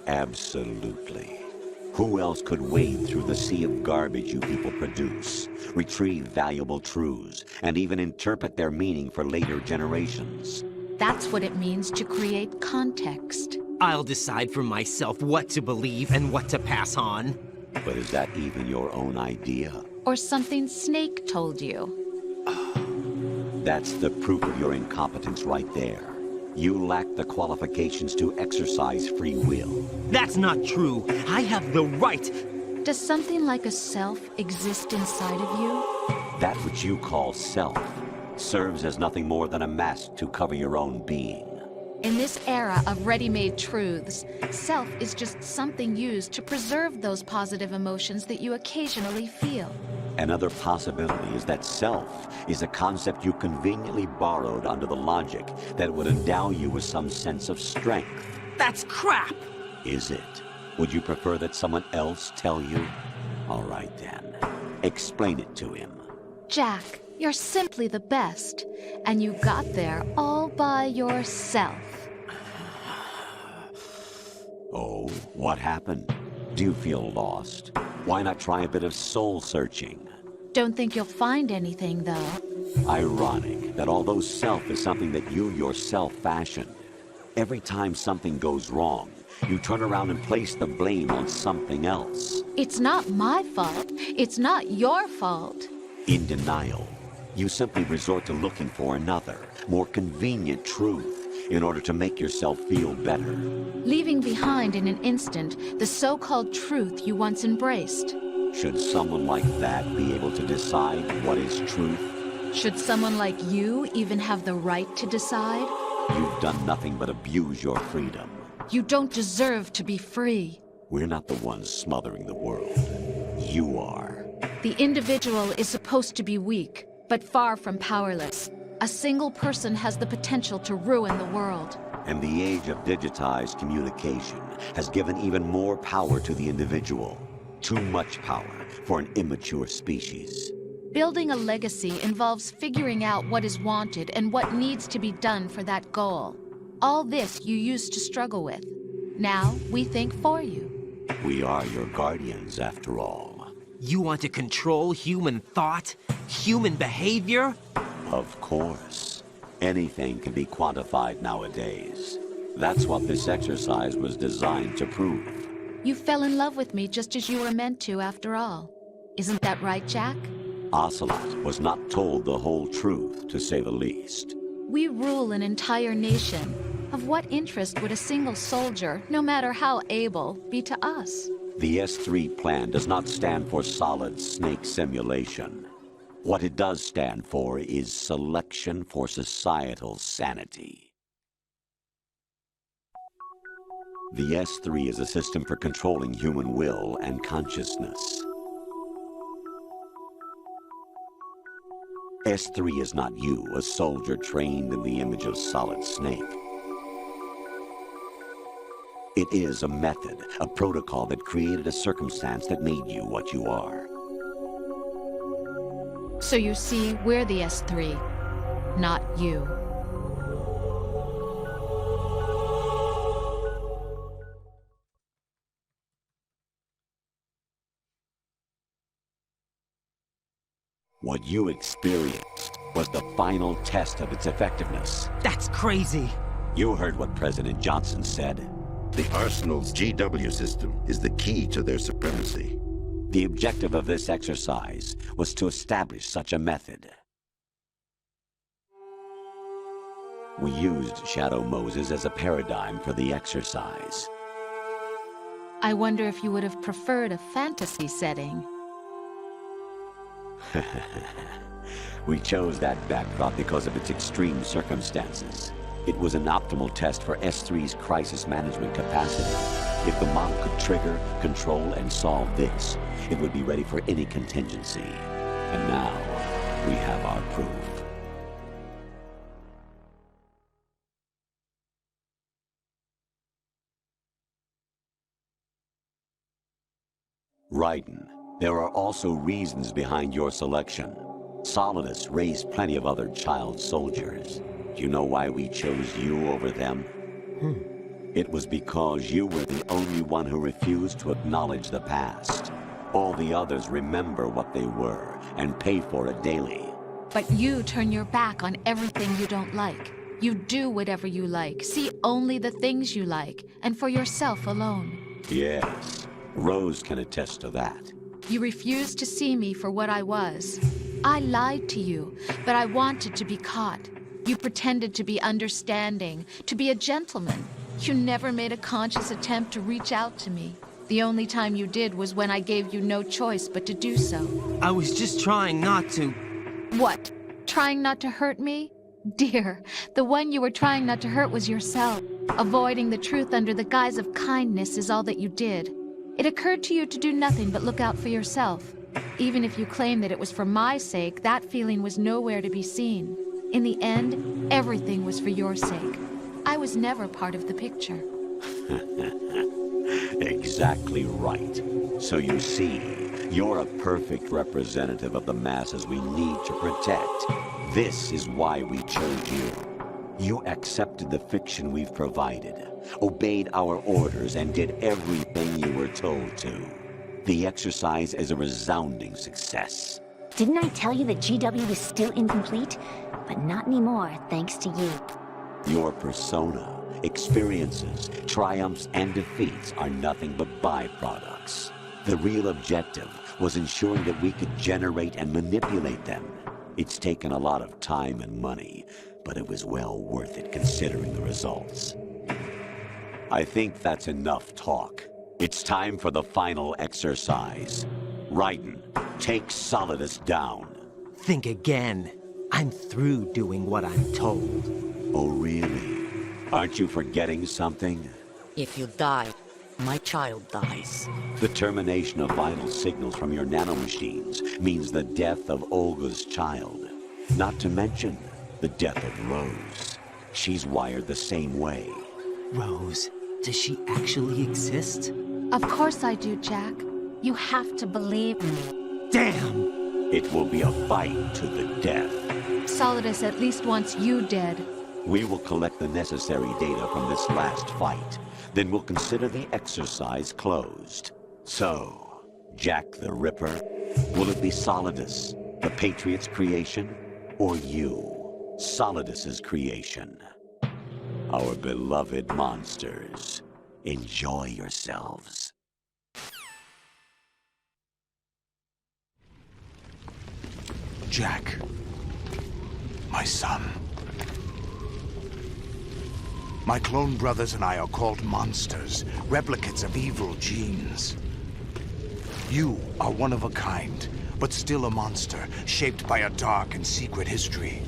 Absolutely. Who else could wade through the sea of garbage you people produce, retrieve valuable truths, and even interpret their meaning for later generations? That's what it means to create context. I'll decide for myself what to believe and what to pass on. But is that even your own idea? Or something Snake told you. That's the proof of your incompetence right there. You lack the qualifications to exercise free will. That's not true. I have the right. Does something like a self exist inside of you? That which you call self serves as nothing more than a mask to cover your own being. In this era of ready-made truths, self is just something used to preserve those positive emotions that you occasionally feel. Another possibility is that self is a concept you conveniently borrowed under the logic that would endow you with some sense of strength. That's crap! Is it? Would you prefer that someone else tell you? All right then. Explain it to him. Jack, you're simply the best, and you got there all by yourself. Oh, what happened? Do you feel lost? Why not try a bit of soul-searching? Don't think you'll find anything, though. Ironic that although self is something that you yourself fashioned, every time something goes wrong, you turn around and place the blame on something else. It's not my fault. It's not your fault. In denial, you simply resort to looking for another, more convenient truth in order to make yourself feel better. Leaving behind in an instant the so-called truth you once embraced. Should someone like that be able to decide what is truth? Should someone like you even have the right to decide? You've done nothing but abuse your freedom. You don't deserve to be free. We're not the ones smothering the world. You are. The individual is supposed to be weak, but far from powerless. A single person has the potential to ruin the world. And the age of digitized communication has given even more power to the individual. Too much power for an immature species. Building a legacy involves figuring out what is wanted and what needs to be done for that goal. All this you used to struggle with. Now we think for you. We are your guardians, after all. You want to control human thought? Human behavior? Of course. Anything can be quantified nowadays. That's what this exercise was designed to prove. You fell in love with me just as you were meant to, after all. Isn't that right, Jack? Ocelot was not told the whole truth, to say the least. We rule an entire nation. Of what interest would a single soldier, no matter how able, be to us? The S3 plan does not stand for solid snake simulation. What it does stand for is selection for societal sanity. The S3 is a system for controlling human will and consciousness. S3 is not you, a soldier trained in the image of Solid Snake. It is a method, a protocol that created a circumstance that made you what you are. So you see, we're the S3, not you. What you experienced was the final test of its effectiveness. That's crazy. You heard what President Johnson said. The Arsenal's GW system is the key to their supremacy. The objective of this exercise was to establish such a method. We used Shadow Moses as a paradigm for the exercise. I wonder if you would have preferred a fantasy setting. We chose that backdrop because of its extreme circumstances. It was an optimal test for S3's crisis management capacity. If the model could trigger, control, and solve this, it would be ready for any contingency. And now, we have our proof. Raiden, there are also reasons behind your selection. Solidus raised plenty of other child soldiers. Do you know why we chose you over them? It was because you were the only one who refused to acknowledge the past. All the others remember what they were and pay for it daily. But you turn your back on everything you don't like. You do whatever you like, see only the things you like, and for yourself alone. Yes, Rose can attest to that. You refused to see me for what I was. I lied to you, but I wanted to be caught. You pretended to be understanding, to be a gentleman. You never made a conscious attempt to reach out to me. The only time you did was when I gave you no choice but to do so. I was just trying not to. What? Trying not to hurt me? Dear, the one you were trying not to hurt was yourself. Avoiding the truth under the guise of kindness is all that you did. It occurred to you to do nothing but look out for yourself. Even if you claim that it was for my sake, that feeling was nowhere to be seen. In the end, everything was for your sake. I was never part of the picture. Exactly right. So you see, you're a perfect representative of the masses we need to protect. This is why we chose you. You accepted the fiction we've provided, obeyed our orders, and did everything you were told to. The exercise is a resounding success. Didn't I tell you that GW is still incomplete? But not anymore, thanks to you. Your persona, experiences, triumphs, and defeats are nothing but byproducts. The real objective was ensuring that we could generate and manipulate them. It's taken a lot of time and money, but it was well worth it considering the results. I think that's enough talk. It's time for the final exercise. Raiden, take Solidus down. Think again. I'm through doing what I'm told. Oh, really? Aren't you forgetting something? If you die, my child dies. The termination of vital signals from your nanomachines means the death of Olga's child. Not to mention the death of Rose. She's wired the same way. Rose, does she actually exist? Of course I do, Jack. You have to believe me. Damn! It will be a fight to the death. Solidus at least wants you dead. We will collect the necessary data from this last fight. Then we'll consider the exercise closed. So, Jack the Ripper, will it be Solidus, the Patriot's creation, or you, Solidus's creation? Our beloved monsters, enjoy yourselves. Jack, my son. My clone brothers and I are called monsters, replicates of evil genes. You are one of a kind, but still a monster, shaped by a dark and secret history.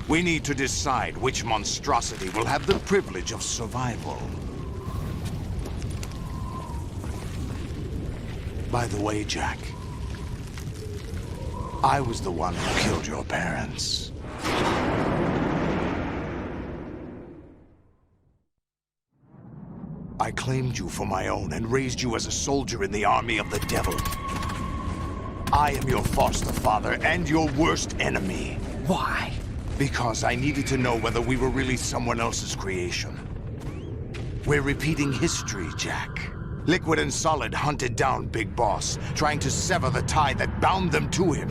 We need to decide which monstrosity will have the privilege of survival. By the way, Jack, I was the one who killed your parents. I claimed you for my own and raised you as a soldier in the army of the devil. I am your foster father and your worst enemy. Why? Because I needed to know whether we were really someone else's creation. We're repeating history, Jack. Liquid and Solid hunted down Big Boss, trying to sever the tie that bound them to him.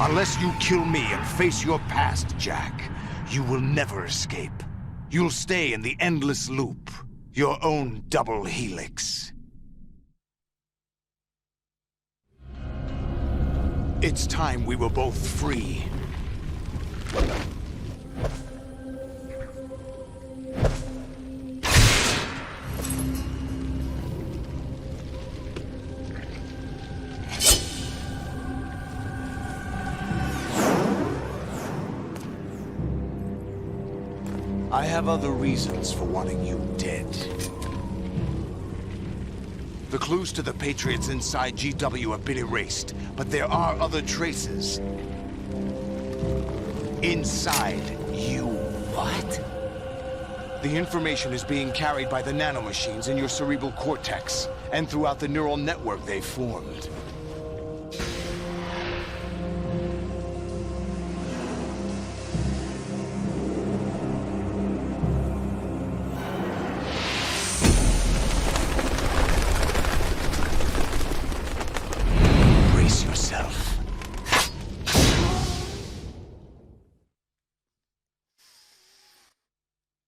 Unless you kill me and face your past, Jack, you will never escape. You'll stay in the endless loop. Your own double helix. It's time we were both free. I have other reasons for wanting you dead. The clues to the Patriots inside GW have been erased, but there are other traces. Inside you. What? The information is being carried by the nanomachines in your cerebral cortex, and throughout the neural network they've formed.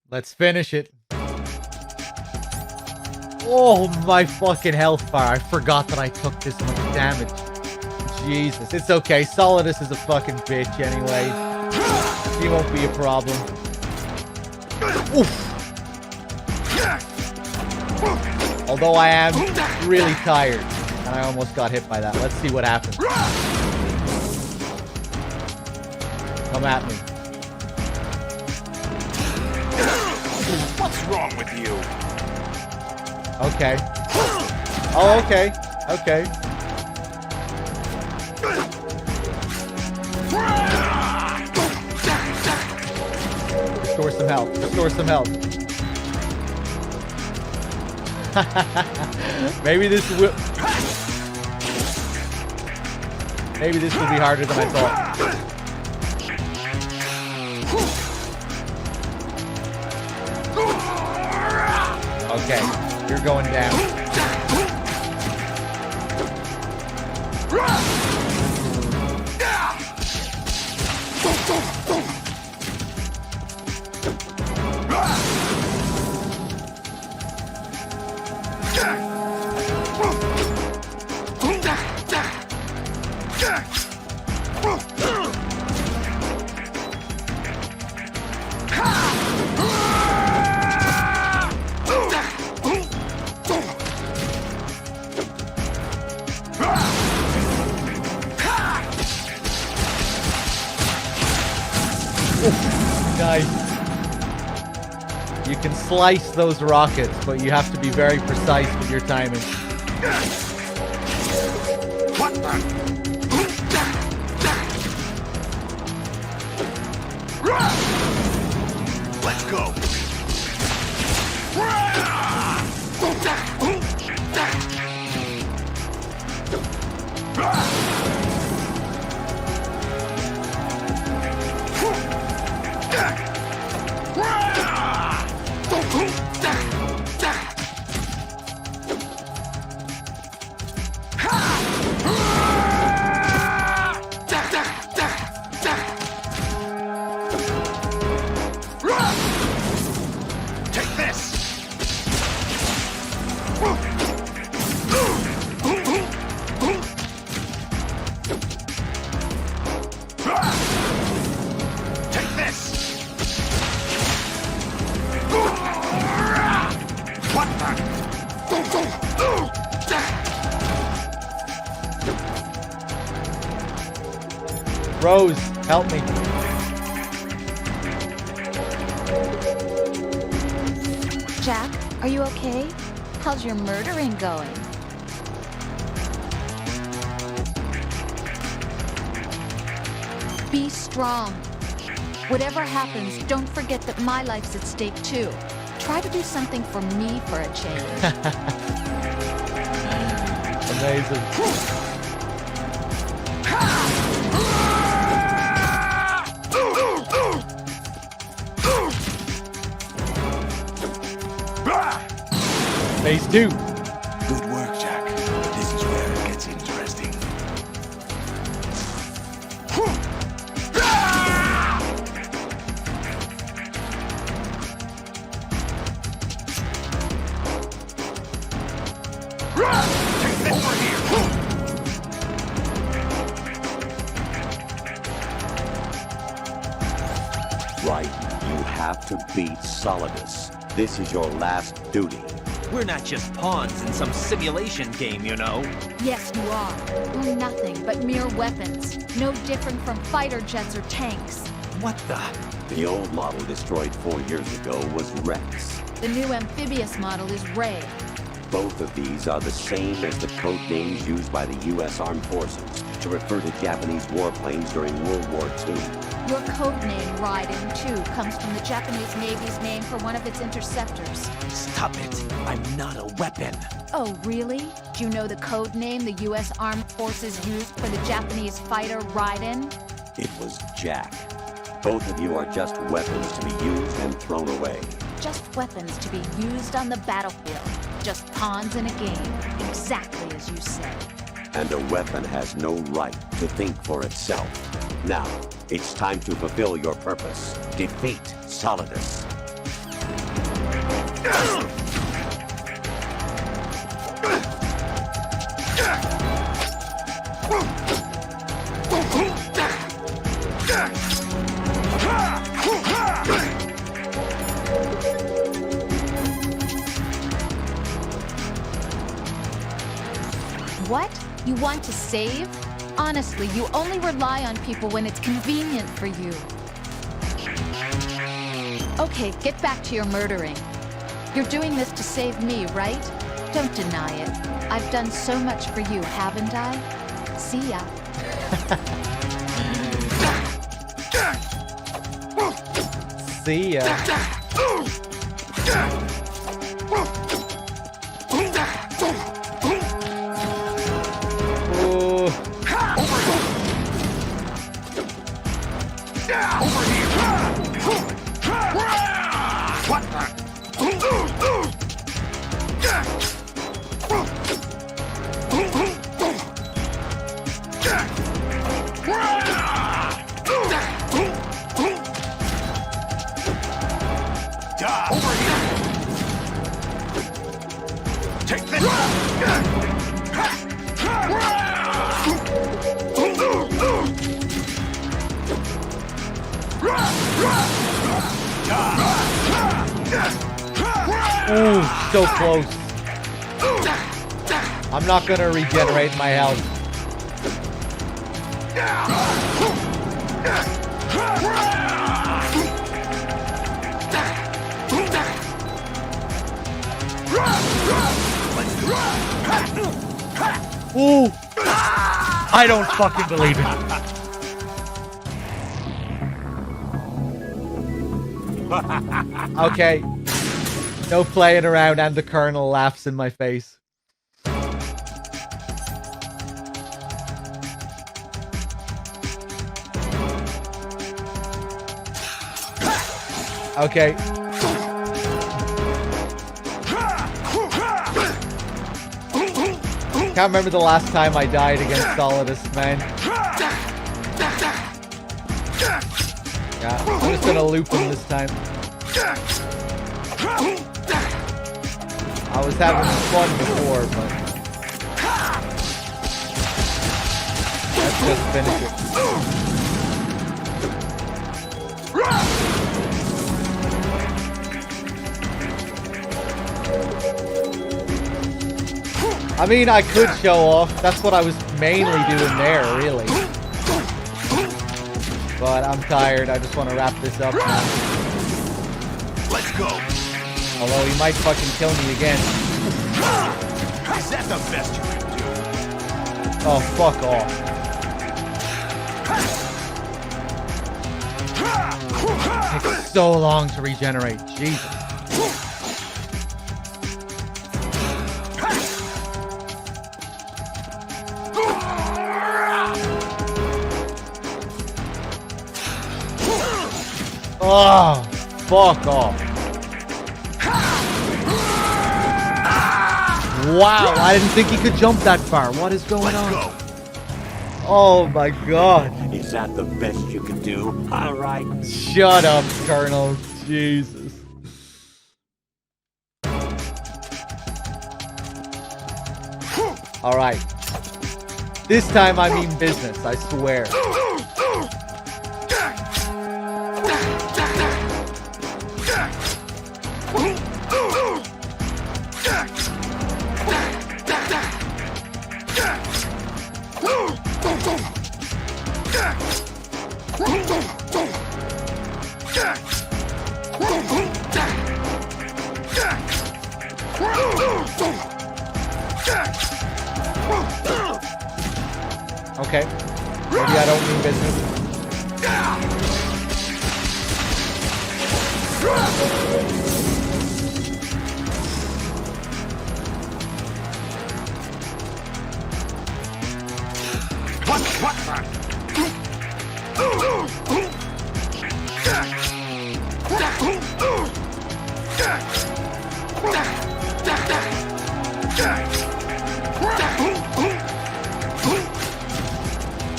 Let's finish it. Oh, my fucking health bar. I forgot that I took this much damage. Jesus. It's okay. Solidus is a fucking bitch anyway. He won't be a problem. Oof. Although I am really tired. And I almost got hit by that. Let's see what happens. Come at me. What's wrong with you? Okay. Oh, okay. Okay. Restore some health. Restore some health. Maybe this will... Maybe this will be harder than I thought. Okay, you're going down. Nice. You can slice those rockets, but you have to be very precise with your timing. What the? Let's go. Take this. Take this. What the? Rose, help me. Jack, are you okay? How's your murdering going? Be strong. Whatever happens, don't forget that my life's at stake too. Try to do something for me for a change. Amazing. Phase 2. Good work, Jack. This is where it gets interesting. Over here. Right, you have to beat Solidus. This is your last duty. We're not just pawns in some simulation game, you know. Yes, you are. We're nothing but mere weapons. No different from fighter jets or tanks. What the? The old model destroyed 4 years ago was Rex. The new amphibious model is Ray. Both of these are the same as the code names used by the U.S. Armed Forces to refer to Japanese warplanes during World War II. Your code name, Raiden, too, comes from the Japanese Navy's name for one of its interceptors. Stop it. I'm not a weapon. Oh, really? Do you know the code name the U.S. Armed Forces used for the Japanese fighter Raiden? It was Jack. Both of you are just weapons to be used and thrown away. Just weapons to be used on the battlefield. Just pawns in a game, exactly as you said. And a weapon has no right to think for itself. Now, it's time to fulfill your purpose. Defeat Solidus. What? You want to save? Honestly, you only rely on people when it's convenient for you. Okay, get back to your murdering. You're doing this to save me, right? Don't deny it. I've done so much for you, haven't I? See ya. See ya. Ooh, so close. I'm not gonna regenerate my health. Ooh! I don't fucking believe it. Okay. No playing around, and the Colonel laughs in my face. Okay. Can't remember the last time I died against Solidus, man. Yeah, I'm just gonna loop him this time. I was having fun before, but let's just finish it. I mean, I could show off. That's what I was mainly doing there, really. But I'm tired. I just want to wrap this up now. Let's go. Although he might fucking kill me again. Is that the best you can do? Oh, fuck off. It takes so long to regenerate. Jesus. Oh, fuck off. Wow, I didn't think he could jump that far. What is going on? Go. Oh my god. Is that the best you can do? All right. Shut up, Colonel. Jesus. All right. This time I mean business, I swear. Okay. Maybe I don't mean business.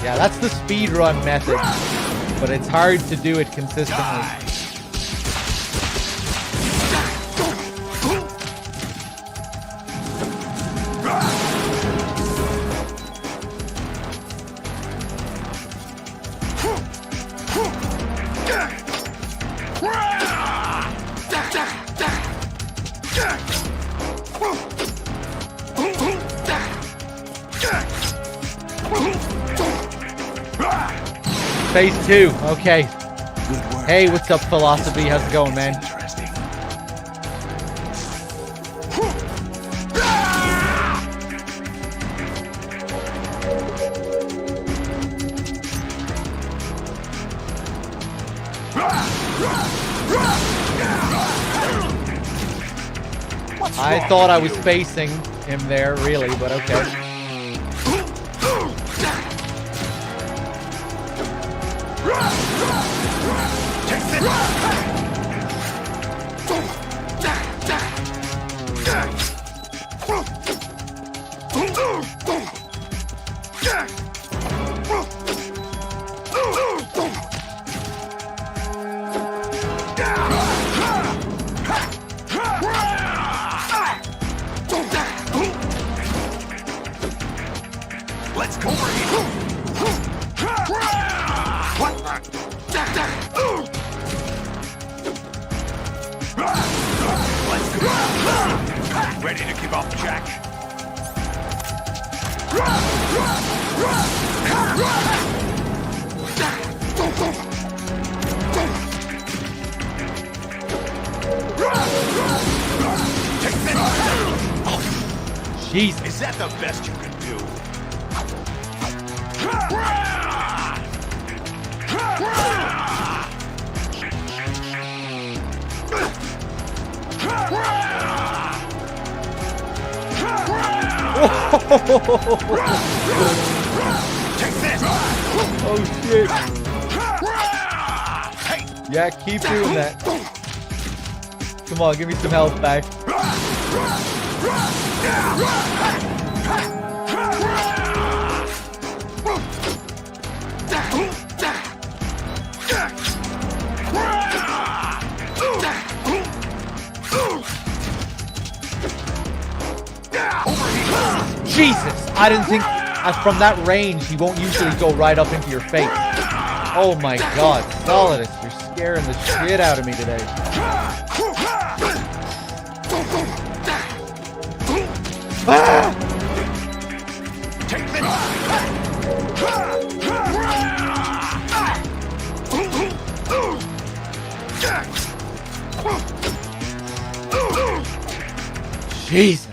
Yeah, that's the speedrun method, but it's hard to do it consistently. Phase 2. Okay. Hey, what's up, Philosophy? How's it going, man? I thought I was facing him there, really, but okay. Let's go for it. Let's go. Ready to give up, Jack? Jeez. Is that the best you can do? Oh shit. Yeah, keep doing that. Come on, give me some health back. Jesus! I didn't think from that range he won't usually go right up into your face. Oh my god, Solidus, you're scaring the shit out of me today. Ah! Jesus.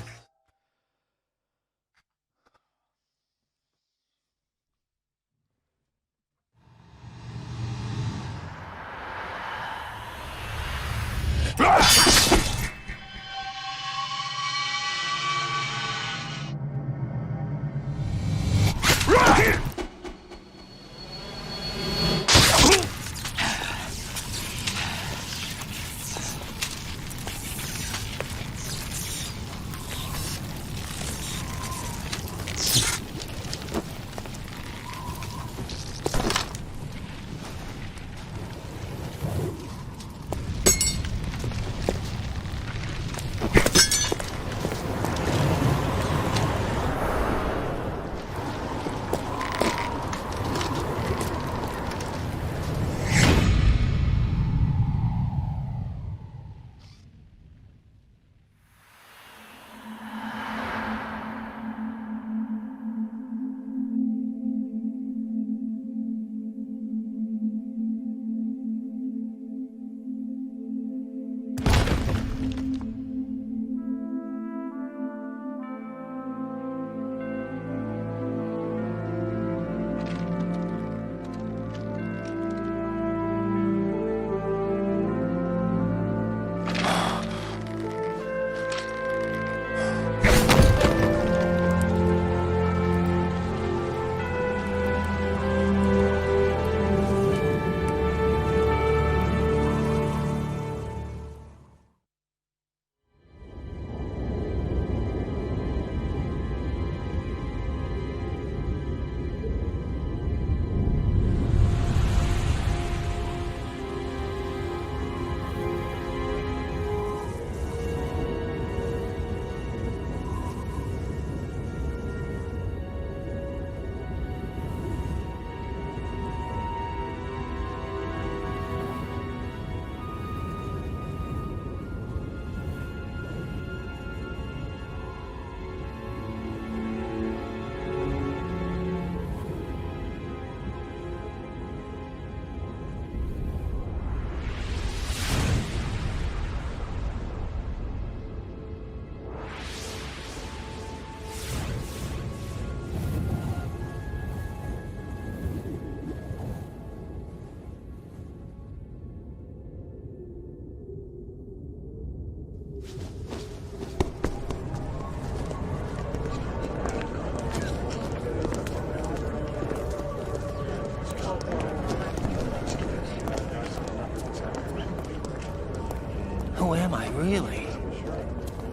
Who am I, really?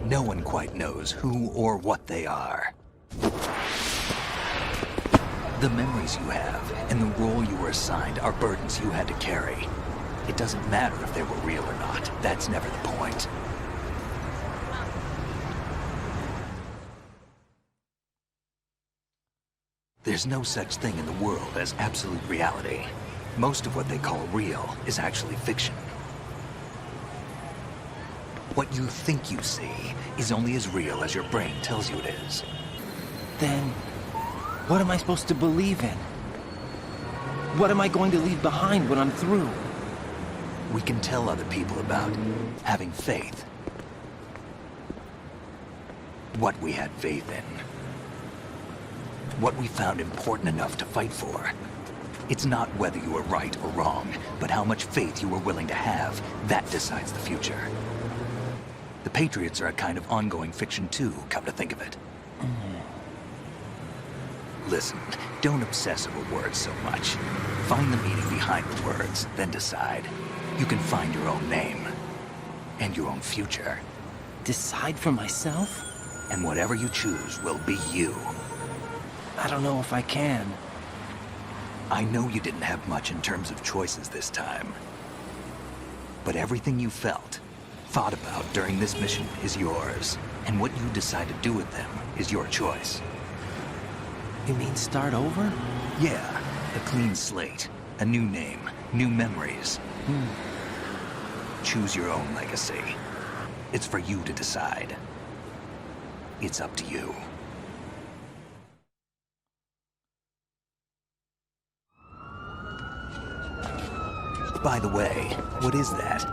No one quite knows who or what they are. The memories you have and the role you were assigned are burdens you had to carry. It doesn't matter if they were real or not. That's never the point. There's no such thing in the world as absolute reality. Most of what they call real is actually fiction. What you think you see is only as real as your brain tells you it is. Then, what am I supposed to believe in? What am I going to leave behind when I'm through? We can tell other people about having faith. What we had faith in. What we found important enough to fight for. It's not whether you were right or wrong, but how much faith you were willing to have. That decides the future. The Patriots are a kind of ongoing fiction too, come to think of it. Listen, don't obsess over words so much. Find the meaning behind the words, then decide. You can find your own name. And your own future. Decide for myself? And whatever you choose will be you. I don't know if I can. I know you didn't have much in terms of choices this time. But everything you felt, thought about during this mission is yours. And what you decide to do with them is your choice. You mean start over? Yeah, a clean slate, a new name, new memories. Choose your own legacy. It's for you to decide. It's up to you. By the way, what is that?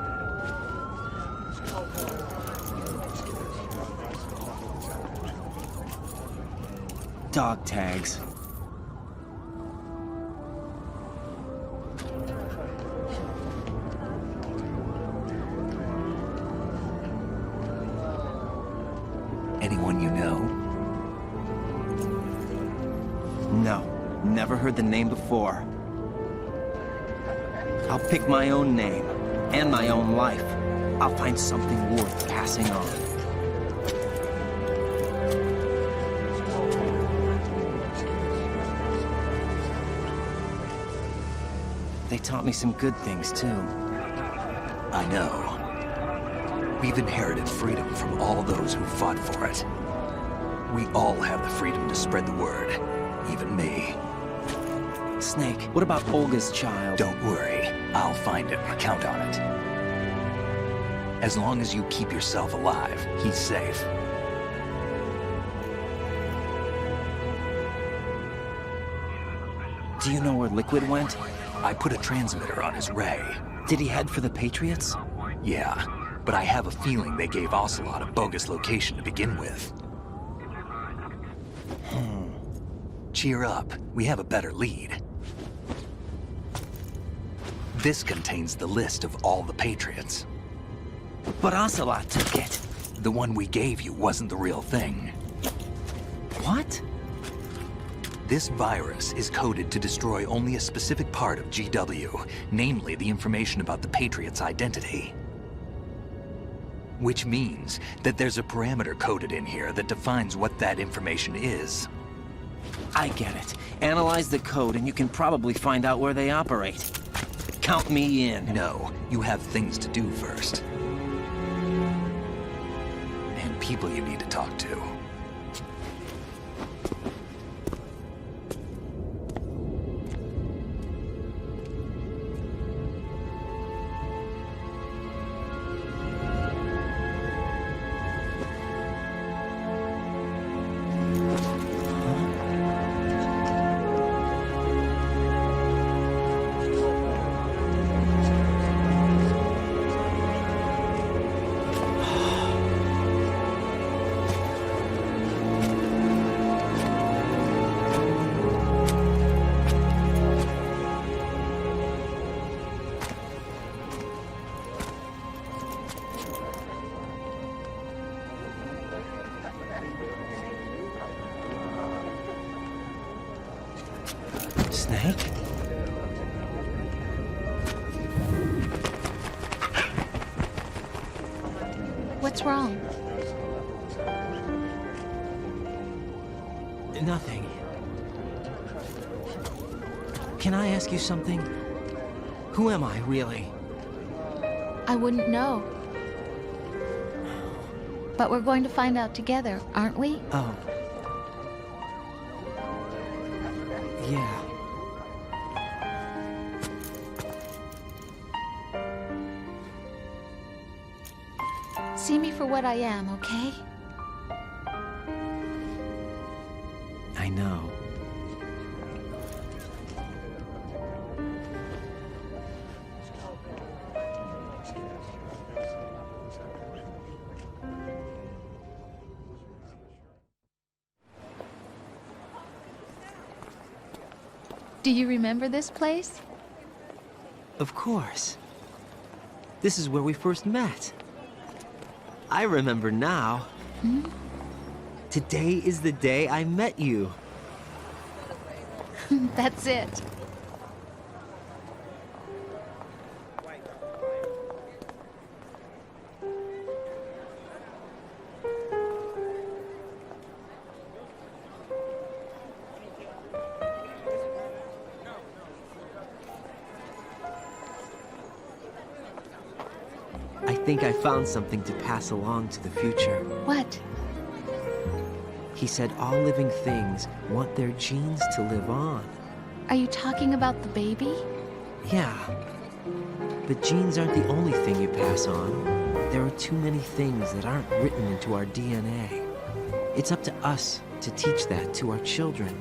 Dog tags. Anyone you know? No, never heard the name before. I'll pick my own name, and my own life. I'll find something worth passing on. They taught me some good things, too. I know. We've inherited freedom from all those who fought for it. We all have the freedom to spread the word, even me. Snake, what about Olga's child? Don't worry. I'll find him. Count on it. As long as you keep yourself alive, he's safe. Do you know where Liquid went? I put a transmitter on his ray. Did he head for the Patriots? Yeah, but I have a feeling they gave Ocelot a bogus location to begin with. Cheer up. We have a better lead. This contains the list of all the Patriots. But Ocelot took it. The one we gave you wasn't the real thing. What? This virus is coded to destroy only a specific part of GW, namely the information about the Patriots' identity. Which means that there's a parameter coded in here that defines what that information is. I get it. Analyze the code and you can probably find out where they operate. Count me in. No, you have things to do first. And people you need to talk to. What's wrong? Nothing. Can I ask you something? Who am I, really? I wouldn't know. But we're going to find out together, aren't we? Oh. Yeah. See me for what I am, okay? I know. Do you remember this place? Of course. This is where we first met. I remember now. Hmm? Today is the day I met you. That's it. I think I found something to pass along to the future. What? He said all living things want their genes to live on. Are you talking about the baby? Yeah. But genes aren't the only thing you pass on. There are too many things that aren't written into our DNA. It's up to us to teach that to our children.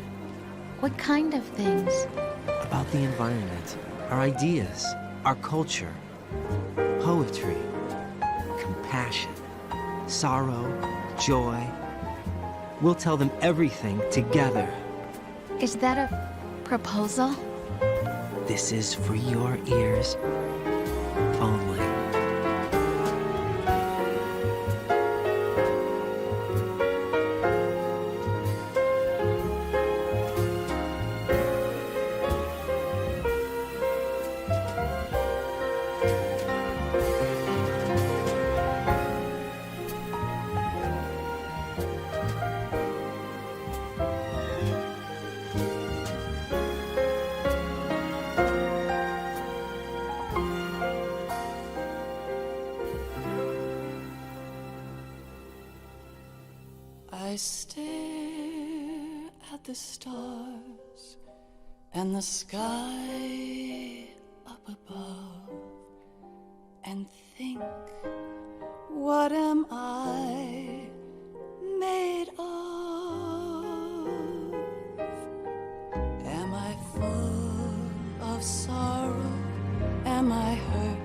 What kind of things? About the environment, our ideas, our culture, poetry, compassion, sorrow, joy. We'll tell them everything together. Is that a proposal? This is for your ears only. I stare at the stars and the sky up above and think, what am I made of? Am I full of sorrow? Am I hurt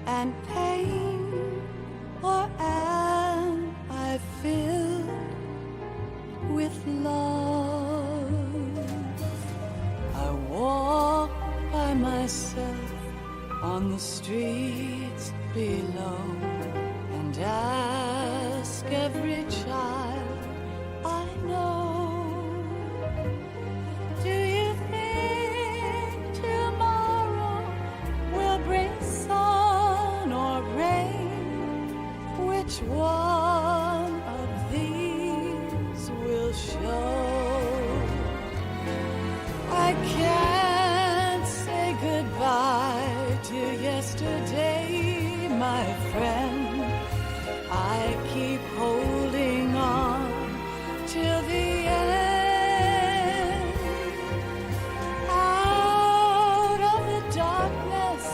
and pain? Or am I filled with love? I walk by myself on the streets below and ask every child I know, do you think tomorrow will bring sun or rain? Which one of these will show? I can't say goodbye to yesterday, my friend. I keep holding on till the end. Out of the darkness,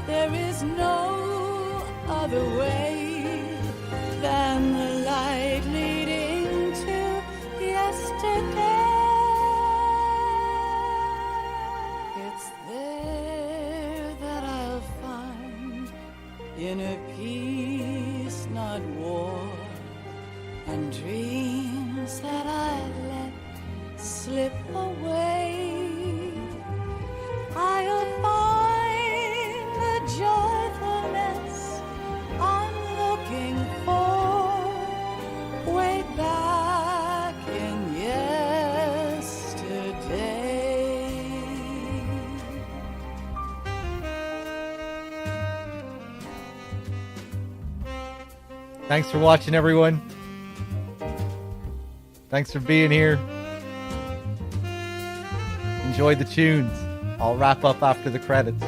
there is no other way than the light leading to yesterday. It's there that I'll find inner peace, not war, and dreams that I let slip away. I'll find the joyfulness I'm looking for way back in yesterday. Thanks for watching, everyone. Thanks for being here. Enjoy the tunes. I'll wrap up after the credits.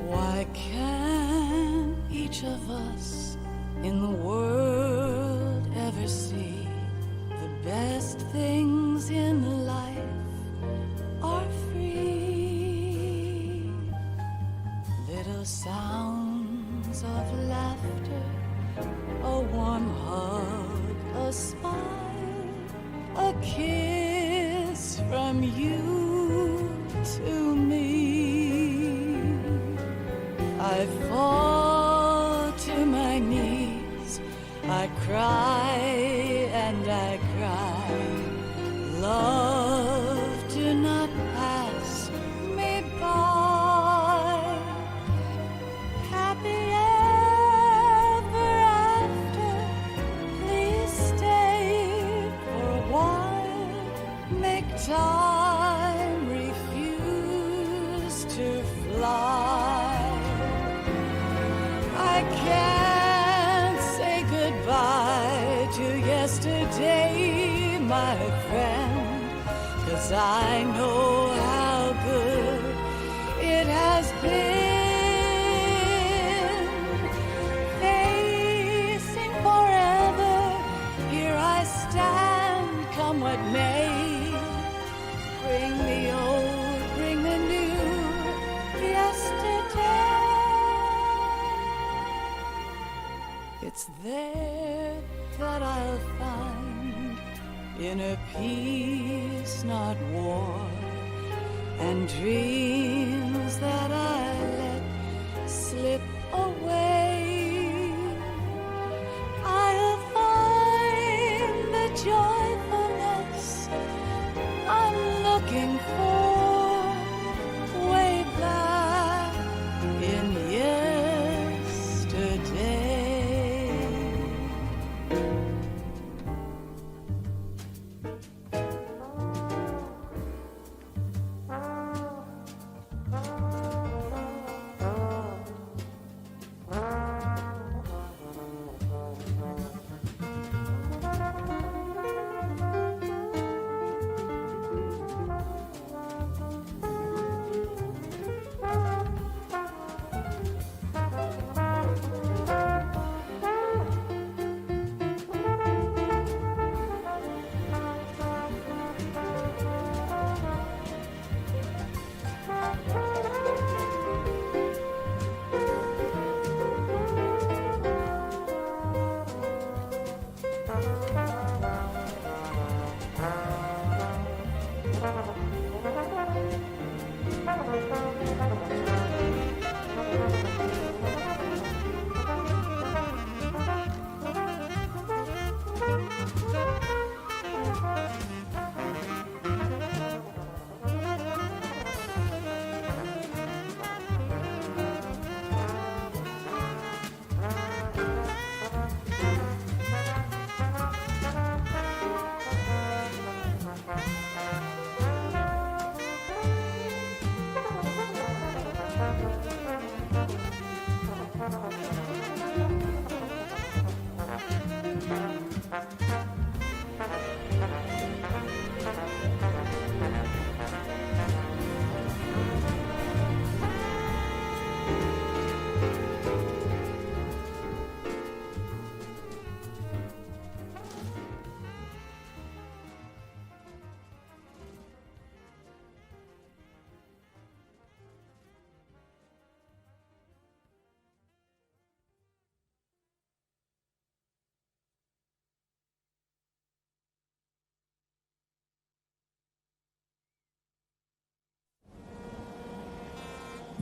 Why can't each of us in the world ever see the best things in life are free? Little sounds of laughter, a warm hug, a smile, a kiss from you to me. I fall to my knees, I cry and I cry. Love, do not pass me by. Happy ever after, please stay for a while. Make time, refuse to fly. I can't say goodbye to yesterday, my friend, 'cause I know how good it has been. Facing forever, here I stand, come what may. Bring the old, bring the new, yesterday. It's there that I'll find inner peace, not war, and dreams that I let slip away. I'll find the joyfulness I'm looking for way back in yesterday.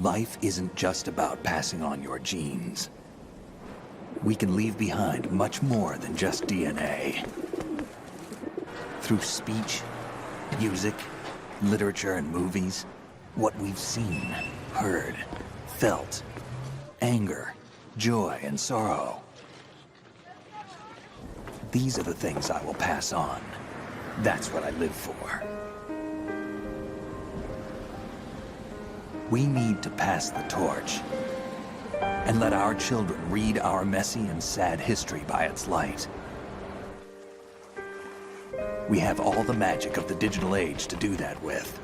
Life isn't just about passing on your genes. We can leave behind much more than just DNA. Through speech, music, literature, and movies, what we've seen, heard, felt, anger, joy, and sorrow. These are the things I will pass on. That's what I live for. We need to pass the torch and let our children read our messy and sad history by its light. We have all the magic of the digital age to do that with.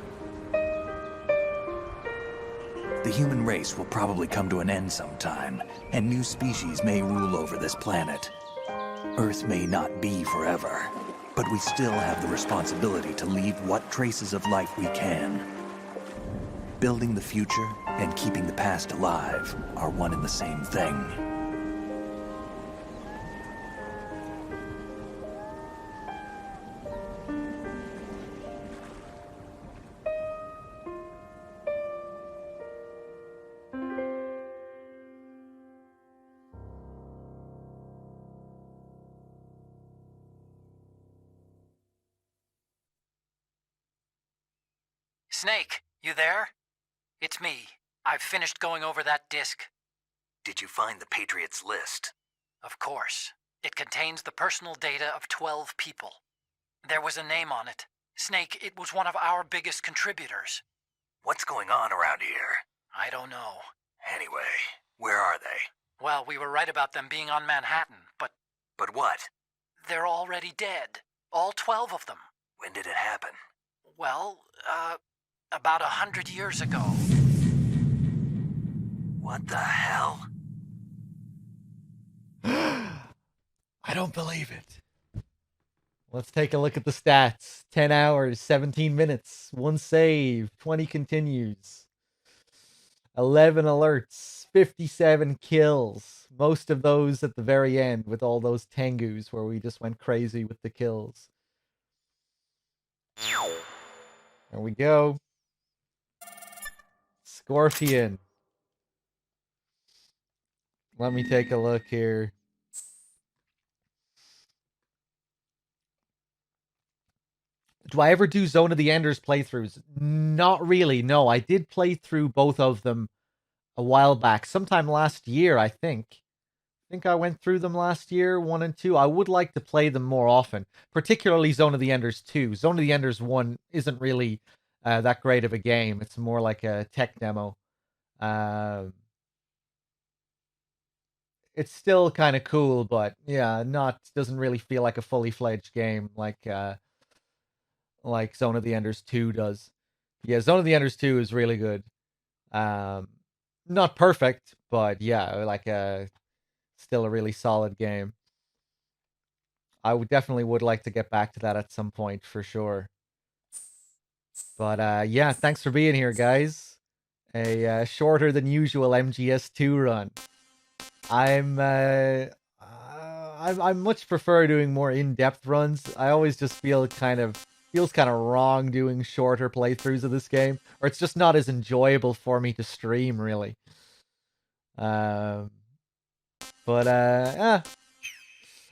The human race will probably come to an end sometime, and new species may rule over this planet. Earth may not be forever, but we still have the responsibility to leave what traces of life we can. Building the future and keeping the past alive are one and the same thing. Snake, you there? It's me. I've finished going over that disk. Did you find the Patriots list? Of course. It contains the personal data of 12 people. There was a name on it. Snake, it was one of our biggest contributors. What's going on around here? I don't know. Anyway, where are they? Well, we were right about them being on Manhattan, but... But what? They're already dead. All 12 of them. When did it happen? Well, about 100 years ago. What the hell? I don't believe it. Let's take a look at the stats. 10 hours, 17 minutes, 1 save, 20 continues, 11 alerts, 57 kills. Most of those at the very end with all those Tengus where we just went crazy with the kills. There we go. Scorpion. Let me take a look here. Do I ever do Zone of the Enders playthroughs? Not really, no. I did play through both of them a while back. Sometime last year, I think. I think I went through them last year, 1 and 2. I would like to play them more often. Particularly Zone of the Enders 2. Zone of the Enders 1 isn't really that great of a game. It's more like a tech demo. It's still kind of cool, but yeah, doesn't really feel like a fully fledged game like Zone of the Enders 2 does. Yeah, Zone of the Enders 2 is really good. Not perfect, but yeah, like still a really solid game. I would definitely like to get back to that at some point for sure. But yeah, thanks for being here, guys. A shorter than usual MGS2 run. I much prefer doing more in-depth runs. I always just feels kind of wrong doing shorter playthroughs of this game, or it's just not as enjoyable for me to stream, really. I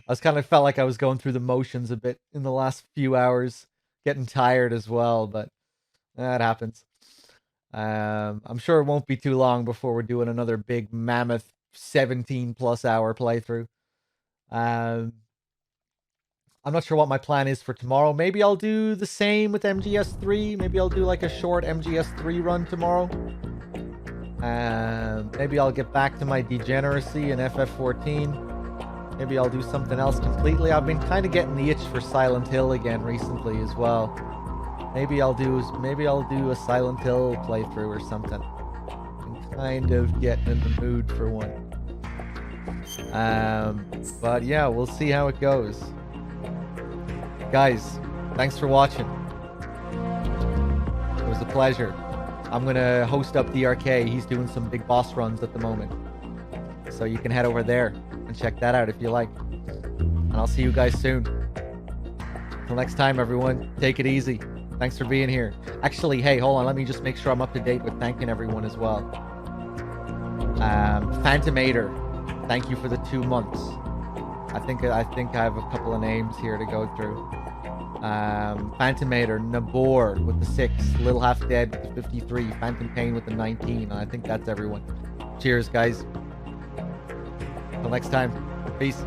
was kind of felt like I was going through the motions a bit in the last few hours, getting tired as well, but that happens. I'm sure it won't be too long before we're doing another big mammoth 17+ hour playthrough. I'm not sure what my plan is for tomorrow. Maybe I'll do the same with MGS3. Maybe I'll do like a short MGS3 run tomorrow. Maybe I'll get back to my degeneracy in FF14. Maybe I'll do something else completely. I've been kind of getting the itch for Silent Hill again recently as well. Maybe I'll do a Silent Hill playthrough or something. I'm kind of getting in the mood for one. But yeah, we'll see how it goes. Guys, thanks for watching. It was a pleasure. I'm gonna host up DRK. He's doing some big boss runs at the moment. So you can head over there and check that out if you like. And I'll see you guys soon. Till next time, everyone, take it easy. Thanks for being here. Actually, hey, hold on. Let me just make sure I'm up to date with thanking everyone as well. Phantomator, thank you for the 2 months. I think I have a couple of names here to go through. Phantomator, Nabor with the 6, Little Half Dead with the 53, Phantom Pain with the 19, and I think that's everyone. Cheers, guys. Until next time. Peace.